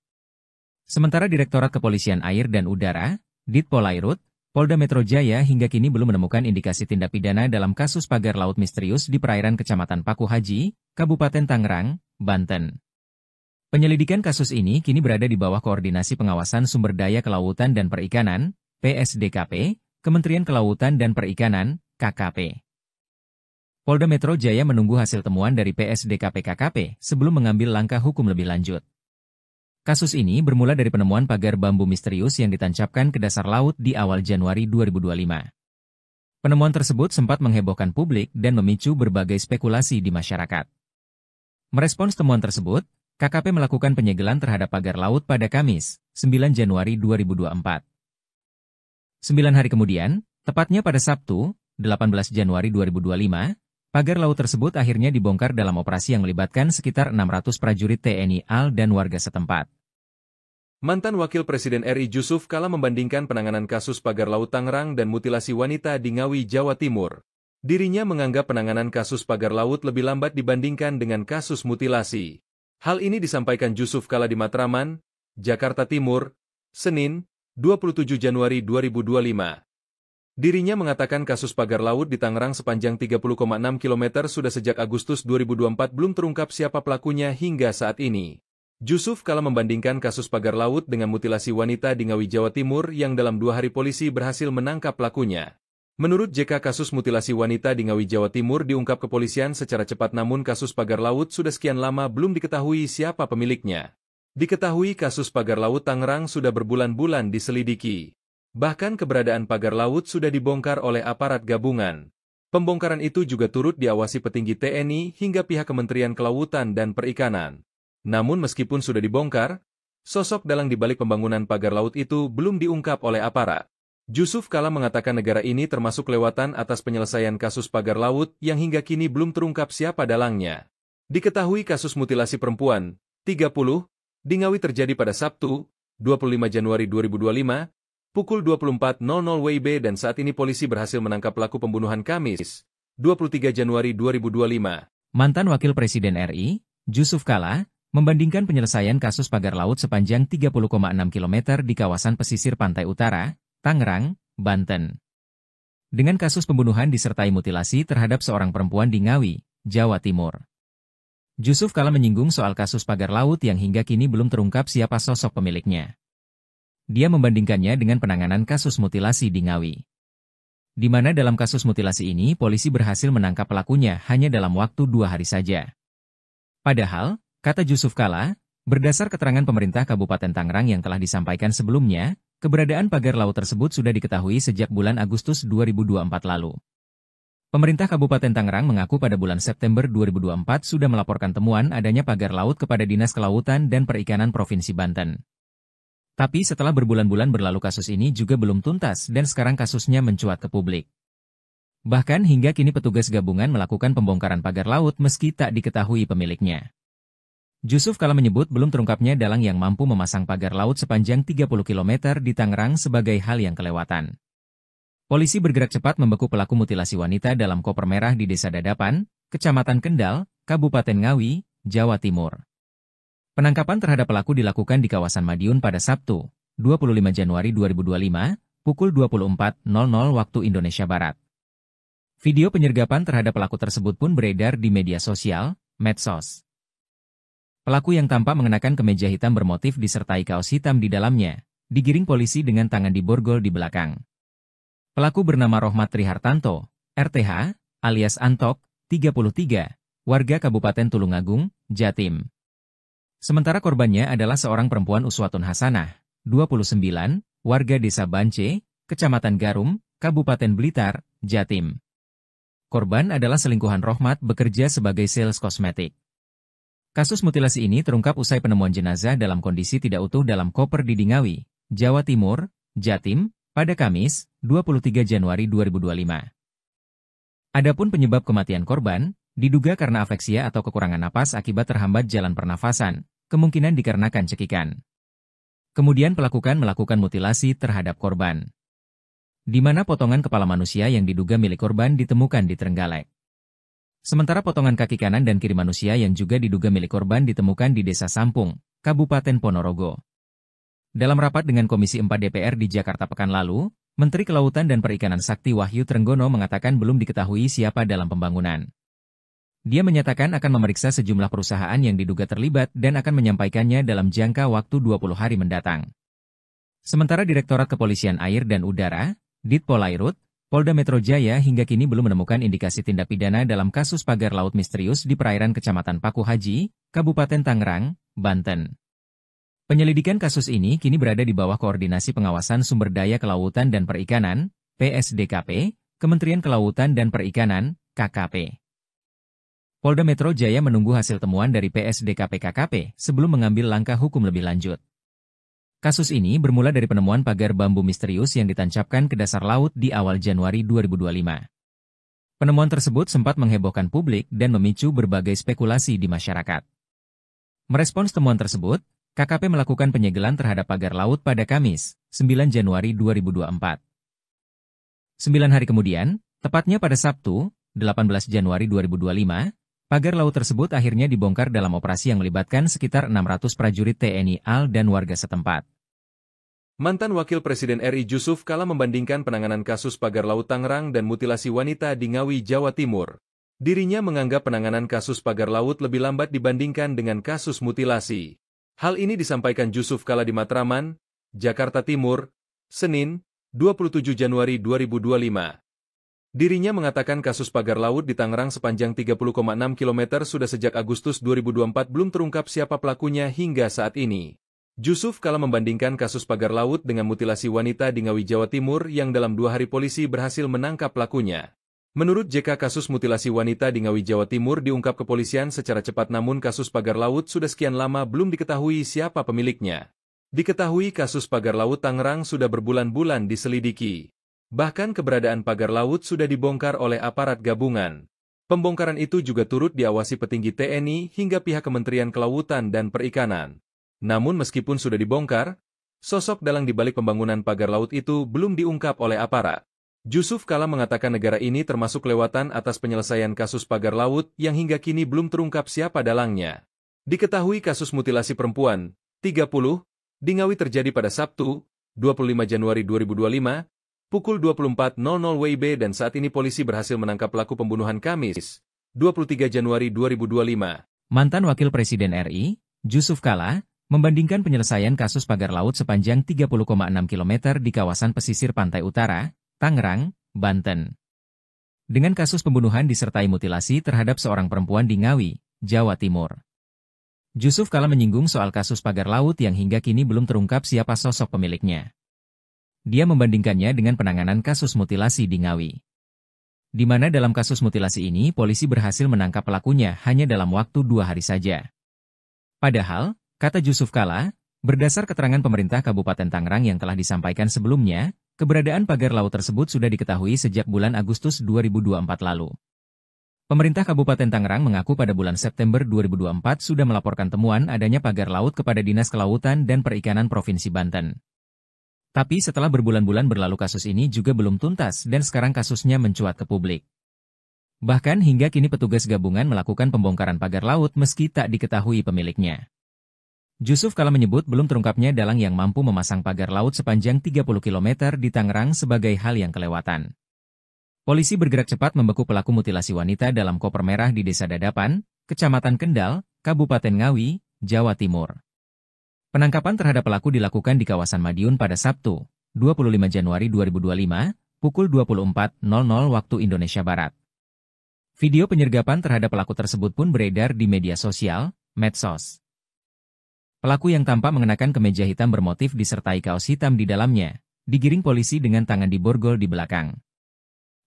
Speaker 1: Sementara Direktorat Kepolisian Air dan Udara, Ditpolairut, Polda Metro Jaya hingga kini belum menemukan indikasi tindak pidana dalam kasus pagar laut misterius di perairan Kecamatan Paku Haji, Kabupaten Tangerang, Banten. Penyelidikan kasus ini kini berada di bawah Koordinasi Pengawasan Sumber Daya Kelautan dan Perikanan, PSDKP, Kementerian Kelautan dan Perikanan, KKP. Polda Metro Jaya menunggu hasil temuan dari PSDKP-KKP sebelum mengambil langkah hukum lebih lanjut. Kasus ini bermula dari penemuan pagar bambu misterius yang ditancapkan ke dasar laut di awal Januari 2025. Penemuan tersebut sempat menghebohkan publik dan memicu berbagai spekulasi di masyarakat. Merespons temuan tersebut, KKP melakukan penyegelan terhadap pagar laut pada Kamis, 9 Januari 2024. 9 hari kemudian, tepatnya pada Sabtu, 18 Januari 2025, pagar laut tersebut akhirnya dibongkar dalam operasi yang melibatkan sekitar 600 prajurit TNI AL dan warga setempat.
Speaker 2: Mantan Wakil Presiden RI Jusuf Kalla membandingkan penanganan kasus pagar laut Tangerang dan mutilasi wanita di Ngawi, Jawa Timur. Dirinya menganggap penanganan kasus pagar laut lebih lambat dibandingkan dengan kasus mutilasi. Hal ini disampaikan Jusuf Kalla di Matraman, Jakarta Timur, Senin, 27 Januari 2025. Dirinya mengatakan kasus pagar laut di Tangerang sepanjang 30,6 km sudah sejak Agustus 2024 belum terungkap siapa pelakunya hingga saat ini. Jusuf Kalla membandingkan kasus pagar laut dengan mutilasi wanita di Ngawi, Jawa Timur yang dalam 2 hari polisi berhasil menangkap pelakunya. Menurut JK, kasus mutilasi wanita di Ngawi, Jawa Timur diungkap kepolisian secara cepat, namun kasus pagar laut sudah sekian lama belum diketahui siapa pemiliknya. Diketahui kasus pagar laut Tangerang sudah berbulan-bulan diselidiki. Bahkan keberadaan pagar laut sudah dibongkar oleh aparat gabungan. Pembongkaran itu juga turut diawasi petinggi TNI hingga pihak Kementerian Kelautan dan Perikanan. Namun meskipun sudah dibongkar, sosok dalang di balik pembangunan pagar laut itu belum diungkap oleh aparat. Jusuf Kalla mengatakan negara ini termasuk kelewatan atas penyelesaian kasus pagar laut yang hingga kini belum terungkap siapa dalangnya. Diketahui kasus mutilasi perempuan, 30, di Ngawi terjadi pada Sabtu, 25 Januari 2025, pukul 24.00 WIB dan saat ini polisi berhasil menangkap pelaku pembunuhan Kamis, 23 Januari 2025.
Speaker 1: Mantan Wakil Presiden RI, Jusuf Kalla, membandingkan penyelesaian kasus pagar laut sepanjang 30,6 km di kawasan pesisir pantai utara, Tangerang, Banten, dengan kasus pembunuhan disertai mutilasi terhadap seorang perempuan di Ngawi, Jawa Timur. Jusuf Kalla menyinggung soal kasus pagar laut yang hingga kini belum terungkap siapa sosok pemiliknya. Dia membandingkannya dengan penanganan kasus mutilasi di Ngawi, di mana dalam kasus mutilasi ini polisi berhasil menangkap pelakunya hanya dalam waktu 2 hari saja. Padahal, kata Jusuf Kalla, berdasar keterangan pemerintah Kabupaten Tangerang yang telah disampaikan sebelumnya, keberadaan pagar laut tersebut sudah diketahui sejak bulan Agustus 2024 lalu. Pemerintah Kabupaten Tangerang mengaku pada bulan September 2024 sudah melaporkan temuan adanya pagar laut kepada Dinas Kelautan dan Perikanan Provinsi Banten. Tapi setelah berbulan-bulan berlalu kasus ini juga belum tuntas dan sekarang kasusnya mencuat ke publik. Bahkan hingga kini petugas gabungan melakukan pembongkaran pagar laut meski tak diketahui pemiliknya. Jusuf Kalla menyebut belum terungkapnya dalang yang mampu memasang pagar laut sepanjang 30 km di Tangerang sebagai hal yang kelewatan. Polisi bergerak cepat membekuk pelaku mutilasi wanita dalam koper merah di Desa Dadapan, Kecamatan Kendal, Kabupaten Ngawi, Jawa Timur. Penangkapan terhadap pelaku dilakukan di kawasan Madiun pada Sabtu, 25 Januari 2025, pukul 24.00 waktu Indonesia Barat. Video penyergapan terhadap pelaku tersebut pun beredar di media sosial, medsos. Pelaku yang tampak mengenakan kemeja hitam bermotif disertai kaos hitam di dalamnya, digiring polisi dengan tangan diborgol di belakang. Pelaku bernama Rohmat Trihartanto, RTH, alias Antok, 33, warga Kabupaten Tulungagung, Jatim. Sementara korbannya adalah seorang perempuan Uswatun Hasanah, 29, warga Desa Bance, Kecamatan Garum, Kabupaten Blitar, Jatim. Korban adalah selingkuhan Rohmat bekerja sebagai sales kosmetik. Kasus mutilasi ini terungkap usai penemuan jenazah dalam kondisi tidak utuh dalam koper di Dingawi, Jawa Timur, Jatim, pada Kamis, 23 Januari 2025. Adapun penyebab kematian korban, diduga karena afeksia atau kekurangan napas akibat terhambat jalan pernafasan, kemungkinan dikarenakan cekikan. Kemudian pelaku melakukan mutilasi terhadap korban, di mana potongan kepala manusia yang diduga milik korban ditemukan di Trenggalek. Sementara potongan kaki kanan dan kiri manusia yang juga diduga milik korban ditemukan di Desa Sampung, Kabupaten Ponorogo. Dalam rapat dengan Komisi 4 DPR di Jakarta pekan lalu, Menteri Kelautan dan Perikanan Sakti Wahyu Trenggono mengatakan belum diketahui siapa dalam pembangunan. Dia menyatakan akan memeriksa sejumlah perusahaan yang diduga terlibat dan akan menyampaikannya dalam jangka waktu 20 hari mendatang. Sementara Direktorat Kepolisian Air dan Udara, Ditpolairut, Polda Metro Jaya hingga kini belum menemukan indikasi tindak pidana dalam kasus pagar laut misterius di perairan Kecamatan Paku Haji, Kabupaten Tangerang, Banten. Penyelidikan kasus ini kini berada di bawah Koordinasi Pengawasan Sumber Daya Kelautan dan Perikanan, PSDKP, Kementerian Kelautan dan Perikanan, KKP. Polda Metro Jaya menunggu hasil temuan dari PSDKP-KKP sebelum mengambil langkah hukum lebih lanjut. Kasus ini bermula dari penemuan pagar bambu misterius yang ditancapkan ke dasar laut di awal Januari 2025. Penemuan tersebut sempat menghebohkan publik dan memicu berbagai spekulasi di masyarakat. Merespons temuan tersebut, KKP melakukan penyegelan terhadap pagar laut pada Kamis, 9 Januari 2024. 9 hari kemudian, tepatnya pada Sabtu, 18 Januari 2025, pagar laut tersebut akhirnya dibongkar dalam operasi yang melibatkan sekitar 600 prajurit TNI AL dan warga setempat.
Speaker 2: Mantan Wakil Presiden RI Jusuf Kalla membandingkan penanganan kasus pagar laut Tangerang dan mutilasi wanita di Ngawi, Jawa Timur. Dirinya menganggap penanganan kasus pagar laut lebih lambat dibandingkan dengan kasus mutilasi. Hal ini disampaikan Jusuf Kalla di Matraman, Jakarta Timur, Senin, 27 Januari 2025. Dirinya mengatakan kasus pagar laut di Tangerang sepanjang 30,6 km sudah sejak Agustus 2024 belum terungkap siapa pelakunya hingga saat ini. Jusuf Kalla membandingkan kasus pagar laut dengan mutilasi wanita di Ngawi, Jawa Timur yang dalam 2 hari polisi berhasil menangkap pelakunya. Menurut JK, kasus mutilasi wanita di Ngawi, Jawa Timur diungkap kepolisian secara cepat, namun kasus pagar laut sudah sekian lama belum diketahui siapa pemiliknya. Diketahui kasus pagar laut Tangerang sudah berbulan-bulan diselidiki. Bahkan keberadaan pagar laut sudah dibongkar oleh aparat gabungan. Pembongkaran itu juga turut diawasi petinggi TNI hingga pihak Kementerian Kelautan dan Perikanan. Namun meskipun sudah dibongkar, sosok dalang di balik pembangunan pagar laut itu belum diungkap oleh aparat. Jusuf Kalla mengatakan negara ini termasuk kelewatan atas penyelesaian kasus pagar laut yang hingga kini belum terungkap siapa dalangnya. Diketahui kasus mutilasi perempuan, 30, di Ngawi terjadi pada Sabtu, 25 Januari 2025, pukul 24.00 WIB dan saat ini polisi berhasil menangkap pelaku pembunuhan Kamis, 23 Januari 2025.
Speaker 1: Mantan Wakil Presiden RI, Jusuf Kalla, membandingkan penyelesaian kasus pagar laut sepanjang 30,6 km di kawasan pesisir pantai utara, Tangerang, Banten, dengan kasus pembunuhan disertai mutilasi terhadap seorang perempuan di Ngawi, Jawa Timur. Jusuf Kalla menyinggung soal kasus pagar laut yang hingga kini belum terungkap siapa sosok pemiliknya. Dia membandingkannya dengan penanganan kasus mutilasi di Ngawi, di mana dalam kasus mutilasi ini polisi berhasil menangkap pelakunya hanya dalam waktu 2 hari saja. Padahal, kata Jusuf Kalla, berdasar keterangan pemerintah Kabupaten Tangerang yang telah disampaikan sebelumnya, keberadaan pagar laut tersebut sudah diketahui sejak bulan Agustus 2024 lalu. Pemerintah Kabupaten Tangerang mengaku pada bulan September 2024 sudah melaporkan temuan adanya pagar laut kepada Dinas Kelautan dan Perikanan Provinsi Banten. Tapi setelah berbulan-bulan berlalu kasus ini juga belum tuntas dan sekarang kasusnya mencuat ke publik. Bahkan hingga kini petugas gabungan melakukan pembongkaran pagar laut meski tak diketahui pemiliknya. Jusuf Kalla menyebut belum terungkapnya dalang yang mampu memasang pagar laut sepanjang 30 km di Tangerang sebagai hal yang kelewatan. Polisi bergerak cepat membekuk pelaku mutilasi wanita dalam koper merah di Desa Dadapan, Kecamatan Kendal, Kabupaten Ngawi, Jawa Timur. Penangkapan terhadap pelaku dilakukan di kawasan Madiun pada Sabtu, 25 Januari 2025, pukul 24.00 waktu Indonesia Barat. Video penyergapan terhadap pelaku tersebut pun beredar di media sosial, medsos. Pelaku yang tampak mengenakan kemeja hitam bermotif disertai kaos hitam di dalamnya, digiring polisi dengan tangan diborgol di belakang.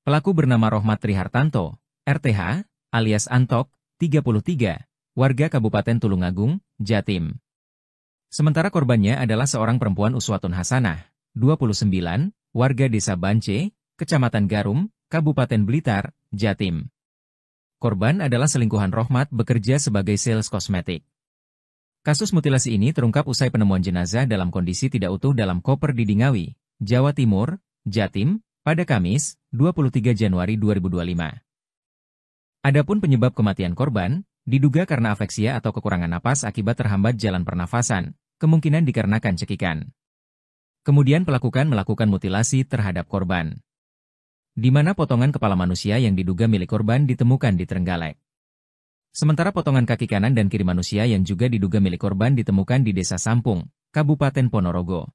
Speaker 1: Pelaku bernama Rohmat Trihartanto, RTH, alias Antok, 33, warga Kabupaten Tulungagung, Jatim. Sementara korbannya adalah seorang perempuan Uswatun Hasanah, 29, warga Desa Bance, Kecamatan Garum, Kabupaten Blitar, Jatim. Korban adalah selingkuhan Rohmat bekerja sebagai sales kosmetik. Kasus mutilasi ini terungkap usai penemuan jenazah dalam kondisi tidak utuh dalam koper di Dingawi, Jawa Timur, Jatim, pada Kamis, 23 Januari 2025. Adapun penyebab kematian korban, diduga karena afeksia atau kekurangan napas akibat terhambat jalan pernafasan, kemungkinan dikarenakan cekikan. Kemudian pelaku melakukan mutilasi terhadap korban, di mana potongan kepala manusia yang diduga milik korban ditemukan di Trenggalek. Sementara potongan kaki kanan dan kiri manusia yang juga diduga milik korban ditemukan di Desa Sampung, Kabupaten Ponorogo.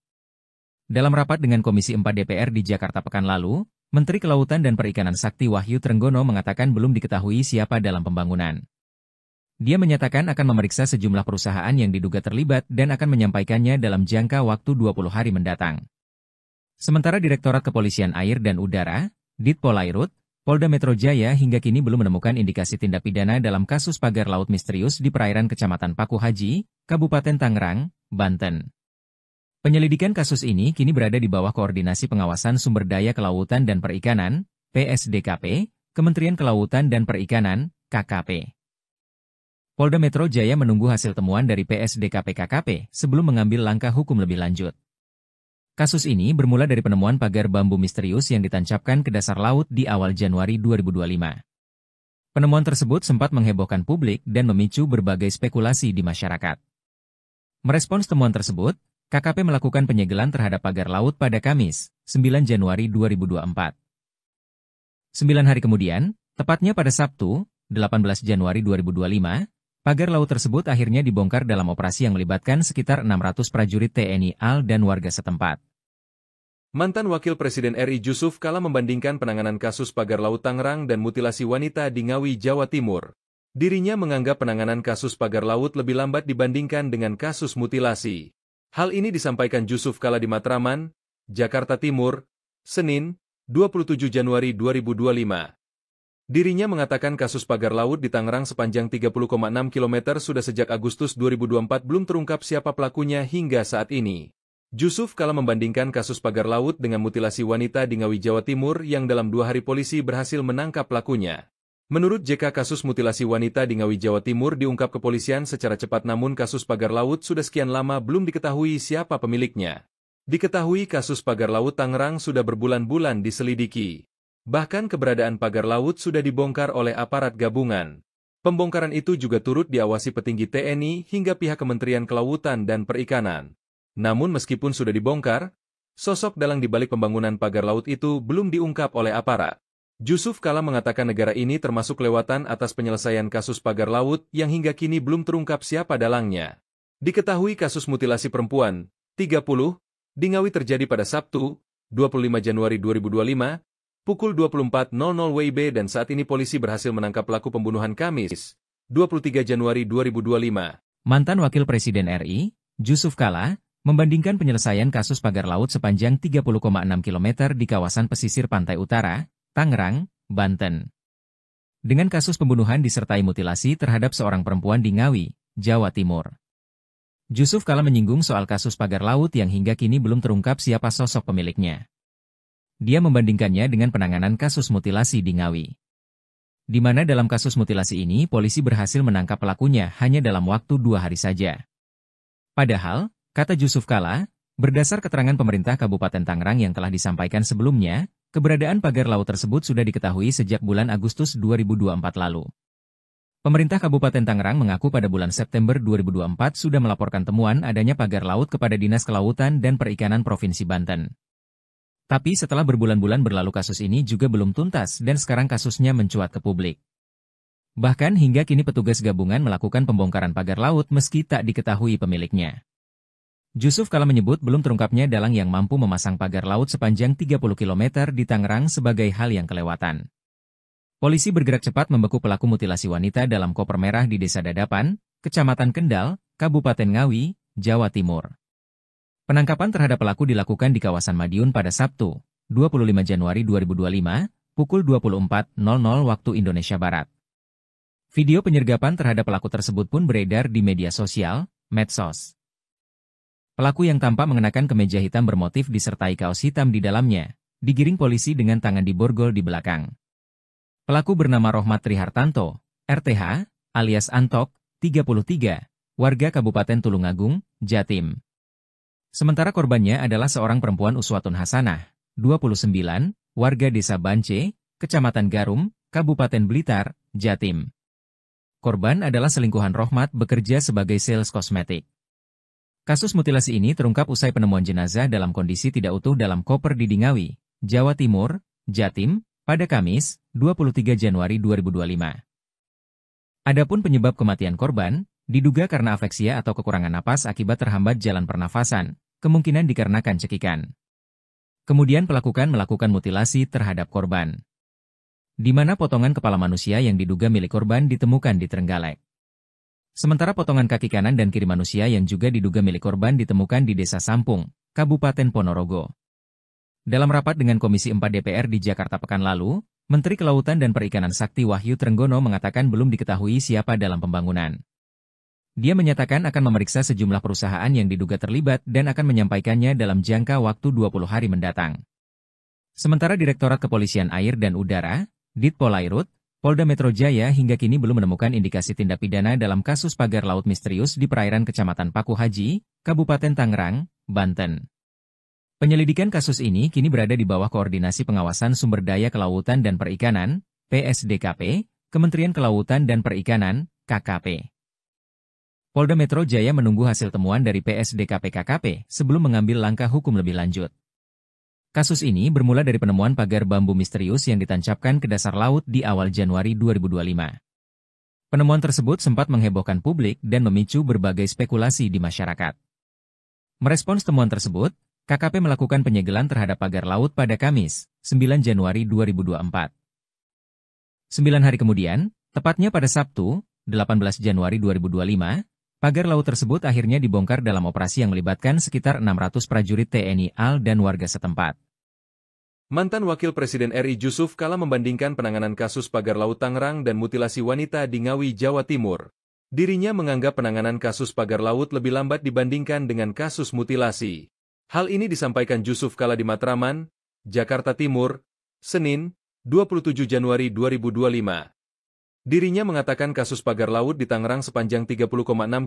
Speaker 1: Dalam rapat dengan Komisi 4 DPR di Jakarta pekan lalu, Menteri Kelautan dan Perikanan Sakti Wahyu Trenggono mengatakan belum diketahui siapa dalam pembangunan. Dia menyatakan akan memeriksa sejumlah perusahaan yang diduga terlibat dan akan menyampaikannya dalam jangka waktu 20 hari mendatang. Sementara Direktorat Kepolisian Air dan Udara, Ditpolairut, Polda Metro Jaya hingga kini belum menemukan indikasi tindak pidana dalam kasus pagar laut misterius di perairan Kecamatan Paku Haji, Kabupaten Tangerang, Banten. Penyelidikan kasus ini kini berada di bawah Koordinasi Pengawasan Sumber Daya Kelautan dan Perikanan, PSDKP, Kementerian Kelautan dan Perikanan, KKP. Polda Metro Jaya menunggu hasil temuan dari PSDKP KKP sebelum mengambil langkah hukum lebih lanjut. Kasus ini bermula dari penemuan pagar bambu misterius yang ditancapkan ke dasar laut di awal Januari 2025. Penemuan tersebut sempat menghebohkan publik dan memicu berbagai spekulasi di masyarakat. Merespons temuan tersebut, KKP melakukan penyegelan terhadap pagar laut pada Kamis, 9 Januari 2024. 9 hari kemudian, tepatnya pada Sabtu, 18 Januari 2025, pagar laut tersebut akhirnya dibongkar dalam operasi yang melibatkan sekitar 600 prajurit TNI AL dan warga setempat.
Speaker 2: Mantan Wakil Presiden RI Jusuf Kalla membandingkan penanganan kasus pagar laut Tangerang dan mutilasi wanita di Ngawi, Jawa Timur. Dirinya menganggap penanganan kasus pagar laut lebih lambat dibandingkan dengan kasus mutilasi. Hal ini disampaikan Jusuf Kalla di Matraman, Jakarta Timur, Senin, 27 Januari 2025. Dirinya mengatakan kasus pagar laut di Tangerang sepanjang 30,6 km sudah sejak Agustus 2024 belum terungkap siapa pelakunya hingga saat ini. Jusuf Kalla membandingkan kasus pagar laut dengan mutilasi wanita di Ngawi, Jawa Timur yang dalam 2 hari polisi berhasil menangkap pelakunya. Menurut JK, kasus mutilasi wanita di Ngawi, Jawa Timur diungkap kepolisian secara cepat, namun kasus pagar laut sudah sekian lama belum diketahui siapa pemiliknya. Diketahui kasus pagar laut Tangerang sudah berbulan-bulan diselidiki. Bahkan keberadaan pagar laut sudah dibongkar oleh aparat gabungan. Pembongkaran itu juga turut diawasi petinggi TNI hingga pihak Kementerian Kelautan dan Perikanan. Namun meskipun sudah dibongkar, sosok dalang di balik pembangunan pagar laut itu belum diungkap oleh aparat. Jusuf Kalla mengatakan negara ini termasuk kelewatan atas penyelesaian kasus pagar laut yang hingga kini belum terungkap siapa dalangnya. Diketahui kasus mutilasi perempuan, 30, di Ngawi terjadi pada Sabtu, 25 Januari 2025, pukul 24.00 WIB dan saat ini polisi berhasil menangkap pelaku pembunuhan Kamis, 23 Januari 2025.
Speaker 1: Mantan Wakil Presiden RI, Jusuf Kalla, membandingkan penyelesaian kasus pagar laut sepanjang 30,6 km di kawasan pesisir pantai utara, Tangerang, Banten, dengan kasus pembunuhan disertai mutilasi terhadap seorang perempuan di Ngawi, Jawa Timur. Jusuf Kalla menyinggung soal kasus pagar laut yang hingga kini belum terungkap siapa sosok pemiliknya. Dia membandingkannya dengan penanganan kasus mutilasi di Ngawi, di mana dalam kasus mutilasi ini polisi berhasil menangkap pelakunya hanya dalam waktu 2 hari saja. Padahal, kata Jusuf Kalla, berdasar keterangan pemerintah Kabupaten Tangerang yang telah disampaikan sebelumnya, keberadaan pagar laut tersebut sudah diketahui sejak bulan Agustus 2024 lalu. Pemerintah Kabupaten Tangerang mengaku pada bulan September 2024 sudah melaporkan temuan adanya pagar laut kepada Dinas Kelautan dan Perikanan Provinsi Banten. Tapi setelah berbulan-bulan berlalu kasus ini juga belum tuntas dan sekarang kasusnya mencuat ke publik. Bahkan hingga kini petugas gabungan melakukan pembongkaran pagar laut meski tak diketahui pemiliknya. Jusuf Kalla menyebut belum terungkapnya dalang yang mampu memasang pagar laut sepanjang 30 km di Tangerang sebagai hal yang kelewatan. Polisi bergerak cepat membekuk pelaku mutilasi wanita dalam koper merah di Desa Dadapan, Kecamatan Kendal, Kabupaten Ngawi, Jawa Timur. Penangkapan terhadap pelaku dilakukan di kawasan Madiun pada Sabtu, 25 Januari 2025, pukul 24.00 waktu Indonesia Barat. Video penyergapan terhadap pelaku tersebut pun beredar di media sosial, medsos. Pelaku yang tampak mengenakan kemeja hitam bermotif disertai kaos hitam di dalamnya, digiring polisi dengan tangan diborgol di belakang. Pelaku bernama Rohmat Trihartanto, RTH, alias Antok, 33, warga Kabupaten Tulungagung, Jatim. Sementara korbannya adalah seorang perempuan Uswatun Hasanah, 29, warga Desa Bance, Kecamatan Garum, Kabupaten Blitar, Jatim. Korban adalah selingkuhan Rohmat bekerja sebagai sales kosmetik. Kasus mutilasi ini terungkap usai penemuan jenazah dalam kondisi tidak utuh dalam koper di Dingawi, Jawa Timur, Jatim, pada Kamis, 23 Januari 2025. Adapun penyebab kematian korban, diduga karena afeksia atau kekurangan napas akibat terhambat jalan pernafasan, kemungkinan dikarenakan cekikan. Kemudian melakukan mutilasi terhadap korban, di mana potongan kepala manusia yang diduga milik korban ditemukan di Trenggalek. Sementara potongan kaki kanan dan kiri manusia yang juga diduga milik korban ditemukan di Desa Sampung, Kabupaten Ponorogo. Dalam rapat dengan Komisi 4 DPR di Jakarta pekan lalu, Menteri Kelautan dan Perikanan Sakti Wahyu Trenggono mengatakan belum diketahui siapa dalam pembangunan. Dia menyatakan akan memeriksa sejumlah perusahaan yang diduga terlibat dan akan menyampaikannya dalam jangka waktu 20 hari mendatang. Sementara Direktorat Kepolisian Air dan Udara, Ditpolairut, Polda Metro Jaya hingga kini belum menemukan indikasi tindak pidana dalam kasus pagar laut misterius di perairan Kecamatan Paku Haji, Kabupaten Tangerang, Banten. Penyelidikan kasus ini kini berada di bawah koordinasi Pengawasan Sumber Daya Kelautan dan Perikanan, PSDKP, Kementerian Kelautan dan Perikanan, KKP. Polda Metro Jaya menunggu hasil temuan dari PSDKP KKP sebelum mengambil langkah hukum lebih lanjut. Kasus ini bermula dari penemuan pagar bambu misterius yang ditancapkan ke dasar laut di awal Januari 2025. Penemuan tersebut sempat menghebohkan publik dan memicu berbagai spekulasi di masyarakat. Merespons temuan tersebut, KKP melakukan penyegelan terhadap pagar laut pada Kamis, 9 Januari 2024. 9 hari kemudian, tepatnya pada Sabtu, 18 Januari 2025, pagar laut tersebut akhirnya dibongkar dalam operasi yang melibatkan sekitar 600 prajurit TNI AL dan warga setempat.
Speaker 2: Mantan Wakil Presiden RI Jusuf Kalla membandingkan penanganan kasus pagar laut Tangerang dan mutilasi wanita di Ngawi, Jawa Timur. Dirinya menganggap penanganan kasus pagar laut lebih lambat dibandingkan dengan kasus mutilasi. Hal ini disampaikan Jusuf Kalla di Matraman, Jakarta Timur, Senin, 27 Januari 2025. Dirinya mengatakan kasus pagar laut di Tangerang sepanjang 30,6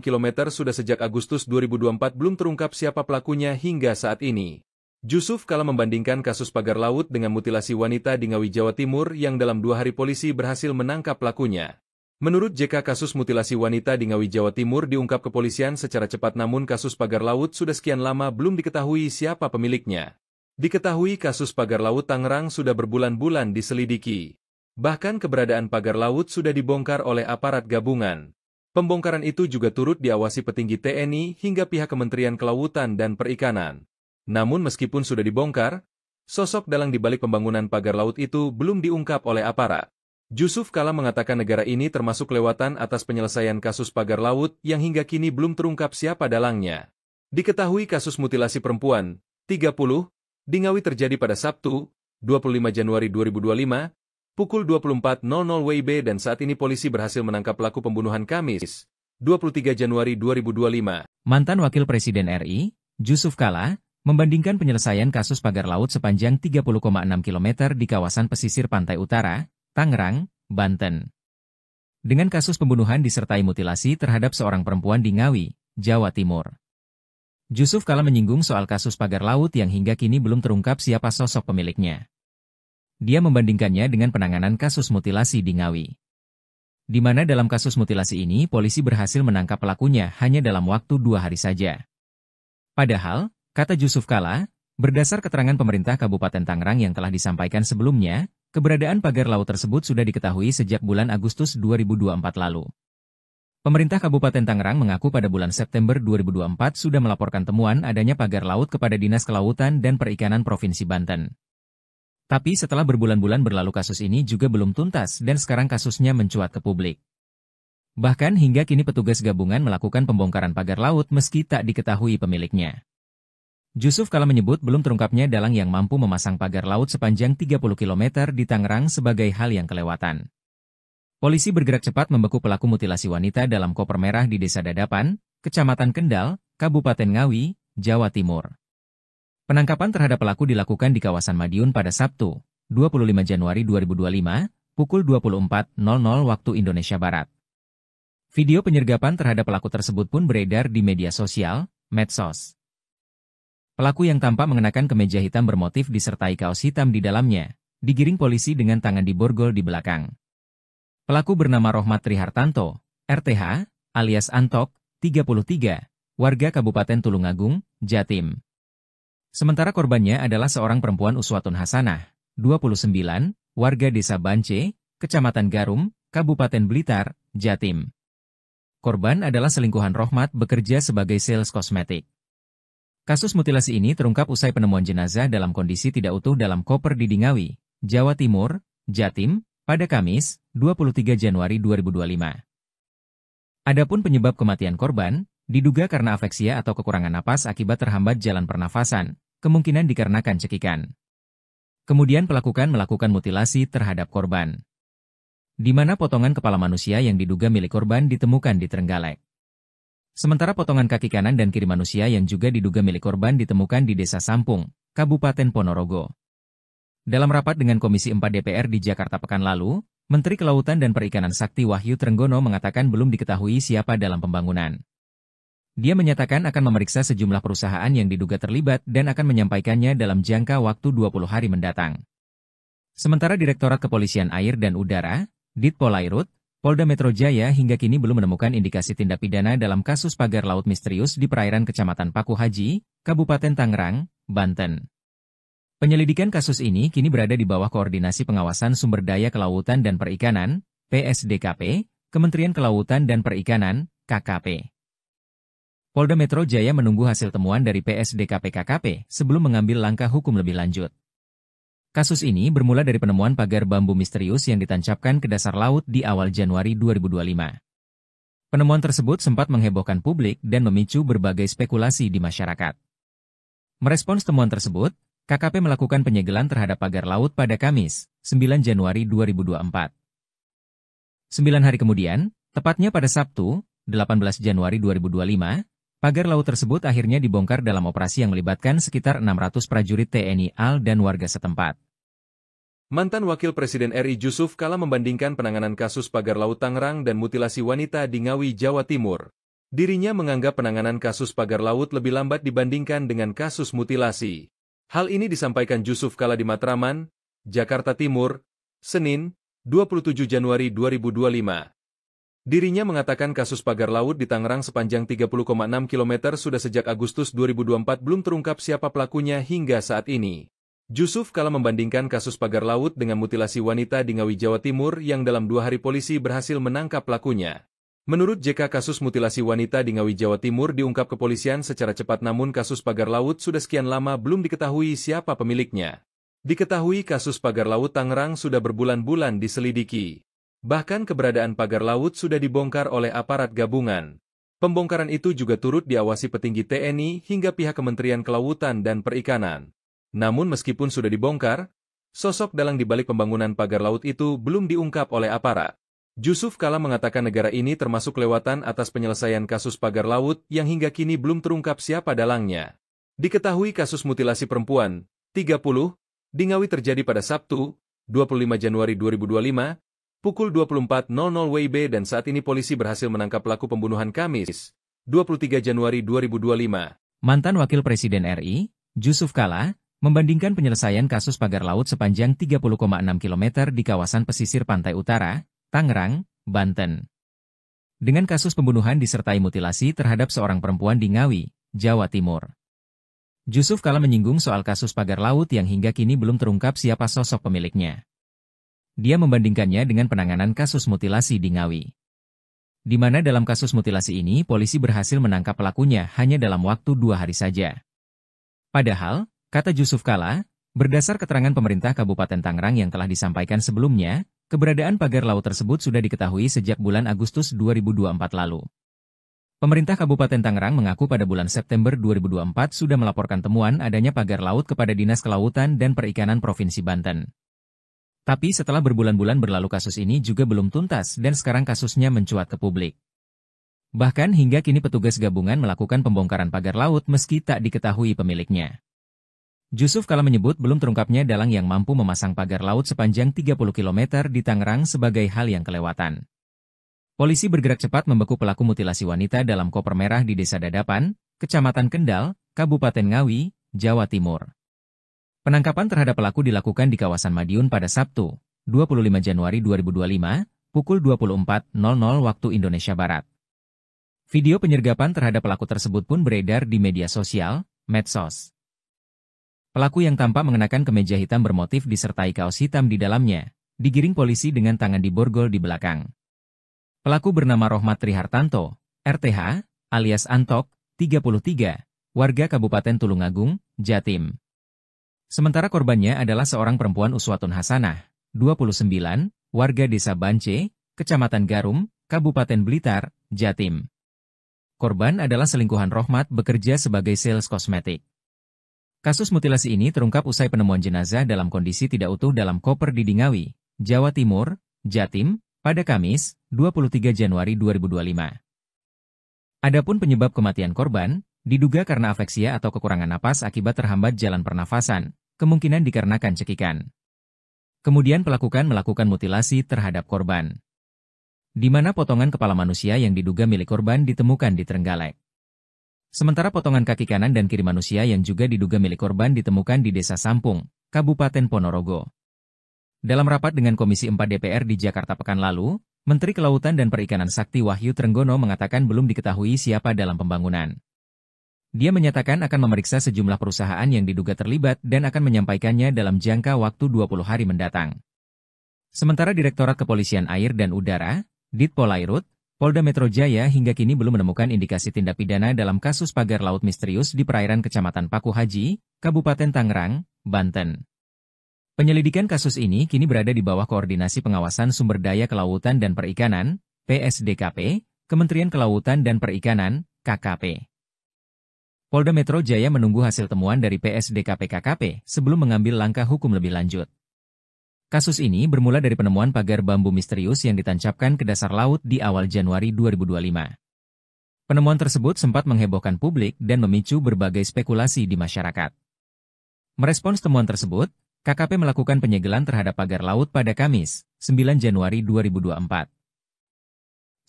Speaker 2: km sudah sejak Agustus 2024 belum terungkap siapa pelakunya hingga saat ini. Jusuf Kalla membandingkan kasus pagar laut dengan mutilasi wanita di Ngawi, Jawa Timur yang dalam 2 hari polisi berhasil menangkap pelakunya. Menurut JK, kasus mutilasi wanita di Ngawi, Jawa Timur diungkap kepolisian secara cepat, namun kasus pagar laut sudah sekian lama belum diketahui siapa pemiliknya. Diketahui kasus pagar laut Tangerang sudah berbulan-bulan diselidiki. Bahkan keberadaan pagar laut sudah dibongkar oleh aparat gabungan. Pembongkaran itu juga turut diawasi petinggi TNI hingga pihak Kementerian Kelautan dan Perikanan. Namun meskipun sudah dibongkar, sosok dalang di balik pembangunan pagar laut itu belum diungkap oleh aparat. Jusuf Kalla mengatakan negara ini termasuk kelewatan atas penyelesaian kasus pagar laut yang hingga kini belum terungkap siapa dalangnya. Diketahui kasus mutilasi perempuan, 30, di Ngawi terjadi pada Sabtu, 25 Januari 2025, pukul 24.00 WIB dan saat ini polisi berhasil menangkap pelaku pembunuhan Kamis, 23 Januari 2025.
Speaker 1: Mantan Wakil Presiden RI, Jusuf Kalla, membandingkan penyelesaian kasus pagar laut sepanjang 30,6 km di kawasan pesisir pantai utara, Tangerang, Banten, dengan kasus pembunuhan disertai mutilasi terhadap seorang perempuan di Ngawi, Jawa Timur. Jusuf Kalla menyinggung soal kasus pagar laut yang hingga kini belum terungkap siapa sosok pemiliknya. Dia membandingkannya dengan penanganan kasus mutilasi di Ngawi, di mana dalam kasus mutilasi ini polisi berhasil menangkap pelakunya hanya dalam waktu 2 hari saja. Padahal, kata Jusuf Kalla, berdasar keterangan pemerintah Kabupaten Tangerang yang telah disampaikan sebelumnya, keberadaan pagar laut tersebut sudah diketahui sejak bulan Agustus 2024 lalu. Pemerintah Kabupaten Tangerang mengaku pada bulan September 2024 sudah melaporkan temuan adanya pagar laut kepada Dinas Kelautan dan Perikanan Provinsi Banten. Tapi setelah berbulan-bulan berlalu kasus ini juga belum tuntas dan sekarang kasusnya mencuat ke publik. Bahkan hingga kini petugas gabungan melakukan pembongkaran pagar laut meski tak diketahui pemiliknya. Jusuf Kalla menyebut belum terungkapnya dalang yang mampu memasang pagar laut sepanjang 30 km di Tangerang sebagai hal yang kelewatan. Polisi bergerak cepat membekuk pelaku mutilasi wanita dalam koper merah di Desa Dadapan, Kecamatan Kendal, Kabupaten Ngawi, Jawa Timur. Penangkapan terhadap pelaku dilakukan di kawasan Madiun pada Sabtu, 25 Januari 2025, pukul 24.00 waktu Indonesia Barat. Video penyergapan terhadap pelaku tersebut pun beredar di media sosial, medsos. Pelaku yang tampak mengenakan kemeja hitam bermotif disertai kaos hitam di dalamnya, digiring polisi dengan tangan diborgol di belakang. Pelaku bernama Rohmat Trihartanto, RTH, alias Antok, 33, warga Kabupaten Tulungagung, Jatim. Sementara korbannya adalah seorang perempuan Uswatun Hasanah, 29, warga Desa Bance, Kecamatan Garum, Kabupaten Blitar, Jatim. Korban adalah selingkuhan Rohmat bekerja sebagai sales kosmetik. Kasus mutilasi ini terungkap usai penemuan jenazah dalam kondisi tidak utuh dalam koper di Ngawi, Jawa Timur, Jatim, pada Kamis, 23 Januari 2025. Adapun penyebab kematian korban, diduga karena afeksia atau kekurangan napas akibat terhambat jalan pernafasan, kemungkinan dikarenakan cekikan. Kemudian pelaku melakukan mutilasi terhadap korban, di mana potongan kepala manusia yang diduga milik korban ditemukan di Trenggalek. Sementara potongan kaki kanan dan kiri manusia yang juga diduga milik korban ditemukan di Desa Sampung, Kabupaten Ponorogo. Dalam rapat dengan Komisi 4 DPR di Jakarta pekan lalu, Menteri Kelautan dan Perikanan Sakti Wahyu Trenggono mengatakan belum diketahui siapa dalam pembangunan. Dia menyatakan akan memeriksa sejumlah perusahaan yang diduga terlibat dan akan menyampaikannya dalam jangka waktu 20 hari mendatang. Sementara Direktorat Kepolisian Air dan Udara, Ditpolairut, Polda Metro Jaya hingga kini belum menemukan indikasi tindak pidana dalam kasus pagar laut misterius di perairan Kecamatan Paku Haji, Kabupaten Tangerang, Banten. Penyelidikan kasus ini kini berada di bawah Koordinasi Pengawasan Sumber Daya Kelautan dan Perikanan, PSDKP, Kementerian Kelautan dan Perikanan, KKP. Polda Metro Jaya menunggu hasil temuan dari PSDKP-KKP sebelum mengambil langkah hukum lebih lanjut. Kasus ini bermula dari penemuan pagar bambu misterius yang ditancapkan ke dasar laut di awal Januari 2025. Penemuan tersebut sempat menghebohkan publik dan memicu berbagai spekulasi di masyarakat. Merespons temuan tersebut, KKP melakukan penyegelan terhadap pagar laut pada Kamis, 9 Januari 2024. 9 hari kemudian, tepatnya pada Sabtu, 18 Januari 2025, pagar laut tersebut akhirnya dibongkar dalam operasi yang melibatkan sekitar 600 prajurit TNI AL dan warga setempat.
Speaker 2: Mantan Wakil Presiden RI Jusuf Kalla membandingkan penanganan kasus pagar laut Tangerang dan mutilasi wanita di Ngawi, Jawa Timur. Dirinya menganggap penanganan kasus pagar laut lebih lambat dibandingkan dengan kasus mutilasi. Hal ini disampaikan Jusuf Kalla di Matraman, Jakarta Timur, Senin, 27 Januari 2025. Dirinya mengatakan kasus pagar laut di Tangerang sepanjang 30,6 km sudah sejak Agustus 2024 belum terungkap siapa pelakunya hingga saat ini. Jusuf Kalla membandingkan kasus pagar laut dengan mutilasi wanita di Ngawi, Jawa Timur yang dalam 2 hari polisi berhasil menangkap pelakunya. Menurut JK, kasus mutilasi wanita di Ngawi, Jawa Timur diungkap kepolisian secara cepat, namun kasus pagar laut sudah sekian lama belum diketahui siapa pemiliknya. Diketahui kasus pagar laut Tangerang sudah berbulan-bulan diselidiki. Bahkan keberadaan pagar laut sudah dibongkar oleh aparat gabungan. Pembongkaran itu juga turut diawasi petinggi TNI hingga pihak Kementerian Kelautan dan Perikanan. Namun meskipun sudah dibongkar, sosok dalang di balik pembangunan pagar laut itu belum diungkap oleh aparat. Jusuf Kalla mengatakan negara ini termasuk kelewatan atas penyelesaian kasus pagar laut yang hingga kini belum terungkap siapa dalangnya. Diketahui kasus mutilasi perempuan, 30, di Ngawi terjadi pada Sabtu, 25 Januari 2025, pukul 24.00 WIB dan saat ini polisi berhasil menangkap pelaku pembunuhan Kamis, 23 Januari 2025.
Speaker 1: Mantan Wakil Presiden RI, Jusuf Kalla, membandingkan penyelesaian kasus pagar laut sepanjang 30,6 km di kawasan pesisir pantai utara, Tangerang, Banten, dengan kasus pembunuhan disertai mutilasi terhadap seorang perempuan di Ngawi, Jawa Timur. Jusuf Kalla menyinggung soal kasus pagar laut yang hingga kini belum terungkap siapa sosok pemiliknya. Dia membandingkannya dengan penanganan kasus mutilasi di Ngawi, di mana dalam kasus mutilasi ini polisi berhasil menangkap pelakunya hanya dalam waktu 2 hari saja. Padahal, kata Jusuf Kalla, berdasar keterangan pemerintah Kabupaten Tangerang yang telah disampaikan sebelumnya, keberadaan pagar laut tersebut sudah diketahui sejak bulan Agustus 2024 lalu. Pemerintah Kabupaten Tangerang mengaku pada bulan September 2024 sudah melaporkan temuan adanya pagar laut kepada Dinas Kelautan dan Perikanan Provinsi Banten. Tapi setelah berbulan-bulan berlalu kasus ini juga belum tuntas dan sekarang kasusnya mencuat ke publik. Bahkan hingga kini petugas gabungan melakukan pembongkaran pagar laut meski tak diketahui pemiliknya. Jusuf Kalla menyebut belum terungkapnya dalang yang mampu memasang pagar laut sepanjang 30 km di Tangerang sebagai hal yang kelewatan. Polisi bergerak cepat membekuk pelaku mutilasi wanita dalam koper merah di Desa Dadapan, Kecamatan Kendal, Kabupaten Ngawi, Jawa Timur. Penangkapan terhadap pelaku dilakukan di kawasan Madiun pada Sabtu, 25 Januari 2025, pukul 24.00 waktu Indonesia Barat. Video penyergapan terhadap pelaku tersebut pun beredar di media sosial, medsos. Pelaku yang tampak mengenakan kemeja hitam bermotif disertai kaos hitam di dalamnya, digiring polisi dengan tangan diborgol di belakang. Pelaku bernama Rohmat Trihartanto, RTH, alias Antok, 33, warga Kabupaten Tulungagung, Jatim. Sementara korbannya adalah seorang perempuan Uswatun Hasanah, 29, warga Desa Bance, Kecamatan Garum, Kabupaten Blitar, Jatim. Korban adalah selingkuhan Rohmat bekerja sebagai sales kosmetik. Kasus mutilasi ini terungkap usai penemuan jenazah dalam kondisi tidak utuh dalam koper di Ngawi, Jawa Timur, Jatim, pada Kamis, 23 Januari 2025. Adapun penyebab kematian korban, diduga karena afeksia atau kekurangan napas akibat terhambat jalan pernafasan, kemungkinan dikarenakan cekikan. Kemudian melakukan mutilasi terhadap korban, di mana potongan kepala manusia yang diduga milik korban ditemukan di Trenggalek. Sementara potongan kaki kanan dan kiri manusia yang juga diduga milik korban ditemukan di Desa Sampung, Kabupaten Ponorogo. Dalam rapat dengan Komisi 4 DPR di Jakarta pekan lalu, Menteri Kelautan dan Perikanan Sakti Wahyu Trenggono mengatakan belum diketahui siapa dalam pembangunan. Dia menyatakan akan memeriksa sejumlah perusahaan yang diduga terlibat dan akan menyampaikannya dalam jangka waktu 20 hari mendatang. Sementara Direktorat Kepolisian Air dan Udara, Ditpolairut, Polda Metro Jaya hingga kini belum menemukan indikasi tindak pidana dalam kasus pagar laut misterius di perairan Kecamatan Paku Haji, Kabupaten Tangerang, Banten. Penyelidikan kasus ini kini berada di bawah Koordinasi Pengawasan Sumber Daya Kelautan dan Perikanan, PSDKP, Kementerian Kelautan dan Perikanan, KKP. Polda Metro Jaya menunggu hasil temuan dari PSDKP KKP sebelum mengambil langkah hukum lebih lanjut. Kasus ini bermula dari penemuan pagar bambu misterius yang ditancapkan ke dasar laut di awal Januari 2025. Penemuan tersebut sempat menghebohkan publik dan memicu berbagai spekulasi di masyarakat. Merespons temuan tersebut, KKP melakukan penyegelan terhadap pagar laut pada Kamis, 9 Januari 2024.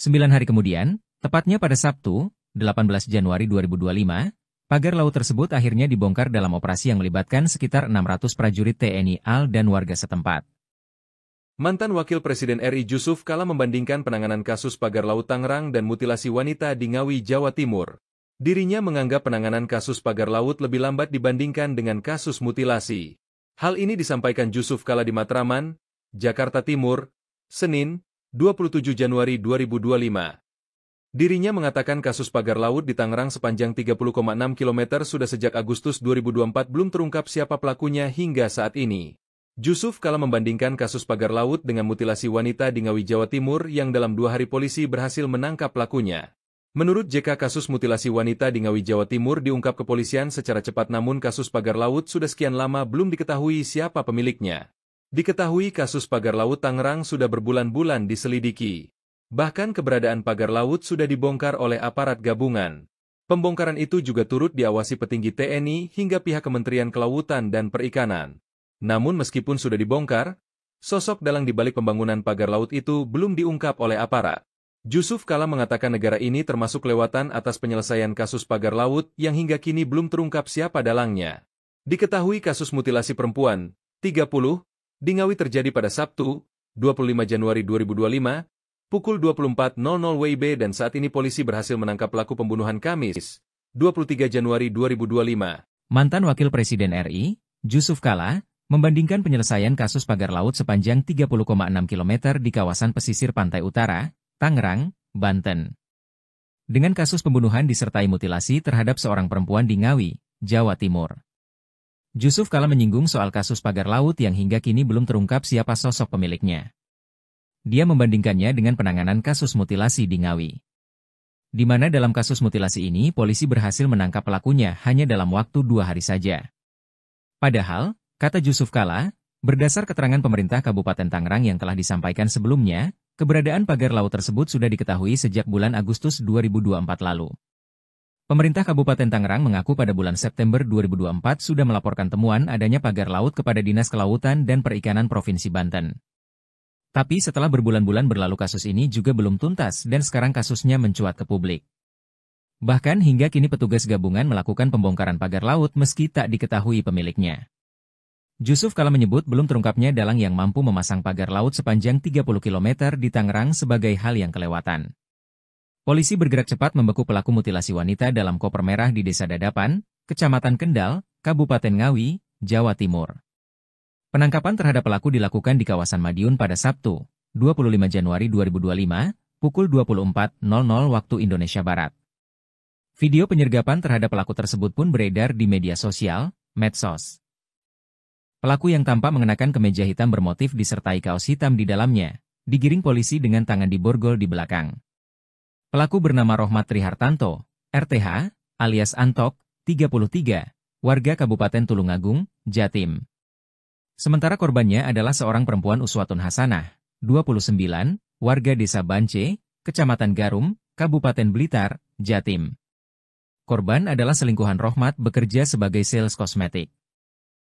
Speaker 1: 9 hari kemudian, tepatnya pada Sabtu, 18 Januari 2025, pagar laut tersebut akhirnya dibongkar dalam operasi yang melibatkan sekitar 600 prajurit TNI AL dan warga setempat.
Speaker 2: Mantan Wakil Presiden RI Jusuf Kalla membandingkan penanganan kasus pagar laut Tangerang dan mutilasi wanita di Ngawi, Jawa Timur. Dirinya menganggap penanganan kasus pagar laut lebih lambat dibandingkan dengan kasus mutilasi. Hal ini disampaikan Jusuf Kalla di Matraman, Jakarta Timur, Senin, 27 Januari 2025. Dirinya mengatakan kasus pagar laut di Tangerang sepanjang 30,6 km sudah sejak Agustus 2024 belum terungkap siapa pelakunya hingga saat ini. Jusuf Kalla membandingkan kasus pagar laut dengan mutilasi wanita di Ngawi, Jawa Timur yang dalam 2 hari polisi berhasil menangkap pelakunya. Menurut JK, kasus mutilasi wanita di Ngawi, Jawa Timur diungkap kepolisian secara cepat, namun kasus pagar laut sudah sekian lama belum diketahui siapa pemiliknya. Diketahui kasus pagar laut Tangerang sudah berbulan-bulan diselidiki. Bahkan keberadaan pagar laut sudah dibongkar oleh aparat gabungan. Pembongkaran itu juga turut diawasi petinggi TNI hingga pihak Kementerian Kelautan dan Perikanan. Namun meskipun sudah dibongkar, sosok dalang di balik pembangunan pagar laut itu belum diungkap oleh aparat. Jusuf Kalla mengatakan negara ini termasuk lewatan atas penyelesaian kasus pagar laut yang hingga kini belum terungkap siapa dalangnya. Diketahui kasus mutilasi perempuan, 30, di Ngawi terjadi pada Sabtu, 25 Januari 2025, pukul 24.00 WIB dan saat ini polisi berhasil menangkap pelaku pembunuhan Kamis, 23 Januari 2025.
Speaker 1: Mantan Wakil Presiden RI, Jusuf Kalla, membandingkan penyelesaian kasus pagar laut sepanjang 30,6 km di kawasan pesisir pantai utara, Tangerang, Banten, dengan kasus pembunuhan disertai mutilasi terhadap seorang perempuan di Ngawi, Jawa Timur. Jusuf Kalla menyinggung soal kasus pagar laut yang hingga kini belum terungkap siapa sosok pemiliknya. Dia membandingkannya dengan penanganan kasus mutilasi di Ngawi, di mana dalam kasus mutilasi ini polisi berhasil menangkap pelakunya hanya dalam waktu 2 hari saja. Padahal, kata Jusuf Kalla, Berdasar keterangan pemerintah Kabupaten Tangerang yang telah disampaikan sebelumnya, keberadaan pagar laut tersebut sudah diketahui sejak bulan Agustus 2024 lalu. Pemerintah Kabupaten Tangerang mengaku pada bulan September 2024 sudah melaporkan temuan adanya pagar laut kepada Dinas Kelautan dan Perikanan Provinsi Banten. Tapi setelah berbulan-bulan berlalu kasus ini juga belum tuntas dan sekarang kasusnya mencuat ke publik. Bahkan hingga kini petugas gabungan melakukan pembongkaran pagar laut meski tak diketahui pemiliknya. Jusuf Kala menyebut belum terungkapnya dalang yang mampu memasang pagar laut sepanjang 30 km di Tangerang sebagai hal yang kelewatan. Polisi bergerak cepat membeku pelaku mutilasi wanita dalam koper merah di Desa Dadapan, Kecamatan Kendal, Kabupaten Ngawi, Jawa Timur. Penangkapan terhadap pelaku dilakukan di kawasan Madiun pada Sabtu, 25 Januari 2025, pukul 24.00 waktu Indonesia Barat. Video penyergapan terhadap pelaku tersebut pun beredar di media sosial, medsos. Pelaku yang tampak mengenakan kemeja hitam bermotif disertai kaos hitam di dalamnya, digiring polisi dengan tangan diborgol di belakang. Pelaku bernama Rohmat Trihartanto, RTH, alias Antok, 33, warga Kabupaten Tulungagung, Jatim. Sementara korbannya adalah seorang perempuan Uswatun Hasanah, 29, warga Desa Bance, Kecamatan Garum, Kabupaten Blitar, Jatim. Korban adalah selingkuhan Rohmat bekerja sebagai sales kosmetik.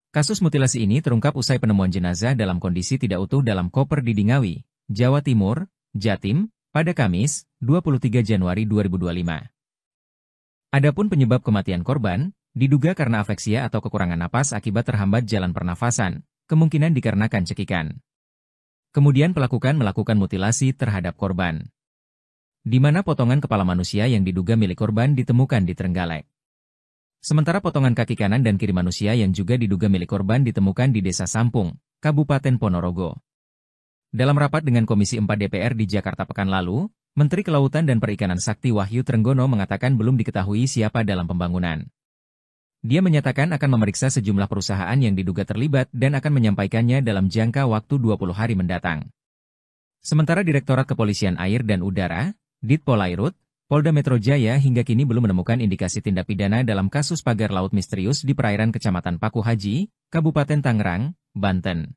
Speaker 1: Kasus mutilasi ini terungkap usai penemuan jenazah dalam kondisi tidak utuh dalam koper di Ngawi, Jawa Timur, Jatim, pada Kamis, 23 Januari 2025. Adapun penyebab kematian korban, diduga karena afeksia atau kekurangan napas akibat terhambat jalan pernafasan, kemungkinan dikarenakan cekikan. Kemudian pelaku melakukan mutilasi terhadap korban, di mana potongan kepala manusia yang diduga milik korban ditemukan di Trenggalek. Sementara potongan kaki kanan dan kiri manusia yang juga diduga milik korban ditemukan di Desa Sampung, Kabupaten Ponorogo. Dalam rapat dengan Komisi 4 DPR di Jakarta pekan lalu, Menteri Kelautan dan Perikanan Sakti Wahyu Trenggono mengatakan belum diketahui siapa dalam pembangunan. Dia menyatakan akan memeriksa sejumlah perusahaan yang diduga terlibat dan akan menyampaikannya dalam jangka waktu 20 hari mendatang. Sementara Direktorat Kepolisian Air dan Udara, Ditpolairut, Polda Metro Jaya hingga kini belum menemukan indikasi tindak pidana dalam kasus pagar laut misterius di perairan Kecamatan Paku Haji, Kabupaten Tangerang, Banten.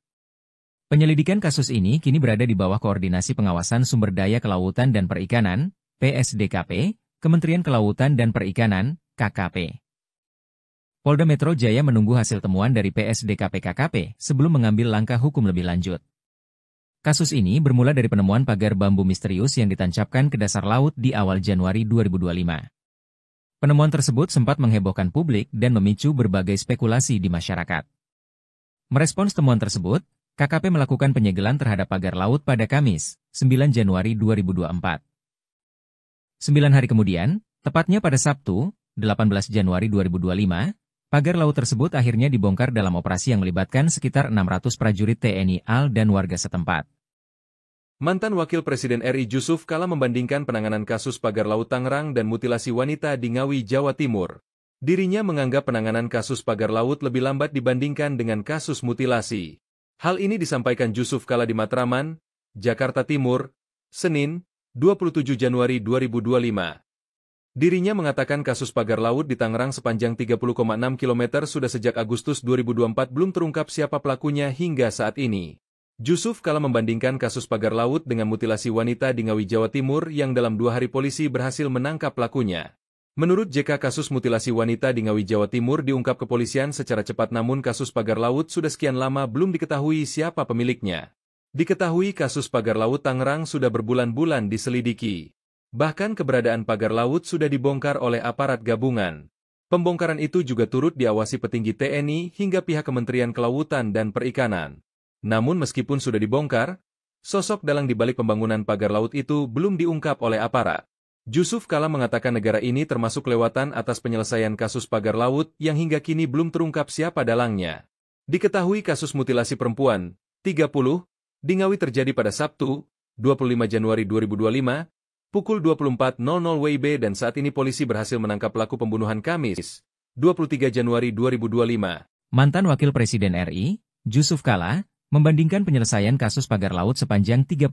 Speaker 1: Penyelidikan kasus ini kini berada di bawah Koordinasi Pengawasan Sumber Daya Kelautan dan Perikanan, PSDKP, Kementerian Kelautan dan Perikanan, KKP. Polda Metro Jaya menunggu hasil temuan dari PSDKP-KKP sebelum mengambil langkah hukum lebih lanjut. Kasus ini bermula dari penemuan pagar bambu misterius yang ditancapkan ke dasar laut di awal Januari 2025. Penemuan tersebut sempat menghebohkan publik dan memicu berbagai spekulasi di masyarakat. Merespons temuan tersebut, KKP melakukan penyegelan terhadap pagar laut pada Kamis, 9 Januari 2024. 9 hari kemudian, tepatnya pada Sabtu, 18 Januari 2025, pagar laut tersebut akhirnya dibongkar dalam operasi yang melibatkan sekitar 600 prajurit TNI AL dan warga setempat.
Speaker 2: Mantan Wakil Presiden RI Jusuf Kala membandingkan penanganan kasus pagar laut Tangerang dan mutilasi wanita di Ngawi, Jawa Timur. Dirinya menganggap penanganan kasus pagar laut lebih lambat dibandingkan dengan kasus mutilasi. Hal ini disampaikan Jusuf Kala di Matraman, Jakarta Timur, Senin, 27 Januari 2025. Dirinya mengatakan kasus pagar laut di Tangerang sepanjang 30,6 km sudah sejak Agustus 2024 belum terungkap siapa pelakunya hingga saat ini. Jusuf Kala membandingkan kasus pagar laut dengan mutilasi wanita di Ngawi, Jawa Timur yang dalam 2 hari polisi berhasil menangkap pelakunya. Menurut JK, kasus mutilasi wanita di Ngawi, Jawa Timur diungkap kepolisian secara cepat, namun kasus pagar laut sudah sekian lama belum diketahui siapa pemiliknya. Diketahui kasus pagar laut Tangerang sudah berbulan-bulan diselidiki. Bahkan keberadaan pagar laut sudah dibongkar oleh aparat gabungan. Pembongkaran itu juga turut diawasi petinggi TNI hingga pihak Kementerian Kelautan dan Perikanan. Namun meskipun sudah dibongkar, sosok dalang di balik pembangunan pagar laut itu belum diungkap oleh aparat. Jusuf Kala mengatakan negara ini termasuk kelewatan atas penyelesaian kasus pagar laut yang hingga kini belum terungkap siapa dalangnya. Diketahui kasus mutilasi perempuan, 30, di Ngawi terjadi pada Sabtu, 25 Januari 2025, pukul 24.00 WIB dan saat ini polisi berhasil menangkap pelaku pembunuhan Kamis, 23 Januari 2025.
Speaker 1: Mantan Wakil Presiden RI, Jusuf Kala, membandingkan penyelesaian kasus pagar laut sepanjang 30,6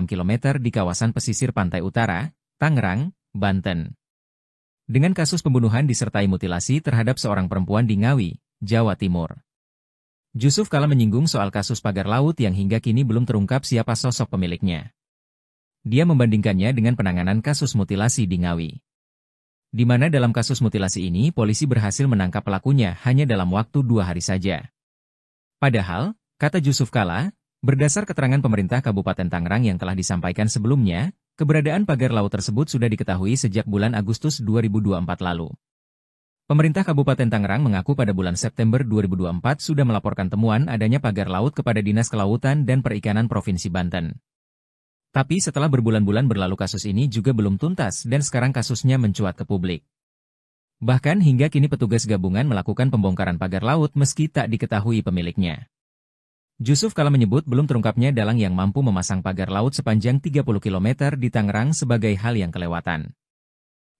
Speaker 1: km di kawasan pesisir pantai utara, Tangerang, Banten, dengan kasus pembunuhan disertai mutilasi terhadap seorang perempuan di Ngawi, Jawa Timur. Jusuf Kalla menyinggung soal kasus pagar laut yang hingga kini belum terungkap siapa sosok pemiliknya. Dia membandingkannya dengan penanganan kasus mutilasi di Ngawi. Di mana dalam kasus mutilasi ini polisi berhasil menangkap pelakunya hanya dalam waktu 2 hari saja. Padahal, kata Jusuf Kalla, berdasar keterangan pemerintah Kabupaten Tangerang yang telah disampaikan sebelumnya, keberadaan pagar laut tersebut sudah diketahui sejak bulan Agustus 2024 lalu. Pemerintah Kabupaten Tangerang mengaku pada bulan September 2024 sudah melaporkan temuan adanya pagar laut kepada Dinas Kelautan dan Perikanan Provinsi Banten. Tapi setelah berbulan-bulan berlalu kasus ini juga belum tuntas dan sekarang kasusnya mencuat ke publik. Bahkan hingga kini petugas gabungan melakukan pembongkaran pagar laut meski tak diketahui pemiliknya. Jusuf Kalla menyebut belum terungkapnya dalang yang mampu memasang pagar laut sepanjang 30 km di Tangerang sebagai hal yang kelewatan.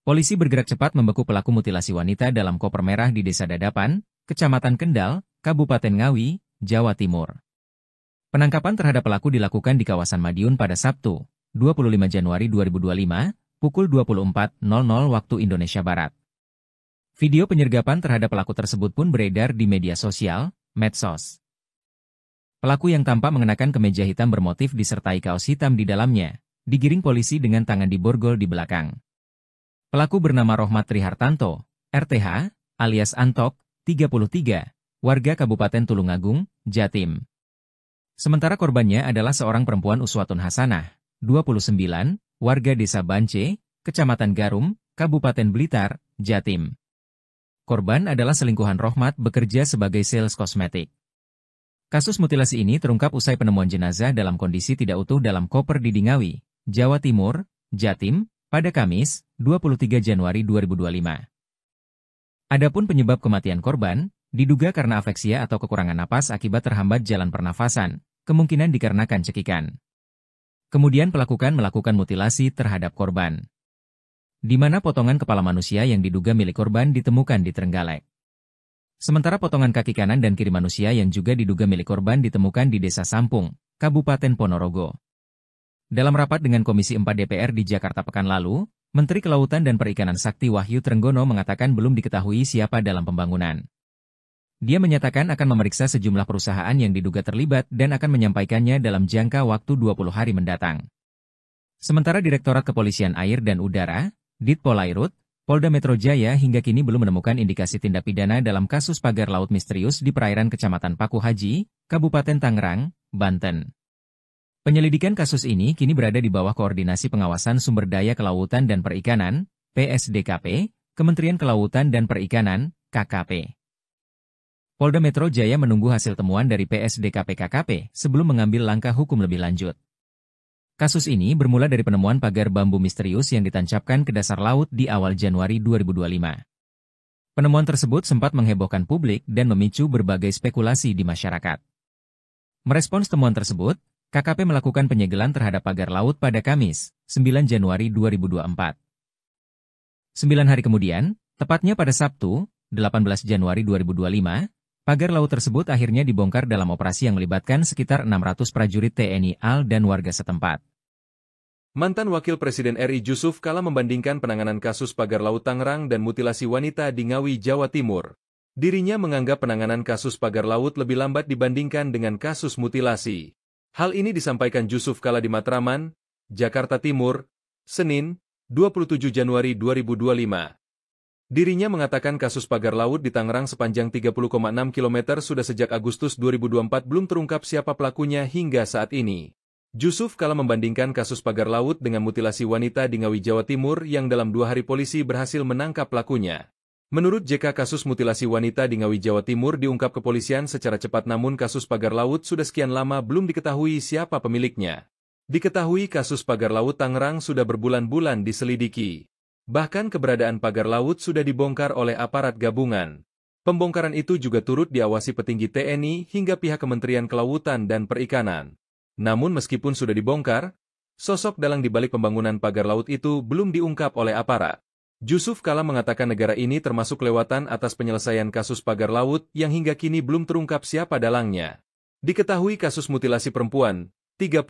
Speaker 1: Polisi bergerak cepat membeku pelaku mutilasi wanita dalam koper merah di Desa Dadapan, Kecamatan Kendal, Kabupaten Ngawi, Jawa Timur. Penangkapan terhadap pelaku dilakukan di kawasan Madiun pada Sabtu, 25 Januari 2025, pukul 24.00 waktu Indonesia Barat. Video penyergapan terhadap pelaku tersebut pun beredar di media sosial, medsos. Pelaku yang tampak mengenakan kemeja hitam bermotif disertai kaos hitam di dalamnya, digiring polisi dengan tangan diborgol di belakang. Pelaku bernama Rohmat Trihartanto, RTH, alias Antok, 33, warga Kabupaten Tulungagung, Jatim. Sementara korbannya adalah seorang perempuan Uswatun Hasanah, 29, warga Desa Bance, Kecamatan Garum, Kabupaten Blitar, Jatim. Korban adalah selingkuhan Rohmat bekerja sebagai sales kosmetik. Kasus mutilasi ini terungkap usai penemuan jenazah dalam kondisi tidak utuh dalam koper di Ngawi, Jawa Timur, Jatim, pada Kamis, 23 Januari 2025. Adapun penyebab kematian korban, diduga karena afeksia atau kekurangan napas akibat terhambat jalan pernafasan, kemungkinan dikarenakan cekikan. Kemudian melakukan mutilasi terhadap korban. Di mana potongan kepala manusia yang diduga milik korban ditemukan di Trenggalek. Sementara potongan kaki kanan dan kiri manusia yang juga diduga milik korban ditemukan di Desa Sampung, Kabupaten Ponorogo. Dalam rapat dengan Komisi 4 DPR di Jakarta pekan lalu, Menteri Kelautan dan Perikanan Sakti Wahyu Trenggono mengatakan belum diketahui siapa dalam pembangunan. Dia menyatakan akan memeriksa sejumlah perusahaan yang diduga terlibat dan akan menyampaikannya dalam jangka waktu 20 hari mendatang. Sementara Direktorat Kepolisian Air dan Udara, Ditpolairut, Polda Metro Jaya hingga kini belum menemukan indikasi tindak pidana dalam kasus pagar laut misterius di perairan Kecamatan Paku Haji, Kabupaten Tangerang, Banten. Penyelidikan kasus ini kini berada di bawah Koordinasi Pengawasan Sumber Daya Kelautan dan Perikanan, PSDKP, Kementerian Kelautan dan Perikanan, KKP. Polda Metro Jaya menunggu hasil temuan dari PSDKP-KKP sebelum mengambil langkah hukum lebih lanjut. Kasus ini bermula dari penemuan pagar bambu misterius yang ditancapkan ke dasar laut di awal Januari 2025. Penemuan tersebut sempat menghebohkan publik dan memicu berbagai spekulasi di masyarakat. Merespons temuan tersebut, KKP melakukan penyegelan terhadap pagar laut pada Kamis, 9 Januari 2024. 9 hari kemudian, tepatnya pada Sabtu, 18 Januari 2025, pagar laut tersebut akhirnya dibongkar dalam operasi yang melibatkan sekitar 600 prajurit TNI AL dan warga setempat.
Speaker 2: Mantan Wakil Presiden RI Jusuf Kalla membandingkan penanganan kasus pagar laut Tangerang dan mutilasi wanita di Ngawi, Jawa Timur. Dirinya menganggap penanganan kasus pagar laut lebih lambat dibandingkan dengan kasus mutilasi. Hal ini disampaikan Jusuf Kalla di Matraman, Jakarta Timur, Senin, 27 Januari 2025. Dirinya mengatakan kasus pagar laut di Tangerang sepanjang 30,6 km sudah sejak Agustus 2024 belum terungkap siapa pelakunya hingga saat ini. Jusuf Kalla membandingkan kasus pagar laut dengan mutilasi wanita di Ngawi, Jawa Timur yang dalam 2 hari polisi berhasil menangkap pelakunya. Menurut JK, kasus mutilasi wanita di Ngawi, Jawa Timur diungkap kepolisian secara cepat, namun kasus pagar laut sudah sekian lama belum diketahui siapa pemiliknya. Diketahui kasus pagar laut Tangerang sudah berbulan-bulan diselidiki. Bahkan keberadaan pagar laut sudah dibongkar oleh aparat gabungan. Pembongkaran itu juga turut diawasi petinggi TNI hingga pihak Kementerian Kelautan dan Perikanan. Namun meskipun sudah dibongkar, sosok dalang di balik pembangunan pagar laut itu belum diungkap oleh aparat. Jusuf Kalla mengatakan negara ini termasuk kelewatan atas penyelesaian kasus pagar laut yang hingga kini belum terungkap siapa dalangnya. Diketahui kasus mutilasi perempuan, 30,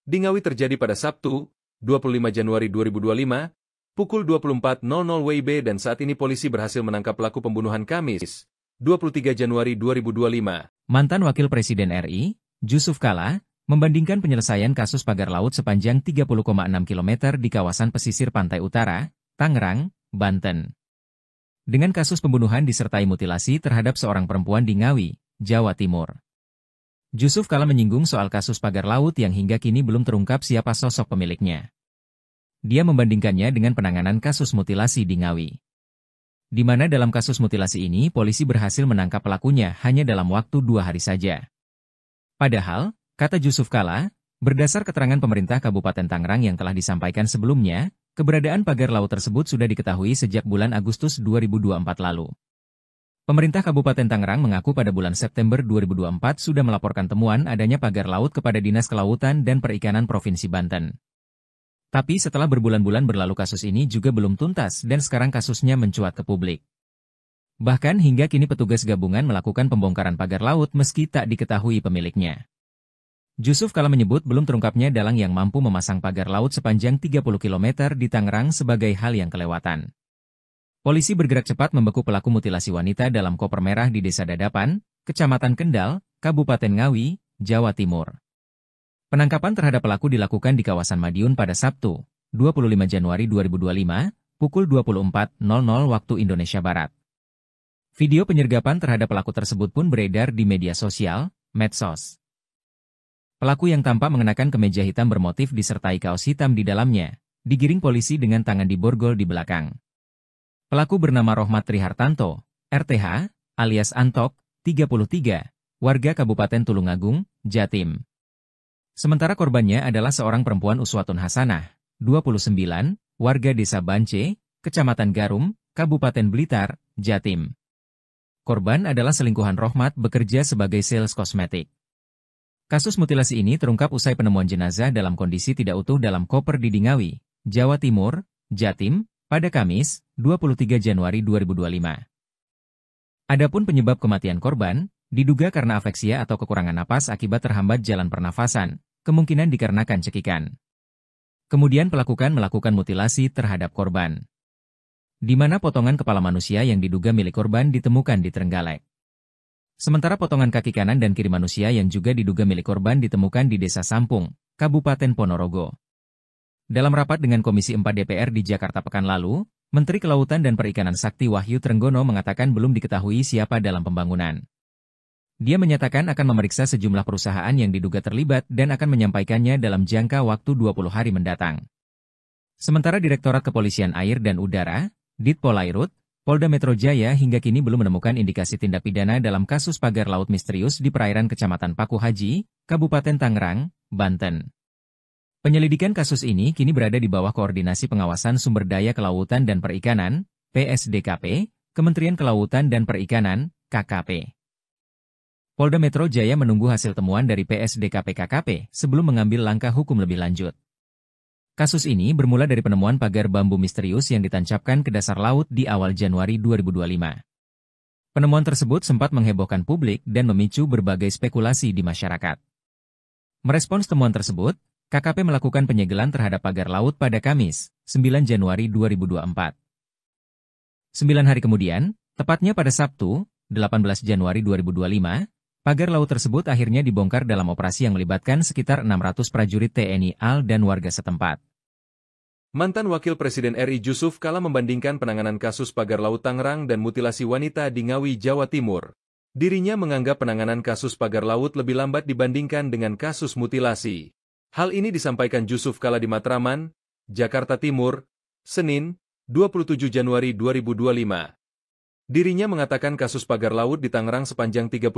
Speaker 2: di Ngawi terjadi pada Sabtu, 25 Januari 2025, pukul 24.00 WIB dan saat ini polisi berhasil menangkap pelaku pembunuhan Kamis, 23 Januari 2025.
Speaker 1: Mantan Wakil Presiden RI, Jusuf Kalla, membandingkan penyelesaian kasus pagar laut sepanjang 30,6 km di kawasan pesisir pantai utara, Tangerang, Banten, dengan kasus pembunuhan disertai mutilasi terhadap seorang perempuan di Ngawi, Jawa Timur. Jusuf Kalla menyinggung soal kasus pagar laut yang hingga kini belum terungkap siapa sosok pemiliknya. Dia membandingkannya dengan penanganan kasus mutilasi di Ngawi, di mana dalam kasus mutilasi ini polisi berhasil menangkap pelakunya hanya dalam waktu 2 hari saja. Padahal, kata Jusuf Kalla, berdasar keterangan pemerintah Kabupaten Tangerang yang telah disampaikan sebelumnya, keberadaan pagar laut tersebut sudah diketahui sejak bulan Agustus 2024 lalu. Pemerintah Kabupaten Tangerang mengaku pada bulan September 2024 sudah melaporkan temuan adanya pagar laut kepada Dinas Kelautan dan Perikanan Provinsi Banten. Tapi setelah berbulan-bulan berlalu kasus ini juga belum tuntas dan sekarang kasusnya mencuat ke publik. Bahkan hingga kini petugas gabungan melakukan pembongkaran pagar laut meski tak diketahui pemiliknya. Jusuf Kalla menyebut belum terungkapnya dalang yang mampu memasang pagar laut sepanjang 30 km di Tangerang sebagai hal yang kelewatan. Polisi bergerak cepat membekuk pelaku mutilasi wanita dalam koper merah di Desa Dadapan, Kecamatan Kendal, Kabupaten Ngawi, Jawa Timur. Penangkapan terhadap pelaku dilakukan di kawasan Madiun pada Sabtu, 25 Januari 2025, pukul 24.00 waktu Indonesia Barat. Video penyergapan terhadap pelaku tersebut pun beredar di media sosial, medsos. Pelaku yang tampak mengenakan kemeja hitam bermotif disertai kaos hitam di dalamnya, digiring polisi dengan tangan diborgol di belakang. Pelaku bernama Rohmat Trihartanto, RTH, alias Antok, 33, warga Kabupaten Tulungagung, Jatim. Sementara korbannya adalah seorang perempuan Uswatun Hasanah, 29, warga Desa Bance, Kecamatan Garum, Kabupaten Blitar, Jatim. Korban adalah selingkuhan Rohmat bekerja sebagai sales kosmetik. Kasus mutilasi ini terungkap usai penemuan jenazah dalam kondisi tidak utuh dalam koper di Ngawi, Jawa Timur, Jatim, pada Kamis, 23 Januari 2025. Adapun penyebab kematian korban, diduga karena afeksia atau kekurangan napas akibat terhambat jalan pernafasan, kemungkinan dikarenakan cekikan. Kemudian pelaku melakukan mutilasi terhadap korban, di mana potongan kepala manusia yang diduga milik korban ditemukan di Trenggalek. Sementara potongan kaki kanan dan kiri manusia yang juga diduga milik korban ditemukan di Desa Sampung, Kabupaten Ponorogo. Dalam rapat dengan Komisi 4 DPR di Jakarta pekan lalu, Menteri Kelautan dan Perikanan Sakti Wahyu Trenggono mengatakan belum diketahui siapa dalam pembangunan. Dia menyatakan akan memeriksa sejumlah perusahaan yang diduga terlibat dan akan menyampaikannya dalam jangka waktu 20 hari mendatang. Sementara Direktorat Kepolisian Air dan Udara, Ditpolairut, Polda Metro Jaya hingga kini belum menemukan indikasi tindak pidana dalam kasus pagar laut misterius di perairan Kecamatan Paku Haji, Kabupaten Tangerang, Banten. Penyelidikan kasus ini kini berada di bawah Koordinasi Pengawasan Sumber Daya Kelautan dan Perikanan, PSDKP, Kementerian Kelautan dan Perikanan, KKP. Polda Metro Jaya menunggu hasil temuan dari PSDKP-KKP sebelum mengambil langkah hukum lebih lanjut. Kasus ini bermula dari penemuan pagar bambu misterius yang ditancapkan ke dasar laut di awal Januari 2025. Penemuan tersebut sempat menghebohkan publik dan memicu berbagai spekulasi di masyarakat. Merespons temuan tersebut, KKP melakukan penyegelan terhadap pagar laut pada Kamis, 9 Januari 2024. 9 hari kemudian, tepatnya pada Sabtu, 18 Januari 2025, pagar laut tersebut akhirnya dibongkar dalam operasi yang melibatkan sekitar 600 prajurit TNI AL dan warga setempat.
Speaker 2: Mantan Wakil Presiden RI Jusuf Kalla membandingkan penanganan kasus pagar laut Tangerang dan mutilasi wanita di Ngawi, Jawa Timur. Dirinya menganggap penanganan kasus pagar laut lebih lambat dibandingkan dengan kasus mutilasi. Hal ini disampaikan Jusuf Kalla di Matraman, Jakarta Timur, Senin, 27 Januari 2025. Dirinya mengatakan kasus pagar laut di Tangerang sepanjang 30,6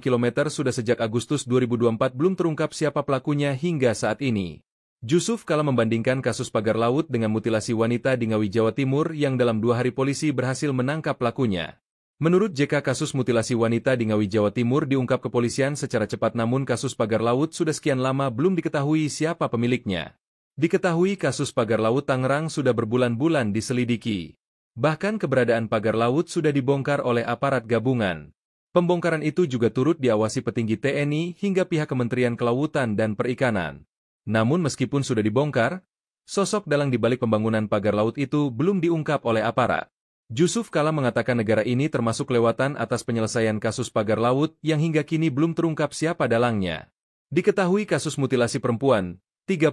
Speaker 2: km sudah sejak Agustus 2024 belum terungkap siapa pelakunya hingga saat ini. Jusuf Kalla membandingkan kasus pagar laut dengan mutilasi wanita di Ngawi, Jawa Timur yang dalam 2 hari polisi berhasil menangkap pelakunya. Menurut JK, kasus mutilasi wanita di Ngawi, Jawa Timur diungkap kepolisian secara cepat, namun kasus pagar laut sudah sekian lama belum diketahui siapa pemiliknya. Diketahui kasus pagar laut Tangerang sudah berbulan-bulan diselidiki. Bahkan keberadaan pagar laut sudah dibongkar oleh aparat gabungan. Pembongkaran itu juga turut diawasi petinggi TNI hingga pihak Kementerian Kelautan dan Perikanan. Namun meskipun sudah dibongkar, sosok dalang di balik pembangunan pagar laut itu belum diungkap oleh aparat. Jusuf Kalla mengatakan negara ini termasuk kelewatan atas penyelesaian kasus pagar laut yang hingga kini belum terungkap siapa dalangnya. Diketahui kasus mutilasi perempuan, 30,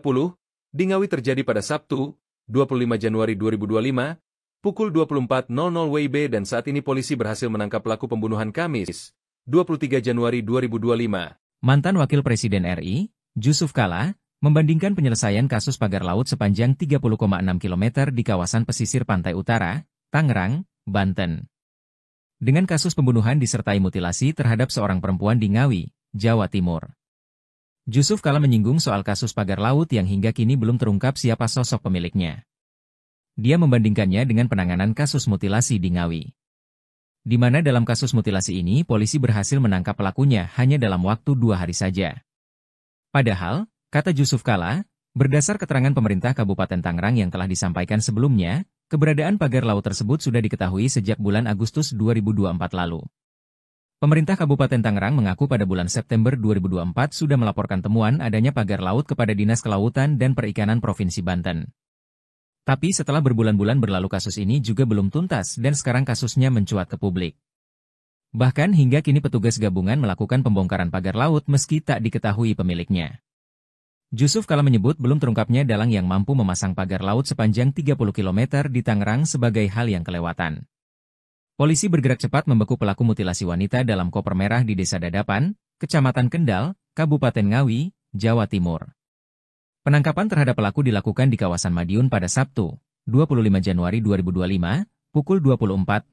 Speaker 2: di Ngawi terjadi pada Sabtu, 25 Januari 2025, pukul 24.00 WIB dan saat ini polisi berhasil menangkap pelaku pembunuhan Kamis, 23 Januari 2025.
Speaker 1: Mantan Wakil Presiden RI, Jusuf Kalla, membandingkan penyelesaian kasus pagar laut sepanjang 30,6 km di kawasan pesisir pantai utara, Tangerang, Banten. Dengan kasus pembunuhan disertai mutilasi terhadap seorang perempuan di Ngawi, Jawa Timur. Jusuf Kalla menyinggung soal kasus pagar laut yang hingga kini belum terungkap siapa sosok pemiliknya. Dia membandingkannya dengan penanganan kasus mutilasi di Ngawi. Di mana dalam kasus mutilasi ini polisi berhasil menangkap pelakunya hanya dalam waktu 2 hari saja. Padahal, kata Jusuf Kalla, berdasar keterangan pemerintah Kabupaten Tangerang yang telah disampaikan sebelumnya, keberadaan pagar laut tersebut sudah diketahui sejak bulan Agustus 2024 lalu. Pemerintah Kabupaten Tangerang mengaku pada bulan September 2024 sudah melaporkan temuan adanya pagar laut kepada Dinas Kelautan dan Perikanan Provinsi Banten. Tapi setelah berbulan-bulan berlalu kasus ini juga belum tuntas dan sekarang kasusnya mencuat ke publik. Bahkan hingga kini petugas gabungan melakukan pembongkaran pagar laut meski tak diketahui pemiliknya. Jusuf Kalla menyebut belum terungkapnya dalang yang mampu memasang pagar laut sepanjang 30 km di Tangerang sebagai hal yang kelewatan. Polisi bergerak cepat membekuk pelaku mutilasi wanita dalam koper merah di Desa Dadapan, Kecamatan Kendal, Kabupaten Ngawi, Jawa Timur. Penangkapan terhadap pelaku dilakukan di kawasan Madiun pada Sabtu, 25 Januari 2025, pukul 24.00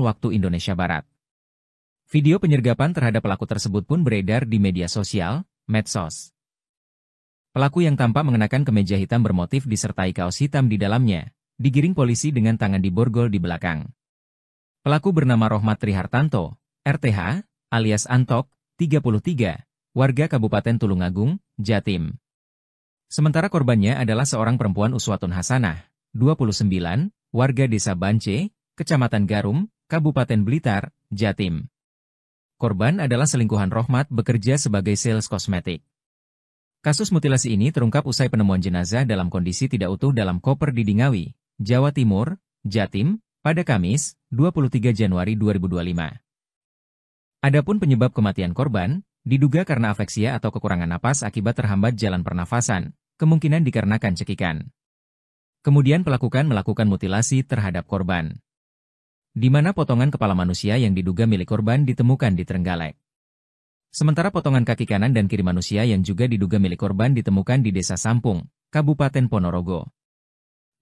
Speaker 1: waktu Indonesia Barat. Video penyergapan terhadap pelaku tersebut pun beredar di media sosial, medsos. Pelaku yang tampak mengenakan kemeja hitam bermotif disertai kaos hitam di dalamnya, digiring polisi dengan tangan diborgol di belakang. Pelaku bernama Rohmat Trihartanto, RTH, alias Antok, 33, warga Kabupaten Tulungagung, Jatim. Sementara korbannya adalah seorang perempuan Uswatun Hasanah, 29, warga Desa Bance, Kecamatan Garum, Kabupaten Blitar, Jatim. Korban adalah selingkuhan Rohmat bekerja sebagai sales kosmetik. Kasus mutilasi ini terungkap usai penemuan jenazah dalam kondisi tidak utuh dalam koper di Ngawi, Jawa Timur, Jatim, pada Kamis, 23 Januari 2025. Adapun penyebab kematian korban, diduga karena afeksia atau kekurangan napas akibat terhambat jalan pernafasan, kemungkinan dikarenakan cekikan. Kemudian pelaku melakukan mutilasi terhadap korban. Di mana potongan kepala manusia yang diduga milik korban ditemukan di Trenggalek. Sementara potongan kaki kanan dan kiri manusia yang juga diduga milik korban ditemukan di Desa Sampung, Kabupaten Ponorogo.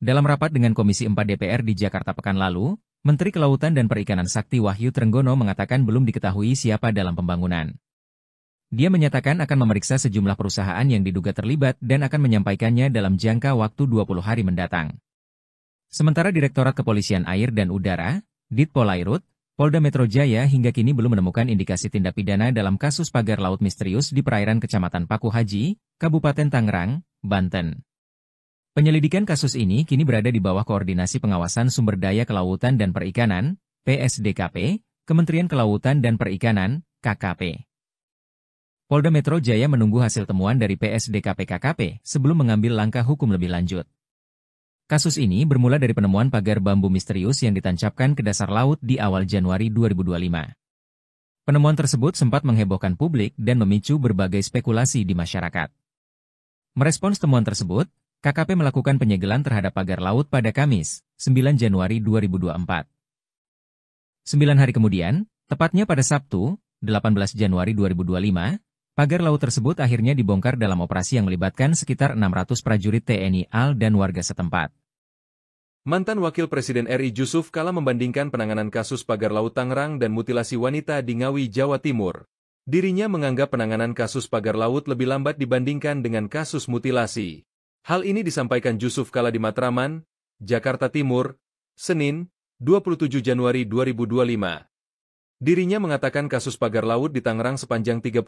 Speaker 1: Dalam rapat dengan Komisi 4 DPR di Jakarta pekan lalu, Menteri Kelautan dan Perikanan Sakti Wahyu Trenggono mengatakan belum diketahui siapa dalam pembangunan. Dia menyatakan akan memeriksa sejumlah perusahaan yang diduga terlibat dan akan menyampaikannya dalam jangka waktu 20 hari mendatang. Sementara Direktorat Kepolisian Air dan Udara, Ditpolairut, Polda Metro Jaya hingga kini belum menemukan indikasi tindak pidana dalam kasus pagar laut misterius di perairan Kecamatan Paku Haji, Kabupaten Tangerang, Banten. Penyelidikan kasus ini kini berada di bawah Koordinasi Pengawasan Sumber Daya Kelautan dan Perikanan, PSDKP, Kementerian Kelautan dan Perikanan, KKP. Polda Metro Jaya menunggu hasil temuan dari PSDKP KKP sebelum mengambil langkah hukum lebih lanjut. Kasus ini bermula dari penemuan pagar bambu misterius yang ditancapkan ke dasar laut di awal Januari 2025. Penemuan tersebut sempat menghebohkan publik dan memicu berbagai spekulasi di masyarakat. Merespons temuan tersebut, KKP melakukan penyegelan terhadap pagar laut pada Kamis, 9 Januari 2024. 9 hari kemudian, tepatnya pada Sabtu, 18 Januari 2025, pagar laut tersebut akhirnya dibongkar dalam operasi yang melibatkan sekitar 600 prajurit TNI AL dan warga setempat.
Speaker 2: Mantan Wakil Presiden RI Jusuf Kalla membandingkan penanganan kasus pagar laut Tangerang dan mutilasi wanita di Ngawi, Jawa Timur. Dirinya menganggap penanganan kasus pagar laut lebih lambat dibandingkan dengan kasus mutilasi. Hal ini disampaikan Jusuf Kalla di Matraman, Jakarta Timur, Senin, 27 Januari 2025. Dirinya mengatakan kasus pagar laut di Tangerang sepanjang 30,6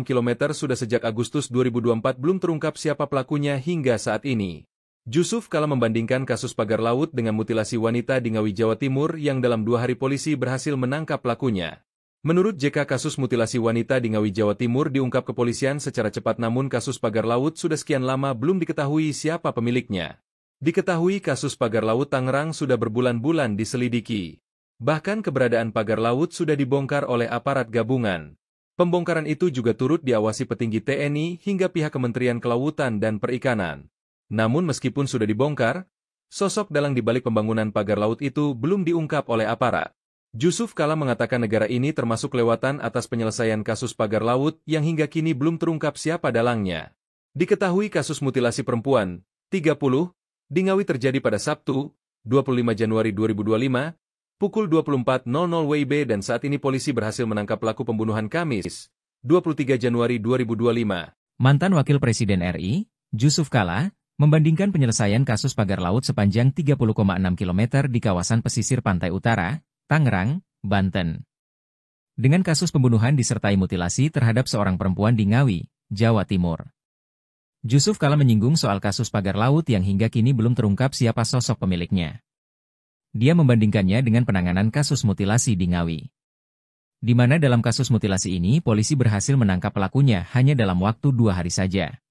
Speaker 2: km sudah sejak Agustus 2024 belum terungkap siapa pelakunya hingga saat ini. Jusuf Kalla membandingkan kasus pagar laut dengan mutilasi wanita di Ngawi, Jawa Timur yang dalam 2 hari polisi berhasil menangkap pelakunya. Menurut JK, kasus mutilasi wanita di Ngawi, Jawa Timur diungkap kepolisian secara cepat namun kasus pagar laut sudah sekian lama belum diketahui siapa pemiliknya. Diketahui kasus pagar laut Tangerang sudah berbulan-bulan diselidiki. Bahkan keberadaan pagar laut sudah dibongkar oleh aparat gabungan. Pembongkaran itu juga turut diawasi petinggi TNI hingga pihak Kementerian Kelautan dan Perikanan. Namun meskipun sudah dibongkar, sosok dalang di balik pembangunan pagar laut itu belum diungkap oleh aparat. Jusuf Kalla mengatakan negara ini termasuk lewatan atas penyelesaian kasus pagar laut yang hingga kini belum terungkap siapa dalangnya. Diketahui kasus mutilasi perempuan, 30, di Ngawi terjadi pada Sabtu, 25 Januari 2025, pukul 24.00 WIB dan saat ini polisi berhasil menangkap pelaku pembunuhan Kamis, 23 Januari 2025.
Speaker 1: Mantan Wakil Presiden RI, Jusuf Kalla, membandingkan penyelesaian kasus pagar laut sepanjang 30,6 km di kawasan pesisir pantai utara, Tangerang, Banten, dengan kasus pembunuhan disertai mutilasi terhadap seorang perempuan di Ngawi, Jawa Timur. Jusuf Kalla menyinggung soal kasus pagar laut yang hingga kini belum terungkap siapa sosok pemiliknya. Dia membandingkannya dengan penanganan kasus mutilasi di Ngawi, di mana dalam kasus mutilasi ini polisi berhasil menangkap pelakunya hanya dalam waktu 2 hari saja.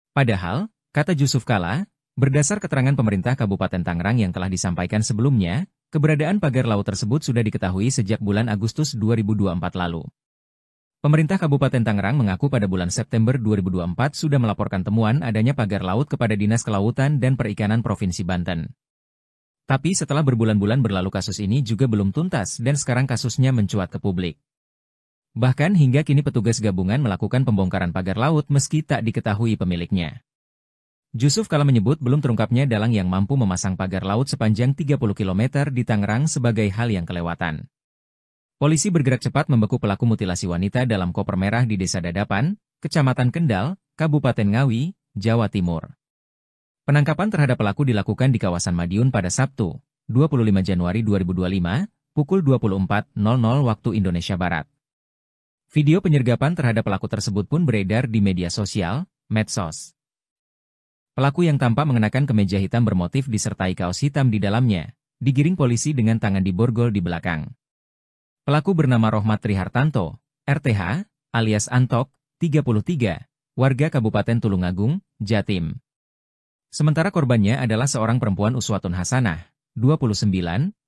Speaker 1: Padahal, kata Jusuf Kalla, berdasar keterangan pemerintah Kabupaten Tangerang yang telah disampaikan sebelumnya, keberadaan pagar laut tersebut sudah diketahui sejak bulan Agustus 2024 lalu. Pemerintah Kabupaten Tangerang mengaku pada bulan September 2024 sudah melaporkan temuan adanya pagar laut kepada Dinas Kelautan dan Perikanan Provinsi Banten. Tapi setelah berbulan-bulan berlalu kasus ini juga belum tuntas dan sekarang kasusnya mencuat ke publik. Bahkan hingga kini petugas gabungan melakukan pembongkaran pagar laut meski tak diketahui pemiliknya. Jusuf Kalla menyebut belum terungkapnya dalang yang mampu memasang pagar laut sepanjang 30 km di Tangerang sebagai hal yang kelewatan. Polisi bergerak cepat membekuk pelaku mutilasi wanita dalam koper merah di Desa Dadapan, Kecamatan Kendal, Kabupaten Ngawi, Jawa Timur. Penangkapan terhadap pelaku dilakukan di kawasan Madiun pada Sabtu, 25 Januari 2025, pukul 24.00 waktu Indonesia Barat. Video penyergapan terhadap pelaku tersebut pun beredar di media sosial, medsos. Pelaku yang tampak mengenakan kemeja hitam bermotif disertai kaos hitam di dalamnya, digiring polisi dengan tangan diborgol di belakang. Pelaku bernama Rohmat Trihartanto, RTH, alias Antok, 33, warga Kabupaten Tulungagung, Jatim. Sementara korbannya adalah seorang perempuan Uswatun Hasanah, 29,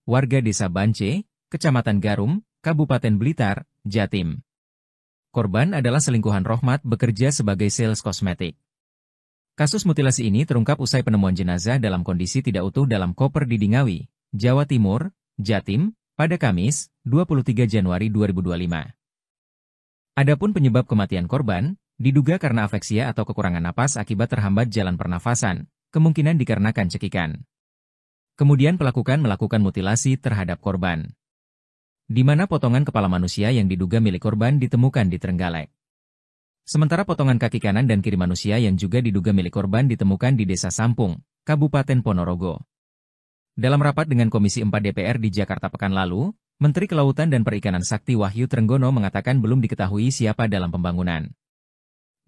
Speaker 1: warga Desa Bance, Kecamatan Garum, Kabupaten Blitar, Jatim. Korban adalah selingkuhan Rohmat bekerja sebagai sales kosmetik. Kasus mutilasi ini terungkap usai penemuan jenazah dalam kondisi tidak utuh dalam koper di Ngawi, Jawa Timur, Jatim, pada Kamis, 23 Januari 2025. Adapun penyebab kematian korban, diduga karena afeksia atau kekurangan napas akibat terhambat jalan pernafasan, kemungkinan dikarenakan cekikan. Kemudian pelaku melakukan mutilasi terhadap korban, di mana potongan kepala manusia yang diduga milik korban ditemukan di Trenggalek. Sementara potongan kaki kanan dan kiri manusia yang juga diduga milik korban ditemukan di Desa Sampung, Kabupaten Ponorogo. Dalam rapat dengan Komisi 4 DPR di Jakarta pekan lalu, Menteri Kelautan dan Perikanan Sakti Wahyu Trenggono mengatakan belum diketahui siapa dalam pembangunan.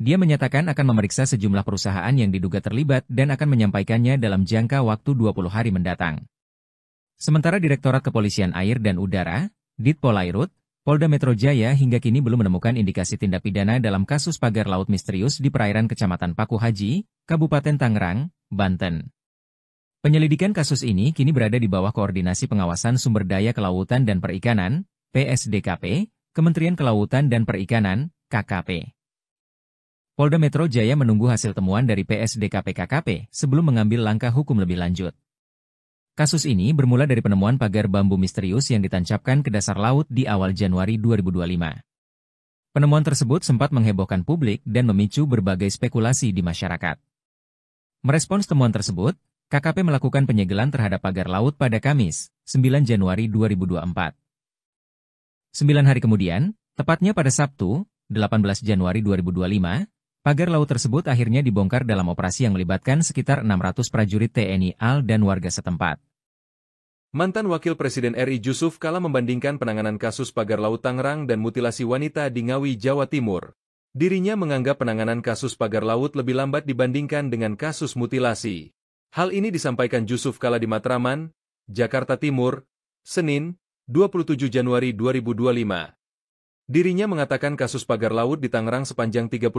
Speaker 1: Dia menyatakan akan memeriksa sejumlah perusahaan yang diduga terlibat dan akan menyampaikannya dalam jangka waktu 20 hari mendatang. Sementara Direktorat Kepolisian Air dan Udara, Ditpolairut, Polda Metro Jaya hingga kini belum menemukan indikasi tindak pidana dalam kasus pagar laut misterius di perairan Kecamatan Paku Haji, Kabupaten Tangerang, Banten. Penyelidikan kasus ini kini berada di bawah Koordinasi Pengawasan Sumber Daya Kelautan dan Perikanan, PSDKP, Kementerian Kelautan dan Perikanan, KKP. Polda Metro Jaya menunggu hasil temuan dari PSDKP KKP sebelum mengambil langkah hukum lebih lanjut. Kasus ini bermula dari penemuan pagar bambu misterius yang ditancapkan ke dasar laut di awal Januari 2025. Penemuan tersebut sempat menghebohkan publik dan memicu berbagai spekulasi di masyarakat. Merespons temuan tersebut, KKP melakukan penyegelan terhadap pagar laut pada Kamis, 9 Januari 2024. 9 hari kemudian, tepatnya pada Sabtu, 18 Januari 2025, pagar laut tersebut akhirnya dibongkar dalam operasi yang melibatkan sekitar 600 prajurit TNI AL dan warga setempat.
Speaker 2: Mantan Wakil Presiden RI Jusuf Kalla membandingkan penanganan kasus pagar laut Tangerang dan mutilasi wanita di Ngawi, Jawa Timur. Dirinya menganggap penanganan kasus pagar laut lebih lambat dibandingkan dengan kasus mutilasi. Hal ini disampaikan Jusuf Kalla di Matraman, Jakarta Timur, Senin, 27 Januari 2025. Dirinya mengatakan kasus pagar laut di Tangerang sepanjang 30,6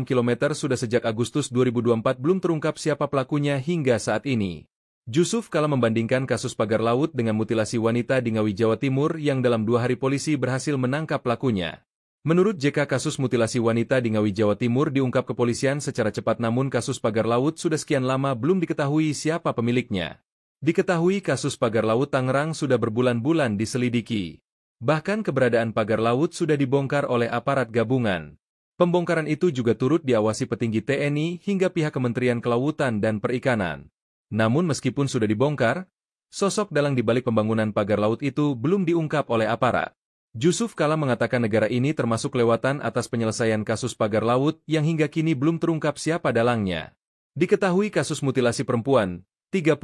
Speaker 2: km sudah sejak Agustus 2024 belum terungkap siapa pelakunya hingga saat ini. Jusuf Kala membandingkan kasus pagar laut dengan mutilasi wanita di Ngawi, Jawa Timur yang dalam 2 hari polisi berhasil menangkap pelakunya. Menurut JK, kasus mutilasi wanita di Ngawi, Jawa Timur diungkap kepolisian secara cepat, namun kasus pagar laut sudah sekian lama belum diketahui siapa pemiliknya. Diketahui kasus pagar laut Tangerang sudah berbulan-bulan diselidiki. Bahkan keberadaan pagar laut sudah dibongkar oleh aparat gabungan. Pembongkaran itu juga turut diawasi petinggi TNI hingga pihak Kementerian Kelautan dan Perikanan. Namun meskipun sudah dibongkar, sosok dalang di balik pembangunan pagar laut itu belum diungkap oleh aparat. Jusuf Kala mengatakan negara ini termasuk kelewatan atas penyelesaian kasus pagar laut yang hingga kini belum terungkap siapa dalangnya. Diketahui kasus mutilasi perempuan, 30,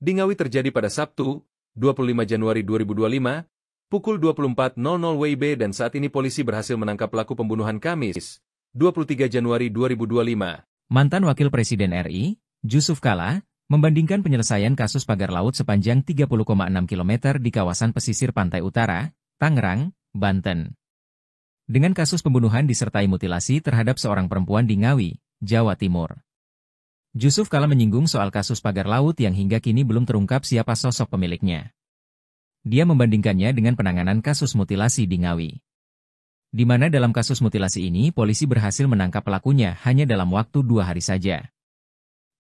Speaker 2: di Ngawi terjadi pada Sabtu, 25 Januari 2025, pukul 24.00 WIB, dan saat ini polisi berhasil menangkap pelaku pembunuhan Kamis, 23 Januari 2025.
Speaker 1: Mantan Wakil Presiden RI, Jusuf Kala, membandingkan penyelesaian kasus pagar laut sepanjang 30,6 km di kawasan pesisir pantai utara, Tangerang, Banten, dengan kasus pembunuhan disertai mutilasi terhadap seorang perempuan di Ngawi, Jawa Timur. Jusuf Kala menyinggung soal kasus pagar laut yang hingga kini belum terungkap siapa sosok pemiliknya. Dia membandingkannya dengan penanganan kasus mutilasi di Ngawi, di mana dalam kasus mutilasi ini polisi berhasil menangkap pelakunya hanya dalam waktu 2 hari saja.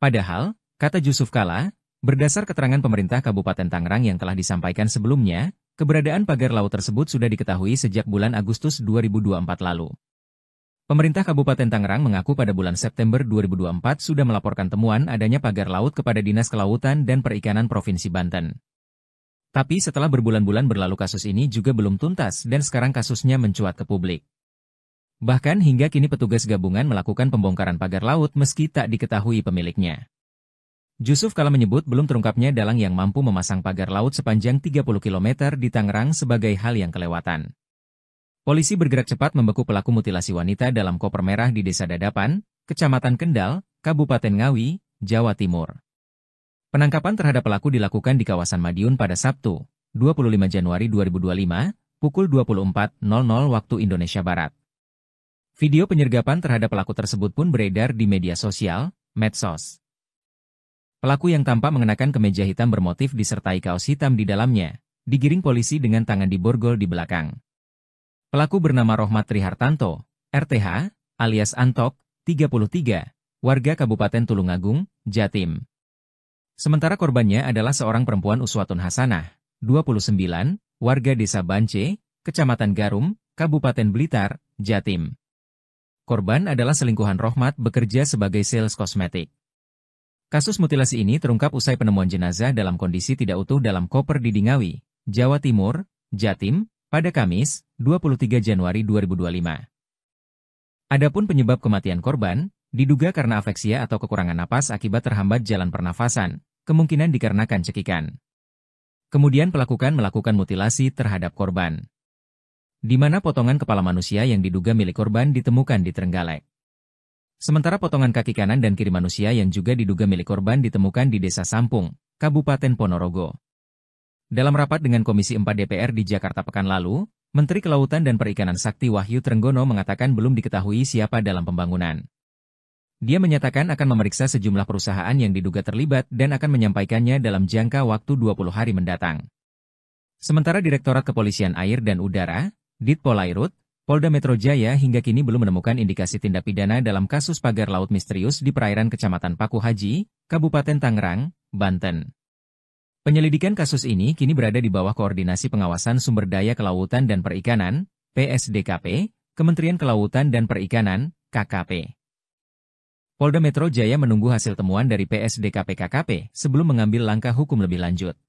Speaker 1: Padahal, kata Jusuf Kala, berdasar keterangan pemerintah Kabupaten Tangerang yang telah disampaikan sebelumnya, keberadaan pagar laut tersebut sudah diketahui sejak bulan Agustus 2024 lalu. Pemerintah Kabupaten Tangerang mengaku pada bulan September 2024 sudah melaporkan temuan adanya pagar laut kepada Dinas Kelautan dan Perikanan Provinsi Banten. Tapi setelah berbulan-bulan berlalu kasus ini juga belum tuntas dan sekarang kasusnya mencuat ke publik. Bahkan hingga kini petugas gabungan melakukan pembongkaran pagar laut meski tak diketahui pemiliknya. Jusuf Kala menyebut belum terungkapnya dalang yang mampu memasang pagar laut sepanjang 30 km di Tangerang sebagai hal yang kelewatan. Polisi bergerak cepat membekuk pelaku mutilasi wanita dalam koper merah di Desa Dadapan, Kecamatan Kendal, Kabupaten Ngawi, Jawa Timur. Penangkapan terhadap pelaku dilakukan di kawasan Madiun pada Sabtu, 25 Januari 2025, pukul 24.00 waktu Indonesia Barat. Video penyergapan terhadap pelaku tersebut pun beredar di media sosial, medsos. Pelaku yang tampak mengenakan kemeja hitam bermotif disertai kaos hitam di dalamnya, digiring polisi dengan tangan diborgol di belakang. Pelaku bernama Rohmat Trihartanto, RTH, alias Antok, 33, warga Kabupaten Tulungagung, Jatim. Sementara korbannya adalah seorang perempuan Uswatun Hasanah, 29, warga Desa Bance, Kecamatan Garum, Kabupaten Blitar, Jatim. Korban adalah selingkuhan Rohmat bekerja sebagai sales kosmetik. Kasus mutilasi ini terungkap usai penemuan jenazah dalam kondisi tidak utuh dalam koper di Ngawi, Jawa Timur, Jatim, pada Kamis, 23 Januari 2025. Adapun penyebab kematian korban, diduga karena afeksia atau kekurangan napas akibat terhambat jalan pernafasan, kemungkinan dikarenakan cekikan. Kemudian melakukan mutilasi terhadap korban, di mana potongan kepala manusia yang diduga milik korban ditemukan di Trenggalek. Sementara potongan kaki kanan dan kiri manusia yang juga diduga milik korban ditemukan di Desa Sampung, Kabupaten Ponorogo. Dalam rapat dengan Komisi 4 DPR di Jakarta pekan lalu, Menteri Kelautan dan Perikanan Sakti Wahyu Trenggono mengatakan belum diketahui siapa dalam pembangunan. Dia menyatakan akan memeriksa sejumlah perusahaan yang diduga terlibat dan akan menyampaikannya dalam jangka waktu 20 hari mendatang. Sementara Direktorat Kepolisian Air dan Udara, Ditpolairut, Polda Metro Jaya hingga kini belum menemukan indikasi tindak pidana dalam kasus pagar laut misterius di perairan Kecamatan Paku Haji, Kabupaten Tangerang, Banten. Penyelidikan kasus ini kini berada di bawah Koordinasi Pengawasan Sumber Daya Kelautan dan Perikanan, PSDKP, Kementerian Kelautan dan Perikanan, KKP. Polda Metro Jaya menunggu hasil temuan dari PSDKP-KKP sebelum mengambil langkah hukum lebih lanjut.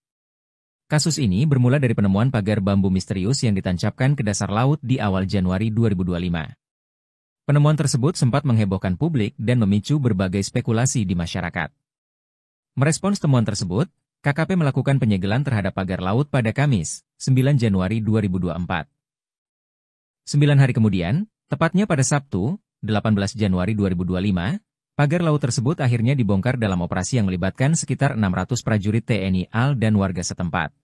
Speaker 1: Kasus ini bermula dari penemuan pagar bambu misterius yang ditancapkan ke dasar laut di awal Januari 2025. Penemuan tersebut sempat menghebohkan publik dan memicu berbagai spekulasi di masyarakat. Merespons temuan tersebut, KKP melakukan penyegelan terhadap pagar laut pada Kamis, 9 Januari 2024. 9 hari kemudian, tepatnya pada Sabtu, 18 Januari 2025, pagar laut tersebut akhirnya dibongkar dalam operasi yang melibatkan sekitar 600 prajurit TNI AL dan warga setempat.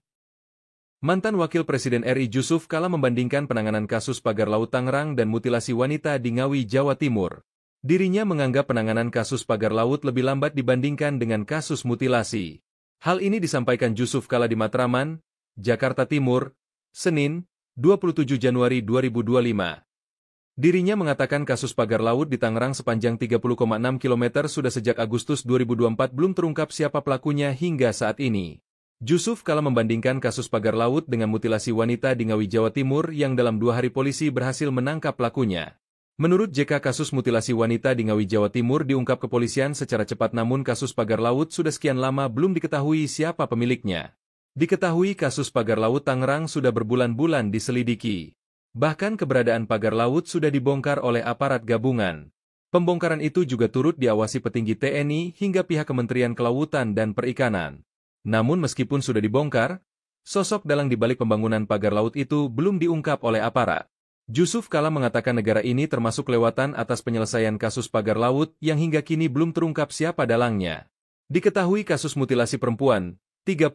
Speaker 2: Mantan Wakil Presiden RI Jusuf Kalla membandingkan penanganan kasus pagar laut Tangerang dan mutilasi wanita di Ngawi, Jawa Timur. Dirinya menganggap penanganan kasus pagar laut lebih lambat dibandingkan dengan kasus mutilasi. Hal ini disampaikan Jusuf Kalla di Matraman, Jakarta Timur, Senin, 27 Januari 2025. Dirinya mengatakan kasus pagar laut di Tangerang sepanjang 30,6 km sudah sejak Agustus 2024 belum terungkap siapa pelakunya hingga saat ini. Jusuf Kalla membandingkan kasus pagar laut dengan mutilasi wanita di Ngawi, Jawa Timur yang dalam 2 hari polisi berhasil menangkap pelakunya. Menurut JK, kasus mutilasi wanita di Ngawi, Jawa Timur diungkap kepolisian secara cepat, namun kasus pagar laut sudah sekian lama belum diketahui siapa pemiliknya. Diketahui kasus pagar laut Tangerang sudah berbulan-bulan diselidiki. Bahkan keberadaan pagar laut sudah dibongkar oleh aparat gabungan. Pembongkaran itu juga turut diawasi petinggi TNI hingga pihak Kementerian Kelautan dan Perikanan. Namun meskipun sudah dibongkar, sosok dalang di balik pembangunan pagar laut itu belum diungkap oleh aparat. Jusuf Kalla mengatakan negara ini termasuk kelewatan atas penyelesaian kasus pagar laut yang hingga kini belum terungkap siapa dalangnya. Diketahui kasus mutilasi perempuan, 30,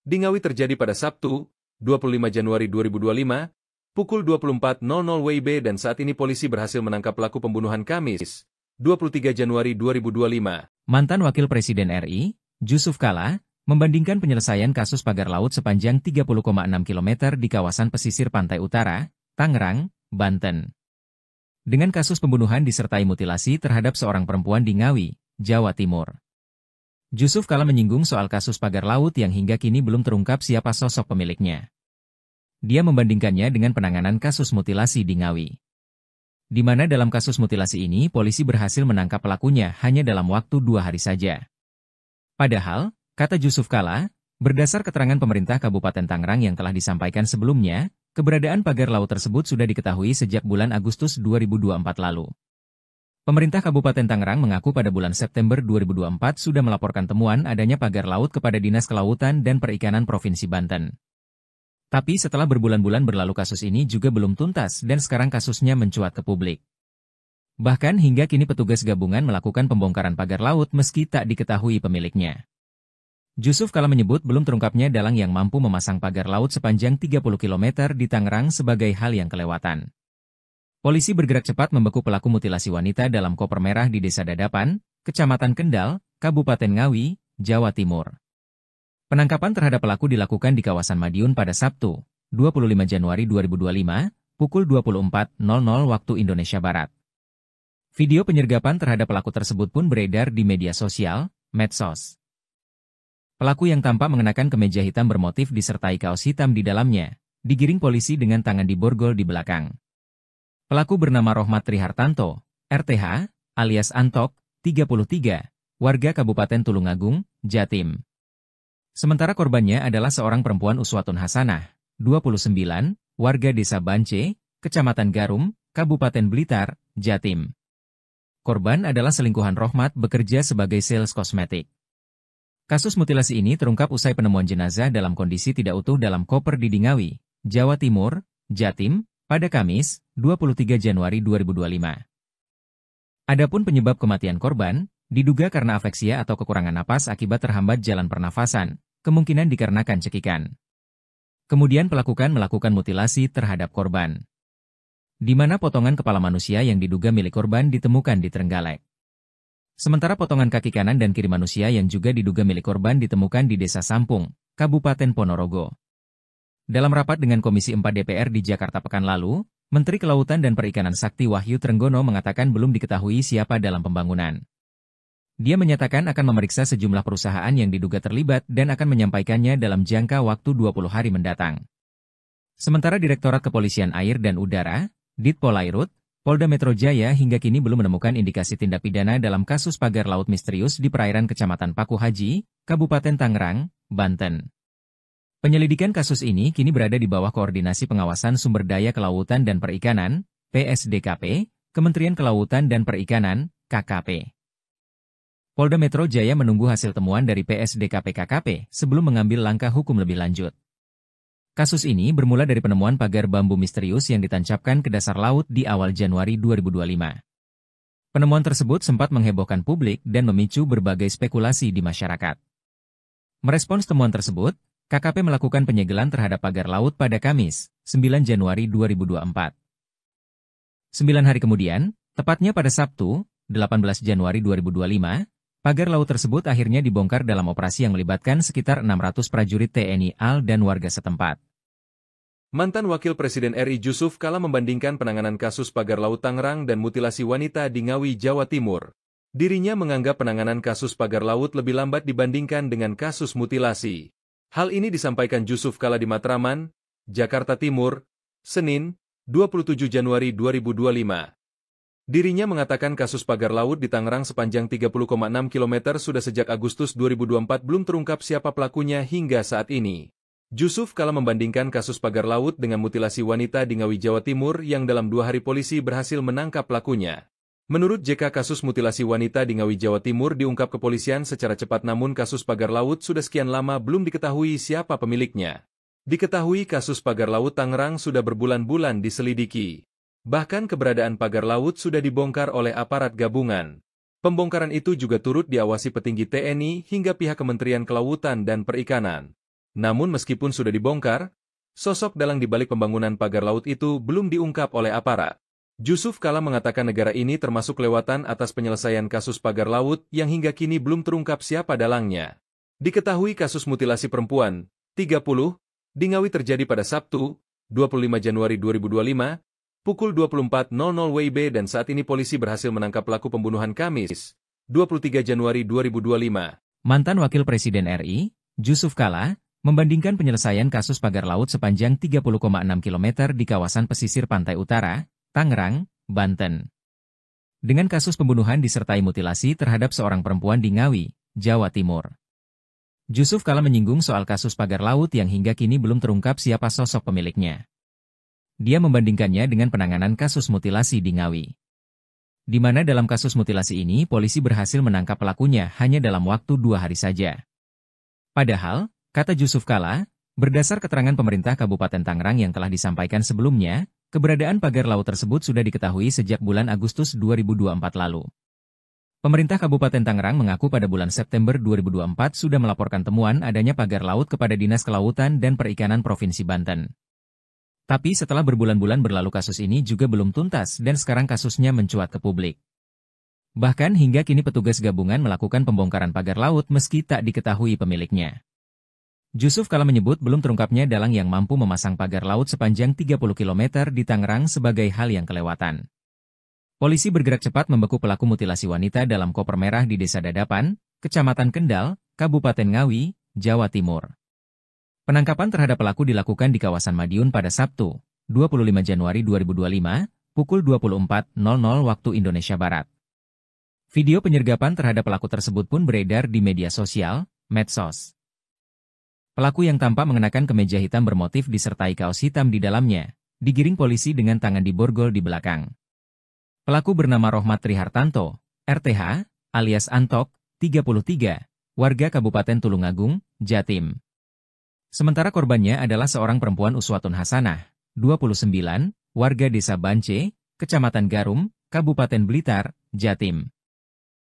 Speaker 2: di Ngawi terjadi pada Sabtu, 25 Januari 2025, pukul 24.00 WIB dan saat ini polisi berhasil menangkap pelaku pembunuhan Kamis, 23 Januari 2025.
Speaker 1: Mantan Wakil Presiden RI, Jusuf Kalla, membandingkan penyelesaian kasus pagar laut sepanjang 30,6 km di kawasan pesisir pantai utara, Tangerang, Banten, dengan kasus pembunuhan disertai mutilasi terhadap seorang perempuan di Ngawi, Jawa Timur. Jusuf Kalla menyinggung soal kasus pagar laut yang hingga kini belum terungkap siapa sosok pemiliknya. Dia membandingkannya dengan penanganan kasus mutilasi di Ngawi, di mana dalam kasus mutilasi ini polisi berhasil menangkap pelakunya hanya dalam waktu 2 hari saja. Padahal, kata Jusuf Kalla, berdasar keterangan pemerintah Kabupaten Tangerang yang telah disampaikan sebelumnya, keberadaan pagar laut tersebut sudah diketahui sejak bulan Agustus 2024 lalu. Pemerintah Kabupaten Tangerang mengaku pada bulan September 2024 sudah melaporkan temuan adanya pagar laut kepada Dinas Kelautan dan Perikanan Provinsi Banten. Tapi setelah berbulan-bulan berlalu kasus ini juga belum tuntas dan sekarang kasusnya mencuat ke publik. Bahkan hingga kini petugas gabungan melakukan pembongkaran pagar laut meski tak diketahui pemiliknya. Jusuf Kalla menyebut belum terungkapnya dalang yang mampu memasang pagar laut sepanjang 30 km di Tangerang sebagai hal yang kelewatan. Polisi bergerak cepat membekuk pelaku mutilasi wanita dalam koper merah di Desa Dadapan, Kecamatan Kendal, Kabupaten Ngawi, Jawa Timur. Penangkapan terhadap pelaku dilakukan di kawasan Madiun pada Sabtu, 25 Januari 2025, pukul 24.00 waktu Indonesia Barat. Video penyergapan terhadap pelaku tersebut pun beredar di media sosial, medsos. Pelaku yang tampak mengenakan kemeja hitam bermotif disertai kaos hitam di dalamnya, digiring polisi dengan tangan diborgol di belakang. Pelaku bernama Rohmat Trihartanto, RTH, alias Antok, 33, warga Kabupaten Tulungagung, Jatim. Sementara korbannya adalah seorang perempuan Uswatun Hasanah, 29, warga Desa Bance, Kecamatan Garum, Kabupaten Blitar, Jatim. Korban adalah selingkuhan Rohmat bekerja sebagai sales kosmetik. Kasus mutilasi ini terungkap usai penemuan jenazah dalam kondisi tidak utuh dalam koper di Ngawi, Jawa Timur, Jatim, pada Kamis, 23 Januari 2025. Adapun penyebab kematian korban, diduga karena afleksia atau kekurangan napas akibat terhambat jalan pernafasan, kemungkinan dikarenakan cekikan. Kemudian pelaku melakukan mutilasi terhadap korban, di mana potongan kepala manusia yang diduga milik korban ditemukan di Trenggalek. Sementara potongan kaki kanan dan kiri manusia yang juga diduga milik korban ditemukan di Desa Sampung, Kabupaten Ponorogo. Dalam rapat dengan Komisi 4 DPR di Jakarta pekan lalu, Menteri Kelautan dan Perikanan Sakti Wahyu Trenggono mengatakan belum diketahui siapa dalam pembangunan. Dia menyatakan akan memeriksa sejumlah perusahaan yang diduga terlibat dan akan menyampaikannya dalam jangka waktu 20 hari mendatang. Sementara Direktorat Kepolisian Air dan Udara, Ditpolairut, Polda Metro Jaya hingga kini belum menemukan indikasi tindak pidana dalam kasus pagar laut misterius di perairan Kecamatan Paku Haji, Kabupaten Tangerang, Banten. Penyelidikan kasus ini kini berada di bawah Koordinasi Pengawasan Sumber Daya Kelautan dan Perikanan, PSDKP, Kementerian Kelautan dan Perikanan, KKP. Polda Metro Jaya menunggu hasil temuan dari PSDKP-KKP sebelum mengambil langkah hukum lebih lanjut. Kasus ini bermula dari penemuan pagar bambu misterius yang ditancapkan ke dasar laut di awal Januari 2025. Penemuan tersebut sempat menghebohkan publik dan memicu berbagai spekulasi di masyarakat. Merespons temuan tersebut, KKP melakukan penyegelan terhadap pagar laut pada Kamis, 9 Januari 2024. 9 hari kemudian, tepatnya pada Sabtu, 18 Januari 2025, pagar laut tersebut akhirnya dibongkar dalam operasi yang melibatkan sekitar 600 prajurit TNI AL dan warga setempat.
Speaker 2: Mantan Wakil Presiden RI Jusuf Kalla membandingkan penanganan kasus pagar laut Tangerang dan mutilasi wanita di Ngawi, Jawa Timur. Dirinya menganggap penanganan kasus pagar laut lebih lambat dibandingkan dengan kasus mutilasi. Hal ini disampaikan Jusuf Kalla di Matraman, Jakarta Timur, Senin, 27 Januari 2025. Dirinya mengatakan kasus pagar laut di Tangerang sepanjang 30,6 km sudah sejak Agustus 2024 belum terungkap siapa pelakunya hingga saat ini. Jusuf Kalla membandingkan kasus pagar laut dengan mutilasi wanita di Ngawi, Jawa Timur yang dalam 2 hari polisi berhasil menangkap pelakunya. Menurut JK, kasus mutilasi wanita di Ngawi, Jawa Timur diungkap kepolisian secara cepat, namun kasus pagar laut sudah sekian lama belum diketahui siapa pemiliknya. Diketahui kasus pagar laut Tangerang sudah berbulan-bulan diselidiki. Bahkan keberadaan pagar laut sudah dibongkar oleh aparat gabungan. Pembongkaran itu juga turut diawasi petinggi TNI hingga pihak Kementerian Kelautan dan Perikanan. Namun meskipun sudah dibongkar, sosok dalang di balik pembangunan pagar laut itu belum diungkap oleh aparat. Jusuf Kalla mengatakan negara ini termasuk kelewatan atas penyelesaian kasus pagar laut yang hingga kini belum terungkap siapa dalangnya. Diketahui kasus mutilasi perempuan, 30, di Ngawi terjadi pada Sabtu, 25 Januari 2025, pukul 24.00 WIB dan saat ini polisi berhasil menangkap pelaku pembunuhan Kamis, 23 Januari 2025.
Speaker 1: Mantan Wakil Presiden RI, Jusuf Kalla, membandingkan penyelesaian kasus pagar laut sepanjang 30,6 km di kawasan pesisir pantai utara, Tangerang, Banten, dengan kasus pembunuhan disertai mutilasi terhadap seorang perempuan di Ngawi, Jawa Timur. Jusuf Kalla menyinggung soal kasus pagar laut yang hingga kini belum terungkap siapa sosok pemiliknya. Dia membandingkannya dengan penanganan kasus mutilasi di Ngawi, di mana dalam kasus mutilasi ini polisi berhasil menangkap pelakunya hanya dalam waktu 2 hari saja. Padahal, kata Jusuf Kalla, berdasar keterangan pemerintah Kabupaten Tangerang yang telah disampaikan sebelumnya, keberadaan pagar laut tersebut sudah diketahui sejak bulan Agustus 2024 lalu. Pemerintah Kabupaten Tangerang mengaku pada bulan September 2024 sudah melaporkan temuan adanya pagar laut kepada Dinas Kelautan dan Perikanan Provinsi Banten. Tapi setelah berbulan-bulan berlalu kasus ini juga belum tuntas dan sekarang kasusnya mencuat ke publik. Bahkan hingga kini petugas gabungan melakukan pembongkaran pagar laut meski tak diketahui pemiliknya. Jusuf Kalla menyebut belum terungkapnya dalang yang mampu memasang pagar laut sepanjang 30 km di Tangerang sebagai hal yang kelewatan. Polisi bergerak cepat membekuk pelaku mutilasi wanita dalam koper merah di Desa Dadapan, Kecamatan Kendal, Kabupaten Ngawi, Jawa Timur. Penangkapan terhadap pelaku dilakukan di kawasan Madiun pada Sabtu, 25 Januari 2025, pukul 24.00 waktu Indonesia Barat. Video penyergapan terhadap pelaku tersebut pun beredar di media sosial, medsos. Pelaku yang tampak mengenakan kemeja hitam bermotif disertai kaos hitam di dalamnya, digiring polisi dengan tangan diborgol di belakang. Pelaku bernama Rohmat Trihartanto, RTH, alias Antok, 33, warga Kabupaten Tulungagung, Jatim. Sementara korbannya adalah seorang perempuan Uswatun Hasanah, 29, warga Desa Bance, Kecamatan Garum, Kabupaten Blitar, Jatim.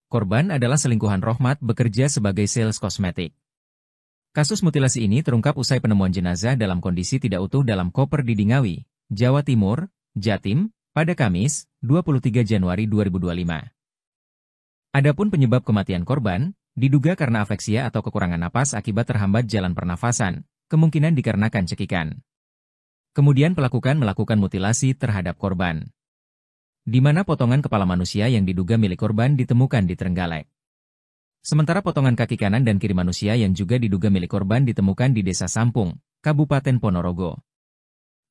Speaker 1: Korban adalah selingkuhan Rohmat bekerja sebagai sales kosmetik. Kasus mutilasi ini terungkap usai penemuan jenazah dalam kondisi tidak utuh dalam koper di Ngawi, Jawa Timur, Jatim, pada Kamis, 23 Januari 2025. Adapun penyebab kematian korban, diduga karena afeksia atau kekurangan napas akibat terhambat jalan pernafasan, kemungkinan dikarenakan cekikan. Kemudian pelaku melakukan mutilasi terhadap korban, di mana potongan kepala manusia yang diduga milik korban ditemukan di Trenggalek. Sementara potongan kaki kanan dan kiri manusia yang juga diduga milik korban ditemukan di Desa Sampung, Kabupaten Ponorogo.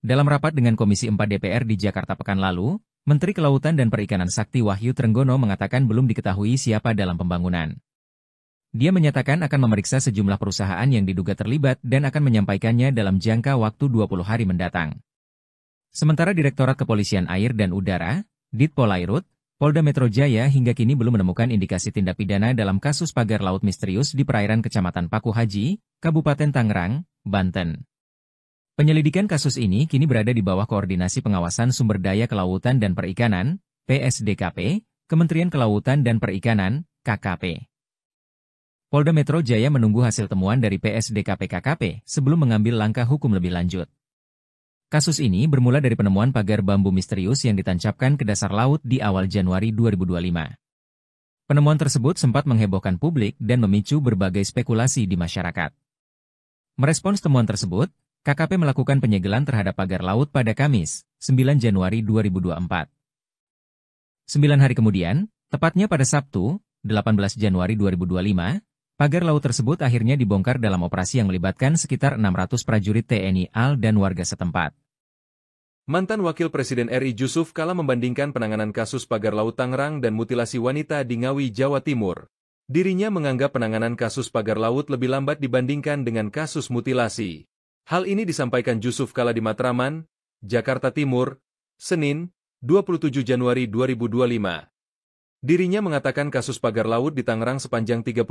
Speaker 1: Dalam rapat dengan Komisi 4 DPR di Jakarta pekan lalu, Menteri Kelautan dan Perikanan Sakti Wahyu Trenggono mengatakan belum diketahui siapa dalam pembangunan. Dia menyatakan akan memeriksa sejumlah perusahaan yang diduga terlibat dan akan menyampaikannya dalam jangka waktu 20 hari mendatang. Sementara Direktorat Kepolisian Air dan Udara, Ditpolairut, Polda Metro Jaya hingga kini belum menemukan indikasi tindak pidana dalam kasus pagar laut misterius di perairan Kecamatan Paku Haji, Kabupaten Tangerang, Banten. Penyelidikan kasus ini kini berada di bawah Koordinasi Pengawasan Sumber Daya Kelautan dan Perikanan, PSDKP, Kementerian Kelautan dan Perikanan, KKP. Polda Metro Jaya menunggu hasil temuan dari PSDKP KKP sebelum mengambil langkah hukum lebih lanjut. Kasus ini bermula dari penemuan pagar bambu misterius yang ditancapkan ke dasar laut di awal Januari 2025. Penemuan tersebut sempat menghebohkan publik dan memicu berbagai spekulasi di masyarakat. Merespons temuan tersebut, KKP melakukan penyegelan terhadap pagar laut pada Kamis, 9 Januari 2024. 9 hari kemudian, tepatnya pada Sabtu, 18 Januari 2025, pagar laut tersebut akhirnya dibongkar dalam operasi yang melibatkan sekitar 600 prajurit TNI AL dan warga setempat.
Speaker 2: Mantan Wakil Presiden RI Jusuf Kalla membandingkan penanganan kasus pagar laut Tangerang dan mutilasi wanita di Ngawi, Jawa Timur. Dirinya menganggap penanganan kasus pagar laut lebih lambat dibandingkan dengan kasus mutilasi. Hal ini disampaikan Jusuf Kalla di Matraman, Jakarta Timur, Senin, 27 Januari 2025. Dirinya mengatakan kasus pagar laut di Tangerang sepanjang 30,6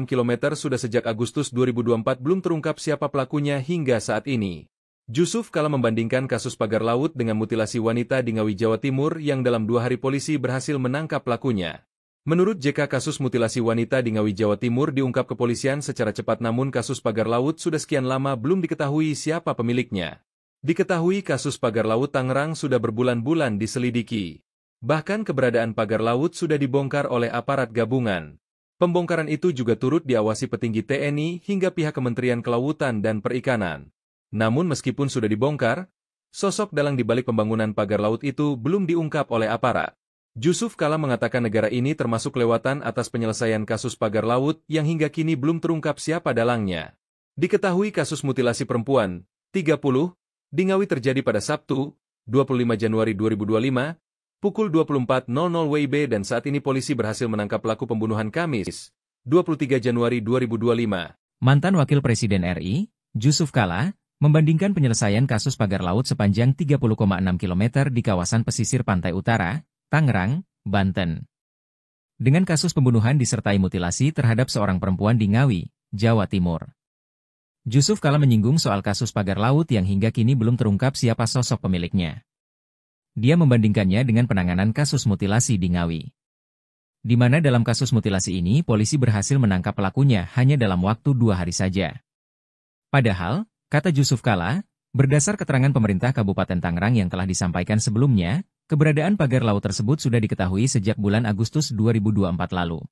Speaker 2: km sudah sejak Agustus 2024 belum terungkap siapa pelakunya hingga saat ini. Jusuf Kalla membandingkan kasus pagar laut dengan mutilasi wanita di Ngawi, Jawa Timur yang dalam 2 hari polisi berhasil menangkap pelakunya. Menurut JK, kasus mutilasi wanita di Ngawi, Jawa Timur diungkap kepolisian secara cepat, namun kasus pagar laut sudah sekian lama belum diketahui siapa pemiliknya. Diketahui kasus pagar laut Tangerang sudah berbulan-bulan diselidiki. Bahkan keberadaan pagar laut sudah dibongkar oleh aparat gabungan. Pembongkaran itu juga turut diawasi petinggi TNI hingga pihak Kementerian Kelautan dan Perikanan. Namun meskipun sudah dibongkar, sosok dalang di balik pembangunan pagar laut itu belum diungkap oleh aparat. Jusuf Kalla mengatakan negara ini termasuk kelewatan atas penyelesaian kasus pagar laut yang hingga kini belum terungkap siapa dalangnya. Diketahui kasus mutilasi perempuan, 30, di Ngawi terjadi pada Sabtu, 25 Januari 2025, pukul 24.00 WIB, dan saat ini polisi berhasil menangkap pelaku pembunuhan Kamis, 23 Januari 2025.
Speaker 1: Mantan Wakil Presiden RI, Jusuf Kalla, membandingkan penyelesaian kasus pagar laut sepanjang 30,6 km di kawasan pesisir pantai utara, Tangerang, Banten, dengan kasus pembunuhan disertai mutilasi terhadap seorang perempuan di Ngawi, Jawa Timur. Jusuf Kalla menyinggung soal kasus pagar laut yang hingga kini belum terungkap siapa sosok pemiliknya. Dia membandingkannya dengan penanganan kasus mutilasi di Ngawi, di mana dalam kasus mutilasi ini polisi berhasil menangkap pelakunya hanya dalam waktu 2 hari saja. Padahal, kata Jusuf Kalla, berdasar keterangan pemerintah Kabupaten Tangerang yang telah disampaikan sebelumnya, keberadaan pagar laut tersebut sudah diketahui sejak bulan Agustus 2024 lalu.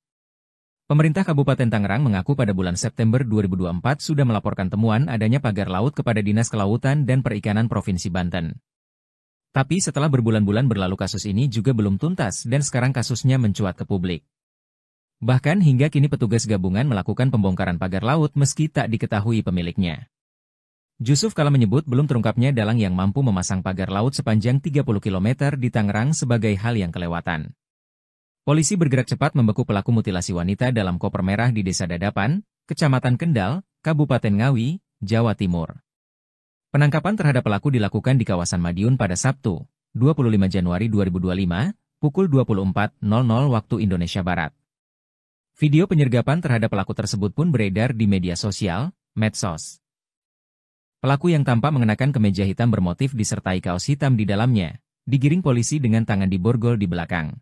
Speaker 1: Pemerintah Kabupaten Tangerang mengaku pada bulan September 2024 sudah melaporkan temuan adanya pagar laut kepada Dinas Kelautan dan Perikanan Provinsi Banten. Tapi setelah berbulan-bulan berlalu kasus ini juga belum tuntas dan sekarang kasusnya mencuat ke publik. Bahkan hingga kini petugas gabungan melakukan pembongkaran pagar laut meski tak diketahui pemiliknya. Jusuf Kalla menyebut belum terungkapnya dalang yang mampu memasang pagar laut sepanjang 30 km di Tangerang sebagai hal yang kelewatan. Polisi bergerak cepat membeku pelaku mutilasi wanita dalam koper merah di Desa Dadapan, Kecamatan Kendal, Kabupaten Ngawi, Jawa Timur. Penangkapan terhadap pelaku dilakukan di kawasan Madiun pada Sabtu, 25 Januari 2025, pukul 24.00 waktu Indonesia Barat. Video penyergapan terhadap pelaku tersebut pun beredar di media sosial, medsos. Pelaku yang tampak mengenakan kemeja hitam bermotif disertai kaos hitam di dalamnya, digiring polisi dengan tangan diborgol di belakang.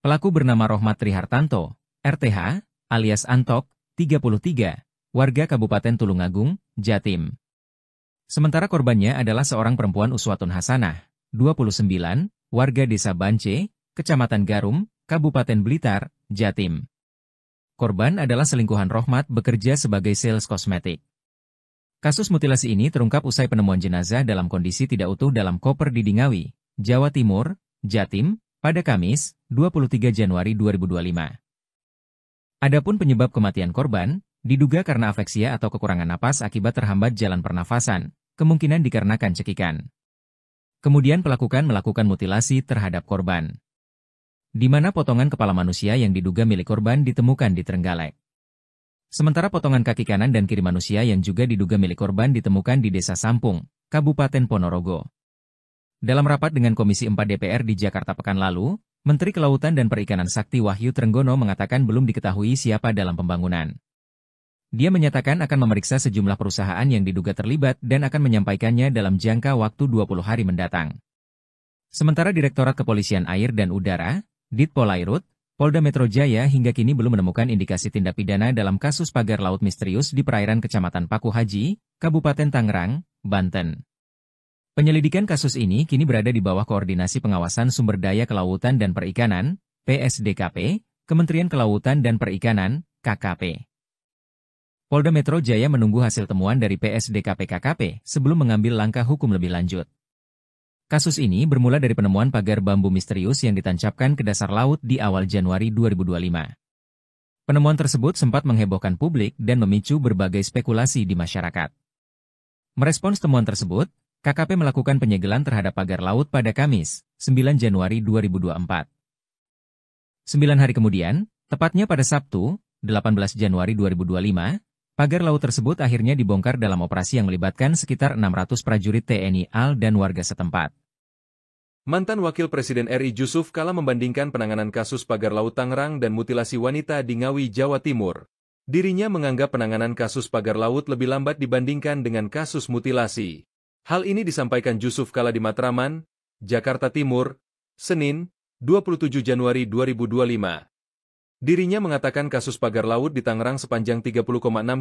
Speaker 1: Pelaku bernama Rohmat Trihartanto, RTH, alias Antok, 33, warga Kabupaten Tulungagung, Jatim. Sementara korbannya adalah seorang perempuan Uswatun Hasanah, 29, warga Desa Bance, Kecamatan Garum, Kabupaten Blitar, Jatim. Korban adalah selingkuhan Rohmat bekerja sebagai sales kosmetik. Kasus mutilasi ini terungkap usai penemuan jenazah dalam kondisi tidak utuh dalam koper di Ngawi, Jawa Timur, Jatim, pada Kamis, 23 Januari 2025. Adapun penyebab kematian korban, diduga karena afeksia atau kekurangan napas akibat terhambat jalan pernafasan, kemungkinan dikarenakan cekikan. Kemudian melakukan mutilasi terhadap korban, di mana potongan kepala manusia yang diduga milik korban ditemukan di Trenggalek. Sementara potongan kaki kanan dan kiri manusia yang juga diduga milik korban ditemukan di Desa Sampung, Kabupaten Ponorogo. Dalam rapat dengan Komisi 4 DPR di Jakarta pekan lalu, Menteri Kelautan dan Perikanan Sakti Wahyu Trenggono mengatakan belum diketahui siapa dalam pembangunan. Dia menyatakan akan memeriksa sejumlah perusahaan yang diduga terlibat dan akan menyampaikannya dalam jangka waktu 20 hari mendatang. Sementara Direktorat Kepolisian Air dan Udara, Ditpolairut, Polda Metro Jaya hingga kini belum menemukan indikasi tindak pidana dalam kasus pagar laut misterius di perairan Kecamatan Paku Haji, Kabupaten Tangerang, Banten. Penyelidikan kasus ini kini berada di bawah koordinasi pengawasan sumber daya kelautan dan perikanan, PSDKP, Kementerian Kelautan dan Perikanan, KKP. Polda Metro Jaya menunggu hasil temuan dari PSDKP KKP sebelum mengambil langkah hukum lebih lanjut. Kasus ini bermula dari penemuan pagar bambu misterius yang ditancapkan ke dasar laut di awal Januari 2025. Penemuan tersebut sempat menghebohkan publik dan memicu berbagai spekulasi di masyarakat. Merespons temuan tersebut, KKP melakukan penyegelan terhadap pagar laut pada Kamis, 9 Januari 2024. 9 hari kemudian, tepatnya pada Sabtu, 18 Januari 2025, pagar laut tersebut akhirnya dibongkar dalam operasi yang melibatkan sekitar 600 prajurit TNI AL dan warga setempat.
Speaker 2: Mantan Wakil Presiden RI Jusuf Kalla membandingkan penanganan kasus pagar laut Tangerang dan mutilasi wanita di Ngawi, Jawa Timur. Dirinya menganggap penanganan kasus pagar laut lebih lambat dibandingkan dengan kasus mutilasi. Hal ini disampaikan Jusuf Kalla di Matraman, Jakarta Timur, Senin, 27 Januari 2025. Dirinya mengatakan kasus pagar laut di Tangerang sepanjang 30,6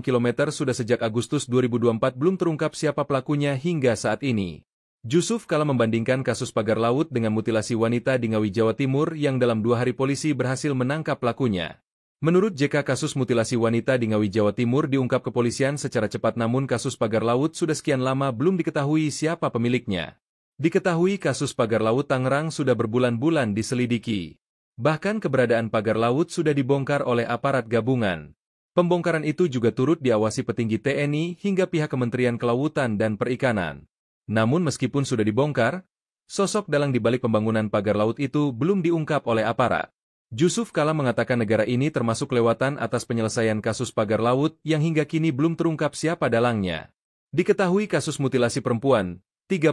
Speaker 2: km sudah sejak Agustus 2024 belum terungkap siapa pelakunya hingga saat ini. Jusuf Kalla membandingkan kasus pagar laut dengan mutilasi wanita di Ngawi, Jawa Timur yang dalam 2 hari polisi berhasil menangkap pelakunya. Menurut JK, kasus mutilasi wanita di Ngawi, Jawa Timur diungkap kepolisian secara cepat, namun kasus pagar laut sudah sekian lama belum diketahui siapa pemiliknya. Diketahui kasus pagar laut Tangerang sudah berbulan-bulan diselidiki. Bahkan keberadaan pagar laut sudah dibongkar oleh aparat gabungan. Pembongkaran itu juga turut diawasi petinggi TNI hingga pihak Kementerian Kelautan dan Perikanan. Namun meskipun sudah dibongkar, sosok dalang di balik pembangunan pagar laut itu belum diungkap oleh aparat. Jusuf Kalla mengatakan negara ini termasuk kelewatan atas penyelesaian kasus pagar laut yang hingga kini belum terungkap siapa dalangnya. Diketahui kasus mutilasi perempuan, 30,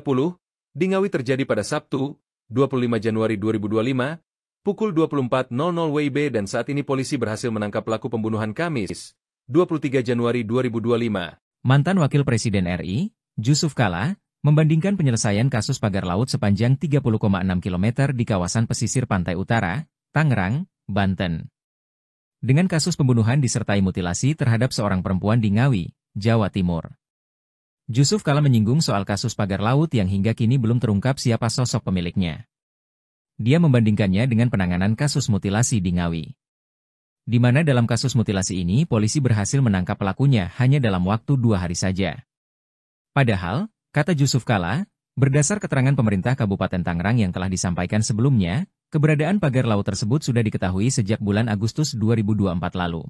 Speaker 2: di Ngawi terjadi pada Sabtu, 25 Januari 2025, pukul 24.00 WIB dan saat ini polisi berhasil menangkap pelaku pembunuhan Kamis, 23 Januari 2025.
Speaker 1: Mantan Wakil Presiden RI, Jusuf Kalla, membandingkan penyelesaian kasus pagar laut sepanjang 30,6 km di kawasan pesisir pantai utara, Tangerang, Banten, dengan kasus pembunuhan disertai mutilasi terhadap seorang perempuan di Ngawi, Jawa Timur. Jusuf Kalla menyinggung soal kasus pagar laut yang hingga kini belum terungkap siapa sosok pemiliknya. Dia membandingkannya dengan penanganan kasus mutilasi di Ngawi, di mana dalam kasus mutilasi ini polisi berhasil menangkap pelakunya hanya dalam waktu 2 hari saja. Padahal, kata Jusuf Kalla, berdasar keterangan pemerintah Kabupaten Tangerang yang telah disampaikan sebelumnya, keberadaan pagar laut tersebut sudah diketahui sejak bulan Agustus 2024 lalu.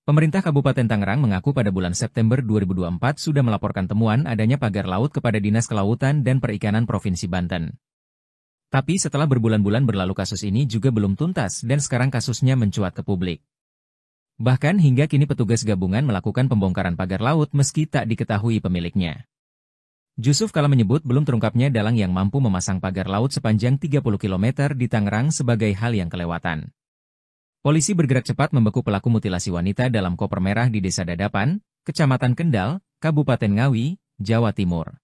Speaker 1: Pemerintah Kabupaten Tangerang mengaku pada bulan September 2024 sudah melaporkan temuan adanya pagar laut kepada Dinas Kelautan dan Perikanan Provinsi Banten. Tapi setelah berbulan-bulan berlalu kasus ini juga belum tuntas dan sekarang kasusnya mencuat ke publik. Bahkan hingga kini petugas gabungan melakukan pembongkaran pagar laut meski tak diketahui pemiliknya. Jusuf Kalla menyebut belum terungkapnya dalang yang mampu memasang pagar laut sepanjang 30 km di Tangerang sebagai hal yang kelewatan. Polisi bergerak cepat membekuk pelaku mutilasi wanita dalam koper merah di Desa Dadapan, Kecamatan Kendal, Kabupaten Ngawi, Jawa Timur.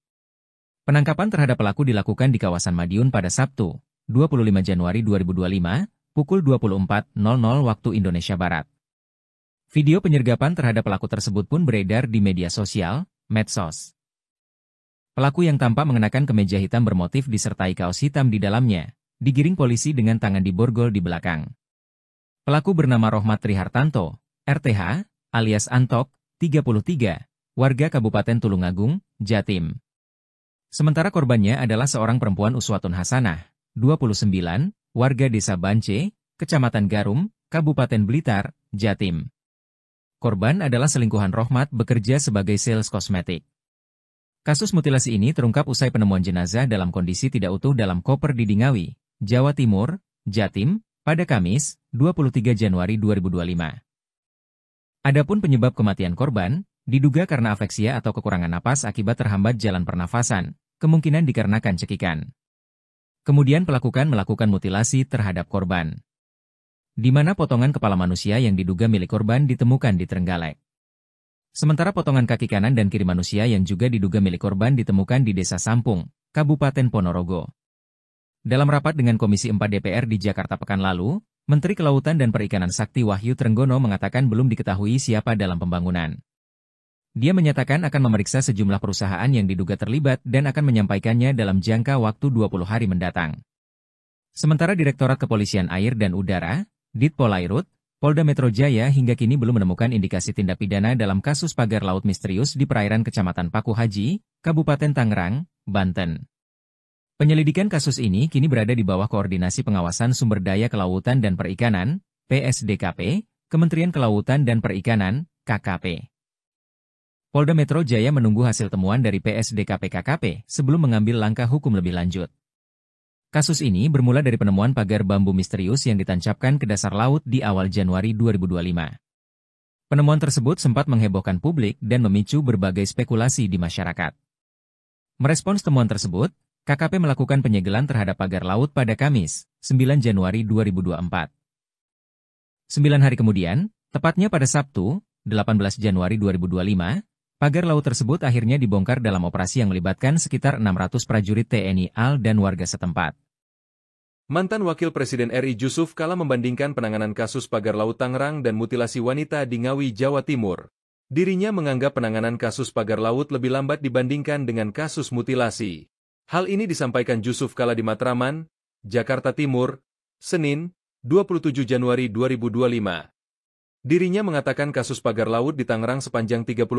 Speaker 1: Penangkapan terhadap pelaku dilakukan di kawasan Madiun pada Sabtu, 25 Januari 2025, pukul 24.00 waktu Indonesia Barat. Video penyergapan terhadap pelaku tersebut pun beredar di media sosial, medsos. Pelaku yang tampak mengenakan kemeja hitam bermotif disertai kaos hitam di dalamnya, digiring polisi dengan tangan diborgol di belakang. Pelaku bernama Rohmat Trihartanto, RTH, alias Antok, 33, warga Kabupaten Tulungagung, Jatim. Sementara korbannya adalah seorang perempuan Uswatun Hasanah, 29, warga Desa Bance, Kecamatan Garum, Kabupaten Blitar, Jatim. Korban adalah selingkuhan Rohmat bekerja sebagai sales kosmetik. Kasus mutilasi ini terungkap usai penemuan jenazah dalam kondisi tidak utuh dalam koper di Ngawi, Jawa Timur, Jatim, pada Kamis, 23 Januari 2025. Adapun penyebab kematian korban, diduga karena afeksia atau kekurangan napas akibat terhambat jalan pernafasan, kemungkinan dikarenakan cekikan. Kemudian melakukan mutilasi terhadap korban, di mana potongan kepala manusia yang diduga milik korban ditemukan di Trenggalek. Sementara potongan kaki kanan dan kiri manusia yang juga diduga milik korban ditemukan di Desa Sampung, Kabupaten Ponorogo. Dalam rapat dengan Komisi 4 DPR di Jakarta pekan lalu, Menteri Kelautan dan Perikanan Sakti Wahyu Trenggono mengatakan belum diketahui siapa dalam pembangunan. Dia menyatakan akan memeriksa sejumlah perusahaan yang diduga terlibat dan akan menyampaikannya dalam jangka waktu 20 hari mendatang. Sementara Direktorat Kepolisian Air dan Udara, Ditpolairut, Polda Metro Jaya hingga kini belum menemukan indikasi tindak pidana dalam kasus pagar laut misterius di perairan Kecamatan Paku Haji, Kabupaten Tangerang, Banten. Penyelidikan kasus ini kini berada di bawah Koordinasi Pengawasan Sumber Daya Kelautan dan Perikanan, PSDKP, Kementerian Kelautan dan Perikanan, KKP. Polda Metro Jaya menunggu hasil temuan dari PSDKP-KKP sebelum mengambil langkah hukum lebih lanjut. Kasus ini bermula dari penemuan pagar bambu misterius yang ditancapkan ke dasar laut di awal Januari 2025. Penemuan tersebut sempat menghebohkan publik dan memicu berbagai spekulasi di masyarakat. Merespons temuan tersebut, KKP melakukan penyegelan terhadap pagar laut pada Kamis, 9 Januari 2024. 9 hari kemudian, tepatnya pada Sabtu, 18 Januari 2025, pagar laut tersebut akhirnya dibongkar dalam operasi yang melibatkan sekitar 600 prajurit TNI AL dan warga setempat.
Speaker 2: Mantan Wakil Presiden RI Jusuf Kalla membandingkan penanganan kasus pagar laut Tangerang dan mutilasi wanita di Ngawi, Jawa Timur. Dirinya menganggap penanganan kasus pagar laut lebih lambat dibandingkan dengan kasus mutilasi. Hal ini disampaikan Jusuf Kalla di Matraman, Jakarta Timur, Senin, 27 Januari 2025. Dirinya mengatakan kasus pagar laut di Tangerang sepanjang 30,6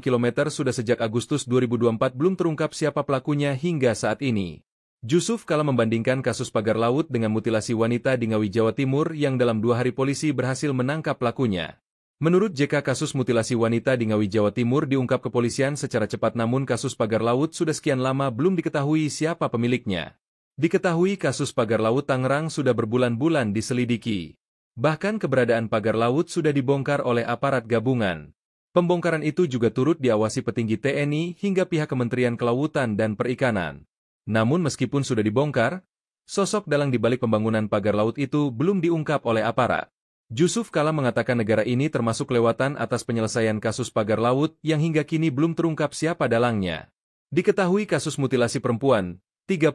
Speaker 2: km sudah sejak Agustus 2024 belum terungkap siapa pelakunya hingga saat ini. Jusuf Kalla membandingkan kasus pagar laut dengan mutilasi wanita di Ngawi, Jawa Timur yang dalam 2 hari polisi berhasil menangkap pelakunya. Menurut JK, kasus mutilasi wanita di Ngawi, Jawa Timur diungkap kepolisian secara cepat, namun kasus pagar laut sudah sekian lama belum diketahui siapa pemiliknya. Diketahui kasus pagar laut Tangerang sudah berbulan-bulan diselidiki. Bahkan keberadaan pagar laut sudah dibongkar oleh aparat gabungan. Pembongkaran itu juga turut diawasi petinggi TNI hingga pihak Kementerian Kelautan dan Perikanan. Namun meskipun sudah dibongkar, sosok dalang di balik pembangunan pagar laut itu belum diungkap oleh aparat. Jusuf Kalla mengatakan negara ini termasuk kelewatan atas penyelesaian kasus pagar laut yang hingga kini belum terungkap siapa dalangnya. Diketahui kasus mutilasi perempuan, 30,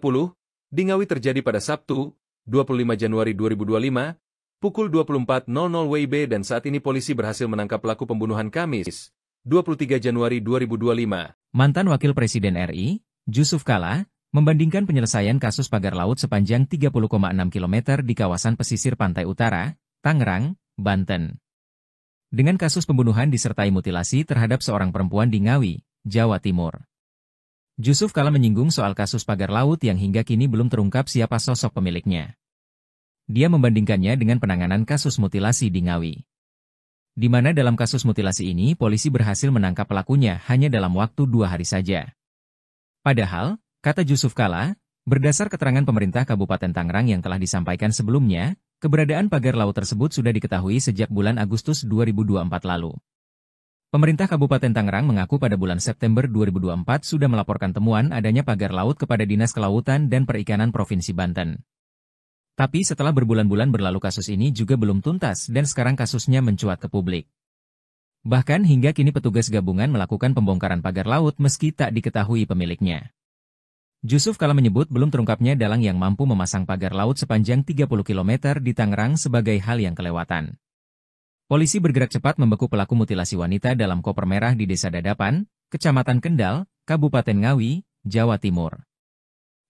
Speaker 2: di Ngawi terjadi pada Sabtu, 25 Januari 2025, pukul 24.00 WIB dan saat ini polisi berhasil menangkap pelaku pembunuhan Kamis, 23 Januari 2025.
Speaker 1: Mantan Wakil Presiden RI, Jusuf Kalla, membandingkan penyelesaian kasus pagar laut sepanjang 30,6 km di kawasan pesisir pantai utara, Tangerang, Banten, dengan kasus pembunuhan disertai mutilasi terhadap seorang perempuan di Ngawi, Jawa Timur. Jusuf Kalla menyinggung soal kasus pagar laut yang hingga kini belum terungkap siapa sosok pemiliknya. Dia membandingkannya dengan penanganan kasus mutilasi di Ngawi, di mana dalam kasus mutilasi ini polisi berhasil menangkap pelakunya hanya dalam waktu 2 hari saja. Padahal, kata Jusuf Kalla, berdasar keterangan pemerintah Kabupaten Tangerang yang telah disampaikan sebelumnya, keberadaan pagar laut tersebut sudah diketahui sejak bulan Agustus 2024 lalu. Pemerintah Kabupaten Tangerang mengaku pada bulan September 2024 sudah melaporkan temuan adanya pagar laut kepada Dinas Kelautan dan Perikanan Provinsi Banten. Tapi setelah berbulan-bulan berlalu kasus ini juga belum tuntas dan sekarang kasusnya mencuat ke publik. Bahkan hingga kini petugas gabungan melakukan pembongkaran pagar laut meski tak diketahui pemiliknya. Jusuf Kalla menyebut belum terungkapnya dalang yang mampu memasang pagar laut sepanjang 30 km di Tangerang sebagai hal yang kelewatan. Polisi bergerak cepat membeku pelaku mutilasi wanita dalam koper merah di Desa Dadapan, Kecamatan Kendal, Kabupaten Ngawi, Jawa Timur.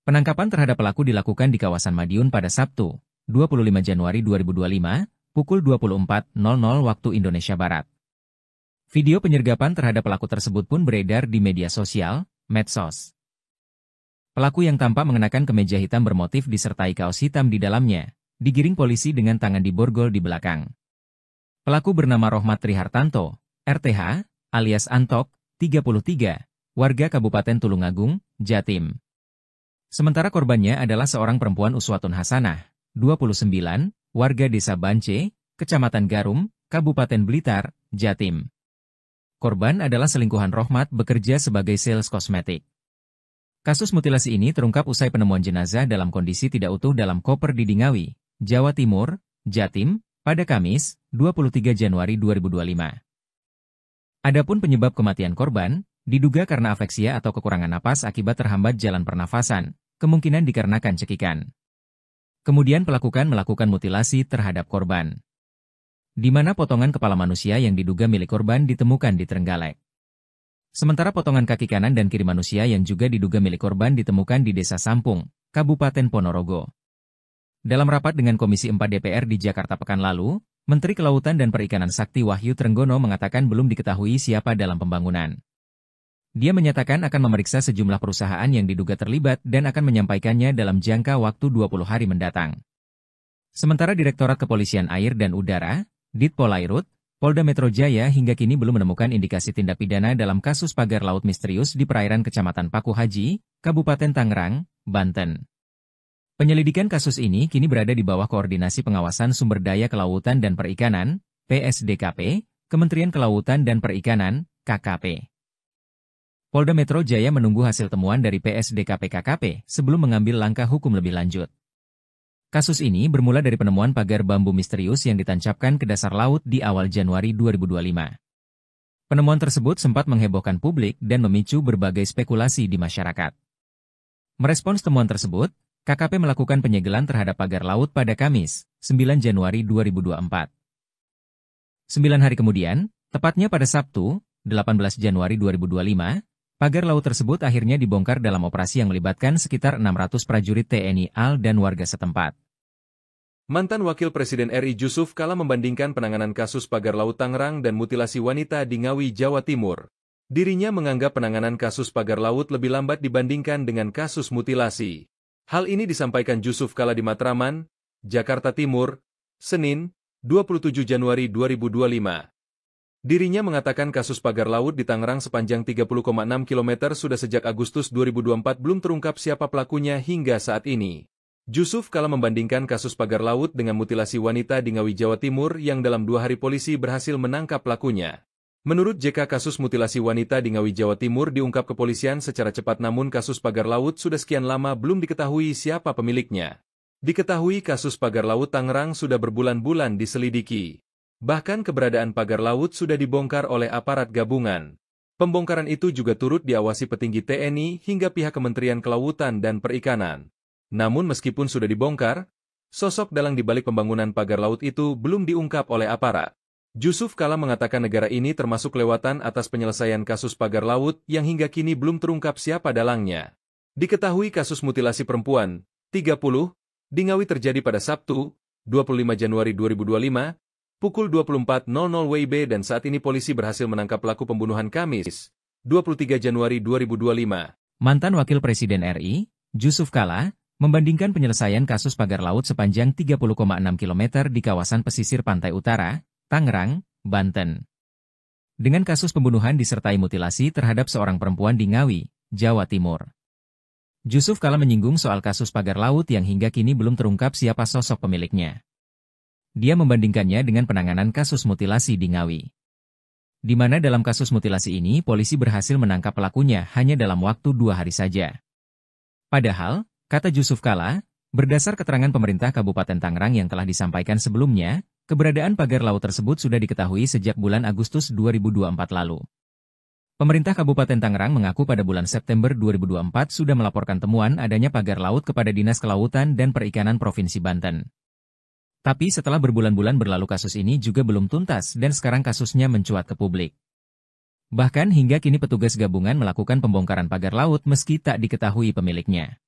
Speaker 1: Penangkapan terhadap pelaku dilakukan di kawasan Madiun pada Sabtu, 25 Januari 2025, pukul 24.00 waktu Indonesia Barat. Video penyergapan terhadap pelaku tersebut pun beredar di media sosial, medsos. Pelaku yang tampak mengenakan kemeja hitam bermotif disertai kaos hitam di dalamnya, digiring polisi dengan tangan diborgol di belakang. Pelaku bernama Rohmat Trihartanto, RTH, alias Antok, 33, warga Kabupaten Tulungagung, Jatim. Sementara korbannya adalah seorang perempuan Uswatun Hasanah, 29, warga Desa Bance, Kecamatan Garum, Kabupaten Blitar, Jatim. Korban adalah selingkuhan Rohmat bekerja sebagai sales kosmetik. Kasus mutilasi ini terungkap usai penemuan jenazah dalam kondisi tidak utuh dalam koper di Ngawi, Jawa Timur, Jatim, pada Kamis, 23 Januari 2025. Adapun penyebab kematian korban, diduga karena afeksia atau kekurangan napas akibat terhambat jalan pernafasan, kemungkinan dikarenakan cekikan. Kemudian pelaku melakukan mutilasi terhadap korban, di mana potongan kepala manusia yang diduga milik korban ditemukan di Trenggalek. Sementara potongan kaki kanan dan kiri manusia yang juga diduga milik korban ditemukan di Desa Sampung, Kabupaten Ponorogo. Dalam rapat dengan Komisi 4 DPR di Jakarta pekan lalu, Menteri Kelautan dan Perikanan Sakti Wahyu Trenggono mengatakan belum diketahui siapa dalam pembangunan. Dia menyatakan akan memeriksa sejumlah perusahaan yang diduga terlibat dan akan menyampaikannya dalam jangka waktu 20 hari mendatang. Sementara Direktorat Kepolisian Air dan Udara, Ditpolairut, Polda Metro Jaya hingga kini belum menemukan indikasi tindak pidana dalam kasus pagar laut misterius di perairan Kecamatan Paku Haji, Kabupaten Tangerang, Banten. Penyelidikan kasus ini kini berada di bawah Koordinasi Pengawasan Sumber Daya Kelautan dan Perikanan, PSDKP, Kementerian Kelautan dan Perikanan, KKP. Polda Metro Jaya menunggu hasil temuan dari PSDKP-KKP sebelum mengambil langkah hukum lebih lanjut. Kasus ini bermula dari penemuan pagar bambu misterius yang ditancapkan ke dasar laut di awal Januari 2025. Penemuan tersebut sempat menghebohkan publik dan memicu berbagai spekulasi di masyarakat. Merespons temuan tersebut, KKP melakukan penyegelan terhadap pagar laut pada Kamis, 9 Januari 2024. 9 hari kemudian, tepatnya pada Sabtu, 18 Januari 2025, pagar laut tersebut akhirnya dibongkar dalam operasi yang melibatkan sekitar 600 prajurit TNI AL dan warga setempat.
Speaker 2: Mantan Wakil Presiden RI Jusuf Kalla membandingkan penanganan kasus pagar laut Tangerang dan mutilasi wanita di Ngawi, Jawa Timur. Dirinya menganggap penanganan kasus pagar laut lebih lambat dibandingkan dengan kasus mutilasi. Hal ini disampaikan Jusuf Kalla di Matraman, Jakarta Timur, Senin, 27 Januari 2025. Dirinya mengatakan kasus pagar laut di Tangerang sepanjang 30,6 km sudah sejak Agustus 2024 belum terungkap siapa pelakunya hingga saat ini. Jusuf Kalla membandingkan kasus pagar laut dengan mutilasi wanita di Ngawi, Jawa Timur yang dalam 2 hari polisi berhasil menangkap pelakunya. Menurut JK, kasus mutilasi wanita di Ngawi, Jawa Timur diungkap kepolisian secara cepat, namun kasus pagar laut sudah sekian lama belum diketahui siapa pemiliknya. Diketahui kasus pagar laut Tangerang sudah berbulan-bulan diselidiki. Bahkan keberadaan pagar laut sudah dibongkar oleh aparat gabungan. Pembongkaran itu juga turut diawasi petinggi TNI hingga pihak Kementerian Kelautan dan Perikanan. Namun meskipun sudah dibongkar, sosok dalang di balik pembangunan pagar laut itu belum diungkap oleh aparat. Jusuf Kalla mengatakan negara ini termasuk kelewatan atas penyelesaian kasus pagar laut yang hingga kini belum terungkap siapa dalangnya. Diketahui kasus mutilasi perempuan, 30, di Ngawi terjadi pada Sabtu, 25 Januari 2025, pukul 24.00 WIB dan saat ini polisi berhasil menangkap pelaku pembunuhan Kamis, 23 Januari 2025.
Speaker 1: Mantan Wakil Presiden RI, Jusuf Kalla, membandingkan penyelesaian kasus pagar laut sepanjang 30,6 km di kawasan pesisir pantai utara, Tangerang, Banten, dengan kasus pembunuhan disertai mutilasi terhadap seorang perempuan di Ngawi, Jawa Timur. Jusuf Kalla menyinggung soal kasus pagar laut yang hingga kini belum terungkap siapa sosok pemiliknya. Dia membandingkannya dengan penanganan kasus mutilasi di Ngawi, di mana dalam kasus mutilasi ini polisi berhasil menangkap pelakunya hanya dalam waktu 2 hari saja. Padahal, kata Jusuf Kalla, berdasar keterangan pemerintah Kabupaten Tangerang yang telah disampaikan sebelumnya, keberadaan pagar laut tersebut sudah diketahui sejak bulan Agustus 2024 lalu. Pemerintah Kabupaten Tangerang mengaku pada bulan September 2024 sudah melaporkan temuan adanya pagar laut kepada Dinas Kelautan dan Perikanan Provinsi Banten. Tapi setelah berbulan-bulan berlalu kasus ini juga belum tuntas dan sekarang kasusnya mencuat ke publik. Bahkan hingga kini petugas gabungan melakukan pembongkaran pagar laut meski tak diketahui pemiliknya.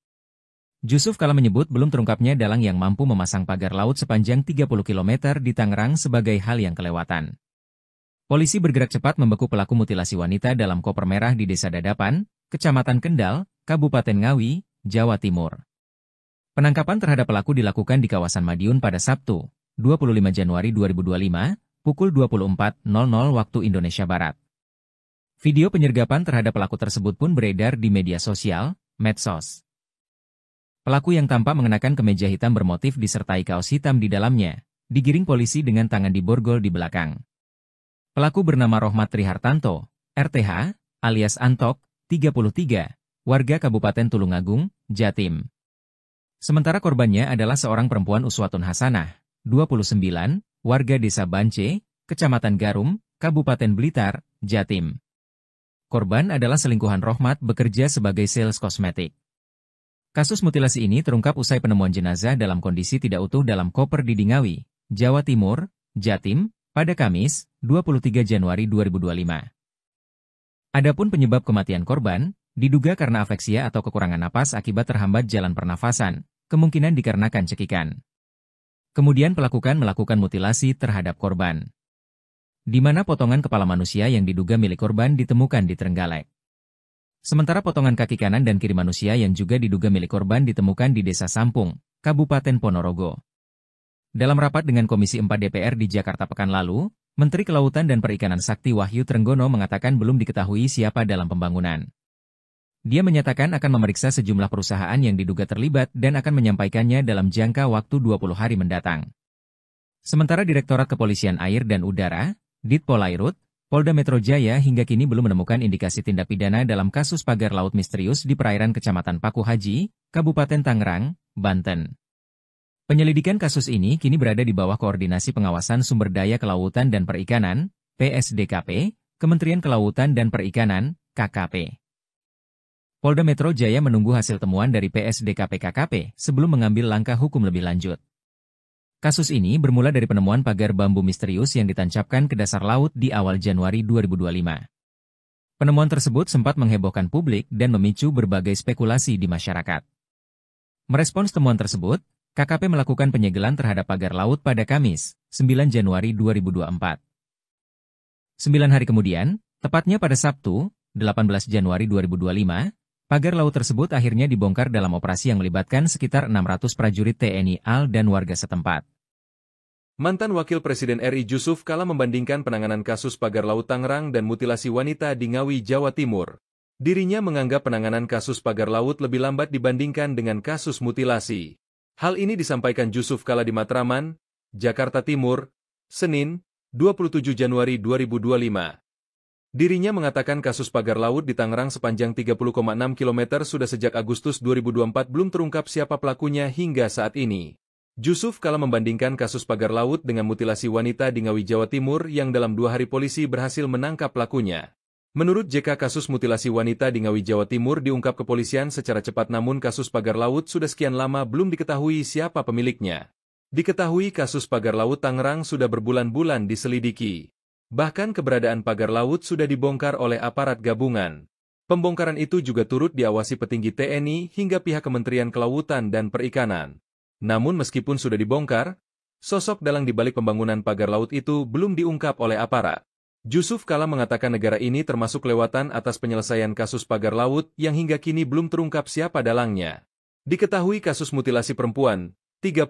Speaker 1: Jusuf Kalla menyebut belum terungkapnya dalang yang mampu memasang pagar laut sepanjang 30 km di Tangerang sebagai hal yang kelewatan. Polisi bergerak cepat membekuk pelaku mutilasi wanita dalam koper merah di Desa Dadapan, Kecamatan Kendal, Kabupaten Ngawi, Jawa Timur. Penangkapan terhadap pelaku dilakukan di kawasan Madiun pada Sabtu, 25 Januari 2025, pukul 24.00 waktu Indonesia Barat. Video penyergapan terhadap pelaku tersebut pun beredar di media sosial, medsos. Pelaku yang tampak mengenakan kemeja hitam bermotif disertai kaos hitam di dalamnya, digiring polisi dengan tangan diborgol di belakang. Pelaku bernama Rohmat Trihartanto, RTH, alias Antok, 33, warga Kabupaten Tulungagung, Jatim. Sementara korbannya adalah seorang perempuan Uswatun Hasanah, 29, warga Desa Bance, Kecamatan Garum, Kabupaten Blitar, Jatim. Korban adalah selingkuhan Rohmat bekerja sebagai sales kosmetik. Kasus mutilasi ini terungkap usai penemuan jenazah dalam kondisi tidak utuh dalam koper di Ngawi, Jawa Timur, Jatim, pada Kamis, 23 Januari 2025. Adapun penyebab kematian korban, diduga karena afeksia atau kekurangan napas akibat terhambat jalan pernafasan, kemungkinan dikarenakan cekikan. Kemudian pelaku melakukan mutilasi terhadap korban, di mana potongan kepala manusia yang diduga milik korban ditemukan di Trenggalek. Sementara potongan kaki kanan dan kiri manusia yang juga diduga milik korban ditemukan di Desa Sampung, Kabupaten Ponorogo. Dalam rapat dengan Komisi 4 DPR di Jakarta pekan lalu, Menteri Kelautan dan Perikanan Sakti Wahyu Trenggono mengatakan belum diketahui siapa dalam pembangunan. Dia menyatakan akan memeriksa sejumlah perusahaan yang diduga terlibat dan akan menyampaikannya dalam jangka waktu 20 hari mendatang. Sementara Direktorat Kepolisian Air dan Udara, Ditpolairut, Polda Metro Jaya hingga kini belum menemukan indikasi tindak pidana dalam kasus pagar laut misterius di perairan Kecamatan Paku Haji, Kabupaten Tangerang, Banten. Penyelidikan kasus ini kini berada di bawah Koordinasi Pengawasan Sumber Daya Kelautan dan Perikanan, PSDKP, Kementerian Kelautan dan Perikanan, KKP. Polda Metro Jaya menunggu hasil temuan dari PSDKP KKP sebelum mengambil langkah hukum lebih lanjut. Kasus ini bermula dari penemuan pagar bambu misterius yang ditancapkan ke dasar laut di awal Januari 2025. Penemuan tersebut sempat menghebohkan publik dan memicu berbagai spekulasi di masyarakat. Merespons temuan tersebut, KKP melakukan penyegelan terhadap pagar laut pada Kamis, 9 Januari 2024. 9 hari kemudian, tepatnya pada Sabtu, 18 Januari 2025, pagar laut tersebut akhirnya dibongkar dalam operasi yang melibatkan sekitar 600 prajurit TNI AL dan warga setempat.
Speaker 2: Mantan Wakil Presiden RI Jusuf Kalla membandingkan penanganan kasus pagar laut Tangerang dan mutilasi wanita di Ngawi, Jawa Timur. Dirinya menganggap penanganan kasus pagar laut lebih lambat dibandingkan dengan kasus mutilasi. Hal ini disampaikan Jusuf Kalla di Matraman, Jakarta Timur, Senin, 27 Januari 2025. Dirinya mengatakan kasus pagar laut di Tangerang sepanjang 30,6 km sudah sejak Agustus 2024 belum terungkap siapa pelakunya hingga saat ini. Jusuf Kalla membandingkan kasus pagar laut dengan mutilasi wanita di Ngawi, Jawa Timur yang dalam 2 hari polisi berhasil menangkap pelakunya. Menurut JK, kasus mutilasi wanita di Ngawi, Jawa Timur diungkap kepolisian secara cepat, namun kasus pagar laut sudah sekian lama belum diketahui siapa pemiliknya. Diketahui kasus pagar laut Tangerang sudah berbulan-bulan diselidiki. Bahkan keberadaan pagar laut sudah dibongkar oleh aparat gabungan. Pembongkaran itu juga turut diawasi petinggi TNI hingga pihak Kementerian Kelautan dan Perikanan. Namun meskipun sudah dibongkar, sosok dalang di balik pembangunan pagar laut itu belum diungkap oleh aparat. Jusuf Kalla mengatakan negara ini termasuk kelewatan atas penyelesaian kasus pagar laut yang hingga kini belum terungkap siapa dalangnya. Diketahui kasus mutilasi perempuan, 30,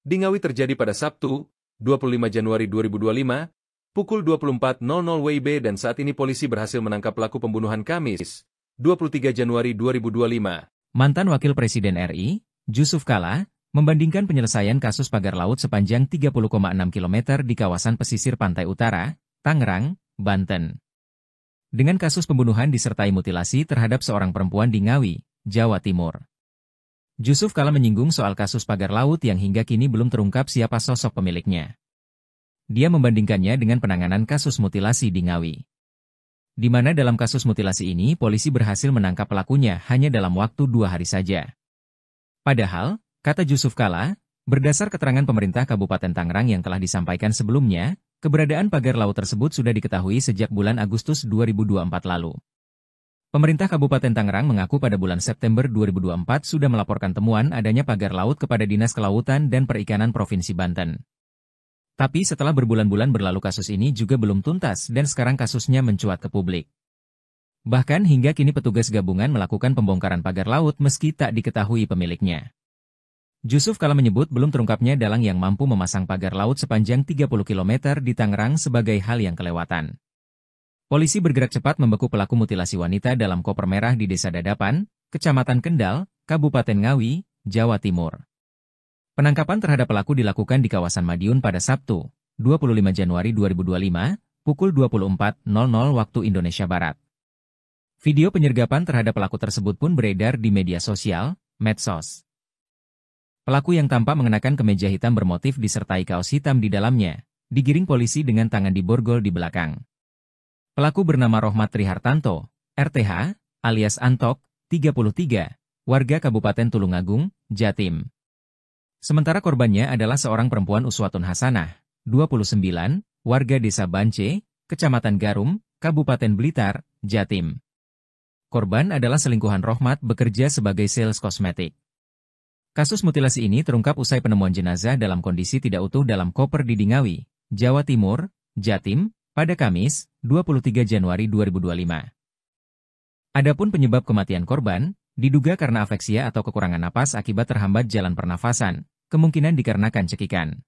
Speaker 2: di Ngawi terjadi pada Sabtu, 25 Januari 2025, pukul 24.00 WIB dan saat ini polisi berhasil menangkap pelaku pembunuhan Kamis, 23 Januari 2025.
Speaker 1: Mantan Wakil Presiden RI, Jusuf Kalla, membandingkan penyelesaian kasus pagar laut sepanjang 30,6 km di kawasan pesisir pantai utara, Tangerang, Banten, dengan kasus pembunuhan disertai mutilasi terhadap seorang perempuan di Ngawi, Jawa Timur. Jusuf Kalla menyinggung soal kasus pagar laut yang hingga kini belum terungkap siapa sosok pemiliknya. Dia membandingkannya dengan penanganan kasus mutilasi di Ngawi, di mana dalam kasus mutilasi ini polisi berhasil menangkap pelakunya hanya dalam waktu 2 hari saja. Padahal, kata Jusuf Kalla, berdasar keterangan pemerintah Kabupaten Tangerang yang telah disampaikan sebelumnya, keberadaan pagar laut tersebut sudah diketahui sejak bulan Agustus 2024 lalu. Pemerintah Kabupaten Tangerang mengaku pada bulan September 2024 sudah melaporkan temuan adanya pagar laut kepada Dinas Kelautan dan Perikanan Provinsi Banten. Tapi setelah berbulan-bulan berlalu kasus ini juga belum tuntas dan sekarang kasusnya mencuat ke publik. Bahkan hingga kini petugas gabungan melakukan pembongkaran pagar laut meski tak diketahui pemiliknya. Jusuf Kalla menyebut belum terungkapnya dalang yang mampu memasang pagar laut sepanjang 30 km di Tangerang sebagai hal yang kelewatan. Polisi bergerak cepat membekuk pelaku mutilasi wanita dalam koper merah di Desa Dadapan, Kecamatan Kendal, Kabupaten Ngawi, Jawa Timur. Penangkapan terhadap pelaku dilakukan di kawasan Madiun pada Sabtu, 25 Januari 2025, pukul 24.00 waktu Indonesia Barat. Video penyergapan terhadap pelaku tersebut pun beredar di media sosial, medsos. Pelaku yang tampak mengenakan kemeja hitam bermotif disertai kaos hitam di dalamnya, digiring polisi dengan tangan diborgol di belakang. Pelaku bernama Rohmat Trihartanto, RTH, alias Antok, 33, warga Kabupaten Tulungagung, Jatim. Sementara korbannya adalah seorang perempuan Uswatun Hasanah, 29, warga Desa Bance, Kecamatan Garum, Kabupaten Blitar, Jatim. Korban adalah selingkuhan Rohmat bekerja sebagai sales kosmetik. Kasus mutilasi ini terungkap usai penemuan jenazah dalam kondisi tidak utuh dalam koper di Dingawi, Jawa Timur, Jatim, pada Kamis, 23 Januari 2025. Adapun penyebab kematian korban, diduga karena afeksia atau kekurangan napas akibat terhambat jalan pernafasan, kemungkinan dikarenakan cekikan.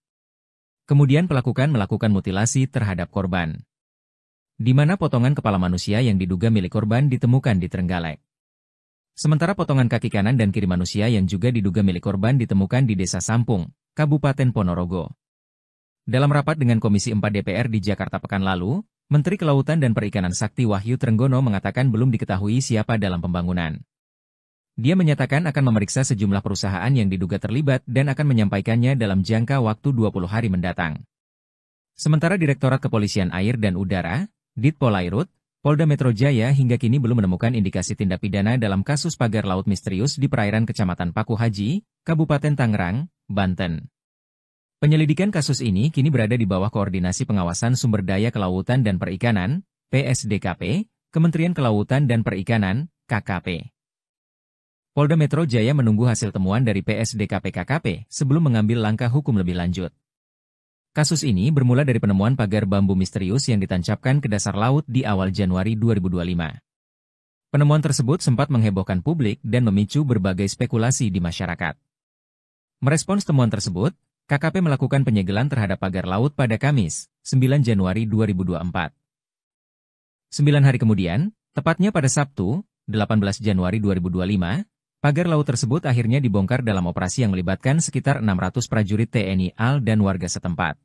Speaker 1: Kemudian pelaku melakukan mutilasi terhadap korban, di mana potongan kepala manusia yang diduga milik korban ditemukan di Trenggalek. Sementara potongan kaki kanan dan kiri manusia yang juga diduga milik korban ditemukan di Desa Sampung, Kabupaten Ponorogo. Dalam rapat dengan Komisi 4 DPR di Jakarta pekan lalu, Menteri Kelautan dan Perikanan Sakti Wahyu Trenggono mengatakan belum diketahui siapa dalam pembangunan. Dia menyatakan akan memeriksa sejumlah perusahaan yang diduga terlibat dan akan menyampaikannya dalam jangka waktu 20 hari mendatang. Sementara Direktorat Kepolisian Air dan Udara, Ditpolairut, Polda Metro Jaya hingga kini belum menemukan indikasi tindak pidana dalam kasus pagar laut misterius di perairan Kecamatan Paku Haji, Kabupaten Tangerang, Banten. Penyelidikan kasus ini kini berada di bawah Koordinasi Pengawasan Sumber Daya Kelautan dan Perikanan, PSDKP, Kementerian Kelautan dan Perikanan, KKP. Polda Metro Jaya menunggu hasil temuan dari PSDKP KKP sebelum mengambil langkah hukum lebih lanjut. Kasus ini bermula dari penemuan pagar bambu misterius yang ditancapkan ke dasar laut di awal Januari 2025. Penemuan tersebut sempat menghebohkan publik dan memicu berbagai spekulasi di masyarakat. Merespons temuan tersebut, KKP melakukan penyegelan terhadap pagar laut pada Kamis, 9 Januari 2024. 9 hari kemudian, tepatnya pada Sabtu, 18 Januari 2025, pagar laut tersebut akhirnya dibongkar dalam operasi yang melibatkan sekitar 600 prajurit TNI AL dan warga setempat.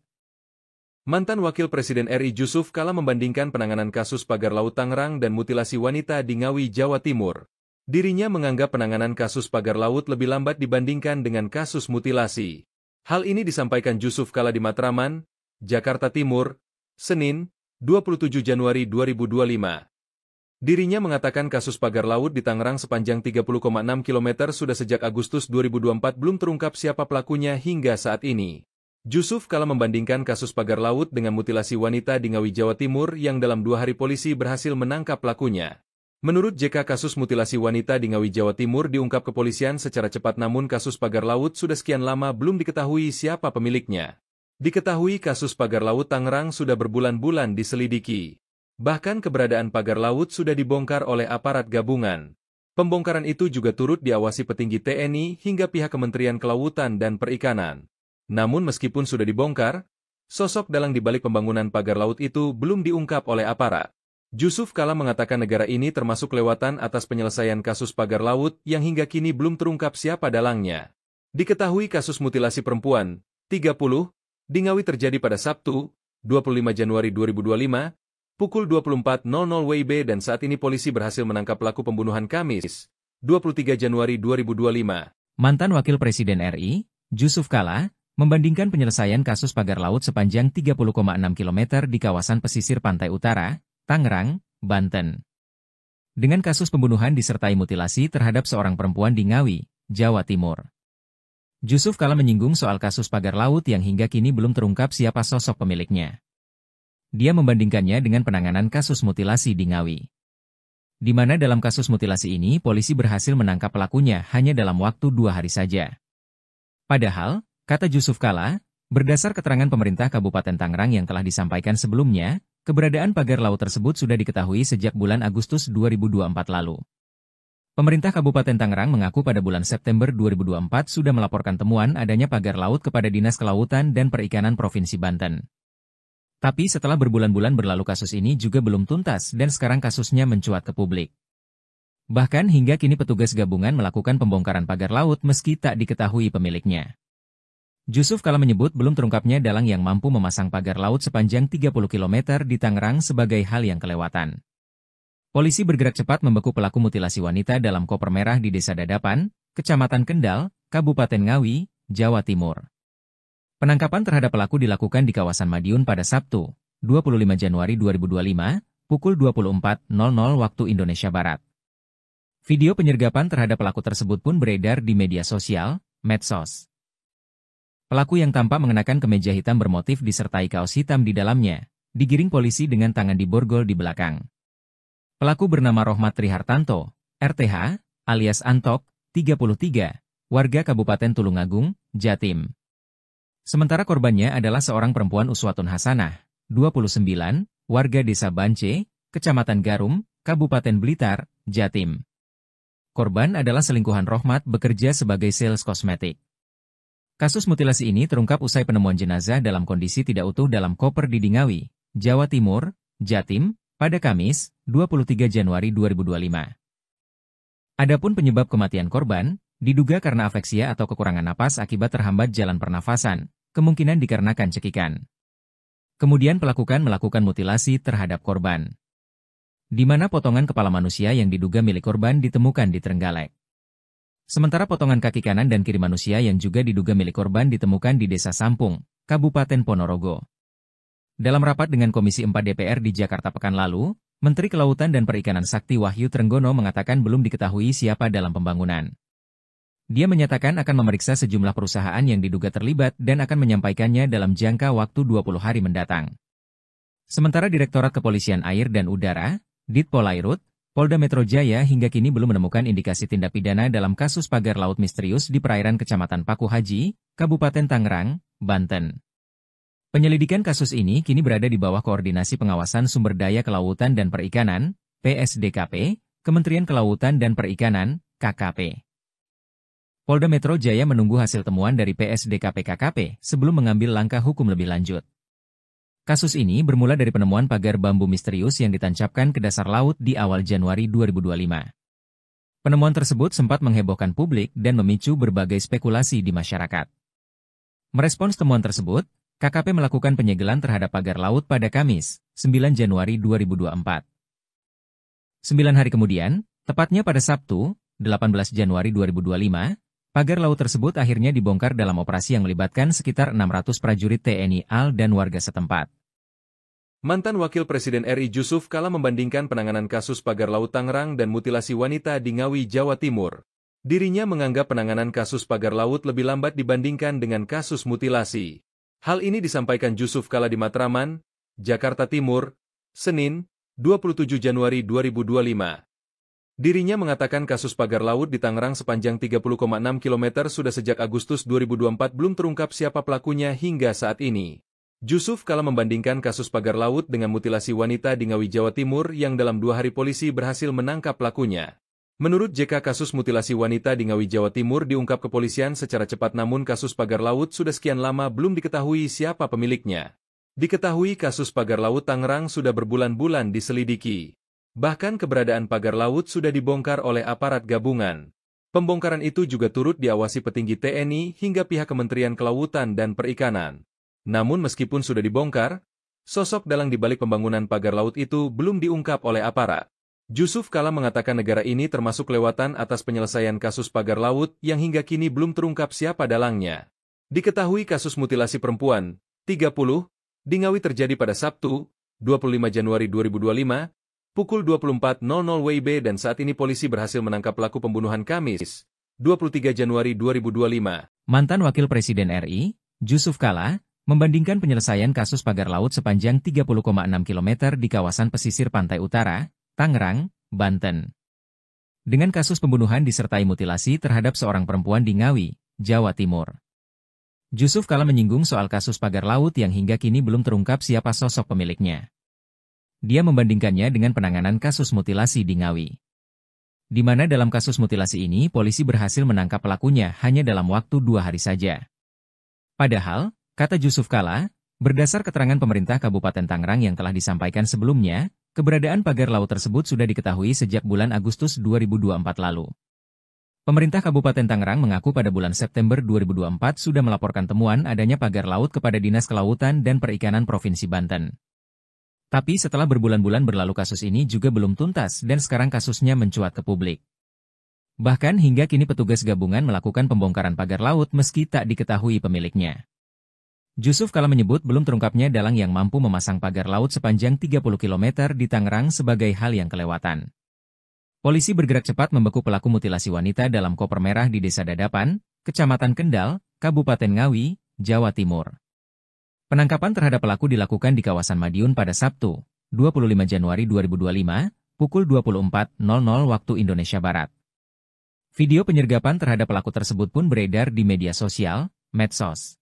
Speaker 2: Mantan Wakil Presiden RI Jusuf Kalla membandingkan penanganan kasus pagar laut Tangerang dan mutilasi wanita di Ngawi, Jawa Timur. Dirinya menganggap penanganan kasus pagar laut lebih lambat dibandingkan dengan kasus mutilasi. Hal ini disampaikan Jusuf Kalla di Matraman, Jakarta Timur, Senin, 27 Januari 2025. Dirinya mengatakan kasus pagar laut di Tangerang sepanjang 30,6 km sudah sejak Agustus 2024 belum terungkap siapa pelakunya hingga saat ini. Jusuf Kalla membandingkan kasus pagar laut dengan mutilasi wanita di Ngawi, Jawa Timur yang dalam 2 hari polisi berhasil menangkap pelakunya. Menurut JK, kasus mutilasi wanita di Ngawi, Jawa Timur diungkap kepolisian secara cepat, namun kasus pagar laut sudah sekian lama belum diketahui siapa pemiliknya. Diketahui kasus pagar laut Tangerang sudah berbulan-bulan diselidiki. Bahkan keberadaan pagar laut sudah dibongkar oleh aparat gabungan. Pembongkaran itu juga turut diawasi petinggi TNI hingga pihak Kementerian Kelautan dan Perikanan. Namun meskipun sudah dibongkar, sosok dalang di balik pembangunan pagar laut itu belum diungkap oleh aparat. Jusuf Kalla mengatakan negara ini termasuk kelewatan atas penyelesaian kasus pagar laut yang hingga kini belum terungkap siapa dalangnya. Diketahui kasus mutilasi perempuan, 30, di Ngawi terjadi pada Sabtu, 25 Januari 2025, pukul 24.00 WIB dan saat ini polisi berhasil menangkap pelaku pembunuhan Kamis, 23 Januari 2025.
Speaker 1: Mantan Wakil Presiden RI, Jusuf Kalla, membandingkan penyelesaian kasus pagar laut sepanjang 30,6 km di kawasan pesisir pantai utara, Tangerang, Banten, dengan kasus pembunuhan disertai mutilasi terhadap seorang perempuan di Ngawi, Jawa Timur. Jusuf Kalla menyinggung soal kasus pagar laut yang hingga kini belum terungkap siapa sosok pemiliknya. Dia membandingkannya dengan penanganan kasus mutilasi di Ngawi, di mana dalam kasus mutilasi ini polisi berhasil menangkap pelakunya hanya dalam waktu 2 hari saja. Padahal, kata Jusuf Kalla, berdasar keterangan pemerintah Kabupaten Tangerang yang telah disampaikan sebelumnya, keberadaan pagar laut tersebut sudah diketahui sejak bulan Agustus 2024 lalu. Pemerintah Kabupaten Tangerang mengaku pada bulan September 2024 sudah melaporkan temuan adanya pagar laut kepada Dinas Kelautan dan Perikanan Provinsi Banten. Tapi setelah berbulan-bulan berlalu kasus ini juga belum tuntas dan sekarang kasusnya mencuat ke publik. Bahkan hingga kini petugas gabungan melakukan pembongkaran pagar laut meski tak diketahui pemiliknya. Jusuf Kalla menyebut belum terungkapnya dalang yang mampu memasang pagar laut sepanjang 30 km di Tangerang sebagai hal yang kelewatan. Polisi bergerak cepat membekuk pelaku mutilasi wanita dalam koper merah di Desa Dadapan, Kecamatan Kendal, Kabupaten Ngawi, Jawa Timur. Penangkapan terhadap pelaku dilakukan di kawasan Madiun pada Sabtu, 25 Januari 2025, pukul 24.00 waktu Indonesia Barat. Video penyergapan terhadap pelaku tersebut pun beredar di media sosial, medsos. Pelaku yang tampak mengenakan kemeja hitam bermotif disertai kaos hitam di dalamnya, digiring polisi dengan tangan diborgol di belakang. Pelaku bernama Rohmat Trihartanto, RTH, alias Antok, 33, warga Kabupaten Tulungagung, Jatim. Sementara korbannya adalah seorang perempuan Uswatun Hasanah, 29, warga Desa Bance, Kecamatan Garum, Kabupaten Blitar, Jatim. Korban adalah selingkuhan Rohmat bekerja sebagai sales kosmetik. Kasus mutilasi ini terungkap usai penemuan jenazah dalam kondisi tidak utuh dalam koper di Dingawi, Jawa Timur, Jatim, pada Kamis, 23 Januari 2025. Adapun penyebab kematian korban, diduga karena afeksia atau kekurangan napas akibat terhambat jalan pernafasan, kemungkinan dikarenakan cekikan. Kemudian pelaku melakukan mutilasi terhadap korban, di mana potongan kepala manusia yang diduga milik korban ditemukan di Trenggalek. Sementara potongan kaki kanan dan kiri manusia yang juga diduga milik korban ditemukan di Desa Sampung, Kabupaten Ponorogo. Dalam rapat dengan Komisi 4 DPR di Jakarta pekan lalu, Menteri Kelautan dan Perikanan Sakti Wahyu Trenggono mengatakan belum diketahui siapa dalam pembangunan. Dia menyatakan akan memeriksa sejumlah perusahaan yang diduga terlibat dan akan menyampaikannya dalam jangka waktu 20 hari mendatang. Sementara Direktorat Kepolisian Air dan Udara, Ditpolairut, Polda Metro Jaya hingga kini belum menemukan indikasi tindak pidana dalam kasus pagar laut misterius di perairan Kecamatan Paku Haji, Kabupaten Tangerang, Banten. Penyelidikan kasus ini kini berada di bawah Koordinasi Pengawasan Sumber Daya Kelautan dan Perikanan, PSDKP, Kementerian Kelautan dan Perikanan, KKP. Polda Metro Jaya menunggu hasil temuan dari PSDKP-KKP sebelum mengambil langkah hukum lebih lanjut. Kasus ini bermula dari penemuan pagar bambu misterius yang ditancapkan ke dasar laut di awal Januari 2025. Penemuan tersebut sempat menghebohkan publik dan memicu berbagai spekulasi di masyarakat. Merespons temuan tersebut, KKP melakukan penyegelan terhadap pagar laut pada Kamis, 9 Januari 2024. 9 hari kemudian, tepatnya pada Sabtu, 18 Januari 2025, pagar laut tersebut akhirnya dibongkar dalam operasi yang melibatkan sekitar 600 prajurit TNI AL dan warga setempat.
Speaker 2: Mantan Wakil Presiden RI Jusuf Kalla membandingkan penanganan kasus pagar laut Tangerang dan mutilasi wanita di Ngawi, Jawa Timur. Dirinya menganggap penanganan kasus pagar laut lebih lambat dibandingkan dengan kasus mutilasi. Hal ini disampaikan Jusuf Kalla di Matraman, Jakarta Timur, Senin, 27 Januari 2025. Dirinya mengatakan kasus pagar laut di Tangerang sepanjang 30,6 km sudah sejak Agustus 2024 belum terungkap siapa pelakunya hingga saat ini. Jusuf Kalla membandingkan kasus pagar laut dengan mutilasi wanita di Ngawi, Jawa Timur yang dalam 2 hari polisi berhasil menangkap pelakunya. Menurut JK, kasus mutilasi wanita di Ngawi, Jawa Timur diungkap kepolisian secara cepat, namun kasus pagar laut sudah sekian lama belum diketahui siapa pemiliknya. Diketahui kasus pagar laut Tangerang sudah berbulan-bulan diselidiki. Bahkan keberadaan pagar laut sudah dibongkar oleh aparat gabungan. Pembongkaran itu juga turut diawasi petinggi TNI hingga pihak Kementerian Kelautan dan Perikanan. Namun meskipun sudah dibongkar, sosok dalang di balik pembangunan pagar laut itu belum diungkap oleh aparat. Jusuf Kalla mengatakan negara ini termasuk kelewatan atas penyelesaian kasus pagar laut yang hingga kini belum terungkap siapa dalangnya. Diketahui kasus mutilasi perempuan, 30, di Ngawi terjadi pada Sabtu, 25 Januari 2025, pukul 24.00 WIB dan saat ini polisi berhasil menangkap pelaku pembunuhan Kamis, 23 Januari 2025.
Speaker 1: Mantan Wakil Presiden RI, Jusuf Kalla, membandingkan penyelesaian kasus pagar laut sepanjang 30,6 km di kawasan pesisir pantai utara, Tangerang, Banten, dengan kasus pembunuhan disertai mutilasi terhadap seorang perempuan di Ngawi, Jawa Timur. Jusuf Kalla menyinggung soal kasus pagar laut yang hingga kini belum terungkap siapa sosok pemiliknya. Dia membandingkannya dengan penanganan kasus mutilasi di Ngawi, di mana dalam kasus mutilasi ini polisi berhasil menangkap pelakunya hanya dalam waktu 2 hari saja. Padahal, kata Jusuf Kalla, berdasar keterangan pemerintah Kabupaten Tangerang yang telah disampaikan sebelumnya, keberadaan pagar laut tersebut sudah diketahui sejak bulan Agustus 2024 lalu. Pemerintah Kabupaten Tangerang mengaku pada bulan September 2024 sudah melaporkan temuan adanya pagar laut kepada Dinas Kelautan dan Perikanan Provinsi Banten. Tapi setelah berbulan-bulan berlalu kasus ini juga belum tuntas dan sekarang kasusnya mencuat ke publik. Bahkan hingga kini petugas gabungan melakukan pembongkaran pagar laut meski tak diketahui pemiliknya. Jusuf Kalla menyebut belum terungkapnya dalang yang mampu memasang pagar laut sepanjang 30 km di Tangerang sebagai hal yang kelewatan. Polisi bergerak cepat membekuk pelaku mutilasi wanita dalam koper merah di Desa Dadapan, Kecamatan Kendal, Kabupaten Ngawi, Jawa Timur. Penangkapan terhadap pelaku dilakukan di kawasan Madiun pada Sabtu, 25 Januari 2025, pukul 24.00 waktu Indonesia Barat. Video penyergapan terhadap pelaku tersebut pun beredar di media sosial, medsos.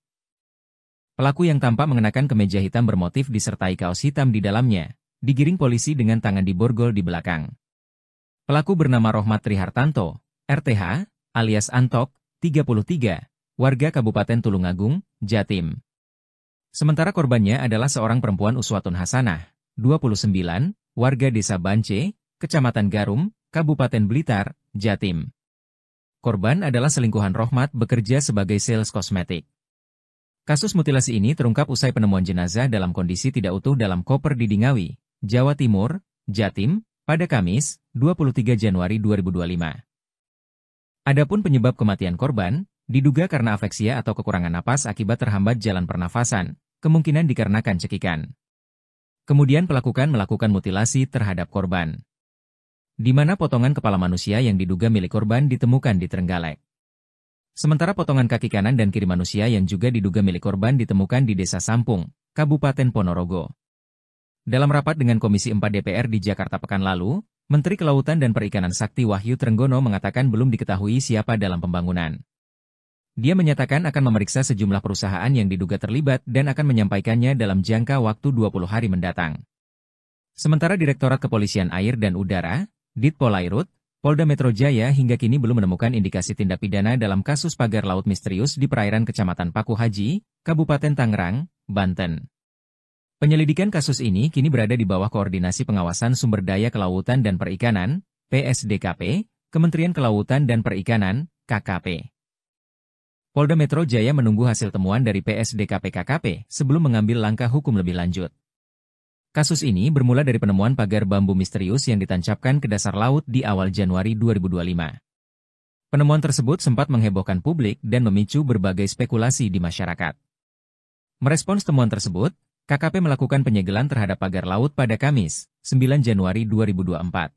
Speaker 1: Pelaku yang tampak mengenakan kemeja hitam bermotif disertai kaos hitam di dalamnya, digiring polisi dengan tangan diborgol di belakang. Pelaku bernama Rohmat Trihartanto, RTH, alias Antok, 33, warga Kabupaten Tulungagung, Jatim. Sementara korbannya adalah seorang perempuan Uswatun Hasanah, 29, warga Desa Bance, Kecamatan Garum, Kabupaten Blitar, Jatim. Korban adalah selingkuhan Rohmat bekerja sebagai sales kosmetik. Kasus mutilasi ini terungkap usai penemuan jenazah dalam kondisi tidak utuh dalam koper di Ngawi, Jawa Timur, Jatim, pada Kamis, 23 Januari 2025. Adapun penyebab kematian korban, diduga karena afleksia atau kekurangan napas akibat terhambat jalan pernafasan, kemungkinan dikarenakan cekikan. Kemudian pelaku melakukan mutilasi terhadap korban, di mana potongan kepala manusia yang diduga milik korban ditemukan di Trenggalek. Sementara potongan kaki kanan dan kiri manusia yang juga diduga milik korban ditemukan di Desa Sampung, Kabupaten Ponorogo. Dalam rapat dengan Komisi 4 DPR di Jakarta pekan lalu, Menteri Kelautan dan Perikanan Sakti Wahyu Trenggono mengatakan belum diketahui siapa dalam pembangunan. Dia menyatakan akan memeriksa sejumlah perusahaan yang diduga terlibat dan akan menyampaikannya dalam jangka waktu 20 hari mendatang. Sementara Direktorat Kepolisian Air dan Udara, Ditpolairut, Polda Metro Jaya hingga kini belum menemukan indikasi tindak pidana dalam kasus pagar laut misterius di perairan Kecamatan Paku Haji, Kabupaten Tangerang, Banten. Penyelidikan kasus ini kini berada di bawah Koordinasi Pengawasan Sumber Daya Kelautan dan Perikanan, PSDKP, Kementerian Kelautan dan Perikanan, KKP. Polda Metro Jaya menunggu hasil temuan dari PSDKP-KKP sebelum mengambil langkah hukum lebih lanjut. Kasus ini bermula dari penemuan pagar bambu misterius yang ditancapkan ke dasar laut di awal Januari 2025. Penemuan tersebut sempat menghebohkan publik dan memicu berbagai spekulasi di masyarakat. Merespons temuan tersebut, KKP melakukan penyegelan terhadap pagar laut pada Kamis, 9 Januari 2024.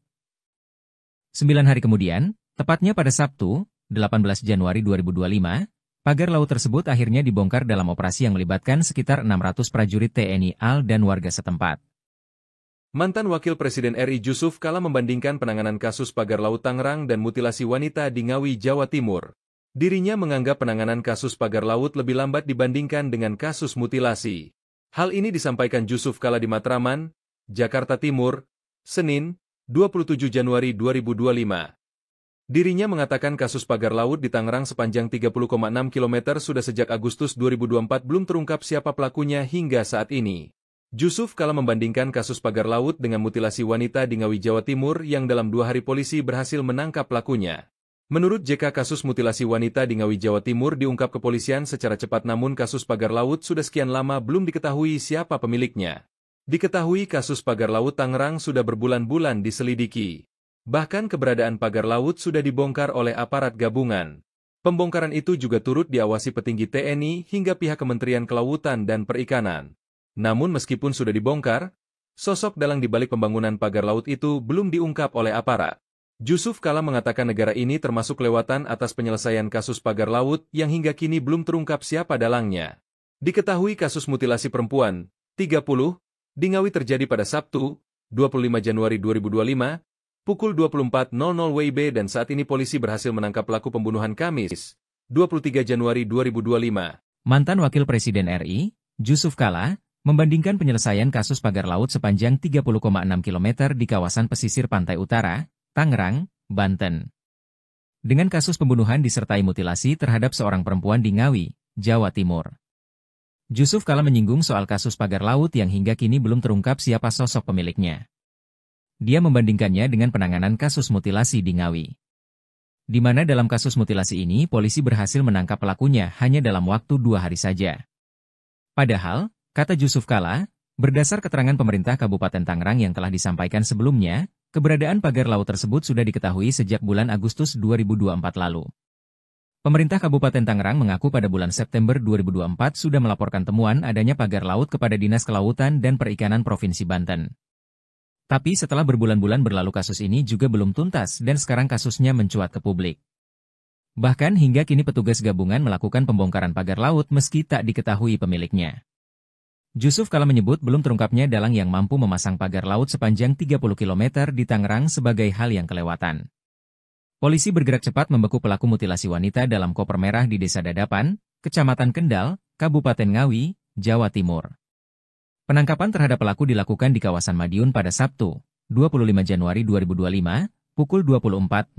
Speaker 1: 9 hari kemudian, tepatnya pada Sabtu, 18 Januari 2025, pagar laut tersebut akhirnya dibongkar dalam operasi yang melibatkan sekitar 600 prajurit TNI AL dan warga setempat.
Speaker 2: Mantan Wakil Presiden RI Jusuf Kalla membandingkan penanganan kasus pagar laut Tangerang dan mutilasi wanita di Ngawi, Jawa Timur. Dirinya menganggap penanganan kasus pagar laut lebih lambat dibandingkan dengan kasus mutilasi. Hal ini disampaikan Jusuf Kalla di Matraman, Jakarta Timur, Senin, 27 Januari 2025. Dirinya mengatakan kasus pagar laut di Tangerang sepanjang 30,6 km sudah sejak Agustus 2024 belum terungkap siapa pelakunya hingga saat ini. Jusuf Kalla membandingkan kasus pagar laut dengan mutilasi wanita di Ngawi, Jawa Timur yang dalam 2 hari polisi berhasil menangkap pelakunya. Menurut JK, kasus mutilasi wanita di Ngawi, Jawa Timur diungkap kepolisian secara cepat, namun kasus pagar laut sudah sekian lama belum diketahui siapa pemiliknya. Diketahui kasus pagar laut Tangerang sudah berbulan-bulan diselidiki. Bahkan keberadaan pagar laut sudah dibongkar oleh aparat gabungan. Pembongkaran itu juga turut diawasi petinggi TNI hingga pihak Kementerian Kelautan dan Perikanan. Namun meskipun sudah dibongkar, sosok dalang di balik pembangunan pagar laut itu belum diungkap oleh aparat. Jusuf Kalla mengatakan negara ini termasuk kelewatan atas penyelesaian kasus pagar laut yang hingga kini belum terungkap siapa dalangnya. Diketahui kasus mutilasi perempuan, 30, di Ngawi terjadi pada Sabtu, 25 Januari 2025, pukul 24.00 WIB dan saat ini polisi berhasil menangkap pelaku pembunuhan Kamis, 23 Januari 2025.
Speaker 1: Mantan Wakil Presiden RI, Jusuf Kalla, membandingkan penyelesaian kasus pagar laut sepanjang 30,6 km di kawasan pesisir pantai utara, Tangerang, Banten, dengan kasus pembunuhan disertai mutilasi terhadap seorang perempuan di Ngawi, Jawa Timur. Jusuf Kalla menyinggung soal kasus pagar laut yang hingga kini belum terungkap siapa sosok pemiliknya. Dia membandingkannya dengan penanganan kasus mutilasi di Ngawi, di mana dalam kasus mutilasi ini polisi berhasil menangkap pelakunya hanya dalam waktu 2 hari saja. Padahal, kata Jusuf Kalla, berdasar keterangan pemerintah Kabupaten Tangerang yang telah disampaikan sebelumnya, keberadaan pagar laut tersebut sudah diketahui sejak bulan Agustus 2024 lalu. Pemerintah Kabupaten Tangerang mengaku pada bulan September 2024 sudah melaporkan temuan adanya pagar laut kepada Dinas Kelautan dan Perikanan Provinsi Banten. Tapi setelah berbulan-bulan berlalu kasus ini juga belum tuntas dan sekarang kasusnya mencuat ke publik. Bahkan hingga kini petugas gabungan melakukan pembongkaran pagar laut meski tak diketahui pemiliknya. Jusuf Kalla menyebut belum terungkapnya dalang yang mampu memasang pagar laut sepanjang 30 km di Tangerang sebagai hal yang kelewatan. Polisi bergerak cepat membekuk pelaku mutilasi wanita dalam koper merah di Desa Dadapan, Kecamatan Kendal, Kabupaten Ngawi, Jawa Timur. Penangkapan terhadap pelaku dilakukan di kawasan Madiun pada Sabtu, 25 Januari 2025, pukul 24.00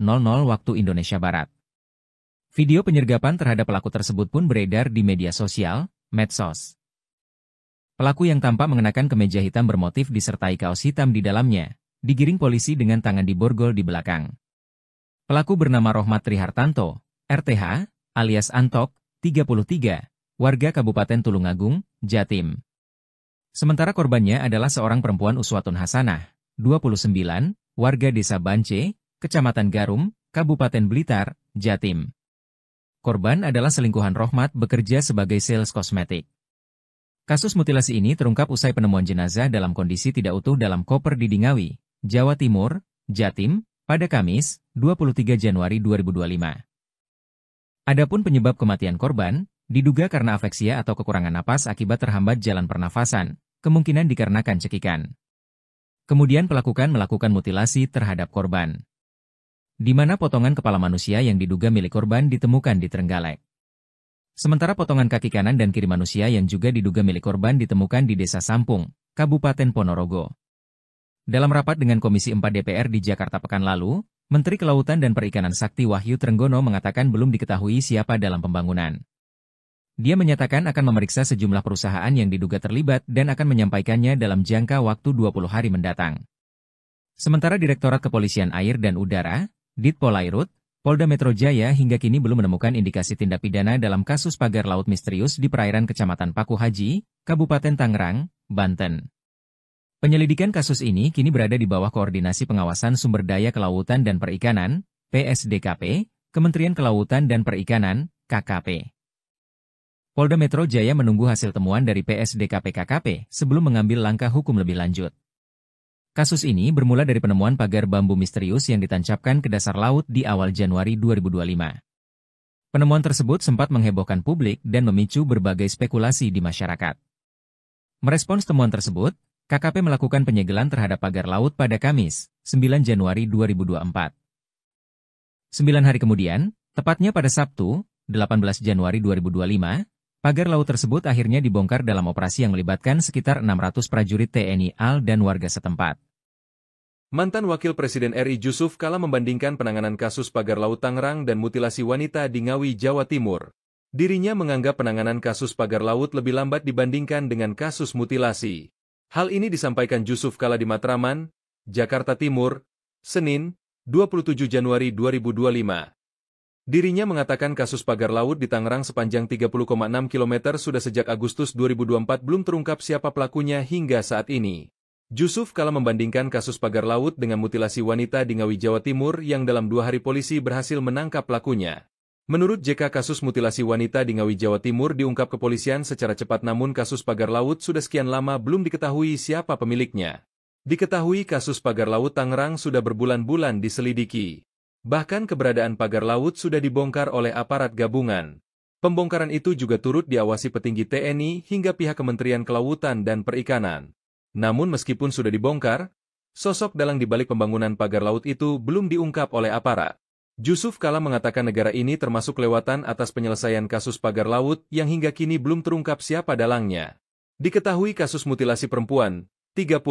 Speaker 1: waktu Indonesia Barat. Video penyergapan terhadap pelaku tersebut pun beredar di media sosial, medsos. Pelaku yang tampak mengenakan kemeja hitam bermotif disertai kaos hitam di dalamnya, digiring polisi dengan tangan diborgol di belakang. Pelaku bernama Rohmat Trihartanto, RTH, alias Antok, 33, warga Kabupaten Tulungagung, Jatim. Sementara korbannya adalah seorang perempuan Uswatun Hasanah, 29, warga Desa Bance, Kecamatan Garum, Kabupaten Blitar, Jatim. Korban adalah selingkuhan Rohmat bekerja sebagai sales kosmetik. Kasus mutilasi ini terungkap usai penemuan jenazah dalam kondisi tidak utuh dalam koper di Ngawi, Jawa Timur, Jatim, pada Kamis, 23 Januari 2025. Adapun penyebab kematian korban, diduga karena afeksia atau kekurangan napas akibat terhambat jalan pernafasan, kemungkinan dikarenakan cekikan. Kemudian melakukan mutilasi terhadap korban, di mana potongan kepala manusia yang diduga milik korban ditemukan di Trenggalek. Sementara potongan kaki kanan dan kiri manusia yang juga diduga milik korban ditemukan di Desa Sampung, Kabupaten Ponorogo. Dalam rapat dengan Komisi 4 DPR di Jakarta pekan lalu, Menteri Kelautan dan Perikanan Sakti Wahyu Trenggono mengatakan belum diketahui siapa dalam pembangunan. Dia menyatakan akan memeriksa sejumlah perusahaan yang diduga terlibat dan akan menyampaikannya dalam jangka waktu 20 hari mendatang. Sementara Direktorat Kepolisian Air dan Udara, Ditpolairut, Polda Metro Jaya hingga kini belum menemukan indikasi tindak pidana dalam kasus pagar laut misterius di perairan Kecamatan Paku Haji, Kabupaten Tangerang, Banten. Penyelidikan kasus ini kini berada di bawah Koordinasi Pengawasan Sumber Daya Kelautan dan Perikanan, PSDKP, Kementerian Kelautan dan Perikanan, KKP. Polda Metro Jaya menunggu hasil temuan dari PSDKP-KKP sebelum mengambil langkah hukum lebih lanjut. Kasus ini bermula dari penemuan pagar bambu misterius yang ditancapkan ke dasar laut di awal Januari 2025. Penemuan tersebut sempat menghebohkan publik dan memicu berbagai spekulasi di masyarakat. Merespons temuan tersebut, KKP melakukan penyegelan terhadap pagar laut pada Kamis, 9 Januari 2024. 9 hari kemudian, tepatnya pada Sabtu, 18 Januari 2025, pagar laut tersebut akhirnya dibongkar dalam operasi yang melibatkan sekitar 600 prajurit TNI AL dan warga setempat.
Speaker 2: Mantan Wakil Presiden RI Jusuf Kalla membandingkan penanganan kasus pagar laut Tangerang dan mutilasi wanita di Ngawi, Jawa Timur. Dirinya menganggap penanganan kasus pagar laut lebih lambat dibandingkan dengan kasus mutilasi. Hal ini disampaikan Jusuf Kalla di Matraman, Jakarta Timur, Senin, 27 Januari 2025. Dirinya mengatakan kasus pagar laut di Tangerang sepanjang 30,6 km sudah sejak Agustus 2024 belum terungkap siapa pelakunya hingga saat ini. Jusuf Kalla membandingkan kasus pagar laut dengan mutilasi wanita di Ngawi, Jawa Timur yang dalam 2 hari polisi berhasil menangkap pelakunya. Menurut JK, kasus mutilasi wanita di Ngawi, Jawa Timur diungkap kepolisian secara cepat, namun kasus pagar laut sudah sekian lama belum diketahui siapa pemiliknya. Diketahui kasus pagar laut Tangerang sudah berbulan-bulan diselidiki. Bahkan keberadaan pagar laut sudah dibongkar oleh aparat gabungan. Pembongkaran itu juga turut diawasi petinggi TNI hingga pihak Kementerian Kelautan dan Perikanan. Namun meskipun sudah dibongkar, sosok dalang di balik pembangunan pagar laut itu belum diungkap oleh aparat. Jusuf Kalla mengatakan negara ini termasuk kelewatan atas penyelesaian kasus pagar laut yang hingga kini belum terungkap siapa dalangnya. Diketahui kasus mutilasi perempuan, 30,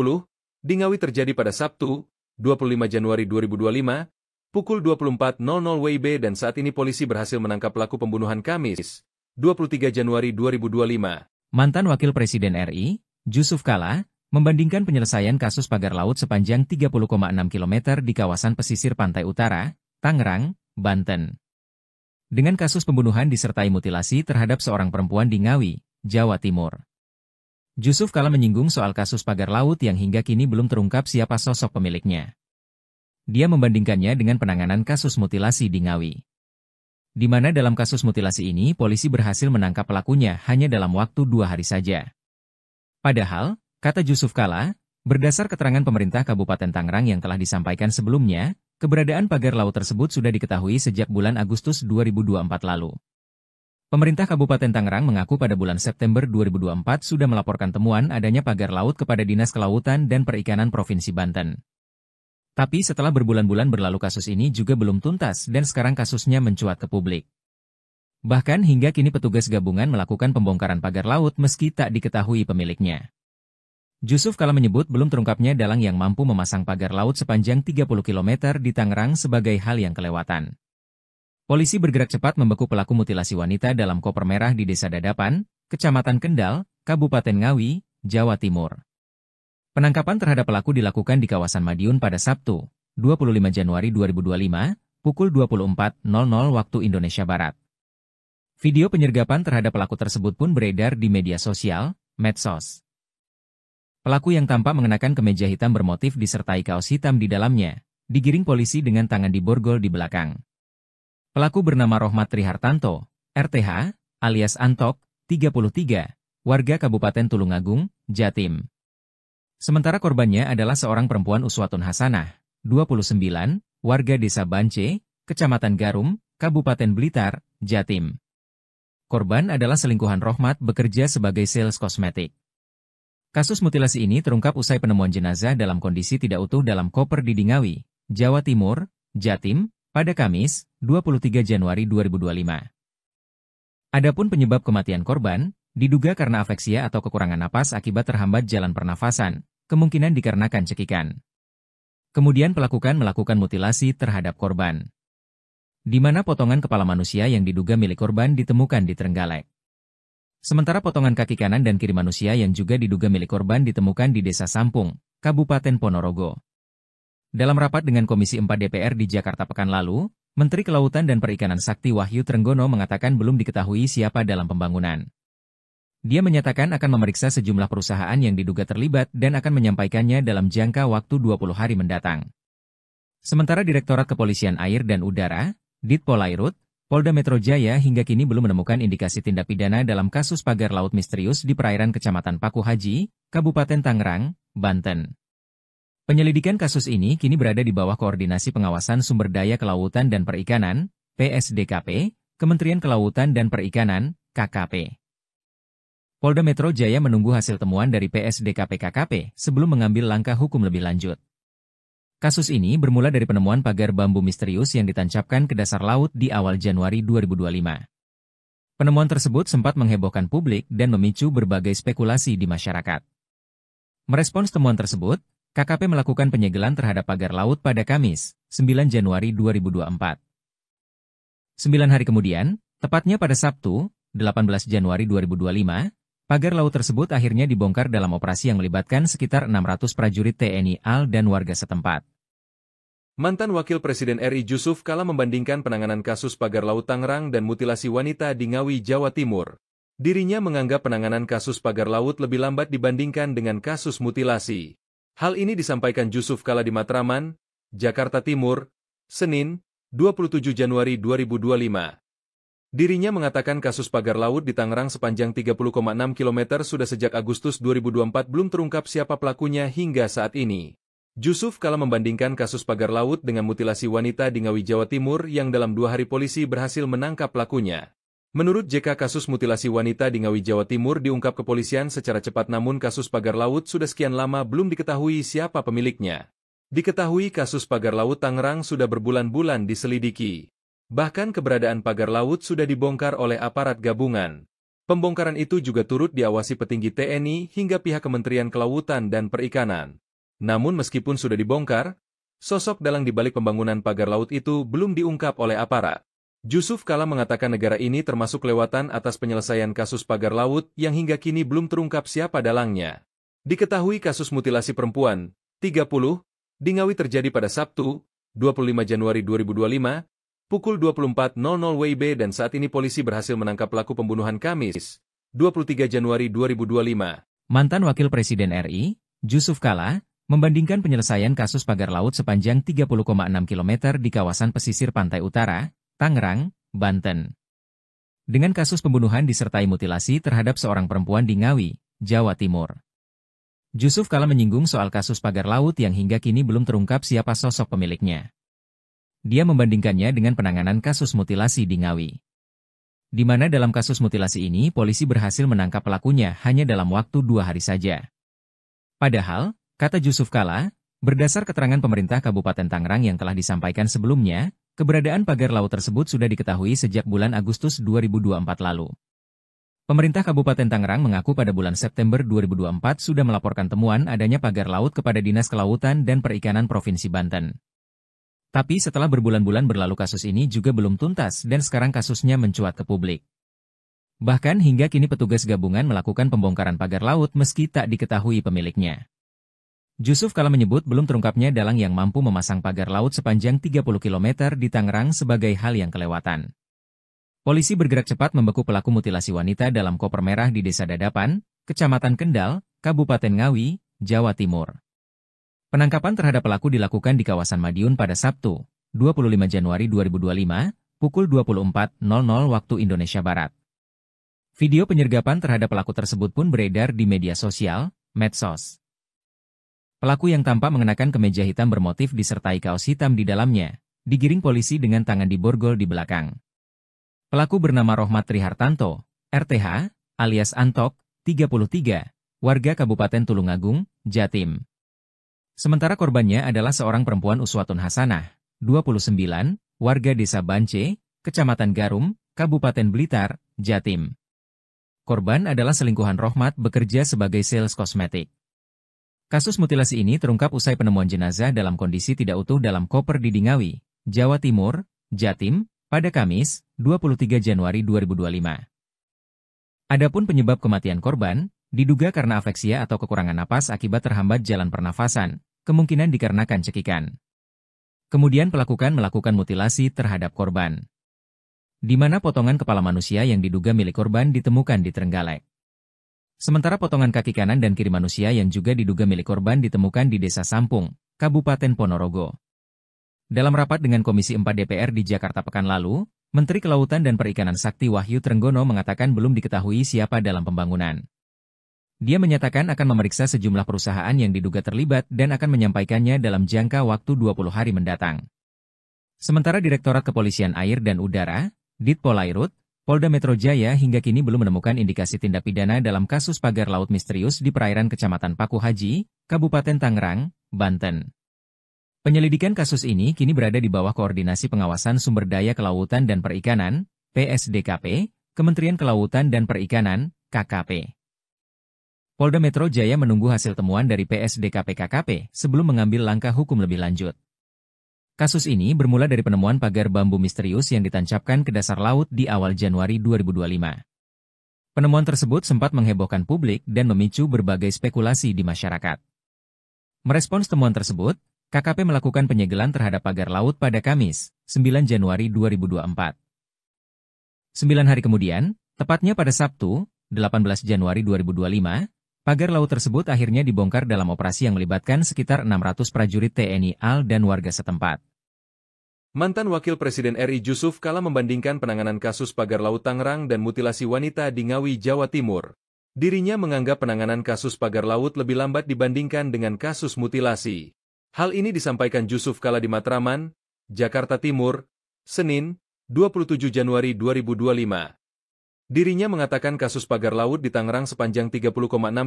Speaker 2: di Ngawi terjadi pada Sabtu, 25 Januari 2025, pukul 24.00 WIB dan saat ini polisi berhasil menangkap pelaku pembunuhan Kamis, 23 Januari 2025.
Speaker 1: Mantan Wakil Presiden RI, Jusuf Kalla, membandingkan penyelesaian kasus pagar laut sepanjang 30,6 km di kawasan pesisir pantai utara, Tangerang, Banten, dengan kasus pembunuhan disertai mutilasi terhadap seorang perempuan di Ngawi, Jawa Timur. Jusuf Kalla menyinggung soal kasus pagar laut yang hingga kini belum terungkap siapa sosok pemiliknya. Dia membandingkannya dengan penanganan kasus mutilasi di Ngawi, di mana dalam kasus mutilasi ini polisi berhasil menangkap pelakunya hanya dalam waktu 2 hari saja. Padahal, kata Jusuf Kalla, Berdasar keterangan pemerintah Kabupaten Tangerang yang telah disampaikan sebelumnya, keberadaan pagar laut tersebut sudah diketahui sejak bulan Agustus 2024 lalu. Pemerintah Kabupaten Tangerang mengaku pada bulan September 2024 sudah melaporkan temuan adanya pagar laut kepada Dinas Kelautan dan Perikanan Provinsi Banten. Tapi setelah berbulan-bulan berlalu kasus ini juga belum tuntas dan sekarang kasusnya mencuat ke publik. Bahkan hingga kini petugas gabungan melakukan pembongkaran pagar laut meski tak diketahui pemiliknya. Jusuf Kala menyebut belum terungkapnya dalang yang mampu memasang pagar laut sepanjang 30 km di Tangerang sebagai hal yang kelewatan. Polisi bergerak cepat membekuk pelaku mutilasi wanita dalam koper merah di Desa Dadapan, Kecamatan Kendal, Kabupaten Ngawi, Jawa Timur. Penangkapan terhadap pelaku dilakukan di kawasan Madiun pada Sabtu, 25 Januari 2025, pukul 24.00 waktu Indonesia Barat. Video penyergapan terhadap pelaku tersebut pun beredar di media sosial, medsos. Pelaku yang tampak mengenakan kemeja hitam bermotif disertai kaos hitam di dalamnya, digiring polisi dengan tangan diborgol di belakang. Pelaku bernama Rohmat Trihartanto, RTH, alias Antok, 33, warga Kabupaten Tulungagung, Jatim. Sementara korbannya adalah seorang perempuan Uswatun Hasanah, 29, warga Desa Bance, Kecamatan Garum, Kabupaten Blitar, Jatim. Korban adalah selingkuhan Rohmat bekerja sebagai sales kosmetik. Kasus mutilasi ini terungkap usai penemuan jenazah dalam kondisi tidak utuh dalam koper di Ngawi, Jawa Timur, Jatim, pada Kamis, 23 Januari 2025. Adapun penyebab kematian korban, diduga karena afeksia atau kekurangan napas akibat terhambat jalan pernafasan, kemungkinan dikarenakan cekikan. Kemudian pelaku melakukan mutilasi terhadap korban, di mana potongan kepala manusia yang diduga milik korban ditemukan di Trenggalek. Sementara potongan kaki kanan dan kiri manusia yang juga diduga milik korban ditemukan di Desa Sampung, Kabupaten Ponorogo. Dalam rapat dengan Komisi 4 DPR di Jakarta pekan lalu, Menteri Kelautan dan Perikanan Sakti Wahyu Trenggono mengatakan belum diketahui siapa dalam pembangunan. Dia menyatakan akan memeriksa sejumlah perusahaan yang diduga terlibat dan akan menyampaikannya dalam jangka waktu 20 hari mendatang. Sementara Direktorat Kepolisian Air dan Udara, Ditpolairut, Polda Metro Jaya hingga kini belum menemukan indikasi tindak pidana dalam kasus pagar laut misterius di perairan Kecamatan Paku Haji, Kabupaten Tangerang, Banten. Penyelidikan kasus ini kini berada di bawah Koordinasi Pengawasan Sumber Daya Kelautan dan Perikanan, PSDKP, Kementerian Kelautan dan Perikanan, KKP. Polda Metro Jaya menunggu hasil temuan dari PSDKP-KKP sebelum mengambil langkah hukum lebih lanjut. Kasus ini bermula dari penemuan pagar bambu misterius yang ditancapkan ke dasar laut di awal Januari 2025. Penemuan tersebut sempat menghebohkan publik dan memicu berbagai spekulasi di masyarakat. Merespons temuan tersebut, KKP melakukan penyegelan terhadap pagar laut pada Kamis, 9 Januari 2024. 9 hari kemudian, tepatnya pada Sabtu, 18 Januari 2025, pagar laut tersebut akhirnya dibongkar dalam operasi yang melibatkan sekitar 600 prajurit TNI AL dan warga setempat.
Speaker 2: Mantan Wakil Presiden RI Jusuf Kala membandingkan penanganan kasus pagar laut Tangerang dan mutilasi wanita di Ngawi, Jawa Timur. Dirinya menganggap penanganan kasus pagar laut lebih lambat dibandingkan dengan kasus mutilasi. Hal ini disampaikan Jusuf Kala di Matraman, Jakarta Timur, Senin, 27 Januari 2025. Dirinya mengatakan kasus pagar laut di Tangerang sepanjang 30,6 km sudah sejak Agustus 2024 belum terungkap siapa pelakunya hingga saat ini. Jusuf Kala membandingkan kasus pagar laut dengan mutilasi wanita di Ngawi, Jawa Timur yang dalam 2 hari polisi berhasil menangkap pelakunya. Menurut JK, kasus mutilasi wanita di Ngawi, Jawa Timur diungkap kepolisian secara cepat, namun kasus pagar laut sudah sekian lama belum diketahui siapa pemiliknya. Diketahui kasus pagar laut Tangerang sudah berbulan-bulan diselidiki. Bahkan keberadaan pagar laut sudah dibongkar oleh aparat gabungan. Pembongkaran itu juga turut diawasi petinggi TNI hingga pihak Kementerian Kelautan dan Perikanan. Namun meskipun sudah dibongkar, sosok dalang di balik pembangunan pagar laut itu belum diungkap oleh aparat. Jusuf Kala mengatakan negara ini termasuk kelewatan atas penyelesaian kasus pagar laut yang hingga kini belum terungkap siapa dalangnya. Diketahui kasus mutilasi perempuan, 30, di Ngawi terjadi pada Sabtu, 25 Januari 2025, pukul 24.00 WIB dan saat ini polisi berhasil menangkap pelaku pembunuhan Kamis, 23 Januari 2025.
Speaker 1: Mantan Wakil Presiden RI, Jusuf Kala, membandingkan penyelesaian kasus pagar laut sepanjang 30,6 km di kawasan pesisir pantai utara, Tangerang, Banten, dengan kasus pembunuhan disertai mutilasi terhadap seorang perempuan di Ngawi, Jawa Timur. Jusuf Kalla menyinggung soal kasus pagar laut yang hingga kini belum terungkap siapa sosok pemiliknya. Dia membandingkannya dengan penanganan kasus mutilasi di Ngawi. Di mana dalam kasus mutilasi ini polisi berhasil menangkap pelakunya hanya dalam waktu 2 hari saja. Padahal, kata Jusuf Kalla, berdasar keterangan pemerintah Kabupaten Tangerang yang telah disampaikan sebelumnya, keberadaan pagar laut tersebut sudah diketahui sejak bulan Agustus 2024 lalu. Pemerintah Kabupaten Tangerang mengaku pada bulan September 2024 sudah melaporkan temuan adanya pagar laut kepada Dinas Kelautan dan Perikanan Provinsi Banten. Tapi setelah berbulan-bulan berlalu kasus ini juga belum tuntas dan sekarang kasusnya mencuat ke publik. Bahkan hingga kini petugas gabungan melakukan pembongkaran pagar laut meski tak diketahui pemiliknya. Jusuf Kalla menyebut belum terungkapnya dalang yang mampu memasang pagar laut sepanjang 30 km di Tangerang sebagai hal yang kelewatan. Polisi bergerak cepat membeku pelaku mutilasi wanita dalam koper merah di Desa Dadapan, Kecamatan Kendal, Kabupaten Ngawi, Jawa Timur. Penangkapan terhadap pelaku dilakukan di kawasan Madiun pada Sabtu, 25 Januari 2025, pukul 24.00 waktu Indonesia Barat. Video penyergapan terhadap pelaku tersebut pun beredar di media sosial, medsos. Pelaku yang tampak mengenakan kemeja hitam bermotif disertai kaos hitam di dalamnya, digiring polisi dengan tangan diborgol di belakang. Pelaku bernama Rohmat Trihartanto, RTH, alias Antok, 33, warga Kabupaten Tulungagung, Jatim. Sementara korbannya adalah seorang perempuan Uswatun Hasanah, 29, warga Desa Bance, Kecamatan Garum, Kabupaten Blitar, Jatim. Korban adalah selingkuhan Rohmat bekerja sebagai sales kosmetik. Kasus mutilasi ini terungkap usai penemuan jenazah dalam kondisi tidak utuh dalam koper di Ngawi, Jawa Timur, Jatim, pada Kamis, 23 Januari 2025. Adapun penyebab kematian korban, diduga karena afeksia atau kekurangan napas akibat terhambat jalan pernafasan, kemungkinan dikarenakan cekikan. Kemudian melakukan mutilasi terhadap korban. Di mana potongan kepala manusia yang diduga milik korban ditemukan di Trenggalek. Sementara potongan kaki kanan dan kiri manusia yang juga diduga milik korban ditemukan di Desa Sampung, Kabupaten Ponorogo. Dalam rapat dengan Komisi 4 DPR di Jakarta pekan lalu, Menteri Kelautan dan Perikanan Sakti Wahyu Trenggono mengatakan belum diketahui siapa dalam pembangunan. Dia menyatakan akan memeriksa sejumlah perusahaan yang diduga terlibat dan akan menyampaikannya dalam jangka waktu 20 hari mendatang. Sementara Direktorat Kepolisian Air dan Udara, Ditpolairut, Polda Metro Jaya hingga kini belum menemukan indikasi tindak pidana dalam kasus pagar laut misterius di perairan Kecamatan Paku Haji, Kabupaten Tangerang, Banten. Penyelidikan kasus ini kini berada di bawah Koordinasi Pengawasan Sumber Daya Kelautan dan Perikanan, PSDKP, Kementerian Kelautan dan Perikanan, KKP. Polda Metro Jaya menunggu hasil temuan dari PSDKP-KKP sebelum mengambil langkah hukum lebih lanjut. Kasus ini bermula dari penemuan pagar bambu misterius yang ditancapkan ke dasar laut di awal Januari 2025. Penemuan tersebut sempat menghebohkan publik dan memicu berbagai spekulasi di masyarakat. Merespons temuan tersebut, KKP melakukan penyegelan terhadap pagar laut pada Kamis, 9 Januari 2024. 9 hari kemudian, tepatnya pada Sabtu, 18 Januari 2025, pagar laut tersebut akhirnya dibongkar dalam operasi yang melibatkan sekitar 600 prajurit TNI AL dan warga setempat.
Speaker 2: Mantan Wakil Presiden RI Jusuf Kalla membandingkan penanganan kasus pagar laut Tangerang dan mutilasi wanita di Ngawi, Jawa Timur. Dirinya menganggap penanganan kasus pagar laut lebih lambat dibandingkan dengan kasus mutilasi. Hal ini disampaikan Jusuf Kalla di Matraman, Jakarta Timur, Senin, 27 Januari 2025. Dirinya mengatakan kasus pagar laut di Tangerang sepanjang 30,6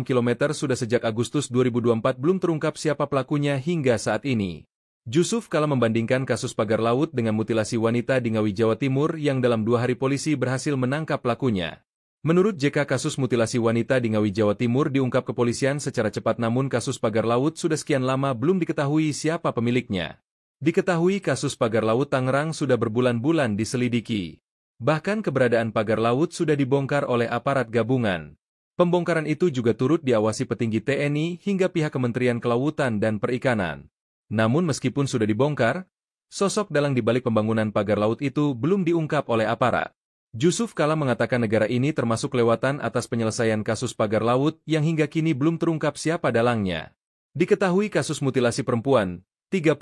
Speaker 2: km sudah sejak Agustus 2024 belum terungkap siapa pelakunya hingga saat ini. Jusuf Kalla membandingkan kasus pagar laut dengan mutilasi wanita di Ngawi, Jawa Timur yang dalam 2 hari polisi berhasil menangkap pelakunya. Menurut JK, kasus mutilasi wanita di Ngawi, Jawa Timur diungkap kepolisian secara cepat, namun kasus pagar laut sudah sekian lama belum diketahui siapa pemiliknya. Diketahui kasus pagar laut Tangerang sudah berbulan-bulan diselidiki. Bahkan keberadaan pagar laut sudah dibongkar oleh aparat gabungan. Pembongkaran itu juga turut diawasi petinggi TNI hingga pihak Kementerian Kelautan dan Perikanan. Namun meskipun sudah dibongkar, sosok dalang di balik pembangunan pagar laut itu belum diungkap oleh aparat. Jusuf Kalla mengatakan negara ini termasuk kelewatan atas penyelesaian kasus pagar laut yang hingga kini belum terungkap siapa dalangnya. Diketahui kasus mutilasi perempuan, 30,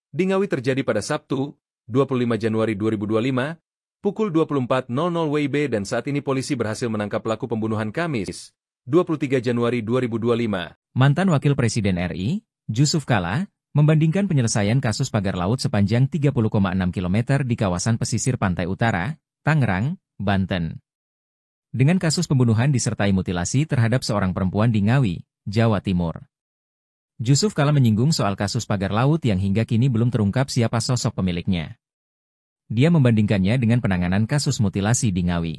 Speaker 2: di Ngawi terjadi pada Sabtu, 25 Januari 2025, pukul 24.00 WIB dan saat ini polisi berhasil menangkap pelaku pembunuhan Kamis, 23 Januari 2025.
Speaker 1: Mantan Wakil Presiden RI, Jusuf Kalla, membandingkan penyelesaian kasus pagar laut sepanjang 30,6 km di kawasan pesisir pantai utara, Tangerang, Banten, dengan kasus pembunuhan disertai mutilasi terhadap seorang perempuan di Ngawi, Jawa Timur. Jusuf Kalla menyinggung soal kasus pagar laut yang hingga kini belum terungkap siapa sosok pemiliknya. Dia membandingkannya dengan penanganan kasus mutilasi di Ngawi,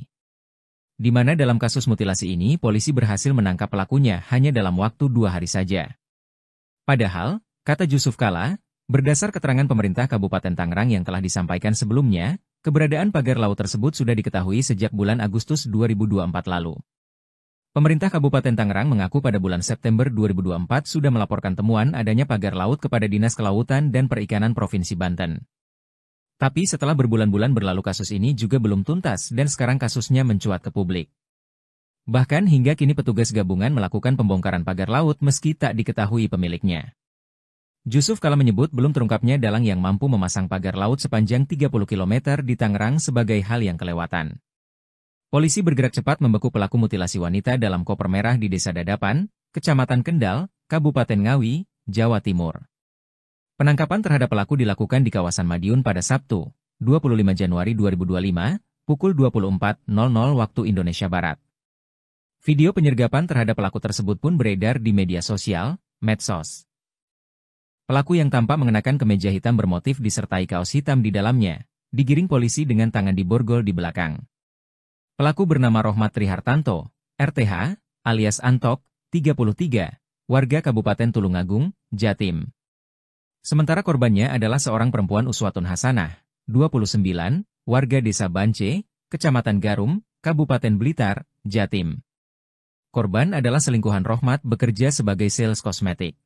Speaker 1: di mana dalam kasus mutilasi ini polisi berhasil menangkap pelakunya hanya dalam waktu 2 hari saja. Padahal, kata Jusuf Kalla, berdasar keterangan pemerintah Kabupaten Tangerang yang telah disampaikan sebelumnya, keberadaan pagar laut tersebut sudah diketahui sejak bulan Agustus 2024 lalu. Pemerintah Kabupaten Tangerang mengaku pada bulan September 2024 sudah melaporkan temuan adanya pagar laut kepada Dinas Kelautan dan Perikanan Provinsi Banten. Tapi setelah berbulan-bulan berlalu kasus ini juga belum tuntas dan sekarang kasusnya mencuat ke publik. Bahkan hingga kini petugas gabungan melakukan pembongkaran pagar laut meski tak diketahui pemiliknya. Jusuf Kalla menyebut belum terungkapnya dalang yang mampu memasang pagar laut sepanjang 30 km di Tangerang sebagai hal yang kelewatan. Polisi bergerak cepat membekuk pelaku mutilasi wanita dalam koper merah di Desa Dadapan, Kecamatan Kendal, Kabupaten Ngawi, Jawa Timur. Penangkapan terhadap pelaku dilakukan di kawasan Madiun pada Sabtu, 25 Januari 2025, pukul 24.00 waktu Indonesia Barat. Video penyergapan terhadap pelaku tersebut pun beredar di media sosial, medsos. Pelaku yang tampak mengenakan kemeja hitam bermotif disertai kaos hitam di dalamnya, digiring polisi dengan tangan diborgol di belakang. Pelaku bernama Rohmat Trihartanto, RTH, alias Antok, 33, warga Kabupaten Tulungagung, Jatim. Sementara korbannya adalah seorang perempuan Uswatun Hasanah, 29, warga Desa Bance, Kecamatan Garum, Kabupaten Blitar, Jatim. Korban adalah selingkuhan Rohmat bekerja sebagai sales kosmetik.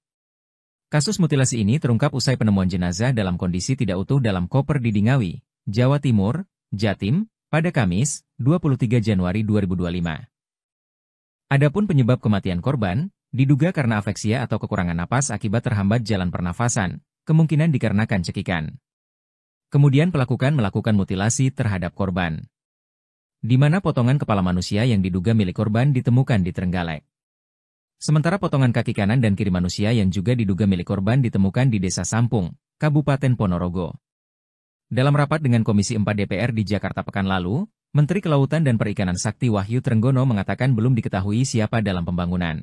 Speaker 1: Kasus mutilasi ini terungkap usai penemuan jenazah dalam kondisi tidak utuh dalam koper di Ngawi, Jawa Timur, Jatim, pada Kamis, 23 Januari 2025. Adapun penyebab kematian korban, diduga karena afeksia atau kekurangan napas akibat terhambat jalan pernafasan, kemungkinan dikarenakan cekikan. Kemudian melakukan mutilasi terhadap korban, di mana potongan kepala manusia yang diduga milik korban ditemukan di Trenggalek. Sementara potongan kaki kanan dan kiri manusia yang juga diduga milik korban ditemukan di Desa Sampung, Kabupaten Ponorogo. Dalam rapat dengan Komisi 4 DPR di Jakarta pekan lalu, Menteri Kelautan dan Perikanan Sakti Wahyu Trenggono mengatakan belum diketahui siapa dalam pembangunan.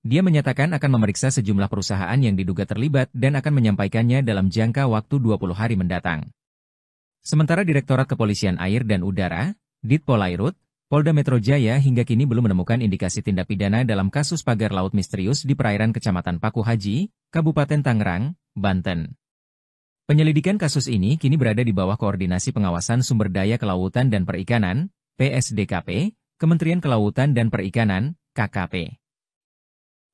Speaker 1: Dia menyatakan akan memeriksa sejumlah perusahaan yang diduga terlibat dan akan menyampaikannya dalam jangka waktu 20 hari mendatang. Sementara Direktorat Kepolisian Air dan Udara, Ditpolairut, Polda Metro Jaya hingga kini belum menemukan indikasi tindak pidana dalam kasus pagar laut misterius di perairan Kecamatan Paku Haji, Kabupaten Tangerang, Banten. Penyelidikan kasus ini kini berada di bawah Koordinasi Pengawasan Sumber Daya Kelautan dan Perikanan, PSDKP, Kementerian Kelautan dan Perikanan, KKP.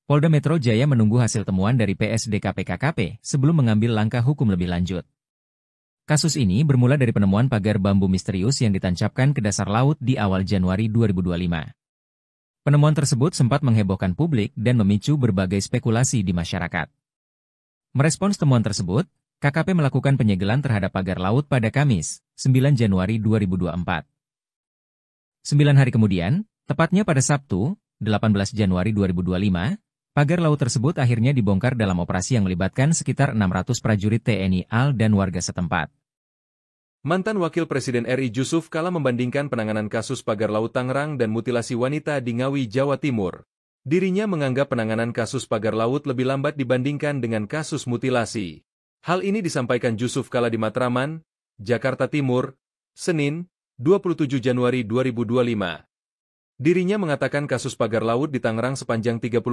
Speaker 1: Polda Metro Jaya menunggu hasil temuan dari PSDKP-KKP sebelum mengambil langkah hukum lebih lanjut. Kasus ini bermula dari penemuan pagar bambu misterius yang ditancapkan ke dasar laut di awal Januari 2025. Penemuan tersebut sempat menghebohkan publik dan memicu berbagai spekulasi di masyarakat. Merespons temuan tersebut, KKP melakukan penyegelan terhadap pagar laut pada Kamis, 9 Januari 2024. 9 hari kemudian, tepatnya pada Sabtu, 18 Januari 2025, pagar laut tersebut akhirnya dibongkar dalam operasi yang melibatkan sekitar 600 prajurit TNI AL dan warga setempat.
Speaker 2: Mantan Wakil Presiden RI Jusuf Kalla membandingkan penanganan kasus pagar laut Tangerang dan mutilasi wanita di Ngawi, Jawa Timur. Dirinya menganggap penanganan kasus pagar laut lebih lambat dibandingkan dengan kasus mutilasi. Hal ini disampaikan Jusuf Kalla di Matraman, Jakarta Timur, Senin, 27 Januari 2025. Dirinya mengatakan kasus pagar laut di Tangerang sepanjang 30,6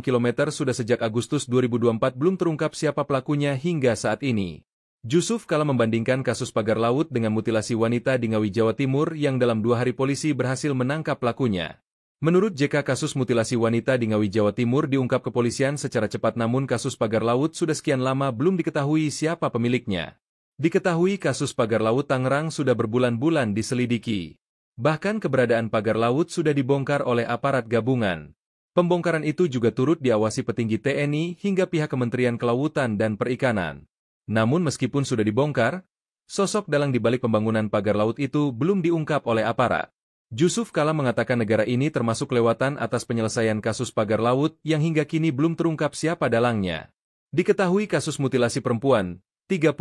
Speaker 2: km sudah sejak Agustus 2024 belum terungkap siapa pelakunya hingga saat ini. Jusuf Kalla membandingkan kasus pagar laut dengan mutilasi wanita di Ngawi, Jawa Timur yang dalam 2 hari polisi berhasil menangkap pelakunya. Menurut JK, kasus mutilasi wanita di Ngawi, Jawa Timur diungkap kepolisian secara cepat, namun kasus pagar laut sudah sekian lama belum diketahui siapa pemiliknya. Diketahui kasus pagar laut Tangerang sudah berbulan-bulan diselidiki. Bahkan keberadaan pagar laut sudah dibongkar oleh aparat gabungan. Pembongkaran itu juga turut diawasi petinggi TNI hingga pihak Kementerian Kelautan dan Perikanan. Namun meskipun sudah dibongkar, sosok dalang di balik pembangunan pagar laut itu belum diungkap oleh aparat. Jusuf Kalla mengatakan negara ini termasuk kelewatan atas penyelesaian kasus pagar laut yang hingga kini belum terungkap siapa dalangnya. Diketahui kasus mutilasi perempuan, 30,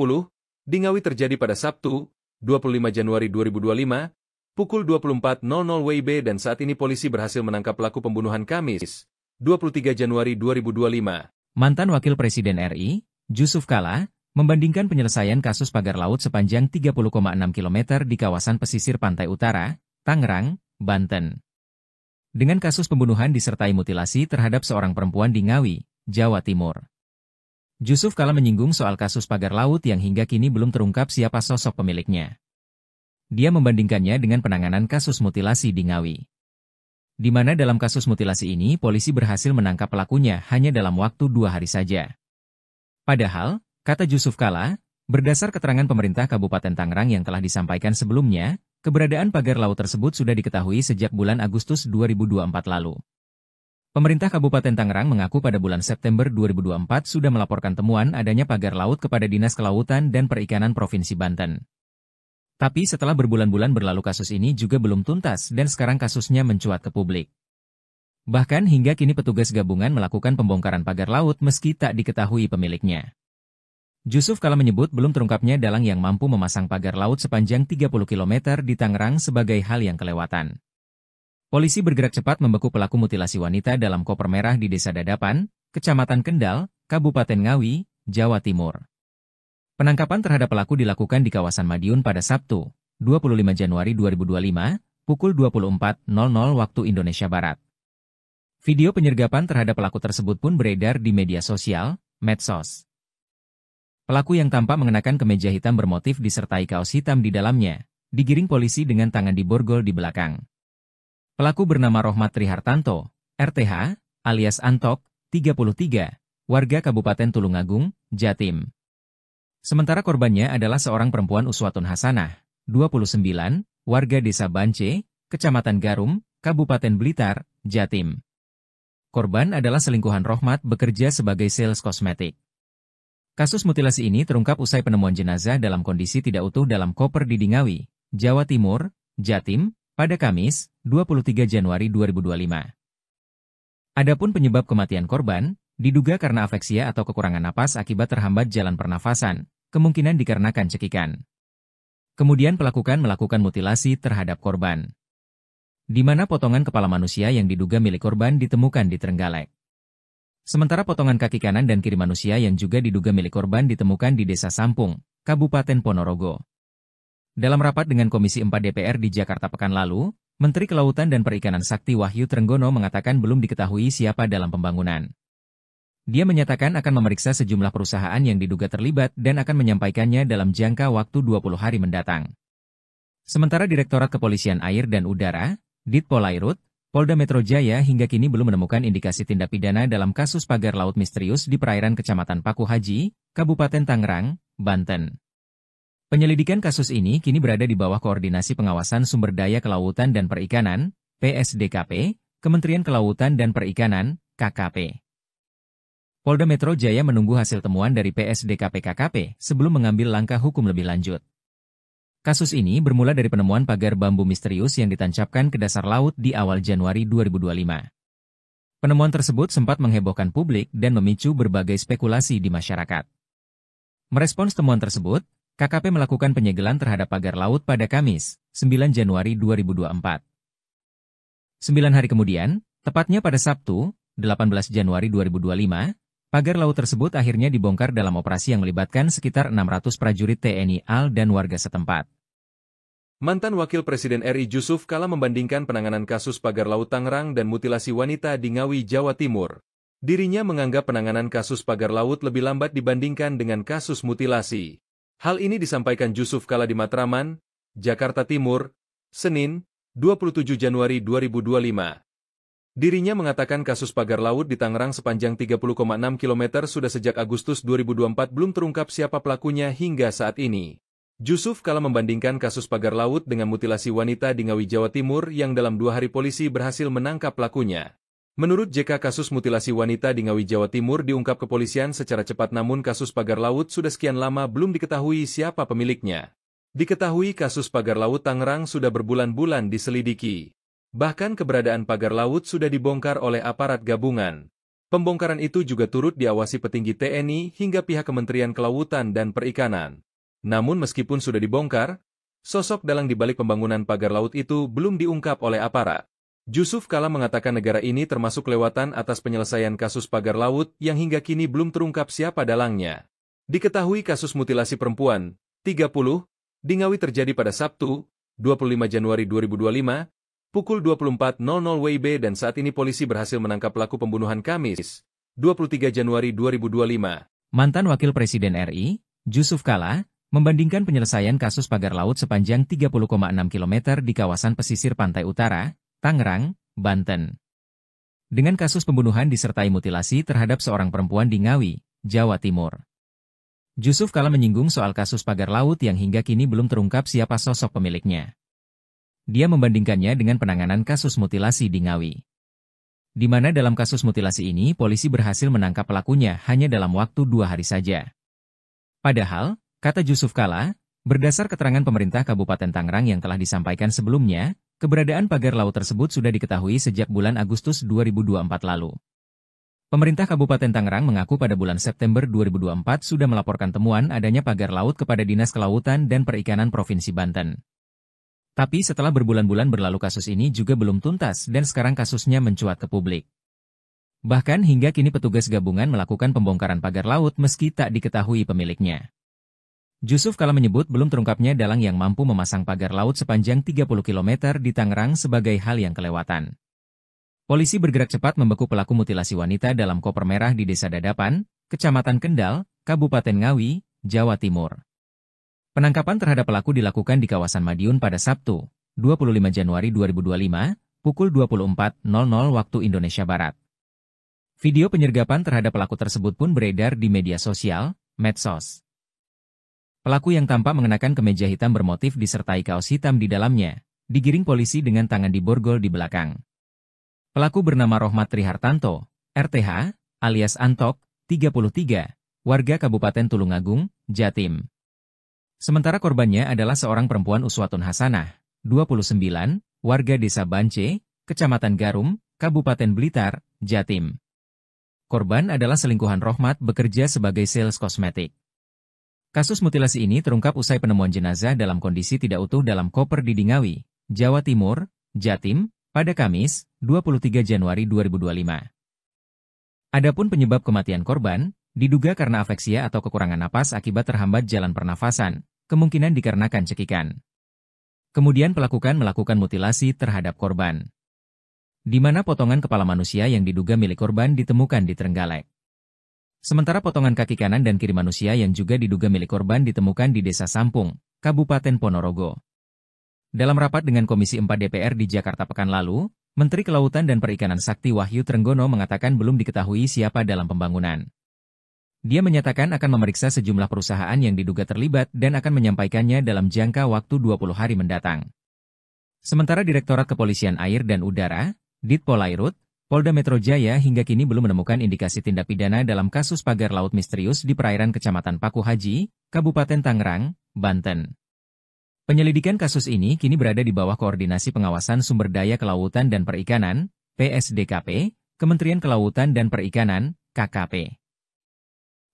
Speaker 2: di Ngawi terjadi pada Sabtu, 25 Januari 2025, pukul 24.00 WIB dan saat ini polisi berhasil menangkap pelaku pembunuhan Kamis, 23 Januari 2025.
Speaker 1: Mantan Wakil Presiden RI, Jusuf Kalla, membandingkan penyelesaian kasus pagar laut sepanjang 30,6 km di kawasan pesisir pantai utara, Tangerang, Banten. Dengan kasus pembunuhan disertai mutilasi terhadap seorang perempuan di Ngawi, Jawa Timur. Jusuf Kalla menyinggung soal kasus pagar laut yang hingga kini belum terungkap siapa sosok pemiliknya. Dia membandingkannya dengan penanganan kasus mutilasi di Ngawi. Di mana dalam kasus mutilasi ini polisi berhasil menangkap pelakunya hanya dalam waktu 2 hari saja. Padahal, kata Jusuf Kalla, berdasar keterangan pemerintah Kabupaten Tangerang yang telah disampaikan sebelumnya, keberadaan pagar laut tersebut sudah diketahui sejak bulan Agustus 2024 lalu. Pemerintah Kabupaten Tangerang mengaku pada bulan September 2024 sudah melaporkan temuan adanya pagar laut kepada Dinas Kelautan dan Perikanan Provinsi Banten. Tapi setelah berbulan-bulan berlalu kasus ini juga belum tuntas dan sekarang kasusnya mencuat ke publik. Bahkan hingga kini petugas gabungan melakukan pembongkaran pagar laut meski tak diketahui pemiliknya. Jusuf Kalla menyebut belum terungkapnya dalang yang mampu memasang pagar laut sepanjang 30 km di Tangerang sebagai hal yang kelewatan. Polisi bergerak cepat membekuk pelaku mutilasi wanita dalam koper merah di Desa Dadapan, Kecamatan Kendal, Kabupaten Ngawi, Jawa Timur. Penangkapan terhadap pelaku dilakukan di kawasan Madiun pada Sabtu, 25 Januari 2025, pukul 24.00 waktu Indonesia Barat. Video penyergapan terhadap pelaku tersebut pun beredar di media sosial, medsos. Pelaku yang tampak mengenakan kemeja hitam bermotif disertai kaos hitam di dalamnya, digiring polisi dengan tangan diborgol di belakang. Pelaku bernama Rohmat Trihartanto, RTH, alias Antok, 33, warga Kabupaten Tulungagung, Jatim. Sementara korbannya adalah seorang perempuan Uswatun Hasanah, 29, warga Desa Bance, Kecamatan Garum, Kabupaten Blitar, Jatim. Korban adalah selingkuhan Rohmat bekerja sebagai sales kosmetik. Kasus mutilasi ini terungkap usai penemuan jenazah dalam kondisi tidak utuh dalam koper di Ngawi, Jawa Timur, Jatim, pada Kamis, 23 Januari 2025. Adapun penyebab kematian korban, diduga karena afeksia atau kekurangan napas akibat terhambat jalan pernafasan, kemungkinan dikarenakan cekikan. Kemudian pelaku melakukan mutilasi terhadap korban. Di mana potongan kepala manusia yang diduga milik korban ditemukan di Trenggalek. Sementara potongan kaki kanan dan kiri manusia yang juga diduga milik korban ditemukan di Desa Sampung, Kabupaten Ponorogo. Dalam rapat dengan Komisi 4 DPR di Jakarta pekan lalu, Menteri Kelautan dan Perikanan Sakti Wahyu Trenggono mengatakan belum diketahui siapa dalam pembangunan. Dia menyatakan akan memeriksa sejumlah perusahaan yang diduga terlibat dan akan menyampaikannya dalam jangka waktu 20 hari mendatang. Sementara Direktorat Kepolisian Air dan Udara, Ditpolairut, Polda Metro Jaya hingga kini belum menemukan indikasi tindak pidana dalam kasus pagar laut misterius di perairan Kecamatan Paku Haji, Kabupaten Tangerang, Banten. Penyelidikan kasus ini kini berada di bawah Koordinasi Pengawasan Sumber Daya Kelautan dan Perikanan, PSDKP, Kementerian Kelautan dan Perikanan, KKP. Polda Metro Jaya menunggu hasil temuan dari PSDKP-KKP sebelum mengambil langkah hukum lebih lanjut. Kasus ini bermula dari penemuan pagar bambu misterius yang ditancapkan ke dasar laut di awal Januari 2025. Penemuan tersebut sempat menghebohkan publik dan memicu berbagai spekulasi di masyarakat. Merespons temuan tersebut, KKP melakukan penyegelan terhadap pagar laut pada Kamis, 9 Januari 2024. 9 hari kemudian, tepatnya pada Sabtu, 18 Januari 2025, pagar laut tersebut akhirnya dibongkar dalam operasi yang melibatkan sekitar 600 prajurit TNI AL dan warga setempat.
Speaker 2: Mantan Wakil Presiden RI Jusuf Kalla membandingkan penanganan kasus pagar laut Tangerang dan mutilasi wanita di Ngawi, Jawa Timur. Dirinya menganggap penanganan kasus pagar laut lebih lambat dibandingkan dengan kasus mutilasi. Hal ini disampaikan Jusuf Kalla di Matraman, Jakarta Timur, Senin, 27 Januari 2025. Dirinya mengatakan kasus pagar laut di Tangerang sepanjang 30,6 km sudah sejak Agustus 2024 belum terungkap siapa pelakunya hingga saat ini. Jusuf Kalla membandingkan kasus pagar laut dengan mutilasi wanita di Ngawi, Jawa Timur yang dalam 2 hari polisi berhasil menangkap pelakunya. Menurut JK, kasus mutilasi wanita di Ngawi, Jawa Timur diungkap kepolisian secara cepat namun kasus pagar laut sudah sekian lama belum diketahui siapa pemiliknya. Diketahui kasus pagar laut Tangerang sudah berbulan-bulan diselidiki. Bahkan keberadaan pagar laut sudah dibongkar oleh aparat gabungan. Pembongkaran itu juga turut diawasi petinggi TNI hingga pihak Kementerian Kelautan dan Perikanan. Namun meskipun sudah dibongkar, sosok dalang di balik pembangunan pagar laut itu belum diungkap oleh aparat. Jusuf Kalla mengatakan negara ini termasuk kelewatan atas penyelesaian kasus pagar laut yang hingga kini belum terungkap siapa dalangnya. Diketahui kasus mutilasi perempuan, 30, di Ngawi terjadi pada Sabtu, 25 Januari 2025, pukul 24.00 WIB dan saat ini polisi berhasil menangkap pelaku pembunuhan Kamis, 23 Januari 2025.
Speaker 1: Mantan Wakil Presiden RI, Jusuf Kalla, membandingkan penyelesaian kasus pagar laut sepanjang 30,6 km di kawasan pesisir pantai utara, Tangerang, Banten, dengan kasus pembunuhan disertai mutilasi terhadap seorang perempuan di Ngawi, Jawa Timur. Jusuf Kalla menyinggung soal kasus pagar laut yang hingga kini belum terungkap siapa sosok pemiliknya. Dia membandingkannya dengan penanganan kasus mutilasi di Ngawi, di mana dalam kasus mutilasi ini polisi berhasil menangkap pelakunya hanya dalam waktu 2 hari saja. Padahal, kata Jusuf Kalla, berdasar keterangan pemerintah Kabupaten Tangerang yang telah disampaikan sebelumnya, keberadaan pagar laut tersebut sudah diketahui sejak bulan Agustus 2024 lalu. Pemerintah Kabupaten Tangerang mengaku pada bulan September 2024 sudah melaporkan temuan adanya pagar laut kepada Dinas Kelautan dan Perikanan Provinsi Banten. Tapi setelah berbulan-bulan berlalu kasus ini juga belum tuntas dan sekarang kasusnya mencuat ke publik. Bahkan hingga kini petugas gabungan melakukan pembongkaran pagar laut meski tak diketahui pemiliknya. Jusuf Kalla menyebut belum terungkapnya dalang yang mampu memasang pagar laut sepanjang 30 km di Tangerang sebagai hal yang kelewatan. Polisi bergerak cepat membekuk pelaku mutilasi wanita dalam koper merah di Desa Dadapan, Kecamatan Kendal, Kabupaten Ngawi, Jawa Timur. Penangkapan terhadap pelaku dilakukan di kawasan Madiun pada Sabtu, 25 Januari 2025, pukul 24.00 waktu Indonesia Barat. Video penyergapan terhadap pelaku tersebut pun beredar di media sosial, medsos. Pelaku yang tampak mengenakan kemeja hitam bermotif disertai kaos hitam di dalamnya, digiring polisi dengan tangan diborgol di belakang. Pelaku bernama Rohmat Trihartanto, RTH, alias Antok, 33, warga Kabupaten Tulungagung, Jatim. Sementara korbannya adalah seorang perempuan Uswatun Hasanah, 29, warga Desa Bance, Kecamatan Garum, Kabupaten Blitar, Jatim. Korban adalah selingkuhan Rohmat bekerja sebagai sales kosmetik. Kasus mutilasi ini terungkap usai penemuan jenazah dalam kondisi tidak utuh dalam koper di Ngawi, Jawa Timur, Jatim, pada Kamis, 23 Januari 2025. Adapun penyebab kematian korban, diduga karena afeksia atau kekurangan napas akibat terhambat jalan pernafasan, kemungkinan dikarenakan cekikan. Kemudian pelaku melakukan mutilasi terhadap korban, di mana potongan kepala manusia yang diduga milik korban ditemukan di Trenggalek. Sementara potongan kaki kanan dan kiri manusia yang juga diduga milik korban ditemukan di Desa Sampung, Kabupaten Ponorogo. Dalam rapat dengan Komisi 4 DPR di Jakarta pekan lalu, Menteri Kelautan dan Perikanan Sakti Wahyu Trenggono mengatakan belum diketahui siapa dalam pembangunan. Dia menyatakan akan memeriksa sejumlah perusahaan yang diduga terlibat dan akan menyampaikannya dalam jangka waktu 20 hari mendatang. Sementara Direktorat Kepolisian Air dan Udara, Ditpolairut, Polda Metro Jaya hingga kini belum menemukan indikasi tindak pidana dalam kasus pagar laut misterius di perairan Kecamatan Paku Haji, Kabupaten Tangerang, Banten. Penyelidikan kasus ini kini berada di bawah Koordinasi Pengawasan Sumber Daya Kelautan dan Perikanan, PSDKP, Kementerian Kelautan dan Perikanan, KKP.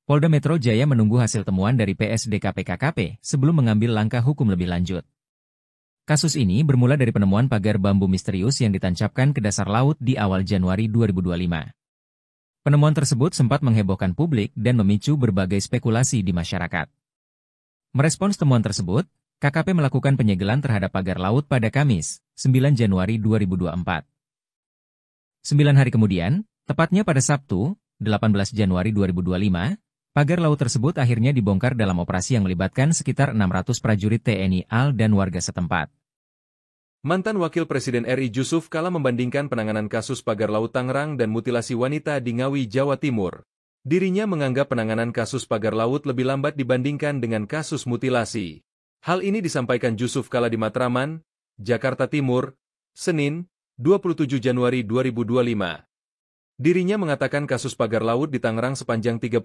Speaker 1: Polda Metro Jaya menunggu hasil temuan dari PSDKP-KKP sebelum mengambil langkah hukum lebih lanjut. Kasus ini bermula dari penemuan pagar bambu misterius yang ditancapkan ke dasar laut di awal Januari 2025. Penemuan tersebut sempat menghebohkan publik dan memicu berbagai spekulasi di masyarakat. Merespons temuan tersebut, KKP melakukan penyegelan terhadap pagar laut pada Kamis, 9 Januari 2024. 9 hari kemudian, tepatnya pada Sabtu, 18 Januari 2025, pagar laut tersebut akhirnya dibongkar dalam operasi yang melibatkan sekitar 600 prajurit TNI AL dan warga setempat.
Speaker 2: Mantan Wakil Presiden RI Jusuf Kalla membandingkan penanganan kasus pagar laut Tangerang dan mutilasi wanita di Ngawi, Jawa Timur. Dirinya menganggap penanganan kasus pagar laut lebih lambat dibandingkan dengan kasus mutilasi. Hal ini disampaikan Jusuf Kalla di Matraman, Jakarta Timur, Senin, 27 Januari 2025. Dirinya mengatakan kasus pagar laut di Tangerang sepanjang 30,6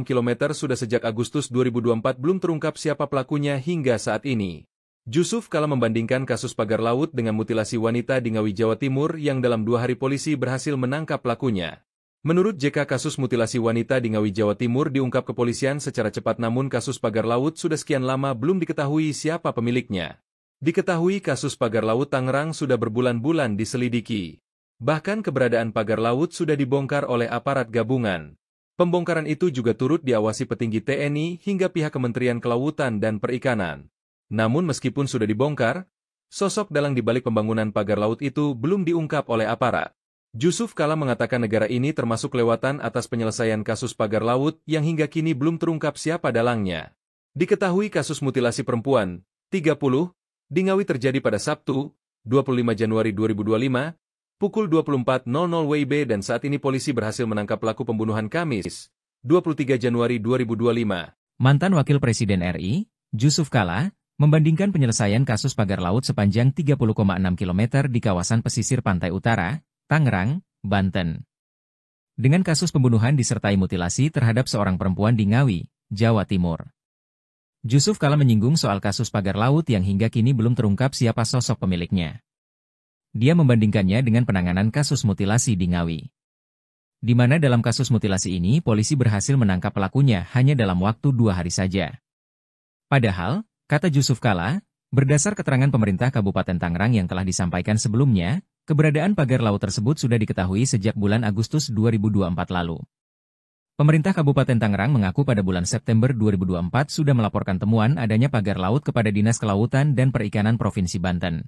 Speaker 2: km sudah sejak Agustus 2024 belum terungkap siapa pelakunya hingga saat ini. Jusuf Kala membandingkan kasus pagar laut dengan mutilasi wanita di Ngawi, Jawa Timur yang dalam 2 hari polisi berhasil menangkap pelakunya. Menurut JK, kasus mutilasi wanita di Ngawi, Jawa Timur diungkap kepolisian secara cepat, namun kasus pagar laut sudah sekian lama belum diketahui siapa pemiliknya. Diketahui kasus pagar laut Tangerang sudah berbulan-bulan diselidiki. Bahkan keberadaan pagar laut sudah dibongkar oleh aparat gabungan. Pembongkaran itu juga turut diawasi petinggi TNI hingga pihak Kementerian Kelautan dan Perikanan. Namun meskipun sudah dibongkar, sosok dalang di balik pembangunan pagar laut itu belum diungkap oleh aparat. Jusuf Kala mengatakan negara ini termasuk kelewatan atas penyelesaian kasus pagar laut yang hingga kini belum terungkap siapa dalangnya. Diketahui kasus mutilasi perempuan, 30, di Ngawi terjadi pada Sabtu, 25 Januari 2025, pukul 24.00 WIB, dan saat ini polisi berhasil menangkap pelaku pembunuhan Kamis, 23 Januari 2025.
Speaker 1: Mantan Wakil Presiden RI, Jusuf Kala, membandingkan penyelesaian kasus pagar laut sepanjang 30,6 km di kawasan pesisir pantai utara, Tangerang, Banten, dengan kasus pembunuhan disertai mutilasi terhadap seorang perempuan di Ngawi, Jawa Timur. Jusuf Kala menyinggung soal kasus pagar laut yang hingga kini belum terungkap siapa sosok pemiliknya. Dia membandingkannya dengan penanganan kasus mutilasi di Ngawi, di mana dalam kasus mutilasi ini polisi berhasil menangkap pelakunya hanya dalam waktu 2 hari saja. Padahal, kata Jusuf Kala, berdasar keterangan pemerintah Kabupaten Tangerang yang telah disampaikan sebelumnya, keberadaan pagar laut tersebut sudah diketahui sejak bulan Agustus 2024 lalu. Pemerintah Kabupaten Tangerang mengaku pada bulan September 2024 sudah melaporkan temuan adanya pagar laut kepada Dinas Kelautan dan Perikanan Provinsi Banten.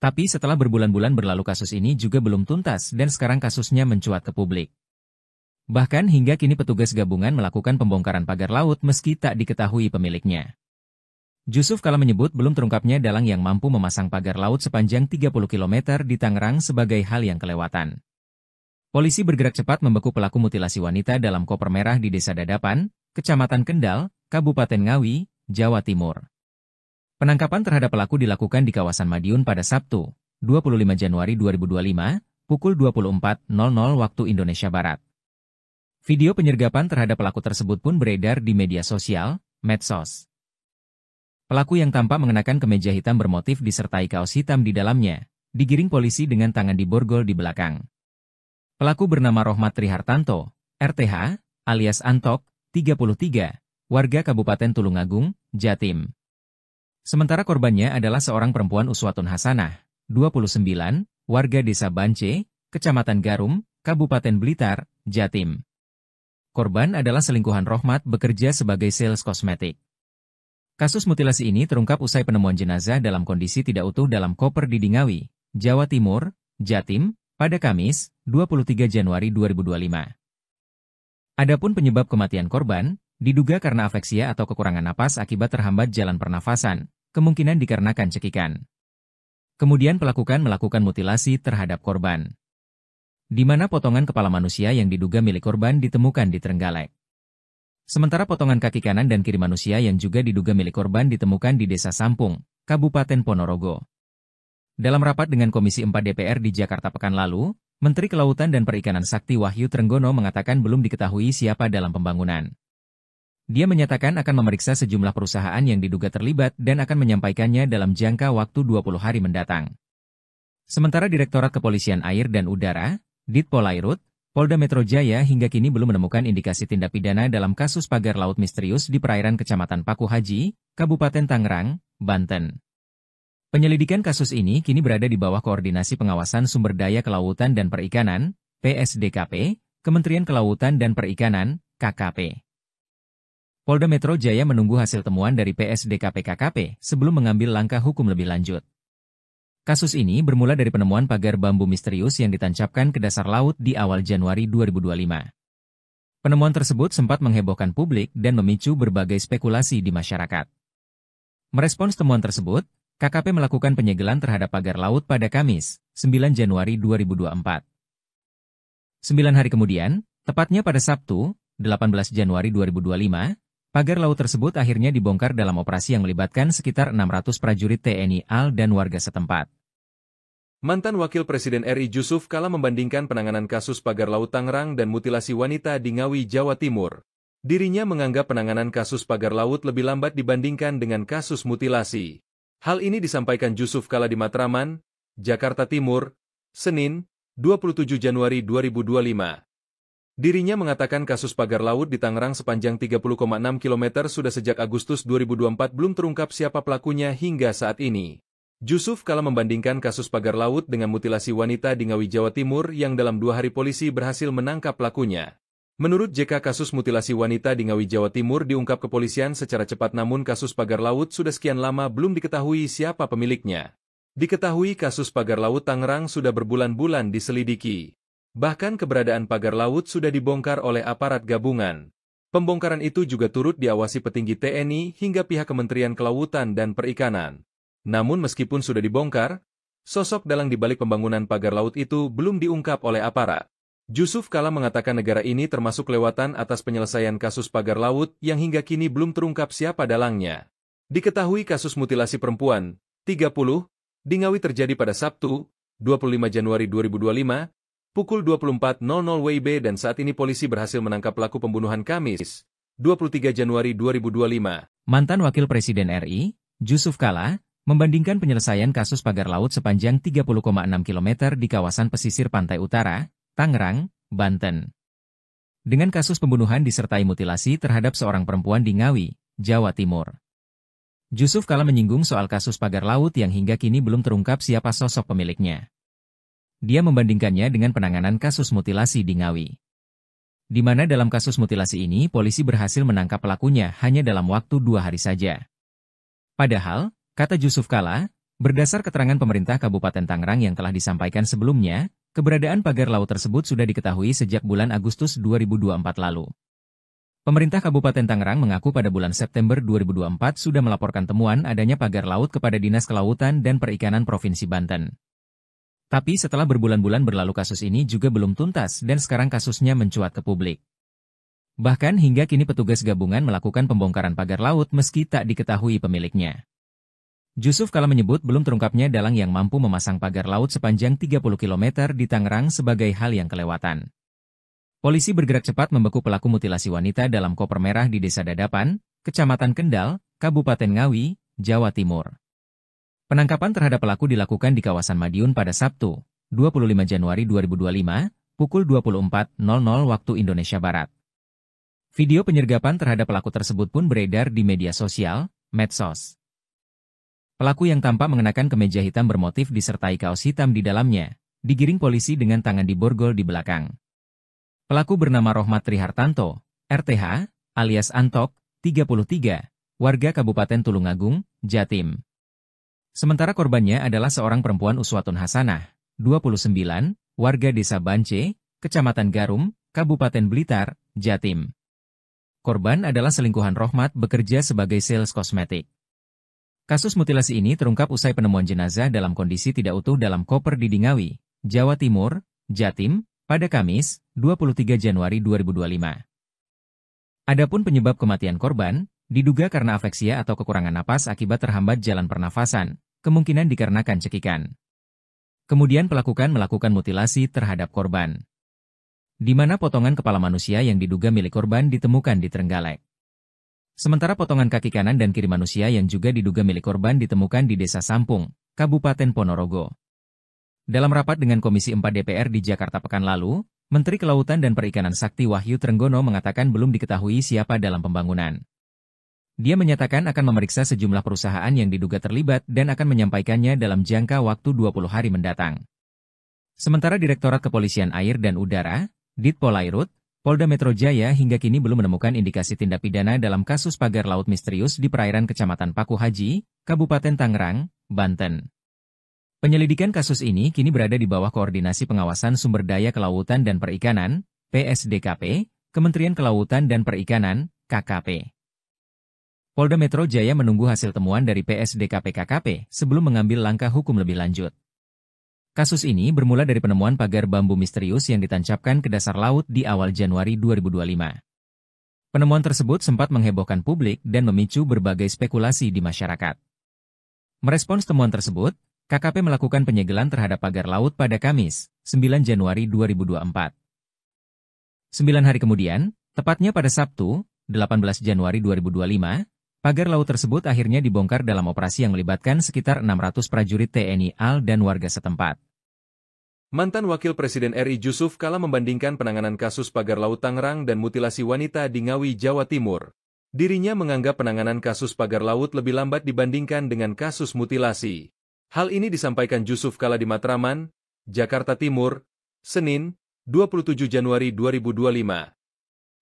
Speaker 1: Tapi setelah berbulan-bulan berlalu kasus ini juga belum tuntas dan sekarang kasusnya mencuat ke publik. Bahkan hingga kini petugas gabungan melakukan pembongkaran pagar laut meski tak diketahui pemiliknya. Jusuf Kala menyebut belum terungkapnya dalang yang mampu memasang pagar laut sepanjang 30 km di Tangerang sebagai hal yang kelewatan. Polisi bergerak cepat membeku pelaku mutilasi wanita dalam koper merah di Desa Dadapan, Kecamatan Kendal, Kabupaten Ngawi, Jawa Timur. Penangkapan terhadap pelaku dilakukan di kawasan Madiun pada Sabtu, 25 Januari 2025, pukul 24.00 waktu Indonesia Barat. Video penyergapan terhadap pelaku tersebut pun beredar di media sosial, medsos. Pelaku yang tampak mengenakan kemeja hitam bermotif disertai kaos hitam di dalamnya, digiring polisi dengan tangan diborgol di belakang. Pelaku bernama Rohmat Trihartanto, RTH, alias Antok, 33, warga Kabupaten Tulungagung, Jatim. Sementara korbannya adalah seorang perempuan Uswatun Hasanah, 29, warga Desa Bance, Kecamatan Garum, Kabupaten Blitar, Jatim. Korban adalah selingkuhan Rohmat bekerja sebagai sales kosmetik. Kasus mutilasi ini terungkap usai penemuan jenazah dalam kondisi tidak utuh dalam koper di Ngawi, Jawa Timur, Jatim, pada Kamis, 23 Januari 2025. Adapun penyebab kematian korban, diduga karena afeksia atau kekurangan napas akibat terhambat jalan pernafasan, kemungkinan dikarenakan cekikan. Kemudian pelaku melakukan mutilasi terhadap korban, di mana potongan kepala manusia yang diduga milik korban ditemukan di Trenggalek. Sementara potongan kaki kanan dan kiri manusia yang juga diduga milik korban ditemukan di Desa Sampung, Kabupaten Ponorogo. Dalam rapat dengan Komisi 4 DPR di Jakarta pekan lalu, Menteri Kelautan dan Perikanan Sakti Wahyu Trenggono mengatakan belum diketahui siapa dalam pembangunan. Dia menyatakan akan memeriksa sejumlah perusahaan yang diduga terlibat dan akan menyampaikannya dalam jangka waktu 20 hari mendatang. Sementara Direktorat Kepolisian Air dan Udara, Ditpolairut, Polda Metro Jaya hingga kini belum menemukan indikasi tindak pidana dalam kasus pagar laut misterius di perairan Kecamatan Paku Haji, Kabupaten Tangerang, Banten. Penyelidikan kasus ini kini berada di bawah Koordinasi Pengawasan Sumber Daya Kelautan dan Perikanan, PSDKP, Kementerian Kelautan dan Perikanan, KKP. Polda Metro Jaya menunggu hasil temuan dari PSDKP-KKP sebelum mengambil langkah hukum lebih lanjut. Kasus ini bermula dari penemuan pagar bambu misterius yang ditancapkan ke dasar laut di awal Januari 2025. Penemuan tersebut sempat menghebohkan publik dan memicu berbagai spekulasi di masyarakat. Merespons temuan tersebut, KKP melakukan penyegelan terhadap pagar laut pada Kamis, 9 Januari 2024. 9 hari kemudian, tepatnya pada Sabtu, 18 Januari 2025, pagar laut tersebut akhirnya dibongkar dalam operasi yang melibatkan sekitar 600 prajurit TNI AL dan warga setempat.
Speaker 2: Mantan Wakil Presiden RI Jusuf Kalla membandingkan penanganan kasus pagar laut Tangerang dan mutilasi wanita di Ngawi, Jawa Timur. Dirinya menganggap penanganan kasus pagar laut lebih lambat dibandingkan dengan kasus mutilasi. Hal ini disampaikan Jusuf Kalla di Matraman, Jakarta Timur, Senin, 27 Januari 2025. Dirinya mengatakan kasus pagar laut di Tangerang sepanjang 30,6 km sudah sejak Agustus 2024 belum terungkap siapa pelakunya hingga saat ini. Jusuf Kalla membandingkan kasus pagar laut dengan mutilasi wanita di Ngawi, Jawa Timur yang dalam 2 hari polisi berhasil menangkap pelakunya. Menurut JK, kasus mutilasi wanita di Ngawi, Jawa Timur diungkap kepolisian secara cepat, namun kasus pagar laut sudah sekian lama belum diketahui siapa pemiliknya. Diketahui kasus pagar laut Tangerang sudah berbulan-bulan diselidiki. Bahkan keberadaan pagar laut sudah dibongkar oleh aparat gabungan. Pembongkaran itu juga turut diawasi petinggi TNI hingga pihak Kementerian Kelautan dan Perikanan. Namun meskipun sudah dibongkar, sosok dalang di balik pembangunan pagar laut itu belum diungkap oleh aparat. Jusuf Kalla mengatakan negara ini termasuk kelewatan atas penyelesaian kasus pagar laut yang hingga kini belum terungkap siapa dalangnya. Diketahui kasus mutilasi perempuan, 30, di Ngawi terjadi pada Sabtu, 25 Januari 2025, pukul 24.00 WIB dan saat ini polisi berhasil menangkap pelaku pembunuhan Kamis, 23 Januari 2025.
Speaker 1: Mantan Wakil Presiden RI, Jusuf Kalla, membandingkan penyelesaian kasus pagar laut sepanjang 30,6 km di kawasan pesisir pantai utara, Tangerang, Banten, dengan kasus pembunuhan disertai mutilasi terhadap seorang perempuan di Ngawi, Jawa Timur. Jusuf Kalla menyinggung soal kasus pagar laut yang hingga kini belum terungkap siapa sosok pemiliknya. Dia membandingkannya dengan penanganan kasus mutilasi di Ngawi, di mana dalam kasus mutilasi ini polisi berhasil menangkap pelakunya hanya dalam waktu 2 hari saja. Padahal, kata Jusuf Kalla, berdasar keterangan pemerintah Kabupaten Tangerang yang telah disampaikan sebelumnya, keberadaan pagar laut tersebut sudah diketahui sejak bulan Agustus 2024 lalu. Pemerintah Kabupaten Tangerang mengaku pada bulan September 2024 sudah melaporkan temuan adanya pagar laut kepada Dinas Kelautan dan Perikanan Provinsi Banten. Tapi setelah berbulan-bulan berlalu kasus ini juga belum tuntas dan sekarang kasusnya mencuat ke publik. Bahkan hingga kini petugas gabungan melakukan pembongkaran pagar laut meski tak diketahui pemiliknya. Jusuf Kalla menyebut belum terungkapnya dalang yang mampu memasang pagar laut sepanjang 30 km di Tangerang sebagai hal yang kelewatan. Polisi bergerak cepat membekuk pelaku mutilasi wanita dalam koper merah di Desa Dadapan, Kecamatan Kendal, Kabupaten Ngawi, Jawa Timur. Penangkapan terhadap pelaku dilakukan di kawasan Madiun pada Sabtu, 25 Januari 2025, pukul 24.00 waktu Indonesia Barat. Video penyergapan terhadap pelaku tersebut pun beredar di media sosial, medsos. Pelaku yang tampak mengenakan kemeja hitam bermotif disertai kaos hitam di dalamnya, digiring polisi dengan tangan diborgol di belakang. Pelaku bernama Rohmat Trihartanto, RTH, alias Antok, 33, warga Kabupaten Tulungagung, Jatim. Sementara korbannya adalah seorang perempuan Uswatun Hasanah, 29, warga Desa Bance, Kecamatan Garum, Kabupaten Blitar, Jatim. Korban adalah selingkuhan Rohmat bekerja sebagai sales kosmetik. Kasus mutilasi ini terungkap usai penemuan jenazah dalam kondisi tidak utuh dalam koper di Ngawi, Jawa Timur, Jatim, pada Kamis, 23 Januari 2025. Adapun penyebab kematian korban, diduga karena afeksia atau kekurangan napas akibat terhambat jalan pernafasan, kemungkinan dikarenakan cekikan. Kemudian pelaku melakukan mutilasi terhadap korban, di mana potongan kepala manusia yang diduga milik korban ditemukan di Trenggalek. Sementara potongan kaki kanan dan kiri manusia yang juga diduga milik korban ditemukan di Desa Sampung, Kabupaten Ponorogo. Dalam rapat dengan Komisi 4 DPR di Jakarta pekan lalu, Menteri Kelautan dan Perikanan Sakti Wahyu Trenggono mengatakan belum diketahui siapa dalam pembangunan. Dia menyatakan akan memeriksa sejumlah perusahaan yang diduga terlibat dan akan menyampaikannya dalam jangka waktu 20 hari mendatang. Sementara Direktorat Kepolisian Air dan Udara, Ditpolairut, Polda Metro Jaya hingga kini belum menemukan indikasi tindak pidana dalam kasus pagar laut misterius di perairan Kecamatan Paku Haji, Kabupaten Tangerang, Banten. Penyelidikan kasus ini kini berada di bawah Koordinasi Pengawasan Sumber Daya Kelautan dan Perikanan, PSDKP, Kementerian Kelautan dan Perikanan, KKP. Polda Metro Jaya menunggu hasil temuan dari PSDKP-KKP sebelum mengambil langkah hukum lebih lanjut. Kasus ini bermula dari penemuan pagar bambu misterius yang ditancapkan ke dasar laut di awal Januari 2025. Penemuan tersebut sempat menghebohkan publik dan memicu berbagai spekulasi di masyarakat. Merespons temuan tersebut, KKP melakukan penyegelan terhadap pagar laut pada Kamis, 9 Januari 2024. 9 hari kemudian, tepatnya pada Sabtu, 18 Januari 2025, pagar laut tersebut akhirnya dibongkar dalam operasi yang melibatkan sekitar 600 prajurit TNI AL dan warga setempat.
Speaker 2: Mantan Wakil Presiden RI Jusuf Kalla membandingkan penanganan kasus pagar laut Tangerang dan mutilasi wanita di Ngawi, Jawa Timur. Dirinya menganggap penanganan kasus pagar laut lebih lambat dibandingkan dengan kasus mutilasi. Hal ini disampaikan Jusuf Kalla di Matraman, Jakarta Timur, Senin, 27 Januari 2025.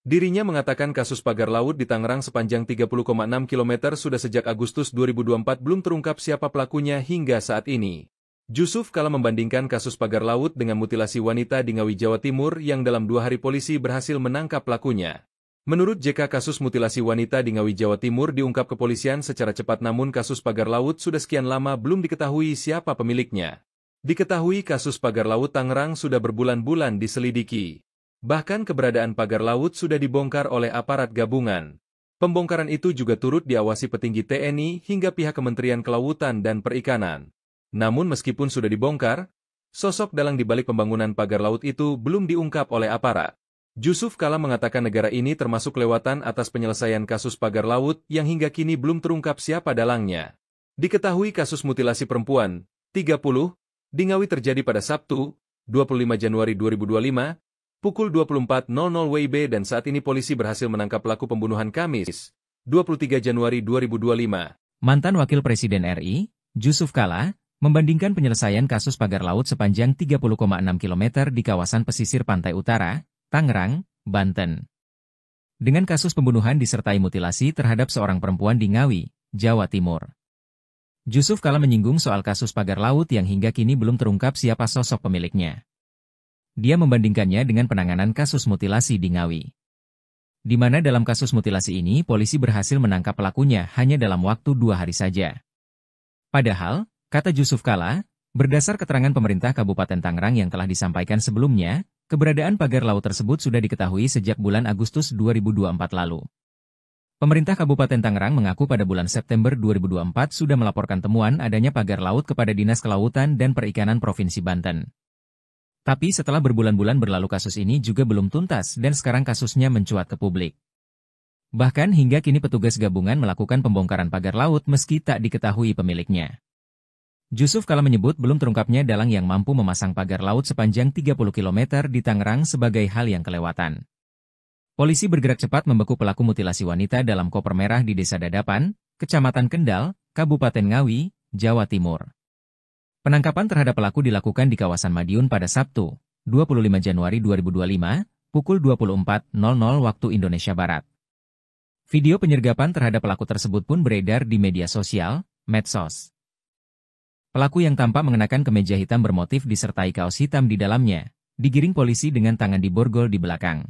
Speaker 2: Dirinya mengatakan kasus pagar laut di Tangerang sepanjang 30,6 km sudah sejak Agustus 2024 belum terungkap siapa pelakunya hingga saat ini. Jusuf Kalla membandingkan kasus pagar laut dengan mutilasi wanita di Ngawi, Jawa Timur yang dalam 2 hari polisi berhasil menangkap pelakunya. Menurut JK, kasus mutilasi wanita di Ngawi, Jawa Timur diungkap kepolisian secara cepat, namun kasus pagar laut sudah sekian lama belum diketahui siapa pemiliknya. Diketahui kasus pagar laut Tangerang sudah berbulan-bulan diselidiki. Bahkan keberadaan pagar laut sudah dibongkar oleh aparat gabungan. Pembongkaran itu juga turut diawasi petinggi TNI hingga pihak Kementerian Kelautan dan Perikanan. Namun meskipun sudah dibongkar, sosok dalang di balik pembangunan pagar laut itu belum diungkap oleh aparat. Jusuf Kalla mengatakan negara ini termasuk kelewatan atas penyelesaian kasus pagar laut yang hingga kini belum terungkap siapa dalangnya. Diketahui kasus mutilasi perempuan, 30, di Ngawi terjadi pada Sabtu, 25 Januari 2025, pukul 24.00 WIB dan saat ini polisi berhasil menangkap pelaku pembunuhan Kamis, 23 Januari 2025.
Speaker 1: Mantan Wakil Presiden RI, Jusuf Kalla, membandingkan penyelesaian kasus pagar laut sepanjang 30,6 km di kawasan pesisir pantai utara, Tangerang, Banten, dengan kasus pembunuhan disertai mutilasi terhadap seorang perempuan di Ngawi, Jawa Timur. Jusuf Kalla menyinggung soal kasus pagar laut yang hingga kini belum terungkap siapa sosok pemiliknya. Dia membandingkannya dengan penanganan kasus mutilasi di Ngawi, di mana dalam kasus mutilasi ini polisi berhasil menangkap pelakunya hanya dalam waktu 2 hari saja. Padahal, kata Jusuf Kalla, berdasar keterangan pemerintah Kabupaten Tangerang yang telah disampaikan sebelumnya, keberadaan pagar laut tersebut sudah diketahui sejak bulan Agustus 2024 lalu. Pemerintah Kabupaten Tangerang mengaku pada bulan September 2024 sudah melaporkan temuan adanya pagar laut kepada Dinas Kelautan dan Perikanan Provinsi Banten. Tapi setelah berbulan-bulan berlalu kasus ini juga belum tuntas dan sekarang kasusnya mencuat ke publik. Bahkan hingga kini petugas gabungan melakukan pembongkaran pagar laut meski tak diketahui pemiliknya. Jusuf Kalla menyebut belum terungkapnya dalang yang mampu memasang pagar laut sepanjang 30 km di Tangerang sebagai hal yang kelewatan. Polisi bergerak cepat membekuk pelaku mutilasi wanita dalam koper merah di Desa Dadapan, Kecamatan Kendal, Kabupaten Ngawi, Jawa Timur. Penangkapan terhadap pelaku dilakukan di kawasan Madiun pada Sabtu, 25 Januari 2025, pukul 24.00 waktu Indonesia Barat. Video penyergapan terhadap pelaku tersebut pun beredar di media sosial, medsos. Pelaku yang tampak mengenakan kemeja hitam bermotif disertai kaos hitam di dalamnya, digiring polisi dengan tangan diborgol di belakang.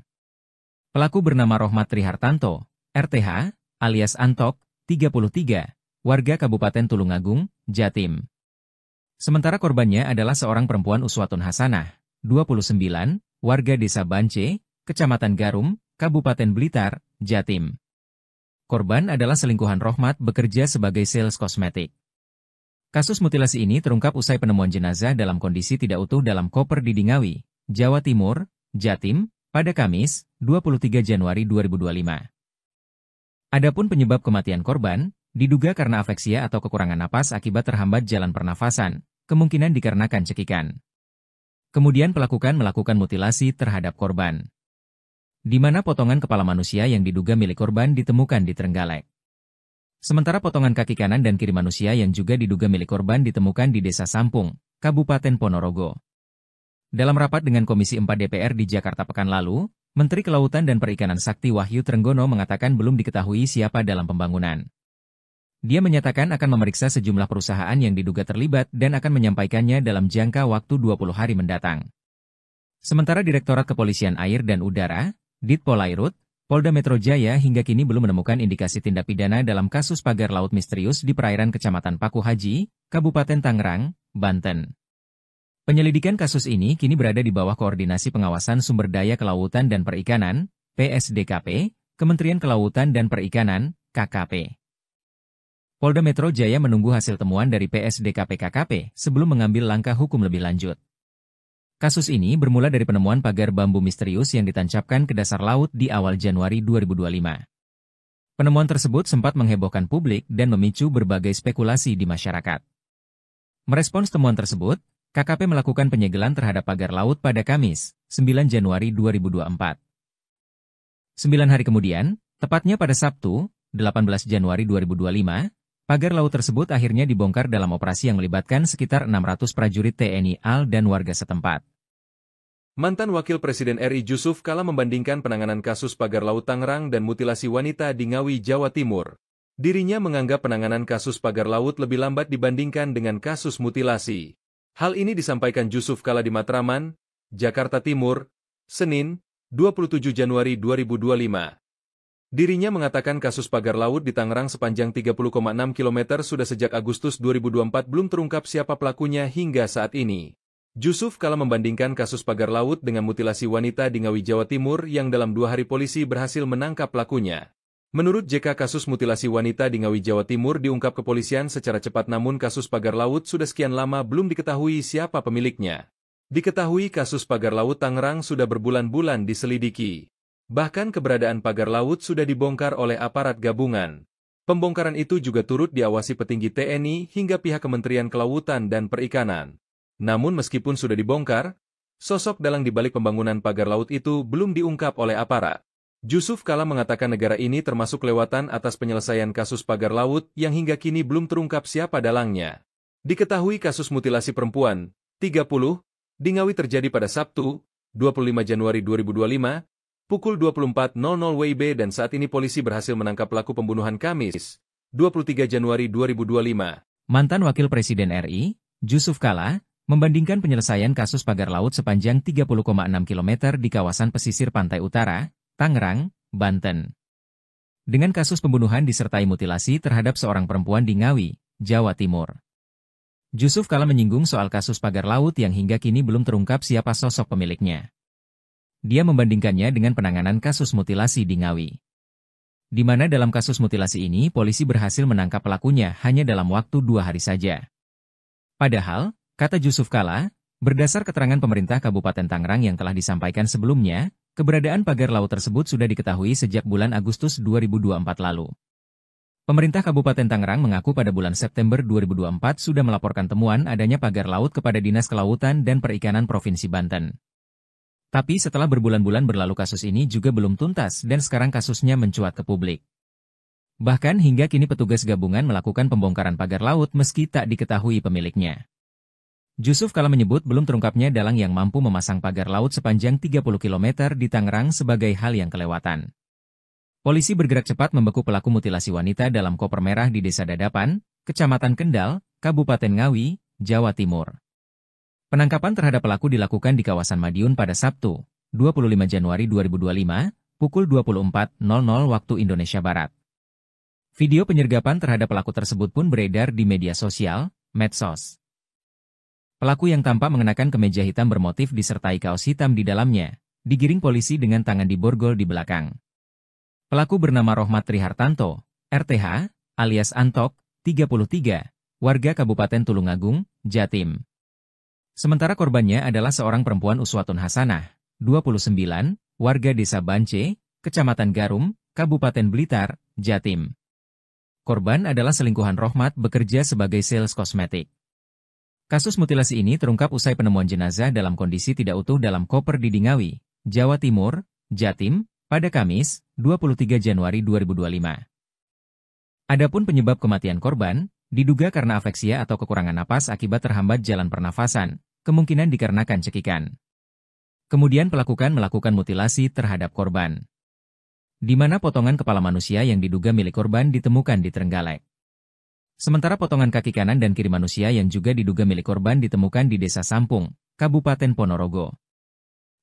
Speaker 1: Pelaku bernama Rohmat Trihartanto, RTH, alias Antok, 33, warga Kabupaten Tulungagung, Jatim. Sementara korbannya adalah seorang perempuan Uswatun Hasanah, 29, warga Desa Bance, Kecamatan Garum, Kabupaten Blitar, Jatim. Korban adalah selingkuhan Rohmat bekerja sebagai sales kosmetik. Kasus mutilasi ini terungkap usai penemuan jenazah dalam kondisi tidak utuh dalam koper di Ngawi, Jawa Timur, Jatim, pada Kamis, 23 Januari 2025. Adapun penyebab kematian korban, diduga karena afeksia atau kekurangan napas akibat terhambat jalan pernafasan, kemungkinan dikarenakan cekikan. Kemudian pelaku melakukan mutilasi terhadap korban, di mana potongan kepala manusia yang diduga milik korban ditemukan di Trenggalek. Sementara potongan kaki kanan dan kiri manusia yang juga diduga milik korban ditemukan di Desa Sampung, Kabupaten Ponorogo. Dalam rapat dengan Komisi 4 DPR di Jakarta pekan lalu, Menteri Kelautan dan Perikanan Sakti Wahyu Trenggono mengatakan belum diketahui siapa dalam pembangunan. Dia menyatakan akan memeriksa sejumlah perusahaan yang diduga terlibat dan akan menyampaikannya dalam jangka waktu 20 hari mendatang. Sementara Direktorat Kepolisian Air dan Udara, Ditpolairut, Polda Metro Jaya hingga kini belum menemukan indikasi tindak pidana dalam kasus pagar laut misterius di perairan Kecamatan Paku Haji, Kabupaten Tangerang, Banten. Penyelidikan kasus ini kini berada di bawah Koordinasi Pengawasan Sumber Daya Kelautan dan Perikanan, PSDKP, Kementerian Kelautan dan Perikanan, KKP. Polda Metro Jaya menunggu hasil temuan dari PSDKP-KKP sebelum mengambil langkah hukum lebih lanjut. Kasus ini bermula dari penemuan pagar bambu misterius yang ditancapkan ke dasar laut di awal Januari 2025. Penemuan tersebut sempat menghebohkan publik dan memicu berbagai spekulasi di masyarakat. Merespons temuan tersebut, KKP melakukan penyegelan terhadap pagar laut pada Kamis, 9 Januari 2024. 9 hari kemudian, tepatnya pada Sabtu, 18 Januari 2025, pagar laut tersebut akhirnya dibongkar dalam operasi yang melibatkan sekitar 600 prajurit TNI AL dan warga setempat.
Speaker 2: Mantan Wakil Presiden RI Jusuf Kalla membandingkan penanganan kasus pagar laut Tangerang dan mutilasi wanita di Ngawi, Jawa Timur. Dirinya menganggap penanganan kasus pagar laut lebih lambat dibandingkan dengan kasus mutilasi. Hal ini disampaikan Jusuf Kalla di Matraman, Jakarta Timur, Senin, 27 Januari 2025. Dirinya mengatakan kasus pagar laut di Tangerang sepanjang 30,6 km sudah sejak Agustus 2024 belum terungkap siapa pelakunya hingga saat ini. Jusuf Kalla membandingkan kasus pagar laut dengan mutilasi wanita di Ngawi, Jawa Timur yang dalam 2 hari polisi berhasil menangkap pelakunya. Menurut JK, kasus mutilasi wanita di Ngawi, Jawa Timur diungkap kepolisian secara cepat, namun kasus pagar laut sudah sekian lama belum diketahui siapa pemiliknya. Diketahui kasus pagar laut Tangerang sudah berbulan-bulan diselidiki. Bahkan keberadaan pagar laut sudah dibongkar oleh aparat gabungan. Pembongkaran itu juga turut diawasi petinggi TNI hingga pihak Kementerian Kelautan dan Perikanan. Namun meskipun sudah dibongkar, sosok dalang di balik pembangunan pagar laut itu belum diungkap oleh aparat. Jusuf Kalla mengatakan negara ini termasuk kelewatan atas penyelesaian kasus pagar laut yang hingga kini belum terungkap siapa dalangnya. Diketahui kasus mutilasi perempuan, 30, di Ngawi terjadi pada Sabtu, 25 Januari 2025, pukul 24.00 WIB, dan saat ini polisi berhasil menangkap pelaku pembunuhan Kamis, 23 Januari 2025.
Speaker 1: Mantan Wakil Presiden RI, Jusuf Kalla, membandingkan penyelesaian kasus pagar laut sepanjang 30,6 km di kawasan pesisir pantai utara, Tangerang, Banten, dengan kasus pembunuhan disertai mutilasi terhadap seorang perempuan di Ngawi, Jawa Timur. Jusuf Kalla menyinggung soal kasus pagar laut yang hingga kini belum terungkap siapa sosok pemiliknya. Dia membandingkannya dengan penanganan kasus mutilasi di Ngawi, di mana dalam kasus mutilasi ini polisi berhasil menangkap pelakunya hanya dalam waktu 2 hari saja. Padahal, kata Jusuf Kalla, berdasar keterangan pemerintah Kabupaten Tangerang yang telah disampaikan sebelumnya, keberadaan pagar laut tersebut sudah diketahui sejak bulan Agustus 2024 lalu. Pemerintah Kabupaten Tangerang mengaku pada bulan September 2024 sudah melaporkan temuan adanya pagar laut kepada Dinas Kelautan dan Perikanan Provinsi Banten. Tapi setelah berbulan-bulan berlalu kasus ini juga belum tuntas dan sekarang kasusnya mencuat ke publik. Bahkan hingga kini petugas gabungan melakukan pembongkaran pagar laut meski tak diketahui pemiliknya. Jusuf Kalla menyebut belum terungkapnya dalang yang mampu memasang pagar laut sepanjang 30 km di Tangerang sebagai hal yang kelewatan. Polisi bergerak cepat membekuk pelaku mutilasi wanita dalam koper merah di Desa Dadapan, Kecamatan Kendal, Kabupaten Ngawi, Jawa Timur. Penangkapan terhadap pelaku dilakukan di kawasan Madiun pada Sabtu, 25 Januari 2025, pukul 24.00 waktu Indonesia Barat. Video penyergapan terhadap pelaku tersebut pun beredar di media sosial, medsos. Pelaku yang tampak mengenakan kemeja hitam bermotif disertai kaos hitam di dalamnya, digiring polisi dengan tangan diborgol di belakang. Pelaku bernama Rohmat Trihartanto, RTH, alias Antok, 33, warga Kabupaten Tulungagung, Jatim. Sementara korbannya adalah seorang perempuan Uswatun Hasanah, 29, warga Desa Bance, Kecamatan Garum, Kabupaten Blitar, Jatim. Korban adalah selingkuhan Rohmat bekerja sebagai sales kosmetik. Kasus mutilasi ini terungkap usai penemuan jenazah dalam kondisi tidak utuh dalam koper di Ngawi, Jawa Timur, Jatim, pada Kamis, 23 Januari 2025. Adapun penyebab kematian korban, diduga karena afeksia atau kekurangan napas akibat terhambat jalan pernafasan, kemungkinan dikarenakan cekikan. Kemudian melakukan mutilasi terhadap korban, di mana potongan kepala manusia yang diduga milik korban ditemukan di Trenggalek. Sementara potongan kaki kanan dan kiri manusia yang juga diduga milik korban ditemukan di Desa Sampung, Kabupaten Ponorogo.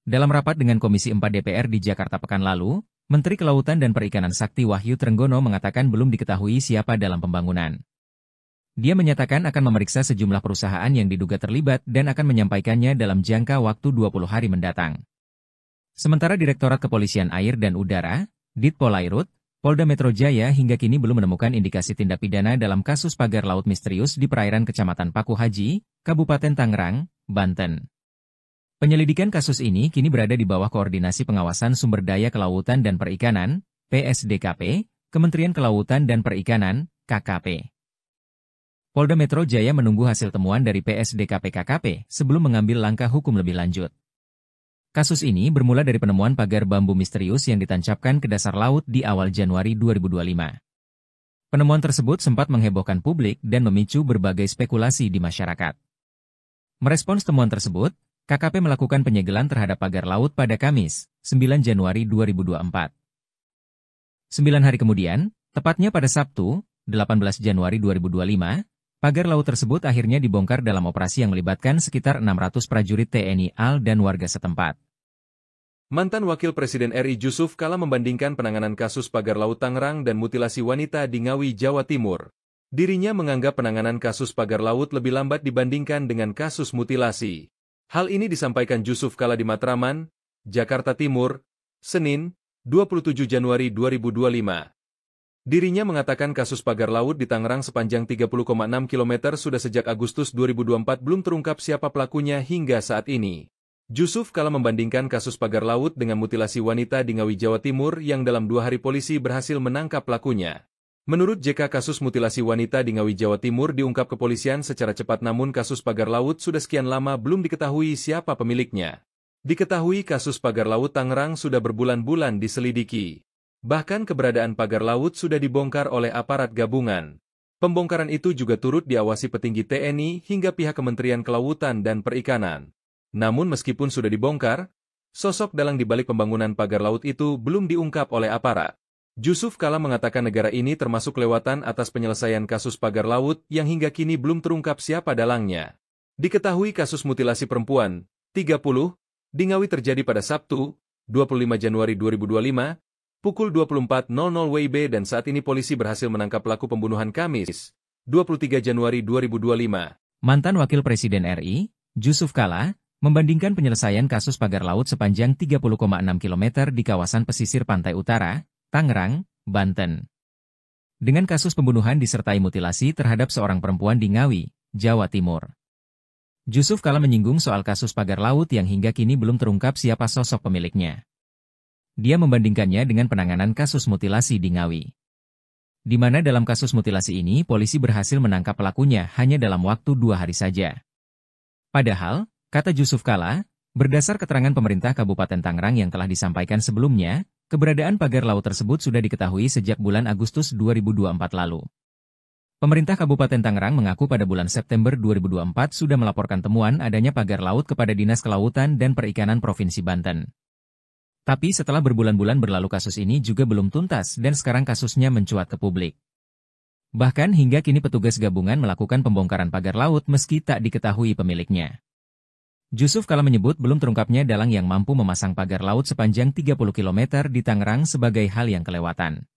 Speaker 1: Dalam rapat dengan Komisi 4 DPR di Jakarta pekan lalu, Menteri Kelautan dan Perikanan Sakti Wahyu Trenggono mengatakan belum diketahui siapa dalam pembangunan. Dia menyatakan akan memeriksa sejumlah perusahaan yang diduga terlibat dan akan menyampaikannya dalam jangka waktu 20 hari mendatang. Sementara Direktorat Kepolisian Air dan Udara, Ditpolairut, Polda Metro Jaya hingga kini belum menemukan indikasi tindak pidana dalam kasus pagar laut misterius di perairan Kecamatan Paku Haji, Kabupaten Tangerang, Banten. Penyelidikan kasus ini kini berada di bawah koordinasi Pengawasan Sumber Daya Kelautan dan Perikanan, PSDKP, Kementerian Kelautan dan Perikanan, KKP. Polda Metro Jaya menunggu hasil temuan dari PSDKP KKP sebelum mengambil langkah hukum lebih lanjut. Kasus ini bermula dari penemuan pagar bambu misterius yang ditancapkan ke dasar laut di awal Januari 2025. Penemuan tersebut sempat menghebohkan publik dan memicu berbagai spekulasi di masyarakat. Merespons temuan tersebut, KKP melakukan penyegelan terhadap pagar laut pada Kamis, 9 Januari 2024. 9 hari kemudian, tepatnya pada Sabtu, 18 Januari 2025, pagar laut tersebut akhirnya dibongkar dalam operasi yang melibatkan sekitar 600 prajurit TNI AL dan warga setempat.
Speaker 2: Mantan Wakil Presiden RI Jusuf Kalla membandingkan penanganan kasus pagar laut Tangerang dan mutilasi wanita di Ngawi, Jawa Timur. Dirinya menganggap penanganan kasus pagar laut lebih lambat dibandingkan dengan kasus mutilasi. Hal ini disampaikan Jusuf Kalla di Matraman, Jakarta Timur, Senin, 27 Januari 2025. Dirinya mengatakan kasus pagar laut di Tangerang sepanjang 30,6 km sudah sejak Agustus 2024 belum terungkap siapa pelakunya hingga saat ini. Jusuf Kalla membandingkan kasus pagar laut dengan mutilasi wanita di Ngawi, Jawa Timur yang dalam 2 hari polisi berhasil menangkap pelakunya. Menurut JK, kasus mutilasi wanita di Ngawi, Jawa Timur diungkap kepolisian secara cepat, namun kasus pagar laut sudah sekian lama belum diketahui siapa pemiliknya. Diketahui kasus pagar laut Tangerang sudah berbulan-bulan diselidiki. Bahkan keberadaan pagar laut sudah dibongkar oleh aparat gabungan. Pembongkaran itu juga turut diawasi petinggi TNI hingga pihak Kementerian Kelautan dan Perikanan. Namun meskipun sudah dibongkar, sosok dalang di balik pembangunan pagar laut itu belum diungkap oleh aparat. Jusuf Kalla mengatakan negara ini termasuk kelewatan atas penyelesaian kasus pagar laut yang hingga kini belum terungkap siapa dalangnya. Diketahui kasus mutilasi perempuan, 30, di Ngawi terjadi pada Sabtu, 25 Januari 2025, pukul 24.00 WIB dan saat ini polisi berhasil menangkap pelaku pembunuhan Kamis, 23 Januari 2025.
Speaker 1: Mantan Wakil Presiden RI, Jusuf Kalla, membandingkan penyelesaian kasus pagar laut sepanjang 30,6 km di kawasan pesisir pantai utara, Tangerang, Banten, dengan kasus pembunuhan disertai mutilasi terhadap seorang perempuan di Ngawi, Jawa Timur. Jusuf Kalla menyinggung soal kasus pagar laut yang hingga kini belum terungkap siapa sosok pemiliknya. Dia membandingkannya dengan penanganan kasus mutilasi di Ngawi, di mana dalam kasus mutilasi ini polisi berhasil menangkap pelakunya hanya dalam waktu 2 hari saja. Padahal, kata Jusuf Kalla, berdasar keterangan pemerintah Kabupaten Tangerang yang telah disampaikan sebelumnya, keberadaan pagar laut tersebut sudah diketahui sejak bulan Agustus 2024 lalu. Pemerintah Kabupaten Tangerang mengaku pada bulan September 2024 sudah melaporkan temuan adanya pagar laut kepada Dinas Kelautan dan Perikanan Provinsi Banten. Tapi setelah berbulan-bulan berlalu kasus ini juga belum tuntas dan sekarang kasusnya mencuat ke publik. Bahkan hingga kini petugas gabungan melakukan pembongkaran pagar laut meski tak diketahui pemiliknya. Jusuf Kalla menyebut belum terungkapnya dalang yang mampu memasang pagar laut sepanjang 30 km di Tangerang sebagai hal yang kelewatan.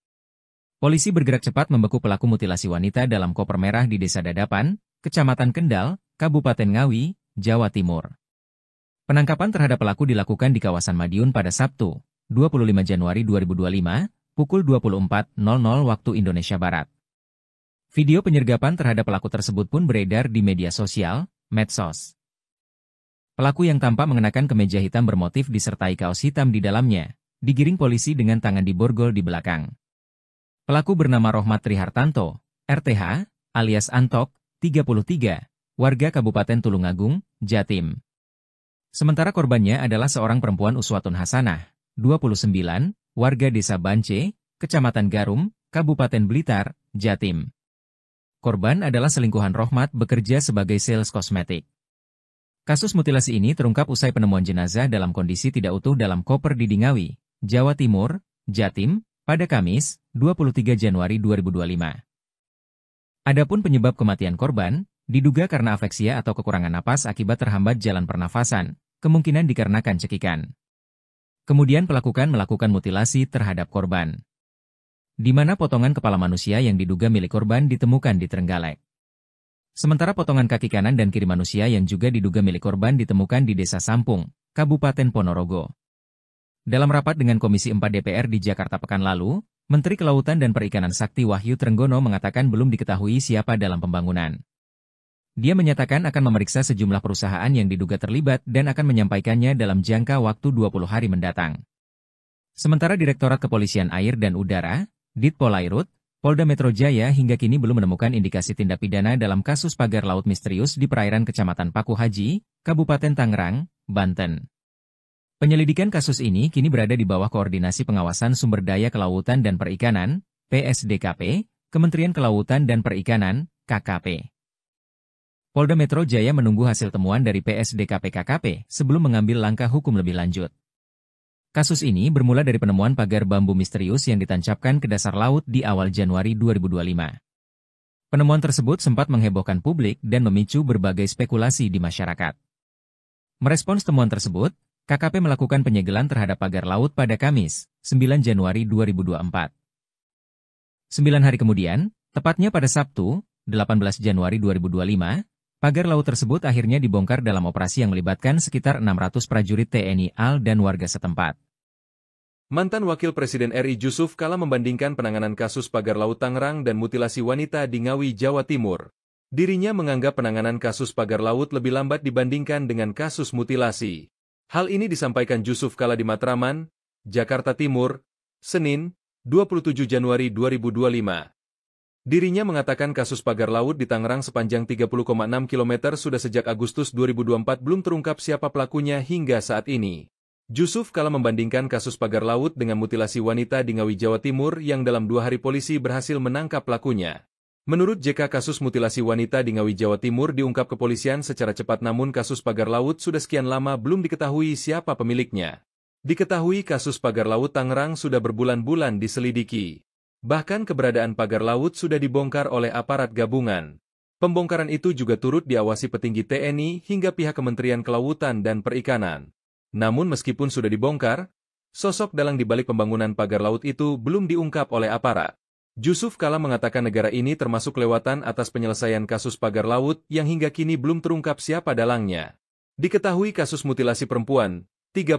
Speaker 1: Polisi bergerak cepat membekuk pelaku mutilasi wanita dalam koper merah di Desa Dadapan, Kecamatan Kendal, Kabupaten Ngawi, Jawa Timur. Penangkapan terhadap pelaku dilakukan di kawasan Madiun pada Sabtu, 25 Januari 2025, pukul 24.00 waktu Indonesia Barat. Video penyergapan terhadap pelaku tersebut pun beredar di media sosial, medsos. Pelaku yang tampak mengenakan kemeja hitam bermotif disertai kaos hitam di dalamnya, digiring polisi dengan tangan diborgol di belakang. Pelaku bernama Rohmat Trihartanto, RTH, alias Antok, 33, warga Kabupaten Tulungagung, Jatim. Sementara korbannya adalah seorang perempuan Uswatun Hasanah, 29, warga Desa Bance, Kecamatan Garum, Kabupaten Blitar, Jatim. Korban adalah selingkuhan Rohmat bekerja sebagai sales kosmetik. Kasus mutilasi ini terungkap usai penemuan jenazah dalam kondisi tidak utuh dalam koper di Ngawi, Jawa Timur, Jatim, pada Kamis, 23 Januari 2025. Adapun penyebab kematian korban, diduga karena afeksia atau kekurangan napas akibat terhambat jalan pernafasan, kemungkinan dikarenakan cekikan. Kemudian pelaku melakukan mutilasi terhadap korban, di mana potongan kepala manusia yang diduga milik korban ditemukan di Trenggalek. Sementara potongan kaki kanan dan kiri manusia yang juga diduga milik korban ditemukan di Desa Sampung, Kabupaten Ponorogo. Dalam rapat dengan Komisi 4 DPR di Jakarta pekan lalu, Menteri Kelautan dan Perikanan Sakti Wahyu Trenggono mengatakan belum diketahui siapa dalam pembangunan. Dia menyatakan akan memeriksa sejumlah perusahaan yang diduga terlibat dan akan menyampaikannya dalam jangka waktu 20 hari mendatang. Sementara Direktorat Kepolisian Air dan Udara, Ditpolairut, Polda Metro Jaya hingga kini belum menemukan indikasi tindak pidana dalam kasus pagar laut misterius di perairan Kecamatan Paku Haji, Kabupaten Tangerang, Banten. Penyelidikan kasus ini kini berada di bawah Koordinasi Pengawasan Sumber Daya Kelautan dan Perikanan, PSDKP, Kementerian Kelautan dan Perikanan, KKP. Polda Metro Jaya menunggu hasil temuan dari PSDKP-KKP sebelum mengambil langkah hukum lebih lanjut. Kasus ini bermula dari penemuan pagar bambu misterius yang ditancapkan ke dasar laut di awal Januari 2025. Penemuan tersebut sempat menghebohkan publik dan memicu berbagai spekulasi di masyarakat. Merespons temuan tersebut, KKP melakukan penyegelan terhadap pagar laut pada Kamis, 9 Januari 2024. 9 hari kemudian, tepatnya pada Sabtu, 18 Januari 2025, pagar laut tersebut akhirnya dibongkar dalam operasi yang melibatkan sekitar 600 prajurit TNI AL dan warga setempat.
Speaker 2: Mantan Wakil Presiden RI Jusuf Kalla membandingkan penanganan kasus pagar laut Tangerang dan mutilasi wanita di Ngawi, Jawa Timur. Dirinya menganggap penanganan kasus pagar laut lebih lambat dibandingkan dengan kasus mutilasi. Hal ini disampaikan Jusuf Kalla di Matraman, Jakarta Timur, Senin, 27 Januari 2025. Dirinya mengatakan kasus pagar laut di Tangerang sepanjang 30,6 km sudah sejak Agustus 2024 belum terungkap siapa pelakunya hingga saat ini. Jusuf Kalla membandingkan kasus pagar laut dengan mutilasi wanita di Ngawi, Jawa Timur yang dalam 2 hari polisi berhasil menangkap pelakunya. Menurut JK, kasus mutilasi wanita di Ngawi, Jawa Timur diungkap kepolisian secara cepat, namun kasus pagar laut sudah sekian lama belum diketahui siapa pemiliknya. Diketahui kasus pagar laut Tangerang sudah berbulan-bulan diselidiki. Bahkan keberadaan pagar laut sudah dibongkar oleh aparat gabungan. Pembongkaran itu juga turut diawasi petinggi TNI hingga pihak Kementerian Kelautan dan Perikanan. Namun meskipun sudah dibongkar, sosok dalang di balik pembangunan pagar laut itu belum diungkap oleh aparat. Jusuf Kalla mengatakan negara ini termasuk kelewatan atas penyelesaian kasus pagar laut yang hingga kini belum terungkap siapa dalangnya. Diketahui kasus mutilasi perempuan, 30,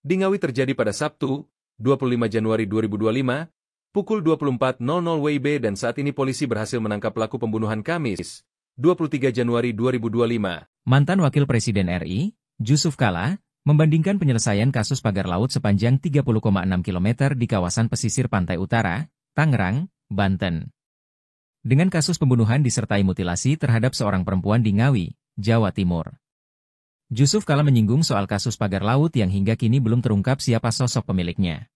Speaker 2: di Ngawi terjadi pada Sabtu, 25 Januari 2025, pukul 24.00 WIB dan saat ini polisi berhasil menangkap pelaku pembunuhan Kamis, 23 Januari 2025.
Speaker 1: Mantan Wakil Presiden RI, Jusuf Kalla, membandingkan penyelesaian kasus pagar laut sepanjang 30,6 km di kawasan pesisir pantai utara, Tangerang, Banten, dengan kasus pembunuhan disertai mutilasi terhadap seorang perempuan di Ngawi, Jawa Timur. Jusuf Kalla menyinggung soal kasus pagar laut yang hingga kini belum terungkap siapa sosok pemiliknya.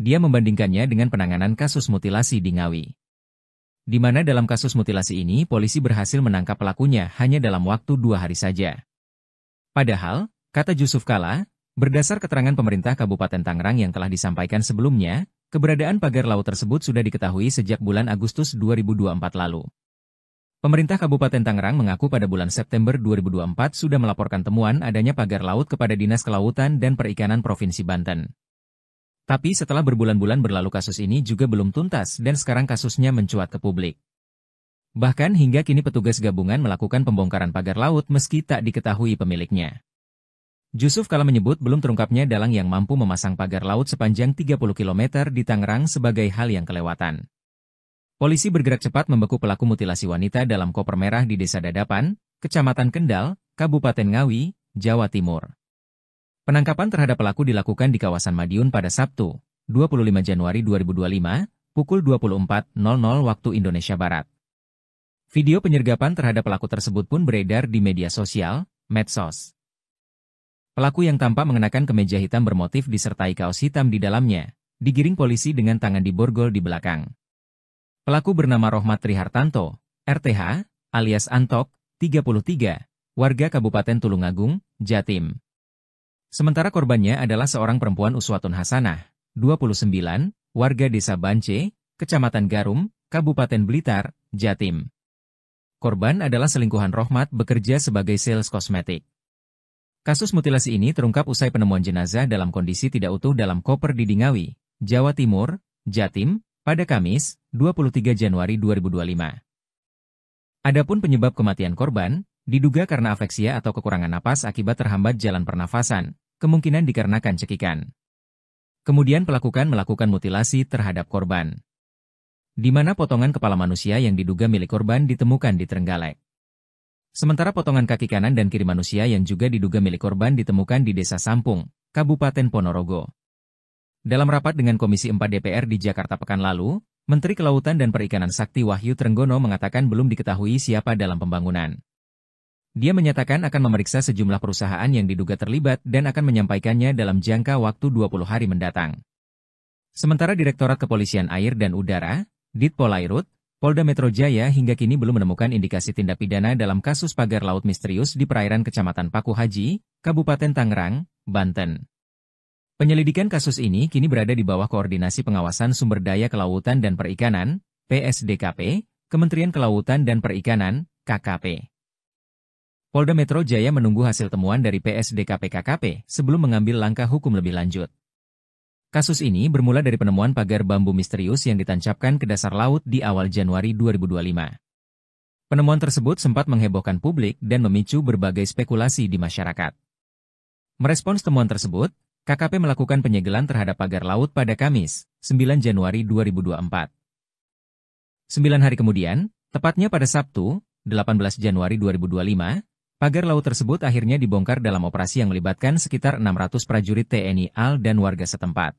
Speaker 1: Dia membandingkannya dengan penanganan kasus mutilasi di Ngawi, di mana dalam kasus mutilasi ini polisi berhasil menangkap pelakunya hanya dalam waktu 2 hari saja. Padahal, kata Jusuf Kalla, berdasar keterangan pemerintah Kabupaten Tangerang yang telah disampaikan sebelumnya, keberadaan pagar laut tersebut sudah diketahui sejak bulan Agustus 2024 lalu. Pemerintah Kabupaten Tangerang mengaku pada bulan September 2024 sudah melaporkan temuan adanya pagar laut kepada Dinas Kelautan dan Perikanan Provinsi Banten. Tapi setelah berbulan-bulan berlalu kasus ini juga belum tuntas dan sekarang kasusnya mencuat ke publik. Bahkan hingga kini petugas gabungan melakukan pembongkaran pagar laut meski tak diketahui pemiliknya. Jusuf Kalla menyebut belum terungkapnya dalang yang mampu memasang pagar laut sepanjang 30 km di Tangerang sebagai hal yang kelewatan. Polisi bergerak cepat membekuk pelaku mutilasi wanita dalam koper merah di Desa Dadapan, Kecamatan Kendal, Kabupaten Ngawi, Jawa Timur. Penangkapan terhadap pelaku dilakukan di kawasan Madiun pada Sabtu, 25 Januari 2025, pukul 24.00 waktu Indonesia Barat. Video penyergapan terhadap pelaku tersebut pun beredar di media sosial, medsos. Pelaku yang tampak mengenakan kemeja hitam bermotif disertai kaos hitam di dalamnya, digiring polisi dengan tangan diborgol di belakang. Pelaku bernama Rohmat Trihartanto, RTH, alias Antok, 33, warga Kabupaten Tulungagung, Jatim. Sementara korbannya adalah seorang perempuan Uswatun Hasanah, 29, warga Desa Bance, Kecamatan Garum, Kabupaten Blitar, Jatim. Korban adalah selingkuhan Rohmat bekerja sebagai sales kosmetik. Kasus mutilasi ini terungkap usai penemuan jenazah dalam kondisi tidak utuh dalam koper di Ngawi, Jawa Timur, Jatim, pada Kamis, 23 Januari 2025. Adapun penyebab kematian korban, diduga karena afeksia atau kekurangan napas akibat terhambat jalan pernafasan, kemungkinan dikarenakan cekikan. Kemudian pelaku melakukan mutilasi terhadap korban, di mana potongan kepala manusia yang diduga milik korban ditemukan di Trenggalek. Sementara potongan kaki kanan dan kiri manusia yang juga diduga milik korban ditemukan di Desa Sampung, Kabupaten Ponorogo. Dalam rapat dengan Komisi 4 DPR di Jakarta pekan lalu, Menteri Kelautan dan Perikanan Sakti Wahyu Trenggono mengatakan belum diketahui siapa dalam pembangunan. Dia menyatakan akan memeriksa sejumlah perusahaan yang diduga terlibat dan akan menyampaikannya dalam jangka waktu 20 hari mendatang. Sementara Direktorat Kepolisian Air dan Udara, Ditpolairut, Polda Metro Jaya hingga kini belum menemukan indikasi tindak pidana dalam kasus pagar laut misterius di perairan Kecamatan Paku Haji, Kabupaten Tangerang, Banten. Penyelidikan kasus ini kini berada di bawah Koordinasi Pengawasan Sumber Daya Kelautan dan Perikanan, PSDKP, Kementerian Kelautan dan Perikanan, KKP. Polda Metro Jaya menunggu hasil temuan dari PSDKP-KKP sebelum mengambil langkah hukum lebih lanjut. Kasus ini bermula dari penemuan pagar bambu misterius yang ditancapkan ke dasar laut di awal Januari 2025. Penemuan tersebut sempat menghebohkan publik dan memicu berbagai spekulasi di masyarakat. Merespons temuan tersebut, KKP melakukan penyegelan terhadap pagar laut pada Kamis, 9 Januari 2024. 9 hari kemudian, tepatnya pada Sabtu, 18 Januari 2025, pagar laut tersebut akhirnya dibongkar dalam operasi yang melibatkan sekitar 600 prajurit TNI AL dan warga setempat.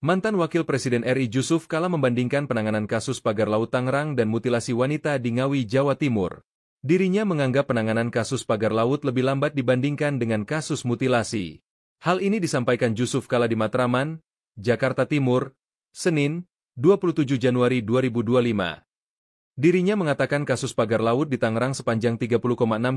Speaker 2: Mantan Wakil Presiden RI Jusuf Kalla membandingkan penanganan kasus pagar laut Tangerang dan mutilasi wanita di Ngawi, Jawa Timur. Dirinya menganggap penanganan kasus pagar laut lebih lambat dibandingkan dengan kasus mutilasi. Hal ini disampaikan Jusuf Kalla di Matraman, Jakarta Timur, Senin, 27 Januari 2025. Dirinya mengatakan kasus pagar laut di Tangerang sepanjang 30,6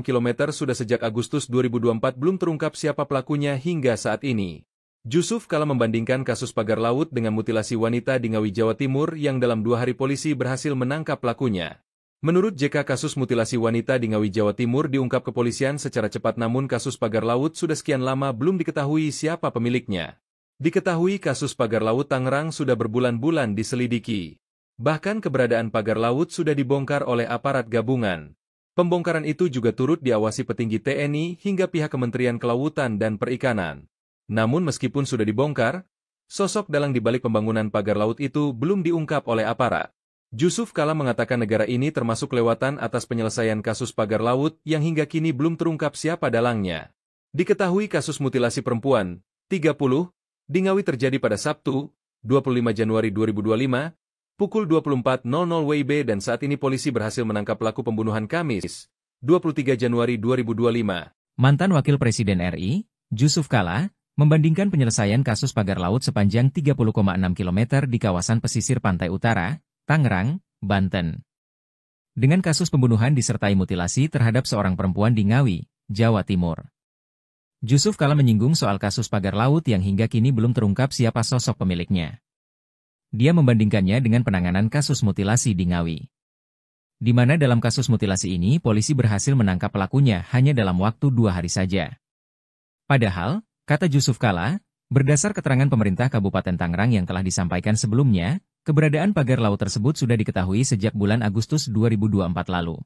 Speaker 2: km sudah sejak Agustus 2024 belum terungkap siapa pelakunya hingga saat ini. Jusuf Kalla membandingkan kasus pagar laut dengan mutilasi wanita di Ngawi, Jawa Timur yang dalam 2 hari polisi berhasil menangkap pelakunya. Menurut JK, kasus mutilasi wanita di Ngawi, Jawa Timur diungkap kepolisian secara cepat, namun kasus pagar laut sudah sekian lama belum diketahui siapa pemiliknya. Diketahui kasus pagar laut Tangerang sudah berbulan-bulan diselidiki. Bahkan keberadaan pagar laut sudah dibongkar oleh aparat gabungan. Pembongkaran itu juga turut diawasi petinggi TNI hingga pihak Kementerian Kelautan dan Perikanan. Namun meskipun sudah dibongkar, sosok dalang di balik pembangunan pagar laut itu belum diungkap oleh aparat. Jusuf Kalla mengatakan negara ini termasuk kelewatan atas penyelesaian kasus pagar laut yang hingga kini belum terungkap siapa dalangnya. Diketahui kasus mutilasi perempuan, 30, di Ngawi terjadi pada Sabtu, 25 Januari 2025, pukul 24.00 WIB dan saat ini polisi berhasil menangkap pelaku pembunuhan Kamis, 23 Januari 2025.
Speaker 1: Mantan Wakil Presiden RI, Jusuf Kalla, membandingkan penyelesaian kasus pagar laut sepanjang 30,6 km di kawasan pesisir pantai utara, Tangerang, Banten, dengan kasus pembunuhan disertai mutilasi terhadap seorang perempuan di Ngawi, Jawa Timur. Jusuf Kalla menyinggung soal kasus pagar laut yang hingga kini belum terungkap siapa sosok pemiliknya. Dia membandingkannya dengan penanganan kasus mutilasi di Ngawi, di mana dalam kasus mutilasi ini polisi berhasil menangkap pelakunya hanya dalam waktu 2 hari saja. Padahal, kata Jusuf Kalla, berdasar keterangan pemerintah Kabupaten Tangerang yang telah disampaikan sebelumnya, keberadaan pagar laut tersebut sudah diketahui sejak bulan Agustus 2024 lalu.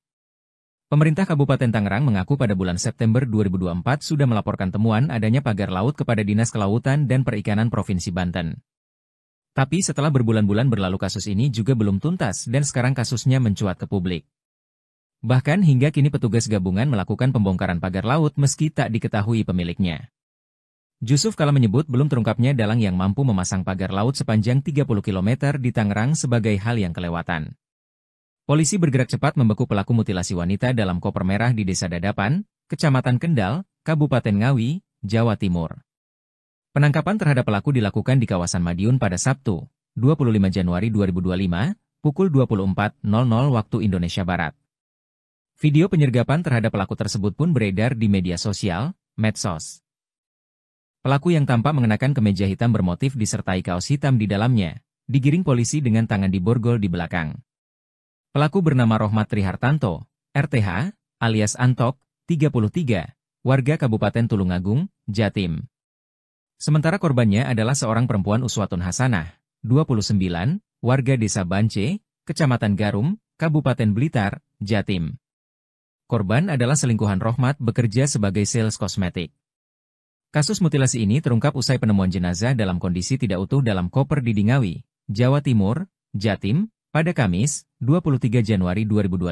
Speaker 1: Pemerintah Kabupaten Tangerang mengaku pada bulan September 2024 sudah melaporkan temuan adanya pagar laut kepada Dinas Kelautan dan Perikanan Provinsi Banten. Tapi setelah berbulan-bulan berlalu kasus ini juga belum tuntas dan sekarang kasusnya mencuat ke publik. Bahkan hingga kini petugas gabungan melakukan pembongkaran pagar laut meski tak diketahui pemiliknya. Jusuf Kalla menyebut belum terungkapnya dalang yang mampu memasang pagar laut sepanjang 30 km di Tangerang sebagai hal yang kelewatan. Polisi bergerak cepat membekuk pelaku mutilasi wanita dalam koper merah di Desa Dadapan, Kecamatan Kendal, Kabupaten Ngawi, Jawa Timur. Penangkapan terhadap pelaku dilakukan di kawasan Madiun pada Sabtu, 25 Januari 2025, pukul 24.00 waktu Indonesia Barat. Video penyergapan terhadap pelaku tersebut pun beredar di media sosial, medsos. Pelaku yang tampak mengenakan kemeja hitam bermotif disertai kaos hitam di dalamnya, digiring polisi dengan tangan diborgol di belakang. Pelaku bernama Rohmat Trihartanto, RTH, alias Antok, 33, warga Kabupaten Tulungagung, Jatim. Sementara korbannya adalah seorang perempuan Uswatun Hasanah, 29, warga Desa Bance, Kecamatan Garum, Kabupaten Blitar, Jatim. Korban adalah selingkuhan Rohmat bekerja sebagai sales kosmetik. Kasus mutilasi ini terungkap usai penemuan jenazah dalam kondisi tidak utuh dalam koper di Ngawi, Jawa Timur, Jatim, pada Kamis, 23 Januari 2025.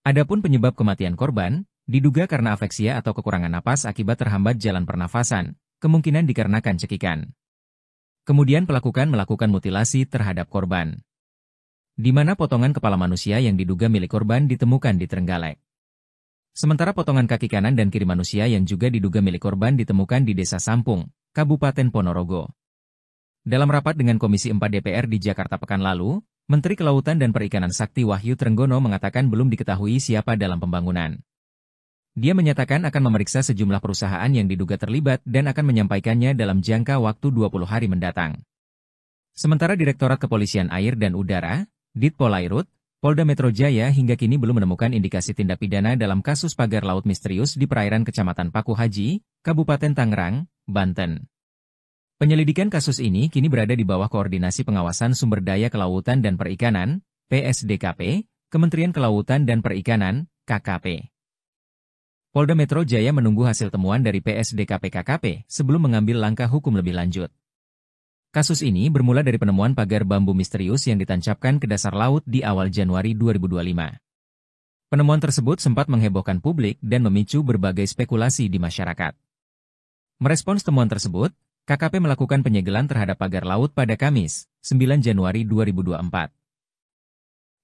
Speaker 1: Adapun penyebab kematian korban, diduga karena afeksia atau kekurangan napas akibat terhambat jalan pernafasan, kemungkinan dikarenakan cekikan. Kemudian pelaku melakukan mutilasi terhadap korban, di mana potongan kepala manusia yang diduga milik korban ditemukan di Trenggalek. Sementara potongan kaki kanan dan kiri manusia yang juga diduga milik korban ditemukan di Desa Sampung, Kabupaten Ponorogo. Dalam rapat dengan Komisi 4 DPR di Jakarta pekan lalu, Menteri Kelautan dan Perikanan Sakti Wahyu Trenggono mengatakan belum diketahui siapa dalam pembangunan. Dia menyatakan akan memeriksa sejumlah perusahaan yang diduga terlibat dan akan menyampaikannya dalam jangka waktu 20 hari mendatang. Sementara Direktorat Kepolisian Air dan Udara, Ditpolairut, Polda Metro Jaya hingga kini belum menemukan indikasi tindak pidana dalam kasus pagar laut misterius di perairan Kecamatan Paku Haji, Kabupaten Tangerang, Banten. Penyelidikan kasus ini kini berada di bawah Koordinasi Pengawasan Sumber Daya Kelautan dan Perikanan, PSDKP, Kementerian Kelautan dan Perikanan, KKP. Polda Metro Jaya menunggu hasil temuan dari PSDKP KKP sebelum mengambil langkah hukum lebih lanjut. Kasus ini bermula dari penemuan pagar bambu misterius yang ditancapkan ke dasar laut di awal Januari 2025. Penemuan tersebut sempat menghebohkan publik dan memicu berbagai spekulasi di masyarakat. Merespons temuan tersebut, KKP melakukan penyegelan terhadap pagar laut pada Kamis, 9 Januari 2024.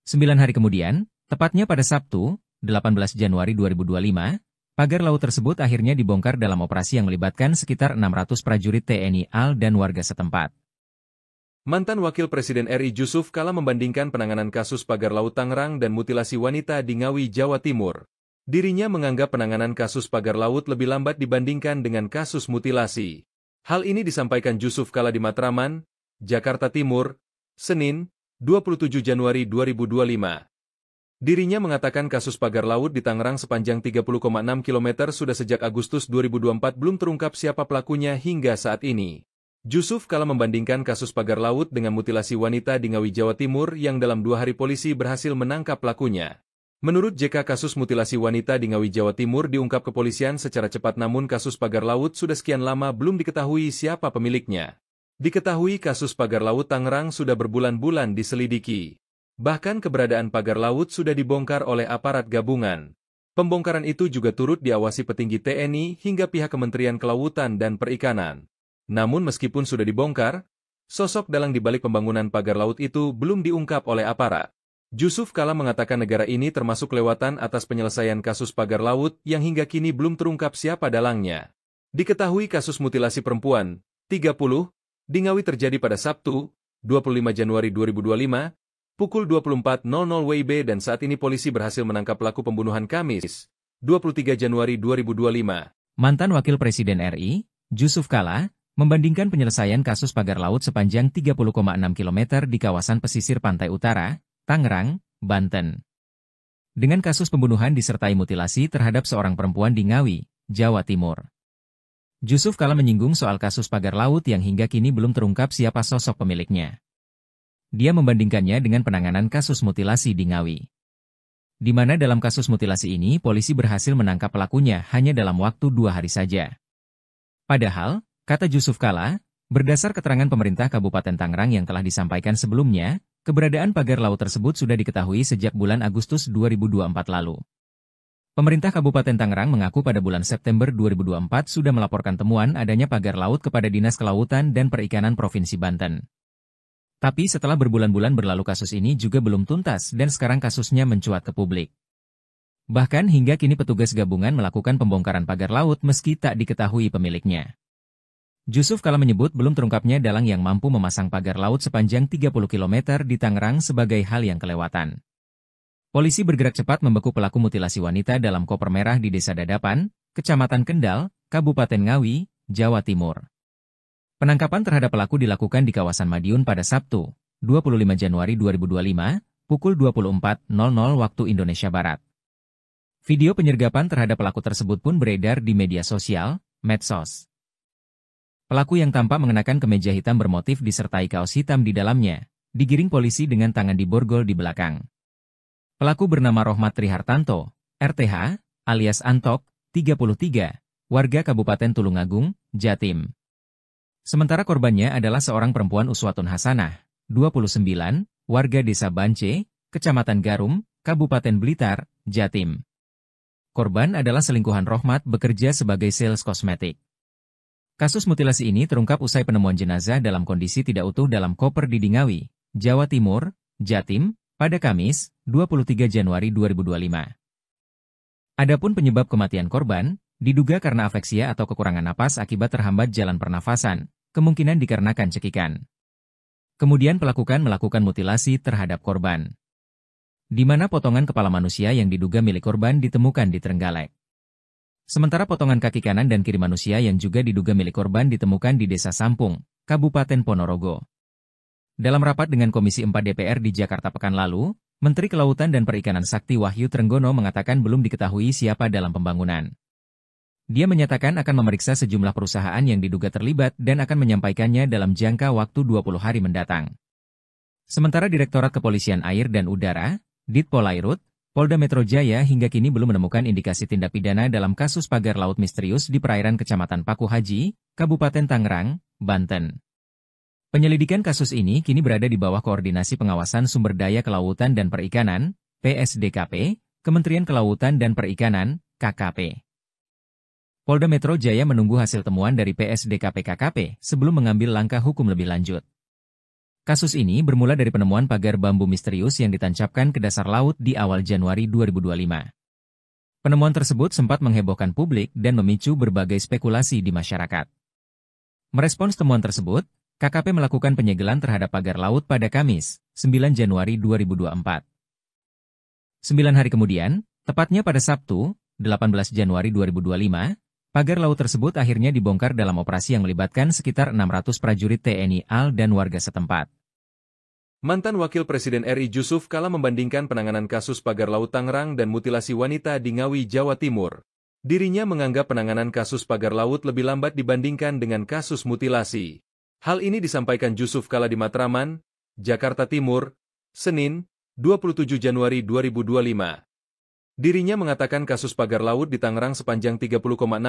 Speaker 1: 9 hari kemudian, tepatnya pada Sabtu, 18 Januari 2025, pagar laut tersebut akhirnya dibongkar dalam operasi yang melibatkan sekitar 600 prajurit TNI AL dan warga setempat.
Speaker 2: Mantan Wakil Presiden RI Jusuf Kalla membandingkan penanganan kasus pagar laut Tangerang dan mutilasi wanita di Ngawi, Jawa Timur. Dirinya menganggap penanganan kasus pagar laut lebih lambat dibandingkan dengan kasus mutilasi. Hal ini disampaikan Jusuf Kalla di Matraman, Jakarta Timur, Senin, 27 Januari 2025. Dirinya mengatakan kasus pagar laut di Tangerang sepanjang 30,6 km sudah sejak Agustus 2024 belum terungkap siapa pelakunya hingga saat ini. Jusuf Kalla membandingkan kasus pagar laut dengan mutilasi wanita di Ngawi, Jawa Timur yang dalam 2 hari polisi berhasil menangkap pelakunya. Menurut JK, kasus mutilasi wanita di Ngawi, Jawa Timur diungkap kepolisian secara cepat, namun kasus pagar laut sudah sekian lama belum diketahui siapa pemiliknya. Diketahui kasus pagar laut Tangerang sudah berbulan-bulan diselidiki. Bahkan keberadaan pagar laut sudah dibongkar oleh aparat gabungan. Pembongkaran itu juga turut diawasi petinggi TNI hingga pihak Kementerian Kelautan dan Perikanan. Namun meskipun sudah dibongkar, sosok dalang di balik pembangunan pagar laut itu belum diungkap oleh aparat. Jusuf Kalla mengatakan negara ini termasuk kelewatan atas penyelesaian kasus pagar laut yang hingga kini belum terungkap siapa dalangnya. Diketahui kasus mutilasi perempuan, 30, di Ngawi terjadi pada Sabtu, 25 Januari 2025, pukul 24.00 WIB dan saat ini polisi berhasil menangkap pelaku pembunuhan Kamis, 23 Januari 2025.
Speaker 1: Mantan Wakil Presiden RI, Jusuf Kalla, membandingkan penyelesaian kasus pagar laut sepanjang 30,6 km di kawasan pesisir pantai utara, Tangerang, Banten, dengan kasus pembunuhan disertai mutilasi terhadap seorang perempuan di Ngawi, Jawa Timur. Jusuf Kalla menyinggung soal kasus pagar laut yang hingga kini belum terungkap siapa sosok pemiliknya. Dia membandingkannya dengan penanganan kasus mutilasi di Ngawi, di mana dalam kasus mutilasi ini polisi berhasil menangkap pelakunya hanya dalam waktu 2 hari saja. Padahal, kata Jusuf Kalla, berdasar keterangan pemerintah Kabupaten Tangerang yang telah disampaikan sebelumnya, keberadaan pagar laut tersebut sudah diketahui sejak bulan Agustus 2024 lalu. Pemerintah Kabupaten Tangerang mengaku pada bulan September 2024 sudah melaporkan temuan adanya pagar laut kepada Dinas Kelautan dan Perikanan Provinsi Banten. Tapi setelah berbulan-bulan berlalu kasus ini juga belum tuntas dan sekarang kasusnya mencuat ke publik. Bahkan hingga kini petugas gabungan melakukan pembongkaran pagar laut meski tak diketahui pemiliknya. Jusuf Kalla menyebut belum terungkapnya dalang yang mampu memasang pagar laut sepanjang 30 km di Tangerang sebagai hal yang kelewatan. Polisi bergerak cepat membekuk pelaku mutilasi wanita dalam koper merah di Desa Dadapan, Kecamatan Kendal, Kabupaten Ngawi, Jawa Timur. Penangkapan terhadap pelaku dilakukan di kawasan Madiun pada Sabtu, 25 Januari 2025, pukul 24.00 waktu Indonesia Barat. Video penyergapan terhadap pelaku tersebut pun beredar di media sosial, medsos. Pelaku yang tampak mengenakan kemeja hitam bermotif disertai kaos hitam di dalamnya, digiring polisi dengan tangan diborgol di belakang. Pelaku bernama Rohmat Trihartanto, RTH, alias Antok, 33, warga Kabupaten Tulungagung, Jatim. Sementara korbannya adalah seorang perempuan Uswatun Hasanah, 29, warga Desa Bance, Kecamatan Garum, Kabupaten Blitar, Jatim. Korban adalah selingkuhan Rohmat bekerja sebagai sales kosmetik. Kasus mutilasi ini terungkap usai penemuan jenazah dalam kondisi tidak utuh dalam koper di Dingawi, Jawa Timur, Jatim, pada Kamis, 23 Januari 2025. Adapun penyebab kematian korban, diduga karena afeksia atau kekurangan napas akibat terhambat jalan pernafasan, kemungkinan dikarenakan cekikan. Kemudian pelaku melakukan mutilasi terhadap korban, di mana potongan kepala manusia yang diduga milik korban ditemukan di Trenggalek. Sementara potongan kaki kanan dan kiri manusia yang juga diduga milik korban ditemukan di Desa Sampung, Kabupaten Ponorogo. Dalam rapat dengan Komisi 4 DPR di Jakarta pekan lalu, Menteri Kelautan dan Perikanan Sakti Wahyu Trenggono mengatakan belum diketahui siapa dalam pembangunan. Dia menyatakan akan memeriksa sejumlah perusahaan yang diduga terlibat dan akan menyampaikannya dalam jangka waktu 20 hari mendatang. Sementara Direktorat Kepolisian Air dan Udara, Ditpolairut, Polda Metro Jaya hingga kini belum menemukan indikasi tindak pidana dalam kasus pagar laut misterius di perairan Kecamatan Paku Haji, Kabupaten Tangerang, Banten. Penyelidikan kasus ini kini berada di bawah Koordinasi Pengawasan Sumber Daya Kelautan dan Perikanan, PSDKP, Kementerian Kelautan dan Perikanan, KKP. Polda Metro Jaya menunggu hasil temuan dari PSDKP-KKP sebelum mengambil langkah hukum lebih lanjut. Kasus ini bermula dari penemuan pagar bambu misterius yang ditancapkan ke dasar laut di awal Januari 2025. Penemuan tersebut sempat menghebohkan publik dan memicu berbagai spekulasi di masyarakat. Merespons temuan tersebut, KKP melakukan penyegelan terhadap pagar laut pada Kamis, 9 Januari 2024. 9 hari kemudian, tepatnya pada Sabtu, 18 Januari 2025, pagar laut tersebut akhirnya dibongkar dalam operasi yang melibatkan sekitar 600 prajurit TNI AL dan warga setempat.
Speaker 2: Mantan Wakil Presiden RI Jusuf Kalla membandingkan penanganan kasus pagar laut Tangerang dan mutilasi wanita di Ngawi, Jawa Timur. Dirinya menganggap penanganan kasus pagar laut lebih lambat dibandingkan dengan kasus mutilasi. Hal ini disampaikan Jusuf Kalla di Matraman, Jakarta Timur, Senin, 27 Januari 2025. Dirinya mengatakan kasus pagar laut di Tangerang sepanjang 30,6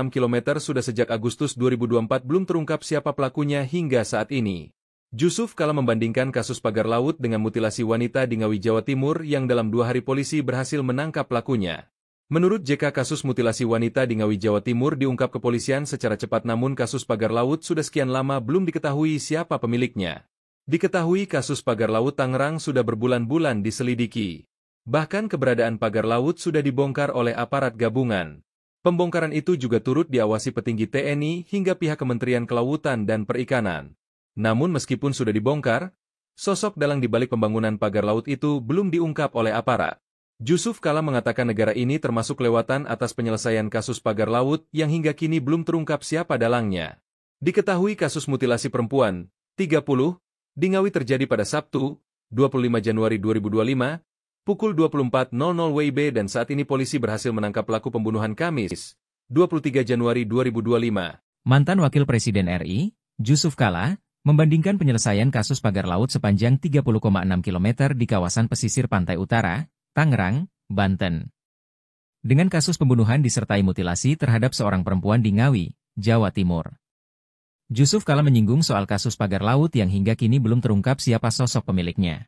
Speaker 2: km sudah sejak Agustus 2024 belum terungkap siapa pelakunya hingga saat ini. Jusuf Kalla membandingkan kasus pagar laut dengan mutilasi wanita di Ngawi, Jawa Timur yang dalam 2 hari polisi berhasil menangkap pelakunya. Menurut JK, kasus mutilasi wanita di Ngawi, Jawa Timur diungkap kepolisian secara cepat, namun kasus pagar laut sudah sekian lama belum diketahui siapa pemiliknya. Diketahui kasus pagar laut Tangerang sudah berbulan-bulan diselidiki. Bahkan keberadaan pagar laut sudah dibongkar oleh aparat gabungan. Pembongkaran itu juga turut diawasi petinggi TNI hingga pihak Kementerian Kelautan dan Perikanan. Namun meskipun sudah dibongkar, sosok dalang di balik pembangunan pagar laut itu belum diungkap oleh aparat. Jusuf Kalla mengatakan negara ini termasuk kelewatan atas penyelesaian kasus pagar laut yang hingga kini belum terungkap siapa dalangnya. Diketahui kasus mutilasi perempuan, 30, di Ngawi terjadi pada Sabtu, 25 Januari 2025, pukul 24.00 WIB dan saat ini polisi berhasil menangkap pelaku pembunuhan Kamis, 23 Januari 2025.
Speaker 1: Mantan Wakil Presiden RI, Jusuf Kalla, membandingkan penyelesaian kasus pagar laut sepanjang 30,6 km di kawasan pesisir pantai utara, Tangerang, Banten, dengan kasus pembunuhan disertai mutilasi terhadap seorang perempuan di Ngawi, Jawa Timur. Jusuf Kalla menyinggung soal kasus pagar laut yang hingga kini belum terungkap siapa sosok pemiliknya.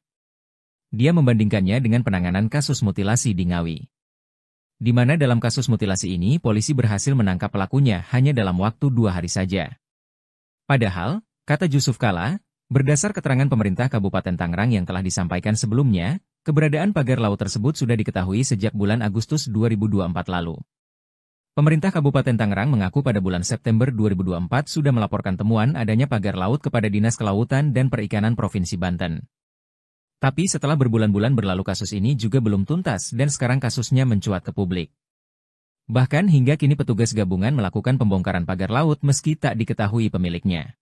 Speaker 1: Dia membandingkannya dengan penanganan kasus mutilasi di Ngawi, di mana dalam kasus mutilasi ini polisi berhasil menangkap pelakunya hanya dalam waktu 2 hari saja. Padahal, kata Jusuf Kalla, berdasar keterangan pemerintah Kabupaten Tangerang yang telah disampaikan sebelumnya, keberadaan pagar laut tersebut sudah diketahui sejak bulan Agustus 2024 lalu. Pemerintah Kabupaten Tangerang mengaku pada bulan September 2024 sudah melaporkan temuan adanya pagar laut kepada Dinas Kelautan dan Perikanan Provinsi Banten. Tapi setelah berbulan-bulan berlalu kasus ini juga belum tuntas dan sekarang kasusnya mencuat ke publik. Bahkan hingga kini petugas gabungan melakukan pembongkaran pagar laut meski tak diketahui pemiliknya.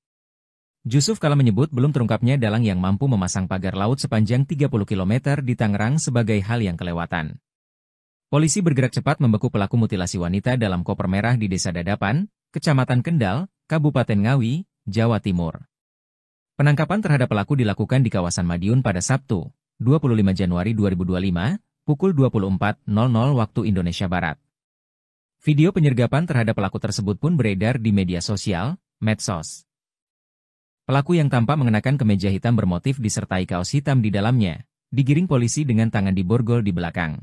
Speaker 1: Jusuf Kalla menyebut belum terungkapnya dalang yang mampu memasang pagar laut sepanjang 30 km di Tangerang sebagai hal yang kelewatan. Polisi bergerak cepat membekuk pelaku mutilasi wanita dalam koper merah di Desa Dadapan, Kecamatan Kendal, Kabupaten Ngawi, Jawa Timur. Penangkapan terhadap pelaku dilakukan di kawasan Madiun pada Sabtu, 25 Januari 2025, pukul 24.00 waktu Indonesia Barat. Video penyergapan terhadap pelaku tersebut pun beredar di media sosial, medsos. Pelaku yang tampak mengenakan kemeja hitam bermotif disertai kaos hitam di dalamnya, digiring polisi dengan tangan diborgol di belakang.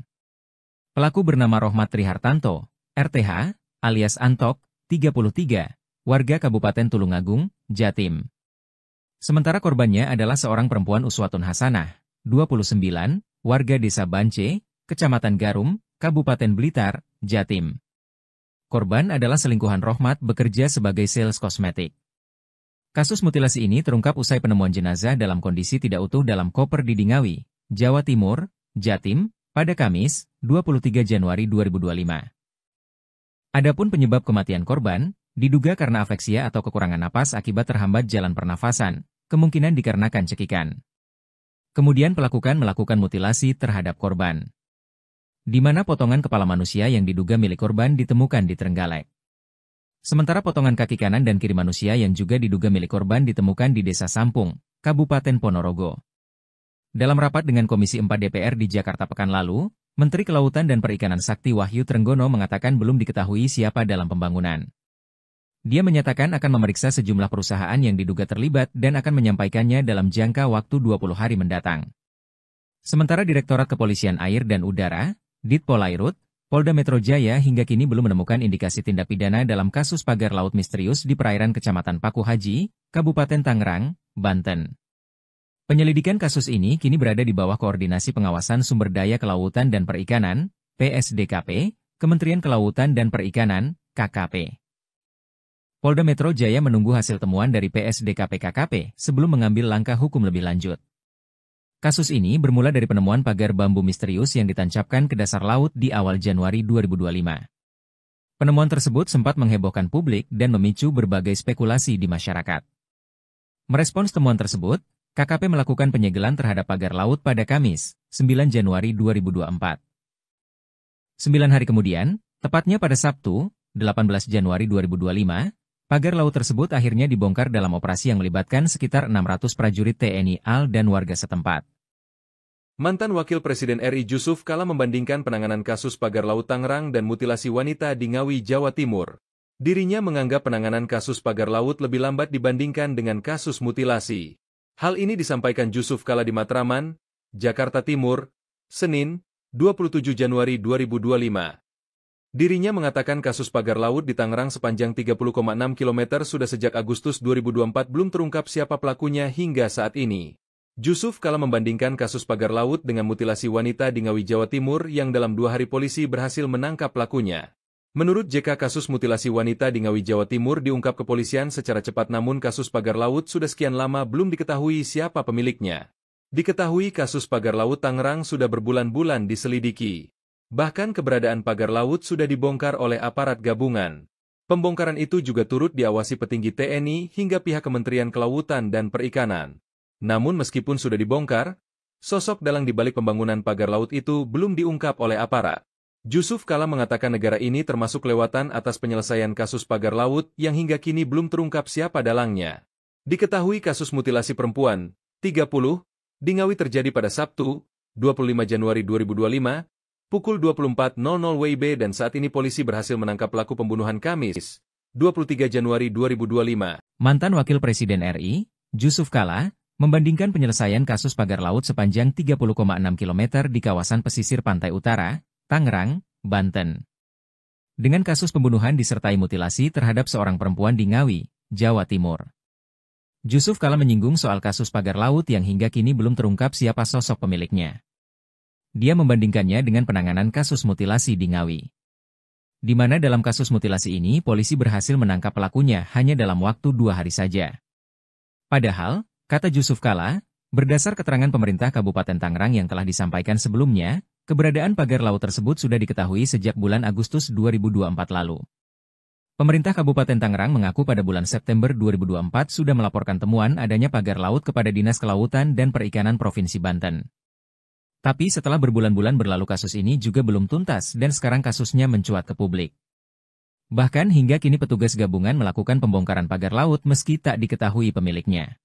Speaker 1: Pelaku bernama Rohmat Trihartanto, RTH, alias Antok, 33, warga Kabupaten Tulungagung, Jatim. Sementara korbannya adalah seorang perempuan Uswatun Hasanah, 29, warga Desa Bance, Kecamatan Garum, Kabupaten Blitar, Jatim. Korban adalah selingkuhan Rohmat bekerja sebagai sales kosmetik. Kasus mutilasi ini terungkap usai penemuan jenazah dalam kondisi tidak utuh dalam koper di Dingawi, Jawa Timur, Jatim, pada Kamis, 23 Januari 2025. Adapun penyebab kematian korban, diduga karena afleksia atau kekurangan napas akibat terhambat jalan pernafasan, kemungkinan dikarenakan cekikan. Kemudian pelaku melakukan mutilasi terhadap korban, di mana potongan kepala manusia yang diduga milik korban ditemukan di Trenggalek. Sementara potongan kaki kanan dan kiri manusia yang juga diduga milik korban ditemukan di Desa Sampung, Kabupaten Ponorogo. Dalam rapat dengan Komisi 4 DPR di Jakarta pekan lalu, Menteri Kelautan dan Perikanan Sakti Wahyu Trenggono mengatakan belum diketahui siapa dalam pembangunan. Dia menyatakan akan memeriksa sejumlah perusahaan yang diduga terlibat dan akan menyampaikannya dalam jangka waktu 20 hari mendatang. Sementara Direktorat Kepolisian Air dan Udara, Ditpolairut, Polda Metro Jaya hingga kini belum menemukan indikasi tindak pidana dalam kasus pagar laut misterius di perairan Kecamatan Paku Haji, Kabupaten Tangerang, Banten. Penyelidikan kasus ini kini berada di bawah Koordinasi Pengawasan Sumber Daya Kelautan dan Perikanan, PSDKP, Kementerian Kelautan dan Perikanan, KKP. Polda Metro Jaya menunggu hasil temuan dari PSDKP KKP sebelum mengambil langkah hukum lebih lanjut. Kasus ini bermula dari penemuan pagar bambu misterius yang ditancapkan ke dasar laut di awal Januari 2025. Penemuan tersebut sempat menghebohkan publik dan memicu berbagai spekulasi di masyarakat. Merespons temuan tersebut, KKP melakukan penyegelan terhadap pagar laut pada Kamis, 9 Januari 2024. 9 hari kemudian, tepatnya pada Sabtu, 18 Januari 2025, pagar laut tersebut akhirnya dibongkar dalam operasi yang melibatkan sekitar 600 prajurit TNI AL dan warga setempat.
Speaker 2: Mantan Wakil Presiden RI Jusuf Kalla membandingkan penanganan kasus pagar laut Tangerang dan mutilasi wanita di Ngawi, Jawa Timur. Dirinya menganggap penanganan kasus pagar laut lebih lambat dibandingkan dengan kasus mutilasi. Hal ini disampaikan Jusuf Kalla di Matraman, Jakarta Timur, Senin, 27 Januari 2025. Dirinya mengatakan kasus pagar laut di Tangerang sepanjang 30,6 km sudah sejak Agustus 2024 belum terungkap siapa pelakunya hingga saat ini. Jusuf Kalla membandingkan kasus pagar laut dengan mutilasi wanita di Ngawi, Jawa Timur yang dalam 2 hari polisi berhasil menangkap pelakunya. Menurut JK, kasus mutilasi wanita di Ngawi, Jawa Timur diungkap kepolisian secara cepat, namun kasus pagar laut sudah sekian lama belum diketahui siapa pemiliknya. Diketahui kasus pagar laut Tangerang sudah berbulan-bulan diselidiki. Bahkan keberadaan pagar laut sudah dibongkar oleh aparat gabungan. Pembongkaran itu juga turut diawasi petinggi TNI hingga pihak Kementerian Kelautan dan Perikanan. Namun meskipun sudah dibongkar, sosok dalang di balik pembangunan pagar laut itu belum diungkap oleh aparat. Jusuf Kalla mengatakan negara ini termasuk kelewatan atas penyelesaian kasus pagar laut yang hingga kini belum terungkap siapa dalangnya. Diketahui kasus mutilasi perempuan, 30, di Ngawi terjadi pada Sabtu, 25 Januari 2025, pukul 24.00 WIB dan saat ini polisi berhasil menangkap pelaku pembunuhan Kamis, 23 Januari 2025.
Speaker 1: Mantan Wakil Presiden RI, Jusuf Kalla, membandingkan penyelesaian kasus pagar laut sepanjang 30,6 km di kawasan pesisir pantai utara, Tangerang, Banten, dengan kasus pembunuhan disertai mutilasi terhadap seorang perempuan di Ngawi, Jawa Timur. Jusuf Kalla menyinggung soal kasus pagar laut yang hingga kini belum terungkap siapa sosok pemiliknya. Dia membandingkannya dengan penanganan kasus mutilasi di Ngawi, di mana dalam kasus mutilasi ini polisi berhasil menangkap pelakunya hanya dalam waktu 2 hari saja. Padahal, kata Jusuf Kalla, berdasar keterangan pemerintah Kabupaten Tangerang yang telah disampaikan sebelumnya, keberadaan pagar laut tersebut sudah diketahui sejak bulan Agustus 2024 lalu. Pemerintah Kabupaten Tangerang mengaku pada bulan September 2024 sudah melaporkan temuan adanya pagar laut kepada Dinas Kelautan dan Perikanan Provinsi Banten. Tapi setelah berbulan-bulan berlalu kasus ini juga belum tuntas dan sekarang kasusnya mencuat ke publik. Bahkan hingga kini petugas gabungan melakukan pembongkaran pagar laut meski tak diketahui pemiliknya.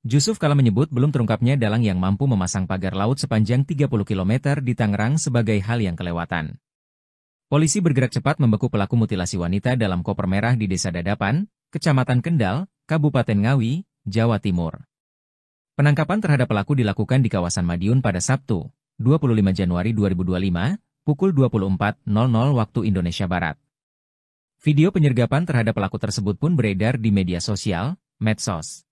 Speaker 1: Jusuf Kalla menyebut belum terungkapnya dalang yang mampu memasang pagar laut sepanjang 30 km di Tangerang sebagai hal yang kelewatan. Polisi bergerak cepat membekuk pelaku mutilasi wanita dalam koper merah di Desa Dadapan, Kecamatan Kendal, Kabupaten Ngawi, Jawa Timur. Penangkapan terhadap pelaku dilakukan di kawasan Madiun pada Sabtu, 25 Januari 2025, pukul 24.00 waktu Indonesia Barat. Video penyergapan terhadap pelaku tersebut pun beredar di media sosial, medsos.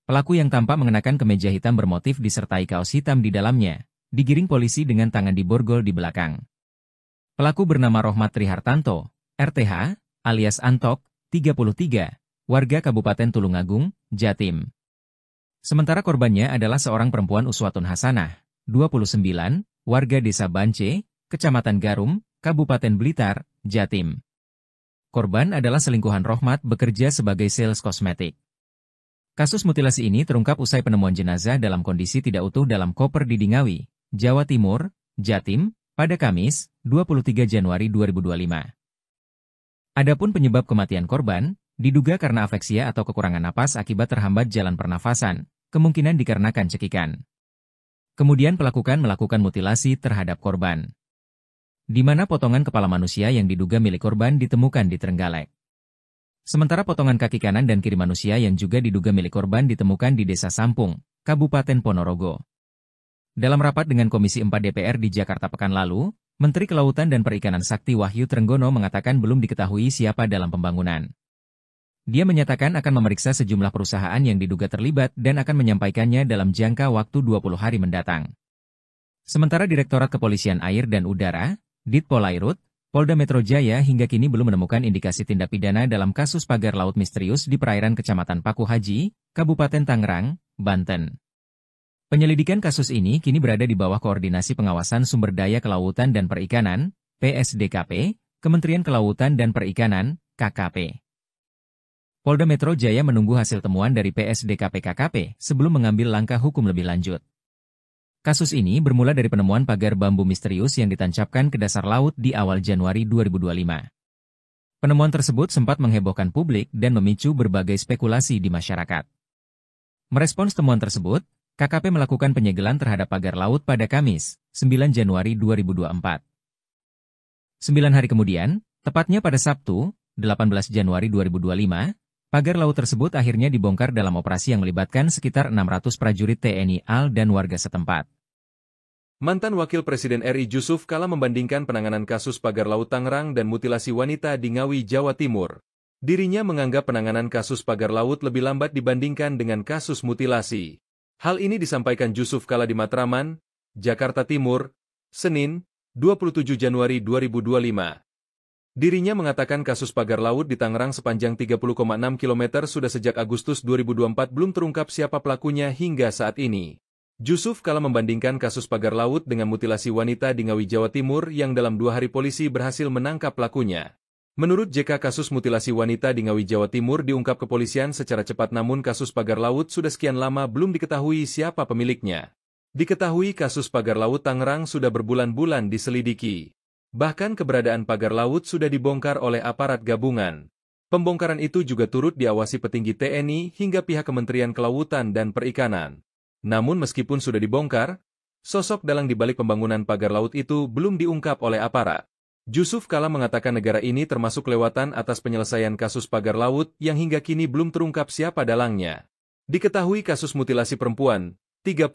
Speaker 1: Pelaku yang tampak mengenakan kemeja hitam bermotif disertai kaos hitam di dalamnya, digiring polisi dengan tangan diborgol di belakang. Pelaku bernama Rohmat Trihartanto, RTH, alias Antok, 33, warga Kabupaten Tulungagung, Jatim. Sementara korbannya adalah seorang perempuan Uswatun Hasanah, 29, warga Desa Bance, Kecamatan Garum, Kabupaten Blitar, Jatim. Korban adalah selingkuhan Rohmat bekerja sebagai sales kosmetik. Kasus mutilasi ini terungkap usai penemuan jenazah dalam kondisi tidak utuh dalam koper di Ngawi, Jawa Timur, Jatim, pada Kamis, 23 Januari 2025. Adapun penyebab kematian korban, diduga karena afeksia atau kekurangan napas akibat terhambat jalan pernafasan, kemungkinan dikarenakan cekikan. Kemudian pelaku melakukan mutilasi terhadap korban, di mana potongan kepala manusia yang diduga milik korban ditemukan di Trenggalek. Sementara potongan kaki kanan dan kiri manusia yang juga diduga milik korban ditemukan di Desa Sampung, Kabupaten Ponorogo. Dalam rapat dengan Komisi 4 DPR di Jakarta pekan lalu, Menteri Kelautan dan Perikanan Sakti Wahyu Trenggono mengatakan belum diketahui siapa dalam pembangunan. Dia menyatakan akan memeriksa sejumlah perusahaan yang diduga terlibat dan akan menyampaikannya dalam jangka waktu 20 hari mendatang. Sementara Direktorat Kepolisian Air dan Udara, Ditpolairut, Polda Metro Jaya hingga kini belum menemukan indikasi tindak pidana dalam kasus pagar laut misterius di perairan Kecamatan Paku Haji, Kabupaten Tangerang, Banten. Penyelidikan kasus ini kini berada di bawah Koordinasi Pengawasan Sumber Daya Kelautan dan Perikanan, PSDKP, Kementerian Kelautan dan Perikanan, KKP. Polda Metro Jaya menunggu hasil temuan dari PSDKP-KKP sebelum mengambil langkah hukum lebih lanjut. Kasus ini bermula dari penemuan pagar bambu misterius yang ditancapkan ke dasar laut di awal Januari 2025. Penemuan tersebut sempat menghebohkan publik dan memicu berbagai spekulasi di masyarakat. Merespons temuan tersebut, KKP melakukan penyegelan terhadap pagar laut pada Kamis, 9 Januari 2024. 9 hari kemudian, tepatnya pada Sabtu, 18 Januari 2025, pagar laut tersebut akhirnya dibongkar dalam operasi yang melibatkan sekitar 600 prajurit TNI AL dan warga setempat.
Speaker 2: Mantan Wakil Presiden RI Jusuf Kalla membandingkan penanganan kasus pagar laut Tangerang dan mutilasi wanita di Ngawi, Jawa Timur. Dirinya menganggap penanganan kasus pagar laut lebih lambat dibandingkan dengan kasus mutilasi. Hal ini disampaikan Jusuf Kalla di Matraman, Jakarta Timur, Senin, 27 Januari 2025. Dirinya mengatakan kasus pagar laut di Tangerang sepanjang 30,6 km sudah sejak Agustus 2024 belum terungkap siapa pelakunya hingga saat ini. Jusuf Kalla membandingkan kasus pagar laut dengan mutilasi wanita di Ngawi, Jawa Timur yang dalam 2 hari polisi berhasil menangkap pelakunya. Menurut JK, kasus mutilasi wanita di Ngawi, Jawa Timur diungkap kepolisian secara cepat, namun kasus pagar laut sudah sekian lama belum diketahui siapa pemiliknya. Diketahui kasus pagar laut Tangerang sudah berbulan-bulan diselidiki. Bahkan keberadaan pagar laut sudah dibongkar oleh aparat gabungan. Pembongkaran itu juga turut diawasi petinggi TNI hingga pihak Kementerian Kelautan dan Perikanan. Namun meskipun sudah dibongkar, sosok dalang di balik pembangunan pagar laut itu belum diungkap oleh aparat. Jusuf Kalla mengatakan negara ini termasuk kelewatan atas penyelesaian kasus pagar laut yang hingga kini belum terungkap siapa dalangnya. Diketahui kasus mutilasi perempuan, 30,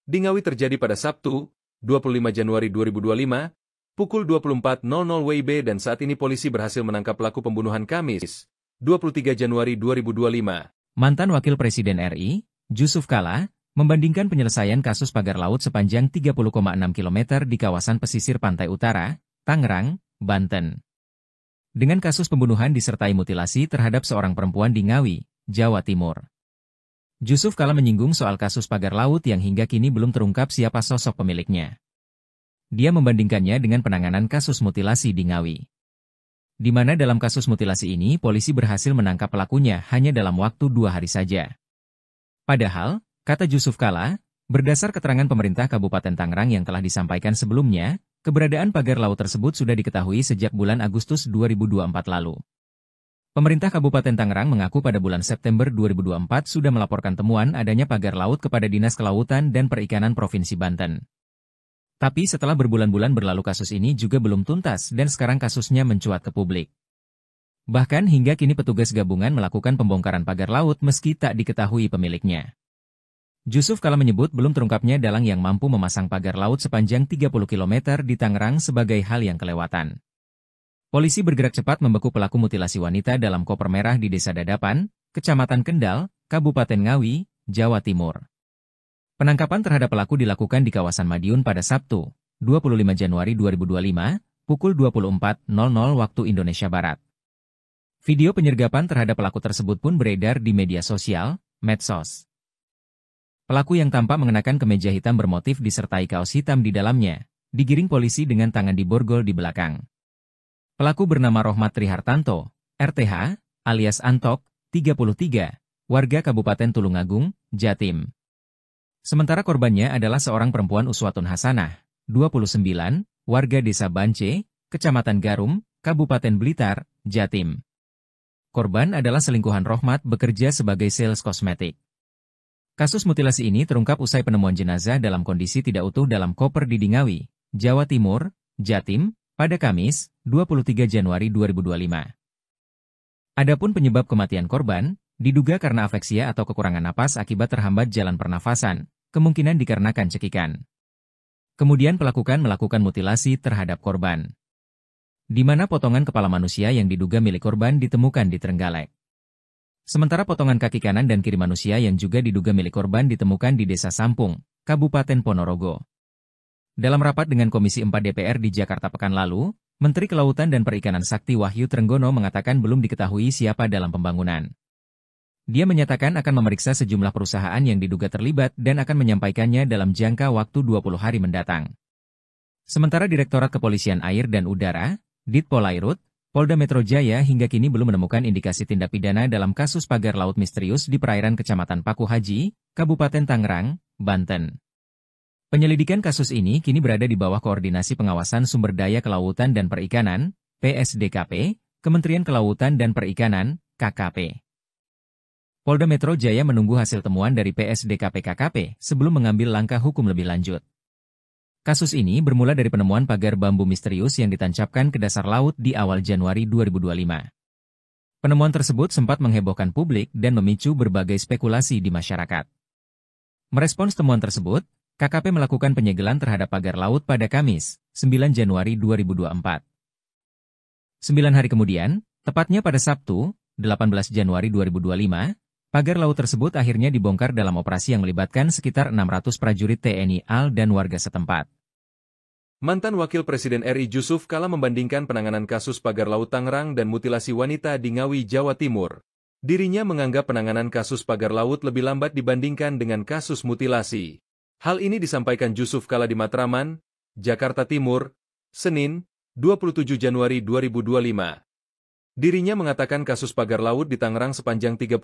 Speaker 2: di Ngawi terjadi pada Sabtu, 25 Januari 2025, pukul 24.00 WIB dan saat ini polisi berhasil menangkap pelaku pembunuhan Kamis, 23 Januari 2025.
Speaker 1: Mantan Wakil Presiden RI, Jusuf Kalla, membandingkan penyelesaian kasus pagar laut sepanjang 30,6 km di kawasan pesisir pantai utara, Tangerang, Banten, dengan kasus pembunuhan disertai mutilasi terhadap seorang perempuan di Ngawi, Jawa Timur. Jusuf Kalla menyinggung soal kasus pagar laut yang hingga kini belum terungkap siapa sosok pemiliknya. Dia membandingkannya dengan penanganan kasus mutilasi di Ngawi, di mana dalam kasus mutilasi ini polisi berhasil menangkap pelakunya hanya dalam waktu 2 hari saja. Padahal, kata Jusuf Kalla, berdasar keterangan pemerintah Kabupaten Tangerang yang telah disampaikan sebelumnya, keberadaan pagar laut tersebut sudah diketahui sejak bulan Agustus 2024 lalu. Pemerintah Kabupaten Tangerang mengaku pada bulan September 2024 sudah melaporkan temuan adanya pagar laut kepada Dinas Kelautan dan Perikanan Provinsi Banten. Tapi setelah berbulan-bulan berlalu kasus ini juga belum tuntas dan sekarang kasusnya mencuat ke publik. Bahkan hingga kini petugas gabungan melakukan pembongkaran pagar laut meski tak diketahui pemiliknya. Jusuf Kalla menyebut belum terungkapnya dalang yang mampu memasang pagar laut sepanjang 30 km di Tangerang sebagai hal yang kelewatan. Polisi bergerak cepat membekuk pelaku mutilasi wanita dalam koper merah di Desa Dadapan, Kecamatan Kendal, Kabupaten Ngawi, Jawa Timur. Penangkapan terhadap pelaku dilakukan di kawasan Madiun pada Sabtu, 25 Januari 2025, pukul 24.00 waktu Indonesia Barat. Video penyergapan terhadap pelaku tersebut pun beredar di media sosial, medsos. Pelaku yang tampak mengenakan kemeja hitam bermotif disertai kaos hitam di dalamnya, digiring polisi dengan tangan diborgol di belakang. Pelaku bernama Rohmat Trihartanto, RTH, alias Antok, 33, warga Kabupaten Tulungagung, Jatim. Sementara korbannya adalah seorang perempuan Uswatun Hasanah, 29, warga Desa Bance, Kecamatan Garum, Kabupaten Blitar, Jatim. Korban adalah selingkuhan Rohmat bekerja sebagai sales kosmetik. Kasus mutilasi ini terungkap usai penemuan jenazah dalam kondisi tidak utuh dalam koper di Ngawi, Jawa Timur, Jatim, pada Kamis, 23 Januari 2025. Adapun penyebab kematian korban, diduga karena afeksia atau kekurangan napas akibat terhambat jalan pernafasan, kemungkinan dikarenakan cekikan. Kemudian melakukan mutilasi terhadap korban. Di mana potongan kepala manusia yang diduga milik korban ditemukan di Trenggalek. Sementara potongan kaki kanan dan kiri manusia yang juga diduga milik korban ditemukan di Desa Sampung, Kabupaten Ponorogo. Dalam rapat dengan Komisi 4 DPR di Jakarta pekan lalu, Menteri Kelautan dan Perikanan Sakti Wahyu Trenggono mengatakan belum diketahui siapa dalam pembangunan. Dia menyatakan akan memeriksa sejumlah perusahaan yang diduga terlibat dan akan menyampaikannya dalam jangka waktu 20 hari mendatang. Sementara Direktorat Kepolisian Air dan Udara, Ditpolairut, Polda Metro Jaya hingga kini belum menemukan indikasi tindak pidana dalam kasus pagar laut misterius di perairan Kecamatan Paku Haji, Kabupaten Tangerang, Banten. Penyelidikan kasus ini kini berada di bawah Koordinasi Pengawasan Sumber Daya Kelautan dan Perikanan, PSDKP, Kementerian Kelautan dan Perikanan, KKP. Polda Metro Jaya menunggu hasil temuan dari PSDKP-KKP sebelum mengambil langkah hukum lebih lanjut. Kasus ini bermula dari penemuan pagar bambu misterius yang ditancapkan ke dasar laut di awal Januari 2025. Penemuan tersebut sempat menghebohkan publik dan memicu berbagai spekulasi di masyarakat. Merespons temuan tersebut, KKP melakukan penyegelan terhadap pagar laut pada Kamis, 9 Januari 2024. 9 hari kemudian, tepatnya pada Sabtu, 18 Januari 2025, pagar laut tersebut akhirnya dibongkar dalam operasi yang melibatkan sekitar 600 prajurit TNI AL dan warga setempat.
Speaker 2: Mantan Wakil Presiden RI Jusuf Kalla membandingkan penanganan kasus pagar laut Tangerang dan mutilasi wanita di Ngawi, Jawa Timur. Dirinya menganggap penanganan kasus pagar laut lebih lambat dibandingkan dengan kasus mutilasi. Hal ini disampaikan Jusuf Kalla di Matraman, Jakarta Timur, Senin, 27 Januari 2025. Dirinya mengatakan kasus pagar laut di Tangerang sepanjang 30,6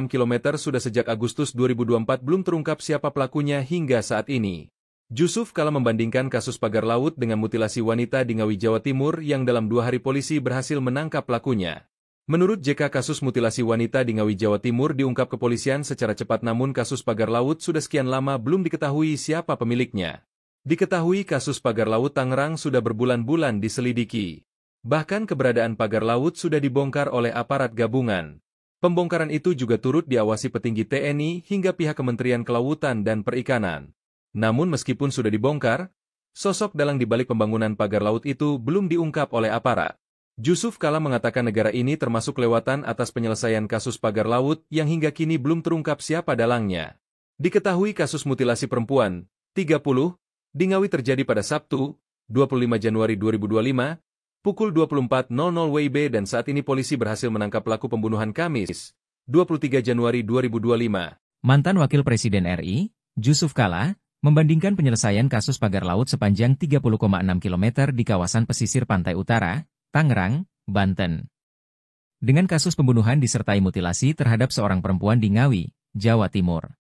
Speaker 2: km sudah sejak Agustus 2024 belum terungkap siapa pelakunya hingga saat ini. Jusuf Kalla membandingkan kasus pagar laut dengan mutilasi wanita di Ngawi, Jawa Timur yang dalam 2 hari polisi berhasil menangkap pelakunya. Menurut JK, kasus mutilasi wanita di Ngawi, Jawa Timur diungkap kepolisian secara cepat, namun kasus pagar laut sudah sekian lama belum diketahui siapa pemiliknya. Diketahui kasus pagar laut Tangerang sudah berbulan-bulan diselidiki. Bahkan keberadaan pagar laut sudah dibongkar oleh aparat gabungan. Pembongkaran itu juga turut diawasi petinggi TNI hingga pihak Kementerian Kelautan dan Perikanan. Namun meskipun sudah dibongkar, sosok dalang di balik pembangunan pagar laut itu belum diungkap oleh aparat. Jusuf Kalla mengatakan negara ini termasuk kelewatan atas penyelesaian kasus pagar laut yang hingga kini belum terungkap siapa dalangnya. Diketahui kasus mutilasi perempuan, 30, di Ngawi terjadi pada Sabtu, 25 Januari 2025, pukul 24.00 WIB dan saat ini polisi berhasil menangkap pelaku pembunuhan Kamis, 23 Januari 2025.
Speaker 1: Mantan Wakil Presiden RI, Jusuf Kalla, membandingkan penyelesaian kasus pagar laut sepanjang 30,6 km di kawasan pesisir pantai utara, Tangerang, Banten. Dengan kasus pembunuhan disertai mutilasi terhadap seorang perempuan di Ngawi, Jawa Timur.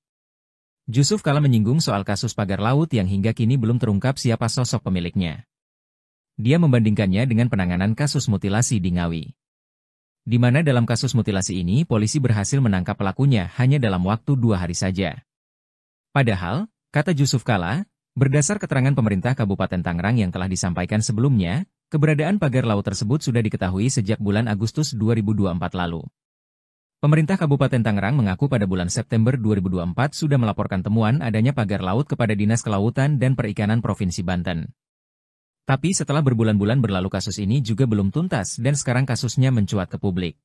Speaker 1: Jusuf Kalla menyinggung soal kasus pagar laut yang hingga kini belum terungkap siapa sosok pemiliknya. Dia membandingkannya dengan penanganan kasus mutilasi di Ngawi. Di mana dalam kasus mutilasi ini polisi berhasil menangkap pelakunya hanya dalam waktu 2 hari saja. Padahal, kata Jusuf Kalla, Berdasar keterangan pemerintah Kabupaten Tangerang yang telah disampaikan sebelumnya, keberadaan pagar laut tersebut sudah diketahui sejak bulan Agustus 2024 lalu. Pemerintah Kabupaten Tangerang mengaku pada bulan September 2024 sudah melaporkan temuan adanya pagar laut kepada Dinas Kelautan dan Perikanan Provinsi Banten. Tapi setelah berbulan-bulan berlalu kasus ini juga belum tuntas dan sekarang kasusnya mencuat ke publik.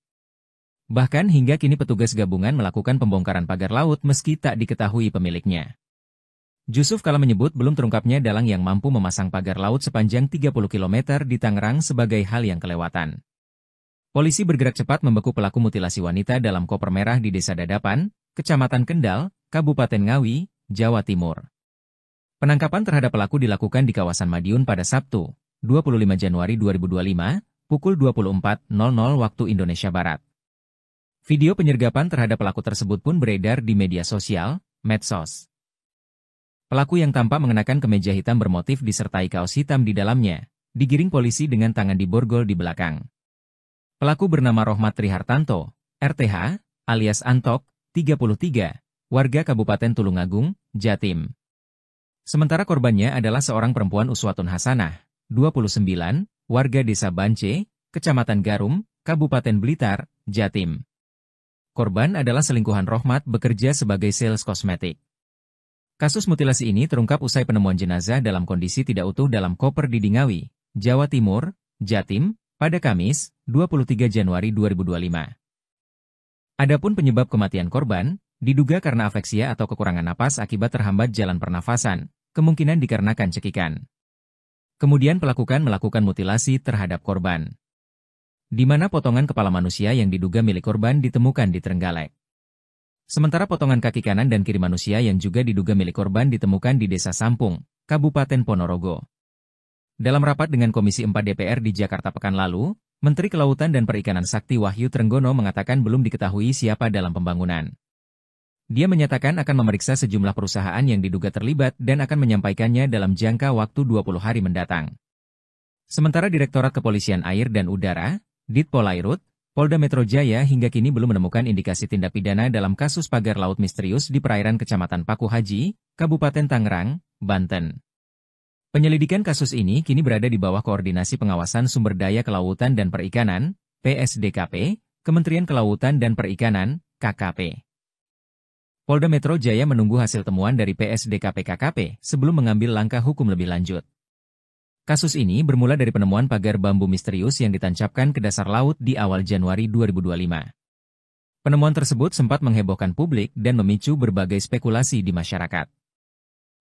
Speaker 1: Bahkan hingga kini petugas gabungan melakukan pembongkaran pagar laut meski tak diketahui pemiliknya. Jusuf Kala menyebut belum terungkapnya dalang yang mampu memasang pagar laut sepanjang 30 km di Tangerang sebagai hal yang kelewatan. Polisi bergerak cepat membekuk pelaku mutilasi wanita dalam koper merah di Desa Dadapan, Kecamatan Kendal, Kabupaten Ngawi, Jawa Timur. Penangkapan terhadap pelaku dilakukan di kawasan Madiun pada Sabtu, 25 Januari 2025, pukul 24.00 waktu Indonesia Barat. Video penyergapan terhadap pelaku tersebut pun beredar di media sosial, medsos. Pelaku yang tampak mengenakan kemeja hitam bermotif disertai kaos hitam di dalamnya, digiring polisi dengan tangan diborgol di belakang. Pelaku bernama Rohmat Trihartanto, RTH, alias Antok, 33, warga Kabupaten Tulungagung, Jatim. Sementara korbannya adalah seorang perempuan Uswatun Hasanah, 29, warga Desa Bance, Kecamatan Garum, Kabupaten Blitar, Jatim. Korban adalah selingkuhan Rohmat bekerja sebagai sales kosmetik. Kasus mutilasi ini terungkap usai penemuan jenazah dalam kondisi tidak utuh dalam koper di Ngawi, Jawa Timur, Jatim, pada Kamis, 23 Januari 2025. Adapun penyebab kematian korban, diduga karena afeksia atau kekurangan napas akibat terhambat jalan pernafasan, kemungkinan dikarenakan cekikan. Kemudian pelaku melakukan mutilasi terhadap korban, di mana potongan kepala manusia yang diduga milik korban ditemukan di Trenggalek. Sementara potongan kaki kanan dan kiri manusia yang juga diduga milik korban ditemukan di Desa Sampung, Kabupaten Ponorogo. Dalam rapat dengan Komisi 4 DPR di Jakarta pekan lalu, Menteri Kelautan dan Perikanan Sakti Wahyu Trenggono mengatakan belum diketahui siapa dalam pembangunan. Dia menyatakan akan memeriksa sejumlah perusahaan yang diduga terlibat dan akan menyampaikannya dalam jangka waktu 20 hari mendatang. Sementara Direktorat Kepolisian Air dan Udara, Ditpolairut, Polda Metro Jaya hingga kini belum menemukan indikasi tindak pidana dalam kasus pagar laut misterius di perairan Kecamatan Paku Haji, Kabupaten Tangerang, Banten. Penyelidikan kasus ini kini berada di bawah Koordinasi Pengawasan Sumber Daya Kelautan dan Perikanan, PSDKP, Kementerian Kelautan dan Perikanan, KKP. Polda Metro Jaya menunggu hasil temuan dari PSDKP-KKP sebelum mengambil langkah hukum lebih lanjut. Kasus ini bermula dari penemuan pagar bambu misterius yang ditancapkan ke dasar laut di awal Januari 2025. Penemuan tersebut sempat menghebohkan publik dan memicu berbagai spekulasi di masyarakat.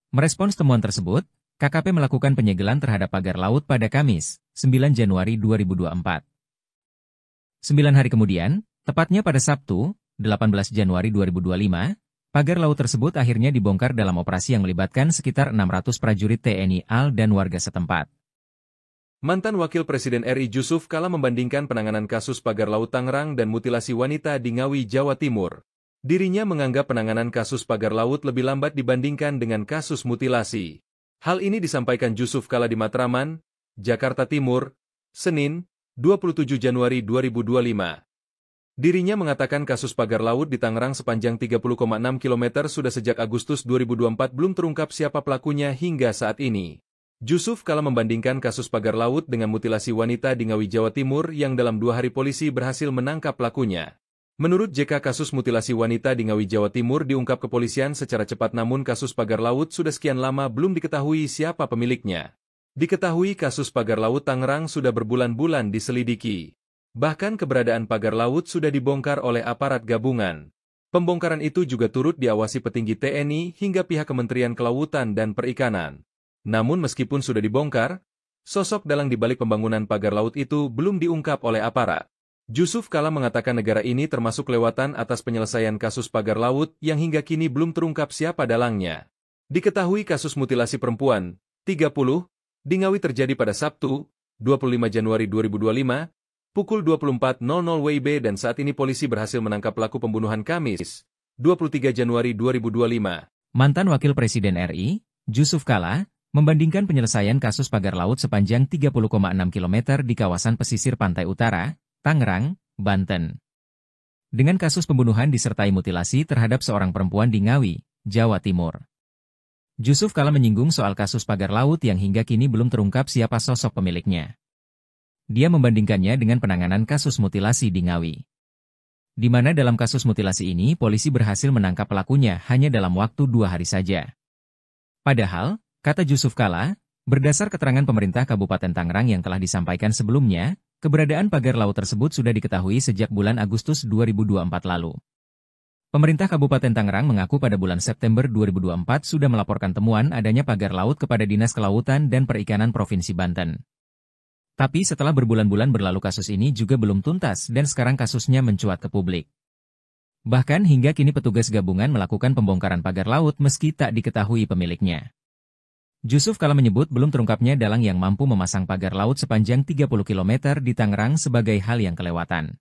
Speaker 1: Merespons temuan tersebut, KKP melakukan penyegelan terhadap pagar laut pada Kamis, 9 Januari 2024. 9 hari kemudian, tepatnya pada Sabtu, 18 Januari 2025, pagar laut tersebut akhirnya dibongkar dalam operasi yang melibatkan sekitar 600 prajurit TNI AL dan warga setempat.
Speaker 2: Mantan Wakil Presiden RI Jusuf Kala membandingkan penanganan kasus pagar laut Tangerang dan mutilasi wanita di Ngawi, Jawa Timur. Dirinya menganggap penanganan kasus pagar laut lebih lambat dibandingkan dengan kasus mutilasi. Hal ini disampaikan Jusuf Kala di Matraman, Jakarta Timur, Senin, 27 Januari 2025. Dirinya mengatakan kasus pagar laut di Tangerang sepanjang 30,6 km sudah sejak Agustus 2024 belum terungkap siapa pelakunya hingga saat ini. Jusuf Kala membandingkan kasus pagar laut dengan mutilasi wanita di Ngawi, Jawa Timur yang dalam 2 hari polisi berhasil menangkap pelakunya. Menurut JK, kasus mutilasi wanita di Ngawi, Jawa Timur diungkap kepolisian secara cepat, namun kasus pagar laut sudah sekian lama belum diketahui siapa pemiliknya. Diketahui kasus pagar laut Tangerang sudah berbulan-bulan diselidiki. Bahkan keberadaan pagar laut sudah dibongkar oleh aparat gabungan. Pembongkaran itu juga turut diawasi petinggi TNI hingga pihak Kementerian Kelautan dan Perikanan. Namun meskipun sudah dibongkar, sosok dalang di balik pembangunan pagar laut itu belum diungkap oleh aparat. Jusuf Kala mengatakan negara ini termasuk kelewatan atas penyelesaian kasus pagar laut yang hingga kini belum terungkap siapa dalangnya. Diketahui kasus mutilasi perempuan, 30, di Ngawi terjadi pada Sabtu, 25 Januari 2025, pukul 24.00 WIB dan saat ini polisi berhasil menangkap pelaku pembunuhan Kamis, 23 Januari 2025.
Speaker 1: Mantan Wakil Presiden RI, Jusuf Kala, membandingkan penyelesaian kasus pagar laut sepanjang 30,6 km di kawasan pesisir pantai utara, Tangerang, Banten, dengan kasus pembunuhan disertai mutilasi terhadap seorang perempuan di Ngawi, Jawa Timur. Jusuf Kalla menyinggung soal kasus pagar laut yang hingga kini belum terungkap siapa sosok pemiliknya. Dia membandingkannya dengan penanganan kasus mutilasi di Ngawi, di mana dalam kasus mutilasi ini polisi berhasil menangkap pelakunya hanya dalam waktu 2 hari saja. Padahal, kata Jusuf Kalla, berdasar keterangan pemerintah Kabupaten Tangerang yang telah disampaikan sebelumnya, keberadaan pagar laut tersebut sudah diketahui sejak bulan Agustus 2024 lalu. Pemerintah Kabupaten Tangerang mengaku pada bulan September 2024 sudah melaporkan temuan adanya pagar laut kepada Dinas Kelautan dan Perikanan Provinsi Banten. Tapi setelah berbulan-bulan berlalu kasus ini juga belum tuntas dan sekarang kasusnya mencuat ke publik. Bahkan hingga kini petugas gabungan melakukan pembongkaran pagar laut meski tak diketahui pemiliknya. Jusuf Kalla menyebut belum terungkapnya dalang yang mampu memasang pagar laut sepanjang 30 km di Tangerang sebagai hal yang kelewatan.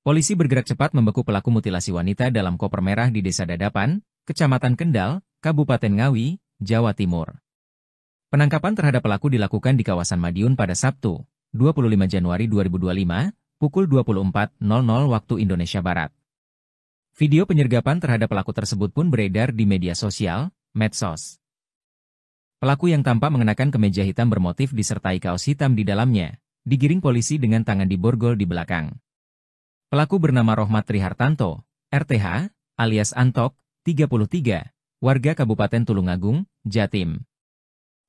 Speaker 1: Polisi bergerak cepat membeku pelaku mutilasi wanita dalam koper merah di Desa Dadapan, Kecamatan Kendal, Kabupaten Ngawi, Jawa Timur. Penangkapan terhadap pelaku dilakukan di kawasan Madiun pada Sabtu, 25 Januari 2025, pukul 24.00 waktu Indonesia Barat. Video penyergapan terhadap pelaku tersebut pun beredar di media sosial, medsos. Pelaku yang tampak mengenakan kemeja hitam bermotif disertai kaos hitam di dalamnya, digiring polisi dengan tangan diborgol di belakang. Pelaku bernama Rohmat Trihartanto, RTH, alias Antok, 33, warga Kabupaten Tulungagung, Jatim.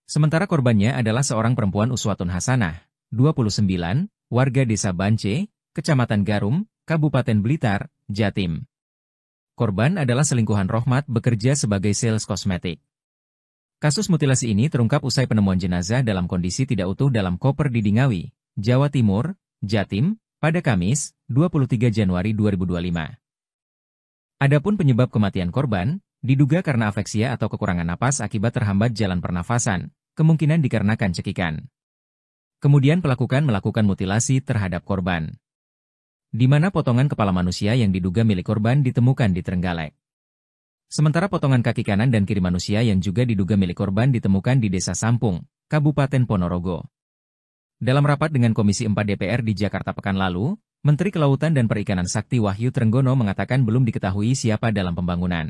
Speaker 1: Sementara korbannya adalah seorang perempuan Uswatun Hasanah, 29, warga Desa Bance, Kecamatan Garum, Kabupaten Blitar, Jatim. Korban adalah selingkuhan Rohmat bekerja sebagai sales kosmetik. Kasus mutilasi ini terungkap usai penemuan jenazah dalam kondisi tidak utuh dalam koper di Ngawi, Jawa Timur, Jatim, pada Kamis, 23 Januari 2025. Adapun penyebab kematian korban, diduga karena afeksia atau kekurangan napas akibat terhambat jalan pernafasan, kemungkinan dikarenakan cekikan. Kemudian pelaku melakukan mutilasi terhadap korban, di mana potongan kepala manusia yang diduga milik korban ditemukan di Trenggalek. Sementara potongan kaki kanan dan kiri manusia yang juga diduga milik korban ditemukan di Desa Sampung, Kabupaten Ponorogo. Dalam rapat dengan Komisi 4 DPR di Jakarta pekan lalu, Menteri Kelautan dan Perikanan Sakti Wahyu Trenggono mengatakan belum diketahui siapa dalam pembangunan.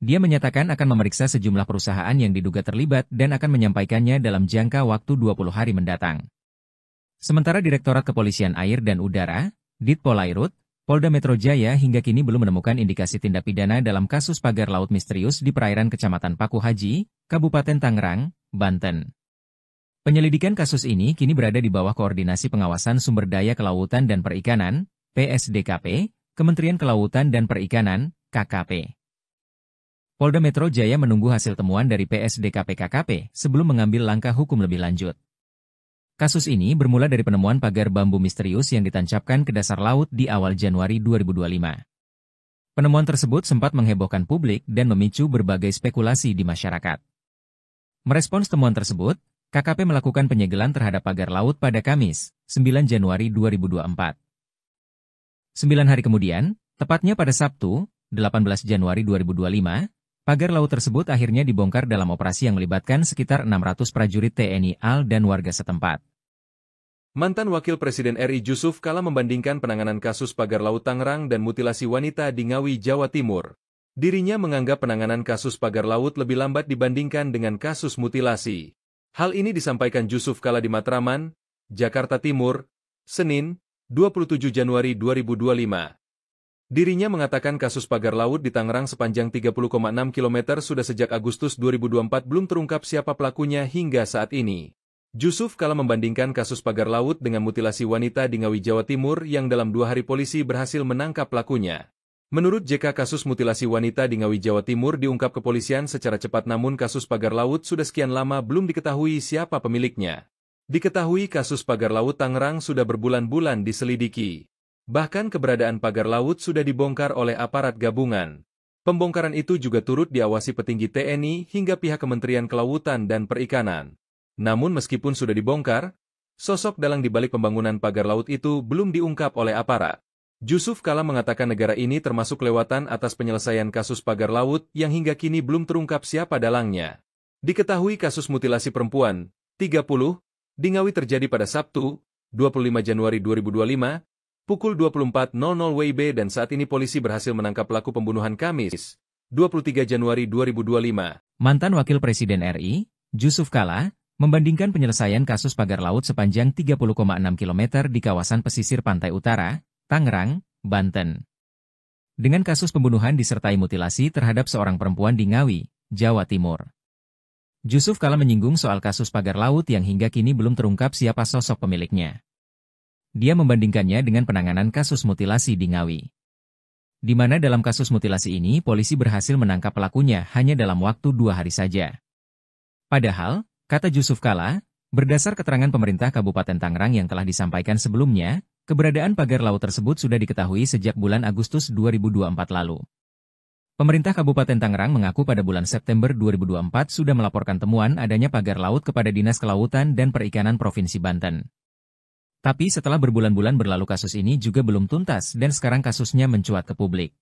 Speaker 1: Dia menyatakan akan memeriksa sejumlah perusahaan yang diduga terlibat dan akan menyampaikannya dalam jangka waktu 20 hari mendatang. Sementara Direktorat Kepolisian Air dan Udara, Ditpolairut, Polda Metro Jaya hingga kini belum menemukan indikasi tindak pidana dalam kasus pagar laut misterius di perairan Kecamatan Paku Haji, Kabupaten Tangerang, Banten. Penyelidikan kasus ini kini berada di bawah Koordinasi Pengawasan Sumber Daya Kelautan dan Perikanan, PSDKP, Kementerian Kelautan dan Perikanan, KKP. Polda Metro Jaya menunggu hasil temuan dari PSDKP-KKP sebelum mengambil langkah hukum lebih lanjut. Kasus ini bermula dari penemuan pagar bambu misterius yang ditancapkan ke dasar laut di awal Januari 2025. Penemuan tersebut sempat menghebohkan publik dan memicu berbagai spekulasi di masyarakat. Merespons temuan tersebut, KKP melakukan penyegelan terhadap pagar laut pada Kamis, 9 Januari 2024. 9 hari kemudian, tepatnya pada Sabtu, 18 Januari 2025, pagar laut tersebut akhirnya dibongkar dalam operasi yang melibatkan sekitar 600 prajurit TNI AL dan warga setempat.
Speaker 2: Mantan Wakil Presiden RI Jusuf Kalla membandingkan penanganan kasus pagar laut Tangerang dan mutilasi wanita di Ngawi, Jawa Timur. Dirinya menganggap penanganan kasus pagar laut lebih lambat dibandingkan dengan kasus mutilasi. Hal ini disampaikan Jusuf Kalla di Matraman, Jakarta Timur, Senin, 27 Januari 2025. Dirinya mengatakan kasus pagar laut di Tangerang sepanjang 30,6 km sudah sejak Agustus 2024 belum terungkap siapa pelakunya hingga saat ini. Jusuf Kalla membandingkan kasus pagar laut dengan mutilasi wanita di Ngawi, Jawa Timur yang dalam 2 hari polisi berhasil menangkap pelakunya. Menurut JK, kasus mutilasi wanita di Ngawi, Jawa Timur diungkap kepolisian secara cepat, namun kasus pagar laut sudah sekian lama belum diketahui siapa pemiliknya. Diketahui kasus pagar laut Tangerang sudah berbulan-bulan diselidiki. Bahkan keberadaan pagar laut sudah dibongkar oleh aparat gabungan. Pembongkaran itu juga turut diawasi petinggi TNI hingga pihak Kementerian Kelautan dan Perikanan. Namun meskipun sudah dibongkar, sosok dalang di balik pembangunan pagar laut itu belum diungkap oleh aparat. Jusuf Kalla mengatakan negara ini termasuk kelewatan atas penyelesaian kasus pagar laut yang hingga kini belum terungkap siapa dalangnya. Diketahui kasus mutilasi perempuan, 30, di Ngawi terjadi pada Sabtu, 25 Januari 2025, pukul 24.00 WIB dan saat ini polisi berhasil menangkap pelaku pembunuhan Kamis, 23 Januari 2025.
Speaker 1: Mantan Wakil Presiden RI, Jusuf Kalla, membandingkan penyelesaian kasus pagar laut sepanjang 30,6 km di kawasan pesisir pantai utara, Tangerang, Banten, dengan kasus pembunuhan disertai mutilasi terhadap seorang perempuan di Ngawi, Jawa Timur. Jusuf Kalla menyinggung soal kasus pagar laut yang hingga kini belum terungkap siapa sosok pemiliknya. Dia membandingkannya dengan penanganan kasus mutilasi di Ngawi, di mana dalam kasus mutilasi ini polisi berhasil menangkap pelakunya hanya dalam waktu 2 hari saja. Padahal, kata Jusuf Kalla, berdasar keterangan pemerintah Kabupaten Tangerang yang telah disampaikan sebelumnya, keberadaan pagar laut tersebut sudah diketahui sejak bulan Agustus 2024 lalu. Pemerintah Kabupaten Tangerang mengaku pada bulan September 2024 sudah melaporkan temuan adanya pagar laut kepada Dinas Kelautan dan Perikanan Provinsi Banten. Tapi setelah berbulan-bulan berlalu kasus ini juga belum tuntas dan sekarang kasusnya mencuat ke publik.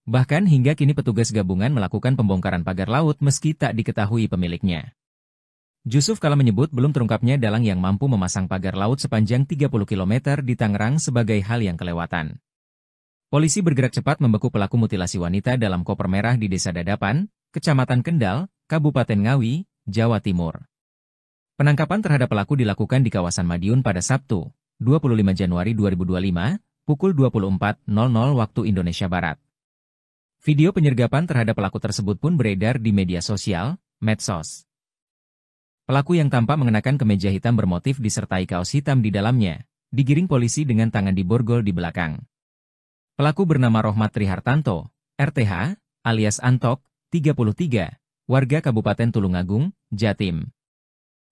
Speaker 1: Bahkan hingga kini petugas gabungan melakukan pembongkaran pagar laut meski tak diketahui pemiliknya. Jusuf Kalla menyebut belum terungkapnya dalang yang mampu memasang pagar laut sepanjang 30 km di Tangerang sebagai hal yang kelewatan. Polisi bergerak cepat membekuk pelaku mutilasi wanita dalam koper merah di Desa Dadapan, Kecamatan Kendal, Kabupaten Ngawi, Jawa Timur. Penangkapan terhadap pelaku dilakukan di kawasan Madiun pada Sabtu, 25 Januari 2025, pukul 24.00 waktu Indonesia Barat. Video penyergapan terhadap pelaku tersebut pun beredar di media sosial, medsos. Pelaku yang tampak mengenakan kemeja hitam bermotif disertai kaos hitam di dalamnya, digiring polisi dengan tangan diborgol di belakang. Pelaku bernama Rohmat Trihartanto, RTH, alias Antok, 33, warga Kabupaten Tulungagung, Jatim.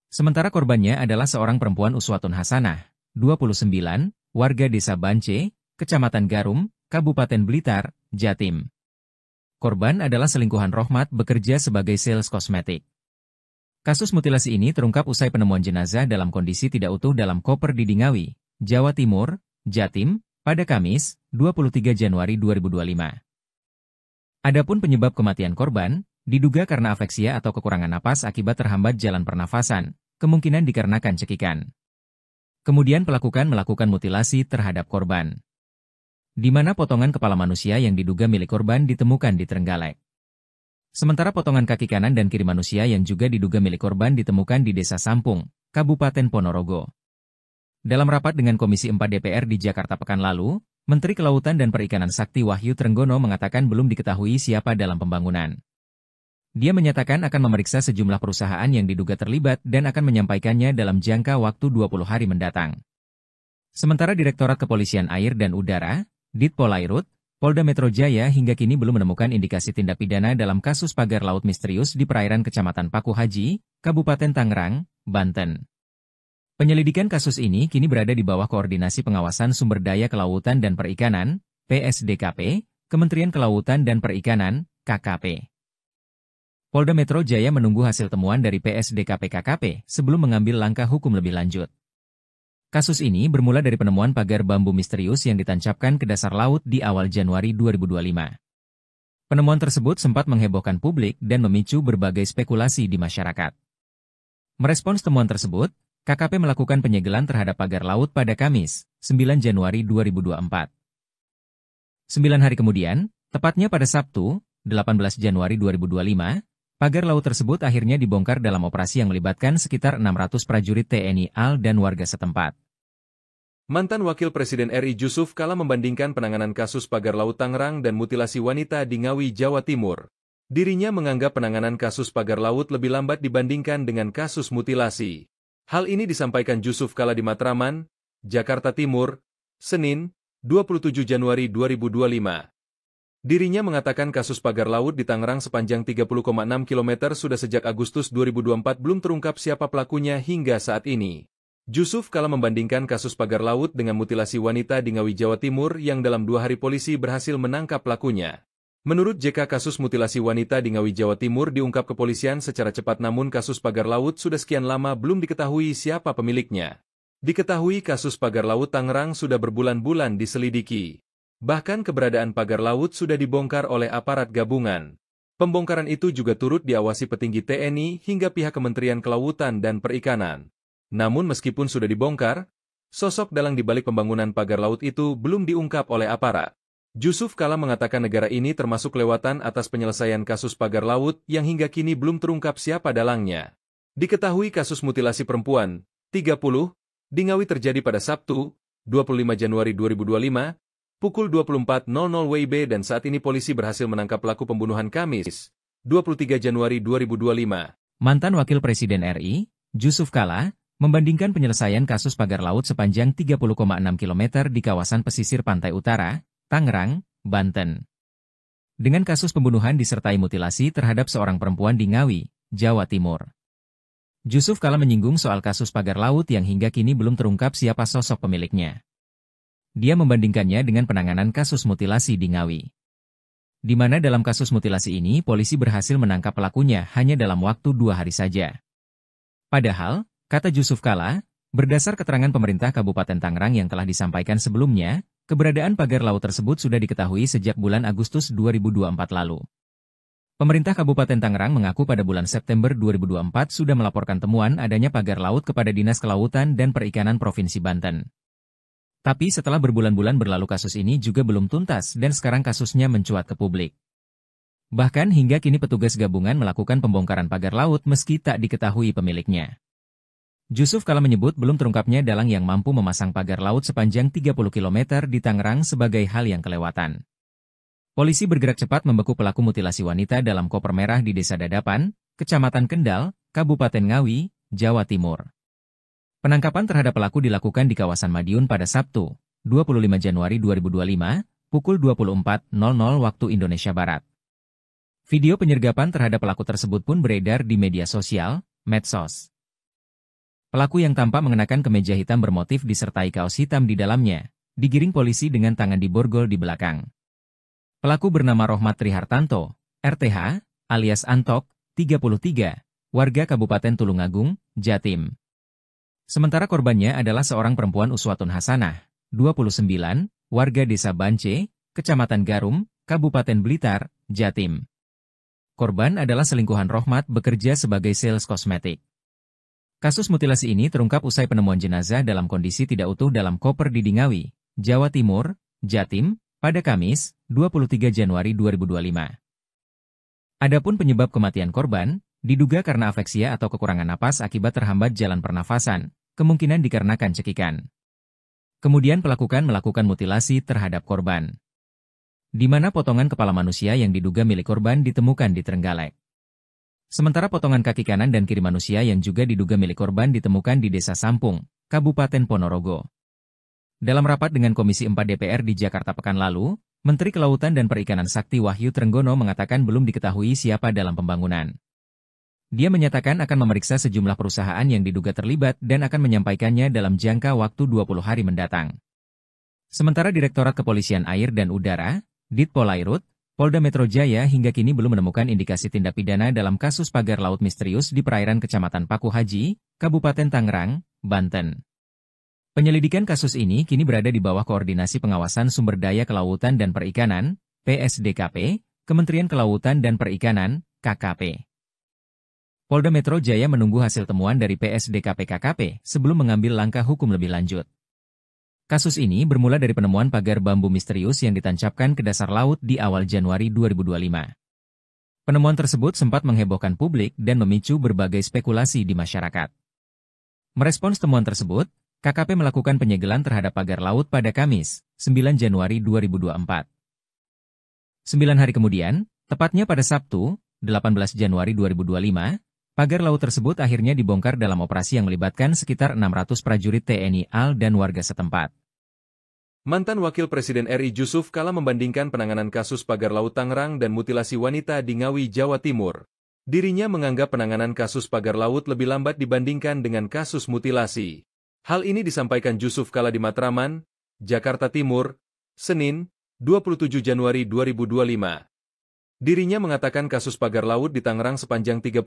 Speaker 1: Sementara korbannya adalah seorang perempuan Uswatun Hasanah, 29, warga Desa Bance, Kecamatan Garum, Kabupaten Blitar, Jatim. Korban adalah selingkuhan Rohmat bekerja sebagai sales kosmetik. Kasus mutilasi ini terungkap usai penemuan jenazah dalam kondisi tidak utuh dalam koper di Ngawi, Jawa Timur, Jatim, pada Kamis, 23 Januari 2025. Adapun penyebab kematian korban, diduga karena afeksia atau kekurangan napas akibat terhambat jalan pernafasan, kemungkinan dikarenakan cekikan. Kemudian pelaku melakukan mutilasi terhadap korban, di mana potongan kepala manusia yang diduga milik korban ditemukan di Trenggalek. Sementara potongan kaki kanan dan kiri manusia yang juga diduga milik korban ditemukan di Desa Sampung, Kabupaten Ponorogo. Dalam rapat dengan Komisi 4 DPR di Jakarta pekan lalu, Menteri Kelautan dan Perikanan Sakti Wahyu Trenggono mengatakan belum diketahui siapa dalam pembangunan. Dia menyatakan akan memeriksa sejumlah perusahaan yang diduga terlibat dan akan menyampaikannya dalam jangka waktu 20 hari mendatang. Sementara Direktorat Kepolisian Air dan Udara, Ditpolairut, Polda Metro Jaya hingga kini belum menemukan indikasi tindak pidana dalam kasus pagar laut misterius di perairan Kecamatan Paku Haji, Kabupaten Tangerang, Banten. Penyelidikan kasus ini kini berada di bawah Koordinasi Pengawasan Sumber Daya Kelautan dan Perikanan, PSDKP, Kementerian Kelautan dan Perikanan, KKP. Polda Metro Jaya menunggu hasil temuan dari PSDKP-KKP sebelum mengambil langkah hukum lebih lanjut. Kasus ini bermula dari penemuan pagar bambu misterius yang ditancapkan ke dasar laut di awal Januari 2025. Penemuan tersebut sempat menghebohkan publik dan memicu berbagai spekulasi di masyarakat. Merespons temuan tersebut, KKP melakukan penyegelan terhadap pagar laut pada Kamis, 9 Januari 2024. 9 hari kemudian, tepatnya pada Sabtu, 18 Januari 2025, pagar laut tersebut akhirnya dibongkar dalam operasi yang melibatkan sekitar 600 prajurit TNI AL dan warga setempat.
Speaker 2: Mantan Wakil Presiden RI Jusuf Kalla membandingkan penanganan kasus pagar laut Tangerang dan mutilasi wanita di Ngawi, Jawa Timur. Dirinya menganggap penanganan kasus pagar laut lebih lambat dibandingkan dengan kasus mutilasi. Hal ini disampaikan Jusuf Kalla di Matraman, Jakarta Timur, Senin, 27 Januari 2025. Dirinya mengatakan kasus pagar laut di Tangerang sepanjang 30,6 km sudah sejak Agustus 2024 belum terungkap siapa pelakunya hingga saat ini. Jusuf Kalla membandingkan kasus pagar laut dengan mutilasi wanita di Ngawi, Jawa Timur yang dalam 2 hari polisi berhasil menangkap pelakunya. Menurut JK, kasus mutilasi wanita di Ngawi, Jawa Timur diungkap kepolisian secara cepat, namun kasus pagar laut sudah sekian lama belum diketahui siapa pemiliknya. Diketahui kasus pagar laut Tangerang sudah berbulan-bulan diselidiki. Bahkan keberadaan pagar laut sudah dibongkar oleh aparat gabungan. Pembongkaran itu juga turut diawasi petinggi TNI hingga pihak Kementerian Kelautan dan Perikanan. Namun meskipun sudah dibongkar, sosok dalang di balik pembangunan pagar laut itu belum diungkap oleh aparat. Jusuf Kalla mengatakan negara ini termasuk kelewatan atas penyelesaian kasus pagar laut yang hingga kini belum terungkap siapa dalangnya. Diketahui kasus mutilasi perempuan, 30, di Ngawi terjadi pada Sabtu, 25 Januari 2025, pukul 24.00 WIB dan saat ini polisi berhasil menangkap pelaku pembunuhan Kamis, 23 Januari 2025.
Speaker 1: Mantan Wakil Presiden RI, Jusuf Kalla, membandingkan penyelesaian kasus pagar laut sepanjang 30,6 km di kawasan pesisir pantai utara, Tangerang, Banten. Dengan kasus pembunuhan disertai mutilasi terhadap seorang perempuan di Ngawi, Jawa Timur. Jusuf Kalla menyinggung soal kasus pagar laut yang hingga kini belum terungkap siapa sosok pemiliknya. Dia membandingkannya dengan penanganan kasus mutilasi di Ngawi. Di mana dalam kasus mutilasi ini polisi berhasil menangkap pelakunya hanya dalam waktu 2 hari saja. Padahal, kata Jusuf Kalla, berdasar keterangan pemerintah Kabupaten Tangerang yang telah disampaikan sebelumnya, keberadaan pagar laut tersebut sudah diketahui sejak bulan Agustus 2024 lalu. Pemerintah Kabupaten Tangerang mengaku pada bulan September 2024 sudah melaporkan temuan adanya pagar laut kepada Dinas Kelautan dan Perikanan Provinsi Banten. Tapi setelah berbulan-bulan berlalu kasus ini juga belum tuntas dan sekarang kasusnya mencuat ke publik. Bahkan hingga kini petugas gabungan melakukan pembongkaran pagar laut meski tak diketahui pemiliknya. Jusuf Kalla menyebut belum terungkapnya dalang yang mampu memasang pagar laut sepanjang 30 km di Tangerang sebagai hal yang kelewatan. Polisi bergerak cepat membekuk pelaku mutilasi wanita dalam koper merah di Desa Dadapan, Kecamatan Kendal, Kabupaten Ngawi, Jawa Timur. Penangkapan terhadap pelaku dilakukan di kawasan Madiun pada Sabtu, 25 Januari 2025, pukul 24.00 waktu Indonesia Barat. Video penyergapan terhadap pelaku tersebut pun beredar di media sosial, medsos. Pelaku yang tampak mengenakan kemeja hitam bermotif disertai kaos hitam di dalamnya, digiring polisi dengan tangan diborgol di belakang. Pelaku bernama Rohmat Trihartanto, RTH, alias Antok, 33, warga Kabupaten Tulungagung, Jatim. Sementara korbannya adalah seorang perempuan Uswatun Hasanah, 29, warga Desa Bance, Kecamatan Garum, Kabupaten Blitar, Jatim. Korban adalah selingkuhan Rohmat bekerja sebagai sales kosmetik. Kasus mutilasi ini terungkap usai penemuan jenazah dalam kondisi tidak utuh dalam koper di Ngawi, Jawa Timur, Jatim, pada Kamis, 23 Januari 2025. Adapun penyebab kematian korban, diduga karena afeksia atau kekurangan napas akibat terhambat jalan pernafasan, kemungkinan dikarenakan cekikan. Kemudian pelaku melakukan mutilasi terhadap korban. Di mana potongan kepala manusia yang diduga milik korban ditemukan di Trenggalek. Sementara potongan kaki kanan dan kiri manusia yang juga diduga milik korban ditemukan di Desa Sampung, Kabupaten Ponorogo. Dalam rapat dengan Komisi 4 DPR di Jakarta pekan lalu, Menteri Kelautan dan Perikanan Sakti Wahyu Trenggono mengatakan belum diketahui siapa dalam pembangunan. Dia menyatakan akan memeriksa sejumlah perusahaan yang diduga terlibat dan akan menyampaikannya dalam jangka waktu 20 hari mendatang. Sementara Direktorat Kepolisian Air dan Udara, Ditpolairut, Polda Metro Jaya hingga kini belum menemukan indikasi tindak pidana dalam kasus pagar laut misterius di perairan Kecamatan Paku Haji, Kabupaten Tangerang, Banten. Penyelidikan kasus ini kini berada di bawah Koordinasi Pengawasan Sumber Daya Kelautan dan Perikanan, PSDKP, Kementerian Kelautan dan Perikanan, KKP. Polda Metro Jaya menunggu hasil temuan dari PSDKP KKP sebelum mengambil langkah hukum lebih lanjut. Kasus ini bermula dari penemuan pagar bambu misterius yang ditancapkan ke dasar laut di awal Januari 2025. Penemuan tersebut sempat menghebohkan publik dan memicu berbagai spekulasi di masyarakat. Merespons temuan tersebut, KKP melakukan penyegelan terhadap pagar laut pada Kamis, 9 Januari 2024. 9 hari kemudian, tepatnya pada Sabtu, 18 Januari 2025, pagar laut tersebut akhirnya dibongkar dalam operasi yang melibatkan sekitar 600 prajurit TNI AL dan warga setempat.
Speaker 2: Mantan Wakil Presiden RI Jusuf Kalla membandingkan penanganan kasus pagar laut Tangerang dan mutilasi wanita di Ngawi, Jawa Timur. Dirinya menganggap penanganan kasus pagar laut lebih lambat dibandingkan dengan kasus mutilasi. Hal ini disampaikan Jusuf Kalla di Matraman, Jakarta Timur, Senin, 27 Januari 2025. Dirinya mengatakan kasus pagar laut di Tangerang sepanjang 30,6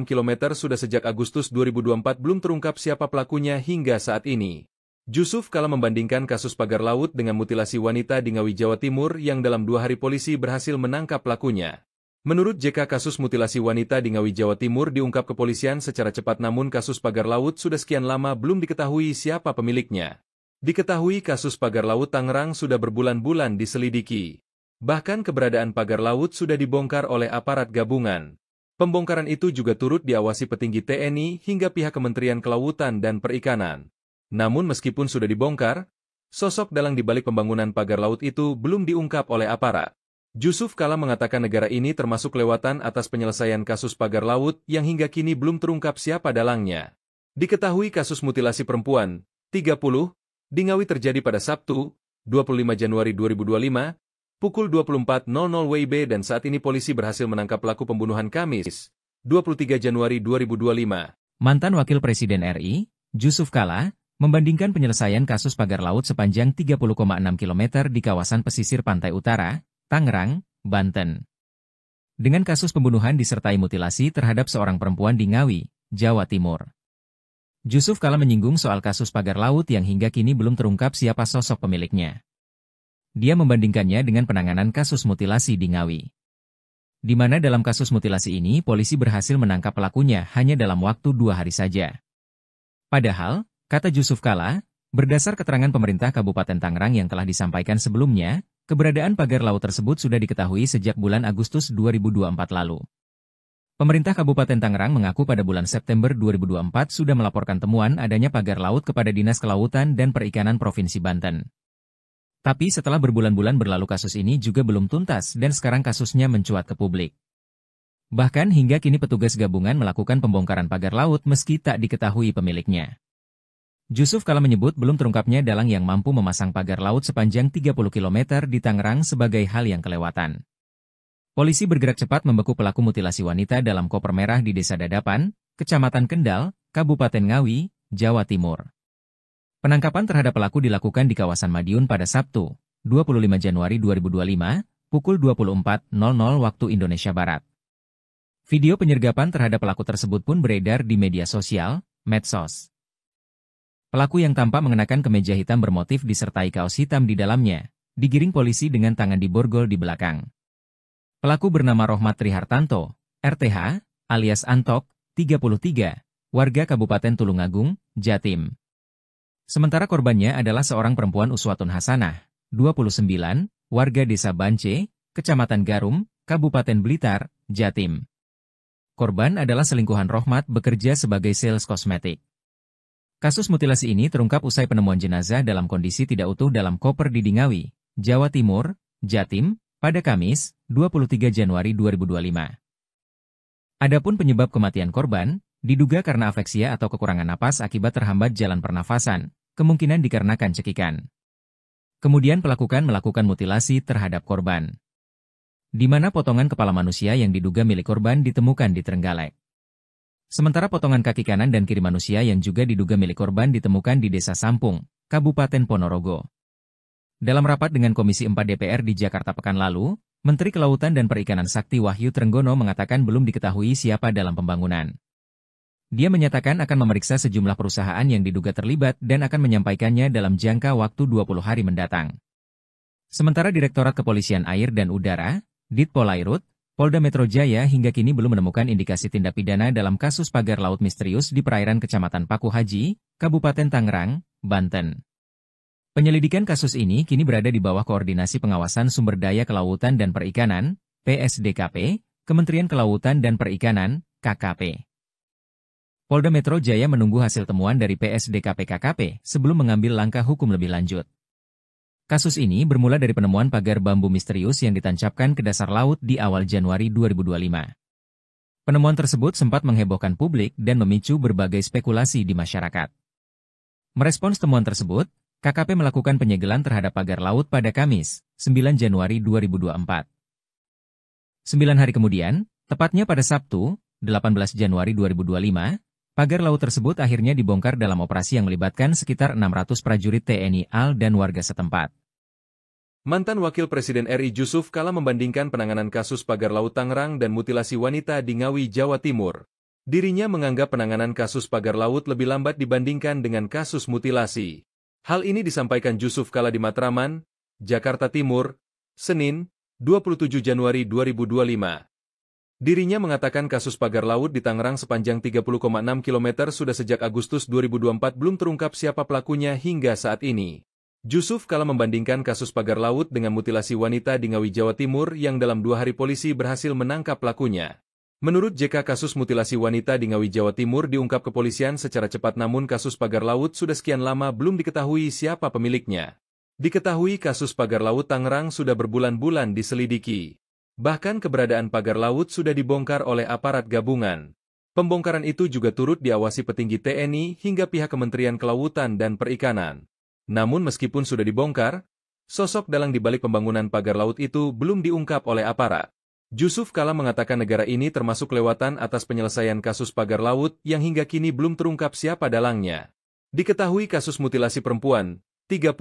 Speaker 2: km sudah sejak Agustus 2024 belum terungkap siapa pelakunya hingga saat ini. Jusuf Kalla membandingkan kasus pagar laut dengan mutilasi wanita di Ngawi, Jawa Timur yang dalam 2 hari polisi berhasil menangkap pelakunya. Menurut JK, kasus mutilasi wanita di Ngawi, Jawa Timur diungkap kepolisian secara cepat namun kasus pagar laut sudah sekian lama belum diketahui siapa pemiliknya. Diketahui kasus pagar laut Tangerang sudah berbulan-bulan diselidiki. Bahkan keberadaan pagar laut sudah dibongkar oleh aparat gabungan. Pembongkaran itu juga turut diawasi petinggi TNI hingga pihak Kementerian Kelautan dan Perikanan. Namun meskipun sudah dibongkar, sosok dalang di balik pembangunan pagar laut itu belum diungkap oleh aparat. Jusuf Kalla mengatakan negara ini termasuk kelewatan atas penyelesaian kasus pagar laut yang hingga kini belum terungkap siapa dalangnya. Diketahui kasus mutilasi perempuan, 30, di Ngawi terjadi pada Sabtu, 25 Januari 2025, pukul 24.00 WIB dan saat ini polisi berhasil menangkap pelaku pembunuhan Kamis, 23 Januari 2025.
Speaker 1: Mantan Wakil Presiden RI, Jusuf Kalla, membandingkan penyelesaian kasus pagar laut sepanjang 30,6 km di kawasan pesisir pantai utara, Tangerang, Banten. Dengan kasus pembunuhan disertai mutilasi terhadap seorang perempuan di Ngawi, Jawa Timur. Jusuf Kalla menyinggung soal kasus pagar laut yang hingga kini belum terungkap siapa sosok pemiliknya. Dia membandingkannya dengan penanganan kasus mutilasi di Ngawi. Di mana dalam kasus mutilasi ini polisi berhasil menangkap pelakunya hanya dalam waktu 2 hari saja. Padahal, kata Jusuf Kalla, berdasar keterangan pemerintah Kabupaten Tangerang yang telah disampaikan sebelumnya, keberadaan pagar laut tersebut sudah diketahui sejak bulan Agustus 2024 lalu. Pemerintah Kabupaten Tangerang mengaku pada bulan September 2024 sudah melaporkan temuan adanya pagar laut kepada Dinas Kelautan dan Perikanan Provinsi Banten. Tapi setelah berbulan-bulan berlalu kasus ini juga belum tuntas dan sekarang kasusnya mencuat ke publik. Bahkan hingga kini petugas gabungan melakukan pembongkaran pagar laut meski tak diketahui pemiliknya. Jusuf Kalla menyebut belum terungkapnya dalang yang mampu memasang pagar laut sepanjang 30 km di Tangerang sebagai hal yang kelewatan. Polisi bergerak cepat membeku pelaku mutilasi wanita dalam koper merah di Desa Dadapan, Kecamatan Kendal, Kabupaten Ngawi, Jawa Timur. Penangkapan terhadap pelaku dilakukan di kawasan Madiun pada Sabtu, 25 Januari 2025, pukul 24.00 waktu Indonesia Barat. Video penyergapan terhadap pelaku tersebut pun beredar di media sosial, medsos. Pelaku yang tampak mengenakan kemeja hitam bermotif disertai kaos hitam di dalamnya, digiring polisi dengan tangan diborgol di belakang. Pelaku bernama Rohmat Trihartanto, RTH, alias Antok, 33, warga Kabupaten Tulungagung, Jatim. Sementara korbannya adalah seorang perempuan Uswatun Hasanah, 29, warga Desa Bance, Kecamatan Garum, Kabupaten Blitar, Jatim. Korban adalah selingkuhan Rohmat bekerja sebagai sales kosmetik. Kasus mutilasi ini terungkap usai penemuan jenazah dalam kondisi tidak utuh dalam koper di Ngawi, Jawa Timur, Jatim, pada Kamis, 23 Januari 2025. Adapun penyebab kematian korban, diduga karena afeksia atau kekurangan napas akibat terhambat jalan pernafasan, kemungkinan dikarenakan cekikan. Kemudian melakukan mutilasi terhadap korban. Di mana potongan kepala manusia yang diduga milik korban ditemukan di Trenggalek. Sementara potongan kaki kanan dan kiri manusia yang juga diduga milik korban ditemukan di Desa Sampung, Kabupaten Ponorogo. Dalam rapat dengan Komisi 4 DPR di Jakarta pekan lalu, Menteri Kelautan dan Perikanan Sakti Wahyu Trenggono mengatakan belum diketahui siapa dalam pembangunan. Dia menyatakan akan memeriksa sejumlah perusahaan yang diduga terlibat dan akan menyampaikannya dalam jangka waktu 20 hari mendatang. Sementara Direktorat Kepolisian Air dan Udara, Ditpolairut, Polda Metro Jaya hingga kini belum menemukan indikasi tindak pidana dalam kasus pagar laut misterius di perairan Kecamatan Paku Haji, Kabupaten Tangerang, Banten. Penyelidikan kasus ini kini berada di bawah Koordinasi Pengawasan Sumber Daya Kelautan dan Perikanan, PSDKP, Kementerian Kelautan dan Perikanan, KKP. Polda Metro Jaya menunggu hasil temuan dari PSDKP-KKP sebelum mengambil langkah hukum lebih lanjut. Kasus ini bermula dari penemuan pagar bambu misterius yang ditancapkan ke dasar laut di awal Januari 2025. Penemuan tersebut sempat menghebohkan publik dan memicu berbagai spekulasi di masyarakat. Merespons temuan tersebut, KKP melakukan penyegelan terhadap pagar laut pada Kamis, 9 Januari 2024. 9 hari kemudian, tepatnya pada Sabtu, 18 Januari 2025, pagar laut tersebut akhirnya dibongkar dalam operasi yang melibatkan sekitar 600 prajurit TNI AL dan warga setempat.
Speaker 2: Mantan Wakil Presiden RI Jusuf Kalla membandingkan penanganan kasus pagar laut Tangerang dan mutilasi wanita di Ngawi, Jawa Timur. Dirinya menganggap penanganan kasus pagar laut lebih lambat dibandingkan dengan kasus mutilasi. Hal ini disampaikan Jusuf Kalla di Matraman, Jakarta Timur, Senin, 27 Januari 2025. Dirinya mengatakan kasus pagar laut di Tangerang sepanjang 30,6 km sudah sejak Agustus 2024 belum terungkap siapa pelakunya hingga saat ini. Jusuf Kala membandingkan kasus pagar laut dengan mutilasi wanita di Ngawi, Jawa Timur yang dalam 2 hari polisi berhasil menangkap pelakunya. Menurut JK, kasus mutilasi wanita di Ngawi, Jawa Timur diungkap kepolisian secara cepat, namun kasus pagar laut sudah sekian lama belum diketahui siapa pemiliknya. Diketahui kasus pagar laut Tangerang sudah berbulan-bulan diselidiki. Bahkan keberadaan pagar laut sudah dibongkar oleh aparat gabungan. Pembongkaran itu juga turut diawasi petinggi TNI hingga pihak Kementerian Kelautan dan Perikanan. Namun meskipun sudah dibongkar, sosok dalang di balik pembangunan pagar laut itu belum diungkap oleh aparat. Jusuf Kala mengatakan negara ini termasuk kelewatan atas penyelesaian kasus pagar laut yang hingga kini belum terungkap siapa dalangnya. Diketahui kasus mutilasi perempuan, 30,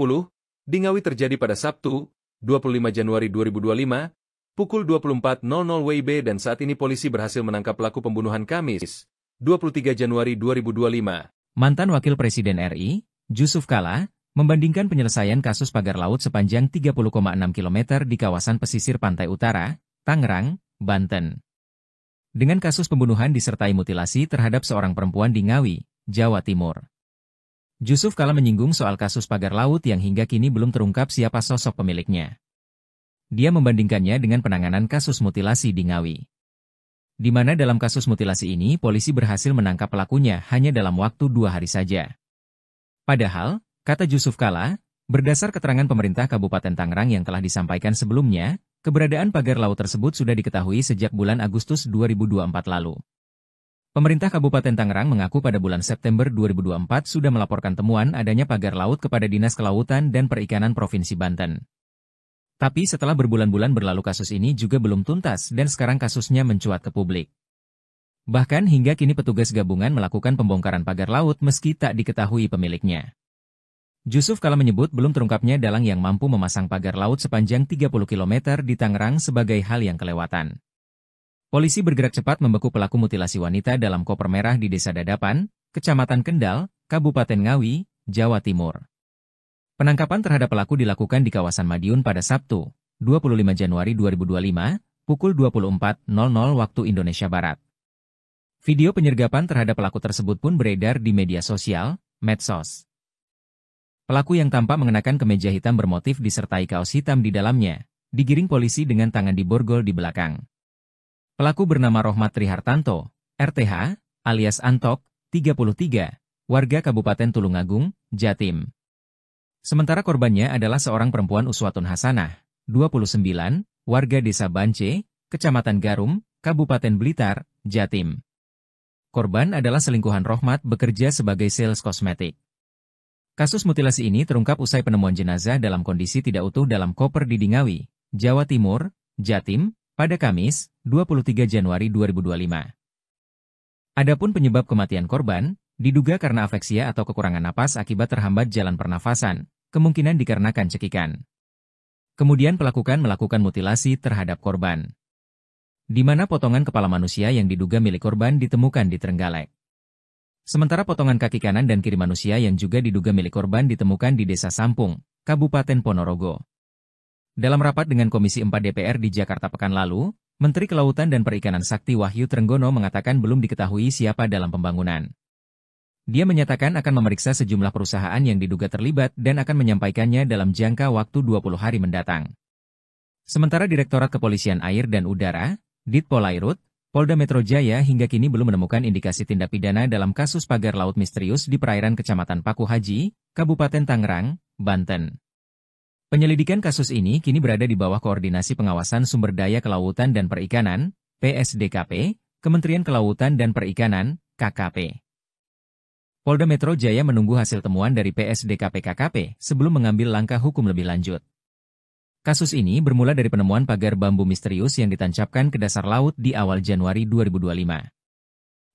Speaker 2: di Ngawi terjadi pada Sabtu, 25 Januari 2025, pukul 24.00 WIB, dan saat ini polisi berhasil menangkap pelaku pembunuhan Kamis, 23 Januari 2025.
Speaker 1: Mantan Wakil Presiden RI, Jusuf Kala, membandingkan penyelesaian kasus pagar laut sepanjang 30,6 km di kawasan pesisir pantai utara, Tangerang, Banten, dengan kasus pembunuhan disertai mutilasi terhadap seorang perempuan di Ngawi, Jawa Timur. Jusuf Kala menyinggung soal kasus pagar laut yang hingga kini belum terungkap siapa sosok pemiliknya. Dia membandingkannya dengan penanganan kasus mutilasi di Ngawi, di mana dalam kasus mutilasi ini polisi berhasil menangkap pelakunya hanya dalam waktu 2 hari saja. Padahal, kata Jusuf Kala, berdasar keterangan pemerintah Kabupaten Tangerang yang telah disampaikan sebelumnya, keberadaan pagar laut tersebut sudah diketahui sejak bulan Agustus 2024 lalu. Pemerintah Kabupaten Tangerang mengaku pada bulan September 2024 sudah melaporkan temuan adanya pagar laut kepada Dinas Kelautan dan Perikanan Provinsi Banten. Tapi setelah berbulan-bulan berlalu kasus ini juga belum tuntas dan sekarang kasusnya mencuat ke publik. Bahkan hingga kini petugas gabungan melakukan pembongkaran pagar laut meski tak diketahui pemiliknya. Jusuf Kala menyebut belum terungkapnya dalang yang mampu memasang pagar laut sepanjang 30 km di Tangerang sebagai hal yang kelewatan. Polisi bergerak cepat membekuk pelaku mutilasi wanita dalam koper merah di Desa Dadapan, Kecamatan Kendal, Kabupaten Ngawi, Jawa Timur. Penangkapan terhadap pelaku dilakukan di kawasan Madiun pada Sabtu, 25 Januari 2025, pukul 24.00 waktu Indonesia Barat. Video penyergapan terhadap pelaku tersebut pun beredar di media sosial, medsos. Pelaku yang tampak mengenakan kemeja hitam bermotif disertai kaos hitam di dalamnya, digiring polisi dengan tangan diborgol di belakang. Pelaku bernama Rohmat Trihartanto, RTH, alias Antok, 33, warga Kabupaten Tulungagung, Jatim. Sementara korbannya adalah seorang perempuan Uswatun Hasanah, 29, warga Desa Bance, Kecamatan Garum, Kabupaten Blitar, Jatim. Korban adalah selingkuhan Rohmat bekerja sebagai sales kosmetik. Kasus mutilasi ini terungkap usai penemuan jenazah dalam kondisi tidak utuh dalam koper di Ngawi, Jawa Timur, Jatim, pada Kamis, 23 Januari 2025. Adapun penyebab kematian korban, diduga karena afeksia atau kekurangan napas akibat terhambat jalan pernafasan, kemungkinan dikarenakan cekikan. Kemudian melakukan mutilasi terhadap korban, di mana potongan kepala manusia yang diduga milik korban ditemukan di Trenggalek. Sementara potongan kaki kanan dan kiri manusia yang juga diduga milik korban ditemukan di Desa Sampung, Kabupaten Ponorogo. Dalam rapat dengan Komisi 4 DPR di Jakarta pekan lalu, Menteri Kelautan dan Perikanan Sakti Wahyu Trenggono mengatakan belum diketahui siapa dalam pembangunan. Dia menyatakan akan memeriksa sejumlah perusahaan yang diduga terlibat dan akan menyampaikannya dalam jangka waktu 20 hari mendatang. Sementara Direktorat Kepolisian Air dan Udara, Ditpolairut, Polda Metro Jaya hingga kini belum menemukan indikasi tindak pidana dalam kasus pagar laut misterius di perairan Kecamatan Paku Haji, Kabupaten Tangerang, Banten. Penyelidikan kasus ini kini berada di bawah Koordinasi Pengawasan Sumber Daya Kelautan dan Perikanan, PSDKP, Kementerian Kelautan dan Perikanan, KKP. Polda Metro Jaya menunggu hasil temuan dari PSDKP-KKP sebelum mengambil langkah hukum lebih lanjut. Kasus ini bermula dari penemuan pagar bambu misterius yang ditancapkan ke dasar laut di awal Januari 2025.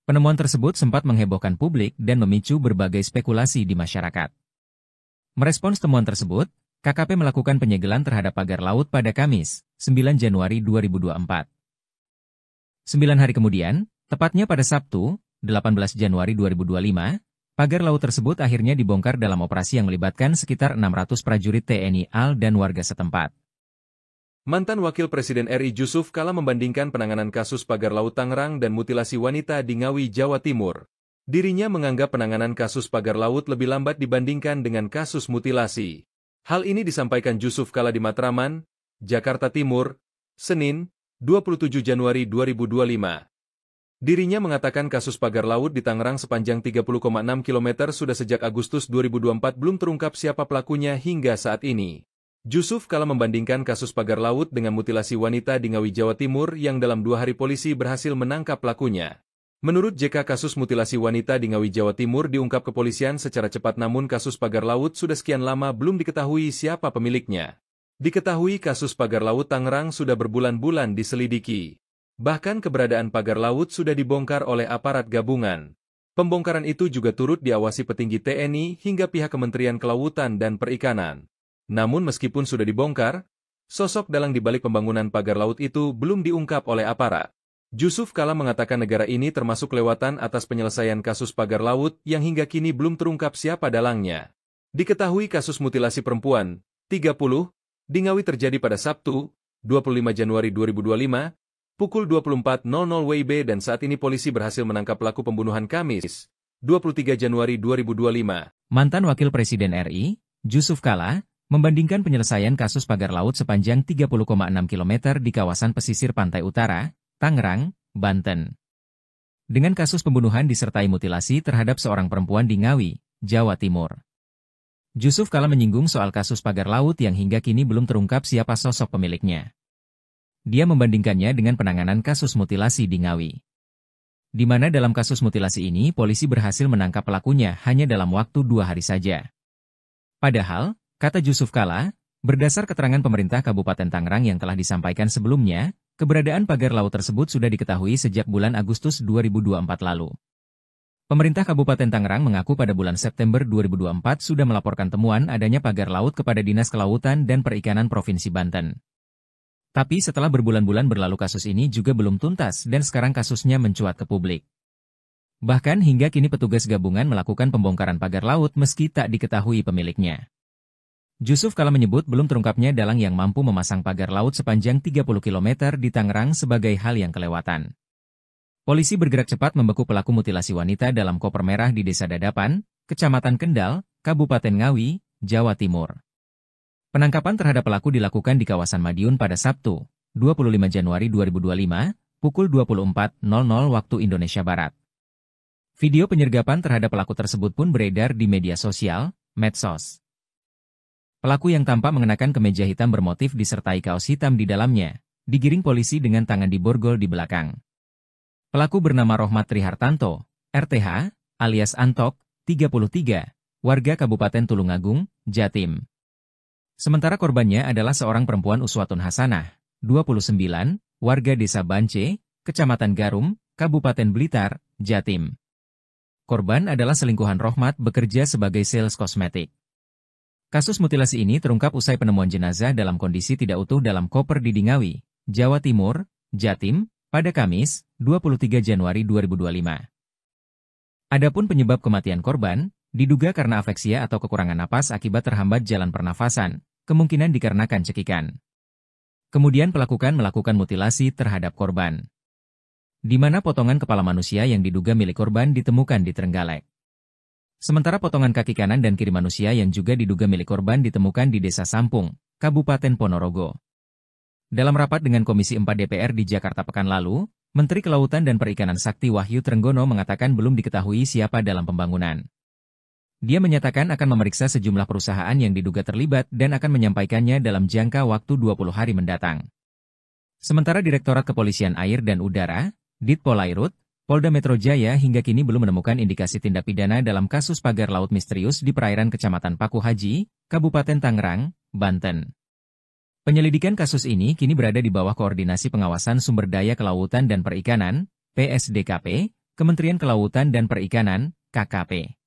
Speaker 1: Penemuan tersebut sempat menghebohkan publik dan memicu berbagai spekulasi di masyarakat. Merespons temuan tersebut, KKP melakukan penyegelan terhadap pagar laut pada Kamis, 9 Januari 2024. 9 hari kemudian, tepatnya pada Sabtu, 18 Januari 2025, pagar laut tersebut akhirnya dibongkar dalam operasi yang melibatkan sekitar 600 prajurit TNI AL dan warga setempat.
Speaker 2: Mantan Wakil Presiden RI Jusuf Kalla membandingkan penanganan kasus pagar laut Tangerang dan mutilasi wanita di Ngawi, Jawa Timur. Dirinya menganggap penanganan kasus pagar laut lebih lambat dibandingkan dengan kasus mutilasi. Hal ini disampaikan Jusuf Kalla di Matraman, Jakarta Timur, Senin, 27 Januari 2025. Dirinya mengatakan kasus pagar laut di Tangerang sepanjang 30,6 km sudah sejak Agustus 2024 belum terungkap siapa pelakunya hingga saat ini. Jusuf Kalla membandingkan kasus pagar laut dengan mutilasi wanita di Ngawi, Jawa Timur yang dalam 2 hari polisi berhasil menangkap pelakunya. Menurut JK, kasus mutilasi wanita di Ngawi, Jawa Timur diungkap kepolisian secara cepat, namun kasus pagar laut sudah sekian lama belum diketahui siapa pemiliknya. Diketahui kasus pagar laut Tangerang sudah berbulan-bulan diselidiki. Bahkan keberadaan pagar laut sudah dibongkar oleh aparat gabungan. Pembongkaran itu juga turut diawasi petinggi TNI hingga pihak Kementerian Kelautan dan Perikanan. Namun meskipun sudah dibongkar, sosok dalang di balik pembangunan pagar laut itu belum diungkap oleh aparat. Jusuf Kalla mengatakan negara ini termasuk kelewatan atas penyelesaian kasus pagar laut yang hingga kini belum terungkap siapa dalangnya. Diketahui kasus mutilasi perempuan, 30, di Ngawi terjadi pada Sabtu, 25 Januari 2025, pukul 24.00 WIB dan saat ini polisi berhasil menangkap pelaku pembunuhan Kamis, 23 Januari 2025.
Speaker 1: Mantan Wakil Presiden RI, Jusuf Kalla, membandingkan penyelesaian kasus pagar laut sepanjang 30,6 km di kawasan pesisir pantai utara, Tangerang, Banten, dengan kasus pembunuhan disertai mutilasi terhadap seorang perempuan di Ngawi, Jawa Timur. Jusuf Kalla menyinggung soal kasus pagar laut yang hingga kini belum terungkap siapa sosok pemiliknya. Dia membandingkannya dengan penanganan kasus mutilasi di Ngawi, di mana dalam kasus mutilasi ini polisi berhasil menangkap pelakunya hanya dalam waktu 2 hari saja. Padahal, kata Jusuf Kalla, berdasar keterangan pemerintah Kabupaten Tangerang yang telah disampaikan sebelumnya, keberadaan pagar laut tersebut sudah diketahui sejak bulan Agustus 2024 lalu. Pemerintah Kabupaten Tangerang mengaku pada bulan September 2024 sudah melaporkan temuan adanya pagar laut kepada Dinas Kelautan dan Perikanan Provinsi Banten. Tapi setelah berbulan-bulan berlalu kasus ini juga belum tuntas dan sekarang kasusnya mencuat ke publik. Bahkan hingga kini petugas gabungan melakukan pembongkaran pagar laut meski tak diketahui pemiliknya. Jusuf Kalla menyebut belum terungkapnya dalang yang mampu memasang pagar laut sepanjang 30 km di Tangerang sebagai hal yang kelewatan. Polisi bergerak cepat membekuk pelaku mutilasi wanita dalam koper merah di Desa Dadapan, Kecamatan Kendal, Kabupaten Ngawi, Jawa Timur. Penangkapan terhadap pelaku dilakukan di kawasan Madiun pada Sabtu, 25 Januari 2025, pukul 24.00 waktu Indonesia Barat. Video penyergapan terhadap pelaku tersebut pun beredar di media sosial, medsos. Pelaku yang tampak mengenakan kemeja hitam bermotif disertai kaos hitam di dalamnya, digiring polisi dengan tangan diborgol di belakang. Pelaku bernama Rohmat Trihartanto, RTH, alias Antok, 33, warga Kabupaten Tulungagung, Jatim. Sementara korbannya adalah seorang perempuan Uswatun Hasanah, 29, warga Desa Bance, Kecamatan Garum, Kabupaten Blitar, Jatim. Korban adalah selingkuhan Rohmat bekerja sebagai sales kosmetik. Kasus mutilasi ini terungkap usai penemuan jenazah dalam kondisi tidak utuh dalam koper di Ngawi, Jawa Timur, Jatim, pada Kamis, 23 Januari 2025. Adapun penyebab kematian korban, diduga karena afeksia atau kekurangan napas akibat terhambat jalan pernafasan, kemungkinan dikarenakan cekikan. Kemudian pelaku melakukan mutilasi terhadap korban, di mana potongan kepala manusia yang diduga milik korban ditemukan di Trenggalek. Sementara potongan kaki kanan dan kiri manusia yang juga diduga milik korban ditemukan di Desa Sampung, Kabupaten Ponorogo. Dalam rapat dengan Komisi 4 DPR di Jakarta pekan lalu, Menteri Kelautan dan Perikanan Sakti Wahyu Trenggono mengatakan belum diketahui siapa dalam pembangunan. Dia menyatakan akan memeriksa sejumlah perusahaan yang diduga terlibat dan akan menyampaikannya dalam jangka waktu 20 hari mendatang. Sementara Direktorat Kepolisian Air dan Udara, Ditpolairut, Polda Metro Jaya hingga kini belum menemukan indikasi tindak pidana dalam kasus pagar laut misterius di perairan Kecamatan Paku Haji, Kabupaten Tangerang, Banten. Penyelidikan kasus ini kini berada di bawah Koordinasi Pengawasan Sumber Daya Kelautan dan Perikanan, PSDKP, Kementerian Kelautan dan Perikanan, KKP.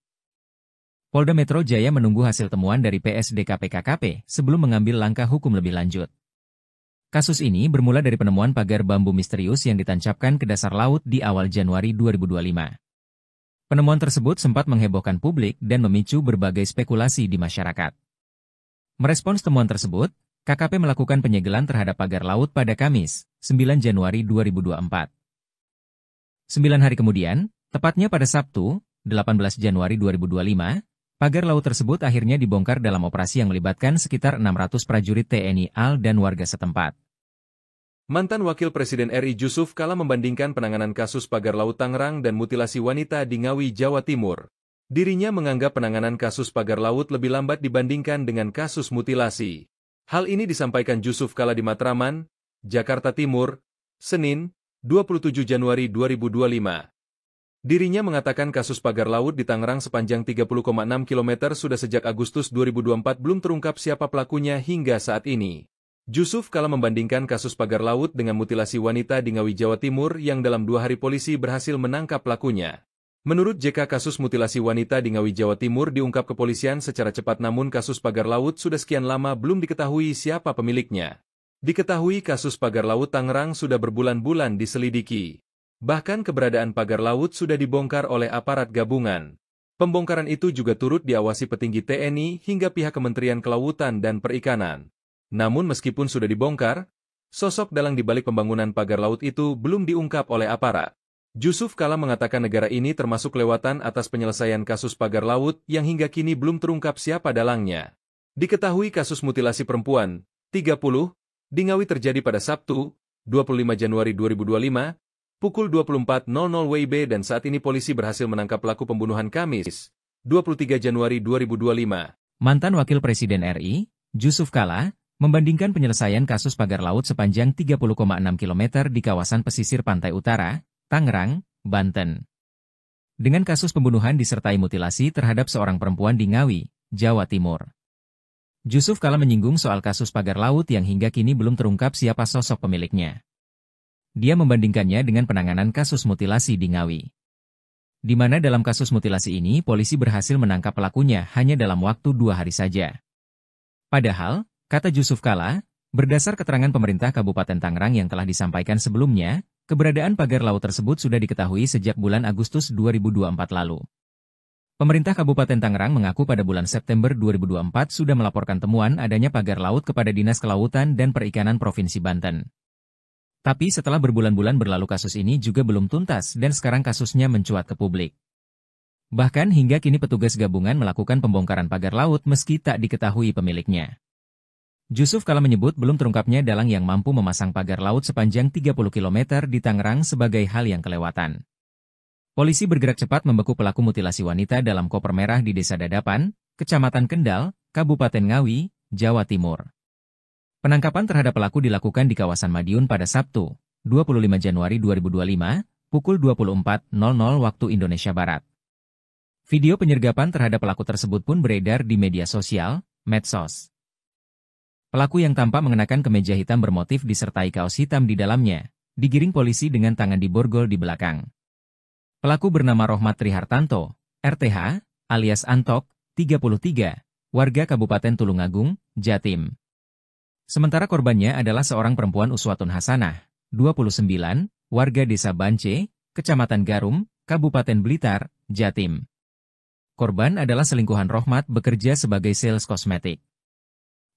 Speaker 1: Polda Metro Jaya menunggu hasil temuan dari PSDKP KKP sebelum mengambil langkah hukum lebih lanjut. Kasus ini bermula dari penemuan pagar bambu misterius yang ditancapkan ke dasar laut di awal Januari 2025. Penemuan tersebut sempat menghebohkan publik dan memicu berbagai spekulasi di masyarakat. Merespons temuan tersebut, KKP melakukan penyegelan terhadap pagar laut pada Kamis, 9 Januari 2024. 9 hari kemudian, tepatnya pada Sabtu, 18 Januari 2025, pagar laut tersebut akhirnya dibongkar dalam operasi yang melibatkan sekitar 600 prajurit TNI AL dan warga setempat.
Speaker 2: Mantan Wakil Presiden RI Jusuf Kalla membandingkan penanganan kasus pagar laut Tangerang dan mutilasi wanita di Ngawi, Jawa Timur. Dirinya menganggap penanganan kasus pagar laut lebih lambat dibandingkan dengan kasus mutilasi. Hal ini disampaikan Jusuf Kalla di Matraman, Jakarta Timur, Senin, 27 Januari 2025. Dirinya mengatakan kasus pagar laut di Tangerang sepanjang 30,6 km sudah sejak Agustus 2024 belum terungkap siapa pelakunya hingga saat ini. Jusuf Kalla membandingkan kasus pagar laut dengan mutilasi wanita di Ngawi, Jawa Timur yang dalam 2 hari polisi berhasil menangkap pelakunya. Menurut JK, kasus mutilasi wanita di Ngawi, Jawa Timur diungkap kepolisian secara cepat, namun kasus pagar laut sudah sekian lama belum diketahui siapa pemiliknya. Diketahui kasus pagar laut Tangerang sudah berbulan-bulan diselidiki. Bahkan keberadaan pagar laut sudah dibongkar oleh aparat gabungan. Pembongkaran itu juga turut diawasi petinggi TNI hingga pihak Kementerian Kelautan dan Perikanan. Namun meskipun sudah dibongkar, sosok dalang di balik pembangunan pagar laut itu belum diungkap oleh aparat. Jusuf Kalla mengatakan negara ini termasuk kelewatan atas penyelesaian kasus pagar laut yang hingga kini belum terungkap siapa dalangnya. Diketahui kasus mutilasi perempuan, 30, di Ngawi terjadi pada Sabtu, 25 Januari 2025, pukul 24.00 WIB dan saat ini polisi berhasil menangkap pelaku pembunuhan Kamis, 23 Januari 2025.
Speaker 1: Mantan Wakil Presiden RI, Jusuf Kalla, membandingkan penyelesaian kasus pagar laut sepanjang 30,6 km di kawasan pesisir pantai utara, Tangerang, Banten, dengan kasus pembunuhan disertai mutilasi terhadap seorang perempuan di Ngawi, Jawa Timur. Jusuf Kalla menyinggung soal kasus pagar laut yang hingga kini belum terungkap siapa sosok pemiliknya. Dia membandingkannya dengan penanganan kasus mutilasi di Ngawi, di mana dalam kasus mutilasi ini polisi berhasil menangkap pelakunya hanya dalam waktu 2 hari saja. Padahal, kata Jusuf Kalla, berdasar keterangan pemerintah Kabupaten Tangerang yang telah disampaikan sebelumnya, keberadaan pagar laut tersebut sudah diketahui sejak bulan Agustus 2024 lalu. Pemerintah Kabupaten Tangerang mengaku pada bulan September 2024 sudah melaporkan temuan adanya pagar laut kepada Dinas Kelautan dan Perikanan Provinsi Banten. Tapi setelah berbulan-bulan berlalu kasus ini juga belum tuntas dan sekarang kasusnya mencuat ke publik. Bahkan hingga kini petugas gabungan melakukan pembongkaran pagar laut meski tak diketahui pemiliknya. Jusuf Kalla menyebut belum terungkapnya dalang yang mampu memasang pagar laut sepanjang 30 km di Tangerang sebagai hal yang kelewatan. Polisi bergerak cepat membekuk pelaku mutilasi wanita dalam koper merah di Desa Dadapan, Kecamatan Kendal, Kabupaten Ngawi, Jawa Timur. Penangkapan terhadap pelaku dilakukan di kawasan Madiun pada Sabtu, 25 Januari 2025, pukul 24.00 waktu Indonesia Barat. Video penyergapan terhadap pelaku tersebut pun beredar di media sosial, medsos. Pelaku yang tampak mengenakan kemeja hitam bermotif disertai kaos hitam di dalamnya, digiring polisi dengan tangan diborgol di belakang. Pelaku bernama Rohmat Trihartanto, RTH, alias Antok, 33, warga Kabupaten Tulungagung, Jatim. Sementara korbannya adalah seorang perempuan Uswatun Hasanah, 29, warga Desa Bance, Kecamatan Garum, Kabupaten Blitar, Jatim. Korban adalah selingkuhan Rohmat bekerja sebagai sales kosmetik.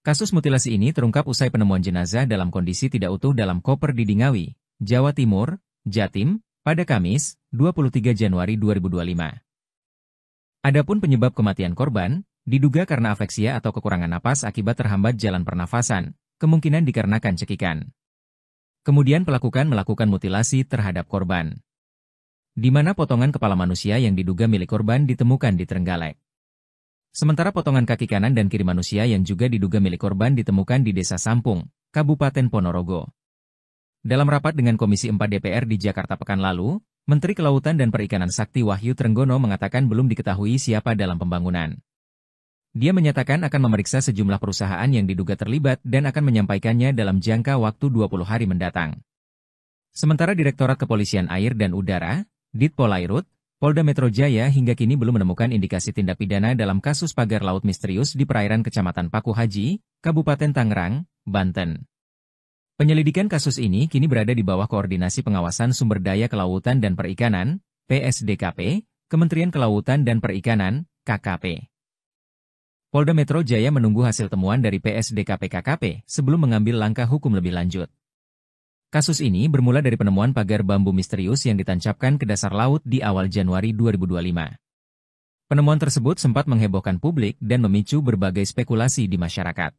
Speaker 1: Kasus mutilasi ini terungkap usai penemuan jenazah dalam kondisi tidak utuh dalam koper di Ngawi, Jawa Timur, Jatim, pada Kamis, 23 Januari 2025. Adapun penyebab kematian korban, diduga karena afeksia atau kekurangan napas akibat terhambat jalan pernafasan, kemungkinan dikarenakan cekikan. Kemudian pelaku melakukan mutilasi terhadap korban, di mana potongan kepala manusia yang diduga milik korban ditemukan di Trenggalek. Sementara potongan kaki kanan dan kiri manusia yang juga diduga milik korban ditemukan di Desa Sampung, Kabupaten Ponorogo. Dalam rapat dengan Komisi 4 DPR di Jakarta pekan lalu, Menteri Kelautan dan Perikanan Sakti Wahyu Trenggono mengatakan belum diketahui siapa dalam pembangunan. Dia menyatakan akan memeriksa sejumlah perusahaan yang diduga terlibat dan akan menyampaikannya dalam jangka waktu 20 hari mendatang. Sementara Direktorat Kepolisian Air dan Udara, Ditpolairut, Polda Metro Jaya hingga kini belum menemukan indikasi tindak pidana dalam kasus pagar laut misterius di perairan Kecamatan Paku Haji, Kabupaten Tangerang, Banten. Penyelidikan kasus ini kini berada di bawah Koordinasi Pengawasan Sumber Daya Kelautan dan Perikanan, PSDKP, Kementerian Kelautan dan Perikanan, KKP. Polda Metro Jaya menunggu hasil temuan dari PSDKP-KKP sebelum mengambil langkah hukum lebih lanjut. Kasus ini bermula dari penemuan pagar bambu misterius yang ditancapkan ke dasar laut di awal Januari 2025. Penemuan tersebut sempat menghebohkan publik dan memicu berbagai spekulasi di masyarakat.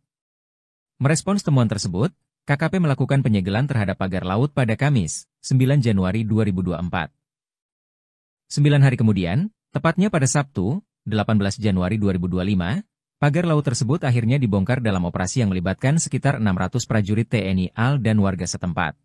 Speaker 1: Merespons temuan tersebut, KKP melakukan penyegelan terhadap pagar laut pada Kamis, 9 Januari 2024. 9 hari kemudian, tepatnya pada Sabtu, 18 Januari 2025, pagar laut tersebut akhirnya dibongkar dalam operasi yang melibatkan sekitar 600 prajurit TNI AL dan warga setempat.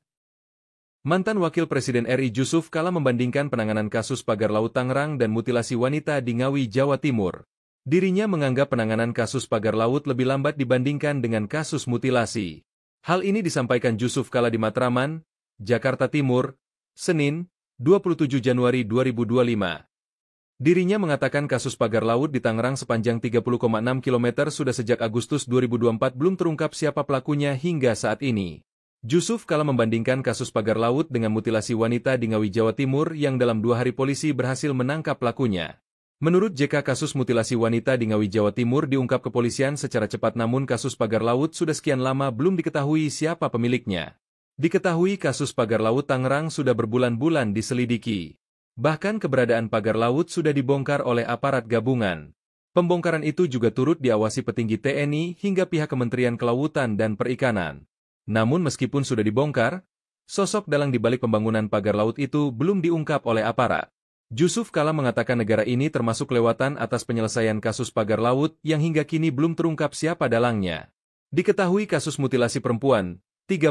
Speaker 2: Mantan Wakil Presiden RI Jusuf Kalla membandingkan penanganan kasus pagar laut Tangerang dan mutilasi wanita di Ngawi, Jawa Timur. Dirinya menganggap penanganan kasus pagar laut lebih lambat dibandingkan dengan kasus mutilasi. Hal ini disampaikan Jusuf Kalla di Matraman, Jakarta Timur, Senin, 27 Januari 2025. Dirinya mengatakan kasus pagar laut di Tangerang sepanjang 30,6 km sudah sejak Agustus 2024 belum terungkap siapa pelakunya hingga saat ini. Jusuf Kalla membandingkan kasus pagar laut dengan mutilasi wanita di Ngawi, Jawa Timur yang dalam 2 hari polisi berhasil menangkap pelakunya. Menurut JK, kasus mutilasi wanita di Ngawi, Jawa Timur diungkap kepolisian secara cepat, namun kasus pagar laut sudah sekian lama belum diketahui siapa pemiliknya. Diketahui kasus pagar laut Tangerang sudah berbulan-bulan diselidiki. Bahkan keberadaan pagar laut sudah dibongkar oleh aparat gabungan. Pembongkaran itu juga turut diawasi petinggi TNI hingga pihak Kementerian Kelautan dan Perikanan. Namun meskipun sudah dibongkar, sosok dalang di balik pembangunan pagar laut itu belum diungkap oleh aparat. Jusuf Kalla mengatakan negara ini termasuk kelewatan atas penyelesaian kasus pagar laut yang hingga kini belum terungkap siapa dalangnya. Diketahui kasus mutilasi perempuan, 30,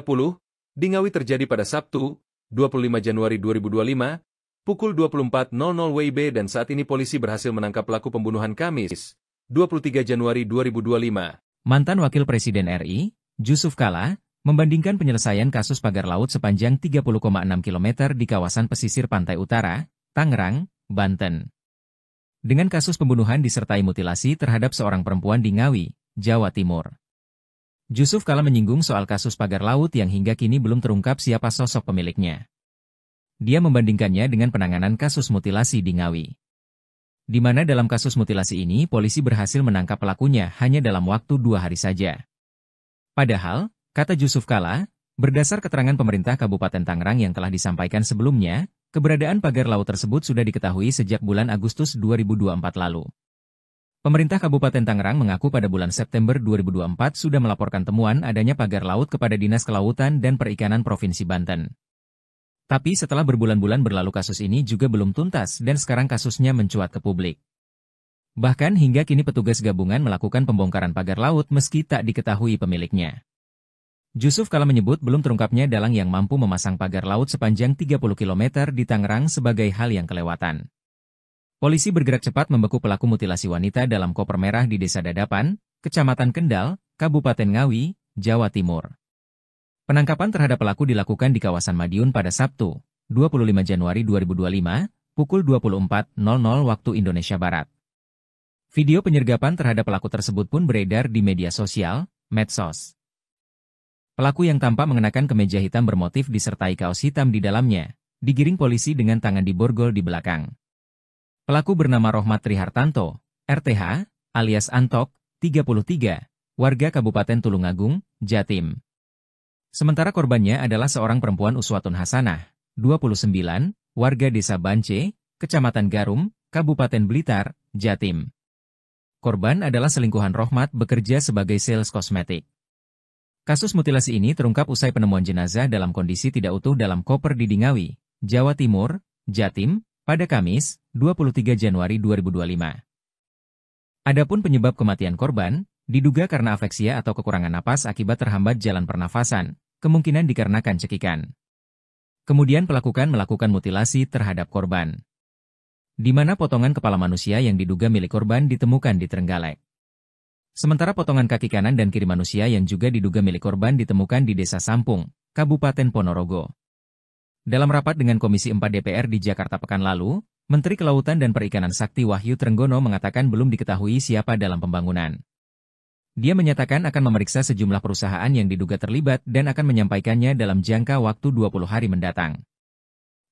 Speaker 2: di Ngawi terjadi pada Sabtu, 25 Januari 2025, pukul 24.00 WIB dan saat ini polisi berhasil menangkap pelaku pembunuhan Kamis, 23 Januari 2025.
Speaker 1: Mantan Wakil Presiden RI, Jusuf Kalla, membandingkan penyelesaian kasus pagar laut sepanjang 30,6 km di kawasan pesisir pantai utara, Tangerang, Banten, dengan kasus pembunuhan disertai mutilasi terhadap seorang perempuan di Ngawi, Jawa Timur. Jusuf Kalla menyinggung soal kasus pagar laut yang hingga kini belum terungkap siapa sosok pemiliknya. Dia membandingkannya dengan penanganan kasus mutilasi di Ngawi, di mana dalam kasus mutilasi ini polisi berhasil menangkap pelakunya hanya dalam waktu 2 hari saja. Padahal, kata Jusuf Kalla, berdasar keterangan pemerintah Kabupaten Tangerang yang telah disampaikan sebelumnya, keberadaan pagar laut tersebut sudah diketahui sejak bulan Agustus 2024 lalu. Pemerintah Kabupaten Tangerang mengaku pada bulan September 2024 sudah melaporkan temuan adanya pagar laut kepada Dinas Kelautan dan Perikanan Provinsi Banten. Tapi setelah berbulan-bulan berlalu kasus ini juga belum tuntas dan sekarang kasusnya mencuat ke publik. Bahkan hingga kini petugas gabungan melakukan pembongkaran pagar laut meski tak diketahui pemiliknya. Jusuf Kalla menyebut belum terungkapnya dalang yang mampu memasang pagar laut sepanjang 30 km di Tangerang sebagai hal yang kelewatan. Polisi bergerak cepat membekuk pelaku mutilasi wanita dalam koper merah di Desa Dadapan, Kecamatan Kendal, Kabupaten Ngawi, Jawa Timur. Penangkapan terhadap pelaku dilakukan di kawasan Madiun pada Sabtu, 25 Januari 2025, pukul 24.00 waktu Indonesia Barat. Video penyergapan terhadap pelaku tersebut pun beredar di media sosial, medsos. Pelaku yang tampak mengenakan kemeja hitam bermotif disertai kaos hitam di dalamnya, digiring polisi dengan tangan diborgol di belakang. Pelaku bernama Rohmat Trihartanto, RTH, alias Antok, 33, warga Kabupaten Tulungagung, Jatim. Sementara korbannya adalah seorang perempuan Uswatun Hasanah, 29, warga Desa Bance, Kecamatan Garum, Kabupaten Blitar, Jatim. Korban adalah selingkuhan Rohmat bekerja sebagai sales kosmetik. Kasus mutilasi ini terungkap usai penemuan jenazah dalam kondisi tidak utuh dalam koper di Ngawi, Jawa Timur, Jatim, pada Kamis, 23 Januari 2025. Adapun penyebab kematian korban, diduga karena afeksia atau kekurangan napas akibat terhambat jalan pernafasan, kemungkinan dikarenakan cekikan. Kemudian melakukan mutilasi terhadap korban, di mana potongan kepala manusia yang diduga milik korban ditemukan di Trenggalek. Sementara potongan kaki kanan dan kiri manusia yang juga diduga milik korban ditemukan di Desa Sampung, Kabupaten Ponorogo. Dalam rapat dengan Komisi 4 DPR di Jakarta pekan lalu, Menteri Kelautan dan Perikanan Sakti Wahyu Trenggono mengatakan belum diketahui siapa dalam pembangunan. Dia menyatakan akan memeriksa sejumlah perusahaan yang diduga terlibat dan akan menyampaikannya dalam jangka waktu 20 hari mendatang.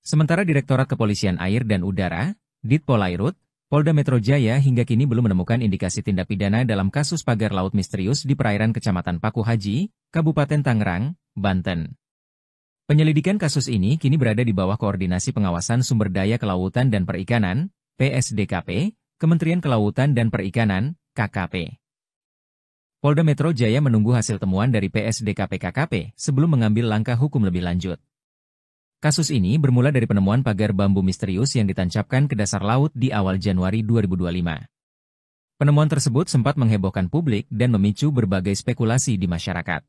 Speaker 1: Sementara Direktorat Kepolisian Air dan Udara, Ditpolairut, Polda Metro Jaya hingga kini belum menemukan indikasi tindak pidana dalam kasus pagar laut misterius di perairan Kecamatan Paku Haji, Kabupaten Tangerang, Banten. Penyelidikan kasus ini kini berada di bawah Koordinasi Pengawasan Sumber Daya Kelautan dan Perikanan, PSDKP, Kementerian Kelautan dan Perikanan, KKP. Polda Metro Jaya menunggu hasil temuan dari PSDKP-KKP sebelum mengambil langkah hukum lebih lanjut. Kasus ini bermula dari penemuan pagar bambu misterius yang ditancapkan ke dasar laut di awal Januari 2025. Penemuan tersebut sempat menghebohkan publik dan memicu berbagai spekulasi di masyarakat.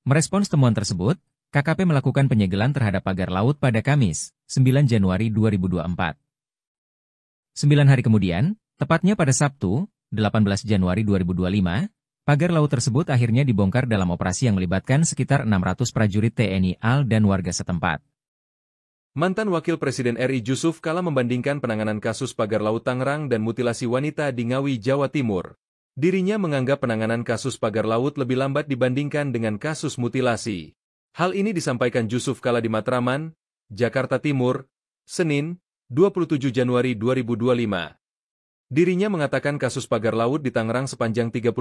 Speaker 1: Merespons temuan tersebut, KKP melakukan penyegelan terhadap pagar laut pada Kamis, 9 Januari 2024. 9 hari kemudian, tepatnya pada Sabtu, 18 Januari 2025, pagar laut tersebut akhirnya dibongkar dalam operasi yang melibatkan sekitar 600 prajurit TNI AL dan warga setempat.
Speaker 2: Mantan Wakil Presiden RI Jusuf Kalla membandingkan penanganan kasus pagar laut Tangerang dan mutilasi wanita di Ngawi, Jawa Timur. Dirinya menganggap penanganan kasus pagar laut lebih lambat dibandingkan dengan kasus mutilasi. Hal ini disampaikan Jusuf Kalla di Matraman, Jakarta Timur, Senin, 27 Januari 2025. Dirinya mengatakan kasus pagar laut di Tangerang sepanjang 30,6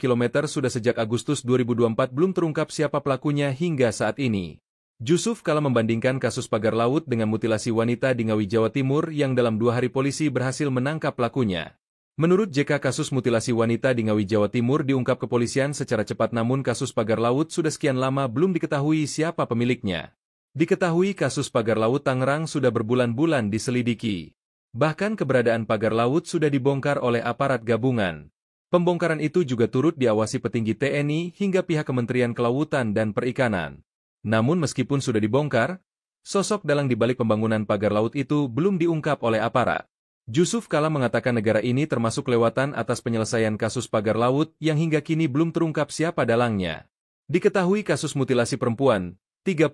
Speaker 2: km sudah sejak Agustus 2024 belum terungkap siapa pelakunya hingga saat ini. Jusuf Kalla membandingkan kasus pagar laut dengan mutilasi wanita di Ngawi, Jawa Timur yang dalam 2 hari polisi berhasil menangkap pelakunya. Menurut JK, kasus mutilasi wanita di Ngawi, Jawa Timur diungkap kepolisian secara cepat, namun kasus pagar laut sudah sekian lama belum diketahui siapa pemiliknya. Diketahui kasus pagar laut Tangerang sudah berbulan-bulan diselidiki. Bahkan keberadaan pagar laut sudah dibongkar oleh aparat gabungan. Pembongkaran itu juga turut diawasi petinggi TNI hingga pihak Kementerian Kelautan dan Perikanan. Namun meskipun sudah dibongkar, sosok dalang di balik pembangunan pagar laut itu belum diungkap oleh aparat. Jusuf Kalla mengatakan negara ini termasuk kelewatan atas penyelesaian kasus pagar laut yang hingga kini belum terungkap siapa dalangnya. Diketahui kasus mutilasi perempuan, 30,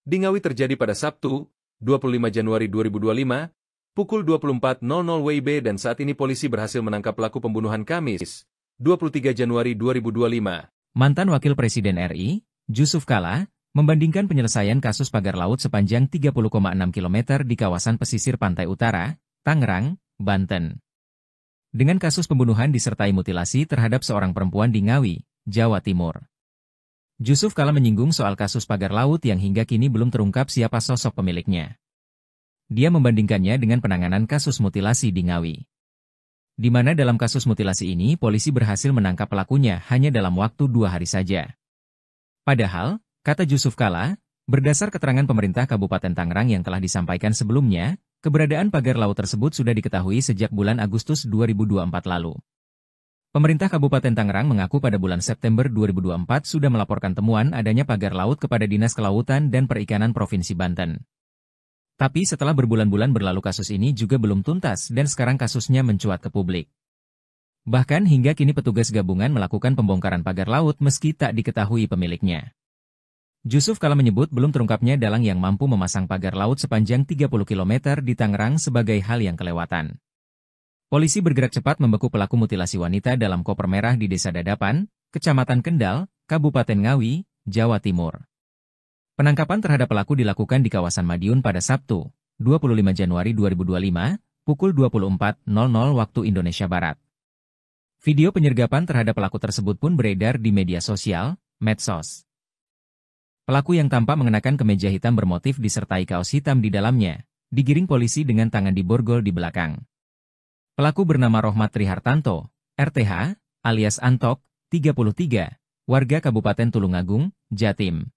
Speaker 2: di Ngawi terjadi pada Sabtu, 25 Januari 2025, pukul 24.00 WIB dan saat ini polisi berhasil menangkap pelaku pembunuhan Kamis, 23 Januari 2025.
Speaker 1: Mantan Wakil Presiden RI, Jusuf Kalla, membandingkan penyelesaian kasus pagar laut sepanjang 30,6 km di kawasan pesisir pantai utara, Tangerang, Banten, dengan kasus pembunuhan disertai mutilasi terhadap seorang perempuan di Ngawi, Jawa Timur. Jusuf Kalla menyinggung soal kasus pagar laut yang hingga kini belum terungkap siapa sosok pemiliknya. Dia membandingkannya dengan penanganan kasus mutilasi di Ngawi, di mana dalam kasus mutilasi ini polisi berhasil menangkap pelakunya hanya dalam waktu 2 hari saja. Padahal, kata Jusuf Kalla, berdasar keterangan pemerintah Kabupaten Tangerang yang telah disampaikan sebelumnya, keberadaan pagar laut tersebut sudah diketahui sejak bulan Agustus 2024 lalu. Pemerintah Kabupaten Tangerang mengaku pada bulan September 2024 sudah melaporkan temuan adanya pagar laut kepada Dinas Kelautan dan Perikanan Provinsi Banten. Tapi setelah berbulan-bulan berlalu kasus ini juga belum tuntas dan sekarang kasusnya mencuat ke publik. Bahkan hingga kini petugas gabungan melakukan pembongkaran pagar laut meski tak diketahui pemiliknya. Jusuf Kalla menyebut belum terungkapnya dalang yang mampu memasang pagar laut sepanjang 30 km di Tangerang sebagai hal yang kelewatan. Polisi bergerak cepat membekuk pelaku mutilasi wanita dalam koper merah di Desa Dadapan, Kecamatan Kendal, Kabupaten Ngawi, Jawa Timur. Penangkapan terhadap pelaku dilakukan di kawasan Madiun pada Sabtu, 25 Januari 2025, pukul 24.00 waktu Indonesia Barat. Video penyergapan terhadap pelaku tersebut pun beredar di media sosial, medsos. Pelaku yang tampak mengenakan kemeja hitam bermotif disertai kaos hitam di dalamnya, digiring polisi dengan tangan diborgol di belakang. Pelaku bernama Rohmat Trihartanto, RTH, alias Antok, 33, warga Kabupaten Tulungagung, Jatim.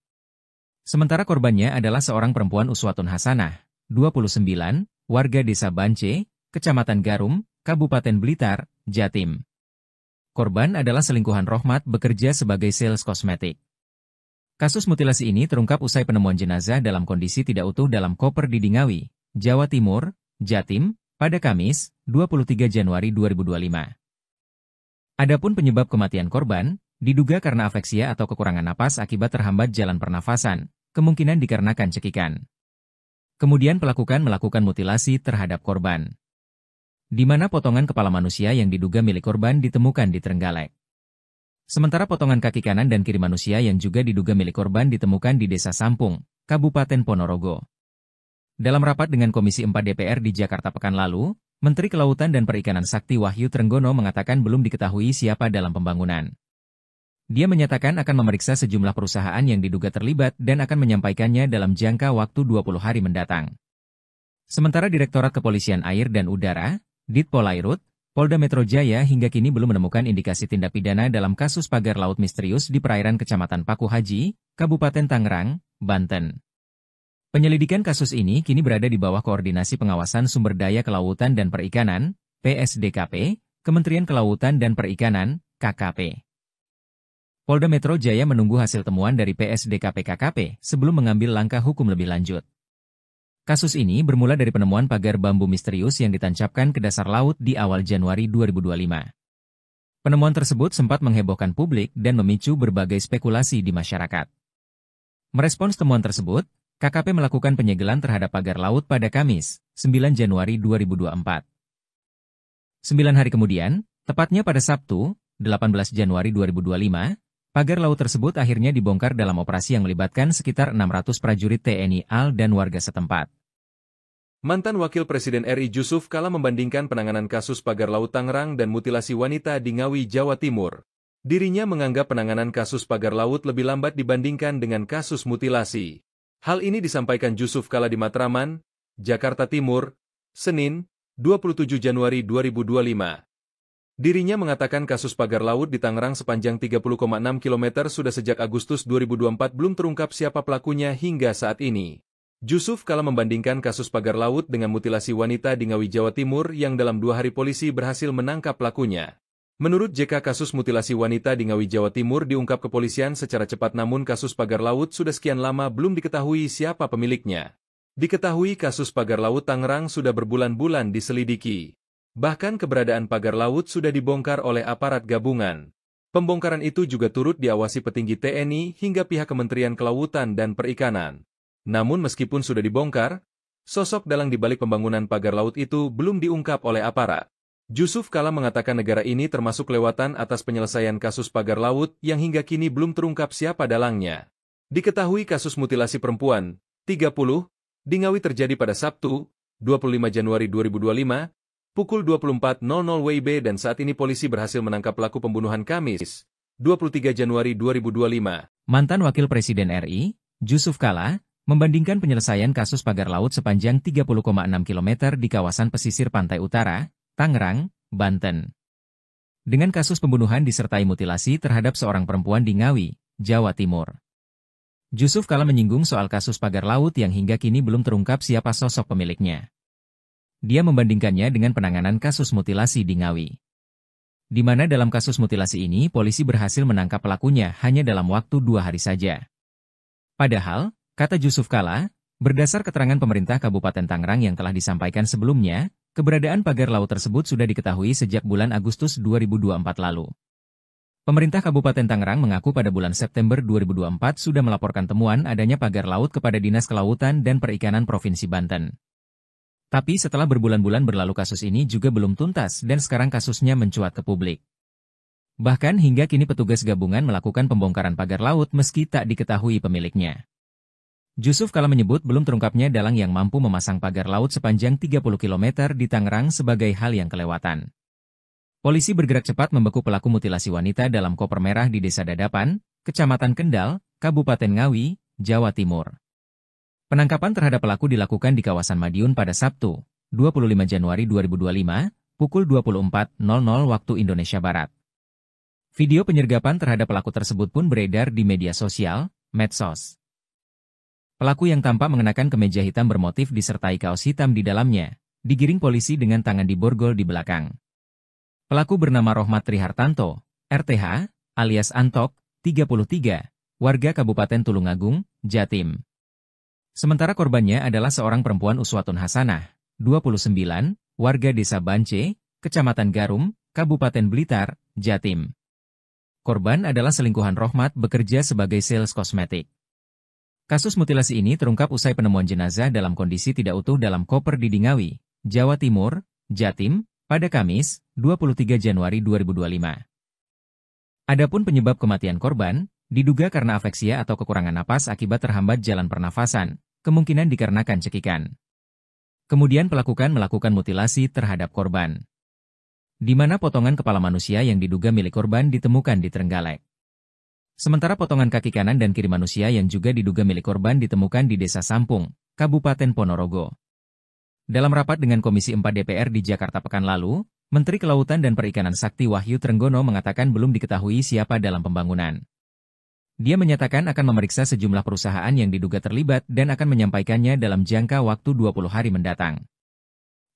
Speaker 1: Sementara korbannya adalah seorang perempuan Uswatun Hasanah, 29, warga Desa Bance, Kecamatan Garum, Kabupaten Blitar, Jatim. Korban adalah selingkuhan Rohmat bekerja sebagai sales kosmetik. Kasus mutilasi ini terungkap usai penemuan jenazah dalam kondisi tidak utuh dalam koper di Ngawi, Jawa Timur, Jatim, pada Kamis, 23 Januari 2025. Adapun penyebab kematian korban, diduga karena afeksia atau kekurangan napas akibat terhambat jalan pernafasan, kemungkinan dikarenakan cekikan. Kemudian pelaku melakukan mutilasi terhadap korban, di mana potongan kepala manusia yang diduga milik korban ditemukan di Trenggalek. Sementara potongan kaki kanan dan kiri manusia yang juga diduga milik korban ditemukan di Desa Sampung, Kabupaten Ponorogo. Dalam rapat dengan Komisi 4 DPR di Jakarta pekan lalu, Menteri Kelautan dan Perikanan Sakti Wahyu Trenggono mengatakan belum diketahui siapa dalam pembangunan. Dia menyatakan akan memeriksa sejumlah perusahaan yang diduga terlibat dan akan menyampaikannya dalam jangka waktu 20 hari mendatang. Sementara Direktorat Kepolisian Air dan Udara, Ditpolairut, Polda Metro Jaya hingga kini belum menemukan indikasi tindak pidana dalam kasus pagar laut misterius di perairan Kecamatan Paku Haji, Kabupaten Tangerang, Banten. Penyelidikan kasus ini kini berada di bawah Koordinasi Pengawasan Sumber Daya Kelautan dan Perikanan, PSDKP, Kementerian Kelautan dan Perikanan, KKP. Polda Metro Jaya menunggu hasil temuan dari PSDKP-KKP sebelum mengambil langkah hukum lebih lanjut. Kasus ini bermula dari penemuan pagar bambu misterius yang ditancapkan ke dasar laut di awal Januari 2025. Penemuan tersebut sempat menghebohkan publik dan memicu berbagai spekulasi di masyarakat. Merespons temuan tersebut, KKP melakukan penyegelan terhadap pagar laut pada Kamis, 9 Januari 2024. 9 hari kemudian, tepatnya pada Sabtu, 18 Januari 2025, pagar laut tersebut akhirnya dibongkar dalam operasi yang melibatkan sekitar 600 prajurit TNI AL dan warga setempat.
Speaker 2: Mantan Wakil Presiden RI Jusuf Kalla membandingkan penanganan kasus pagar laut Tangerang dan mutilasi wanita di Ngawi, Jawa Timur. Dirinya menganggap penanganan kasus pagar laut lebih lambat dibandingkan dengan kasus mutilasi. Hal ini disampaikan Jusuf Kalla di Matraman, Jakarta Timur, Senin, 27 Januari 2025. Dirinya mengatakan kasus pagar laut di Tangerang sepanjang 30,6 km sudah sejak Agustus 2024 belum terungkap siapa pelakunya hingga saat ini. Jusuf Kalla membandingkan kasus pagar laut dengan mutilasi wanita di Ngawi, Jawa Timur yang dalam 2 hari polisi berhasil menangkap pelakunya. Menurut JK, kasus mutilasi wanita di Ngawi, Jawa Timur diungkap kepolisian secara cepat, namun kasus pagar laut sudah sekian lama belum diketahui siapa pemiliknya. Diketahui kasus pagar laut Tangerang sudah berbulan-bulan diselidiki. Bahkan keberadaan pagar laut sudah dibongkar oleh aparat gabungan. Pembongkaran itu juga turut diawasi petinggi TNI hingga pihak Kementerian Kelautan dan Perikanan. Namun meskipun sudah dibongkar, sosok dalang di balik pembangunan pagar laut itu belum diungkap oleh aparat. Jusuf Kalla mengatakan negara ini termasuk kelewatan atas penyelesaian kasus pagar laut yang hingga kini belum terungkap siapa dalangnya. Diketahui kasus mutilasi perempuan, 30, di Ngawi terjadi pada Sabtu, 25 Januari 2025, pukul 24.00 WIB dan saat ini polisi berhasil menangkap pelaku pembunuhan Kamis, 23 Januari 2025.
Speaker 1: Mantan Wakil Presiden RI, Jusuf Kalla, membandingkan penyelesaian kasus pagar laut sepanjang 30,6 km di kawasan pesisir pantai utara, Tangerang, Banten, dengan kasus pembunuhan disertai mutilasi terhadap seorang perempuan di Ngawi, Jawa Timur. Jusuf Kalla menyinggung soal kasus pagar laut yang hingga kini belum terungkap siapa sosok pemiliknya. Dia membandingkannya dengan penanganan kasus mutilasi di Ngawi, di mana dalam kasus mutilasi ini polisi berhasil menangkap pelakunya hanya dalam waktu 2 hari saja. Padahal, kata Jusuf Kalla, berdasar keterangan pemerintah Kabupaten Tangerang yang telah disampaikan sebelumnya, keberadaan pagar laut tersebut sudah diketahui sejak bulan Agustus 2024 lalu. Pemerintah Kabupaten Tangerang mengaku pada bulan September 2024 sudah melaporkan temuan adanya pagar laut kepada Dinas Kelautan dan Perikanan Provinsi Banten. Tapi setelah berbulan-bulan berlalu kasus ini juga belum tuntas dan sekarang kasusnya mencuat ke publik. Bahkan hingga kini petugas gabungan melakukan pembongkaran pagar laut meski tak diketahui pemiliknya. Jusuf Kalla menyebut belum terungkapnya dalang yang mampu memasang pagar laut sepanjang 30 km di Tangerang sebagai hal yang kelewatan. Polisi bergerak cepat membekuk pelaku mutilasi wanita dalam koper merah di Desa Dadapan, Kecamatan Kendal, Kabupaten Ngawi, Jawa Timur. Penangkapan terhadap pelaku dilakukan di kawasan Madiun pada Sabtu, 25 Januari 2025, pukul 24.00 waktu Indonesia Barat. Video penyergapan terhadap pelaku tersebut pun beredar di media sosial, medsos. Pelaku yang tampak mengenakan kemeja hitam bermotif disertai kaos hitam di dalamnya, digiring polisi dengan tangan diborgol di belakang. Pelaku bernama Rohmat Trihartanto, RTH, alias Antok, 33, warga Kabupaten Tulungagung, Jatim. Sementara korbannya adalah seorang perempuan Uswatun Hasanah, 29, warga Desa Bance, Kecamatan Garum, Kabupaten Blitar, Jatim. Korban adalah selingkuhan Rohmat bekerja sebagai sales kosmetik. Kasus mutilasi ini terungkap usai penemuan jenazah dalam kondisi tidak utuh dalam koper di Ngawi, Jawa Timur, Jatim, pada Kamis, 23 Januari 2025. Adapun penyebab kematian korban, diduga karena afeksia atau kekurangan napas akibat terhambat jalan pernafasan, kemungkinan dikarenakan cekikan. Kemudian pelaku melakukan mutilasi terhadap korban, di mana potongan kepala manusia yang diduga milik korban ditemukan di Trenggalek. Sementara potongan kaki kanan dan kiri manusia yang juga diduga milik korban ditemukan di Desa Sampung, Kabupaten Ponorogo. Dalam rapat dengan Komisi 4 DPR di Jakarta pekan lalu, Menteri Kelautan dan Perikanan Sakti Wahyu Trenggono mengatakan belum diketahui siapa dalam pembangunan. Dia menyatakan akan memeriksa sejumlah perusahaan yang diduga terlibat dan akan menyampaikannya dalam jangka waktu 20 hari mendatang.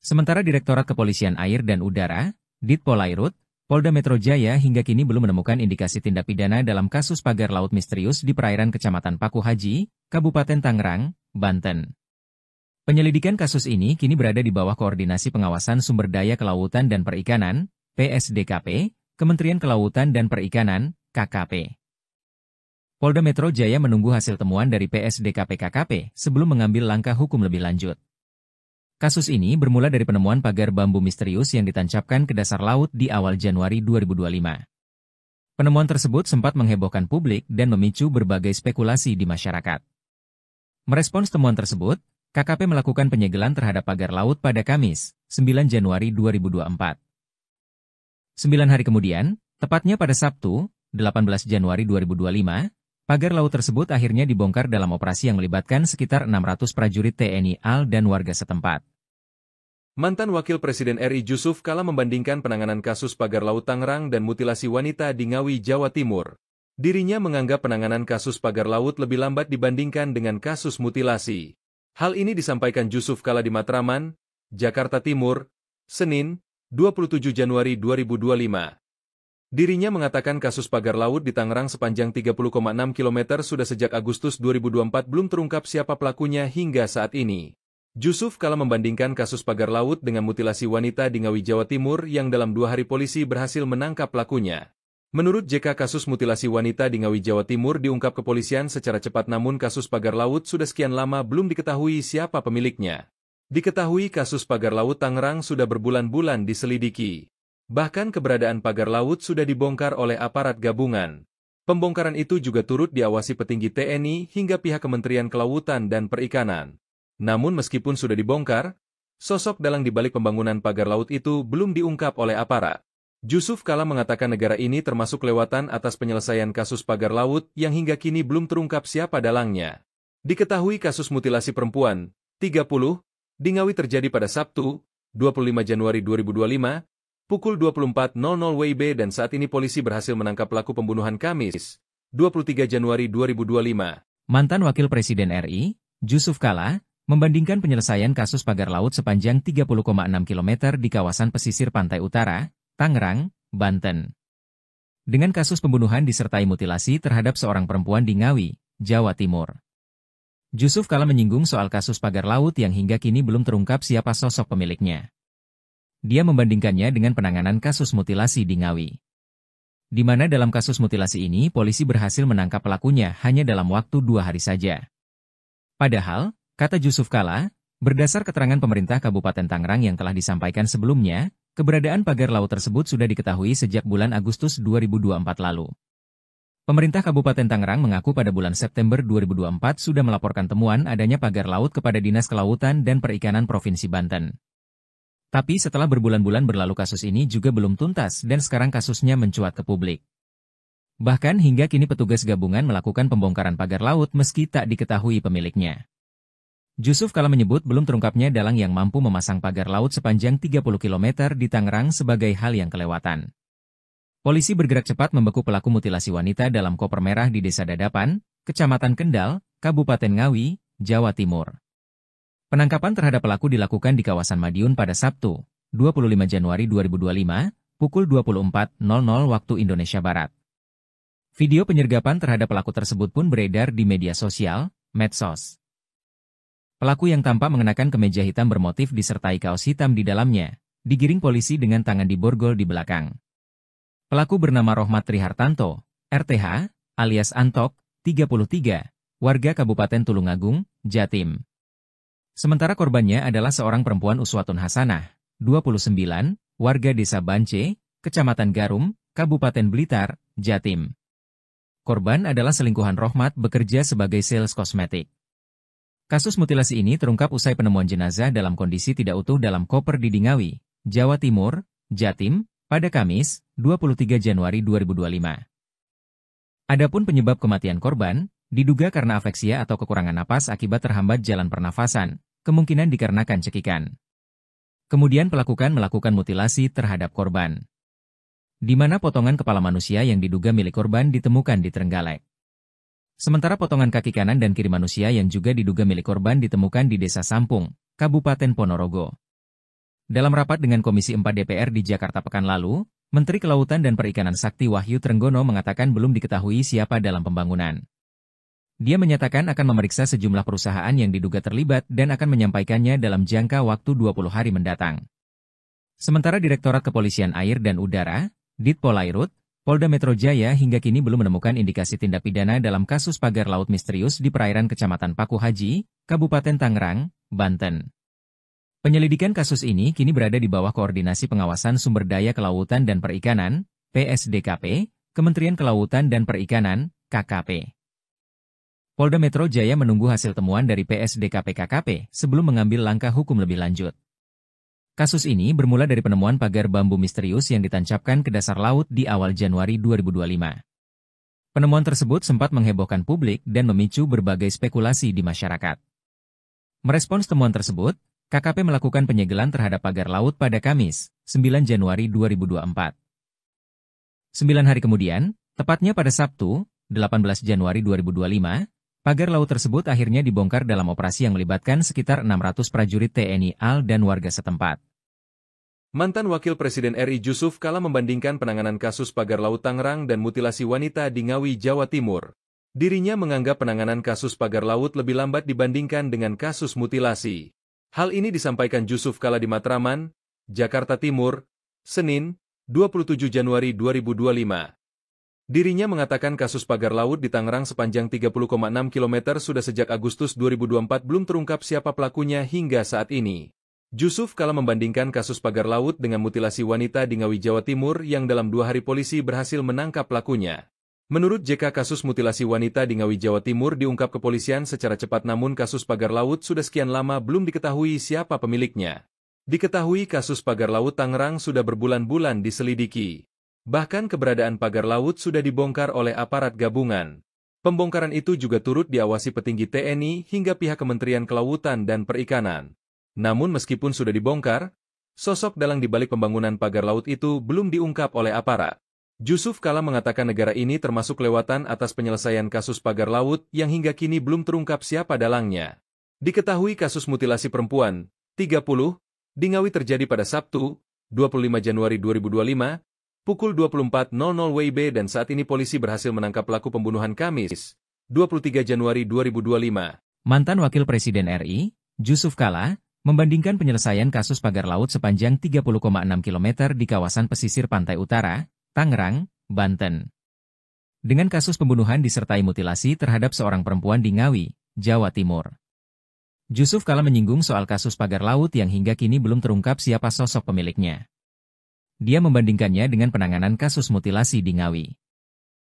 Speaker 1: Sementara Direktorat Kepolisian Air dan Udara, Ditpolairut, Polda Metro Jaya hingga kini belum menemukan indikasi tindak pidana dalam kasus pagar laut misterius di perairan Kecamatan Paku Haji, Kabupaten Tangerang, Banten. Penyelidikan kasus ini kini berada di bawah Koordinasi Pengawasan Sumber Daya Kelautan dan Perikanan, PSDKP, Kementerian Kelautan dan Perikanan, KKP. Polda Metro Jaya menunggu hasil temuan dari PSDKP KKP sebelum mengambil langkah hukum lebih lanjut. Kasus ini bermula dari penemuan pagar bambu misterius yang ditancapkan ke dasar laut di awal Januari 2025. Penemuan tersebut sempat menghebohkan publik dan memicu berbagai spekulasi di masyarakat. Merespons temuan tersebut, KKP melakukan penyegelan terhadap pagar laut pada Kamis, 9 Januari 2024. 9 hari kemudian, tepatnya pada Sabtu, 18 Januari 2025, pagar laut tersebut akhirnya dibongkar dalam operasi yang melibatkan sekitar 600 prajurit TNI AL dan warga setempat.
Speaker 2: Mantan Wakil Presiden RI Jusuf Kalla membandingkan penanganan kasus pagar laut Tangerang dan mutilasi wanita di Ngawi, Jawa Timur. Dirinya menganggap penanganan kasus pagar laut lebih lambat dibandingkan dengan kasus mutilasi. Hal ini disampaikan Jusuf Kalla di Matraman, Jakarta Timur, Senin, 27 Januari 2025. Dirinya mengatakan kasus pagar laut di Tangerang sepanjang 30,6 km sudah sejak Agustus 2024 belum terungkap siapa pelakunya hingga saat ini. Jusuf Kalla membandingkan kasus pagar laut dengan mutilasi wanita di Ngawi, Jawa Timur yang dalam 2 hari polisi berhasil menangkap pelakunya. Menurut JK, kasus mutilasi wanita di Ngawi, Jawa Timur diungkap kepolisian secara cepat, namun kasus pagar laut sudah sekian lama belum diketahui siapa pemiliknya. Diketahui kasus pagar laut Tangerang sudah berbulan-bulan diselidiki. Bahkan keberadaan pagar laut sudah dibongkar oleh aparat gabungan. Pembongkaran itu juga turut diawasi petinggi TNI hingga pihak Kementerian Kelautan dan Perikanan. Namun meskipun sudah dibongkar, sosok dalang di balik pembangunan pagar laut itu belum diungkap oleh aparat. Jusuf Kalla mengatakan negara ini termasuk kelewatan atas penyelesaian kasus pagar laut yang hingga kini belum terungkap siapa dalangnya. Diketahui kasus mutilasi perempuan, 30, di Ngawi terjadi pada Sabtu, 25 Januari 2025, pukul 24.00 WIB dan saat ini polisi berhasil menangkap pelaku pembunuhan Kamis, 23 Januari 2025.
Speaker 1: Mantan Wakil Presiden RI, Jusuf Kalla, membandingkan penyelesaian kasus pagar laut sepanjang 30,6 km di kawasan pesisir pantai utara, Tangerang, Banten, dengan kasus pembunuhan disertai mutilasi terhadap seorang perempuan di Ngawi, Jawa Timur. Jusuf Kalla menyinggung soal kasus pagar laut yang hingga kini belum terungkap siapa sosok pemiliknya. Dia membandingkannya dengan penanganan kasus mutilasi di Ngawi, di mana dalam kasus mutilasi ini polisi berhasil menangkap pelakunya hanya dalam waktu 2 hari saja. Padahal, kata Jusuf Kalla, berdasar keterangan pemerintah Kabupaten Tangerang yang telah disampaikan sebelumnya, keberadaan pagar laut tersebut sudah diketahui sejak bulan Agustus 2024 lalu. Pemerintah Kabupaten Tangerang mengaku pada bulan September 2024 sudah melaporkan temuan adanya pagar laut kepada Dinas Kelautan dan Perikanan Provinsi Banten. Tapi setelah berbulan-bulan berlalu kasus ini juga belum tuntas dan sekarang kasusnya mencuat ke publik. Bahkan hingga kini petugas gabungan melakukan pembongkaran pagar laut meski tak diketahui pemiliknya. Jusuf Kalla menyebut belum terungkapnya dalang yang mampu memasang pagar laut sepanjang 30 km di Tangerang sebagai hal yang kelewatan. Polisi bergerak cepat membekuk pelaku mutilasi wanita dalam koper merah di Desa Dadapan, Kecamatan Kendal, Kabupaten Ngawi, Jawa Timur. Penangkapan terhadap pelaku dilakukan di kawasan Madiun pada Sabtu, 25 Januari 2025, pukul 24.00 waktu Indonesia Barat. Video penyergapan terhadap pelaku tersebut pun beredar di media sosial, medsos. Pelaku yang tampak mengenakan kemeja hitam bermotif disertai kaos hitam di dalamnya, digiring polisi dengan tangan diborgol di belakang. Pelaku bernama Rohmat Trihartanto, RTH, alias Antok, 33, warga Kabupaten Tulungagung, Jatim. Sementara korbannya adalah seorang perempuan Uswatun Hasanah, 29, warga Desa Bance, Kecamatan Garum, Kabupaten Blitar, Jatim. Korban adalah selingkuhan Rohmat bekerja sebagai sales kosmetik. Kasus mutilasi ini terungkap usai penemuan jenazah dalam kondisi tidak utuh dalam koper di Dingawi, Jawa Timur, Jatim, pada Kamis, 23 Januari 2025. Adapun penyebab kematian korban, diduga karena afeksia atau kekurangan napas akibat terhambat jalan pernafasan, kemungkinan dikarenakan cekikan. Kemudian pelaku melakukan mutilasi terhadap korban, di mana potongan kepala manusia yang diduga milik korban ditemukan di Trenggalek. Sementara potongan kaki kanan dan kiri manusia yang juga diduga milik korban ditemukan di Desa Sampung, Kabupaten Ponorogo. Dalam rapat dengan Komisi 4 DPR di Jakarta pekan lalu, Menteri Kelautan dan Perikanan Sakti Wahyu Trenggono mengatakan belum diketahui siapa dalam pembangunan. Dia menyatakan akan memeriksa sejumlah perusahaan yang diduga terlibat dan akan menyampaikannya dalam jangka waktu 20 hari mendatang. Sementara Direktorat Kepolisian Air dan Udara, Ditpolairut, Polda Metro Jaya hingga kini belum menemukan indikasi tindak pidana dalam kasus pagar laut misterius di perairan Kecamatan Paku Haji, Kabupaten Tangerang, Banten. Penyelidikan kasus ini kini berada di bawah Koordinasi Pengawasan Sumber Daya Kelautan dan Perikanan, PSDKP, Kementerian Kelautan dan Perikanan, KKP. Polda Metro Jaya menunggu hasil temuan dari PSDKP-KKP sebelum mengambil langkah hukum lebih lanjut. Kasus ini bermula dari penemuan pagar bambu misterius yang ditancapkan ke dasar laut di awal Januari 2025. Penemuan tersebut sempat menghebohkan publik dan memicu berbagai spekulasi di masyarakat. Merespons temuan tersebut, KKP melakukan penyegelan terhadap pagar laut pada Kamis, 9 Januari 2024. 9 hari kemudian, tepatnya pada Sabtu, 18 Januari 2025, pagar laut tersebut akhirnya dibongkar dalam operasi yang melibatkan sekitar 600 prajurit TNI AL dan warga setempat.
Speaker 2: Mantan Wakil Presiden RI Jusuf Kalla membandingkan penanganan kasus pagar laut Tangerang dan mutilasi wanita di Ngawi, Jawa Timur. Dirinya menganggap penanganan kasus pagar laut lebih lambat dibandingkan dengan kasus mutilasi. Hal ini disampaikan Jusuf Kalla di Matraman, Jakarta Timur, Senin, 27 Januari 2025. Dirinya mengatakan kasus pagar laut di Tangerang sepanjang 30,6 km sudah sejak Agustus 2024 belum terungkap siapa pelakunya hingga saat ini. Jusuf Kalla membandingkan kasus pagar laut dengan mutilasi wanita di Ngawi, Jawa Timur yang dalam 2 hari polisi berhasil menangkap pelakunya. Menurut JK, kasus mutilasi wanita di Ngawi, Jawa Timur diungkap kepolisian secara cepat, namun kasus pagar laut sudah sekian lama belum diketahui siapa pemiliknya. Diketahui kasus pagar laut Tangerang sudah berbulan-bulan diselidiki. Bahkan keberadaan pagar laut sudah dibongkar oleh aparat gabungan. Pembongkaran itu juga turut diawasi petinggi TNI hingga pihak Kementerian Kelautan dan Perikanan. Namun meskipun sudah dibongkar, sosok dalang di balik pembangunan pagar laut itu belum diungkap oleh aparat. Jusuf Kalla mengatakan negara ini termasuk kelewatan atas penyelesaian kasus pagar laut yang hingga kini belum terungkap siapa dalangnya. Diketahui kasus mutilasi perempuan, 30, di Ngawi terjadi pada Sabtu, 25 Januari 2025, pukul 24.00 WIB dan saat ini polisi berhasil menangkap pelaku pembunuhan Kamis, 23 Januari 2025.
Speaker 1: Mantan Wakil Presiden RI, Jusuf Kalla, membandingkan penyelesaian kasus pagar laut sepanjang 30,6 km di kawasan pesisir pantai utara, Tangerang, Banten, dengan kasus pembunuhan disertai mutilasi terhadap seorang perempuan di Ngawi, Jawa Timur. Jusuf Kalla menyinggung soal kasus pagar laut yang hingga kini belum terungkap siapa sosok pemiliknya. Dia membandingkannya dengan penanganan kasus mutilasi di Ngawi,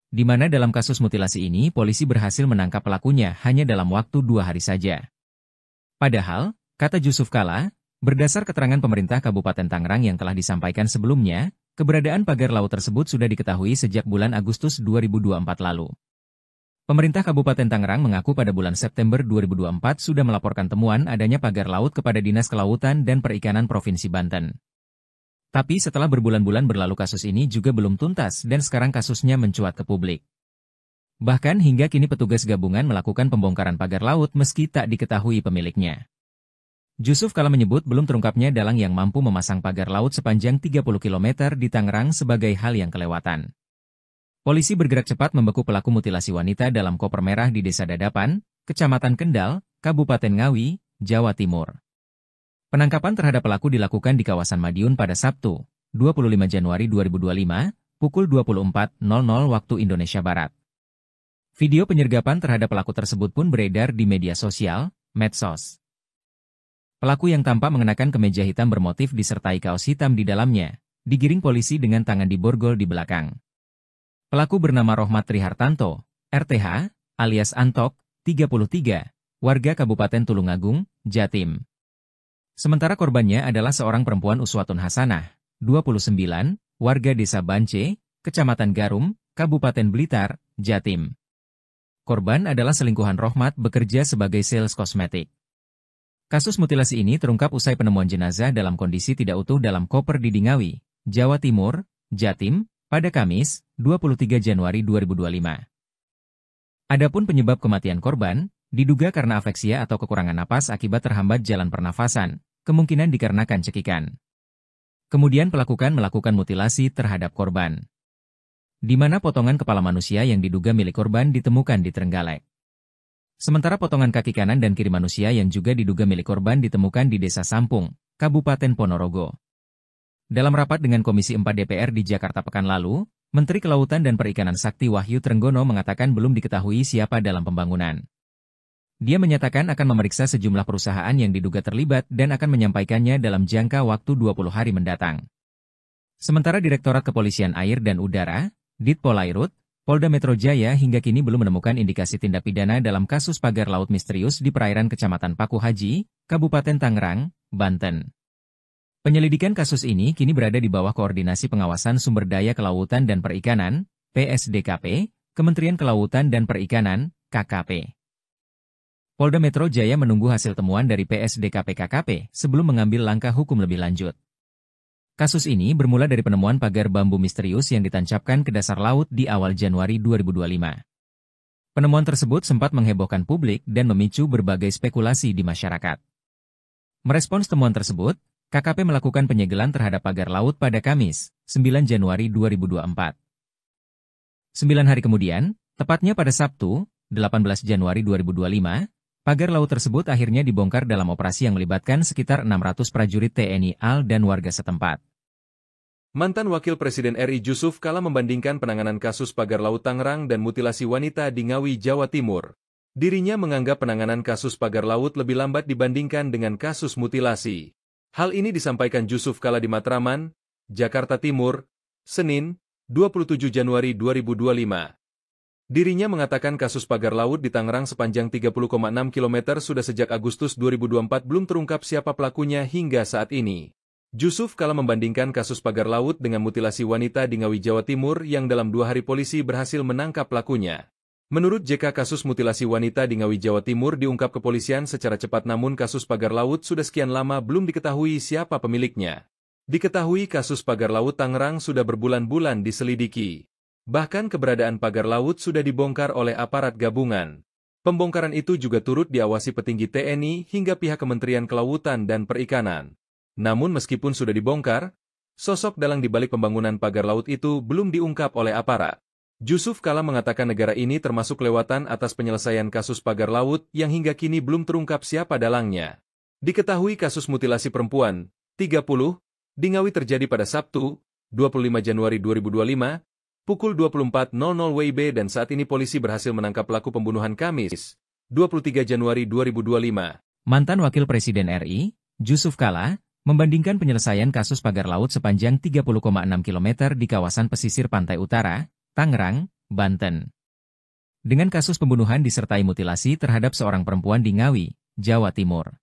Speaker 1: di mana dalam kasus mutilasi ini polisi berhasil menangkap pelakunya hanya dalam waktu 2 hari saja. Padahal, kata Jusuf Kalla, berdasar keterangan pemerintah Kabupaten Tangerang yang telah disampaikan sebelumnya, keberadaan pagar laut tersebut sudah diketahui sejak bulan Agustus 2024 lalu. Pemerintah Kabupaten Tangerang mengaku pada bulan September 2024 sudah melaporkan temuan adanya pagar laut kepada Dinas Kelautan dan Perikanan Provinsi Banten. Tapi setelah berbulan-bulan berlalu kasus ini juga belum tuntas dan sekarang kasusnya mencuat ke publik. Bahkan hingga kini petugas gabungan melakukan pembongkaran pagar laut meski tak diketahui pemiliknya. Jusuf Kalla menyebut belum terungkapnya dalang yang mampu memasang pagar laut sepanjang 30 km di Tangerang sebagai hal yang kelewatan. Polisi bergerak cepat membekuk pelaku mutilasi wanita dalam koper merah di Desa Dadapan, Kecamatan Kendal, Kabupaten Ngawi, Jawa Timur. Penangkapan terhadap pelaku dilakukan di kawasan Madiun pada Sabtu, 25 Januari 2025, pukul 24.00 waktu Indonesia Barat. Video penyergapan terhadap pelaku tersebut pun beredar di media sosial, medsos. Pelaku yang tampak mengenakan kemeja hitam bermotif disertai kaos hitam di dalamnya, digiring polisi dengan tangan diborgol di belakang. Pelaku bernama Rohmat Trihartanto, RTH, alias Antok, 33, warga Kabupaten Tulungagung, Jatim. Sementara korbannya adalah seorang perempuan Uswatun Hasanah, 29, warga Desa Bance, Kecamatan Garum, Kabupaten Blitar, Jatim. Korban adalah selingkuhan Rohmat bekerja sebagai sales kosmetik. Kasus mutilasi ini terungkap usai penemuan jenazah dalam kondisi tidak utuh dalam koper di Dingawi, Jawa Timur, Jatim, pada Kamis, 23 Januari 2025. Adapun penyebab kematian korban, diduga karena afeksia atau kekurangan napas akibat terhambat jalan pernafasan, kemungkinan dikarenakan cekikan. Kemudian pelaku melakukan mutilasi terhadap korban, di mana potongan kepala manusia yang diduga milik korban ditemukan di Trenggalek. Sementara potongan kaki kanan dan kiri manusia yang juga diduga milik korban ditemukan di Desa Sampung, Kabupaten Ponorogo. Dalam rapat dengan Komisi 4 DPR di Jakarta pekan lalu, Menteri Kelautan dan Perikanan Sakti Wahyu Trenggono mengatakan belum diketahui siapa dalam pembangunan. Dia menyatakan akan memeriksa sejumlah perusahaan yang diduga terlibat dan akan menyampaikannya dalam jangka waktu 20 hari mendatang. Sementara Direktorat Kepolisian Air dan Udara, Ditpolairut, Polda Metro Jaya hingga kini belum menemukan indikasi tindak pidana dalam kasus pagar laut misterius di perairan Kecamatan Paku Haji, Kabupaten Tangerang, Banten. Penyelidikan kasus ini kini berada di bawah Koordinasi Pengawasan Sumber Daya Kelautan dan Perikanan, PSDKP, Kementerian Kelautan dan Perikanan, KKP. Polda Metro Jaya menunggu hasil temuan dari PSDKP-KKP sebelum mengambil langkah hukum lebih lanjut. Kasus ini bermula dari penemuan pagar bambu misterius yang ditancapkan ke dasar laut di awal Januari 2025. Penemuan tersebut sempat menghebohkan publik dan memicu berbagai spekulasi di masyarakat. Merespons temuan tersebut, KKP melakukan penyegelan terhadap pagar laut pada Kamis, 9 Januari 2024. 9 hari kemudian, tepatnya pada Sabtu, 18 Januari 2025, pagar laut tersebut akhirnya dibongkar dalam operasi yang melibatkan sekitar 600 prajurit TNI AL dan warga setempat.
Speaker 2: Mantan Wakil Presiden RI Jusuf Kalla membandingkan penanganan kasus pagar laut Tangerang dan mutilasi wanita di Ngawi, Jawa Timur. Dirinya menganggap penanganan kasus pagar laut lebih lambat dibandingkan dengan kasus mutilasi. Hal ini disampaikan Jusuf Kalla di Matraman, Jakarta Timur, Senin, 27 Januari 2025. Dirinya mengatakan kasus pagar laut di Tangerang sepanjang 30,6 km sudah sejak Agustus 2024 belum terungkap siapa pelakunya hingga saat ini. Jusuf Kalla membandingkan kasus pagar laut dengan mutilasi wanita di Ngawi, Jawa Timur yang dalam 2 hari polisi berhasil menangkap pelakunya. Menurut JK, kasus mutilasi wanita di Ngawi, Jawa Timur diungkap kepolisian secara cepat, namun kasus pagar laut sudah sekian lama belum diketahui siapa pemiliknya. Diketahui kasus pagar laut Tangerang sudah berbulan-bulan diselidiki. Bahkan keberadaan pagar laut sudah dibongkar oleh aparat gabungan. Pembongkaran itu juga turut diawasi petinggi TNI hingga pihak Kementerian Kelautan dan Perikanan. Namun meskipun sudah dibongkar, sosok dalang di balik pembangunan pagar laut itu belum diungkap oleh aparat. Jusuf Kalla mengatakan negara ini termasuk kelewatan atas penyelesaian kasus pagar laut yang hingga kini belum terungkap siapa dalangnya. Diketahui kasus mutilasi perempuan, 30, di Ngawi terjadi pada Sabtu, 25 Januari 2025, pukul 24.00 WIB dan saat ini polisi berhasil menangkap pelaku pembunuhan Kamis, 23 Januari 2025.
Speaker 1: Mantan Wakil Presiden RI, Jusuf Kalla, membandingkan penyelesaian kasus pagar laut sepanjang 30,6 km di kawasan pesisir pantai utara, Tangerang, Banten, dengan kasus pembunuhan disertai mutilasi terhadap seorang perempuan di Ngawi, Jawa Timur.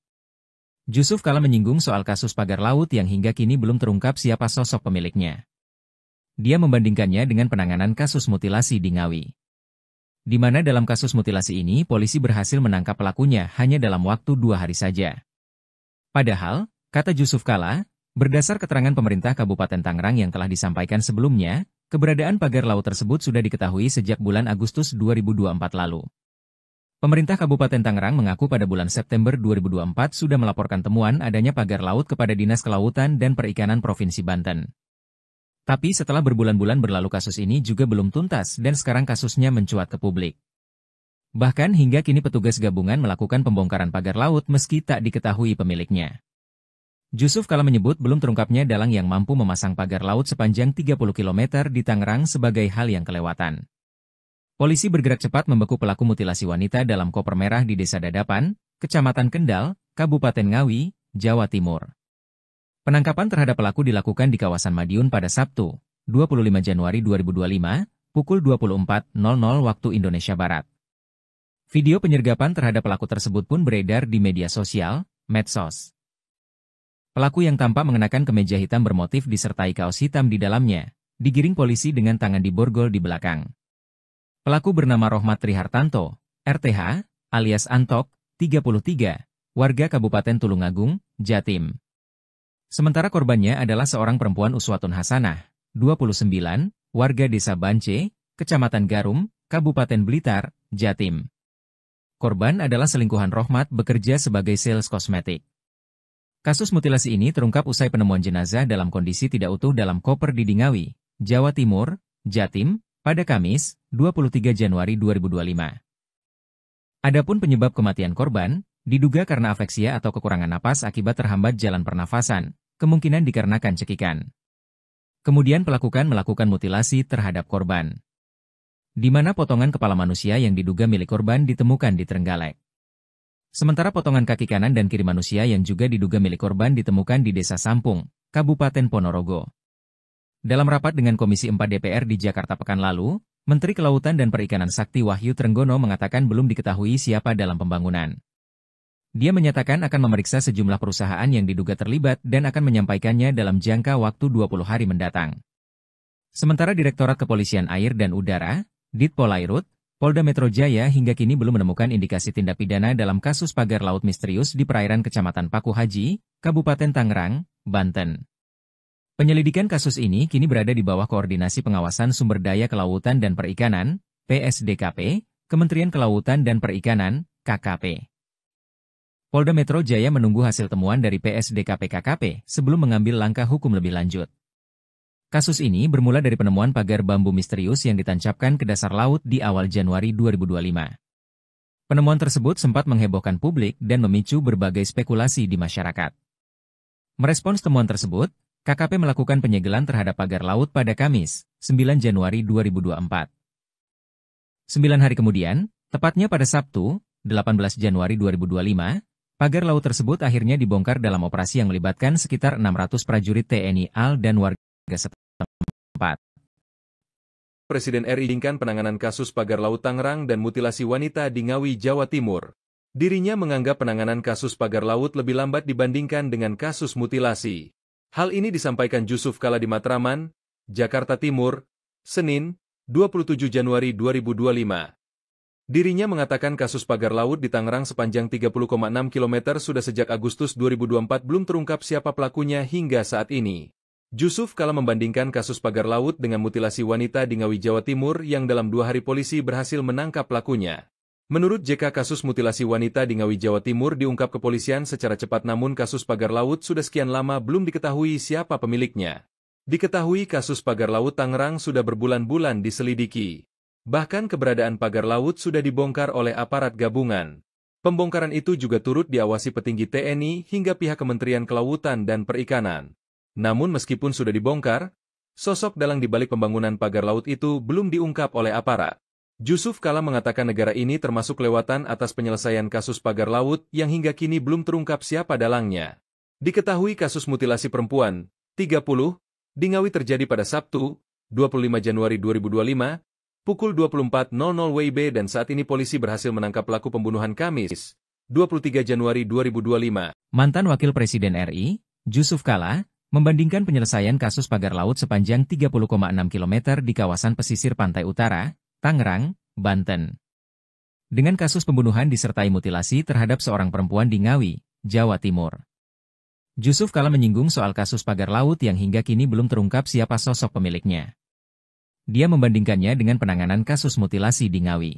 Speaker 1: Jusuf Kalla menyinggung soal kasus pagar laut yang hingga kini belum terungkap siapa sosok pemiliknya. Dia membandingkannya dengan penanganan kasus mutilasi di Ngawi, di mana dalam kasus mutilasi ini polisi berhasil menangkap pelakunya hanya dalam waktu 2 hari saja. Padahal, kata Jusuf Kalla, berdasar keterangan pemerintah Kabupaten Tangerang yang telah disampaikan sebelumnya, keberadaan pagar laut tersebut sudah diketahui sejak bulan Agustus 2024 lalu. Pemerintah Kabupaten Tangerang mengaku pada bulan September 2024 sudah melaporkan temuan adanya pagar laut kepada Dinas Kelautan dan Perikanan Provinsi Banten. Tapi setelah berbulan-bulan berlalu kasus ini juga belum tuntas dan sekarang kasusnya mencuat ke publik. Bahkan hingga kini petugas gabungan melakukan pembongkaran pagar laut meski tak diketahui pemiliknya. Jusuf Kalla menyebut belum terungkapnya dalang yang mampu memasang pagar laut sepanjang 30 km di Tangerang sebagai hal yang kelewatan. Polisi bergerak cepat membekuk pelaku mutilasi wanita dalam koper merah di Desa Dadapan, Kecamatan Kendal, Kabupaten Ngawi, Jawa Timur. Penangkapan terhadap pelaku dilakukan di kawasan Madiun pada Sabtu, 25 Januari 2025, pukul 24.00 waktu Indonesia Barat. Video penyergapan terhadap pelaku tersebut pun beredar di media sosial, medsos. Pelaku yang tampak mengenakan kemeja hitam bermotif disertai kaos hitam di dalamnya, digiring polisi dengan tangan diborgol di belakang. Pelaku bernama Rohmat Trihartanto, RTH, alias Antok, 33, warga Kabupaten Tulungagung, Jatim. Sementara korbannya adalah seorang perempuan Uswatun Hasanah, 29, warga Desa Bance, Kecamatan Garum, Kabupaten Blitar, Jatim. Korban adalah selingkuhan Rohmat bekerja sebagai sales kosmetik. Kasus mutilasi ini terungkap usai penemuan jenazah dalam kondisi tidak utuh dalam koper di Dingawi, Jawa Timur, Jatim, pada Kamis, 23 Januari 2025. Adapun penyebab kematian korban, diduga karena afeksia atau kekurangan napas akibat terhambat jalan pernafasan, kemungkinan dikarenakan cekikan. Kemudian pelaku melakukan mutilasi terhadap korban, di mana potongan kepala manusia yang diduga milik korban ditemukan di Trenggalek. Sementara potongan kaki kanan dan kiri manusia yang juga diduga milik korban ditemukan di Desa Sampung, Kabupaten Ponorogo. Dalam rapat dengan Komisi 4 DPR di Jakarta pekan lalu, Menteri Kelautan dan Perikanan Sakti Wahyu Trenggono mengatakan belum diketahui siapa dalam pembangunan. Dia menyatakan akan memeriksa sejumlah perusahaan yang diduga terlibat dan akan menyampaikannya dalam jangka waktu 20 hari mendatang. Sementara Direktorat Kepolisian Air dan Udara, Ditpolairut, Polda Metro Jaya hingga kini belum menemukan indikasi tindak pidana dalam kasus pagar laut misterius di perairan Kecamatan Paku Haji, Kabupaten Tangerang, Banten. Penyelidikan kasus ini kini berada di bawah Koordinasi Pengawasan Sumber Daya Kelautan dan Perikanan, PSDKP, Kementerian Kelautan dan Perikanan, KKP. Polda Metro Jaya menunggu hasil temuan dari PSDKP KKP sebelum mengambil langkah hukum lebih lanjut. Kasus ini bermula dari penemuan pagar bambu misterius yang ditancapkan ke dasar laut di awal Januari 2025. Penemuan tersebut sempat menghebohkan publik dan memicu berbagai spekulasi di masyarakat. Merespons temuan tersebut, KKP melakukan penyegelan terhadap pagar laut pada Kamis, 9 Januari 2024. 9 hari kemudian, tepatnya pada Sabtu, 18 Januari 2025, pagar laut tersebut akhirnya dibongkar dalam operasi yang melibatkan sekitar 600 prajurit TNI AL dan warga setempat.
Speaker 2: Presiden RI inginkan penanganan kasus pagar laut Tangerang dan mutilasi wanita di Ngawi, Jawa Timur. Dirinya menganggap penanganan kasus pagar laut lebih lambat dibandingkan dengan kasus mutilasi. Hal ini disampaikan Jusuf Kalla di Matraman, Jakarta Timur, Senin, 27 Januari 2025. Dirinya mengatakan kasus pagar laut di Tangerang sepanjang 30,6 km sudah sejak Agustus 2024 belum terungkap siapa pelakunya hingga saat ini. Jusuf Kalla membandingkan kasus pagar laut dengan mutilasi wanita di Ngawi, Jawa Timur yang dalam 2 hari polisi berhasil menangkap pelakunya. Menurut JK, kasus mutilasi wanita di Ngawi, Jawa Timur diungkap kepolisian secara cepat, namun kasus pagar laut sudah sekian lama belum diketahui siapa pemiliknya. Diketahui kasus pagar laut Tangerang sudah berbulan-bulan diselidiki. Bahkan keberadaan pagar laut sudah dibongkar oleh aparat gabungan. Pembongkaran itu juga turut diawasi petinggi TNI hingga pihak Kementerian Kelautan dan Perikanan. Namun meskipun sudah dibongkar, sosok dalang di balik pembangunan pagar laut itu belum diungkap oleh aparat. Jusuf Kalla mengatakan negara ini termasuk kelewatan atas penyelesaian kasus pagar laut yang hingga kini belum terungkap siapa dalangnya. Diketahui kasus mutilasi perempuan, 30, di Ngawi terjadi pada Sabtu, 25 Januari 2025, pukul 24.00 WIB dan saat ini polisi berhasil menangkap pelaku pembunuhan Kamis, 23 Januari 2025.
Speaker 1: Mantan Wakil Presiden RI, Jusuf Kalla, membandingkan penyelesaian kasus pagar laut sepanjang 30,6 km di kawasan pesisir pantai utara, Tangerang, Banten, dengan kasus pembunuhan disertai mutilasi terhadap seorang perempuan di Ngawi, Jawa Timur. Jusuf Kalla menyinggung soal kasus pagar laut yang hingga kini belum terungkap siapa sosok pemiliknya. Dia membandingkannya dengan penanganan kasus mutilasi di Ngawi,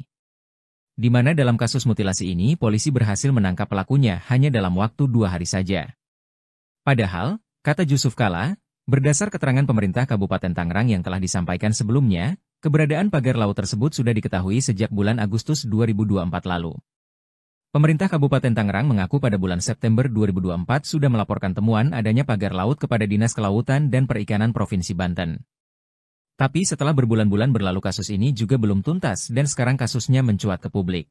Speaker 1: di mana dalam kasus mutilasi ini polisi berhasil menangkap pelakunya hanya dalam waktu 2 hari saja. Padahal, kata Jusuf Kalla, berdasar keterangan pemerintah Kabupaten Tangerang yang telah disampaikan sebelumnya, keberadaan pagar laut tersebut sudah diketahui sejak bulan Agustus 2024 lalu. Pemerintah Kabupaten Tangerang mengaku pada bulan September 2024 sudah melaporkan temuan adanya pagar laut kepada Dinas Kelautan dan Perikanan Provinsi Banten. Tapi setelah berbulan-bulan berlalu kasus ini juga belum tuntas dan sekarang kasusnya mencuat ke publik.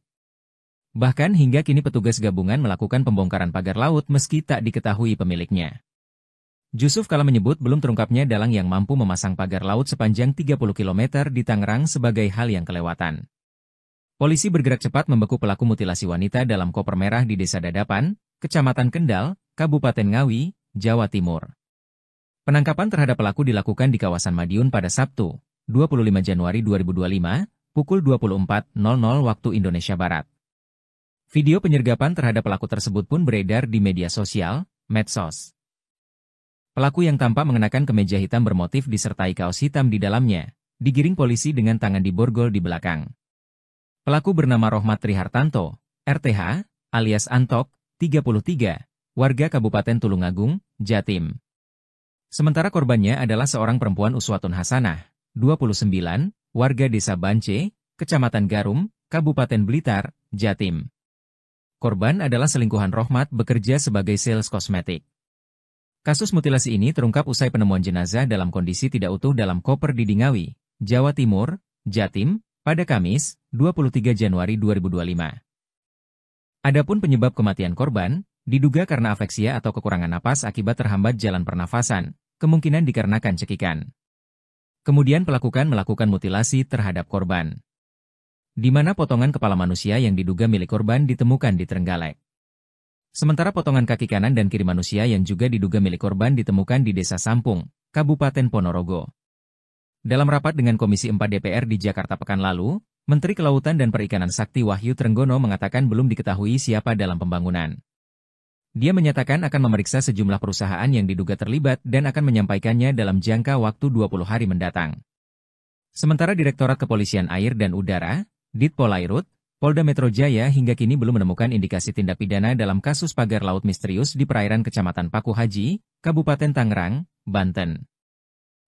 Speaker 1: Bahkan hingga kini petugas gabungan melakukan pembongkaran pagar laut meski tak diketahui pemiliknya. Jusuf Kalla menyebut belum terungkapnya dalang yang mampu memasang pagar laut sepanjang 30 km di Tangerang sebagai hal yang kelewatan. Polisi bergerak cepat membekuk pelaku mutilasi wanita dalam koper merah di Desa Dadapan, Kecamatan Kendal, Kabupaten Ngawi, Jawa Timur. Penangkapan terhadap pelaku dilakukan di kawasan Madiun pada Sabtu, 25 Januari 2025, pukul 24.00 waktu Indonesia Barat. Video penyergapan terhadap pelaku tersebut pun beredar di media sosial, medsos. Pelaku yang tampak mengenakan kemeja hitam bermotif disertai kaos hitam di dalamnya, digiring polisi dengan tangan diborgol di belakang. Pelaku bernama Rohmat Trihartanto, RTH, alias Antok, 33, warga Kabupaten Tulungagung, Jatim. Sementara korbannya adalah seorang perempuan Uswatun Hasanah, 29, warga Desa Bance, Kecamatan Garum, Kabupaten Blitar, Jatim. Korban adalah selingkuhan Rohmat bekerja sebagai sales kosmetik. Kasus mutilasi ini terungkap usai penemuan jenazah dalam kondisi tidak utuh dalam koper di Ngawi, Jawa Timur, Jatim, pada Kamis, 23 Januari 2025. Adapun penyebab kematian korban, diduga karena afeksia atau kekurangan napas akibat terhambat jalan pernafasan, kemungkinan dikarenakan cekikan. Kemudian pelaku melakukan mutilasi terhadap korban, di mana potongan kepala manusia yang diduga milik korban ditemukan di Trenggalek. Sementara potongan kaki kanan dan kiri manusia yang juga diduga milik korban ditemukan di Desa Sampung, Kabupaten Ponorogo. Dalam rapat dengan Komisi 4 DPR di Jakarta pekan lalu, Menteri Kelautan dan Perikanan Sakti Wahyu Trenggono mengatakan belum diketahui siapa dalam pembangunan. Dia menyatakan akan memeriksa sejumlah perusahaan yang diduga terlibat dan akan menyampaikannya dalam jangka waktu 20 hari mendatang. Sementara Direktorat Kepolisian Air dan Udara, Ditpolairut, Polda Metro Jaya hingga kini belum menemukan indikasi tindak pidana dalam kasus pagar laut misterius di perairan Kecamatan Paku Haji, Kabupaten Tangerang, Banten.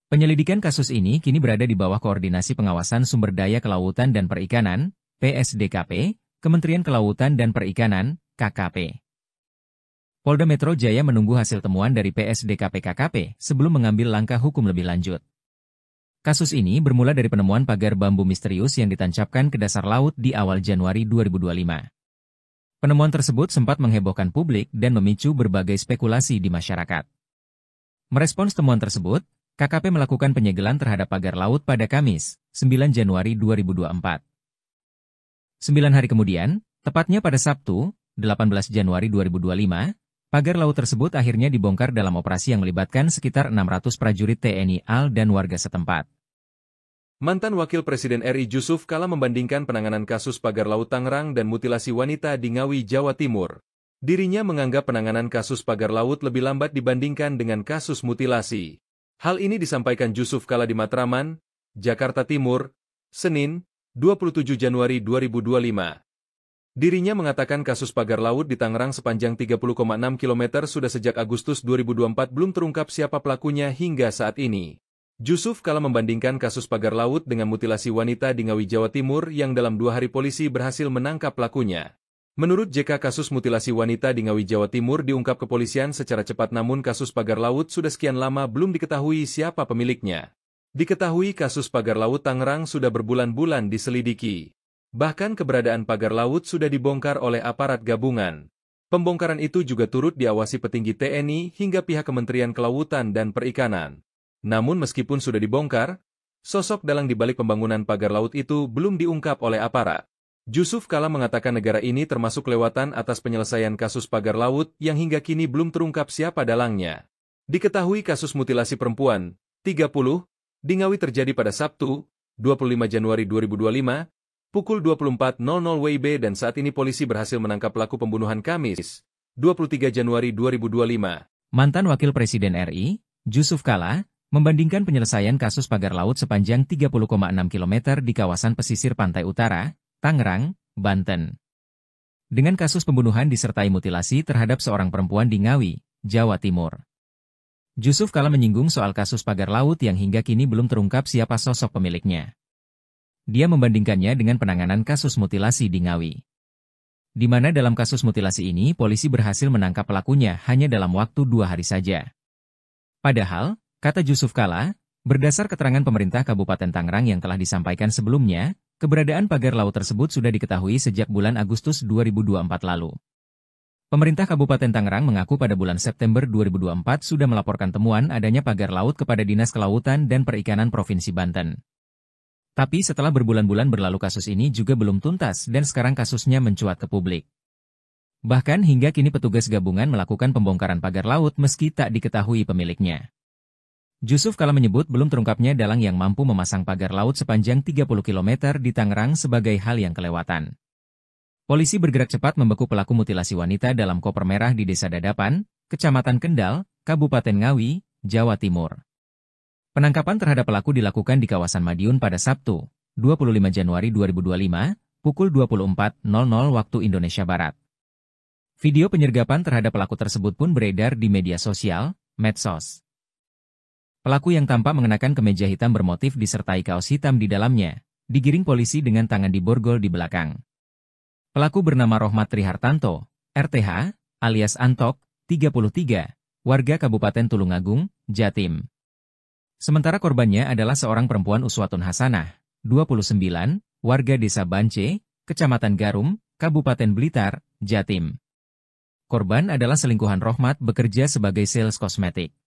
Speaker 1: Penyelidikan kasus ini kini berada di bawah Koordinasi Pengawasan Sumber Daya Kelautan dan Perikanan, PSDKP, Kementerian Kelautan dan Perikanan, KKP. Polda Metro Jaya menunggu hasil temuan dari PSDKP-KKP sebelum mengambil langkah hukum lebih lanjut. Kasus ini bermula dari penemuan pagar bambu misterius yang ditancapkan ke dasar laut di awal Januari 2025. Penemuan tersebut sempat menghebohkan publik dan memicu berbagai spekulasi di masyarakat. Merespons temuan tersebut, KKP melakukan penyegelan terhadap pagar laut pada Kamis, 9 Januari 2024. 9 hari kemudian, tepatnya pada Sabtu, 18 Januari 2025, pagar laut tersebut akhirnya dibongkar dalam operasi yang melibatkan sekitar 600 prajurit TNI AL dan warga setempat.
Speaker 2: Mantan Wakil Presiden RI Jusuf Kalla membandingkan penanganan kasus pagar laut Tangerang dan mutilasi wanita di Ngawi, Jawa Timur. Dirinya menganggap penanganan kasus pagar laut lebih lambat dibandingkan dengan kasus mutilasi. Hal ini disampaikan Jusuf Kalla di Matraman, Jakarta Timur, Senin, 27 Januari 2025. Dirinya mengatakan kasus pagar laut di Tangerang sepanjang 30,6 km sudah sejak Agustus 2024 belum terungkap siapa pelakunya hingga saat ini. Jusuf Kalla membandingkan kasus pagar laut dengan mutilasi wanita di Ngawi, Jawa Timur yang dalam 2 hari polisi berhasil menangkap pelakunya. Menurut JK, kasus mutilasi wanita di Ngawi, Jawa Timur diungkap kepolisian secara cepat, namun kasus pagar laut sudah sekian lama belum diketahui siapa pemiliknya. Diketahui kasus pagar laut Tangerang sudah berbulan-bulan diselidiki. Bahkan keberadaan pagar laut sudah dibongkar oleh aparat gabungan. Pembongkaran itu juga turut diawasi petinggi TNI hingga pihak Kementerian Kelautan dan Perikanan. Namun meskipun sudah dibongkar, sosok dalang di balik pembangunan pagar laut itu belum diungkap oleh aparat. Jusuf Kalla mengatakan negara ini termasuk kelewatan atas penyelesaian kasus pagar laut yang hingga kini belum terungkap siapa dalangnya. Diketahui kasus mutilasi perempuan, 30, di Ngawi terjadi pada Sabtu, 25 Januari 2025, pukul 24.00 WIB dan saat ini polisi berhasil menangkap pelaku pembunuhan Kamis, 23 Januari 2025.
Speaker 1: Mantan Wakil Presiden RI, Jusuf Kalla, membandingkan penyelesaian kasus pagar laut sepanjang 30,6 km di kawasan pesisir pantai utara, Tangerang, Banten, dengan kasus pembunuhan disertai mutilasi terhadap seorang perempuan di Ngawi, Jawa Timur. Jusuf Kalla menyinggung soal kasus pagar laut yang hingga kini belum terungkap siapa sosok pemiliknya. Dia membandingkannya dengan penanganan kasus mutilasi di Ngawi, di mana dalam kasus mutilasi ini polisi berhasil menangkap pelakunya hanya dalam waktu 2 hari saja. Padahal, kata Jusuf Kalla, berdasar keterangan pemerintah Kabupaten Tangerang yang telah disampaikan sebelumnya, keberadaan pagar laut tersebut sudah diketahui sejak bulan Agustus 2024 lalu. Pemerintah Kabupaten Tangerang mengaku pada bulan September 2024 sudah melaporkan temuan adanya pagar laut kepada Dinas Kelautan dan Perikanan Provinsi Banten. Tapi setelah berbulan-bulan berlalu kasus ini juga belum tuntas dan sekarang kasusnya mencuat ke publik. Bahkan hingga kini petugas gabungan melakukan pembongkaran pagar laut meski tak diketahui pemiliknya. Jusuf Kalla menyebut belum terungkapnya dalang yang mampu memasang pagar laut sepanjang 30 km di Tangerang sebagai hal yang kelewatan. Polisi bergerak cepat membekuk pelaku mutilasi wanita dalam koper merah di Desa Dadapan, Kecamatan Kendal, Kabupaten Ngawi, Jawa Timur. Penangkapan terhadap pelaku dilakukan di kawasan Madiun pada Sabtu, 25 Januari 2025, pukul 24.00 waktu Indonesia Barat. Video penyergapan terhadap pelaku tersebut pun beredar di media sosial, medsos. Pelaku yang tampak mengenakan kemeja hitam bermotif disertai kaos hitam di dalamnya, digiring polisi dengan tangan diborgol di belakang. Pelaku bernama Rohmat Trihartanto, RTH, alias Antok, 33, warga Kabupaten Tulungagung, Jatim. Sementara korbannya adalah seorang perempuan Uswatun Hasanah, 29, warga Desa Bance, Kecamatan Garum, Kabupaten Blitar, Jatim. Korban adalah selingkuhan Rohmat bekerja sebagai sales kosmetik.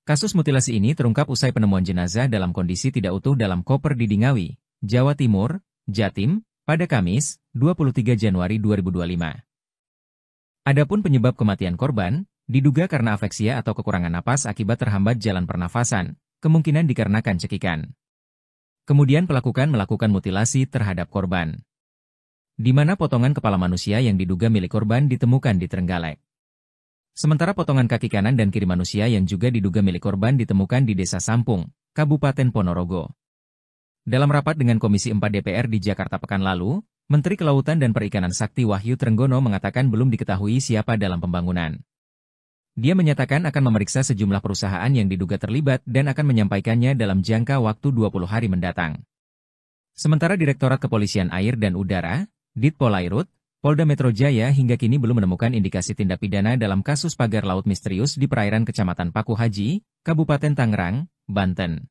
Speaker 1: Kasus mutilasi ini terungkap usai penemuan jenazah dalam kondisi tidak utuh dalam koper di Ngawi, Jawa Timur, Jatim, pada Kamis, 23 Januari 2025. Adapun penyebab kematian korban, diduga karena afeksia atau kekurangan napas akibat terhambat jalan pernafasan, kemungkinan dikarenakan cekikan. Kemudian melakukan mutilasi terhadap korban. Di mana potongan kepala manusia yang diduga milik korban ditemukan di Trenggalek. Sementara potongan kaki kanan dan kiri manusia yang juga diduga milik korban ditemukan di Desa Sampung, Kabupaten Ponorogo. Dalam rapat dengan Komisi 4 DPR di Jakarta pekan lalu, Menteri Kelautan dan Perikanan Sakti Wahyu Trenggono mengatakan belum diketahui siapa dalam pembangunan. Dia menyatakan akan memeriksa sejumlah perusahaan yang diduga terlibat dan akan menyampaikannya dalam jangka waktu 20 hari mendatang. Sementara Direktorat Kepolisian Air dan Udara, Ditpolairut, Polda Metro Jaya hingga kini belum menemukan indikasi tindak pidana dalam kasus pagar laut misterius di perairan Kecamatan Paku Haji, Kabupaten Tangerang, Banten.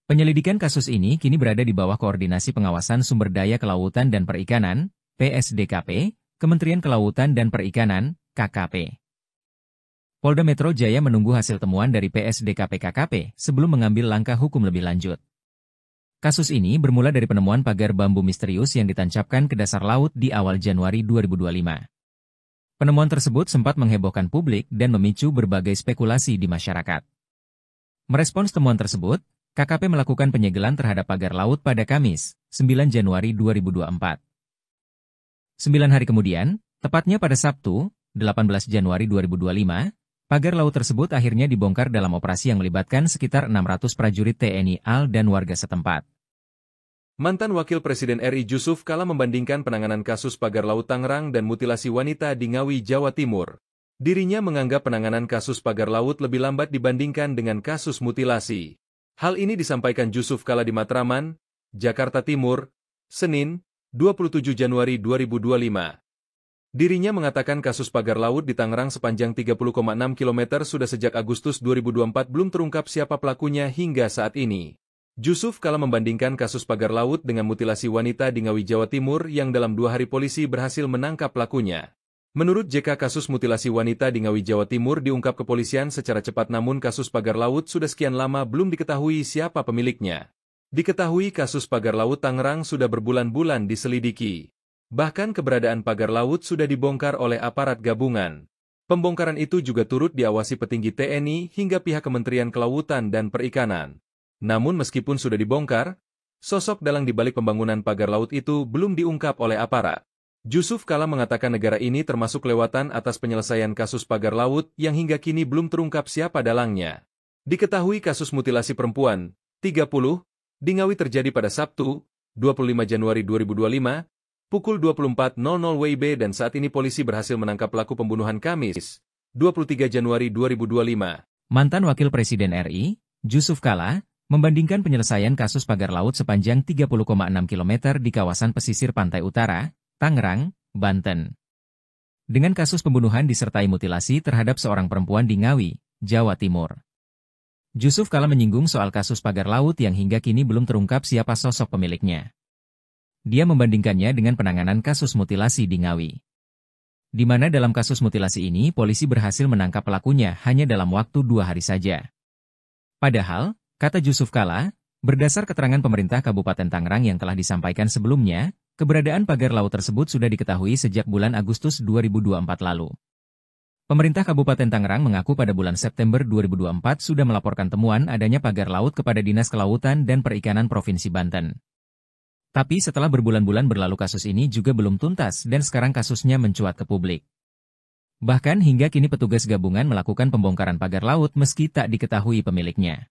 Speaker 1: Penyelidikan kasus ini kini berada di bawah Koordinasi Pengawasan Sumber Daya Kelautan dan Perikanan, PSDKP, Kementerian Kelautan dan Perikanan, KKP. Polda Metro Jaya menunggu hasil temuan dari PSDKP-KKP sebelum mengambil langkah hukum lebih lanjut. Kasus ini bermula dari penemuan pagar bambu misterius yang ditancapkan ke dasar laut di awal Januari 2025. Penemuan tersebut sempat menghebohkan publik dan memicu berbagai spekulasi di masyarakat. Merespons temuan tersebut, KKP melakukan penyegelan terhadap pagar laut pada Kamis, 9 Januari 2024. 9 hari kemudian, tepatnya pada Sabtu, 18 Januari 2025, pagar laut tersebut akhirnya dibongkar dalam operasi yang melibatkan sekitar 600 prajurit TNI AL dan warga setempat.
Speaker 2: Mantan Wakil Presiden RI Jusuf Kalla membandingkan penanganan kasus pagar laut Tangerang dan mutilasi wanita di Ngawi, Jawa Timur. Dirinya menganggap penanganan kasus pagar laut lebih lambat dibandingkan dengan kasus mutilasi. Hal ini disampaikan Jusuf Kalla di Matraman, Jakarta Timur, Senin, 27 Januari 2025. Dirinya mengatakan kasus pagar laut di Tangerang sepanjang 30,6 km sudah sejak Agustus 2024 belum terungkap siapa pelakunya hingga saat ini. Jusuf Kalla membandingkan kasus pagar laut dengan mutilasi wanita di Ngawi, Jawa Timur yang dalam 2 hari polisi berhasil menangkap pelakunya. Menurut JK, kasus mutilasi wanita di Ngawi, Jawa Timur diungkap kepolisian secara cepat, namun kasus pagar laut sudah sekian lama belum diketahui siapa pemiliknya. Diketahui kasus pagar laut Tangerang sudah berbulan-bulan diselidiki. Bahkan keberadaan pagar laut sudah dibongkar oleh aparat gabungan. Pembongkaran itu juga turut diawasi petinggi TNI hingga pihak Kementerian Kelautan dan Perikanan. Namun meskipun sudah dibongkar, sosok dalang di balik pembangunan pagar laut itu belum diungkap oleh aparat. Jusuf Kalla mengatakan negara ini termasuk kelewatan atas penyelesaian kasus pagar laut yang hingga kini belum terungkap siapa dalangnya. Diketahui kasus mutilasi perempuan, 30, di Ngawi terjadi pada Sabtu, 25 Januari 2025, pukul 24.00 WIB dan saat ini polisi berhasil menangkap pelaku pembunuhan Kamis, 23 Januari 2025.
Speaker 1: Mantan Wakil Presiden RI, Jusuf Kalla, membandingkan penyelesaian kasus pagar laut sepanjang 30,6 km di kawasan pesisir pantai utara, Tangerang, Banten. Dengan kasus pembunuhan disertai mutilasi terhadap seorang perempuan di Ngawi, Jawa Timur. Jusuf Kalla menyinggung soal kasus pagar laut yang hingga kini belum terungkap siapa sosok pemiliknya. Dia membandingkannya dengan penanganan kasus mutilasi di Ngawi. Di mana dalam kasus mutilasi ini polisi berhasil menangkap pelakunya hanya dalam waktu 2 hari saja. Padahal, kata Jusuf Kalla, Berdasar keterangan pemerintah Kabupaten Tangerang yang telah disampaikan sebelumnya, keberadaan pagar laut tersebut sudah diketahui sejak bulan Agustus 2024 lalu. Pemerintah Kabupaten Tangerang mengaku pada bulan September 2024 sudah melaporkan temuan adanya pagar laut kepada Dinas Kelautan dan Perikanan Provinsi Banten. Tapi setelah berbulan-bulan berlalu kasus ini juga belum tuntas dan sekarang kasusnya mencuat ke publik. Bahkan hingga kini petugas gabungan melakukan pembongkaran pagar laut meski tak diketahui pemiliknya.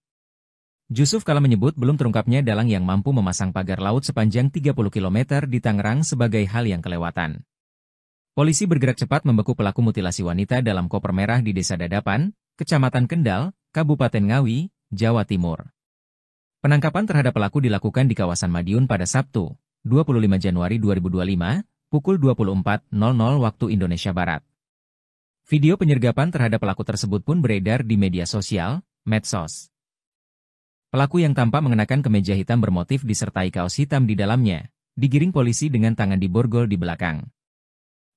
Speaker 1: Jusuf Kala menyebut belum terungkapnya dalang yang mampu memasang pagar laut sepanjang 30 km di Tangerang sebagai hal yang kelewatan. Polisi bergerak cepat membekuk pelaku mutilasi wanita dalam koper merah di Desa Dadapan, Kecamatan Kendal, Kabupaten Ngawi, Jawa Timur. Penangkapan terhadap pelaku dilakukan di kawasan Madiun pada Sabtu, 25 Januari 2025, pukul 24.00 waktu Indonesia Barat. Video penyergapan terhadap pelaku tersebut pun beredar di media sosial, medsos. Pelaku yang tampak mengenakan kemeja hitam bermotif disertai kaos hitam di dalamnya, digiring polisi dengan tangan diborgol di belakang.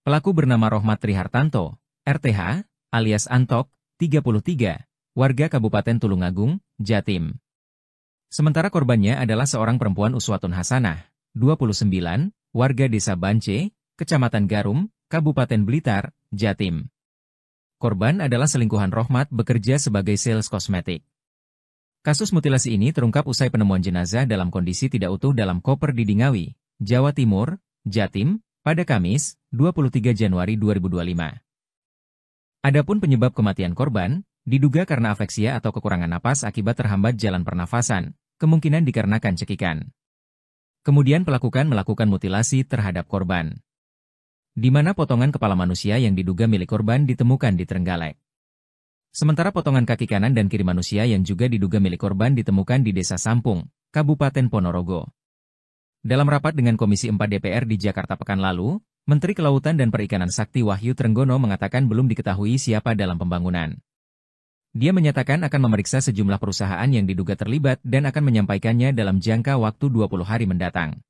Speaker 1: Pelaku bernama Rohmat Trihartanto, RTH, alias Antok, 33, warga Kabupaten Tulungagung, Jatim. Sementara korbannya adalah seorang perempuan Uswatun Hasanah, 29, warga Desa Bance, Kecamatan Garum, Kabupaten Blitar, Jatim. Korban adalah selingkuhan Rohmat bekerja sebagai sales kosmetik. Kasus mutilasi ini terungkap usai penemuan jenazah dalam kondisi tidak utuh dalam koper di Ngawi, Jawa Timur, Jatim, pada Kamis, 23 Januari 2025. Adapun penyebab kematian korban, diduga karena afeksia atau kekurangan napas akibat terhambat jalan pernafasan, kemungkinan dikarenakan cekikan. Kemudian pelaku melakukan mutilasi terhadap korban, di mana potongan kepala manusia yang diduga milik korban ditemukan di Trenggalek. Sementara potongan kaki kanan dan kiri manusia yang juga diduga milik korban ditemukan di Desa Sampung, Kabupaten Ponorogo. Dalam rapat dengan Komisi 4 DPR di Jakarta pekan lalu, Menteri Kelautan dan Perikanan Sakti Wahyu Trenggono mengatakan belum diketahui siapa dalam pembangunan. Dia menyatakan akan memeriksa sejumlah perusahaan yang diduga terlibat dan akan menyampaikannya dalam jangka waktu 20 hari mendatang.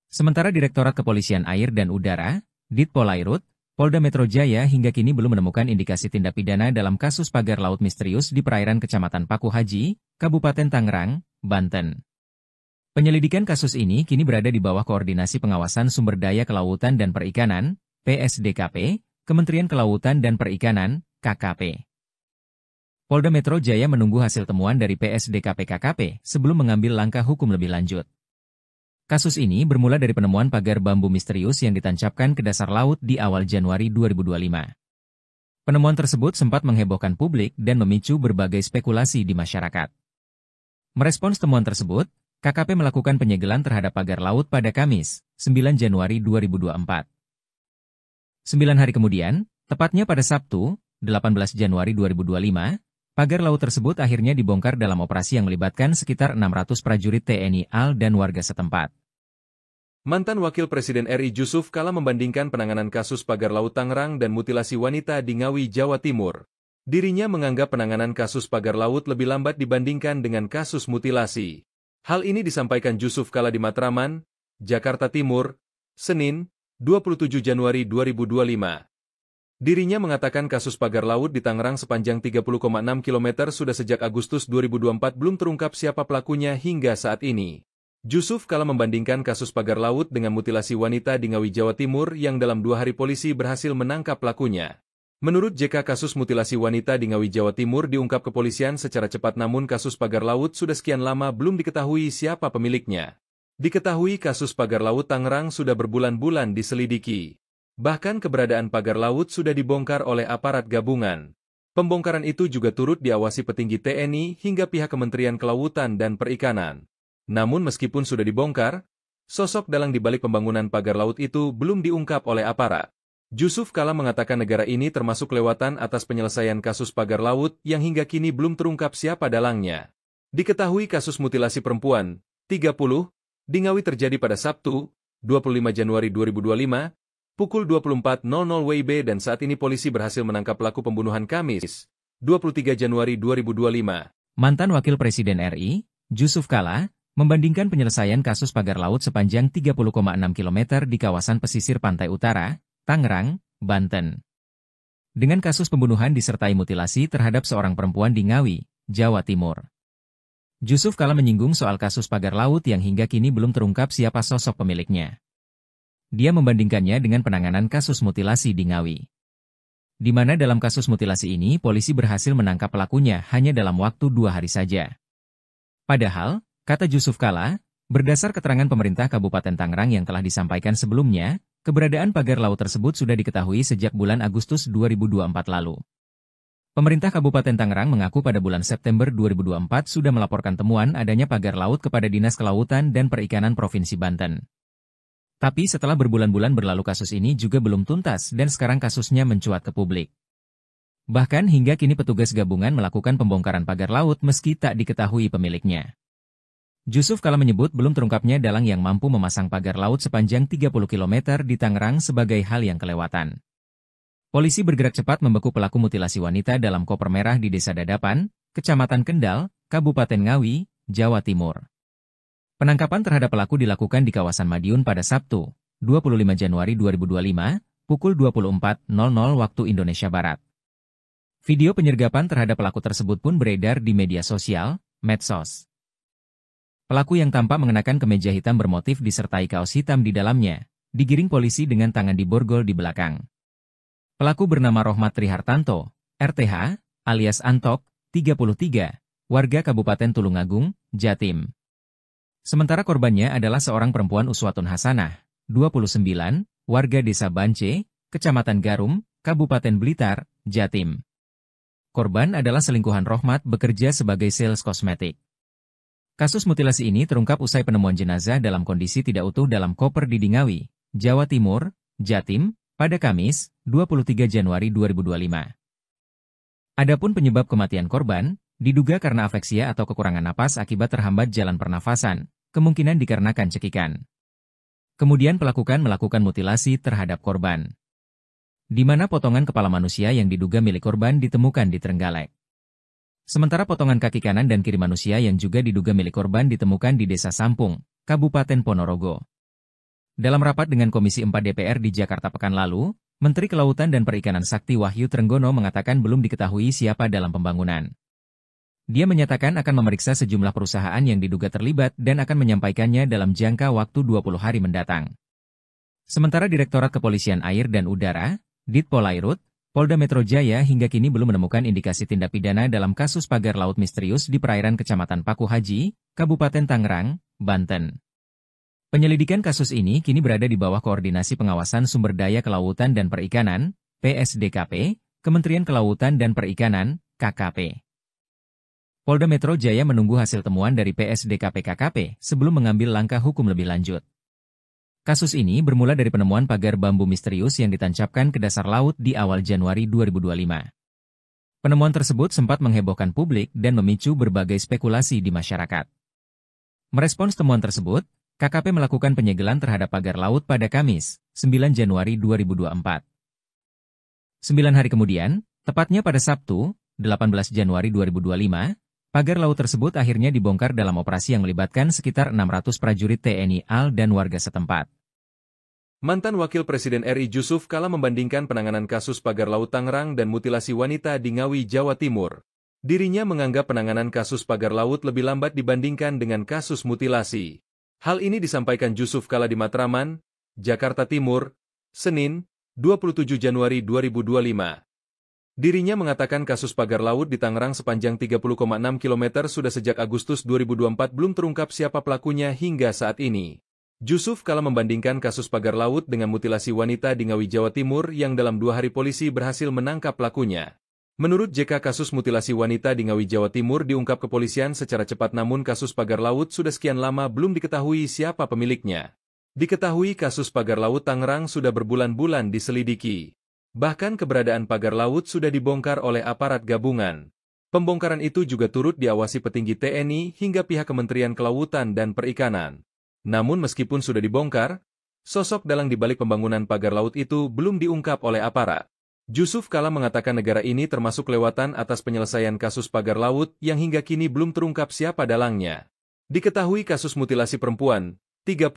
Speaker 1: Sementara Direktorat Kepolisian Air dan Udara, Ditpolairut, Polda Metro Jaya hingga kini belum menemukan indikasi tindak pidana dalam kasus pagar laut misterius di perairan Kecamatan Paku Haji, Kabupaten Tangerang, Banten. Penyelidikan kasus ini kini berada di bawah Koordinasi Pengawasan Sumber Daya Kelautan dan Perikanan, PSDKP, Kementerian Kelautan dan Perikanan, KKP. Polda Metro Jaya menunggu hasil temuan dari PSDKP-KKP sebelum mengambil langkah hukum lebih lanjut. Kasus ini bermula dari penemuan pagar bambu misterius yang ditancapkan ke dasar laut di awal Januari 2025. Penemuan tersebut sempat menghebohkan publik dan memicu berbagai spekulasi di masyarakat. Merespons temuan tersebut, KKP melakukan penyegelan terhadap pagar laut pada Kamis, 9 Januari 2024. 9 hari kemudian, tepatnya pada Sabtu, 18 Januari 2025, pagar laut tersebut akhirnya dibongkar dalam operasi yang melibatkan sekitar 600 prajurit TNI AL dan warga setempat.
Speaker 2: Mantan Wakil Presiden RI Jusuf Kala membandingkan penanganan kasus pagar laut Tangerang dan mutilasi wanita di Ngawi, Jawa Timur. Dirinya menganggap penanganan kasus pagar laut lebih lambat dibandingkan dengan kasus mutilasi. Hal ini disampaikan Jusuf Kala di Matraman, Jakarta Timur, Senin, 27 Januari 2025. Dirinya mengatakan kasus pagar laut di Tangerang sepanjang 30,6 km sudah sejak Agustus 2024 belum terungkap siapa pelakunya hingga saat ini. Jusuf Kala membandingkan kasus pagar laut dengan mutilasi wanita di Ngawi, Jawa Timur yang dalam 2 hari polisi berhasil menangkap pelakunya. Menurut JK, kasus mutilasi wanita di Ngawi, Jawa Timur diungkap kepolisian secara cepat, namun kasus pagar laut sudah sekian lama belum diketahui siapa pemiliknya. Diketahui kasus pagar laut Tangerang sudah berbulan-bulan diselidiki. Bahkan keberadaan pagar laut sudah dibongkar oleh aparat gabungan. Pembongkaran itu juga turut diawasi petinggi TNI hingga pihak Kementerian Kelautan dan Perikanan. Namun meskipun sudah dibongkar, sosok dalang di balik pembangunan pagar laut itu belum diungkap oleh aparat. Jusuf Kala mengatakan negara ini termasuk kelewatan atas penyelesaian kasus pagar laut yang hingga kini belum terungkap siapa dalangnya. Diketahui kasus mutilasi perempuan, 30, di Ngawi terjadi pada Sabtu, 25 Januari 2025, pukul 24.00 WIB dan saat ini polisi berhasil menangkap pelaku pembunuhan Kamis, 23 Januari 2025.
Speaker 1: Mantan Wakil Presiden RI, Jusuf Kala, membandingkan penyelesaian kasus pagar laut sepanjang 30,6 km di kawasan pesisir pantai utara, Tangerang, Banten, dengan kasus pembunuhan disertai mutilasi terhadap seorang perempuan di Ngawi, Jawa Timur. Jusuf Kalla menyinggung soal kasus pagar laut yang hingga kini belum terungkap siapa sosok pemiliknya. Dia membandingkannya dengan penanganan kasus mutilasi di Ngawi, di mana dalam kasus mutilasi ini polisi berhasil menangkap pelakunya hanya dalam waktu 2 hari saja. Padahal, kata Jusuf Kalla, berdasar keterangan pemerintah Kabupaten Tangerang yang telah disampaikan sebelumnya, keberadaan pagar laut tersebut sudah diketahui sejak bulan Agustus 2024 lalu. Pemerintah Kabupaten Tangerang mengaku pada bulan September 2024 sudah melaporkan temuan adanya pagar laut kepada Dinas Kelautan dan Perikanan Provinsi Banten. Tapi setelah berbulan-bulan berlalu kasus ini juga belum tuntas dan sekarang kasusnya mencuat ke publik. Bahkan hingga kini petugas gabungan melakukan pembongkaran pagar laut meski tak diketahui pemiliknya. Jusuf Kalla menyebut belum terungkapnya dalang yang mampu memasang pagar laut sepanjang 30 km di Tangerang sebagai hal yang kelewatan. Polisi bergerak cepat membeku pelaku mutilasi wanita dalam koper merah di Desa Dadapan, Kecamatan Kendal, Kabupaten Ngawi, Jawa Timur. Penangkapan terhadap pelaku dilakukan di kawasan Madiun pada Sabtu, 25 Januari 2025, pukul 24.00 waktu Indonesia Barat. Video penyergapan terhadap pelaku tersebut pun beredar di media sosial, medsos. Pelaku yang tampak mengenakan kemeja hitam bermotif disertai kaos hitam di dalamnya, digiring polisi dengan tangan diborgol di belakang. Pelaku bernama Rohmat Trihartanto, RTH, alias Antok, 33, warga Kabupaten Tulungagung, Jatim. Sementara korbannya adalah seorang perempuan Uswatun Hasanah, 29, warga Desa Bance, Kecamatan Garum, Kabupaten Blitar, Jatim. Korban adalah selingkuhan Rohmat bekerja sebagai sales kosmetik. Kasus mutilasi ini terungkap usai penemuan jenazah dalam kondisi tidak utuh dalam koper di Ngawi, Jawa Timur, Jatim, pada Kamis, 23 Januari 2025. Adapun penyebab kematian korban, diduga karena afeksia atau kekurangan napas akibat terhambat jalan pernafasan, kemungkinan dikarenakan cekikan. Kemudian pelaku melakukan mutilasi terhadap korban, di mana potongan kepala manusia yang diduga milik korban ditemukan di Trenggalek. Sementara potongan kaki kanan dan kiri manusia yang juga diduga milik korban ditemukan di Desa Sampung, Kabupaten Ponorogo. Dalam rapat dengan Komisi 4 DPR di Jakarta pekan lalu, Menteri Kelautan dan Perikanan Sakti Wahyu Trenggono mengatakan belum diketahui siapa dalam pembangunan. Dia menyatakan akan memeriksa sejumlah perusahaan yang diduga terlibat dan akan menyampaikannya dalam jangka waktu 20 hari mendatang. Sementara Direktorat Kepolisian Air dan Udara, Ditpolairut, Polda Metro Jaya hingga kini belum menemukan indikasi tindak pidana dalam kasus pagar laut misterius di perairan Kecamatan Paku Haji, Kabupaten Tangerang, Banten. Penyelidikan kasus ini kini berada di bawah Koordinasi Pengawasan Sumber Daya Kelautan dan Perikanan, PSDKP, Kementerian Kelautan dan Perikanan, KKP. Polda Metro Jaya menunggu hasil temuan dari PSDKP KKP sebelum mengambil langkah hukum lebih lanjut. Kasus ini bermula dari penemuan pagar bambu misterius yang ditancapkan ke dasar laut di awal Januari 2025. Penemuan tersebut sempat menghebohkan publik dan memicu berbagai spekulasi di masyarakat. Merespons temuan tersebut, KKP melakukan penyegelan terhadap pagar laut pada Kamis, 9 Januari 2024. 9 hari kemudian, tepatnya pada Sabtu, 18 Januari 2025, pagar laut tersebut akhirnya dibongkar dalam operasi yang melibatkan sekitar 600 prajurit TNI AL dan warga setempat.
Speaker 2: Mantan Wakil Presiden RI Jusuf Kalla membandingkan penanganan kasus pagar laut Tangerang dan mutilasi wanita di Ngawi, Jawa Timur. Dirinya menganggap penanganan kasus pagar laut lebih lambat dibandingkan dengan kasus mutilasi. Hal ini disampaikan Jusuf Kalla di Matraman, Jakarta Timur, Senin, 27 Januari 2025. Dirinya mengatakan kasus pagar laut di Tangerang sepanjang 30,6 km sudah sejak Agustus 2024 belum terungkap siapa pelakunya hingga saat ini. Jusuf Kalla membandingkan kasus pagar laut dengan mutilasi wanita di Ngawi, Jawa Timur yang dalam 2 hari polisi berhasil menangkap pelakunya. Menurut JK, kasus mutilasi wanita di Ngawi, Jawa Timur diungkap kepolisian secara cepat, namun kasus pagar laut sudah sekian lama belum diketahui siapa pemiliknya. Diketahui kasus pagar laut Tangerang sudah berbulan-bulan diselidiki. Bahkan keberadaan pagar laut sudah dibongkar oleh aparat gabungan. Pembongkaran itu juga turut diawasi petinggi TNI hingga pihak Kementerian Kelautan dan Perikanan. Namun meskipun sudah dibongkar, sosok dalang di balik pembangunan pagar laut itu belum diungkap oleh aparat. Jusuf Kalla mengatakan negara ini termasuk kelewatan atas penyelesaian kasus pagar laut yang hingga kini belum terungkap siapa dalangnya. Diketahui kasus mutilasi perempuan, 30,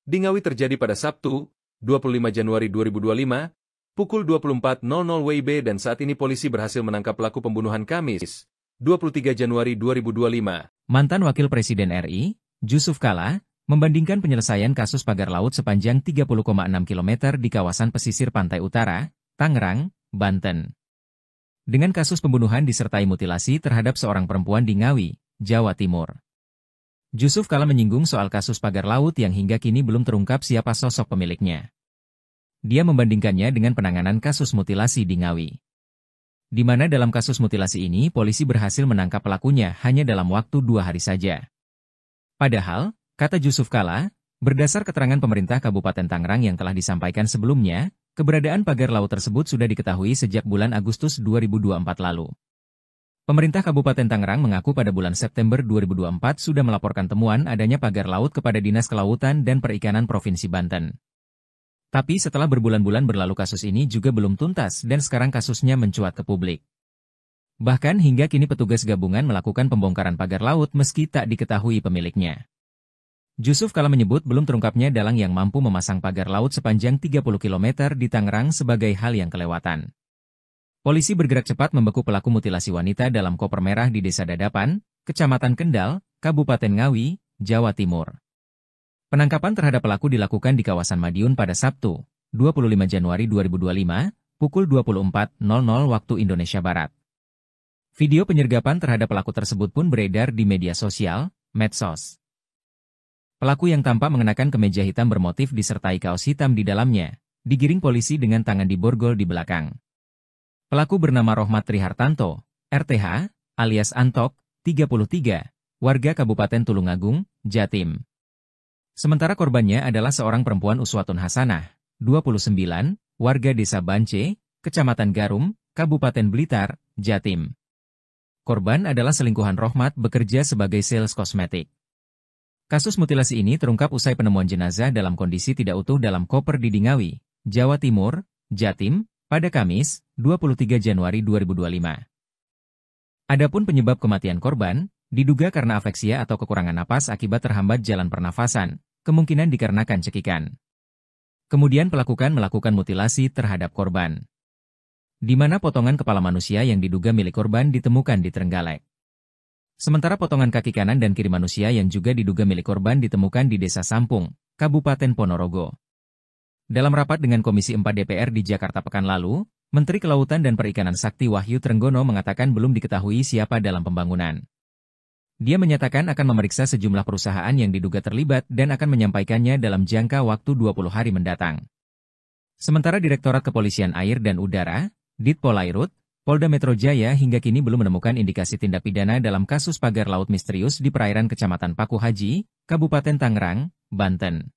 Speaker 2: di Ngawi terjadi pada Sabtu, 25 Januari 2025, pukul 24.00 WIB dan saat ini polisi berhasil menangkap pelaku pembunuhan Kamis, 23 Januari 2025.
Speaker 1: Mantan Wakil Presiden RI, Jusuf Kalla, membandingkan penyelesaian kasus pagar laut sepanjang 30,6 km di kawasan pesisir pantai utara, Tangerang, Banten, dengan kasus pembunuhan disertai mutilasi terhadap seorang perempuan di Ngawi, Jawa Timur. Jusuf Kalla menyinggung soal kasus pagar laut yang hingga kini belum terungkap siapa sosok pemiliknya. Dia membandingkannya dengan penanganan kasus mutilasi di Ngawi, di mana dalam kasus mutilasi ini polisi berhasil menangkap pelakunya hanya dalam waktu 2 hari saja. Padahal, kata Jusuf Kalla, berdasar keterangan pemerintah Kabupaten Tangerang yang telah disampaikan sebelumnya, keberadaan pagar laut tersebut sudah diketahui sejak bulan Agustus 2024 lalu. Pemerintah Kabupaten Tangerang mengaku pada bulan September 2024 sudah melaporkan temuan adanya pagar laut kepada Dinas Kelautan dan Perikanan Provinsi Banten. Tapi setelah berbulan-bulan berlalu kasus ini juga belum tuntas dan sekarang kasusnya mencuat ke publik. Bahkan hingga kini petugas gabungan melakukan pembongkaran pagar laut meski tak diketahui pemiliknya. Jusuf Kalla menyebut belum terungkapnya dalang yang mampu memasang pagar laut sepanjang 30 km di Tangerang sebagai hal yang kelewatan. Polisi bergerak cepat membekuk pelaku mutilasi wanita dalam koper merah di Desa Dadapan, Kecamatan Kendal, Kabupaten Ngawi, Jawa Timur. Penangkapan terhadap pelaku dilakukan di kawasan Madiun pada Sabtu, 25 Januari 2025, pukul 24.00 waktu Indonesia Barat. Video penyergapan terhadap pelaku tersebut pun beredar di media sosial, medsos. Pelaku yang tampak mengenakan kemeja hitam bermotif disertai kaos hitam di dalamnya, digiring polisi dengan tangan diborgol di belakang. Pelaku bernama Rohmat Trihartanto, RTH, alias Antok, 33, warga Kabupaten Tulungagung, Jatim. Sementara korbannya adalah seorang perempuan Uswatun Hasanah, 29, warga Desa Bance, Kecamatan Garum, Kabupaten Blitar, Jatim. Korban adalah selingkuhan Rohmat bekerja sebagai sales kosmetik. Kasus mutilasi ini terungkap usai penemuan jenazah dalam kondisi tidak utuh dalam koper di Ngawi, Jawa Timur, Jatim, pada Kamis, 23 Januari 2025. Adapun penyebab kematian korban, diduga karena afeksia atau kekurangan napas akibat terhambat jalan pernafasan, kemungkinan dikarenakan cekikan. Kemudian pelaku melakukan mutilasi terhadap korban, di mana potongan kepala manusia yang diduga milik korban ditemukan di Trenggalek. Sementara potongan kaki kanan dan kiri manusia yang juga diduga milik korban ditemukan di Desa Sampung, Kabupaten Ponorogo. Dalam rapat dengan Komisi 4 DPR di Jakarta pekan lalu, Menteri Kelautan dan Perikanan Sakti Wahyu Trenggono mengatakan belum diketahui siapa dalam pembangunan. Dia menyatakan akan memeriksa sejumlah perusahaan yang diduga terlibat dan akan menyampaikannya dalam jangka waktu 20 hari mendatang. Sementara Direktorat Kepolisian Air dan Udara, Ditpolairut, Polda Metro Jaya hingga kini belum menemukan indikasi tindak pidana dalam kasus pagar laut misterius di perairan Kecamatan Paku Haji, Kabupaten Tangerang, Banten.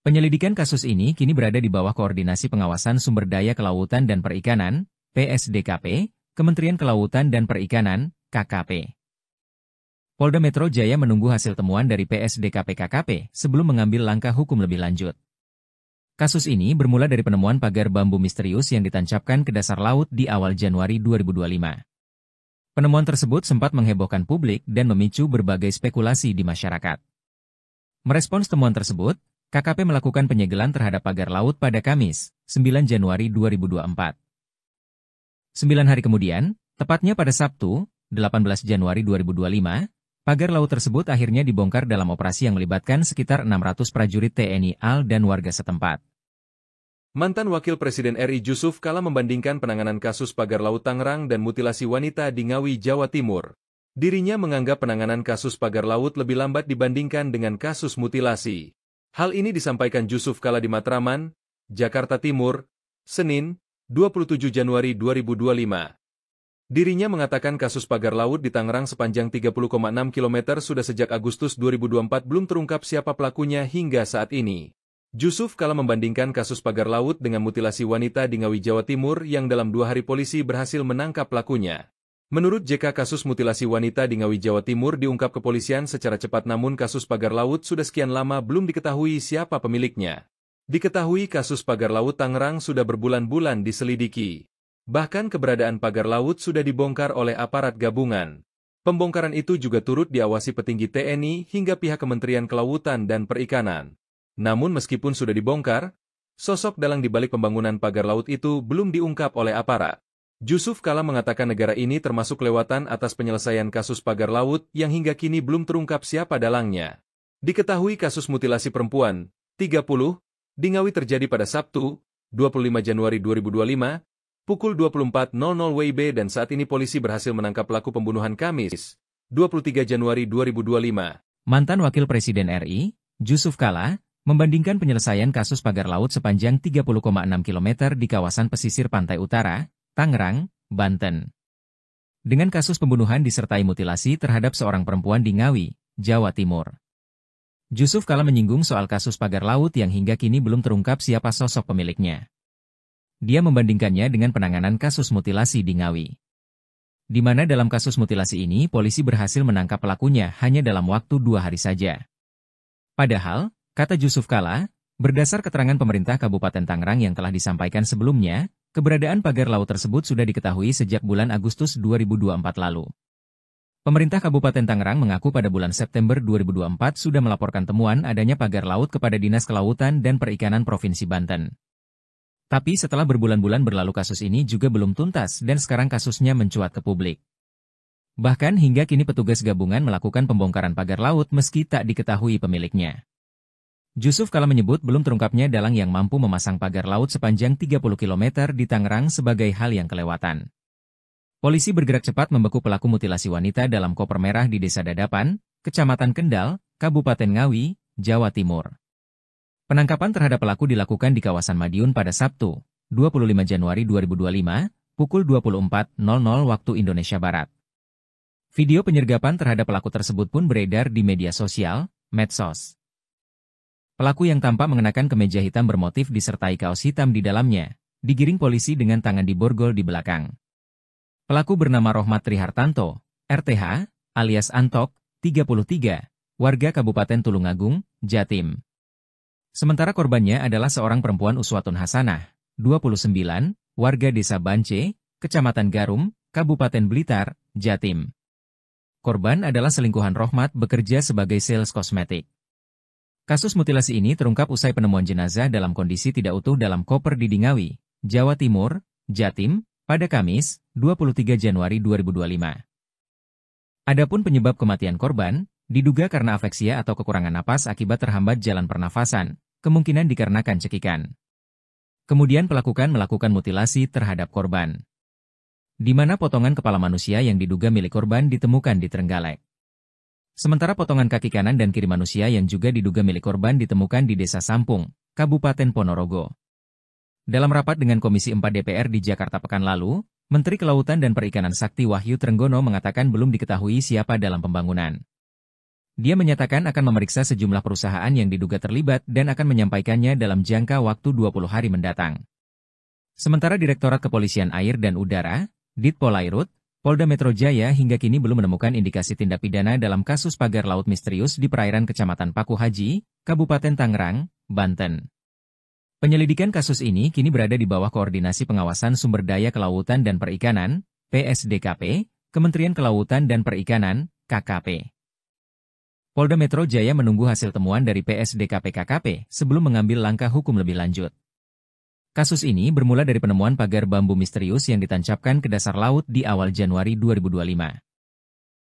Speaker 1: Penyelidikan kasus ini kini berada di bawah Koordinasi Pengawasan Sumber Daya Kelautan dan Perikanan, PSDKP, Kementerian Kelautan dan Perikanan, KKP. Polda Metro Jaya menunggu hasil temuan dari PSDKP-KKP sebelum mengambil langkah hukum lebih lanjut. Kasus ini bermula dari penemuan pagar bambu misterius yang ditancapkan ke dasar laut di awal Januari 2025. Penemuan tersebut sempat menghebohkan publik dan memicu berbagai spekulasi di masyarakat. Merespons temuan tersebut, KKP melakukan penyegelan terhadap pagar laut pada Kamis, 9 Januari 2024. 9 hari kemudian, tepatnya pada Sabtu, 18 Januari 2025, pagar laut tersebut akhirnya dibongkar dalam operasi yang melibatkan sekitar 600 prajurit TNI AL dan warga setempat.
Speaker 2: Mantan Wakil Presiden RI Jusuf Kalla membandingkan penanganan kasus pagar laut Tangerang dan mutilasi wanita di Ngawi, Jawa Timur. Dirinya menganggap penanganan kasus pagar laut lebih lambat dibandingkan dengan kasus mutilasi. Hal ini disampaikan Jusuf Kalla di Matraman, Jakarta Timur, Senin, 27 Januari 2025. Dirinya mengatakan kasus pagar laut di Tangerang sepanjang 30,6 km sudah sejak Agustus 2024 belum terungkap siapa pelakunya hingga saat ini. Jusuf Kalla membandingkan kasus pagar laut dengan mutilasi wanita di Ngawi, Jawa Timur yang dalam 2 hari polisi berhasil menangkap pelakunya. Menurut JK, kasus mutilasi wanita di Ngawi, Jawa Timur diungkap kepolisian secara cepat, namun kasus pagar laut sudah sekian lama belum diketahui siapa pemiliknya. Diketahui kasus pagar laut Tangerang sudah berbulan-bulan diselidiki. Bahkan keberadaan pagar laut sudah dibongkar oleh aparat gabungan. Pembongkaran itu juga turut diawasi petinggi TNI hingga pihak Kementerian Kelautan dan Perikanan. Namun meskipun sudah dibongkar, sosok dalang di balik pembangunan pagar laut itu belum diungkap oleh aparat. Jusuf Kalla mengatakan negara ini termasuk kelewatan atas penyelesaian kasus pagar laut yang hingga kini belum terungkap siapa dalangnya. Diketahui kasus mutilasi perempuan, 30, di Ngawi terjadi pada Sabtu, 25 Januari 2025, pukul 24.00 WIB dan saat ini polisi berhasil menangkap pelaku pembunuhan Kamis, 23 Januari 2025.
Speaker 1: Mantan Wakil Presiden RI, Jusuf Kalla, membandingkan penyelesaian kasus pagar laut sepanjang 30,6 km di kawasan pesisir pantai utara, Tangerang, Banten. Dengan kasus pembunuhan disertai mutilasi terhadap seorang perempuan di Ngawi, Jawa Timur. Jusuf Kalla menyinggung soal kasus pagar laut yang hingga kini belum terungkap siapa sosok pemiliknya. Dia membandingkannya dengan penanganan kasus mutilasi di Ngawi. Di mana dalam kasus mutilasi ini polisi berhasil menangkap pelakunya hanya dalam waktu 2 hari saja. Padahal, kata Jusuf Kalla, berdasar keterangan pemerintah Kabupaten Tangerang yang telah disampaikan sebelumnya, keberadaan pagar laut tersebut sudah diketahui sejak bulan Agustus 2024 lalu. Pemerintah Kabupaten Tangerang mengaku pada bulan September 2024 sudah melaporkan temuan adanya pagar laut kepada Dinas Kelautan dan Perikanan Provinsi Banten. Tapi setelah berbulan-bulan berlalu kasus ini juga belum tuntas dan sekarang kasusnya mencuat ke publik. Bahkan hingga kini petugas gabungan melakukan pembongkaran pagar laut meski tak diketahui pemiliknya. Jusuf Kalla menyebut belum terungkapnya dalang yang mampu memasang pagar laut sepanjang 30 km di Tangerang sebagai hal yang kelewatan. Polisi bergerak cepat membekuk pelaku mutilasi wanita dalam koper merah di Desa Dadapan, Kecamatan Kendal, Kabupaten Ngawi, Jawa Timur. Penangkapan terhadap pelaku dilakukan di kawasan Madiun pada Sabtu, 25 Januari 2025, pukul 24.00 waktu Indonesia Barat. Video penyergapan terhadap pelaku tersebut pun beredar di media sosial, medsos. Pelaku yang tampak mengenakan kemeja hitam bermotif disertai kaos hitam di dalamnya, digiring polisi dengan tangan diborgol di belakang. Pelaku bernama Rohmat Trihartanto, RTH, alias Antok, 33, warga Kabupaten Tulungagung, Jatim. Sementara korbannya adalah seorang perempuan Uswatun Hasanah, 29, warga Desa Bance, Kecamatan Garum, Kabupaten Blitar, Jatim. Korban adalah selingkuhan Rohmat bekerja sebagai sales kosmetik. Kasus mutilasi ini terungkap usai penemuan jenazah dalam kondisi tidak utuh dalam koper di Ngawi, Jawa Timur, Jatim, pada Kamis, 23 Januari 2025. Adapun penyebab kematian korban, diduga karena afeksia atau kekurangan napas akibat terhambat jalan pernafasan, kemungkinan dikarenakan cekikan. Kemudian pelaku melakukan mutilasi terhadap korban. Di mana potongan kepala manusia yang diduga milik korban ditemukan di Trenggalek. Sementara potongan kaki kanan dan kiri manusia yang juga diduga milik korban ditemukan di Desa Sampung, Kabupaten Ponorogo. Dalam rapat dengan Komisi 4 DPR di Jakarta pekan lalu, Menteri Kelautan dan Perikanan Sakti Wahyu Trenggono mengatakan belum diketahui siapa dalam pembangunan. Dia menyatakan akan memeriksa sejumlah perusahaan yang diduga terlibat dan akan menyampaikannya dalam jangka waktu 20 hari mendatang. Sementara Direktorat Kepolisian Air dan Udara, Ditpolairut, Polda Metro Jaya hingga kini belum menemukan indikasi tindak pidana dalam kasus pagar laut misterius di perairan Kecamatan Paku Haji, Kabupaten Tangerang, Banten. Penyelidikan kasus ini kini berada di bawah Koordinasi Pengawasan Sumber Daya Kelautan dan Perikanan, PSDKP, Kementerian Kelautan dan Perikanan, KKP. Polda Metro Jaya menunggu hasil temuan dari PSDKP-KKP sebelum mengambil langkah hukum lebih lanjut. Kasus ini bermula dari penemuan pagar bambu misterius yang ditancapkan ke dasar laut di awal Januari 2025.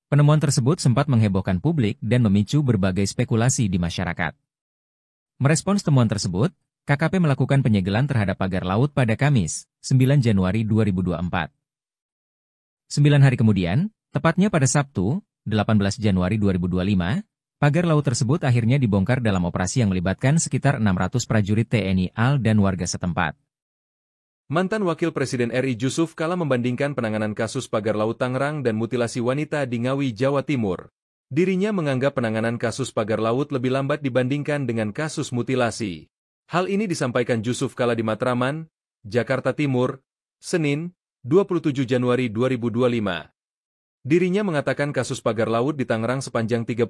Speaker 1: Penemuan tersebut sempat menghebohkan publik dan memicu berbagai spekulasi di masyarakat. Merespons temuan tersebut, KKP melakukan penyegelan terhadap pagar laut pada Kamis, 9 Januari 2024. 9 hari kemudian, tepatnya pada Sabtu, 18 Januari 2025, pagar laut tersebut akhirnya dibongkar dalam operasi yang melibatkan sekitar 600 prajurit TNI AL dan warga setempat.
Speaker 2: Mantan Wakil Presiden RI Jusuf Kalla membandingkan penanganan kasus pagar laut Tangerang dan mutilasi wanita di Ngawi, Jawa Timur. Dirinya menganggap penanganan kasus pagar laut lebih lambat dibandingkan dengan kasus mutilasi. Hal ini disampaikan Jusuf Kalla di Matraman, Jakarta Timur, Senin, 27 Januari 2025. Dirinya mengatakan kasus pagar laut di Tangerang sepanjang 30,6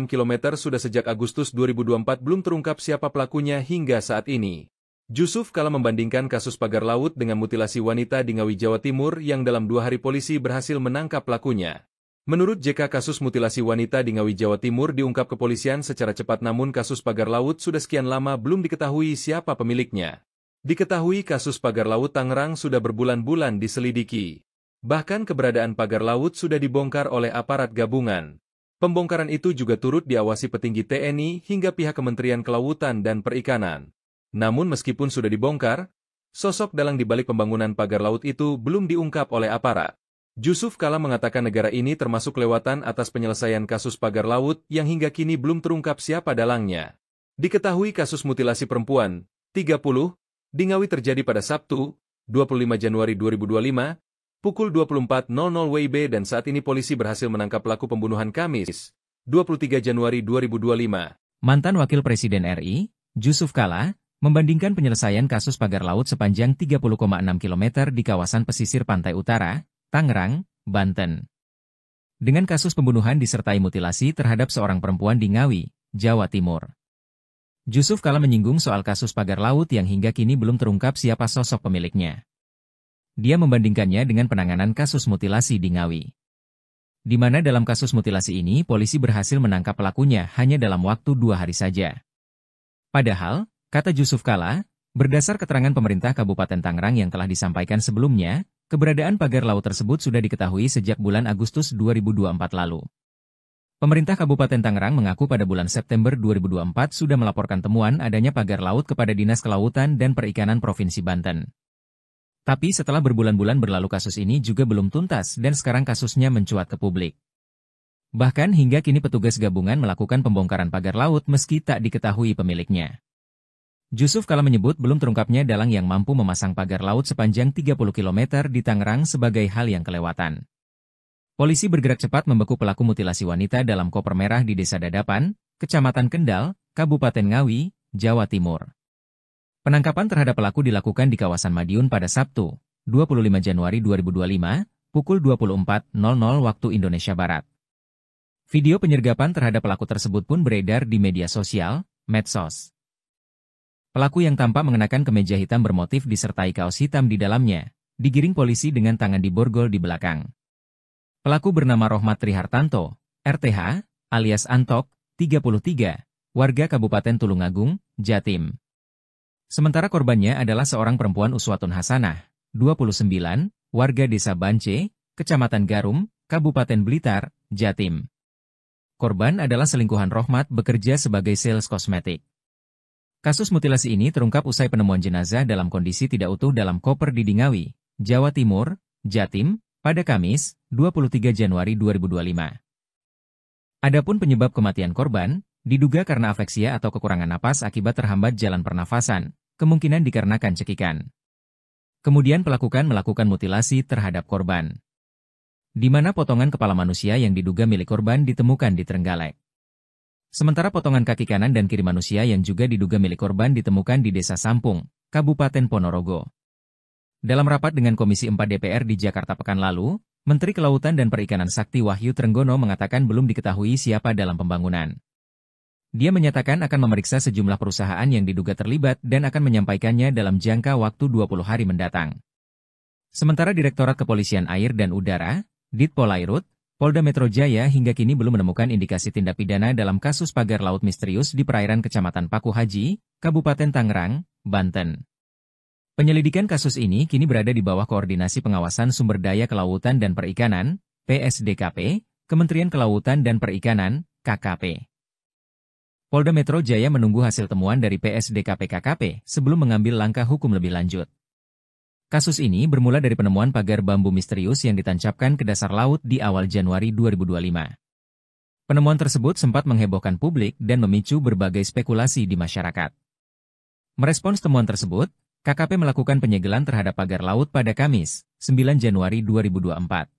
Speaker 2: km sudah sejak Agustus 2024 belum terungkap siapa pelakunya hingga saat ini. Jusuf Kalla membandingkan kasus pagar laut dengan mutilasi wanita di Ngawi, Jawa Timur yang dalam 2 hari polisi berhasil menangkap pelakunya. Menurut JK, kasus mutilasi wanita di Ngawi, Jawa Timur diungkap kepolisian secara cepat namun kasus pagar laut sudah sekian lama belum diketahui siapa pemiliknya. Diketahui kasus pagar laut Tangerang sudah berbulan-bulan diselidiki. Bahkan keberadaan pagar laut sudah dibongkar oleh aparat gabungan. Pembongkaran itu juga turut diawasi petinggi TNI hingga pihak Kementerian Kelautan dan Perikanan. Namun meskipun sudah dibongkar, sosok dalang di balik pembangunan pagar laut itu belum diungkap oleh aparat. Jusuf Kalla mengatakan negara ini termasuk kelewatan atas penyelesaian kasus pagar laut yang hingga kini belum terungkap siapa dalangnya. Diketahui kasus mutilasi perempuan, 30, di Ngawi terjadi pada Sabtu, 25 Januari 2025, pukul 24.00 WIB dan saat ini polisi berhasil menangkap pelaku pembunuhan Kamis, 23 Januari 2025.
Speaker 1: Mantan Wakil Presiden RI, Jusuf Kalla, membandingkan penyelesaian kasus pagar laut sepanjang 30,6 km di kawasan pesisir pantai utara, Tangerang, Banten. Dengan kasus pembunuhan disertai mutilasi terhadap seorang perempuan di Ngawi, Jawa Timur. Jusuf Kalla menyinggung soal kasus pagar laut yang hingga kini belum terungkap siapa sosok pemiliknya. Dia membandingkannya dengan penanganan kasus mutilasi di Ngawi. Di mana dalam kasus mutilasi ini polisi berhasil menangkap pelakunya hanya dalam waktu 2 hari saja. Padahal, kata Jusuf Kalla, berdasar keterangan pemerintah Kabupaten Tangerang yang telah disampaikan sebelumnya, keberadaan pagar laut tersebut sudah diketahui sejak bulan Agustus 2024 lalu. Pemerintah Kabupaten Tangerang mengaku pada bulan September 2024 sudah melaporkan temuan adanya pagar laut kepada Dinas Kelautan dan Perikanan Provinsi Banten. Tapi setelah berbulan-bulan berlalu kasus ini juga belum tuntas dan sekarang kasusnya mencuat ke publik. Bahkan hingga kini petugas gabungan melakukan pembongkaran pagar laut meski tak diketahui pemiliknya. Jusuf Kalla menyebut belum terungkapnya dalang yang mampu memasang pagar laut sepanjang 30 km di Tangerang sebagai hal yang kelewatan. Polisi bergerak cepat membeku pelaku mutilasi wanita dalam koper merah di Desa Dadapan, Kecamatan Kendal, Kabupaten Ngawi, Jawa Timur. Penangkapan terhadap pelaku dilakukan di kawasan Madiun pada Sabtu, 25 Januari 2025, pukul 24.00 waktu Indonesia Barat. Video penyergapan terhadap pelaku tersebut pun beredar di media sosial, medsos. Pelaku yang tampak mengenakan kemeja hitam bermotif disertai kaos hitam di dalamnya, digiring polisi dengan tangan diborgol di belakang. Pelaku bernama Rohmat Trihartanto, RTH, alias Antok, 33, warga Kabupaten Tulungagung, Jatim. Sementara korbannya adalah seorang perempuan Uswatun Hasanah, 29, warga Desa Bance, Kecamatan Garum, Kabupaten Blitar, Jatim. Korban adalah selingkuhan Rohmat bekerja sebagai sales kosmetik. Kasus mutilasi ini terungkap usai penemuan jenazah dalam kondisi tidak utuh dalam koper di Ngawi, Jawa Timur, Jatim, pada Kamis, 23 Januari 2025. Adapun penyebab kematian korban, diduga karena afeksia atau kekurangan napas akibat terhambat jalan pernafasan, kemungkinan dikarenakan cekikan. Kemudian melakukan mutilasi terhadap korban. Di mana potongan kepala manusia yang diduga milik korban ditemukan di Trenggalek. Sementara potongan kaki kanan dan kiri manusia yang juga diduga milik korban ditemukan di Desa Sampung, Kabupaten Ponorogo. Dalam rapat dengan Komisi 4 DPR di Jakarta pekan lalu, Menteri Kelautan dan Perikanan Sakti Wahyu Trenggono mengatakan belum diketahui siapa dalam pembangunan. Dia menyatakan akan memeriksa sejumlah perusahaan yang diduga terlibat dan akan menyampaikannya dalam jangka waktu 20 hari mendatang. Sementara Direktorat Kepolisian Air dan Udara, Ditpolairut, Polda Metro Jaya hingga kini belum menemukan indikasi tindak pidana dalam kasus pagar laut misterius di perairan Kecamatan Paku Haji, Kabupaten Tangerang, Banten. Penyelidikan kasus ini kini berada di bawah Koordinasi Pengawasan Sumber Daya Kelautan dan Perikanan, PSDKP, Kementerian Kelautan dan Perikanan, KKP. Polda Metro Jaya menunggu hasil temuan dari PSDKP-KKP sebelum mengambil langkah hukum lebih lanjut. Kasus ini bermula dari penemuan pagar bambu misterius yang ditancapkan ke dasar laut di awal Januari 2025. Penemuan tersebut sempat menghebohkan publik dan memicu berbagai spekulasi di masyarakat. Merespons temuan tersebut, KKP melakukan penyegelan terhadap pagar laut pada Kamis, 9 Januari 2024.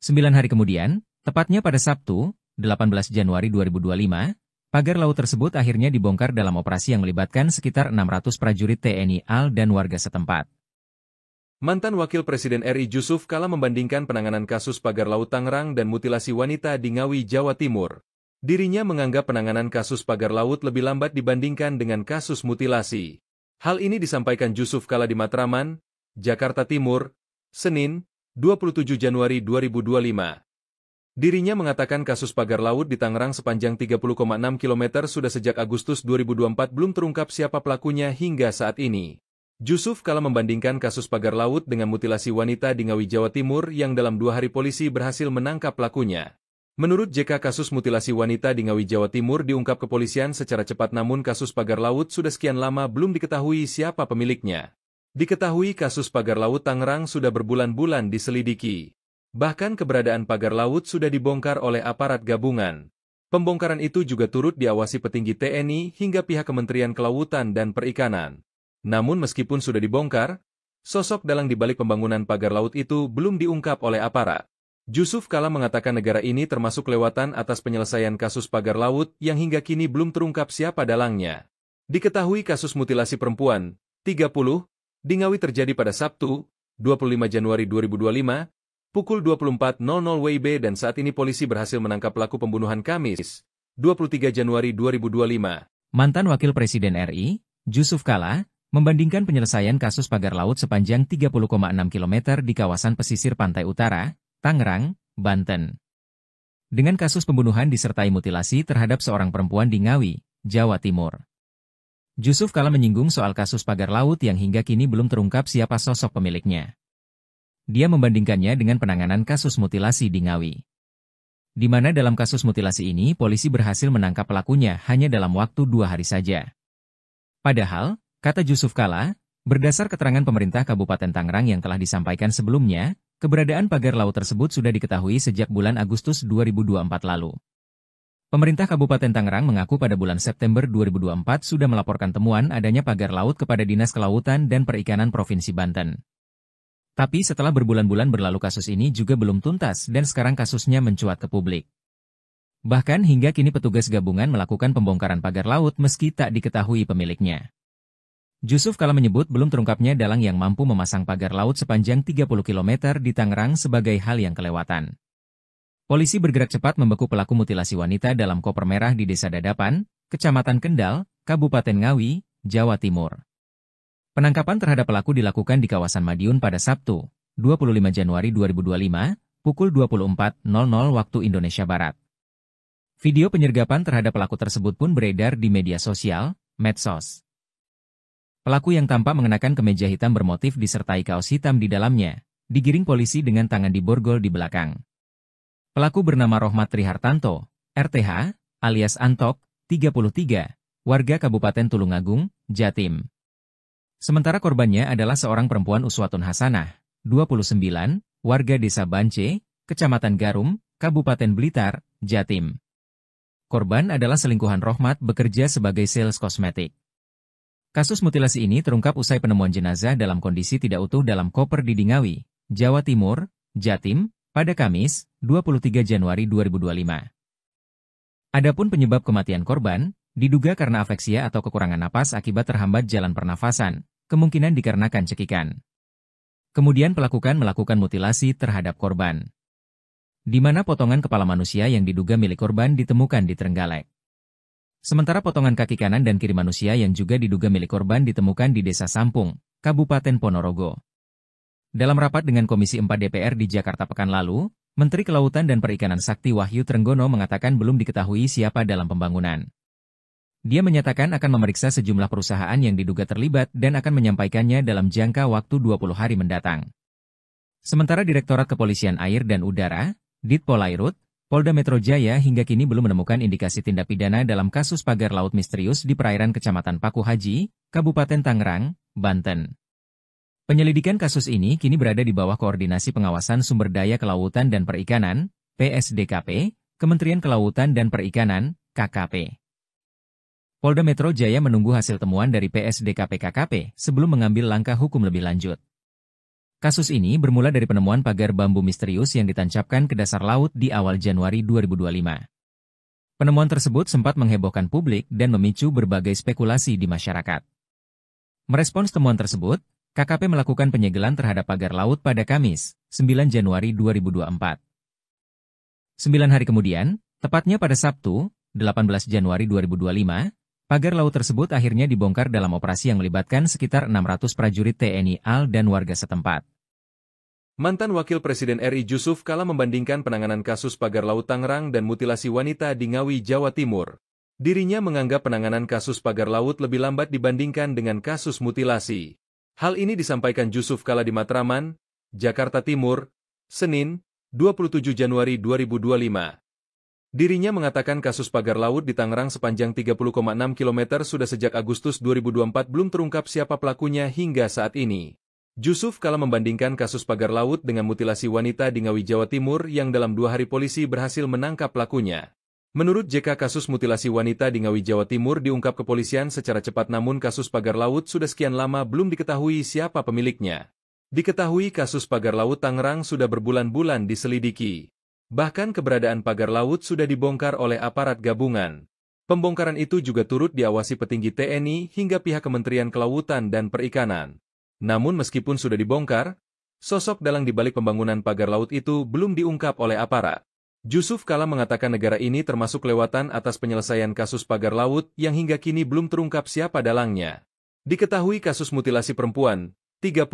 Speaker 1: 9 hari kemudian, tepatnya pada Sabtu, 18 Januari 2025, pagar laut tersebut akhirnya dibongkar dalam operasi yang melibatkan sekitar 600 prajurit TNI AL dan warga setempat.
Speaker 2: Mantan Wakil Presiden RI Jusuf Kalla membandingkan penanganan kasus pagar laut Tangerang dan mutilasi wanita di Ngawi, Jawa Timur. Dirinya menganggap penanganan kasus pagar laut lebih lambat dibandingkan dengan kasus mutilasi. Hal ini disampaikan Jusuf Kalla di Matraman, Jakarta Timur, Senin, 27 Januari 2025. Dirinya mengatakan kasus pagar laut di Tangerang sepanjang 30,6 km sudah sejak Agustus 2024 belum terungkap siapa pelakunya hingga saat ini. Jusuf Kala membandingkan kasus pagar laut dengan mutilasi wanita di Ngawi, Jawa Timur yang dalam 2 hari polisi berhasil menangkap pelakunya. Menurut JK, kasus mutilasi wanita di Ngawi, Jawa Timur diungkap kepolisian secara cepat, namun kasus pagar laut sudah sekian lama belum diketahui siapa pemiliknya. Diketahui kasus pagar laut Tangerang sudah berbulan-bulan diselidiki. Bahkan keberadaan pagar laut sudah dibongkar oleh aparat gabungan. Pembongkaran itu juga turut diawasi petinggi TNI hingga pihak Kementerian Kelautan dan Perikanan. Namun meskipun sudah dibongkar, sosok dalang di balik pembangunan pagar laut itu belum diungkap oleh aparat. Jusuf Kala mengatakan negara ini termasuk kelewatan atas penyelesaian kasus pagar laut yang hingga kini belum terungkap siapa dalangnya. Diketahui kasus mutilasi perempuan, 30, di Ngawi terjadi pada Sabtu, 25 Januari 2025, pukul 24.00 WIB, dan saat ini polisi berhasil menangkap pelaku pembunuhan Kamis, 23 Januari 2025.
Speaker 1: Mantan Wakil Presiden RI, Jusuf Kala, membandingkan penyelesaian kasus pagar laut sepanjang 30,6 km di kawasan pesisir pantai utara, Tangerang, Banten, dengan kasus pembunuhan disertai mutilasi terhadap seorang perempuan di Ngawi, Jawa Timur. Jusuf Kala menyinggung soal kasus pagar laut yang hingga kini belum terungkap siapa sosok pemiliknya. Dia membandingkannya dengan penanganan kasus mutilasi di Ngawi, di mana dalam kasus mutilasi ini polisi berhasil menangkap pelakunya hanya dalam waktu 2 hari saja. Padahal, kata Jusuf Kala, berdasar keterangan pemerintah Kabupaten Tangerang yang telah disampaikan sebelumnya, keberadaan pagar laut tersebut sudah diketahui sejak bulan Agustus 2024 lalu. Pemerintah Kabupaten Tangerang mengaku pada bulan September 2024 sudah melaporkan temuan adanya pagar laut kepada Dinas Kelautan dan Perikanan Provinsi Banten. Tapi setelah berbulan-bulan berlalu kasus ini juga belum tuntas dan sekarang kasusnya mencuat ke publik. Bahkan hingga kini petugas gabungan melakukan pembongkaran pagar laut meski tak diketahui pemiliknya. Jusuf Kala menyebut belum terungkapnya dalang yang mampu memasang pagar laut sepanjang 30 km di Tangerang sebagai hal yang kelewatan. Polisi bergerak cepat membekuk pelaku mutilasi wanita dalam koper merah di Desa Dadapan, Kecamatan Kendal, Kabupaten Ngawi, Jawa Timur. Penangkapan terhadap pelaku dilakukan di kawasan Madiun pada Sabtu, 25 Januari 2025, pukul 24.00 waktu Indonesia Barat. Video penyergapan terhadap pelaku tersebut pun beredar di media sosial, medsos. Pelaku yang tampak mengenakan kemeja hitam bermotif disertai kaos hitam di dalamnya, digiring polisi dengan tangan diborgol di belakang. Pelaku bernama Rohmat Trihartanto, RTH, alias Antok, 33, warga Kabupaten Tulungagung, Jatim. Sementara korbannya adalah seorang perempuan Uswatun Hasanah, 29, warga Desa Bance, Kecamatan Garum, Kabupaten Blitar, Jatim. Korban adalah selingkuhan Rohmat bekerja sebagai sales kosmetik. Kasus mutilasi ini terungkap usai penemuan jenazah dalam kondisi tidak utuh dalam koper di Ngawi, Jawa Timur, Jatim, pada Kamis, 23 Januari 2025. Adapun penyebab kematian korban, diduga karena afeksia atau kekurangan napas akibat terhambat jalan pernafasan, kemungkinan dikarenakan cekikan. Kemudian pelaku melakukan mutilasi terhadap korban, di mana potongan kepala manusia yang diduga milik korban ditemukan di Trenggalek. Sementara potongan kaki kanan dan kiri manusia yang juga diduga milik korban ditemukan di Desa Sampung, Kabupaten Ponorogo. Dalam rapat dengan Komisi 4 DPR di Jakarta pekan lalu, Menteri Kelautan dan Perikanan Sakti Wahyu Trenggono mengatakan belum diketahui siapa dalam pembangunan. Dia menyatakan akan memeriksa sejumlah perusahaan yang diduga terlibat dan akan menyampaikannya dalam jangka waktu 20 hari mendatang. Sementara Direktorat Kepolisian Air dan Udara, Ditpolairut, Polda Metro Jaya hingga kini belum menemukan indikasi tindak pidana dalam kasus pagar laut misterius di perairan Kecamatan Paku Haji, Kabupaten Tangerang, Banten. Penyelidikan kasus ini kini berada di bawah Koordinasi Pengawasan Sumber Daya Kelautan dan Perikanan, PSDKP, Kementerian Kelautan dan Perikanan, KKP. Polda Metro Jaya menunggu hasil temuan dari PSDKP-KKP sebelum mengambil langkah hukum lebih lanjut. Kasus ini bermula dari penemuan pagar bambu misterius yang ditancapkan ke dasar laut di awal Januari 2025. Penemuan tersebut sempat menghebohkan publik dan memicu berbagai spekulasi di masyarakat. Merespons temuan tersebut, KKP melakukan penyegelan terhadap pagar laut pada Kamis, 9 Januari 2024. 9 hari kemudian, tepatnya pada Sabtu, 18 Januari 2025, pagar laut tersebut akhirnya dibongkar dalam operasi yang melibatkan sekitar 600 prajurit TNI AL dan warga setempat.
Speaker 2: Mantan Wakil Presiden RI Jusuf Kalla membandingkan penanganan kasus pagar laut Tangerang dan mutilasi wanita di Ngawi, Jawa Timur. Dirinya menganggap penanganan kasus pagar laut lebih lambat dibandingkan dengan kasus mutilasi. Hal ini disampaikan Jusuf Kalla di Matraman, Jakarta Timur, Senin, 27 Januari 2025. Dirinya mengatakan kasus pagar laut di Tangerang sepanjang 30,6 km sudah sejak Agustus 2024 belum terungkap siapa pelakunya hingga saat ini. Jusuf Kalla membandingkan kasus pagar laut dengan mutilasi wanita di Ngawi, Jawa Timur yang dalam 2 hari polisi berhasil menangkap pelakunya. Menurut JK, kasus mutilasi wanita di Ngawi, Jawa Timur diungkap kepolisian secara cepat, namun kasus pagar laut sudah sekian lama belum diketahui siapa pemiliknya. Diketahui kasus pagar laut Tangerang sudah berbulan-bulan diselidiki. Bahkan keberadaan pagar laut sudah dibongkar oleh aparat gabungan. Pembongkaran itu juga turut diawasi petinggi TNI hingga pihak Kementerian Kelautan dan Perikanan. Namun meskipun sudah dibongkar, sosok dalang di balik pembangunan pagar laut itu belum diungkap oleh aparat. Jusuf Kalla mengatakan negara ini termasuk kelewatan atas penyelesaian kasus pagar laut yang hingga kini belum terungkap siapa dalangnya. Diketahui kasus mutilasi perempuan, 30,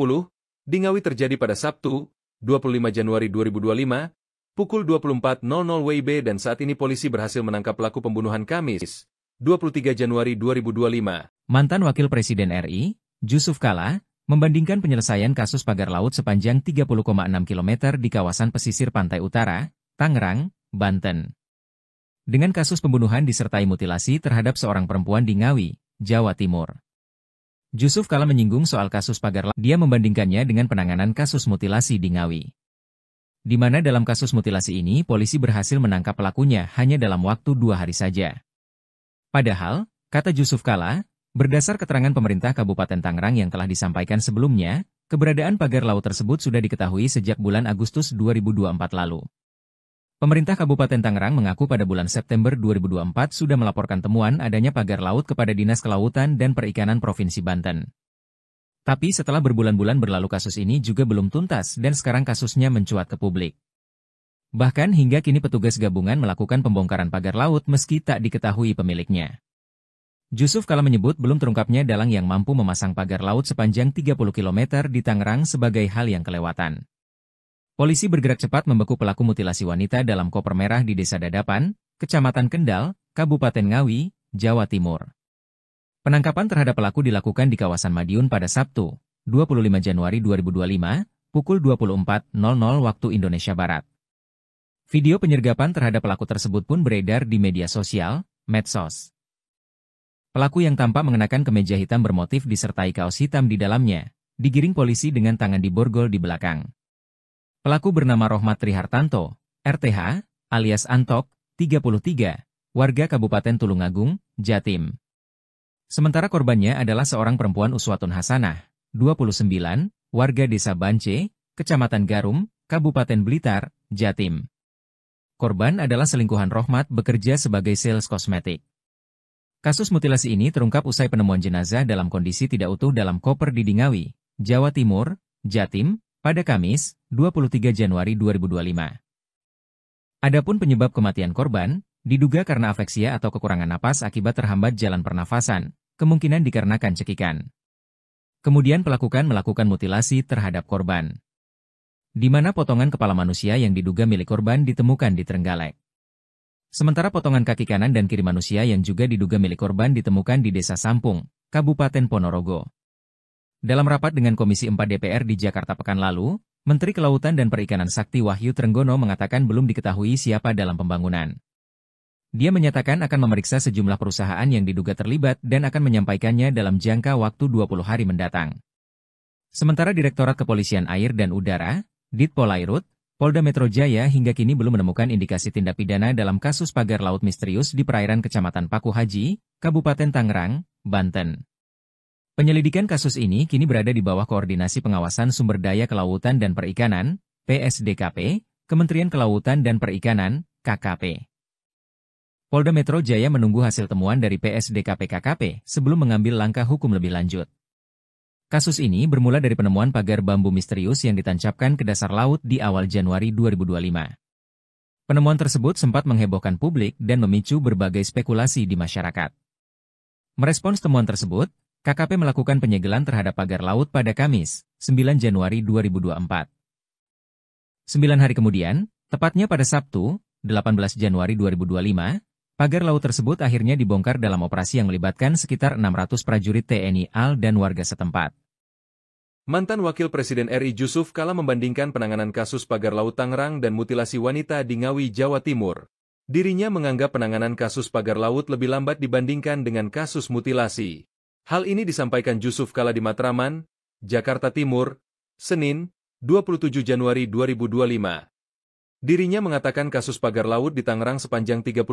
Speaker 2: di Ngawi terjadi pada Sabtu, 25 Januari 2025, pukul 24.00 WIB dan saat ini polisi berhasil menangkap pelaku pembunuhan Kamis, 23 Januari 2025.
Speaker 1: Mantan Wakil Presiden RI, Jusuf Kalla, membandingkan penyelesaian kasus pagar laut sepanjang 30,6 km di kawasan pesisir pantai utara, Tangerang, Banten, dengan kasus pembunuhan disertai mutilasi terhadap seorang perempuan di Ngawi, Jawa Timur. Jusuf Kalla menyinggung soal kasus pagar laut. Dia membandingkannya dengan penanganan kasus mutilasi di Ngawi, di mana dalam kasus mutilasi ini polisi berhasil menangkap pelakunya hanya dalam waktu 2 hari saja. Padahal, kata Jusuf Kalla, berdasar keterangan pemerintah Kabupaten Tangerang yang telah disampaikan sebelumnya, keberadaan pagar laut tersebut sudah diketahui sejak bulan Agustus 2024 lalu. Pemerintah Kabupaten Tangerang mengaku pada bulan September 2024 sudah melaporkan temuan adanya pagar laut kepada Dinas Kelautan dan Perikanan Provinsi Banten. Tapi setelah berbulan-bulan berlalu kasus ini juga belum tuntas dan sekarang kasusnya mencuat ke publik. Bahkan hingga kini petugas gabungan melakukan pembongkaran pagar laut meski tak diketahui pemiliknya. Jusuf Kalla menyebut belum terungkapnya dalang yang mampu memasang pagar laut sepanjang 30 km di Tangerang sebagai hal yang kelewatan. Polisi bergerak cepat membeku pelaku mutilasi wanita dalam koper merah di Desa Dadapan, Kecamatan Kendal, Kabupaten Ngawi, Jawa Timur. Penangkapan terhadap pelaku dilakukan di kawasan Madiun pada Sabtu, 25 Januari 2025, pukul 24.00 waktu Indonesia Barat. Video penyergapan terhadap pelaku tersebut pun beredar di media sosial, medsos. Pelaku yang tampak mengenakan kemeja hitam bermotif disertai kaos hitam di dalamnya, digiring polisi dengan tangan diborgol di belakang. Pelaku bernama Rohmat Trihartanto, RTH, alias Antok, 33, warga Kabupaten Tulungagung, Jatim. Sementara korbannya adalah seorang perempuan Uswatun Hasanah, 29, warga Desa Bance, Kecamatan Garum, Kabupaten Blitar, Jatim. Korban adalah selingkuhan Rohmat bekerja sebagai sales kosmetik. Kasus mutilasi ini terungkap usai penemuan jenazah dalam kondisi tidak utuh dalam koper di Ngawi, Jawa Timur, Jatim, pada Kamis, 23 Januari 2025. Adapun penyebab kematian korban, diduga karena afeksia atau kekurangan napas akibat terhambat jalan pernafasan, kemungkinan dikarenakan cekikan. Kemudian melakukan mutilasi terhadap korban, di mana potongan kepala manusia yang diduga milik korban ditemukan di Trenggalek. Sementara potongan kaki kanan dan kiri manusia yang juga diduga milik korban ditemukan di Desa Sampung, Kabupaten Ponorogo. Dalam rapat dengan Komisi 4 DPR di Jakarta pekan lalu, Menteri Kelautan dan Perikanan Sakti Wahyu Trenggono mengatakan belum diketahui siapa dalam pembangunan. Dia menyatakan akan memeriksa sejumlah perusahaan yang diduga terlibat dan akan menyampaikannya dalam jangka waktu 20 hari mendatang. Sementara Direktorat Kepolisian Air dan Udara, Ditpolairut, Polda Metro Jaya hingga kini belum menemukan indikasi tindak pidana dalam kasus pagar laut misterius di perairan Kecamatan Paku Haji, Kabupaten Tangerang, Banten. Penyelidikan kasus ini kini berada di bawah Koordinasi Pengawasan Sumber Daya Kelautan dan Perikanan, PSDKP, Kementerian Kelautan dan Perikanan, KKP. Polda Metro Jaya menunggu hasil temuan dari PSDKP-KKP sebelum mengambil langkah hukum lebih lanjut. Kasus ini bermula dari penemuan pagar bambu misterius yang ditancapkan ke dasar laut di awal Januari 2025. Penemuan tersebut sempat menghebohkan publik dan memicu berbagai spekulasi di masyarakat. Merespons temuan tersebut, KKP melakukan penyegelan terhadap pagar laut pada Kamis, 9 Januari 2024. 9 hari kemudian, tepatnya pada Sabtu, 18 Januari 2025, pagar laut tersebut akhirnya dibongkar dalam operasi yang melibatkan sekitar 600 prajurit TNI AL dan warga setempat.
Speaker 2: Mantan Wakil Presiden RI Jusuf Kalla membandingkan penanganan kasus pagar laut Tangerang dan mutilasi wanita di Ngawi, Jawa Timur. Dirinya menganggap penanganan kasus pagar laut lebih lambat dibandingkan dengan kasus mutilasi. Hal ini disampaikan Jusuf Kalla di Matraman, Jakarta Timur, Senin, 27 Januari 2025. Dirinya mengatakan kasus pagar laut di Tangerang sepanjang 30,6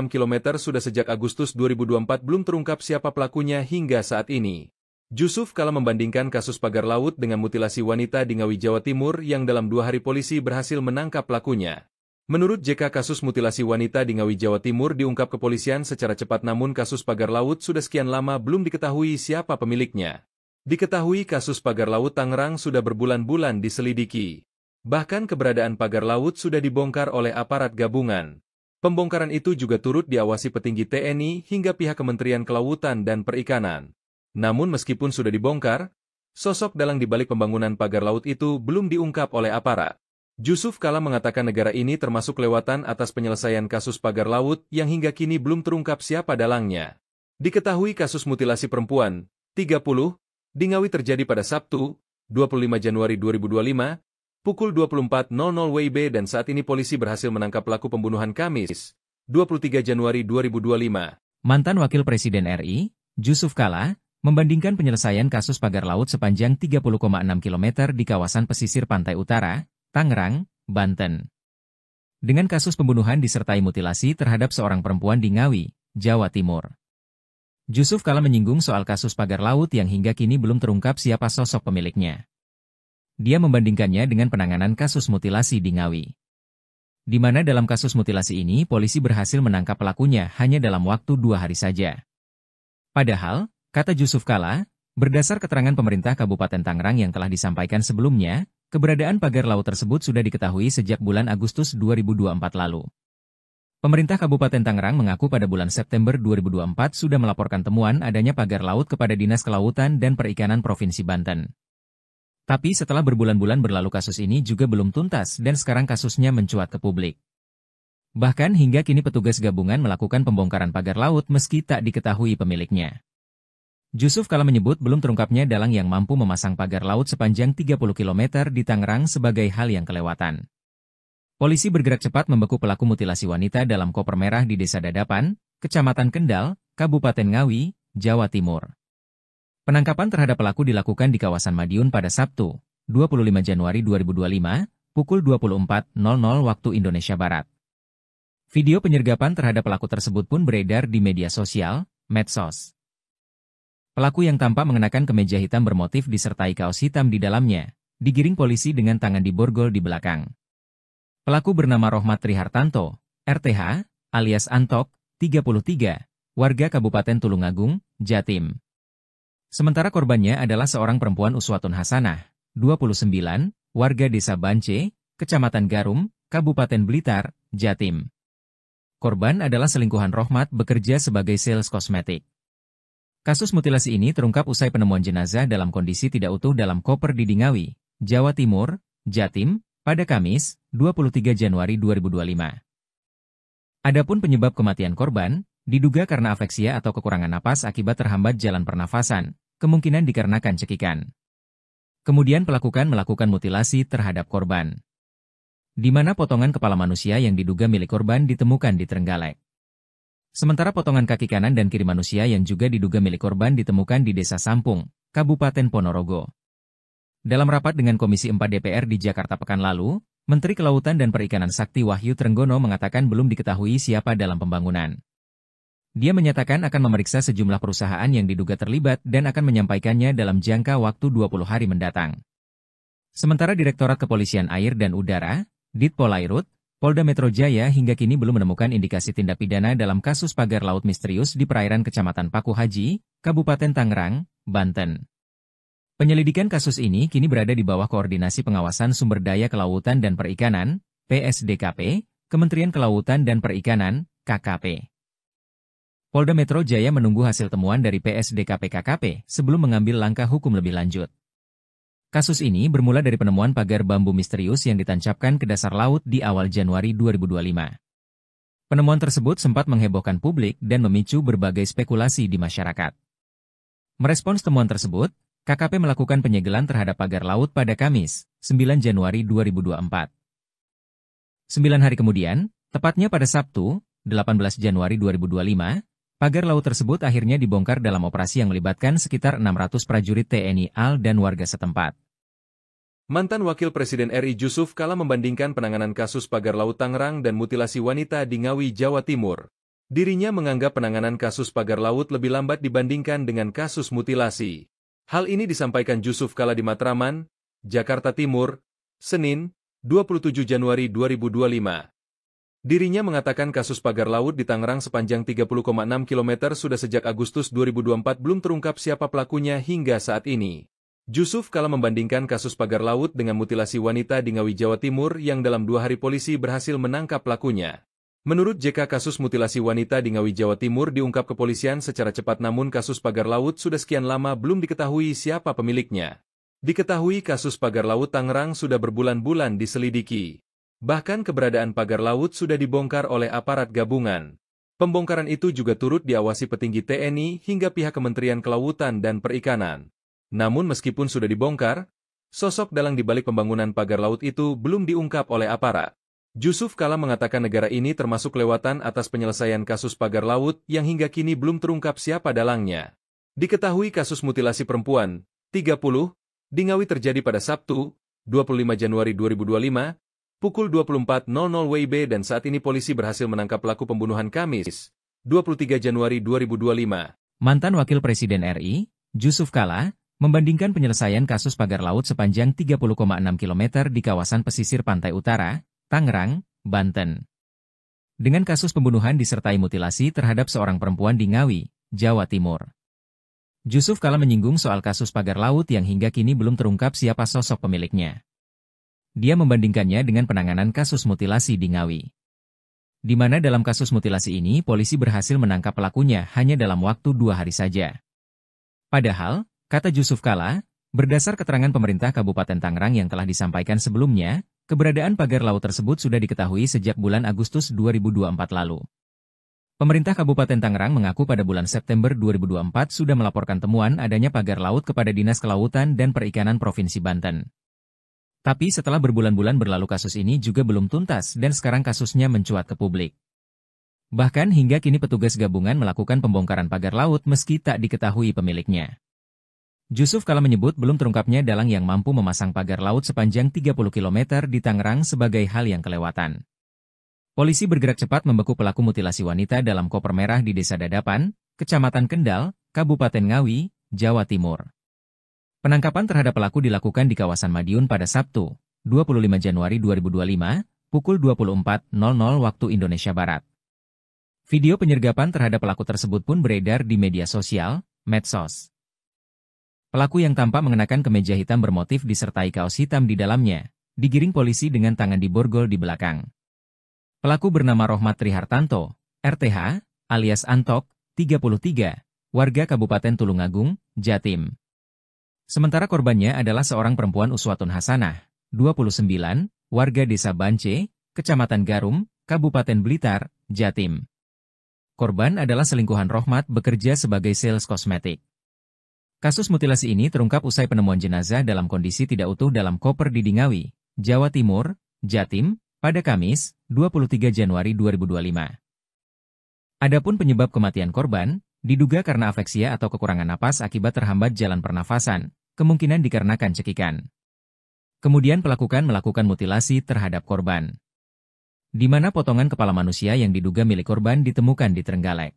Speaker 2: km sudah sejak Agustus 2024 belum terungkap siapa pelakunya hingga saat ini. Jusuf Kalla membandingkan kasus pagar laut dengan mutilasi wanita di Ngawi, Jawa Timur yang dalam 2 hari polisi berhasil menangkap pelakunya. Menurut JK, kasus mutilasi wanita di Ngawi, Jawa Timur diungkap kepolisian secara cepat, namun kasus pagar laut sudah sekian lama belum diketahui siapa pemiliknya. Diketahui kasus pagar laut Tangerang sudah berbulan-bulan diselidiki. Bahkan keberadaan pagar laut sudah dibongkar oleh aparat gabungan. Pembongkaran itu juga turut diawasi petinggi TNI hingga pihak Kementerian Kelautan dan Perikanan. Namun meskipun sudah dibongkar, sosok dalang di balik pembangunan pagar laut itu belum diungkap oleh aparat. Jusuf Kalla mengatakan negara ini termasuk kelewatan atas penyelesaian kasus pagar laut yang hingga kini belum terungkap siapa dalangnya. Diketahui kasus mutilasi perempuan, 30, di Ngawi terjadi pada Sabtu, 25 Januari 2025, pukul 24.00 WIB dan saat ini polisi berhasil menangkap pelaku pembunuhan Kamis, 23 Januari 2025.
Speaker 1: Mantan Wakil Presiden RI, Jusuf Kalla, membandingkan penyelesaian kasus pagar laut sepanjang 30,6 km di kawasan pesisir pantai utara, Tangerang, Banten, dengan kasus pembunuhan disertai mutilasi terhadap seorang perempuan di Ngawi, Jawa Timur. Jusuf Kalla menyinggung soal kasus pagar laut yang hingga kini belum terungkap siapa sosok pemiliknya. Dia membandingkannya dengan penanganan kasus mutilasi di Ngawi, di mana dalam kasus mutilasi ini polisi berhasil menangkap pelakunya hanya dalam waktu 2 hari saja. Padahal, kata Jusuf Kalla, berdasar keterangan pemerintah Kabupaten Tangerang yang telah disampaikan sebelumnya, keberadaan pagar laut tersebut sudah diketahui sejak bulan Agustus 2024 lalu. Pemerintah Kabupaten Tangerang mengaku pada bulan September 2024 sudah melaporkan temuan adanya pagar laut kepada Dinas Kelautan dan Perikanan Provinsi Banten. Tapi setelah berbulan-bulan berlalu kasus ini juga belum tuntas dan sekarang kasusnya mencuat ke publik. Bahkan hingga kini petugas gabungan melakukan pembongkaran pagar laut meski tak diketahui pemiliknya. Jusuf Kalla menyebut belum terungkapnya dalang yang mampu memasang pagar laut sepanjang 30 km di Tangerang sebagai hal yang kelewatan. Polisi bergerak cepat membekuk pelaku mutilasi wanita dalam koper merah di Desa Dadapan, Kecamatan Kendal, Kabupaten Ngawi, Jawa Timur. Penangkapan terhadap pelaku dilakukan di kawasan Madiun pada Sabtu, 25 Januari 2025, pukul 24.00 waktu Indonesia Barat. Video penyergapan terhadap pelaku tersebut pun beredar di media sosial, medsos. Pelaku yang tampak mengenakan kemeja hitam bermotif disertai kaos hitam di dalamnya, digiring polisi dengan tangan diborgol di belakang. Pelaku bernama Rohmat Trihartanto, RTH, alias Antok, 33, warga Kabupaten Tulungagung, Jatim. Sementara korbannya adalah seorang perempuan Uswatun Hasanah, 29, warga Desa Bance, Kecamatan Garum, Kabupaten Blitar, Jatim. Korban adalah selingkuhan Rohmat bekerja sebagai sales kosmetik. Kasus mutilasi ini terungkap usai penemuan jenazah dalam kondisi tidak utuh dalam koper di Ngawi, Jawa Timur, Jatim, pada Kamis, 23 Januari 2025. Adapun penyebab kematian korban, diduga karena afeksia atau kekurangan napas akibat terhambat jalan pernafasan, kemungkinan dikarenakan cekikan. Kemudian pelaku melakukan mutilasi terhadap korban, di mana potongan kepala manusia yang diduga milik korban ditemukan di Trenggalek. Sementara potongan kaki kanan dan kiri manusia yang juga diduga milik korban ditemukan di Desa Sampung, Kabupaten Ponorogo. Dalam rapat dengan Komisi 4 DPR di Jakarta pekan lalu, Menteri Kelautan dan Perikanan Sakti Wahyu Trenggono mengatakan belum diketahui siapa dalam pembangunan. Dia menyatakan akan memeriksa sejumlah perusahaan yang diduga terlibat dan akan menyampaikannya dalam jangka waktu 20 hari mendatang. Sementara Direktorat Kepolisian Air dan Udara, Ditpolairut, Polda Metro Jaya hingga kini belum menemukan indikasi tindak pidana dalam kasus pagar laut misterius di perairan Kecamatan Paku Haji, Kabupaten Tangerang, Banten. Penyelidikan kasus ini kini berada di bawah Koordinasi Pengawasan Sumber Daya Kelautan dan Perikanan, PSDKP, Kementerian Kelautan dan Perikanan, KKP. Polda Metro Jaya menunggu hasil temuan dari PSDKP KKP sebelum mengambil langkah hukum lebih lanjut. Kasus ini bermula dari penemuan pagar bambu misterius yang ditancapkan ke dasar laut di awal Januari 2025. Penemuan tersebut sempat menghebohkan publik dan memicu berbagai spekulasi di masyarakat. Merespons temuan tersebut, KKP melakukan penyegelan terhadap pagar laut pada Kamis, 9 Januari 2024. 9 hari kemudian, tepatnya pada Sabtu, 18 Januari 2025, pagar laut tersebut akhirnya dibongkar dalam operasi yang melibatkan sekitar 600 prajurit TNI AL dan warga setempat.
Speaker 2: Mantan Wakil Presiden RI Jusuf Kalla membandingkan penanganan kasus pagar laut Tangerang dan mutilasi wanita di Ngawi, Jawa Timur. Dirinya menganggap penanganan kasus pagar laut lebih lambat dibandingkan dengan kasus mutilasi. Hal ini disampaikan Jusuf Kalla di Matraman, Jakarta Timur, Senin, 27 Januari 2025. Dirinya mengatakan kasus pagar laut di Tangerang sepanjang 30,6 km sudah sejak Agustus 2024 belum terungkap siapa pelakunya hingga saat ini. Jusuf Kalla membandingkan kasus pagar laut dengan mutilasi wanita di Ngawi, Jawa Timur yang dalam 2 hari polisi berhasil menangkap pelakunya. Menurut JK, kasus mutilasi wanita di Ngawi, Jawa Timur diungkap kepolisian secara cepat, namun kasus pagar laut sudah sekian lama belum diketahui siapa pemiliknya. Diketahui kasus pagar laut Tangerang sudah berbulan-bulan diselidiki. Bahkan keberadaan pagar laut sudah dibongkar oleh aparat gabungan. Pembongkaran itu juga turut diawasi petinggi TNI hingga pihak Kementerian Kelautan dan Perikanan. Namun meskipun sudah dibongkar, sosok dalang di balik pembangunan pagar laut itu belum diungkap oleh aparat. Jusuf Kalla mengatakan negara ini termasuk kelewatan atas penyelesaian kasus pagar laut yang hingga kini belum terungkap siapa dalangnya. Diketahui kasus mutilasi perempuan, 30, di Ngawi terjadi pada Sabtu, 25 Januari 2025, pukul 24.00 WIB dan saat ini polisi berhasil menangkap pelaku pembunuhan Kamis, 23 Januari 2025.
Speaker 1: Mantan Wakil Presiden RI, Jusuf Kalla, membandingkan penyelesaian kasus pagar laut sepanjang 30,6 km di kawasan pesisir pantai utara, Tangerang, Banten, dengan kasus pembunuhan disertai mutilasi terhadap seorang perempuan di Ngawi, Jawa Timur. Jusuf Kalla menyinggung soal kasus pagar laut yang hingga kini belum terungkap siapa sosok pemiliknya. Dia membandingkannya dengan penanganan kasus mutilasi di Ngawi, di mana dalam kasus mutilasi ini polisi berhasil menangkap pelakunya hanya dalam waktu 2 hari saja. Padahal, kata Jusuf Kalla, berdasar keterangan pemerintah Kabupaten Tangerang yang telah disampaikan sebelumnya, keberadaan pagar laut tersebut sudah diketahui sejak bulan Agustus 2024 lalu. Pemerintah Kabupaten Tangerang mengaku pada bulan September 2024 sudah melaporkan temuan adanya pagar laut kepada Dinas Kelautan dan Perikanan Provinsi Banten. Tapi setelah berbulan-bulan berlalu kasus ini juga belum tuntas dan sekarang kasusnya mencuat ke publik. Bahkan hingga kini petugas gabungan melakukan pembongkaran pagar laut meski tak diketahui pemiliknya. Jusuf Kalla menyebut belum terungkapnya dalang yang mampu memasang pagar laut sepanjang 30 km di Tangerang sebagai hal yang kelewatan. Polisi bergerak cepat membekuk pelaku mutilasi wanita dalam koper merah di Desa Dadapan, Kecamatan Kendal, Kabupaten Ngawi, Jawa Timur. Penangkapan terhadap pelaku dilakukan di kawasan Madiun pada Sabtu, 25 Januari 2025, pukul 24.00 waktu Indonesia Barat. Video penyergapan terhadap pelaku tersebut pun beredar di media sosial, medsos. Pelaku yang tampak mengenakan kemeja hitam bermotif disertai kaos hitam di dalamnya, digiring polisi dengan tangan diborgol di belakang. Pelaku bernama Rohmat Trihartanto, RTH, alias Antok, 33, warga Kabupaten Tulungagung, Jatim. Sementara korbannya adalah seorang perempuan Uswatun Hasanah, 29, warga Desa Bance, Kecamatan Garum, Kabupaten Blitar, Jatim. Korban adalah selingkuhan Rohmat bekerja sebagai sales kosmetik. Kasus mutilasi ini terungkap usai penemuan jenazah dalam kondisi tidak utuh dalam koper di Ngawi, Jawa Timur, Jatim, pada Kamis, 23 Januari 2025. Adapun penyebab kematian korban, diduga karena afeksia atau kekurangan napas akibat terhambat jalan pernafasan, kemungkinan dikarenakan cekikan. Kemudian pelaku melakukan mutilasi terhadap korban, di mana potongan kepala manusia yang diduga milik korban ditemukan di Trenggalek.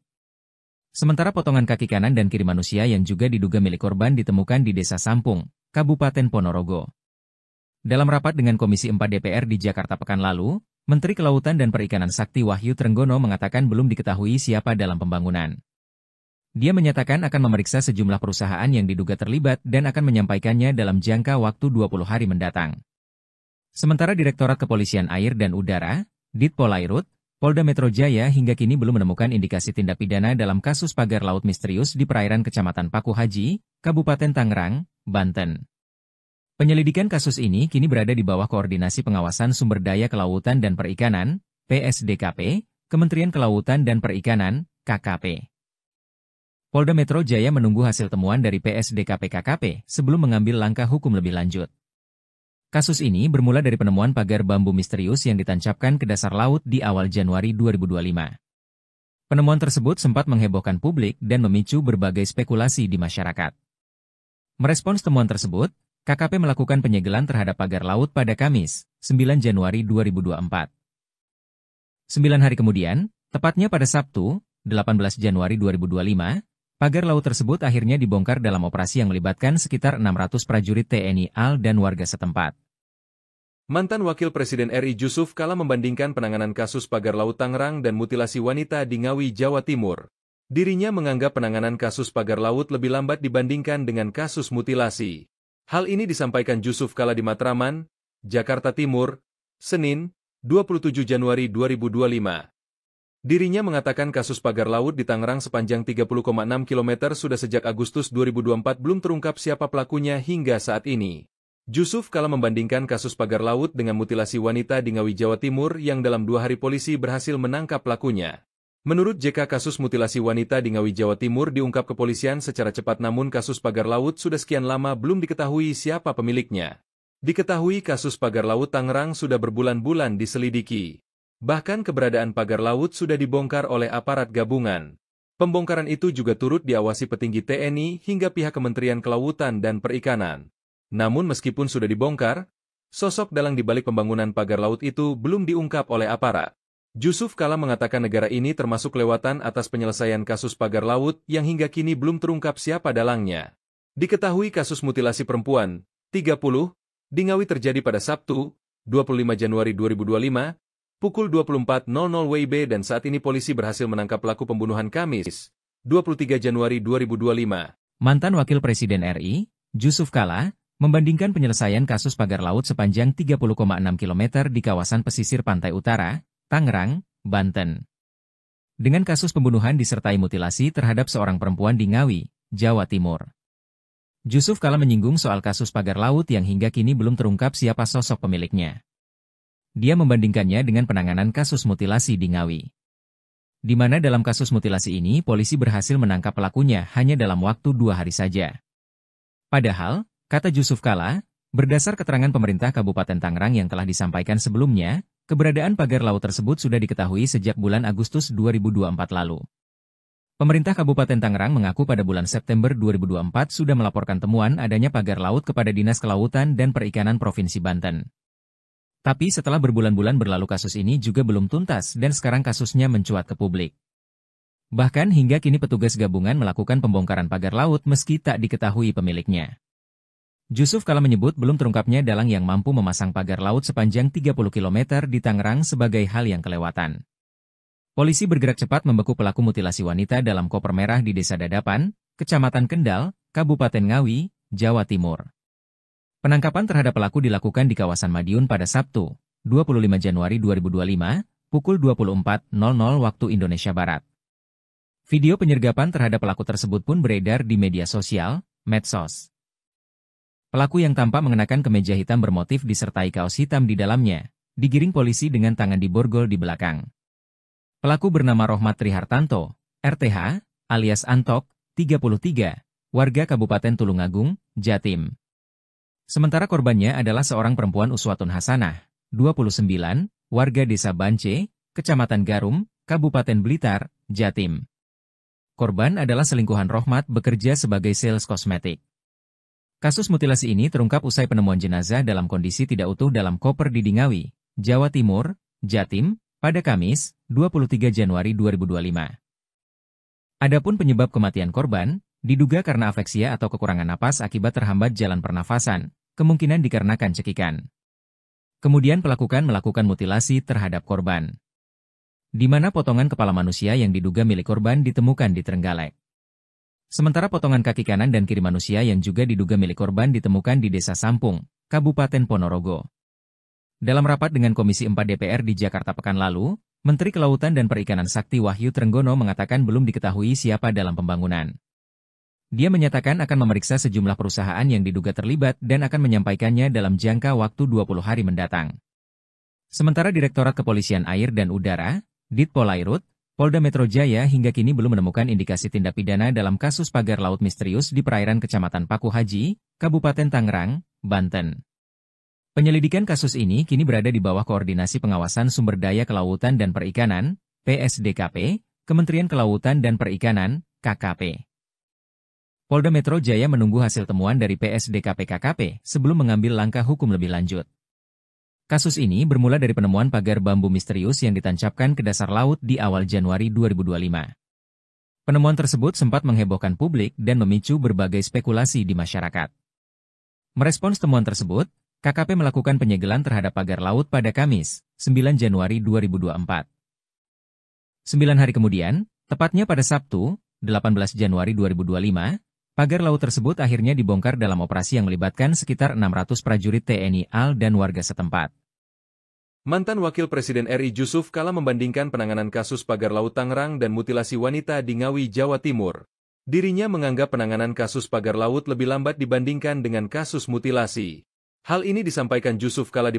Speaker 1: Sementara potongan kaki kanan dan kiri manusia yang juga diduga milik korban ditemukan di Desa Sampung, Kabupaten Ponorogo. Dalam rapat dengan Komisi 4 DPR di Jakarta pekan lalu, Menteri Kelautan dan Perikanan Sakti Wahyu Trenggono mengatakan belum diketahui siapa dalam pembangunan. Dia menyatakan akan memeriksa sejumlah perusahaan yang diduga terlibat dan akan menyampaikannya dalam jangka waktu 20 hari mendatang. Sementara Direktorat Kepolisian Air dan Udara, Ditpolairut, Polda Metro Jaya hingga kini belum menemukan indikasi tindak pidana dalam kasus pagar laut misterius di perairan Kecamatan Paku Haji, Kabupaten Tangerang, Banten. Penyelidikan kasus ini kini berada di bawah koordinasi Pengawasan Sumber Daya Kelautan dan Perikanan, PSDKP, Kementerian Kelautan dan Perikanan, KKP. Polda Metro Jaya menunggu hasil temuan dari PSDKP KKP sebelum mengambil langkah hukum lebih lanjut. Kasus ini bermula dari penemuan pagar bambu misterius yang ditancapkan ke dasar laut di awal Januari 2025. Penemuan tersebut sempat menghebohkan publik dan memicu berbagai spekulasi di masyarakat. Merespons temuan tersebut, KKP melakukan penyegelan terhadap pagar laut pada Kamis, 9 Januari 2024. 9 hari kemudian, tepatnya pada Sabtu, 18 Januari 2025, pagar laut tersebut akhirnya dibongkar dalam operasi yang melibatkan sekitar 600 prajurit TNI AL dan warga setempat.
Speaker 2: Mantan Wakil Presiden RI Jusuf Kalla membandingkan penanganan kasus pagar laut Tangerang dan mutilasi wanita di Ngawi, Jawa Timur. Dirinya menganggap penanganan kasus pagar laut lebih lambat dibandingkan dengan kasus mutilasi. Hal ini disampaikan Jusuf Kalla di Matraman, Jakarta Timur, Senin, 27 Januari 2025. Dirinya mengatakan kasus pagar laut di Tangerang sepanjang 30,6 km sudah sejak Agustus 2024 belum terungkap siapa pelakunya hingga saat ini. Jusuf Kalla membandingkan kasus pagar laut dengan mutilasi wanita di Ngawi, Jawa Timur yang dalam 2 hari polisi berhasil menangkap pelakunya. Menurut JK, kasus mutilasi wanita di Ngawi, Jawa Timur diungkap kepolisian secara cepat, namun kasus pagar laut sudah sekian lama belum diketahui siapa pemiliknya. Diketahui kasus pagar laut Tangerang sudah berbulan-bulan diselidiki. Bahkan keberadaan pagar laut sudah dibongkar oleh aparat gabungan. Pembongkaran itu juga turut diawasi petinggi TNI hingga pihak Kementerian Kelautan dan Perikanan. Namun meskipun sudah dibongkar, sosok dalang di balik pembangunan pagar laut itu belum diungkap oleh aparat. Jusuf Kalla mengatakan negara ini termasuk kelewatan atas penyelesaian kasus pagar laut yang hingga kini belum terungkap siapa dalangnya. Diketahui kasus mutilasi perempuan, 30, di Ngawi terjadi pada Sabtu, 25 Januari 2025, pukul 24.00 WIB dan saat ini polisi berhasil menangkap pelaku pembunuhan Kamis, 23 Januari 2025.
Speaker 1: Mantan Wakil Presiden RI, Jusuf Kalla, membandingkan penyelesaian kasus pagar laut sepanjang 30,6 km di kawasan pesisir pantai utara, Tangerang, Banten, dengan kasus pembunuhan disertai mutilasi terhadap seorang perempuan di Ngawi, Jawa Timur. Jusuf Kalla menyinggung soal kasus pagar laut yang hingga kini belum terungkap siapa sosok pemiliknya. Dia membandingkannya dengan penanganan kasus mutilasi di Ngawi, di mana dalam kasus mutilasi ini polisi berhasil menangkap pelakunya hanya dalam waktu 2 hari saja. Padahal, kata Jusuf Kalla, berdasar keterangan pemerintah Kabupaten Tangerang yang telah disampaikan sebelumnya, keberadaan pagar laut tersebut sudah diketahui sejak bulan Agustus 2024 lalu. Pemerintah Kabupaten Tangerang mengaku pada bulan September 2024 sudah melaporkan temuan adanya pagar laut kepada Dinas Kelautan dan Perikanan Provinsi Banten. Tapi setelah berbulan-bulan berlalu kasus ini juga belum tuntas dan sekarang kasusnya mencuat ke publik. Bahkan hingga kini petugas gabungan melakukan pembongkaran pagar laut meski tak diketahui pemiliknya. Jusuf Kalla menyebut belum terungkapnya dalang yang mampu memasang pagar laut sepanjang 30 km di Tangerang sebagai hal yang kelewatan. Polisi bergerak cepat membekuk pelaku mutilasi wanita dalam koper merah di Desa Dadapan, Kecamatan Kendal, Kabupaten Ngawi, Jawa Timur. Penangkapan terhadap pelaku dilakukan di kawasan Madiun pada Sabtu, 25 Januari 2025, pukul 24.00 waktu Indonesia Barat. Video penyergapan terhadap pelaku tersebut pun beredar di media sosial, medsos. Pelaku yang tampak mengenakan kemeja hitam bermotif disertai kaos hitam di dalamnya, digiring polisi dengan tangan diborgol di belakang. Pelaku bernama Rohmat Trihartanto, RTH, alias Antok, 33, warga Kabupaten Tulungagung, Jatim. Sementara korbannya adalah seorang perempuan Uswatun Hasanah, 29, warga Desa Bance, Kecamatan Garum, Kabupaten Blitar, Jatim. Korban adalah selingkuhan Rohmat bekerja sebagai sales kosmetik. Kasus mutilasi ini terungkap usai penemuan jenazah dalam kondisi tidak utuh dalam koper di Ngawi, Jawa Timur, Jatim, pada Kamis, 23 Januari 2025. Adapun penyebab kematian korban, diduga karena afeksia atau kekurangan napas akibat terhambat jalan pernafasan, kemungkinan dikarenakan cekikan. Kemudian pelaku melakukan mutilasi terhadap korban, di mana potongan kepala manusia yang diduga milik korban ditemukan di Trenggalek. Sementara potongan kaki kanan dan kiri manusia yang juga diduga milik korban ditemukan di Desa Sampung, Kabupaten Ponorogo. Dalam rapat dengan Komisi 4 DPR di Jakarta pekan lalu, Menteri Kelautan dan Perikanan Sakti Wahyu Trenggono mengatakan belum diketahui siapa dalam pembangunan. Dia menyatakan akan memeriksa sejumlah perusahaan yang diduga terlibat dan akan menyampaikannya dalam jangka waktu 20 hari mendatang. Sementara Direktorat Kepolisian Air dan Udara, Ditpolairut, Polda Metro Jaya hingga kini belum menemukan indikasi tindak pidana dalam kasus pagar laut misterius di perairan Kecamatan Paku Haji, Kabupaten Tangerang, Banten. Penyelidikan kasus ini kini berada di bawah Koordinasi Pengawasan Sumber Daya Kelautan dan Perikanan, PSDKP, Kementerian Kelautan dan Perikanan, KKP. Polda Metro Jaya menunggu hasil temuan dari PSDKP-KKP sebelum mengambil langkah hukum lebih lanjut. Kasus ini bermula dari penemuan pagar bambu misterius yang ditancapkan ke dasar laut di awal Januari 2025. Penemuan tersebut sempat menghebohkan publik dan memicu berbagai spekulasi di masyarakat. Merespons temuan tersebut, KKP melakukan penyegelan terhadap pagar laut pada Kamis, 9 Januari 2024. 9 hari kemudian, tepatnya pada Sabtu, 18 Januari 2025, pagar laut tersebut akhirnya dibongkar dalam operasi yang melibatkan sekitar 600 prajurit TNI AL dan warga setempat.
Speaker 2: Mantan Wakil Presiden RI Jusuf Kalla membandingkan penanganan kasus pagar laut Tangerang dan mutilasi wanita di Ngawi, Jawa Timur. Dirinya menganggap penanganan kasus pagar laut lebih lambat dibandingkan dengan kasus mutilasi. Hal ini disampaikan Jusuf Kalla di